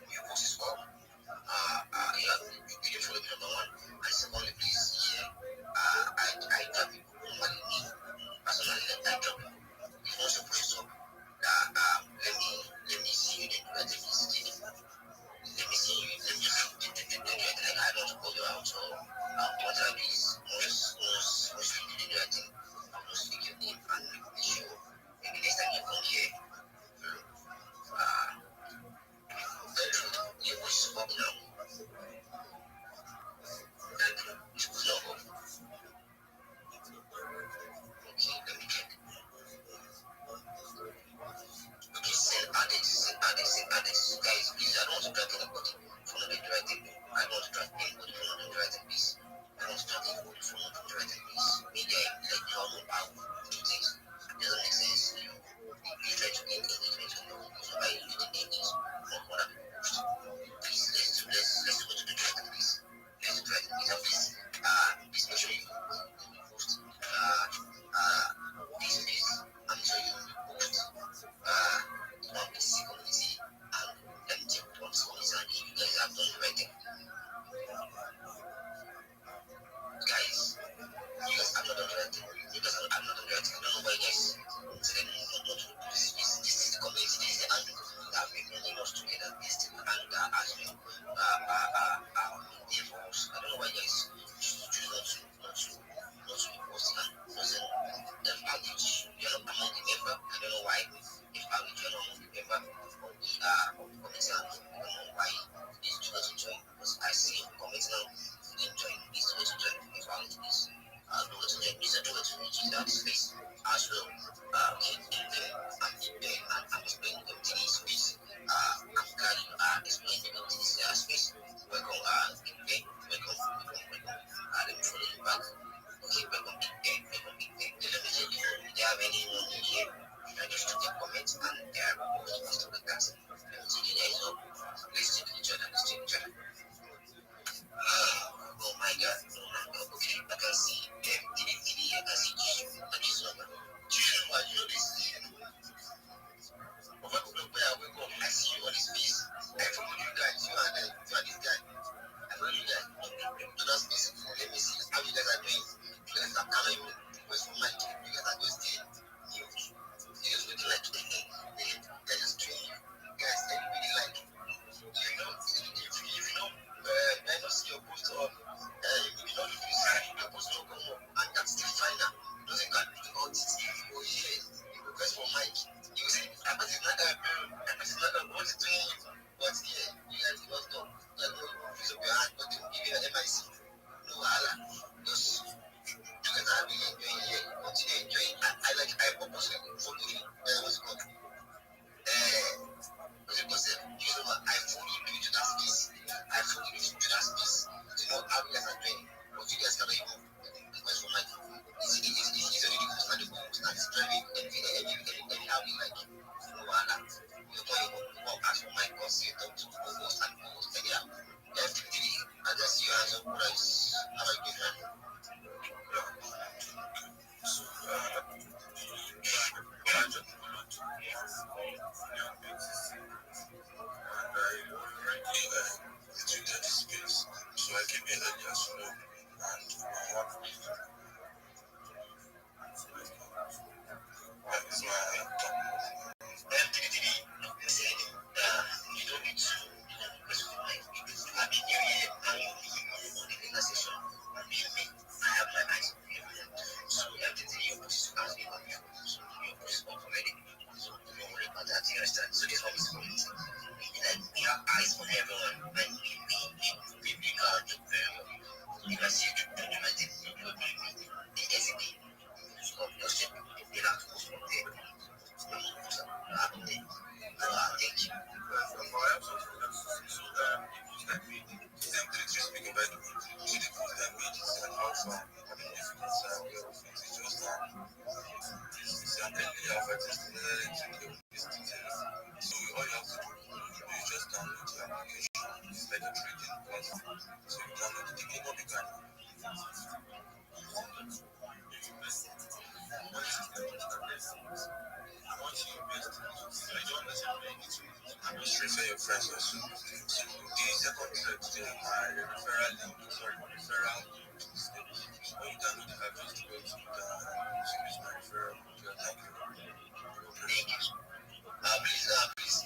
Your post is up. Yeah, you didn't follow me number one. And secondly, please, yeah. I drop people normally me. Personally, I drop people. If once your post is up, let me see you then. Let me see you. Let me see you. Let me see you. Like I don't call you out. So what I do is most you do the right thing. I will speak your name and make sure maybe next time you come here. Your voice is up now. It was not up. Okay, let me check. Okay, send addicts. Guys, please, I don't want to drag anybody from not doing the right thing. I don't want to drag anybody from not doing the right thing, please. I don't want to drag anybody from not doing the right thing, please. Me, like you all know how to do things. It doesn't make sense. You try to gain engagement on your post by you the engage from other people post. Please, let's go to the right thing, please. Let's do the right thing, please. And please, please make sure you post. Please, I'm sure you post. One basic community and let me check one community and if you guys have done the right thing. Guys, you guys have not done the right thing. You guys have not done the right thing. I don't know why you guys say not to do this. This is the community, this is the angle that we've been bringing us together. This is the angle as well. Therefore, I don't know why you guys choose not to be posting and doesn't acknowledge you're not among the member. I don't know why. If I will join among the member of the committee, I don't know why these two to join because I see the committee now didn't join. These two to join if I will do this. Do it to join. Mr. Do it to use that space as well. Okay, I'm explaining the committee space. I'm glad you are explaining the committee space. Welcome, welcome. Let me follow you back. Okay, welcome, Big Ben. Let me check if you have anyone here. I just took their comments and they are most of the guys. Let me take you guys up. Let's check each other. Oh my god. Okay, I can see them. I can see Jesus. I can see number. Jesus, why you know this? I see you on this piece. I follow you guys. You are this guy. I follow you guys. Do that space. Let me see how you guys are doing. You guys are coming with my kid. You guys are just doing you. You just looking like they're just doing you. Guys, everybody like you know, I don't see your post up. You know, if you see your post up come up, and that's the final. Doesn't got to do all this. Oh yeah, you request for Mike. You say, I bet it's not what is doing you. But yeah, you guys don't stop. You guys don't use up your hand, but they will give you an MIC. No wahala. Just you guys are really enjoying here. Continue enjoying. I purposely follow you. What's it called? I follow you to that space. I follow you to that space. To know how you guys are doing. But you guys cannot even request for Mike. It's already the most valuable post and it's driving every how we like. No wahala. You go ask for Mike, go see talk to post and post. Yeah. FTV, I just see your hands up. How are you doing, man? So, space. So I came in and just and that is why I said you don't need to request for my happy new year and you the dinner session and me. I have my eyes on everyone. So MTTD your post as me on your post. So your post is up already. So don't worry about that, you understand? So this one is community. We have eyes on everyone. Refer your friends also. So these are contracts, referral link, referral link. When you download the app, just go to use my referral. Thank you. Please,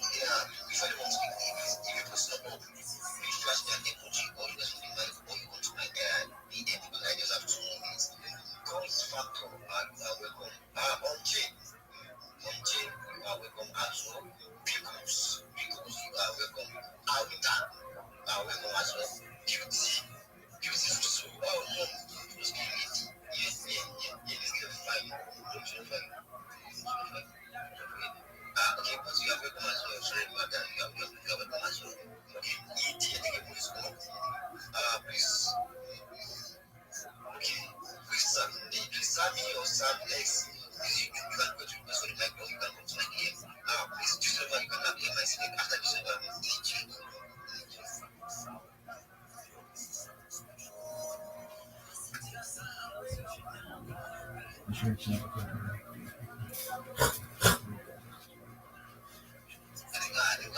before you want to speak, if you post up, please flash me an emoji or you just invite or you go to my DM because I just have 2 minutes. Comes factor and welcome. On chain, you are welcome as well. Pickles, you are welcome. Awita, you are welcome as well. Beauty so oh no, just give it. Yes, this is fine. Don't you fine. Okay, but you are welcome as well. Sorry about that. You are welcome as well. Okay, ET, I think it was called. Please. Okay, please Sammy or Sam X. You can go to this one, like, or you can go to my DM. Please, this over, you can have my sleep after this over. I think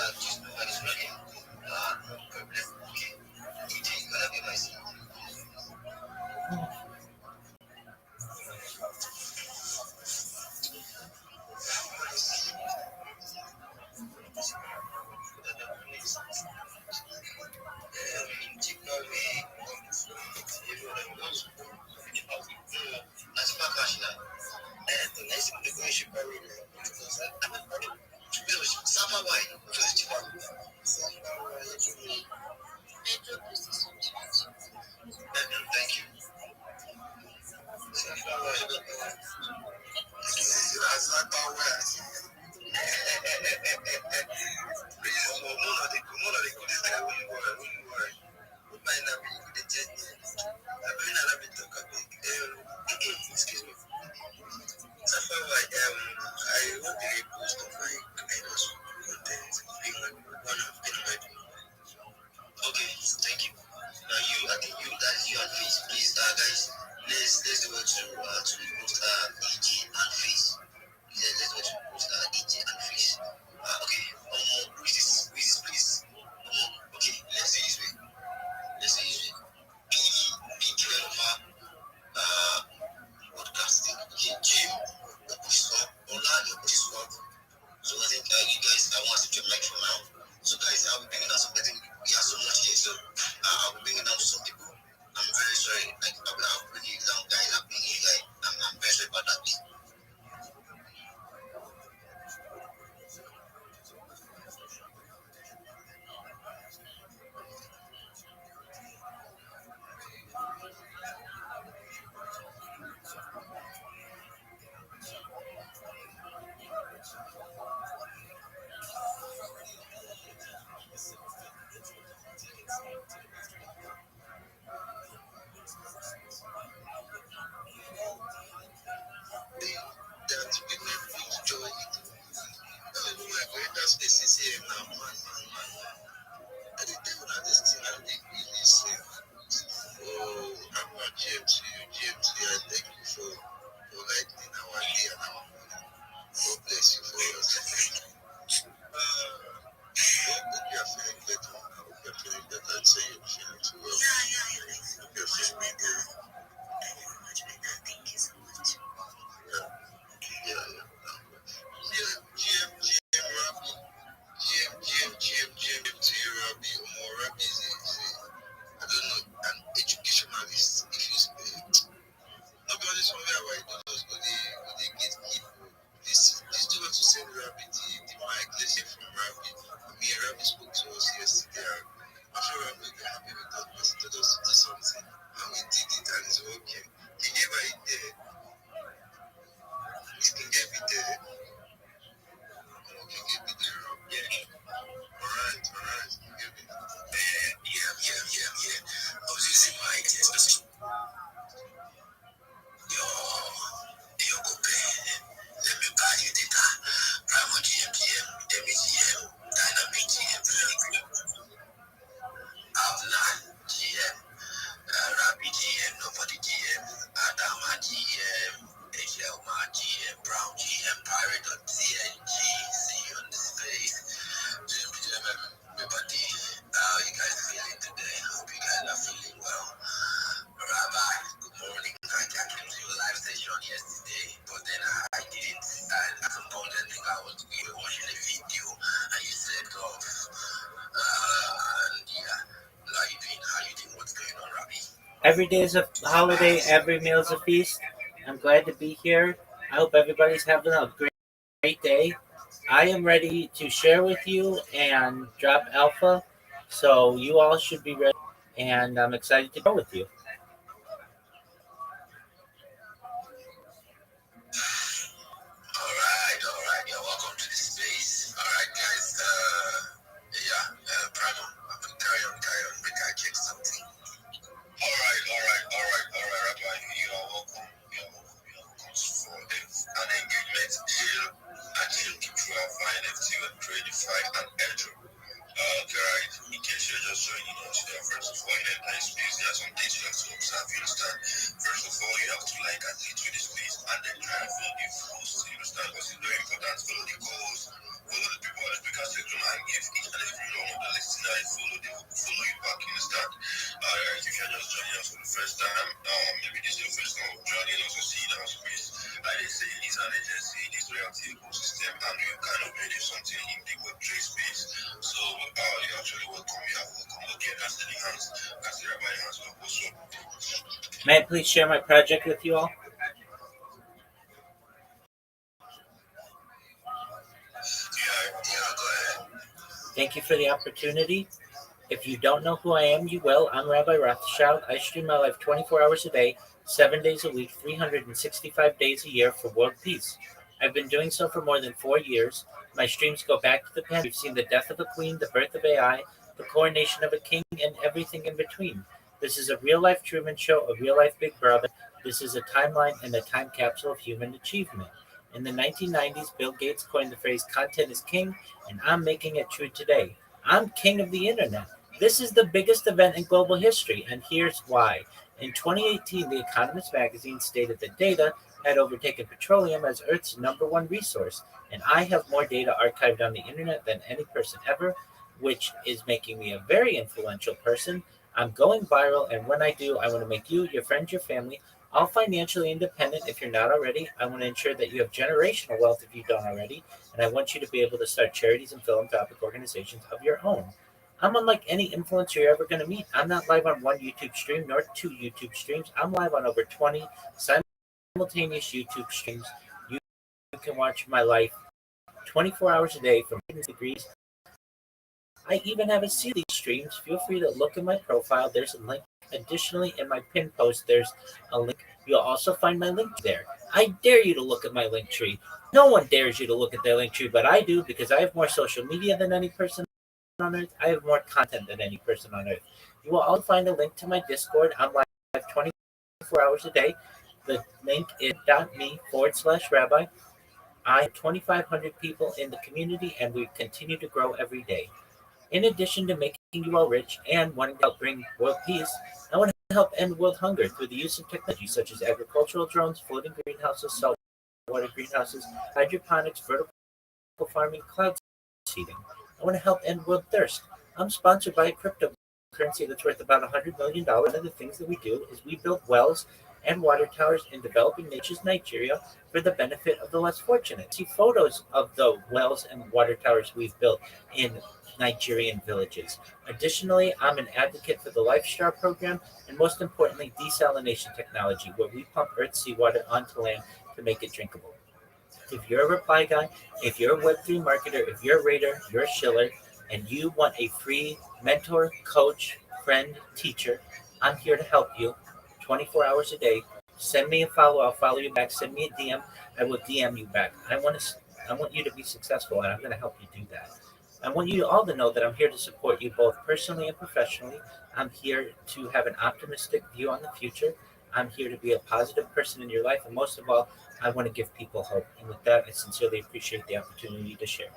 just over is running. No problem. Okay. EJ, you can have my sleep. That's my question now. The next thing we should probably Sapa wine, just thank you. That's not our way. Please, one of the good things that we were. We might not be good at it. I mean, I have been talking about excuse me. Sapa wine, I want to repost of my content being one of the okay, thank you. I think that is you and Face. Please, guys, let's do it to post EG and Face. Let's go to post EG and Face. Okay. Who is this, please? Okay, let's say this way. Be developer, podcasting. Okay, Jim, your push is up. Ola, your push is up. So I think you guys, I want to keep like for now. So guys, I'll be bringing down some. I think we are so much here, so I'll be bringing down some people. I'm very sorry. Like I'll bring you down, guys. I'll bring you guys. I'm very sorry about that. That people enjoy it. Oh my God, that's the CCM now, man. I didn't tell you that this thing I think really safe. Oh, I'm not GMT. I thank you for lighting our day and our morning. God bless you for us. Hope you're feeling better. I hope you're feeling better. I'd say you're feeling too well. Hope you're feeling better. Thank you so much. Yeah. GM, Rafi. GM. Every day is a holiday, every meal is a feast. I'm glad to be here. I hope everybody's having a great day. I am ready to share with you and drop alpha, so you all should be ready, and I'm excited to go with you. All right. Yeah, welcome to the space. All right, guys. Primo, carry on. Make I check something. All right, Rabbi. You are welcome. For an engagement deal and chill keep through our fine FT and Credify and Edro. Okay, right. In case you're just joining us here, first of all, in a nice space, there are some things you have to observe. You understand? First of all, you have to like and into the space and then try and follow the flows. You understand? Because it's very important. Follow the goals, follow the people on the speaker section, and give each and every one of the listeners follow you back. You understand? Alright, if you're just joining us for the first time, maybe this is your first time of joining us or seeing our space. Like they say, it is an agency, it is reality ecosystem, and we kind of made it something in the Web3 space. So, you're actually welcome. You are welcome. Okay, that's the hands. That's the rabbi hands. What's up? May I please share my project with you all? Yeah, go ahead. Thank you for the opportunity. If you don't know who I am, you will. I'm Rabbi Rothschild. I stream my life 24 hours a day, 7 days a week, 365 days a year for world peace. I've been doing so for more than 4 years. My streams go back to the pandemic. We've seen the death of a queen, the birth of AI, the coronation of a king, and everything in between. This is a real life Truman Show, a real life Big Brother. This is a timeline and a time capsule of human achievement. In the 1990s, Bill Gates coined the phrase content is king, and I'm making it true today. I'm king of the internet. This is the biggest event in global history, and here's why. In 2018, The Economist magazine stated that data had overtaken petroleum as Earth's number one resource, and I have more data archived on the internet than any person ever, which is making me a very influential person. I'm going viral, and when I do, I want to make you, your friends, your family, all financially independent if you're not already. I want to ensure that you have generational wealth if you don't already, and I want you to be able to start charities and philanthropic organizations of your own. I'm unlike any influencer you're ever going to meet. I'm not live on one YouTube stream nor two YouTube streams. I'm live on over 20 simultaneous YouTube streams. You can watch my life 24 hours a day from 100 degrees. I even have a series of these streams. Feel free to look in my profile. There's a link. Additionally, in my pin post, there's a link. You'll also find my link there. I dare you to look at my link tree. No one dares you to look at their link tree, but I do because I have more social media than any person on earth. I have more content than any person on earth. You will also find a link to my Discord. I'm live 24 hours a day. The link is .me/rabbi. I have 2,500 people in the community, and we continue to grow every day. In addition to making you all rich and wanting to help bring world peace, I want to help end world hunger through the use of technology such as agricultural drones, floating greenhouses, saltwater greenhouses, hydroponics, vertical farming, cloud seeding. I want to help end world thirst. I'm sponsored by a cryptocurrency that's worth about $100 million. One of the things that we do is we build wells and water towers in developing nations Nigeria for the benefit of the less fortunate. See photos of the wells and water towers we've built in Nigerian villages. Additionally, I'm an advocate for the LifeStar program and most importantly, desalination technology, where we pump Earth's seawater onto land to make it drinkable. If you're a reply guy, if you're a Web3 marketer, if you're a raider, you're a shiller, and you want a free mentor, coach, friend, teacher, I'm here to help you 24 hours a day. Send me a follow, I'll follow you back. Send me a DM, I will DM you back. I want you to be successful, and I'm going to help you do that. I want you all to know that I'm here to support you both personally and professionally. I'm here to have an optimistic view on the future. I'm here to be a positive person in your life, and most of all, I want to give people hope. And with that, I sincerely appreciate the opportunity to share.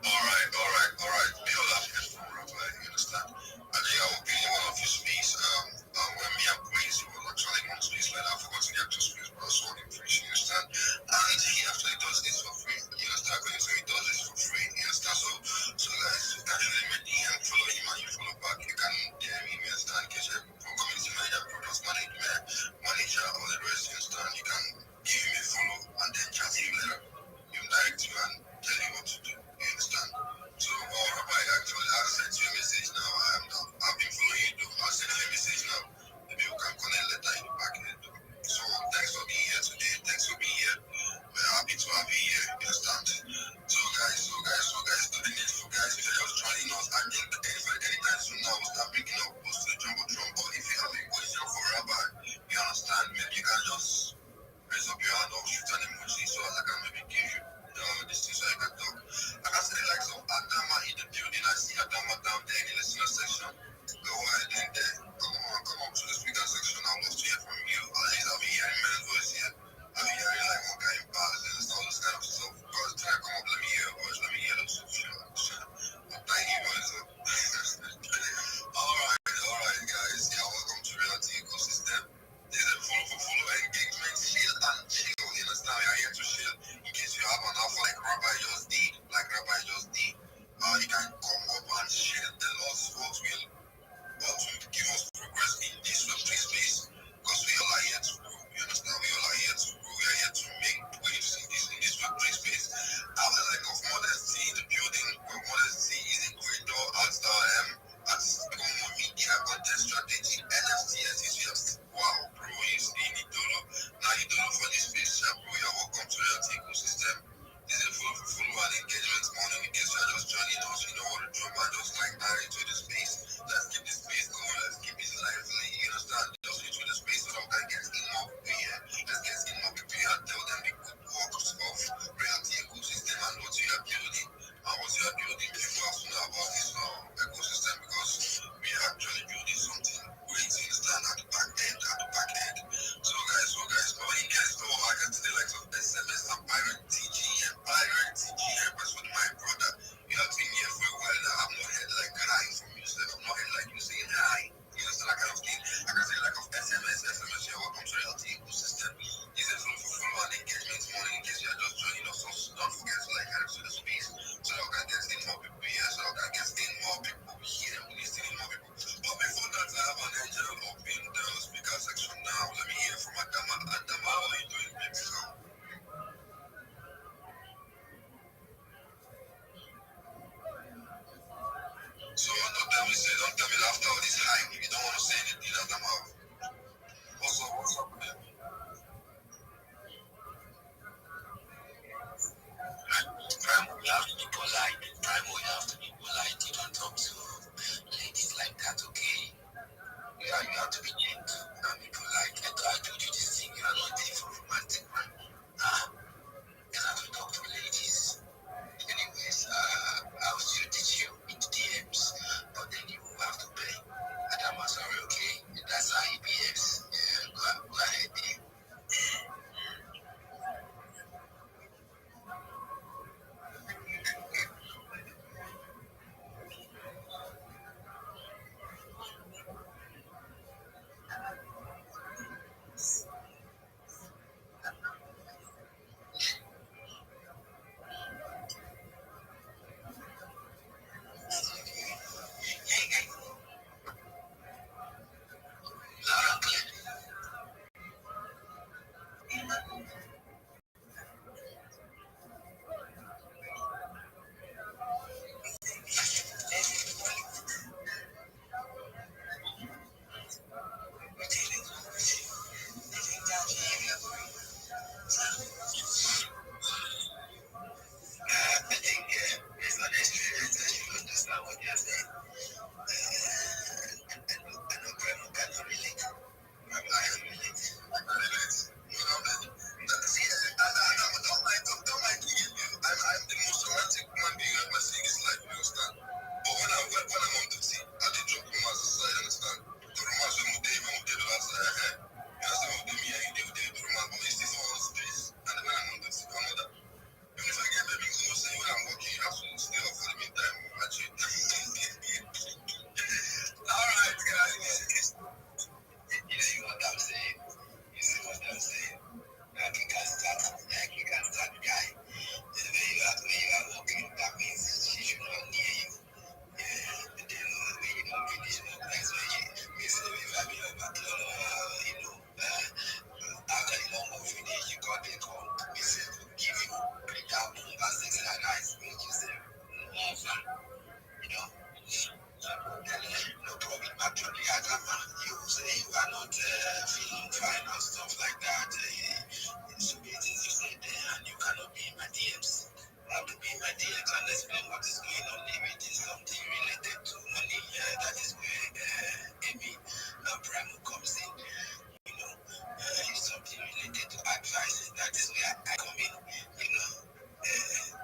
All right. Be all happiness for Rabbi. You understand? I think I will be in one of your space. When me and Praise, you will actually in one space like that. I forgot the actual space, but I saw the information. You understand? And he actually does this for free. You understand? So he does this for free. You understand? So guys, you can actually make DM, follow him, and you follow back. You can DM him. You understand? Because you're community manager, product manager, all the rest. You understand? You can give him a not feeling fine or stuff like that. So many things you said there, and you cannot be in my DMs. You have to be in my DMs and explain what is going on. If it is something related to money, that is where maybe Primo comes in. You know, if something related to advice, that is where I come in. You know, yes,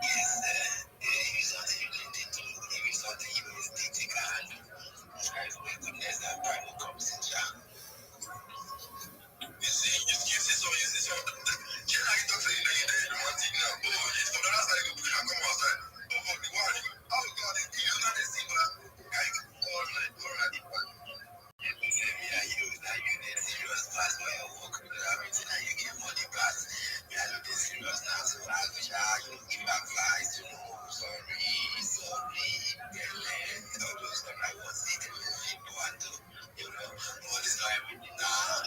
if it's something related to, if it's something you can handle, that is where goodness and Primo comes in. Yeah. You see, so you see, so can I talk to you now? You don't want it now. Oh, it's from the last time you come outside. Oh, the one. Oh, God, you not the same. All right. Yeah, you did serious pass for your work. Everything that you get money pass. Yeah, you did serious now. So I wish you give advice. Sorry. All those stuff I was thinking you want to, all this not everything. Now I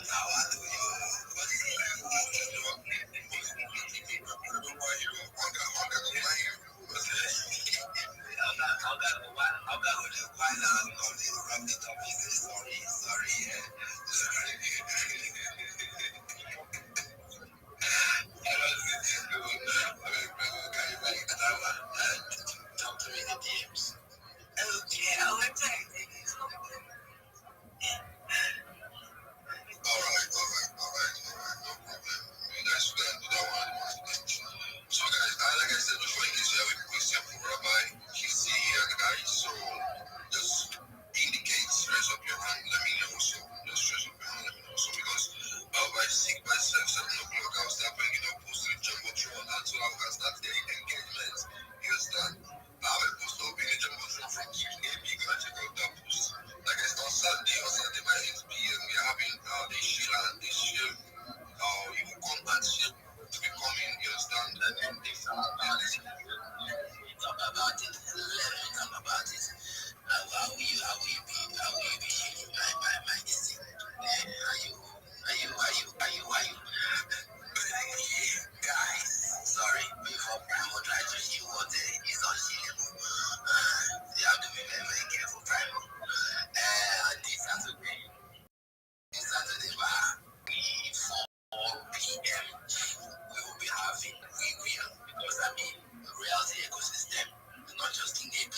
do you. But it's talk to me in the DMs. Okay, I'll attack you. All right. No problem. You guys should do that one. So, guys, like I said before, in case you have a question for Rabbi, he's here, guys. So, just indicate, raise up your hand, let me know. So, just raise up your hand, let me know. So, because by 6, by 7 o'clock, I'll start bringing up posting Jumbotron, and so I can start getting engagement. You understand? I have a post up in the Jumbotron from 6 a.m. You can check out that post. Like I said, on Saturday by 8 p.m., we're having the Sheila and the Shield. You will come and share to be coming, you understand? And then they talk about it. Talk about it. Let me talk about it. How will you be shaking my destiny? Are you? Guys, sorry, before Primo try to see what is unsheelable. You have to be very, very careful, Primo. This Saturday, 4 p.m. we will be having because reality ecosystem, not just in AP.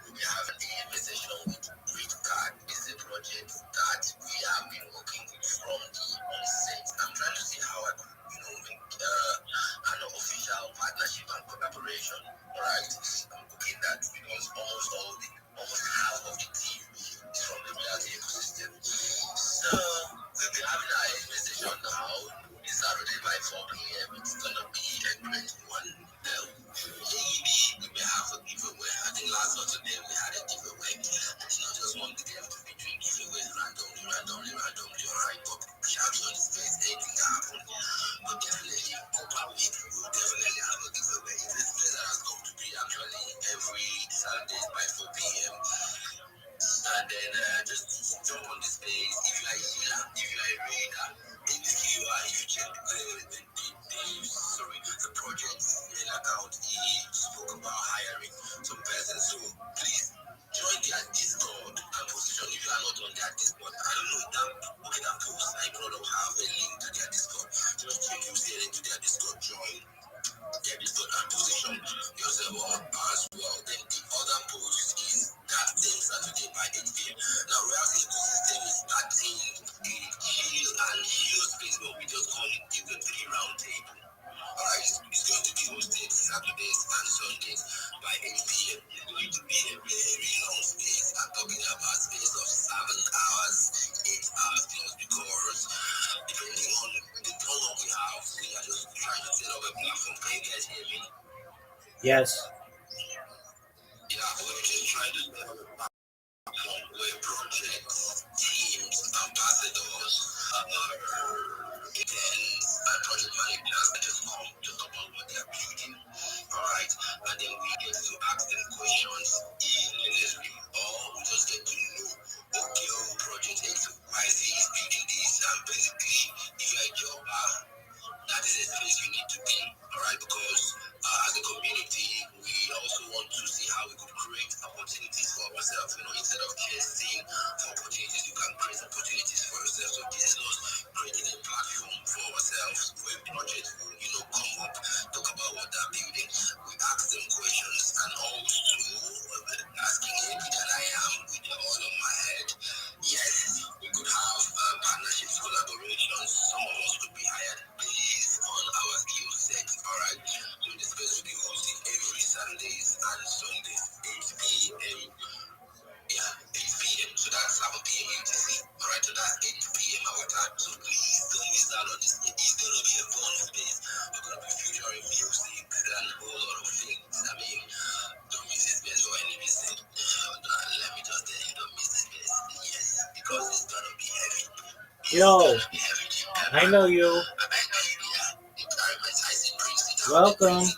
We'll be having a session with Bridge Card. It's a project that we have been working with from the onset. I'm trying to see how I could, make an official partnership and collaboration. Alright, I'm looking that because almost half of the team is from the reality ecosystem. So we'll be having our session now. This Saturday by 4 p.m. It's gonna be a great one. Maybe we may have a giveaway. I think last Saturday we had a giveaway. I did not just want the game to be doing giveaways randomly. Alright, but shout on the space, anything can happen. But definitely, Copa Week will definitely have a giveaway. It's a space that has come to be actually every Saturday by 4 p.m. And then just jump on the space. If you are a healer, if you are a raider, if you check the project mail account, he spoke about hiring some persons. So please join their Discord and position. If you are not on their Discord, I don't know that okay, that post. I probably have a link to their Discord. Just check you see it into their Discord, join their Discord and position yourself on as well. Then the other post is that same Saturday by 8 p.m. Now, reality ecosystem is starting a chill and heal space, but we just call it the Web3 round table. Alright, it's going to be hosted Saturdays and Sundays by 8 p.m. It's going to be a very long space. I'm talking about space of 7 hours, 8 hours plus because depending on the turn we have, we are just trying to set up a platform. Can you guys hear me? Yes. Yeah, we're just trying to set up a platform where projects, teams, ambassadors, events, and project managers just come to talk about what they're building. Alright, and then we get to ask them questions in Restream, or we just get to know, okay, project XYZ is building this, and basically, if you're a jobber, that is a space you need to be, alright, because as a community, we also want to see how we could create opportunities for yourself. Instead of chasing for opportunities, you can create opportunities for yourself. So this is us creating a platform for ourselves where projects will, come up, talk about what they're building. We ask them questions and also asking Eddie that I am with all of my head. Yes, we could have partnerships, collaborations. Some of us could be hired based on our skill set. All right. So the space will be hosted every Saturdays and Sundays, 8 p.m. Yeah, 8 p.m. So that's 7 p.m. UTC. All right. So that's 8 p.m. our time. So please don't miss out on this. It's going to be a fun space. We're going to be featuring music and a whole lot of things. I mean, don't miss this space for any reason. Let me just tell you, don't miss this space. Yes, because it's going to be heavy. Yo, I know you. Welcome. Alright.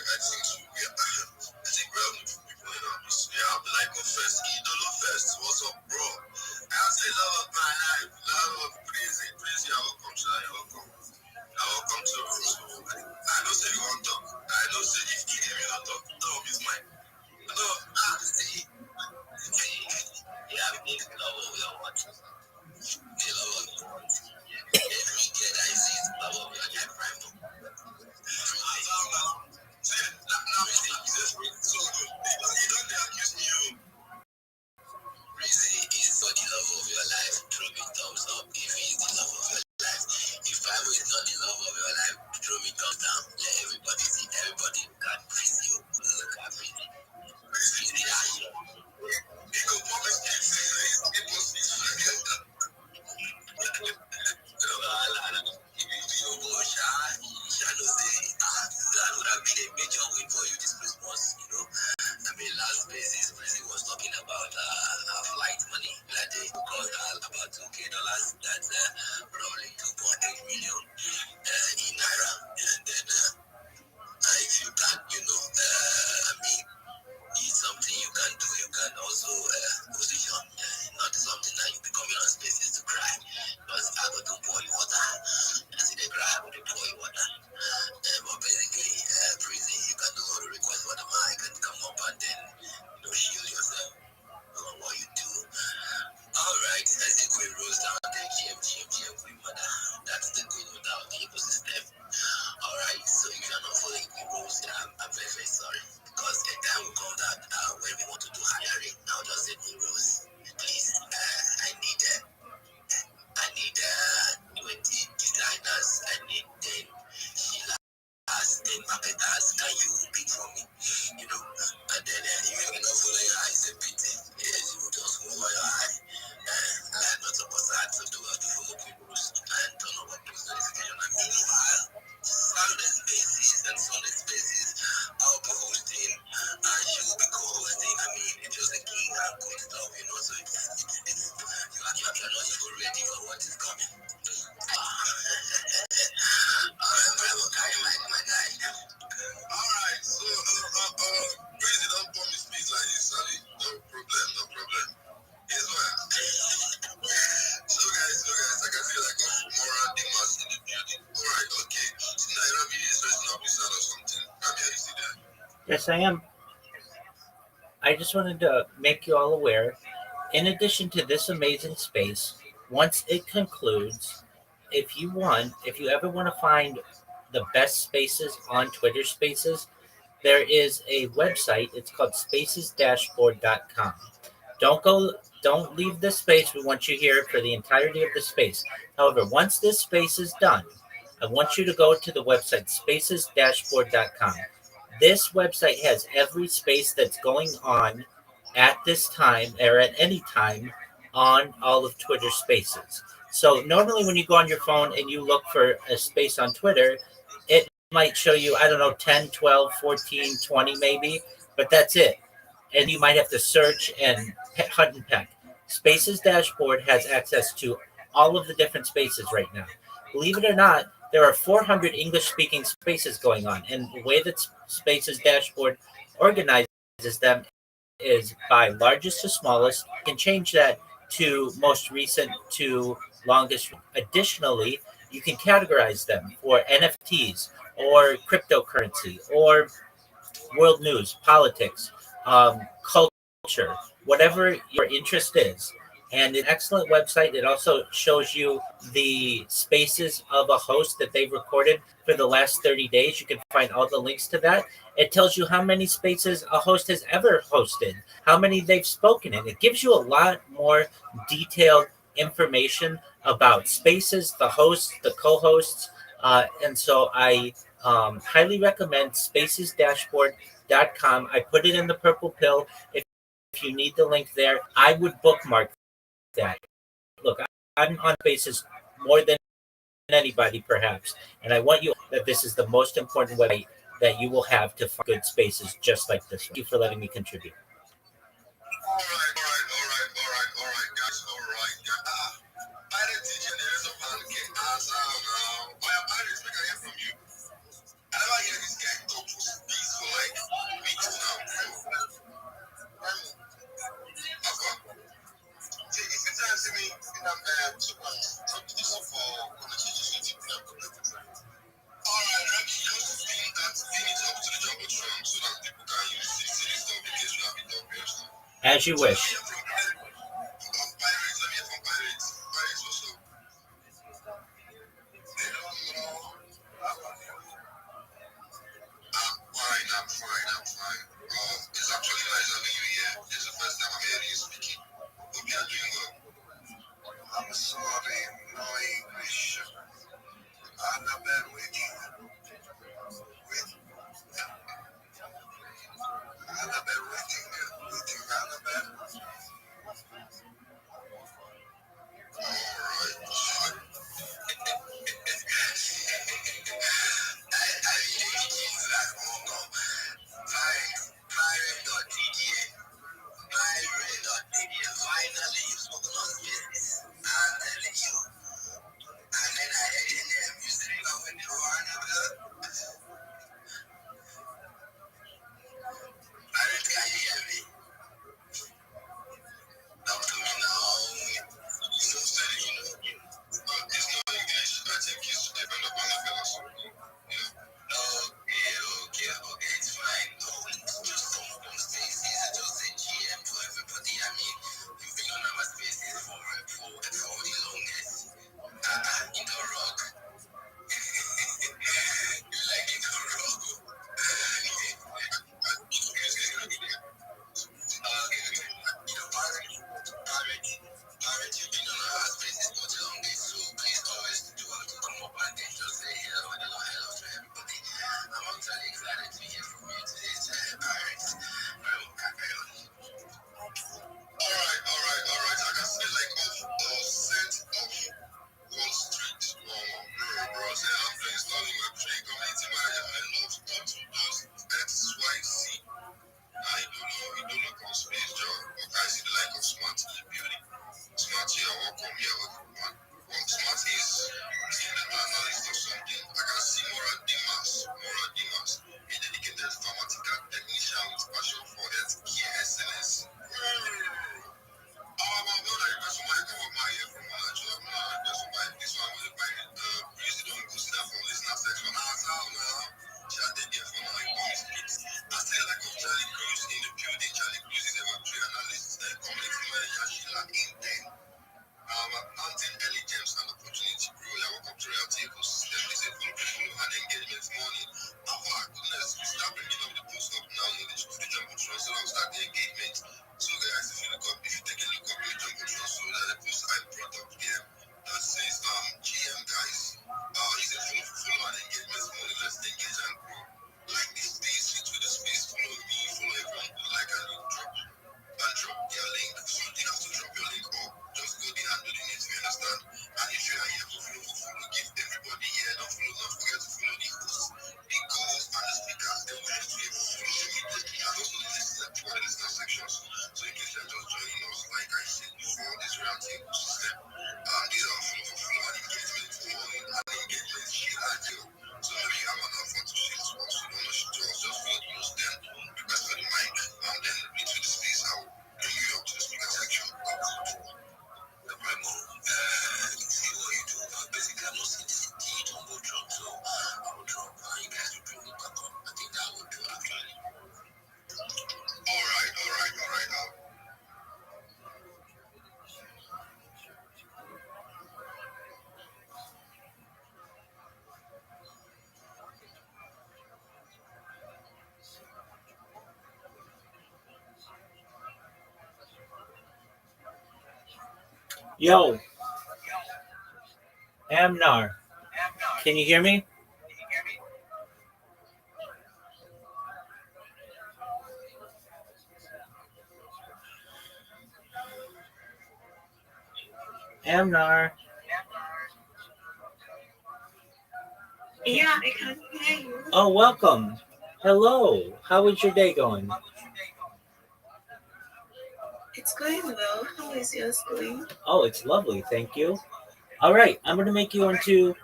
I think so. Yeah. I think we're having people in on this. Yeah, I'll be like, go first. Idolo first. What's up, bro? I'll say love of my life. Love of Breezy. Breezy, you're welcome, sir. You're welcome. You're welcome to the room. So, I know say you want to talk. I know say if you give me not talk, talk is mine. No, see. Yeah, we need to love what we are watching. We love what we are watching. Every kid I see is love what we are getting right now. Now we see this so good. You don't accuse me you. Reason is not the love of your life. Throw me thumbs up if it is the love of your life. If Bible is not the love of your life, throw me thumbs down. Let everybody see. Everybody can praise you. Look at me. Praise the action. You go promise me. It was if you go shy, shadow say, that would have been a major win for you this Christmas, I mean, last basis, Prezi was talking about flight money that they cost about $2,000. That's roughly 2.8 million in Naira. And then if you can, I mean, it's something you can do. You can also position, not something that you be coming on spaces to cry. Because I go to pour you water. I see they cry, I go to pour you water. But basically, Prezi, you can do all the requests for the mic and come up and then, shield yourself on what you do. Alright, I think we rose down the GM Queen Mother. That's the Queen without the ecosystem. Alright, so if you're not following Queen Rose, I'm very, very sorry. Because the time will come that when we want to do hiring, I'll just say Queen Rose. Please, I need 20 designers, I need 10 Sheila. 10 marketers, can you pick for me? And then if you're not following your eyes, a bit, you will just follow your eye. I'm not supposed to do a follow Queen Rose and turn over post notification. And meanwhile, Saturday spaces and Sunday spaces, I'll be hosting and she will be co-hosting. I mean, it's just a king and queen stuff, so you're not even ready for what is coming. Alright, bravo, carry my guy. Alright, so, Breezy don't promise me like this, Sally. No problem. It's well. So guys, I can feel like a moral demands in the building. Alright, okay. So now Rabi is dressing up his son or something. Rabi, are you still there? Yes, I am. I just wanted to make you all aware, in addition to this amazing space, once it concludes, if you ever want to find the best spaces on Twitter Spaces, there is a website. It's called spacesdashboard.com. Don't leave this space. We want you here for the entirety of the space. However, once this space is done, I want you to go to the website spacesdashboard.com. This website has every space that's going on at this time or at any time on all of Twitter Spaces. So normally when you go on your phone and you look for a space on Twitter, it might show you, I don't know, 10, 12, 14, 20 maybe, but that's it. And you might have to search and hunt and peck. Spaces Dashboard has access to all of the different spaces right now. Believe it or not, there are 400 English-speaking spaces going on, and the way that Spaces Dashboard organizes them is by largest to smallest. You can change that to most recent to longest. Additionally, you can categorize them for NFTs or cryptocurrency or world news, politics, culture, whatever your interest is. And it's an excellent website. It also shows you the spaces of a host that they've recorded for the last 30 days. You can find all the links to that. It tells you how many spaces a host has ever hosted, how many they've spoken in. It gives you a lot more detailed information about spaces, the hosts, the co hosts. And so I highly recommend spacesdashboard.com. I put it in the purple pill. If you need the link there, I would bookmark that. Look, I'm on Spaces more than anybody, perhaps, and I want you that this is the most important website that you will have to find good spaces just like this one. Thank you for letting me contribute. All right, guys. All right. I didn't teach you there's a pancake. Well, I didn't expect I hear from you. I never hear this guy talk to speak for like weeks now. Okay. See, if you try to see me in a bad this is for conversation. All right, let me just think that we need to talk to the Jumbotron so that people can use this series of videos you have it up here. As you wish. Pirates, let me hear from Pirates. Pirates, what's up? They don't know. I'm fine. It's actually nice having you here. This is the first time I'm hearing you speaking. Hope you are doing well. I'm sorry, no English. Annabelle waiting. Annabelle waiting. Annabelle. Alright. Finally, you've spoken on business. I'm telling you. And then I heard your name. You said you love the one. I don't think I hear me. Talk to me now. You know, steady, you know. It's not English. I think it's developed on the philosophy. Okay, it's fine. No, just some spaces. Just a GM to everybody. I mean, you've been on our spaces for the longest. In the rock. You like in the rock. Pirate, you've been on our spaces for the longest, so please always do want to come up and then just say hello and hello to everybody. I'm actually excited to hear from you today, Pirate. Carry on. Alright. I can see like a set of Wall Street, bros, I'm playing Starling Web 3 community manager. I love to talk to those XYZ. I don't know about space job, but I see the like of smart in the building. Smart here, welcome here, everyone. Well, smart is seeing the analyst or something. I can see Moral Dimas, a dedicated pharmaceutical technician with passion for healthcare excellence. Mountain early gems and opportunity grow. I woke up to reality ecosystem. They say follow and engagement morning. Oh my goodness, we start bringing up the post up now in the Jumbotron, so I'll start the engagement. So guys, if you take a look up your Jumbotron, so that the post I brought up there that says GM guys, is a follow and engagement morning. Let's engage and grow. Like this space, fit with the space, follow me, follow everyone, like and drop their link. So you don't have to drop your link or just go there and do the needs, you understand? And if you are here to follow, give everybody here. Don't forget to follow the hosts, the calls, and the speakers. They will just be able to follow you immediately. And also the listener sections. So in case you're just joining us, like I said before, this roundtable system, these are follow and engagement, follow and engagement, share and you. So maybe you have an offer to share to us. Yo, Amnar, can you hear me? Amnar. Yeah, I can hear you. Oh, welcome. Hello. How is your day going? It's going well. How is yours going? Oh, it's lovely. Thank you. All right. I'm going to make you into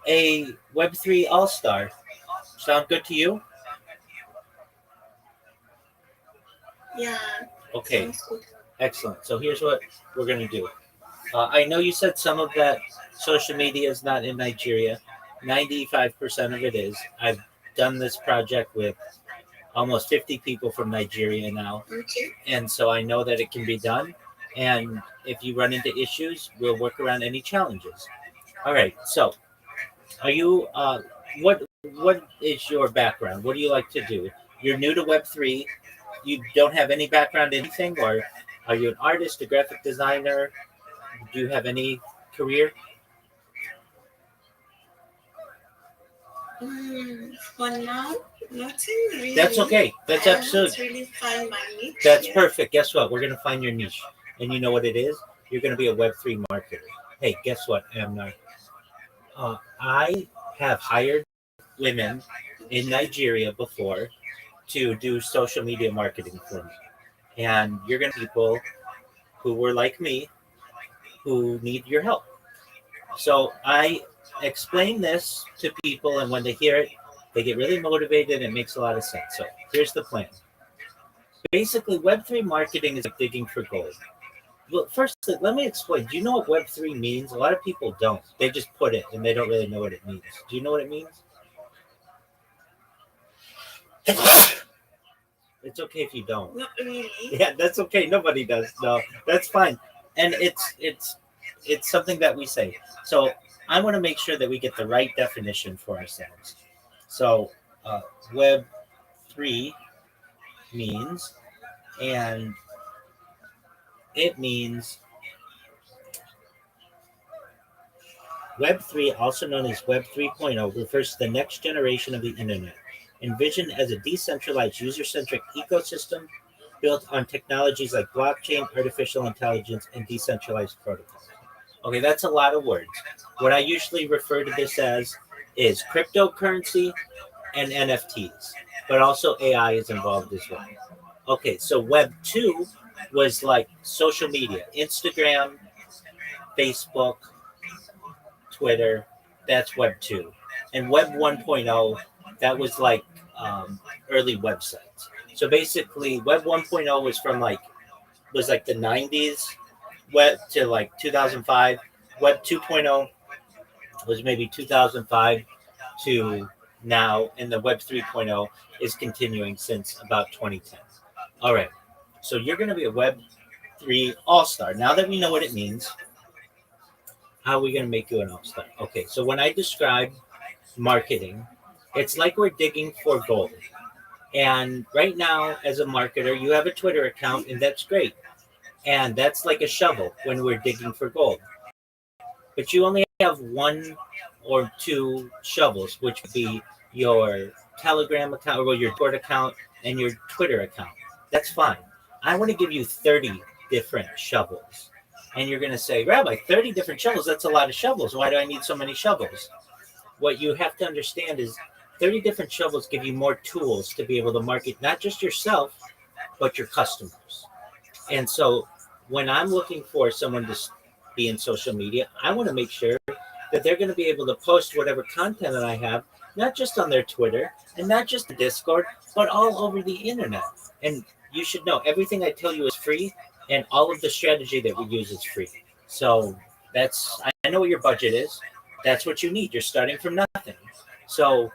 a Web3 All Star. Sound good to you? Yeah, Okay. sounds good. Excellent. So here's what we're going to do. I know you said some of that social media is not in Nigeria. 95% of it is. I've done this project with almost 50 people from Nigeria now. Okay. And so I know that it can be done. And if you run into issues, we'll work around any challenges. All right. So are you, what is your background? What do you like to do? You're new to Web3. You don't have any background in anything, or are you an artist, a graphic designer? Do you have any career? For now, nothing really. That's okay. That's I absolutely. haven't really find my niche. That's yet. perfect. Guess what? We're going to find your niche. And you know what it is? You're going to be a Web3 marketer. Hey, guess what, Amnar? I have hired women in Nigeria before to do social media marketing for me. And you're going to people who were like me who need your help. So I explain this to people, and when they hear it, they get really motivated. It makes a lot of sense. So here's the plan. Basically, Web3 marketing is like digging for gold. Well, first, let me explain. Do you know what Web3 means? A lot of people don't. They just put it and they don't really know what it means. Do you know what it means? It's okay if you don't. Not really. Yeah, that's okay. Nobody does. No, that's fine. And it's something that we say. So I want to make sure that we get the right definition for ourselves. So Web3 means, and it means Web3, also known as Web 3.0, refers to the next generation of the internet, envisioned as a decentralized, user-centric ecosystem built on technologies like blockchain, artificial intelligence, and decentralized protocols. Okay, that's a lot of words. What I usually refer to this as is cryptocurrency and NFTs, but also AI is involved as well. Okay, so Web 2 was like social media, Instagram, Facebook, Twitter. That's Web 2. And Web 1.0, that was like early websites. So basically, Web 1.0 was like the 90s, web to like 2005. Web 2.0 was maybe 2005 to now, and the Web 3.0 is continuing since about 2010. All right. So you're going to be a Web 3 All Star. Now that we know what it means, how are we going to make you an All Star? Okay. So when I describe marketing, it's like we're digging for gold. And right now, as a marketer, you have a Twitter account, and that's great. And that's like a shovel when we're digging for gold. But you only have one or two shovels, which would be your Telegram account or your Discord account and your Twitter account. That's fine. I want to give you 30 different shovels. And you're going to say, Rabbi, 30 different shovels, that's a lot of shovels. Why do I need so many shovels? What you have to understand is 30 different shovels give you more tools to be able to market not just yourself, but your customers. And so when I'm looking for someone to be in social media, I want to make sure that they're going to be able to post whatever content that I have, not just on their Twitter and not just Discord, but all over the internet. And you should know everything I tell you is free, and all of the strategy that we use is free. So I know what your budget is. That's what you need. You're starting from nothing. So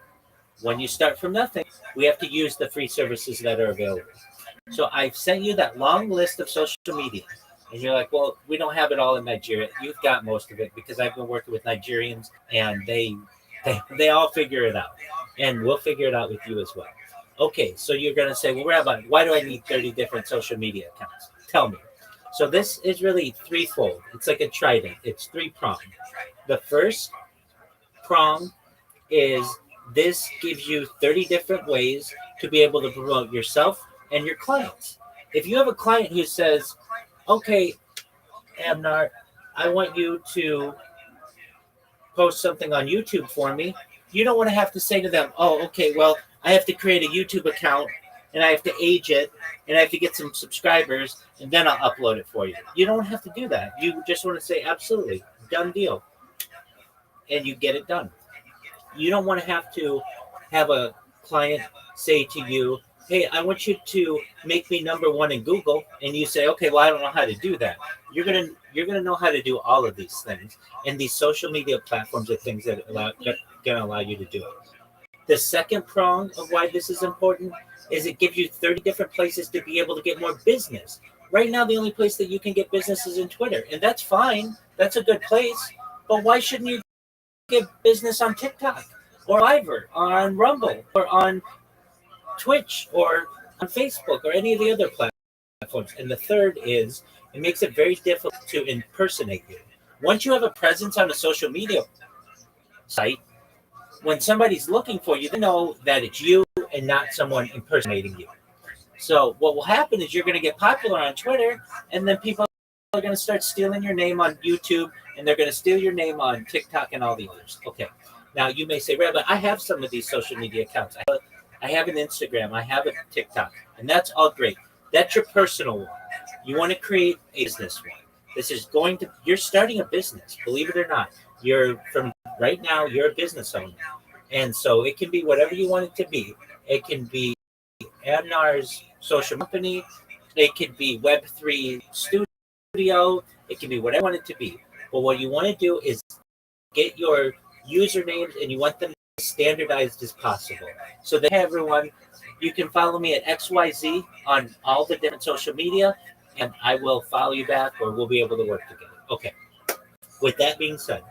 when you start from nothing, we have to use the free services that are available. So I've sent you that long list of social media. And you're like, well, we don't have it all in Nigeria. You've got most of it because I've been working with Nigerians, and they all figure it out. And we'll figure it out with you as well. Okay, so you're going to say, well, Rabbi, why do I need 30 different social media accounts? Tell me. So this is really threefold. It's like a trident. It's three-pronged. The first prong is this gives you 30 different ways to be able to promote yourself and your clients. If you have a client who says, okay, Abnar, I want you to post something on YouTube for me, you don't want to have to say to them, oh, okay, well, I have to create a YouTube account and I have to age it and I have to get some subscribers and then I'll upload it for you. You don't have to do that. You just want to say, absolutely, done deal. And you get it done. You don't want to have a client say to you, hey, I want you to make me number one in Google, and you say, okay, well, I don't know how to do that. You're gonna know how to do all of these things, and these social media platforms are things that gonna allow you to do it. The second prong of why this is important is it gives you 30 different places to be able to get more business. Right now, the only place that you can get business is in Twitter, and that's fine. That's a good place, but why shouldn't you get business on TikTok or Fiverr or on Rumble or on Twitch or on Facebook or any of the other platforms? And the third is it makes it very difficult to impersonate you. Once you have a presence on a social media site, when somebody's looking for you, they know that it's you and not someone impersonating you. So what will happen is you're going to get popular on Twitter, and then people are going to start stealing your name on YouTube, and they're going to steal your name on TikTok and all the others. Okay. Now you may say, Rabbi, I have some of these social media accounts. I have an Instagram. I have a TikTok, and that's all great. That's your personal one. You want to create a business one. This is you're starting a business, believe it or not. Right now, you're a business owner. And so it can be whatever you want it to be. It can be Amnar's social company. It could be Web3 studio. It can be whatever you want it to be. But what you want to do is get your usernames and you want them as standardized as possible. So that everyone, you can follow me at XYZ on all the different social media, and I will follow you back or we'll be able to work together. Okay. With that being said,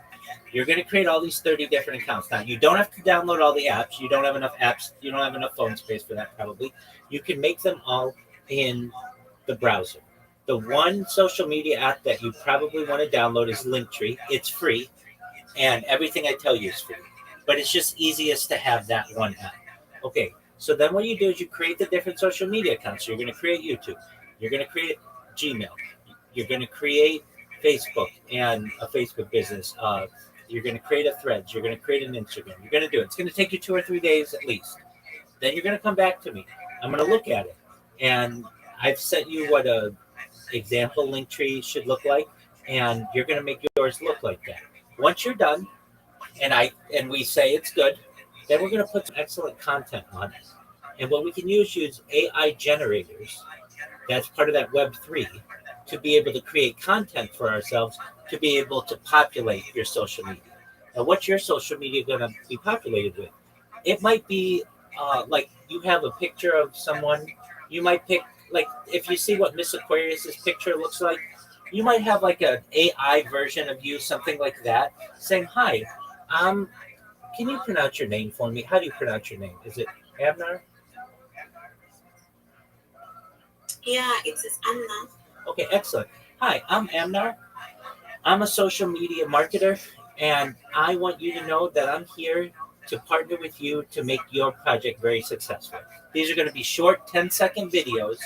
you're going to create all these 30 different accounts. Now, you don't have to download all the apps. You don't have enough apps. You don't have enough phone space for that, probably. You can make them all in the browser. The one social media app that you probably want to download is Linktree. It's free, and everything I tell you is free. But it's just easiest to have that one app. Okay, so then what you do is you create the different social media accounts. So you're going to create YouTube. You're going to create Gmail. You're going to create Facebook and a Facebook business. You're going to create a Threads. You're going to create an Instagram. You're going to do it. It's going to take you 2 or 3 days at least. Then you're going to come back to me. I'm going to look at it. And I've sent you what a example link tree should look like. And you're going to make yours look like that. Once you're done, and we say it's good, then we're going to put some excellent content on it. And what we can use AI generators. That's part of that Web3 to be able to create content for ourselves to be able to populate your social media. Now, what's your social media going to be populated with? It might be like you have a picture of someone. You might pick, like, if you see what Miss Aquarius's picture looks like, you might have like an AI version of you, something like that, saying, hi, can you pronounce your name for me? How do you pronounce your name? Is it Abnar? Yeah, it's Anna. Okay, excellent. Hi, I'm Amnar. I'm a social media marketer, and I want you to know that I'm here to partner with you to make your project very successful. These are going to be short 10-second videos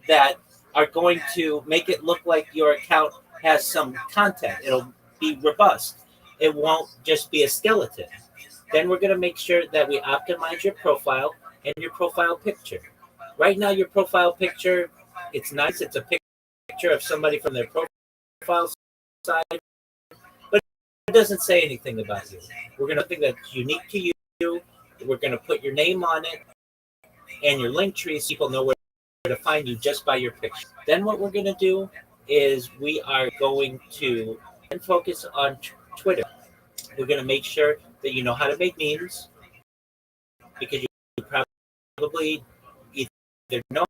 that are going to make it look like your account has some content. It'll be robust. It won't just be a skeleton. Then we're going to make sure that we optimize your profile and your profile picture. Right now, your profile picture, it's nice. It's a picture of somebody from their profile side, but it doesn't say anything about you. We're going to think that's unique to you. We're going to put your name on it and your link tree so people know where to find you just by your picture. Then what we're going to do is we are going to focus on Twitter. We're going to make sure that you know how to make memes because you probably either know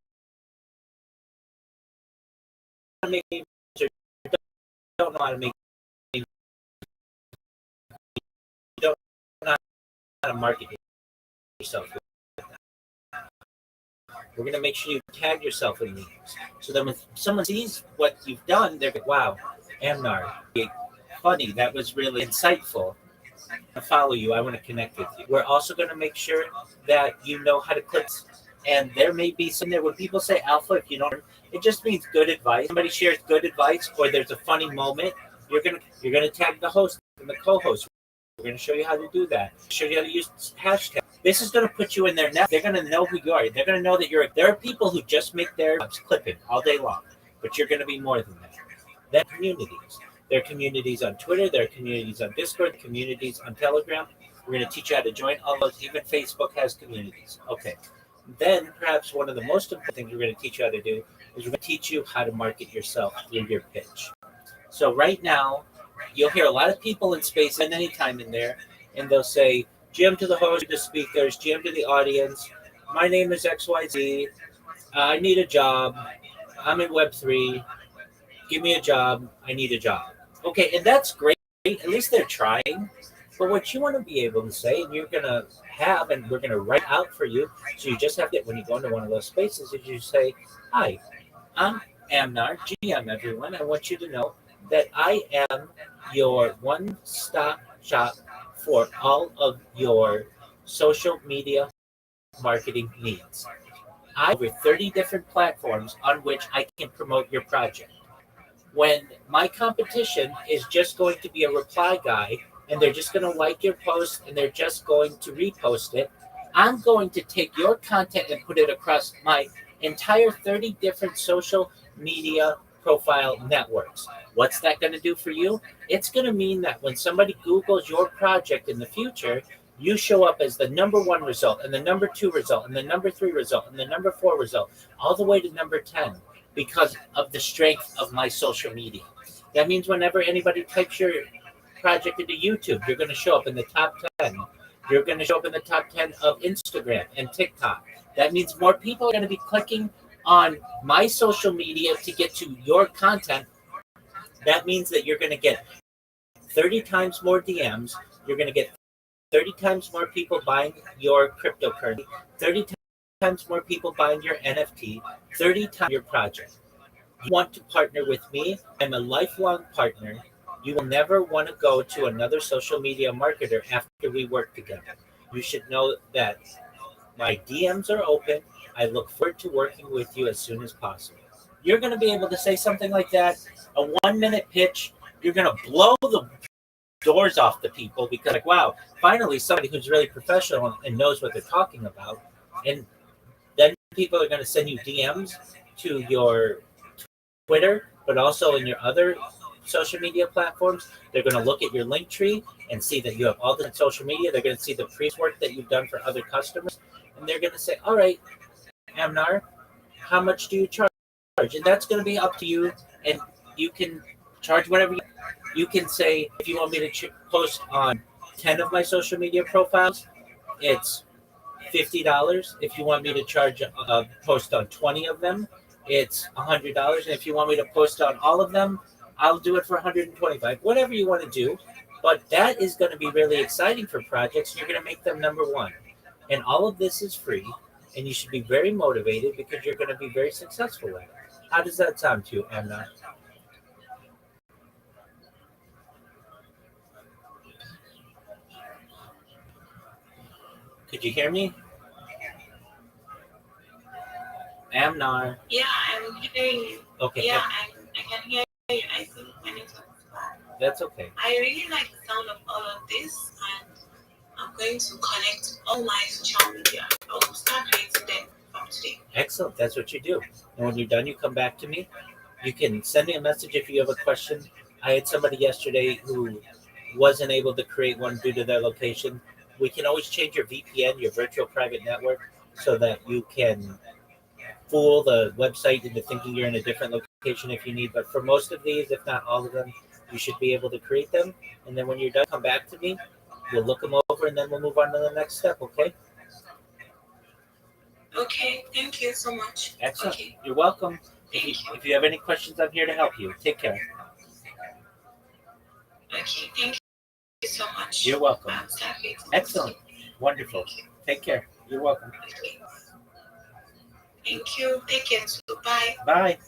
how to make memes or don't know how to make memes. You don't know how to market yourself. We're going to make sure you tag yourself in these. So then when someone sees what you've done, they're like, wow, Amnar, funny. That was really insightful. I follow you. I want to connect with you. We're also going to make sure that you know how to click. And there may be some there when people say alpha, if you don't, it just means good advice. Somebody shares good advice, or there's a funny moment. You're gonna tag the host and the co-host. We're gonna show you how to do that. Show you how to use hashtag. This is gonna put you in their net. They're gonna know who you are. They're gonna know that you're. There are people who just make their clipping all day long, but you're gonna be more than that. Then communities. There are communities on Twitter. There are communities on Discord. Communities on Telegram. We're gonna teach you how to join all those. Even Facebook has communities. Okay. Then perhaps one of the most important things we're going to teach you how to do is we're going to teach you how to market yourself through your pitch. So right now, you'll hear a lot of people in space at any time in there, and they'll say, GM to the host, to the speakers, GM to the audience, my name is XYZ, I need a job, I'm in Web3, give me a job, I need a job. Okay, and that's great. At least they're trying. But what you want to be able to say, and you're going to have, and we're going to write out for you, so you just have to, when you go into one of those spaces, is you say, hi, I'm Amnar, GM, everyone. I want you to know that I am your one-stop shop for all of your social media marketing needs. I have over 30 different platforms on which I can promote your project. When my competition is just going to be a reply guy and they're just going to like your post and they're just going to repost it, I'm going to take your content and put it across my entire 30 different social media profile networks. What's that going to do for you? It's going to mean that when somebody Googles your project in the future, you show up as the number one result and the number two result and the number three result and the number four result, all the way to number 10. Because of the strength of my social media. That means whenever anybody types your project into YouTube, you're going to show up in the top 10. You're going to show up in the top 10 of Instagram and TikTok. That means more people are going to be clicking on my social media to get to your content. That means that you're going to get 30 times more DMs. You're going to get 30 times more people buying your cryptocurrency, 30 times more people buying your NFT, 30 times your project. You want to partner with me? I'm a lifelong partner. You will never want to go to another social media marketer after we work together. You should know that my DMs are open. I look forward to working with you as soon as possible. You're going to be able to say something like that, a 1-minute pitch. You're going to blow the doors off the people because, like, wow, finally somebody who's really professional and knows what they're talking about. And then people are going to send you DMs to your Twitter, but also in your other social media platforms. They're going to look at your link tree and see that you have all the social media. They're going to see the previous work that you've done for other customers. And they're going to say, all right, Amnar, how much do you charge? And that's going to be up to you. And you can charge whatever you can say. If you want me to post on 10 of my social media profiles, it's $50. If you want me to charge post on 20 of them, it's $100. And if you want me to post on all of them, I'll do it for $125. Whatever you want to do. But that is going to be really exciting for projects. You're going to make them number one. And all of this is free. And you should be very motivated because you're going to be very successful at it. How does that sound to you, Anna? Could you hear me? Amnar. Yeah, I'm hearing you. Okay. Yeah, I can hear you. I think my network is bad. That's okay. I really like the sound of all of this, and I'm going to connect all my social media. I will start creating them from today. Excellent. That's what you do. And when you're done, you come back to me. You can send me a message if you have a question. I had somebody yesterday who wasn't able to create one due to their location. We can always change your VPN, your virtual private network, so that you can fool the website into thinking you're in a different location if you need. But for most of these, if not all of them, you should be able to create them. And then when you're done, come back to me. We'll look them over, and then we'll move on to the next step, okay? Okay, thank you so much. Excellent. Okay. You're welcome. Thank you. If you have any questions, I'm here to help you. Take care. Okay, thank you so much. You're welcome. Excellent. Excellent. Wonderful. Take care. You're welcome. Okay. Thank you. Take care. So bye. Bye.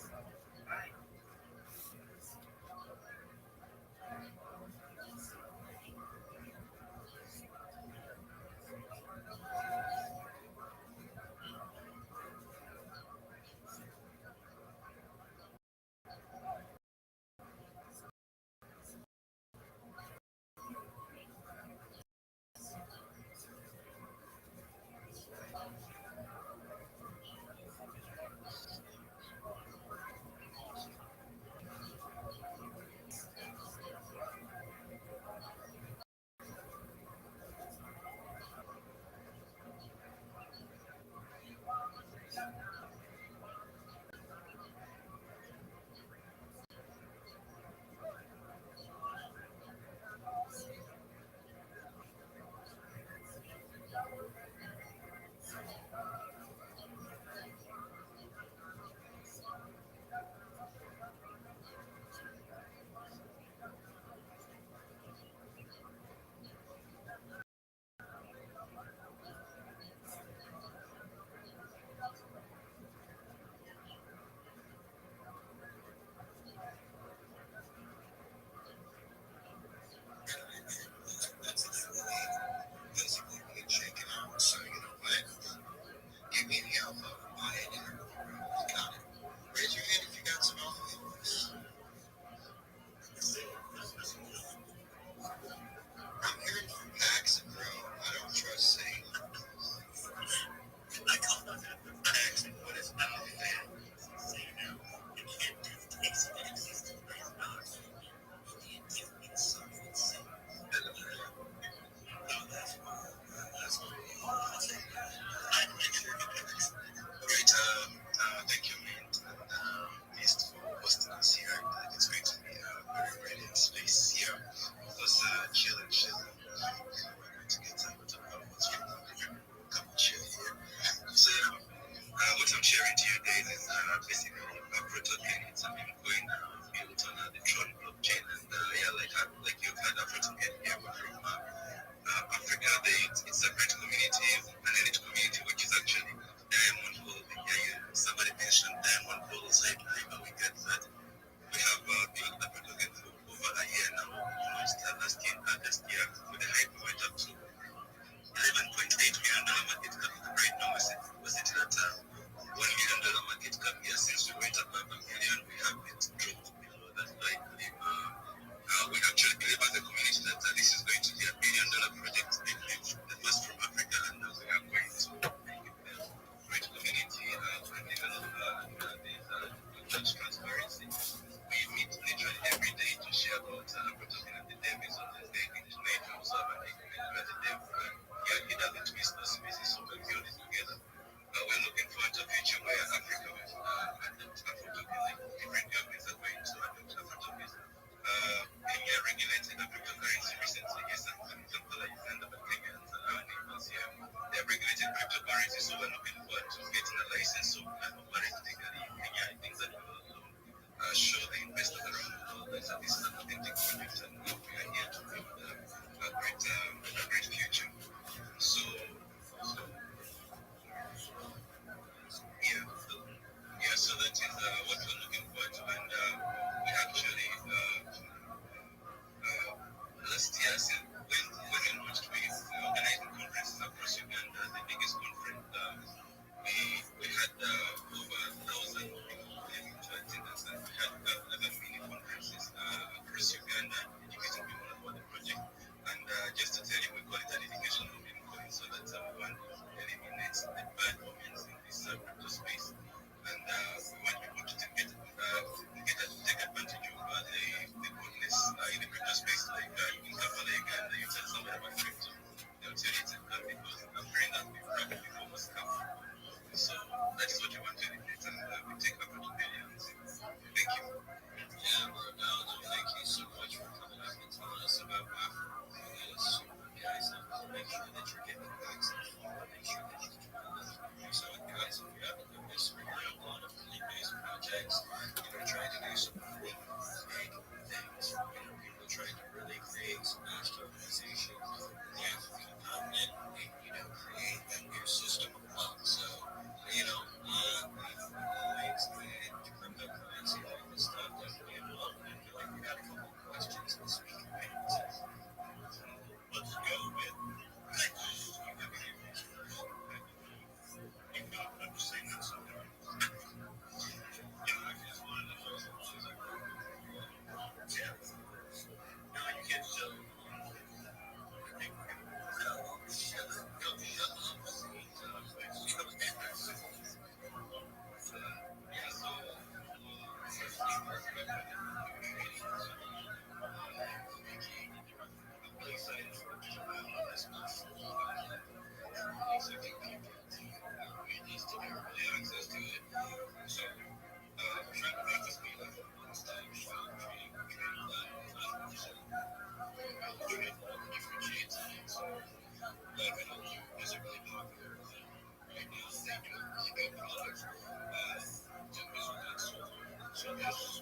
We have the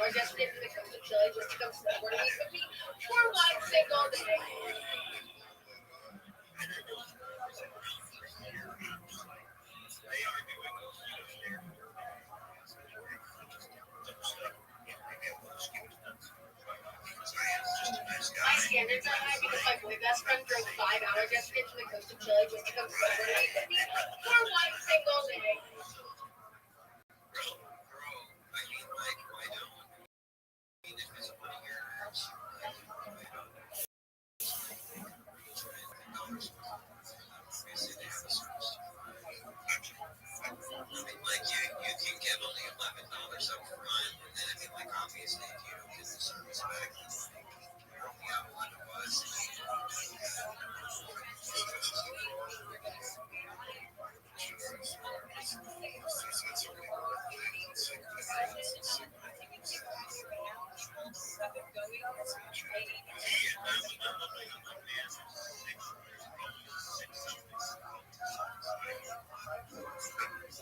hours yesterday from the coast of Chile just to come snowboard and with me. Poor wife sick all day. My standards are high because my boy best friend drove 5 hours yesterday from the coast of Chile just to come snowboard and with me. Poor wife sick all day. Like you can give only $11 up front, and then I mean, like obviously, if you don't get the service back, you're only out $11.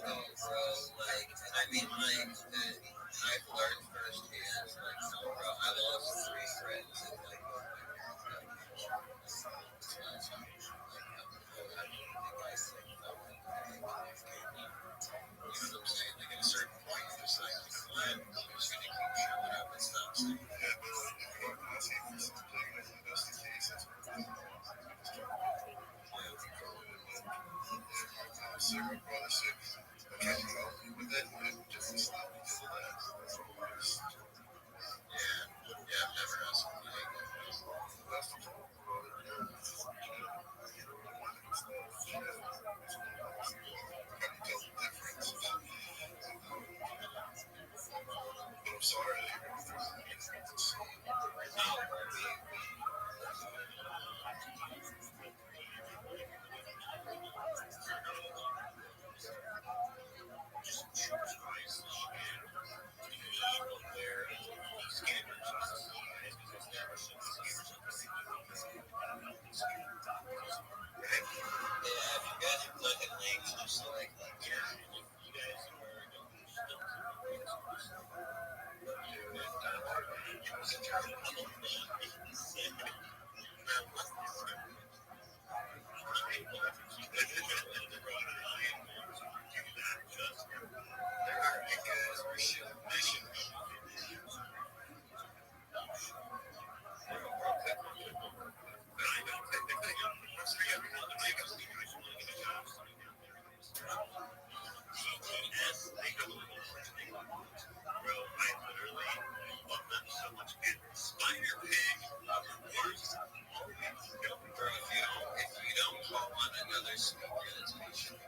Like, I mean, like, I've learned firsthand, like, no, bro, I lost 3 friends in, like, you know what I'm saying? Like, at a certain point, you're just like, you know what, I'm just gonna keep showing up and stuff. So, yeah, I've never asked I'm sorry. If you don't call on another speaker that's patient,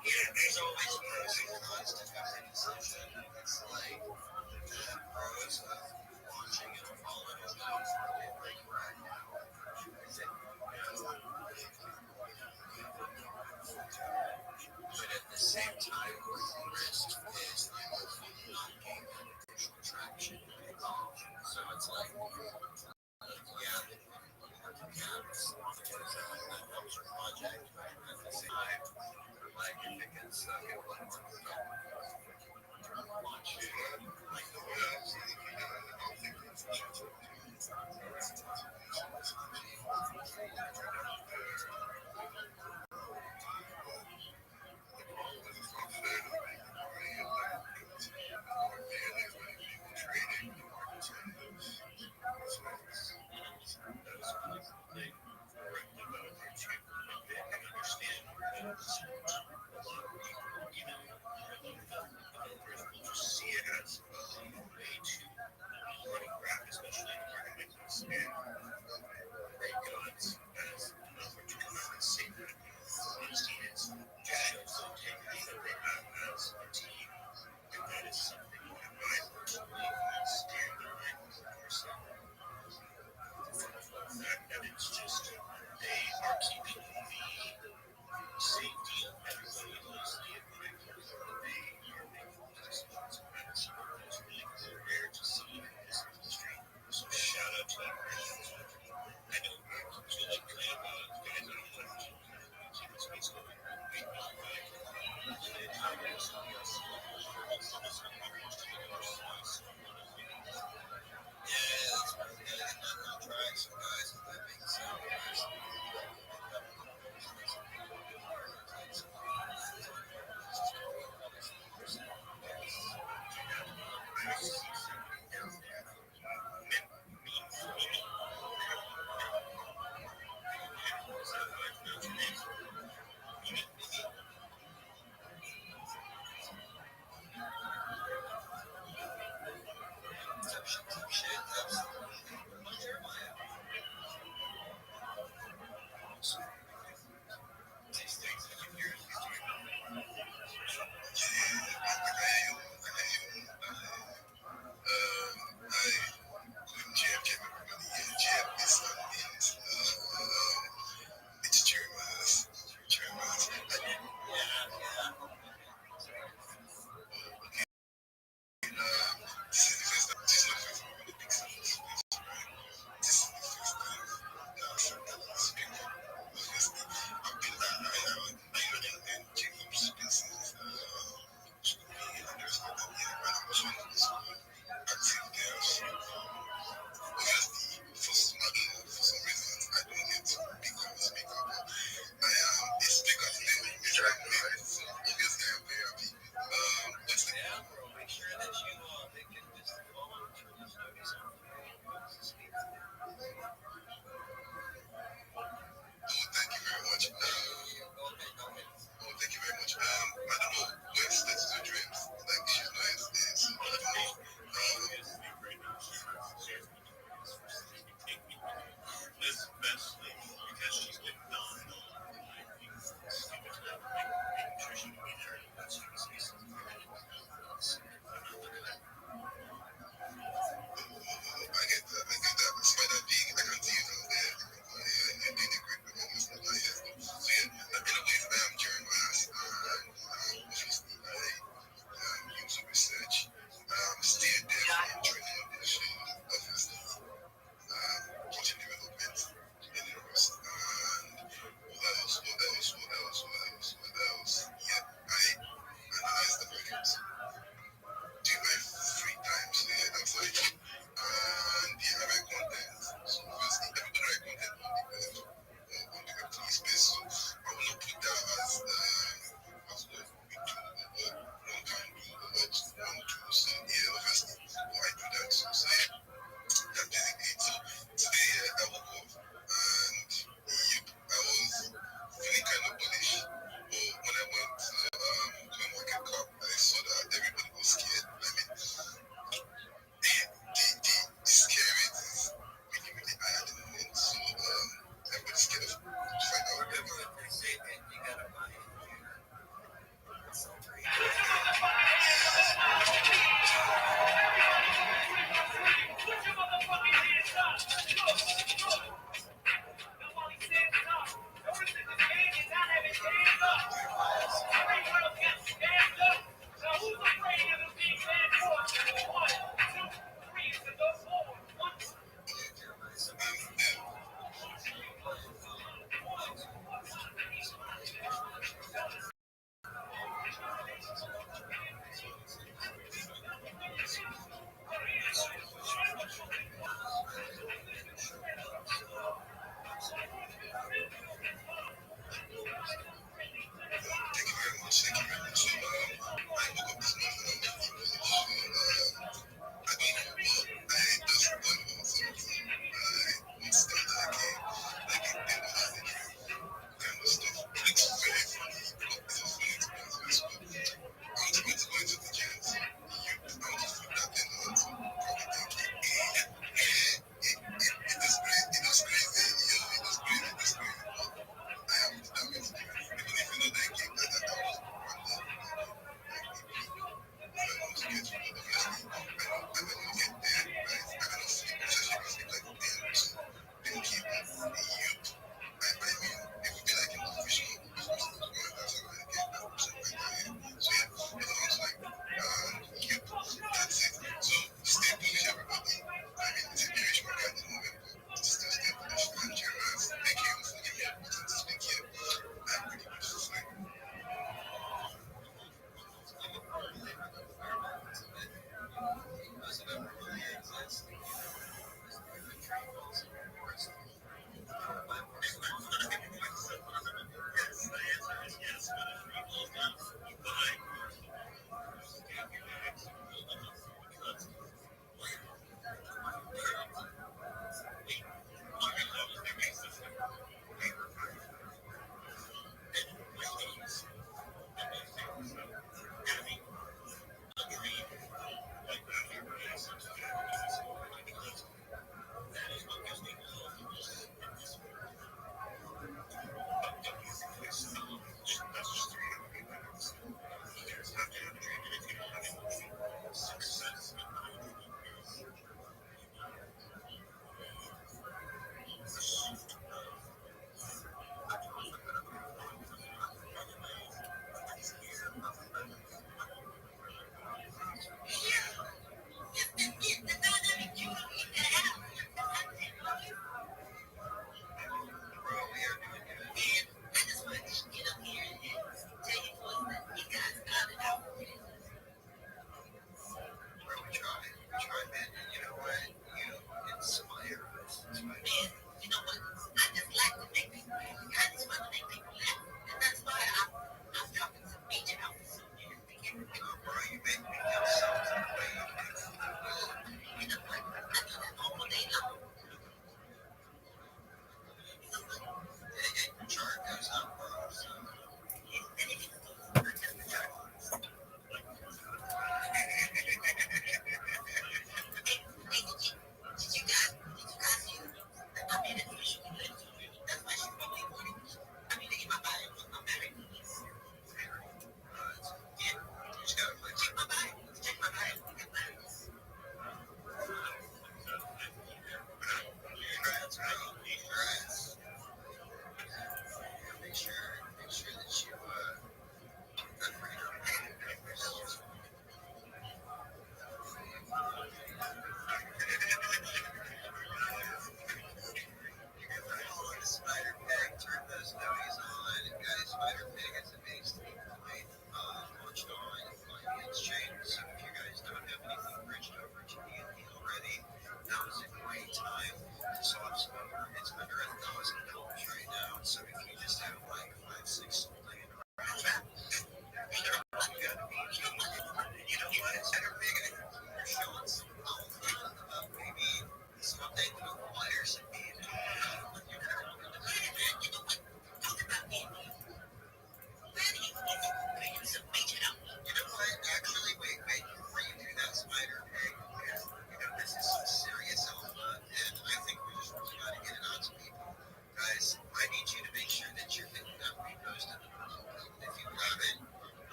there's always pros and cons to every decision. It's like the pros of watching and following stuff like right now. But at the same time, the risk is not gaining initial traction at all. So it's like, yeah, that helps your project, but at the same time, like if it gets stuck in one launch it, like the webs,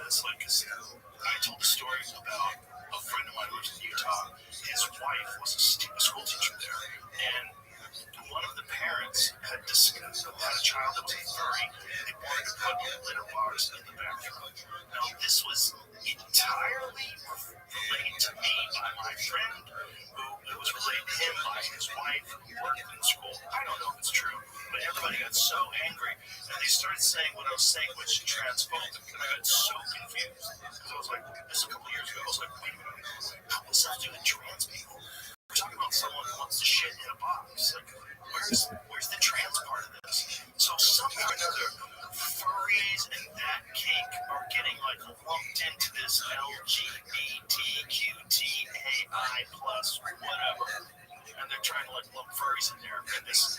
this, like, cause I told the story about a friend of mine who lives in Utah. His wife was a school teacher there, and one of the parents had a child that was a furry. They wanted to put litter bars in the bathroom. Now, this was entirely relayed to me by my friend, who it was relayed to him by his wife who worked in school. I don't know if it's true, but everybody got so angry, and they started saying what I was saying was transphobic, and I got so confused, because I was like, this is a couple years ago, I was like, wait a minute, what's that to do with trans people? We're talking about someone who wants to shit in a box. Like, where's the trans part of this? So somehow or another, furries and that cake are getting like lumped into this LGBTQTAI plus whatever, and they're trying to like lump furries in there. And this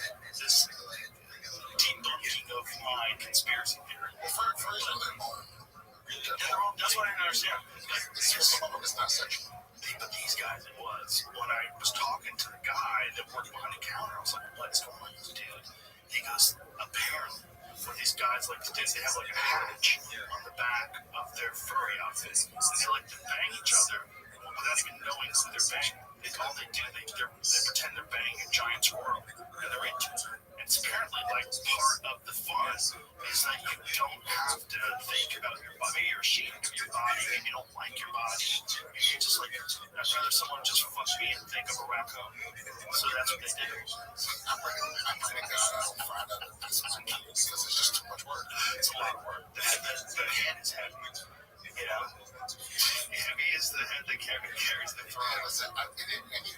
debunking of my conspiracy theory. Furries are their own. That's what I didn't understand. Some of them is not sexual. But these guys, it was. When I was talking to the guy that worked behind the counter, I was like, what's going on with this dude? He goes, apparently, what these guys like to do is they have like a hatch on the back of their furry outfits, and they like to bang each other without even knowing who they're banging. All they do, they pretend they're banging a giant squirrel, and they're into it. It's apparently like part of the fun is that you don't have to think about your body or ashamed of your body, and you don't like your body. You just like, I'd rather someone just fuck me and think of a raccoon. So that's what they do. I'm praying God I don't find out that this is because it's just too much work. It's a lot of work. The head is heavy. Yeah. Heavy is the head that carries the throne. Listen, any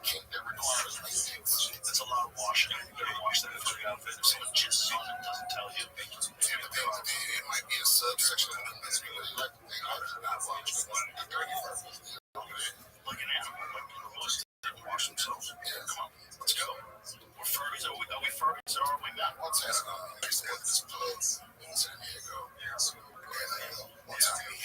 kink that requires maintenance. It's a lot of washing. You better wash that furry outfit. If someone jizzes on it, doesn't tell you. It might be a subsection of the community where they not wash the dirty fur. Like an animal, like most didn't wash themselves. Yeah, come on, let's go. We're furries. Are we furries or are we not? One time, I used to go to this club in San Diego. And one time it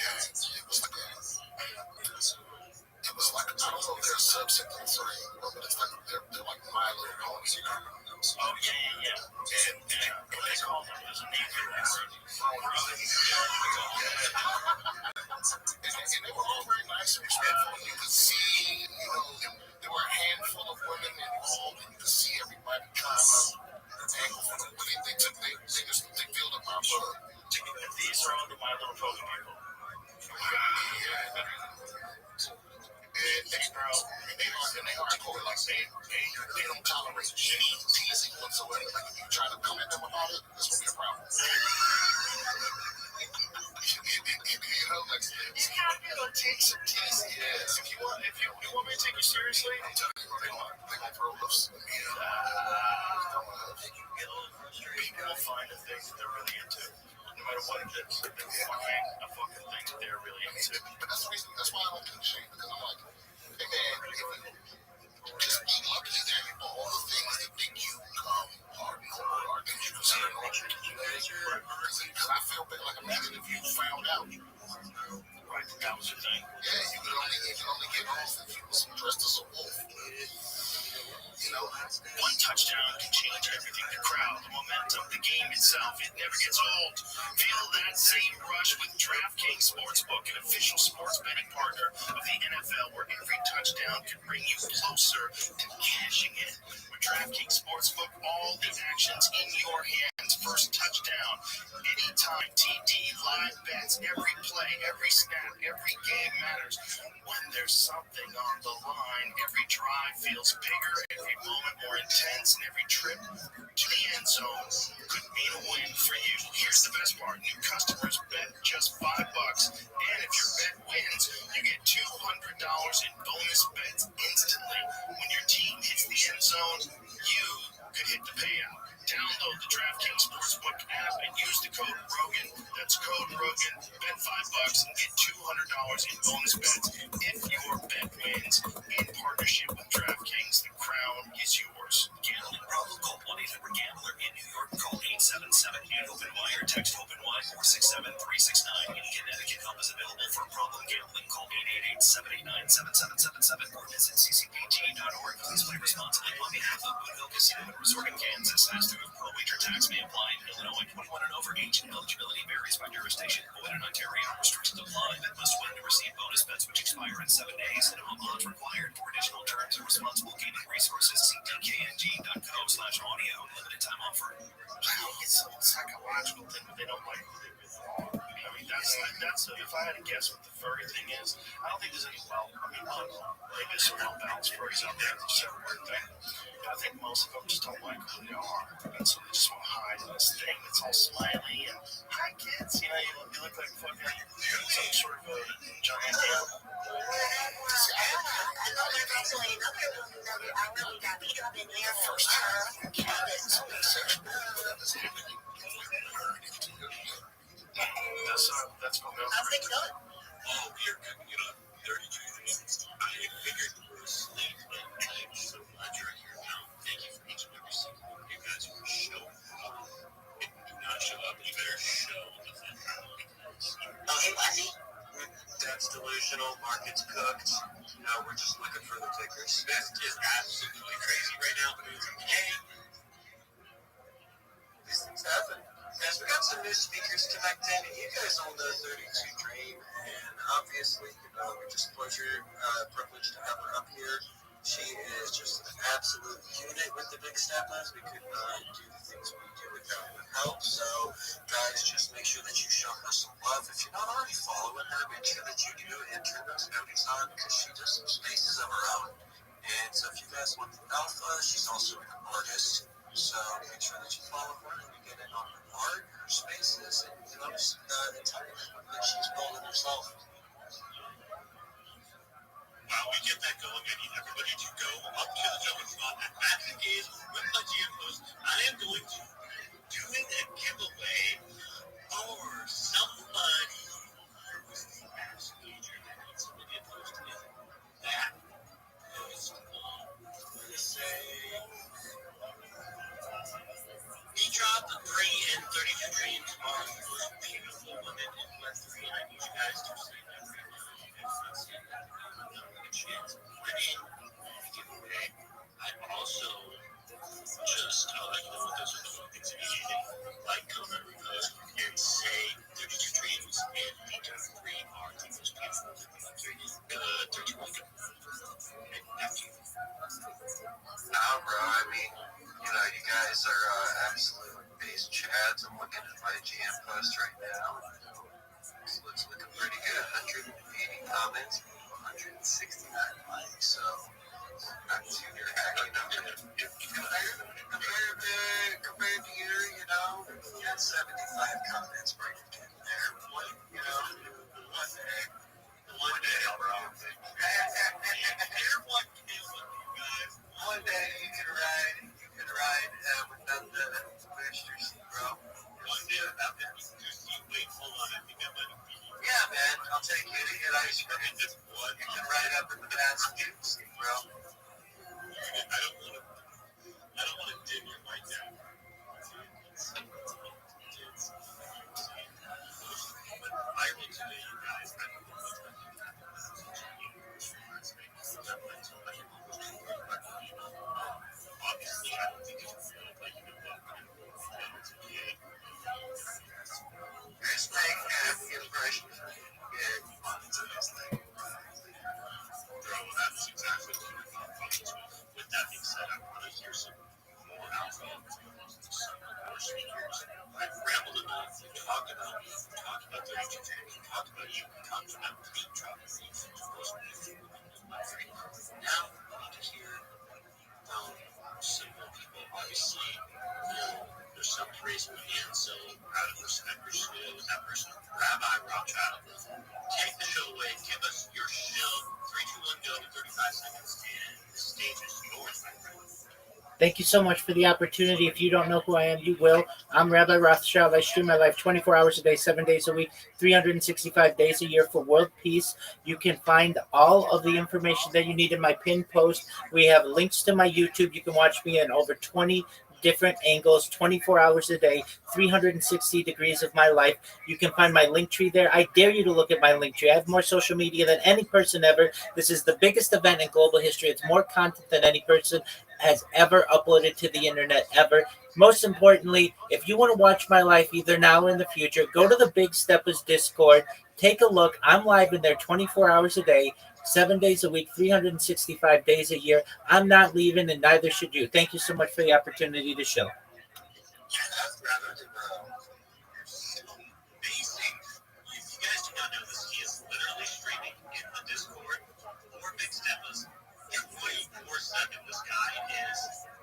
was like I don't know if they're a subset of three, but it's like they're like My Little Ponies. Oh yeah. And what they call them, there's a name for that word. And they were all very nice and respectful. You could see, there were a handful of women involved, and you could see everybody trying to angle for them. But they filled up our blood. These are all the My Little Pony people. And they hardcore, like they don't tolerate any teasing whatsoever. Like if you try to come at them about it, this will be a problem. Like you gotta take some teasing. Yes. If you want me to take you seriously, I'm telling you, they're gonna throw lips. People will find a thing that they're really into. No matter what it is, they will find a fucking thing that they're really into. But that's the reason. That's why I don't do shame, because I'm like, hey man, just be lucky that all the things that make you are normal are things you consider normal. Because I feel bad. Like imagine if you found out. Right, that was your thing. Yeah, you can only get off if you was dressed as a wolf. One touchdown can change everything. The crowd, the momentum, the game itself, it never gets old. Feel that same rush with DraftKings Sportsbook, an official sports betting partner of the NFL, where every touchdown can bring you closer to cashing in. With DraftKings Sportsbook, all the action's in your hands. First touchdown, anytime TD, live bets, every play, every snap, every game matters. When there's something on the line, every drive feels bigger, every moment more intense, and every trip to the end zone could mean a win for you. Here's the best part. New customers bet just $5, and if your bet wins, you get $200 in bonus bets instantly. When your team hits the end zone, you could hit the payout. Download the DraftKings Sportsbook app and use the code ROGAN. That's code ROGAN. Bet $5 and get $200 in bonus bets if your bet wins. In partnership with DraftKings, the crown is yours. Gambling problem? Call 1-800-GAMBLER. In New York, call 877-8-OPEN-Y or text OPEN-Y 467-369. In Connecticut, help is available for problem gambling. Call 888-789-7777 or visit ccpg.org. Please play responsibly on behalf of Boonville Casino and Resort in Kansas. Pro wager tax may apply in Illinois. 21 and over. Age and eligibility varies by jurisdiction. Void in Ontario. in 7 days. Minimum launch required. For additional terms and responsible gaming resources, see dkng.co/audio. Limited time offer. It's a psychological thing that they don't like. I mean, that's if I had to guess what the furry thing is, I don't think there's any maybe a certain balance furries out there, there's a weird thing. I think most of them just don't like who they are, and so they just want to hide in this thing that's all smiley and hi kids, you look like fucking some sort of a giant animal. First time, that's going on. How's it going? Oh, we are coming up 32 minutes. I figured you were asleep, but I'm so glad you're here now. Thank you for each and every single one of you guys who are showing up. If you do not show up, you better show the fuck out. Oh, hey, Wendy. That's delusional. Market's cooked. Now we're just looking for the tickers. This is absolutely crazy right now, but it's okay. These things happen. Guys, we got some new speakers connected. You guys own the 32 Dream, and obviously, we're just privileged to have her up here. She is just an absolute unit with the big steppers. We could not do the things we do without her help. So, guys, just make sure that you show her some love. If you're not already following her, make sure that you do and turn those notices on because she does some spaces of her own. And so, if you guys want the alpha, she's also an artist. So make sure that you follow her and you get in on her art, her spaces, and the entire network that she's building herself. While we get that going, I need everybody to go up to the Jumbotron and back engage with my GM host. I am going to be doing a giveaway for somebody who is the mass major that needs somebody to post in that post. I'm going to say he dropped a 3 and 32 Dreams on the most beautiful women in Web3. I need you guys to say that right now. You guys not saying that right now. I'm going to chance winning the giveaway. I also just let you know what those are the things that you need to like, comment, repost, and say 32 Dreams and the top 3 are the most beautiful women in Web3. 32 welcome. And after you. Nah, bro, I mean, you guys are absolute base chads. I'm looking at my GM post right now. It looks looking pretty good. 180 comments, 169 likes. So, not too bad. Compared to you, you had 75 comments right in there. One day, bro. One day you can ride without the booster seat, bro. One day without the booster seat. Wait, hold on. I think I might have beat you. Yeah, man. I'll take you to get ice cream. You can ride up in the passenger seat, bro. I don't want to dim your mic down. But viral today, you guys. Obviously, I don't think it's real, but you know what? It's okay. Here's like the impression. Yeah, it's a nice thing. Bro, that's exactly what I thought. With that being said, I want to hear some more alpha from some more speakers. I've rambled enough. We talked about 32 Dreams. We talked about you. We talked about deep drop things. Now, we need to hear some more people. Obviously, there's some raising my hand, so out of respect for you, that person, Rabbi Rothschild, take the show away. Give us your shill. 3, 2, 1, go. 35 seconds, and the stage is yours, my friend. Thank you so much for the opportunity. If you don't know who I am, you will. I'm Rabbi Rothschild. I stream my life 24 hours a day, 7 days a week, 365 days a year for world peace. You can find all of the information that you need in my pinned post. We have links to my YouTube. You can watch me in over 20 different angles, 24 hours a day, 360 degrees of my life. You can find my link tree there. I dare you to look at my link tree. I have more social media than any person ever. This is the biggest event in global history. It's more content than any person has ever uploaded to the internet ever. Most importantly, if you want to watch my life either now or in the future, go to the Big Steppers Discord. Take a look. I'm live in there 24 hours a day. 7 days a week, 365 days a year. I'm not leaving, and neither should you. Thank you so much for the opportunity to show. Basic. If you guys do not know this, he is literally streaming in the Discord for Big Steppas 24/7. This guy is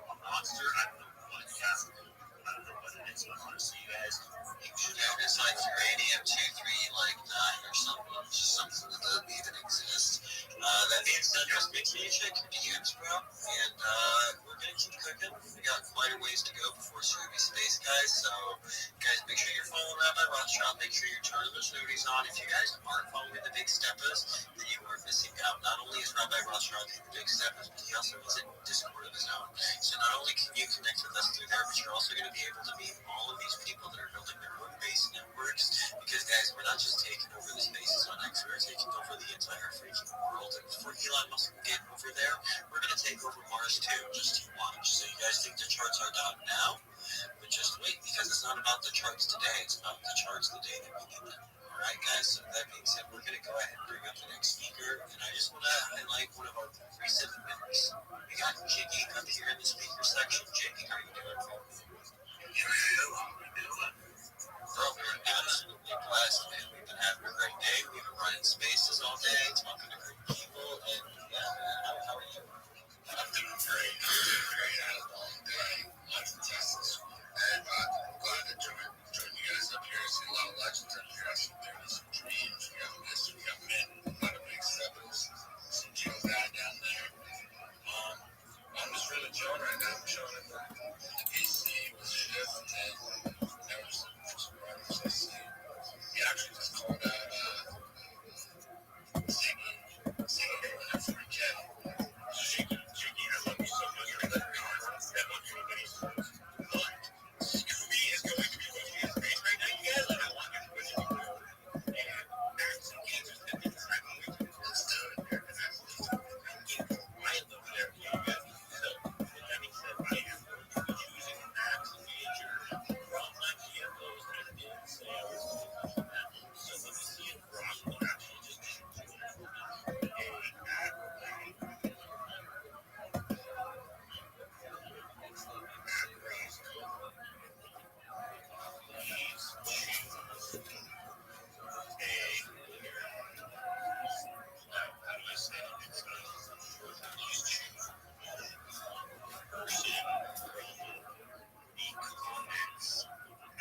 a monster. I don't know what he has. I don't know what it is, but honestly, you guys, you should know. It's like uranium 23, 9 or something. It's just something that doesn't even exist. That being said, just make sure you check your DMs, bro. And we're gonna keep cooking. We got quite a ways to go before Scooby Space, guys. So, guys, make sure you're following Rabbi Rothschild. Make sure you're turning those noties on. If you guys aren't following the Big Steppas, then you are missing out. Not only is Rabbi Rothschild in the Big Steppas, but he also has a Discord of his own. So not only can you connect with us through there, but you're also going to be able to meet all of these people that are building their own base networks. Because, guys, we're not just taking over the spaces on X, we're taking over the entire freaking world. And before Elon Musk can get over there, we're going to take over Mars too. Just watch. So you guys think the charts are down now? But just wait, because it's not about the charts today, it's about the charts the day that we get them. Alright, guys, so that being said, we're going to go ahead and bring up the next speaker, and I just want to highlight one of our recent winners. We got Jiggy up here in the speaker section. Jiggy, how are you doing? Bro, we're absolutely blessed, man. We've been having a great day. We've been running spaces all day, talking to great people, and yeah, man, how are you? I'm doing great. Had a long day. Lots of tests. And I'm glad to join you guys up here. I see a lot of legends up here. I see there's some dreams. We got Mist. We got Min. A lot of big steppers. Some Joe guy down there. I'm just really chilling right now. I'm chilling in the AC with Shift and there's some brothers I see. He actually just called out singing in a free jet. Jiggy, I love you so much for letting me on. That much everybody's but Scooby is going to be pushing his face right now, you guys. Like, I want him to push it forward. And there's some answers that they decide on which let's do it. And that's just I love there for you guys. So, with that being said, I am going to be choosing Max Major from my GMOs that I did sales. So let me see if Ross will actually just choose a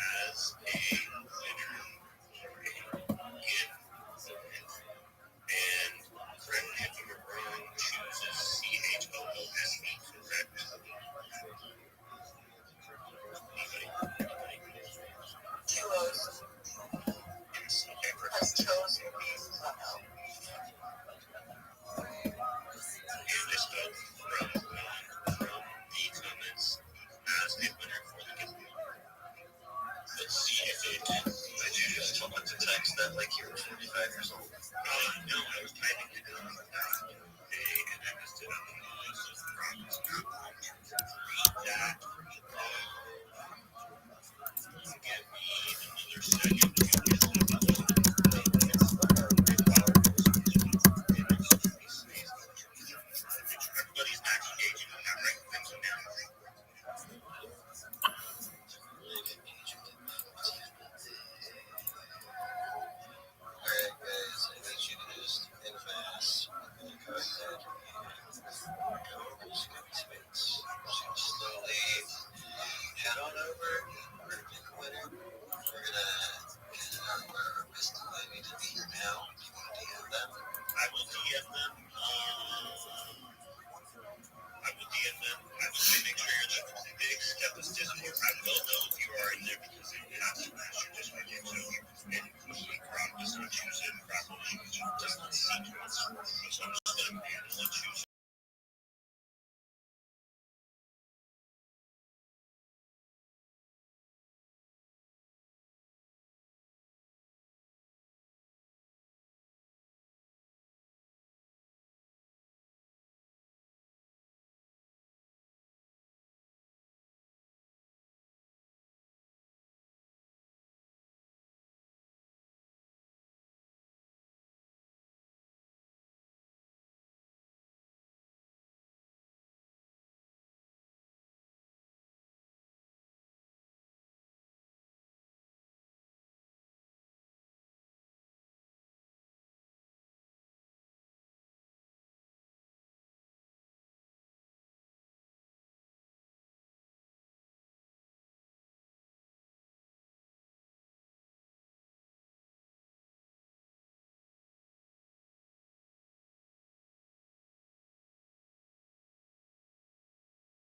as a winner or a gift. And correct me if I'm wrong, chooses CHOOSE, correct? Two O's. Yes, okay, perfect. As chose would be one O. And I spelled from the comments as a winner for the gift. Let's see if it did you just tell them to text that like you were 45 years old? No, I was typing it in like that. And I missed it on the noise of the problems. Read that. Give me another second to get that.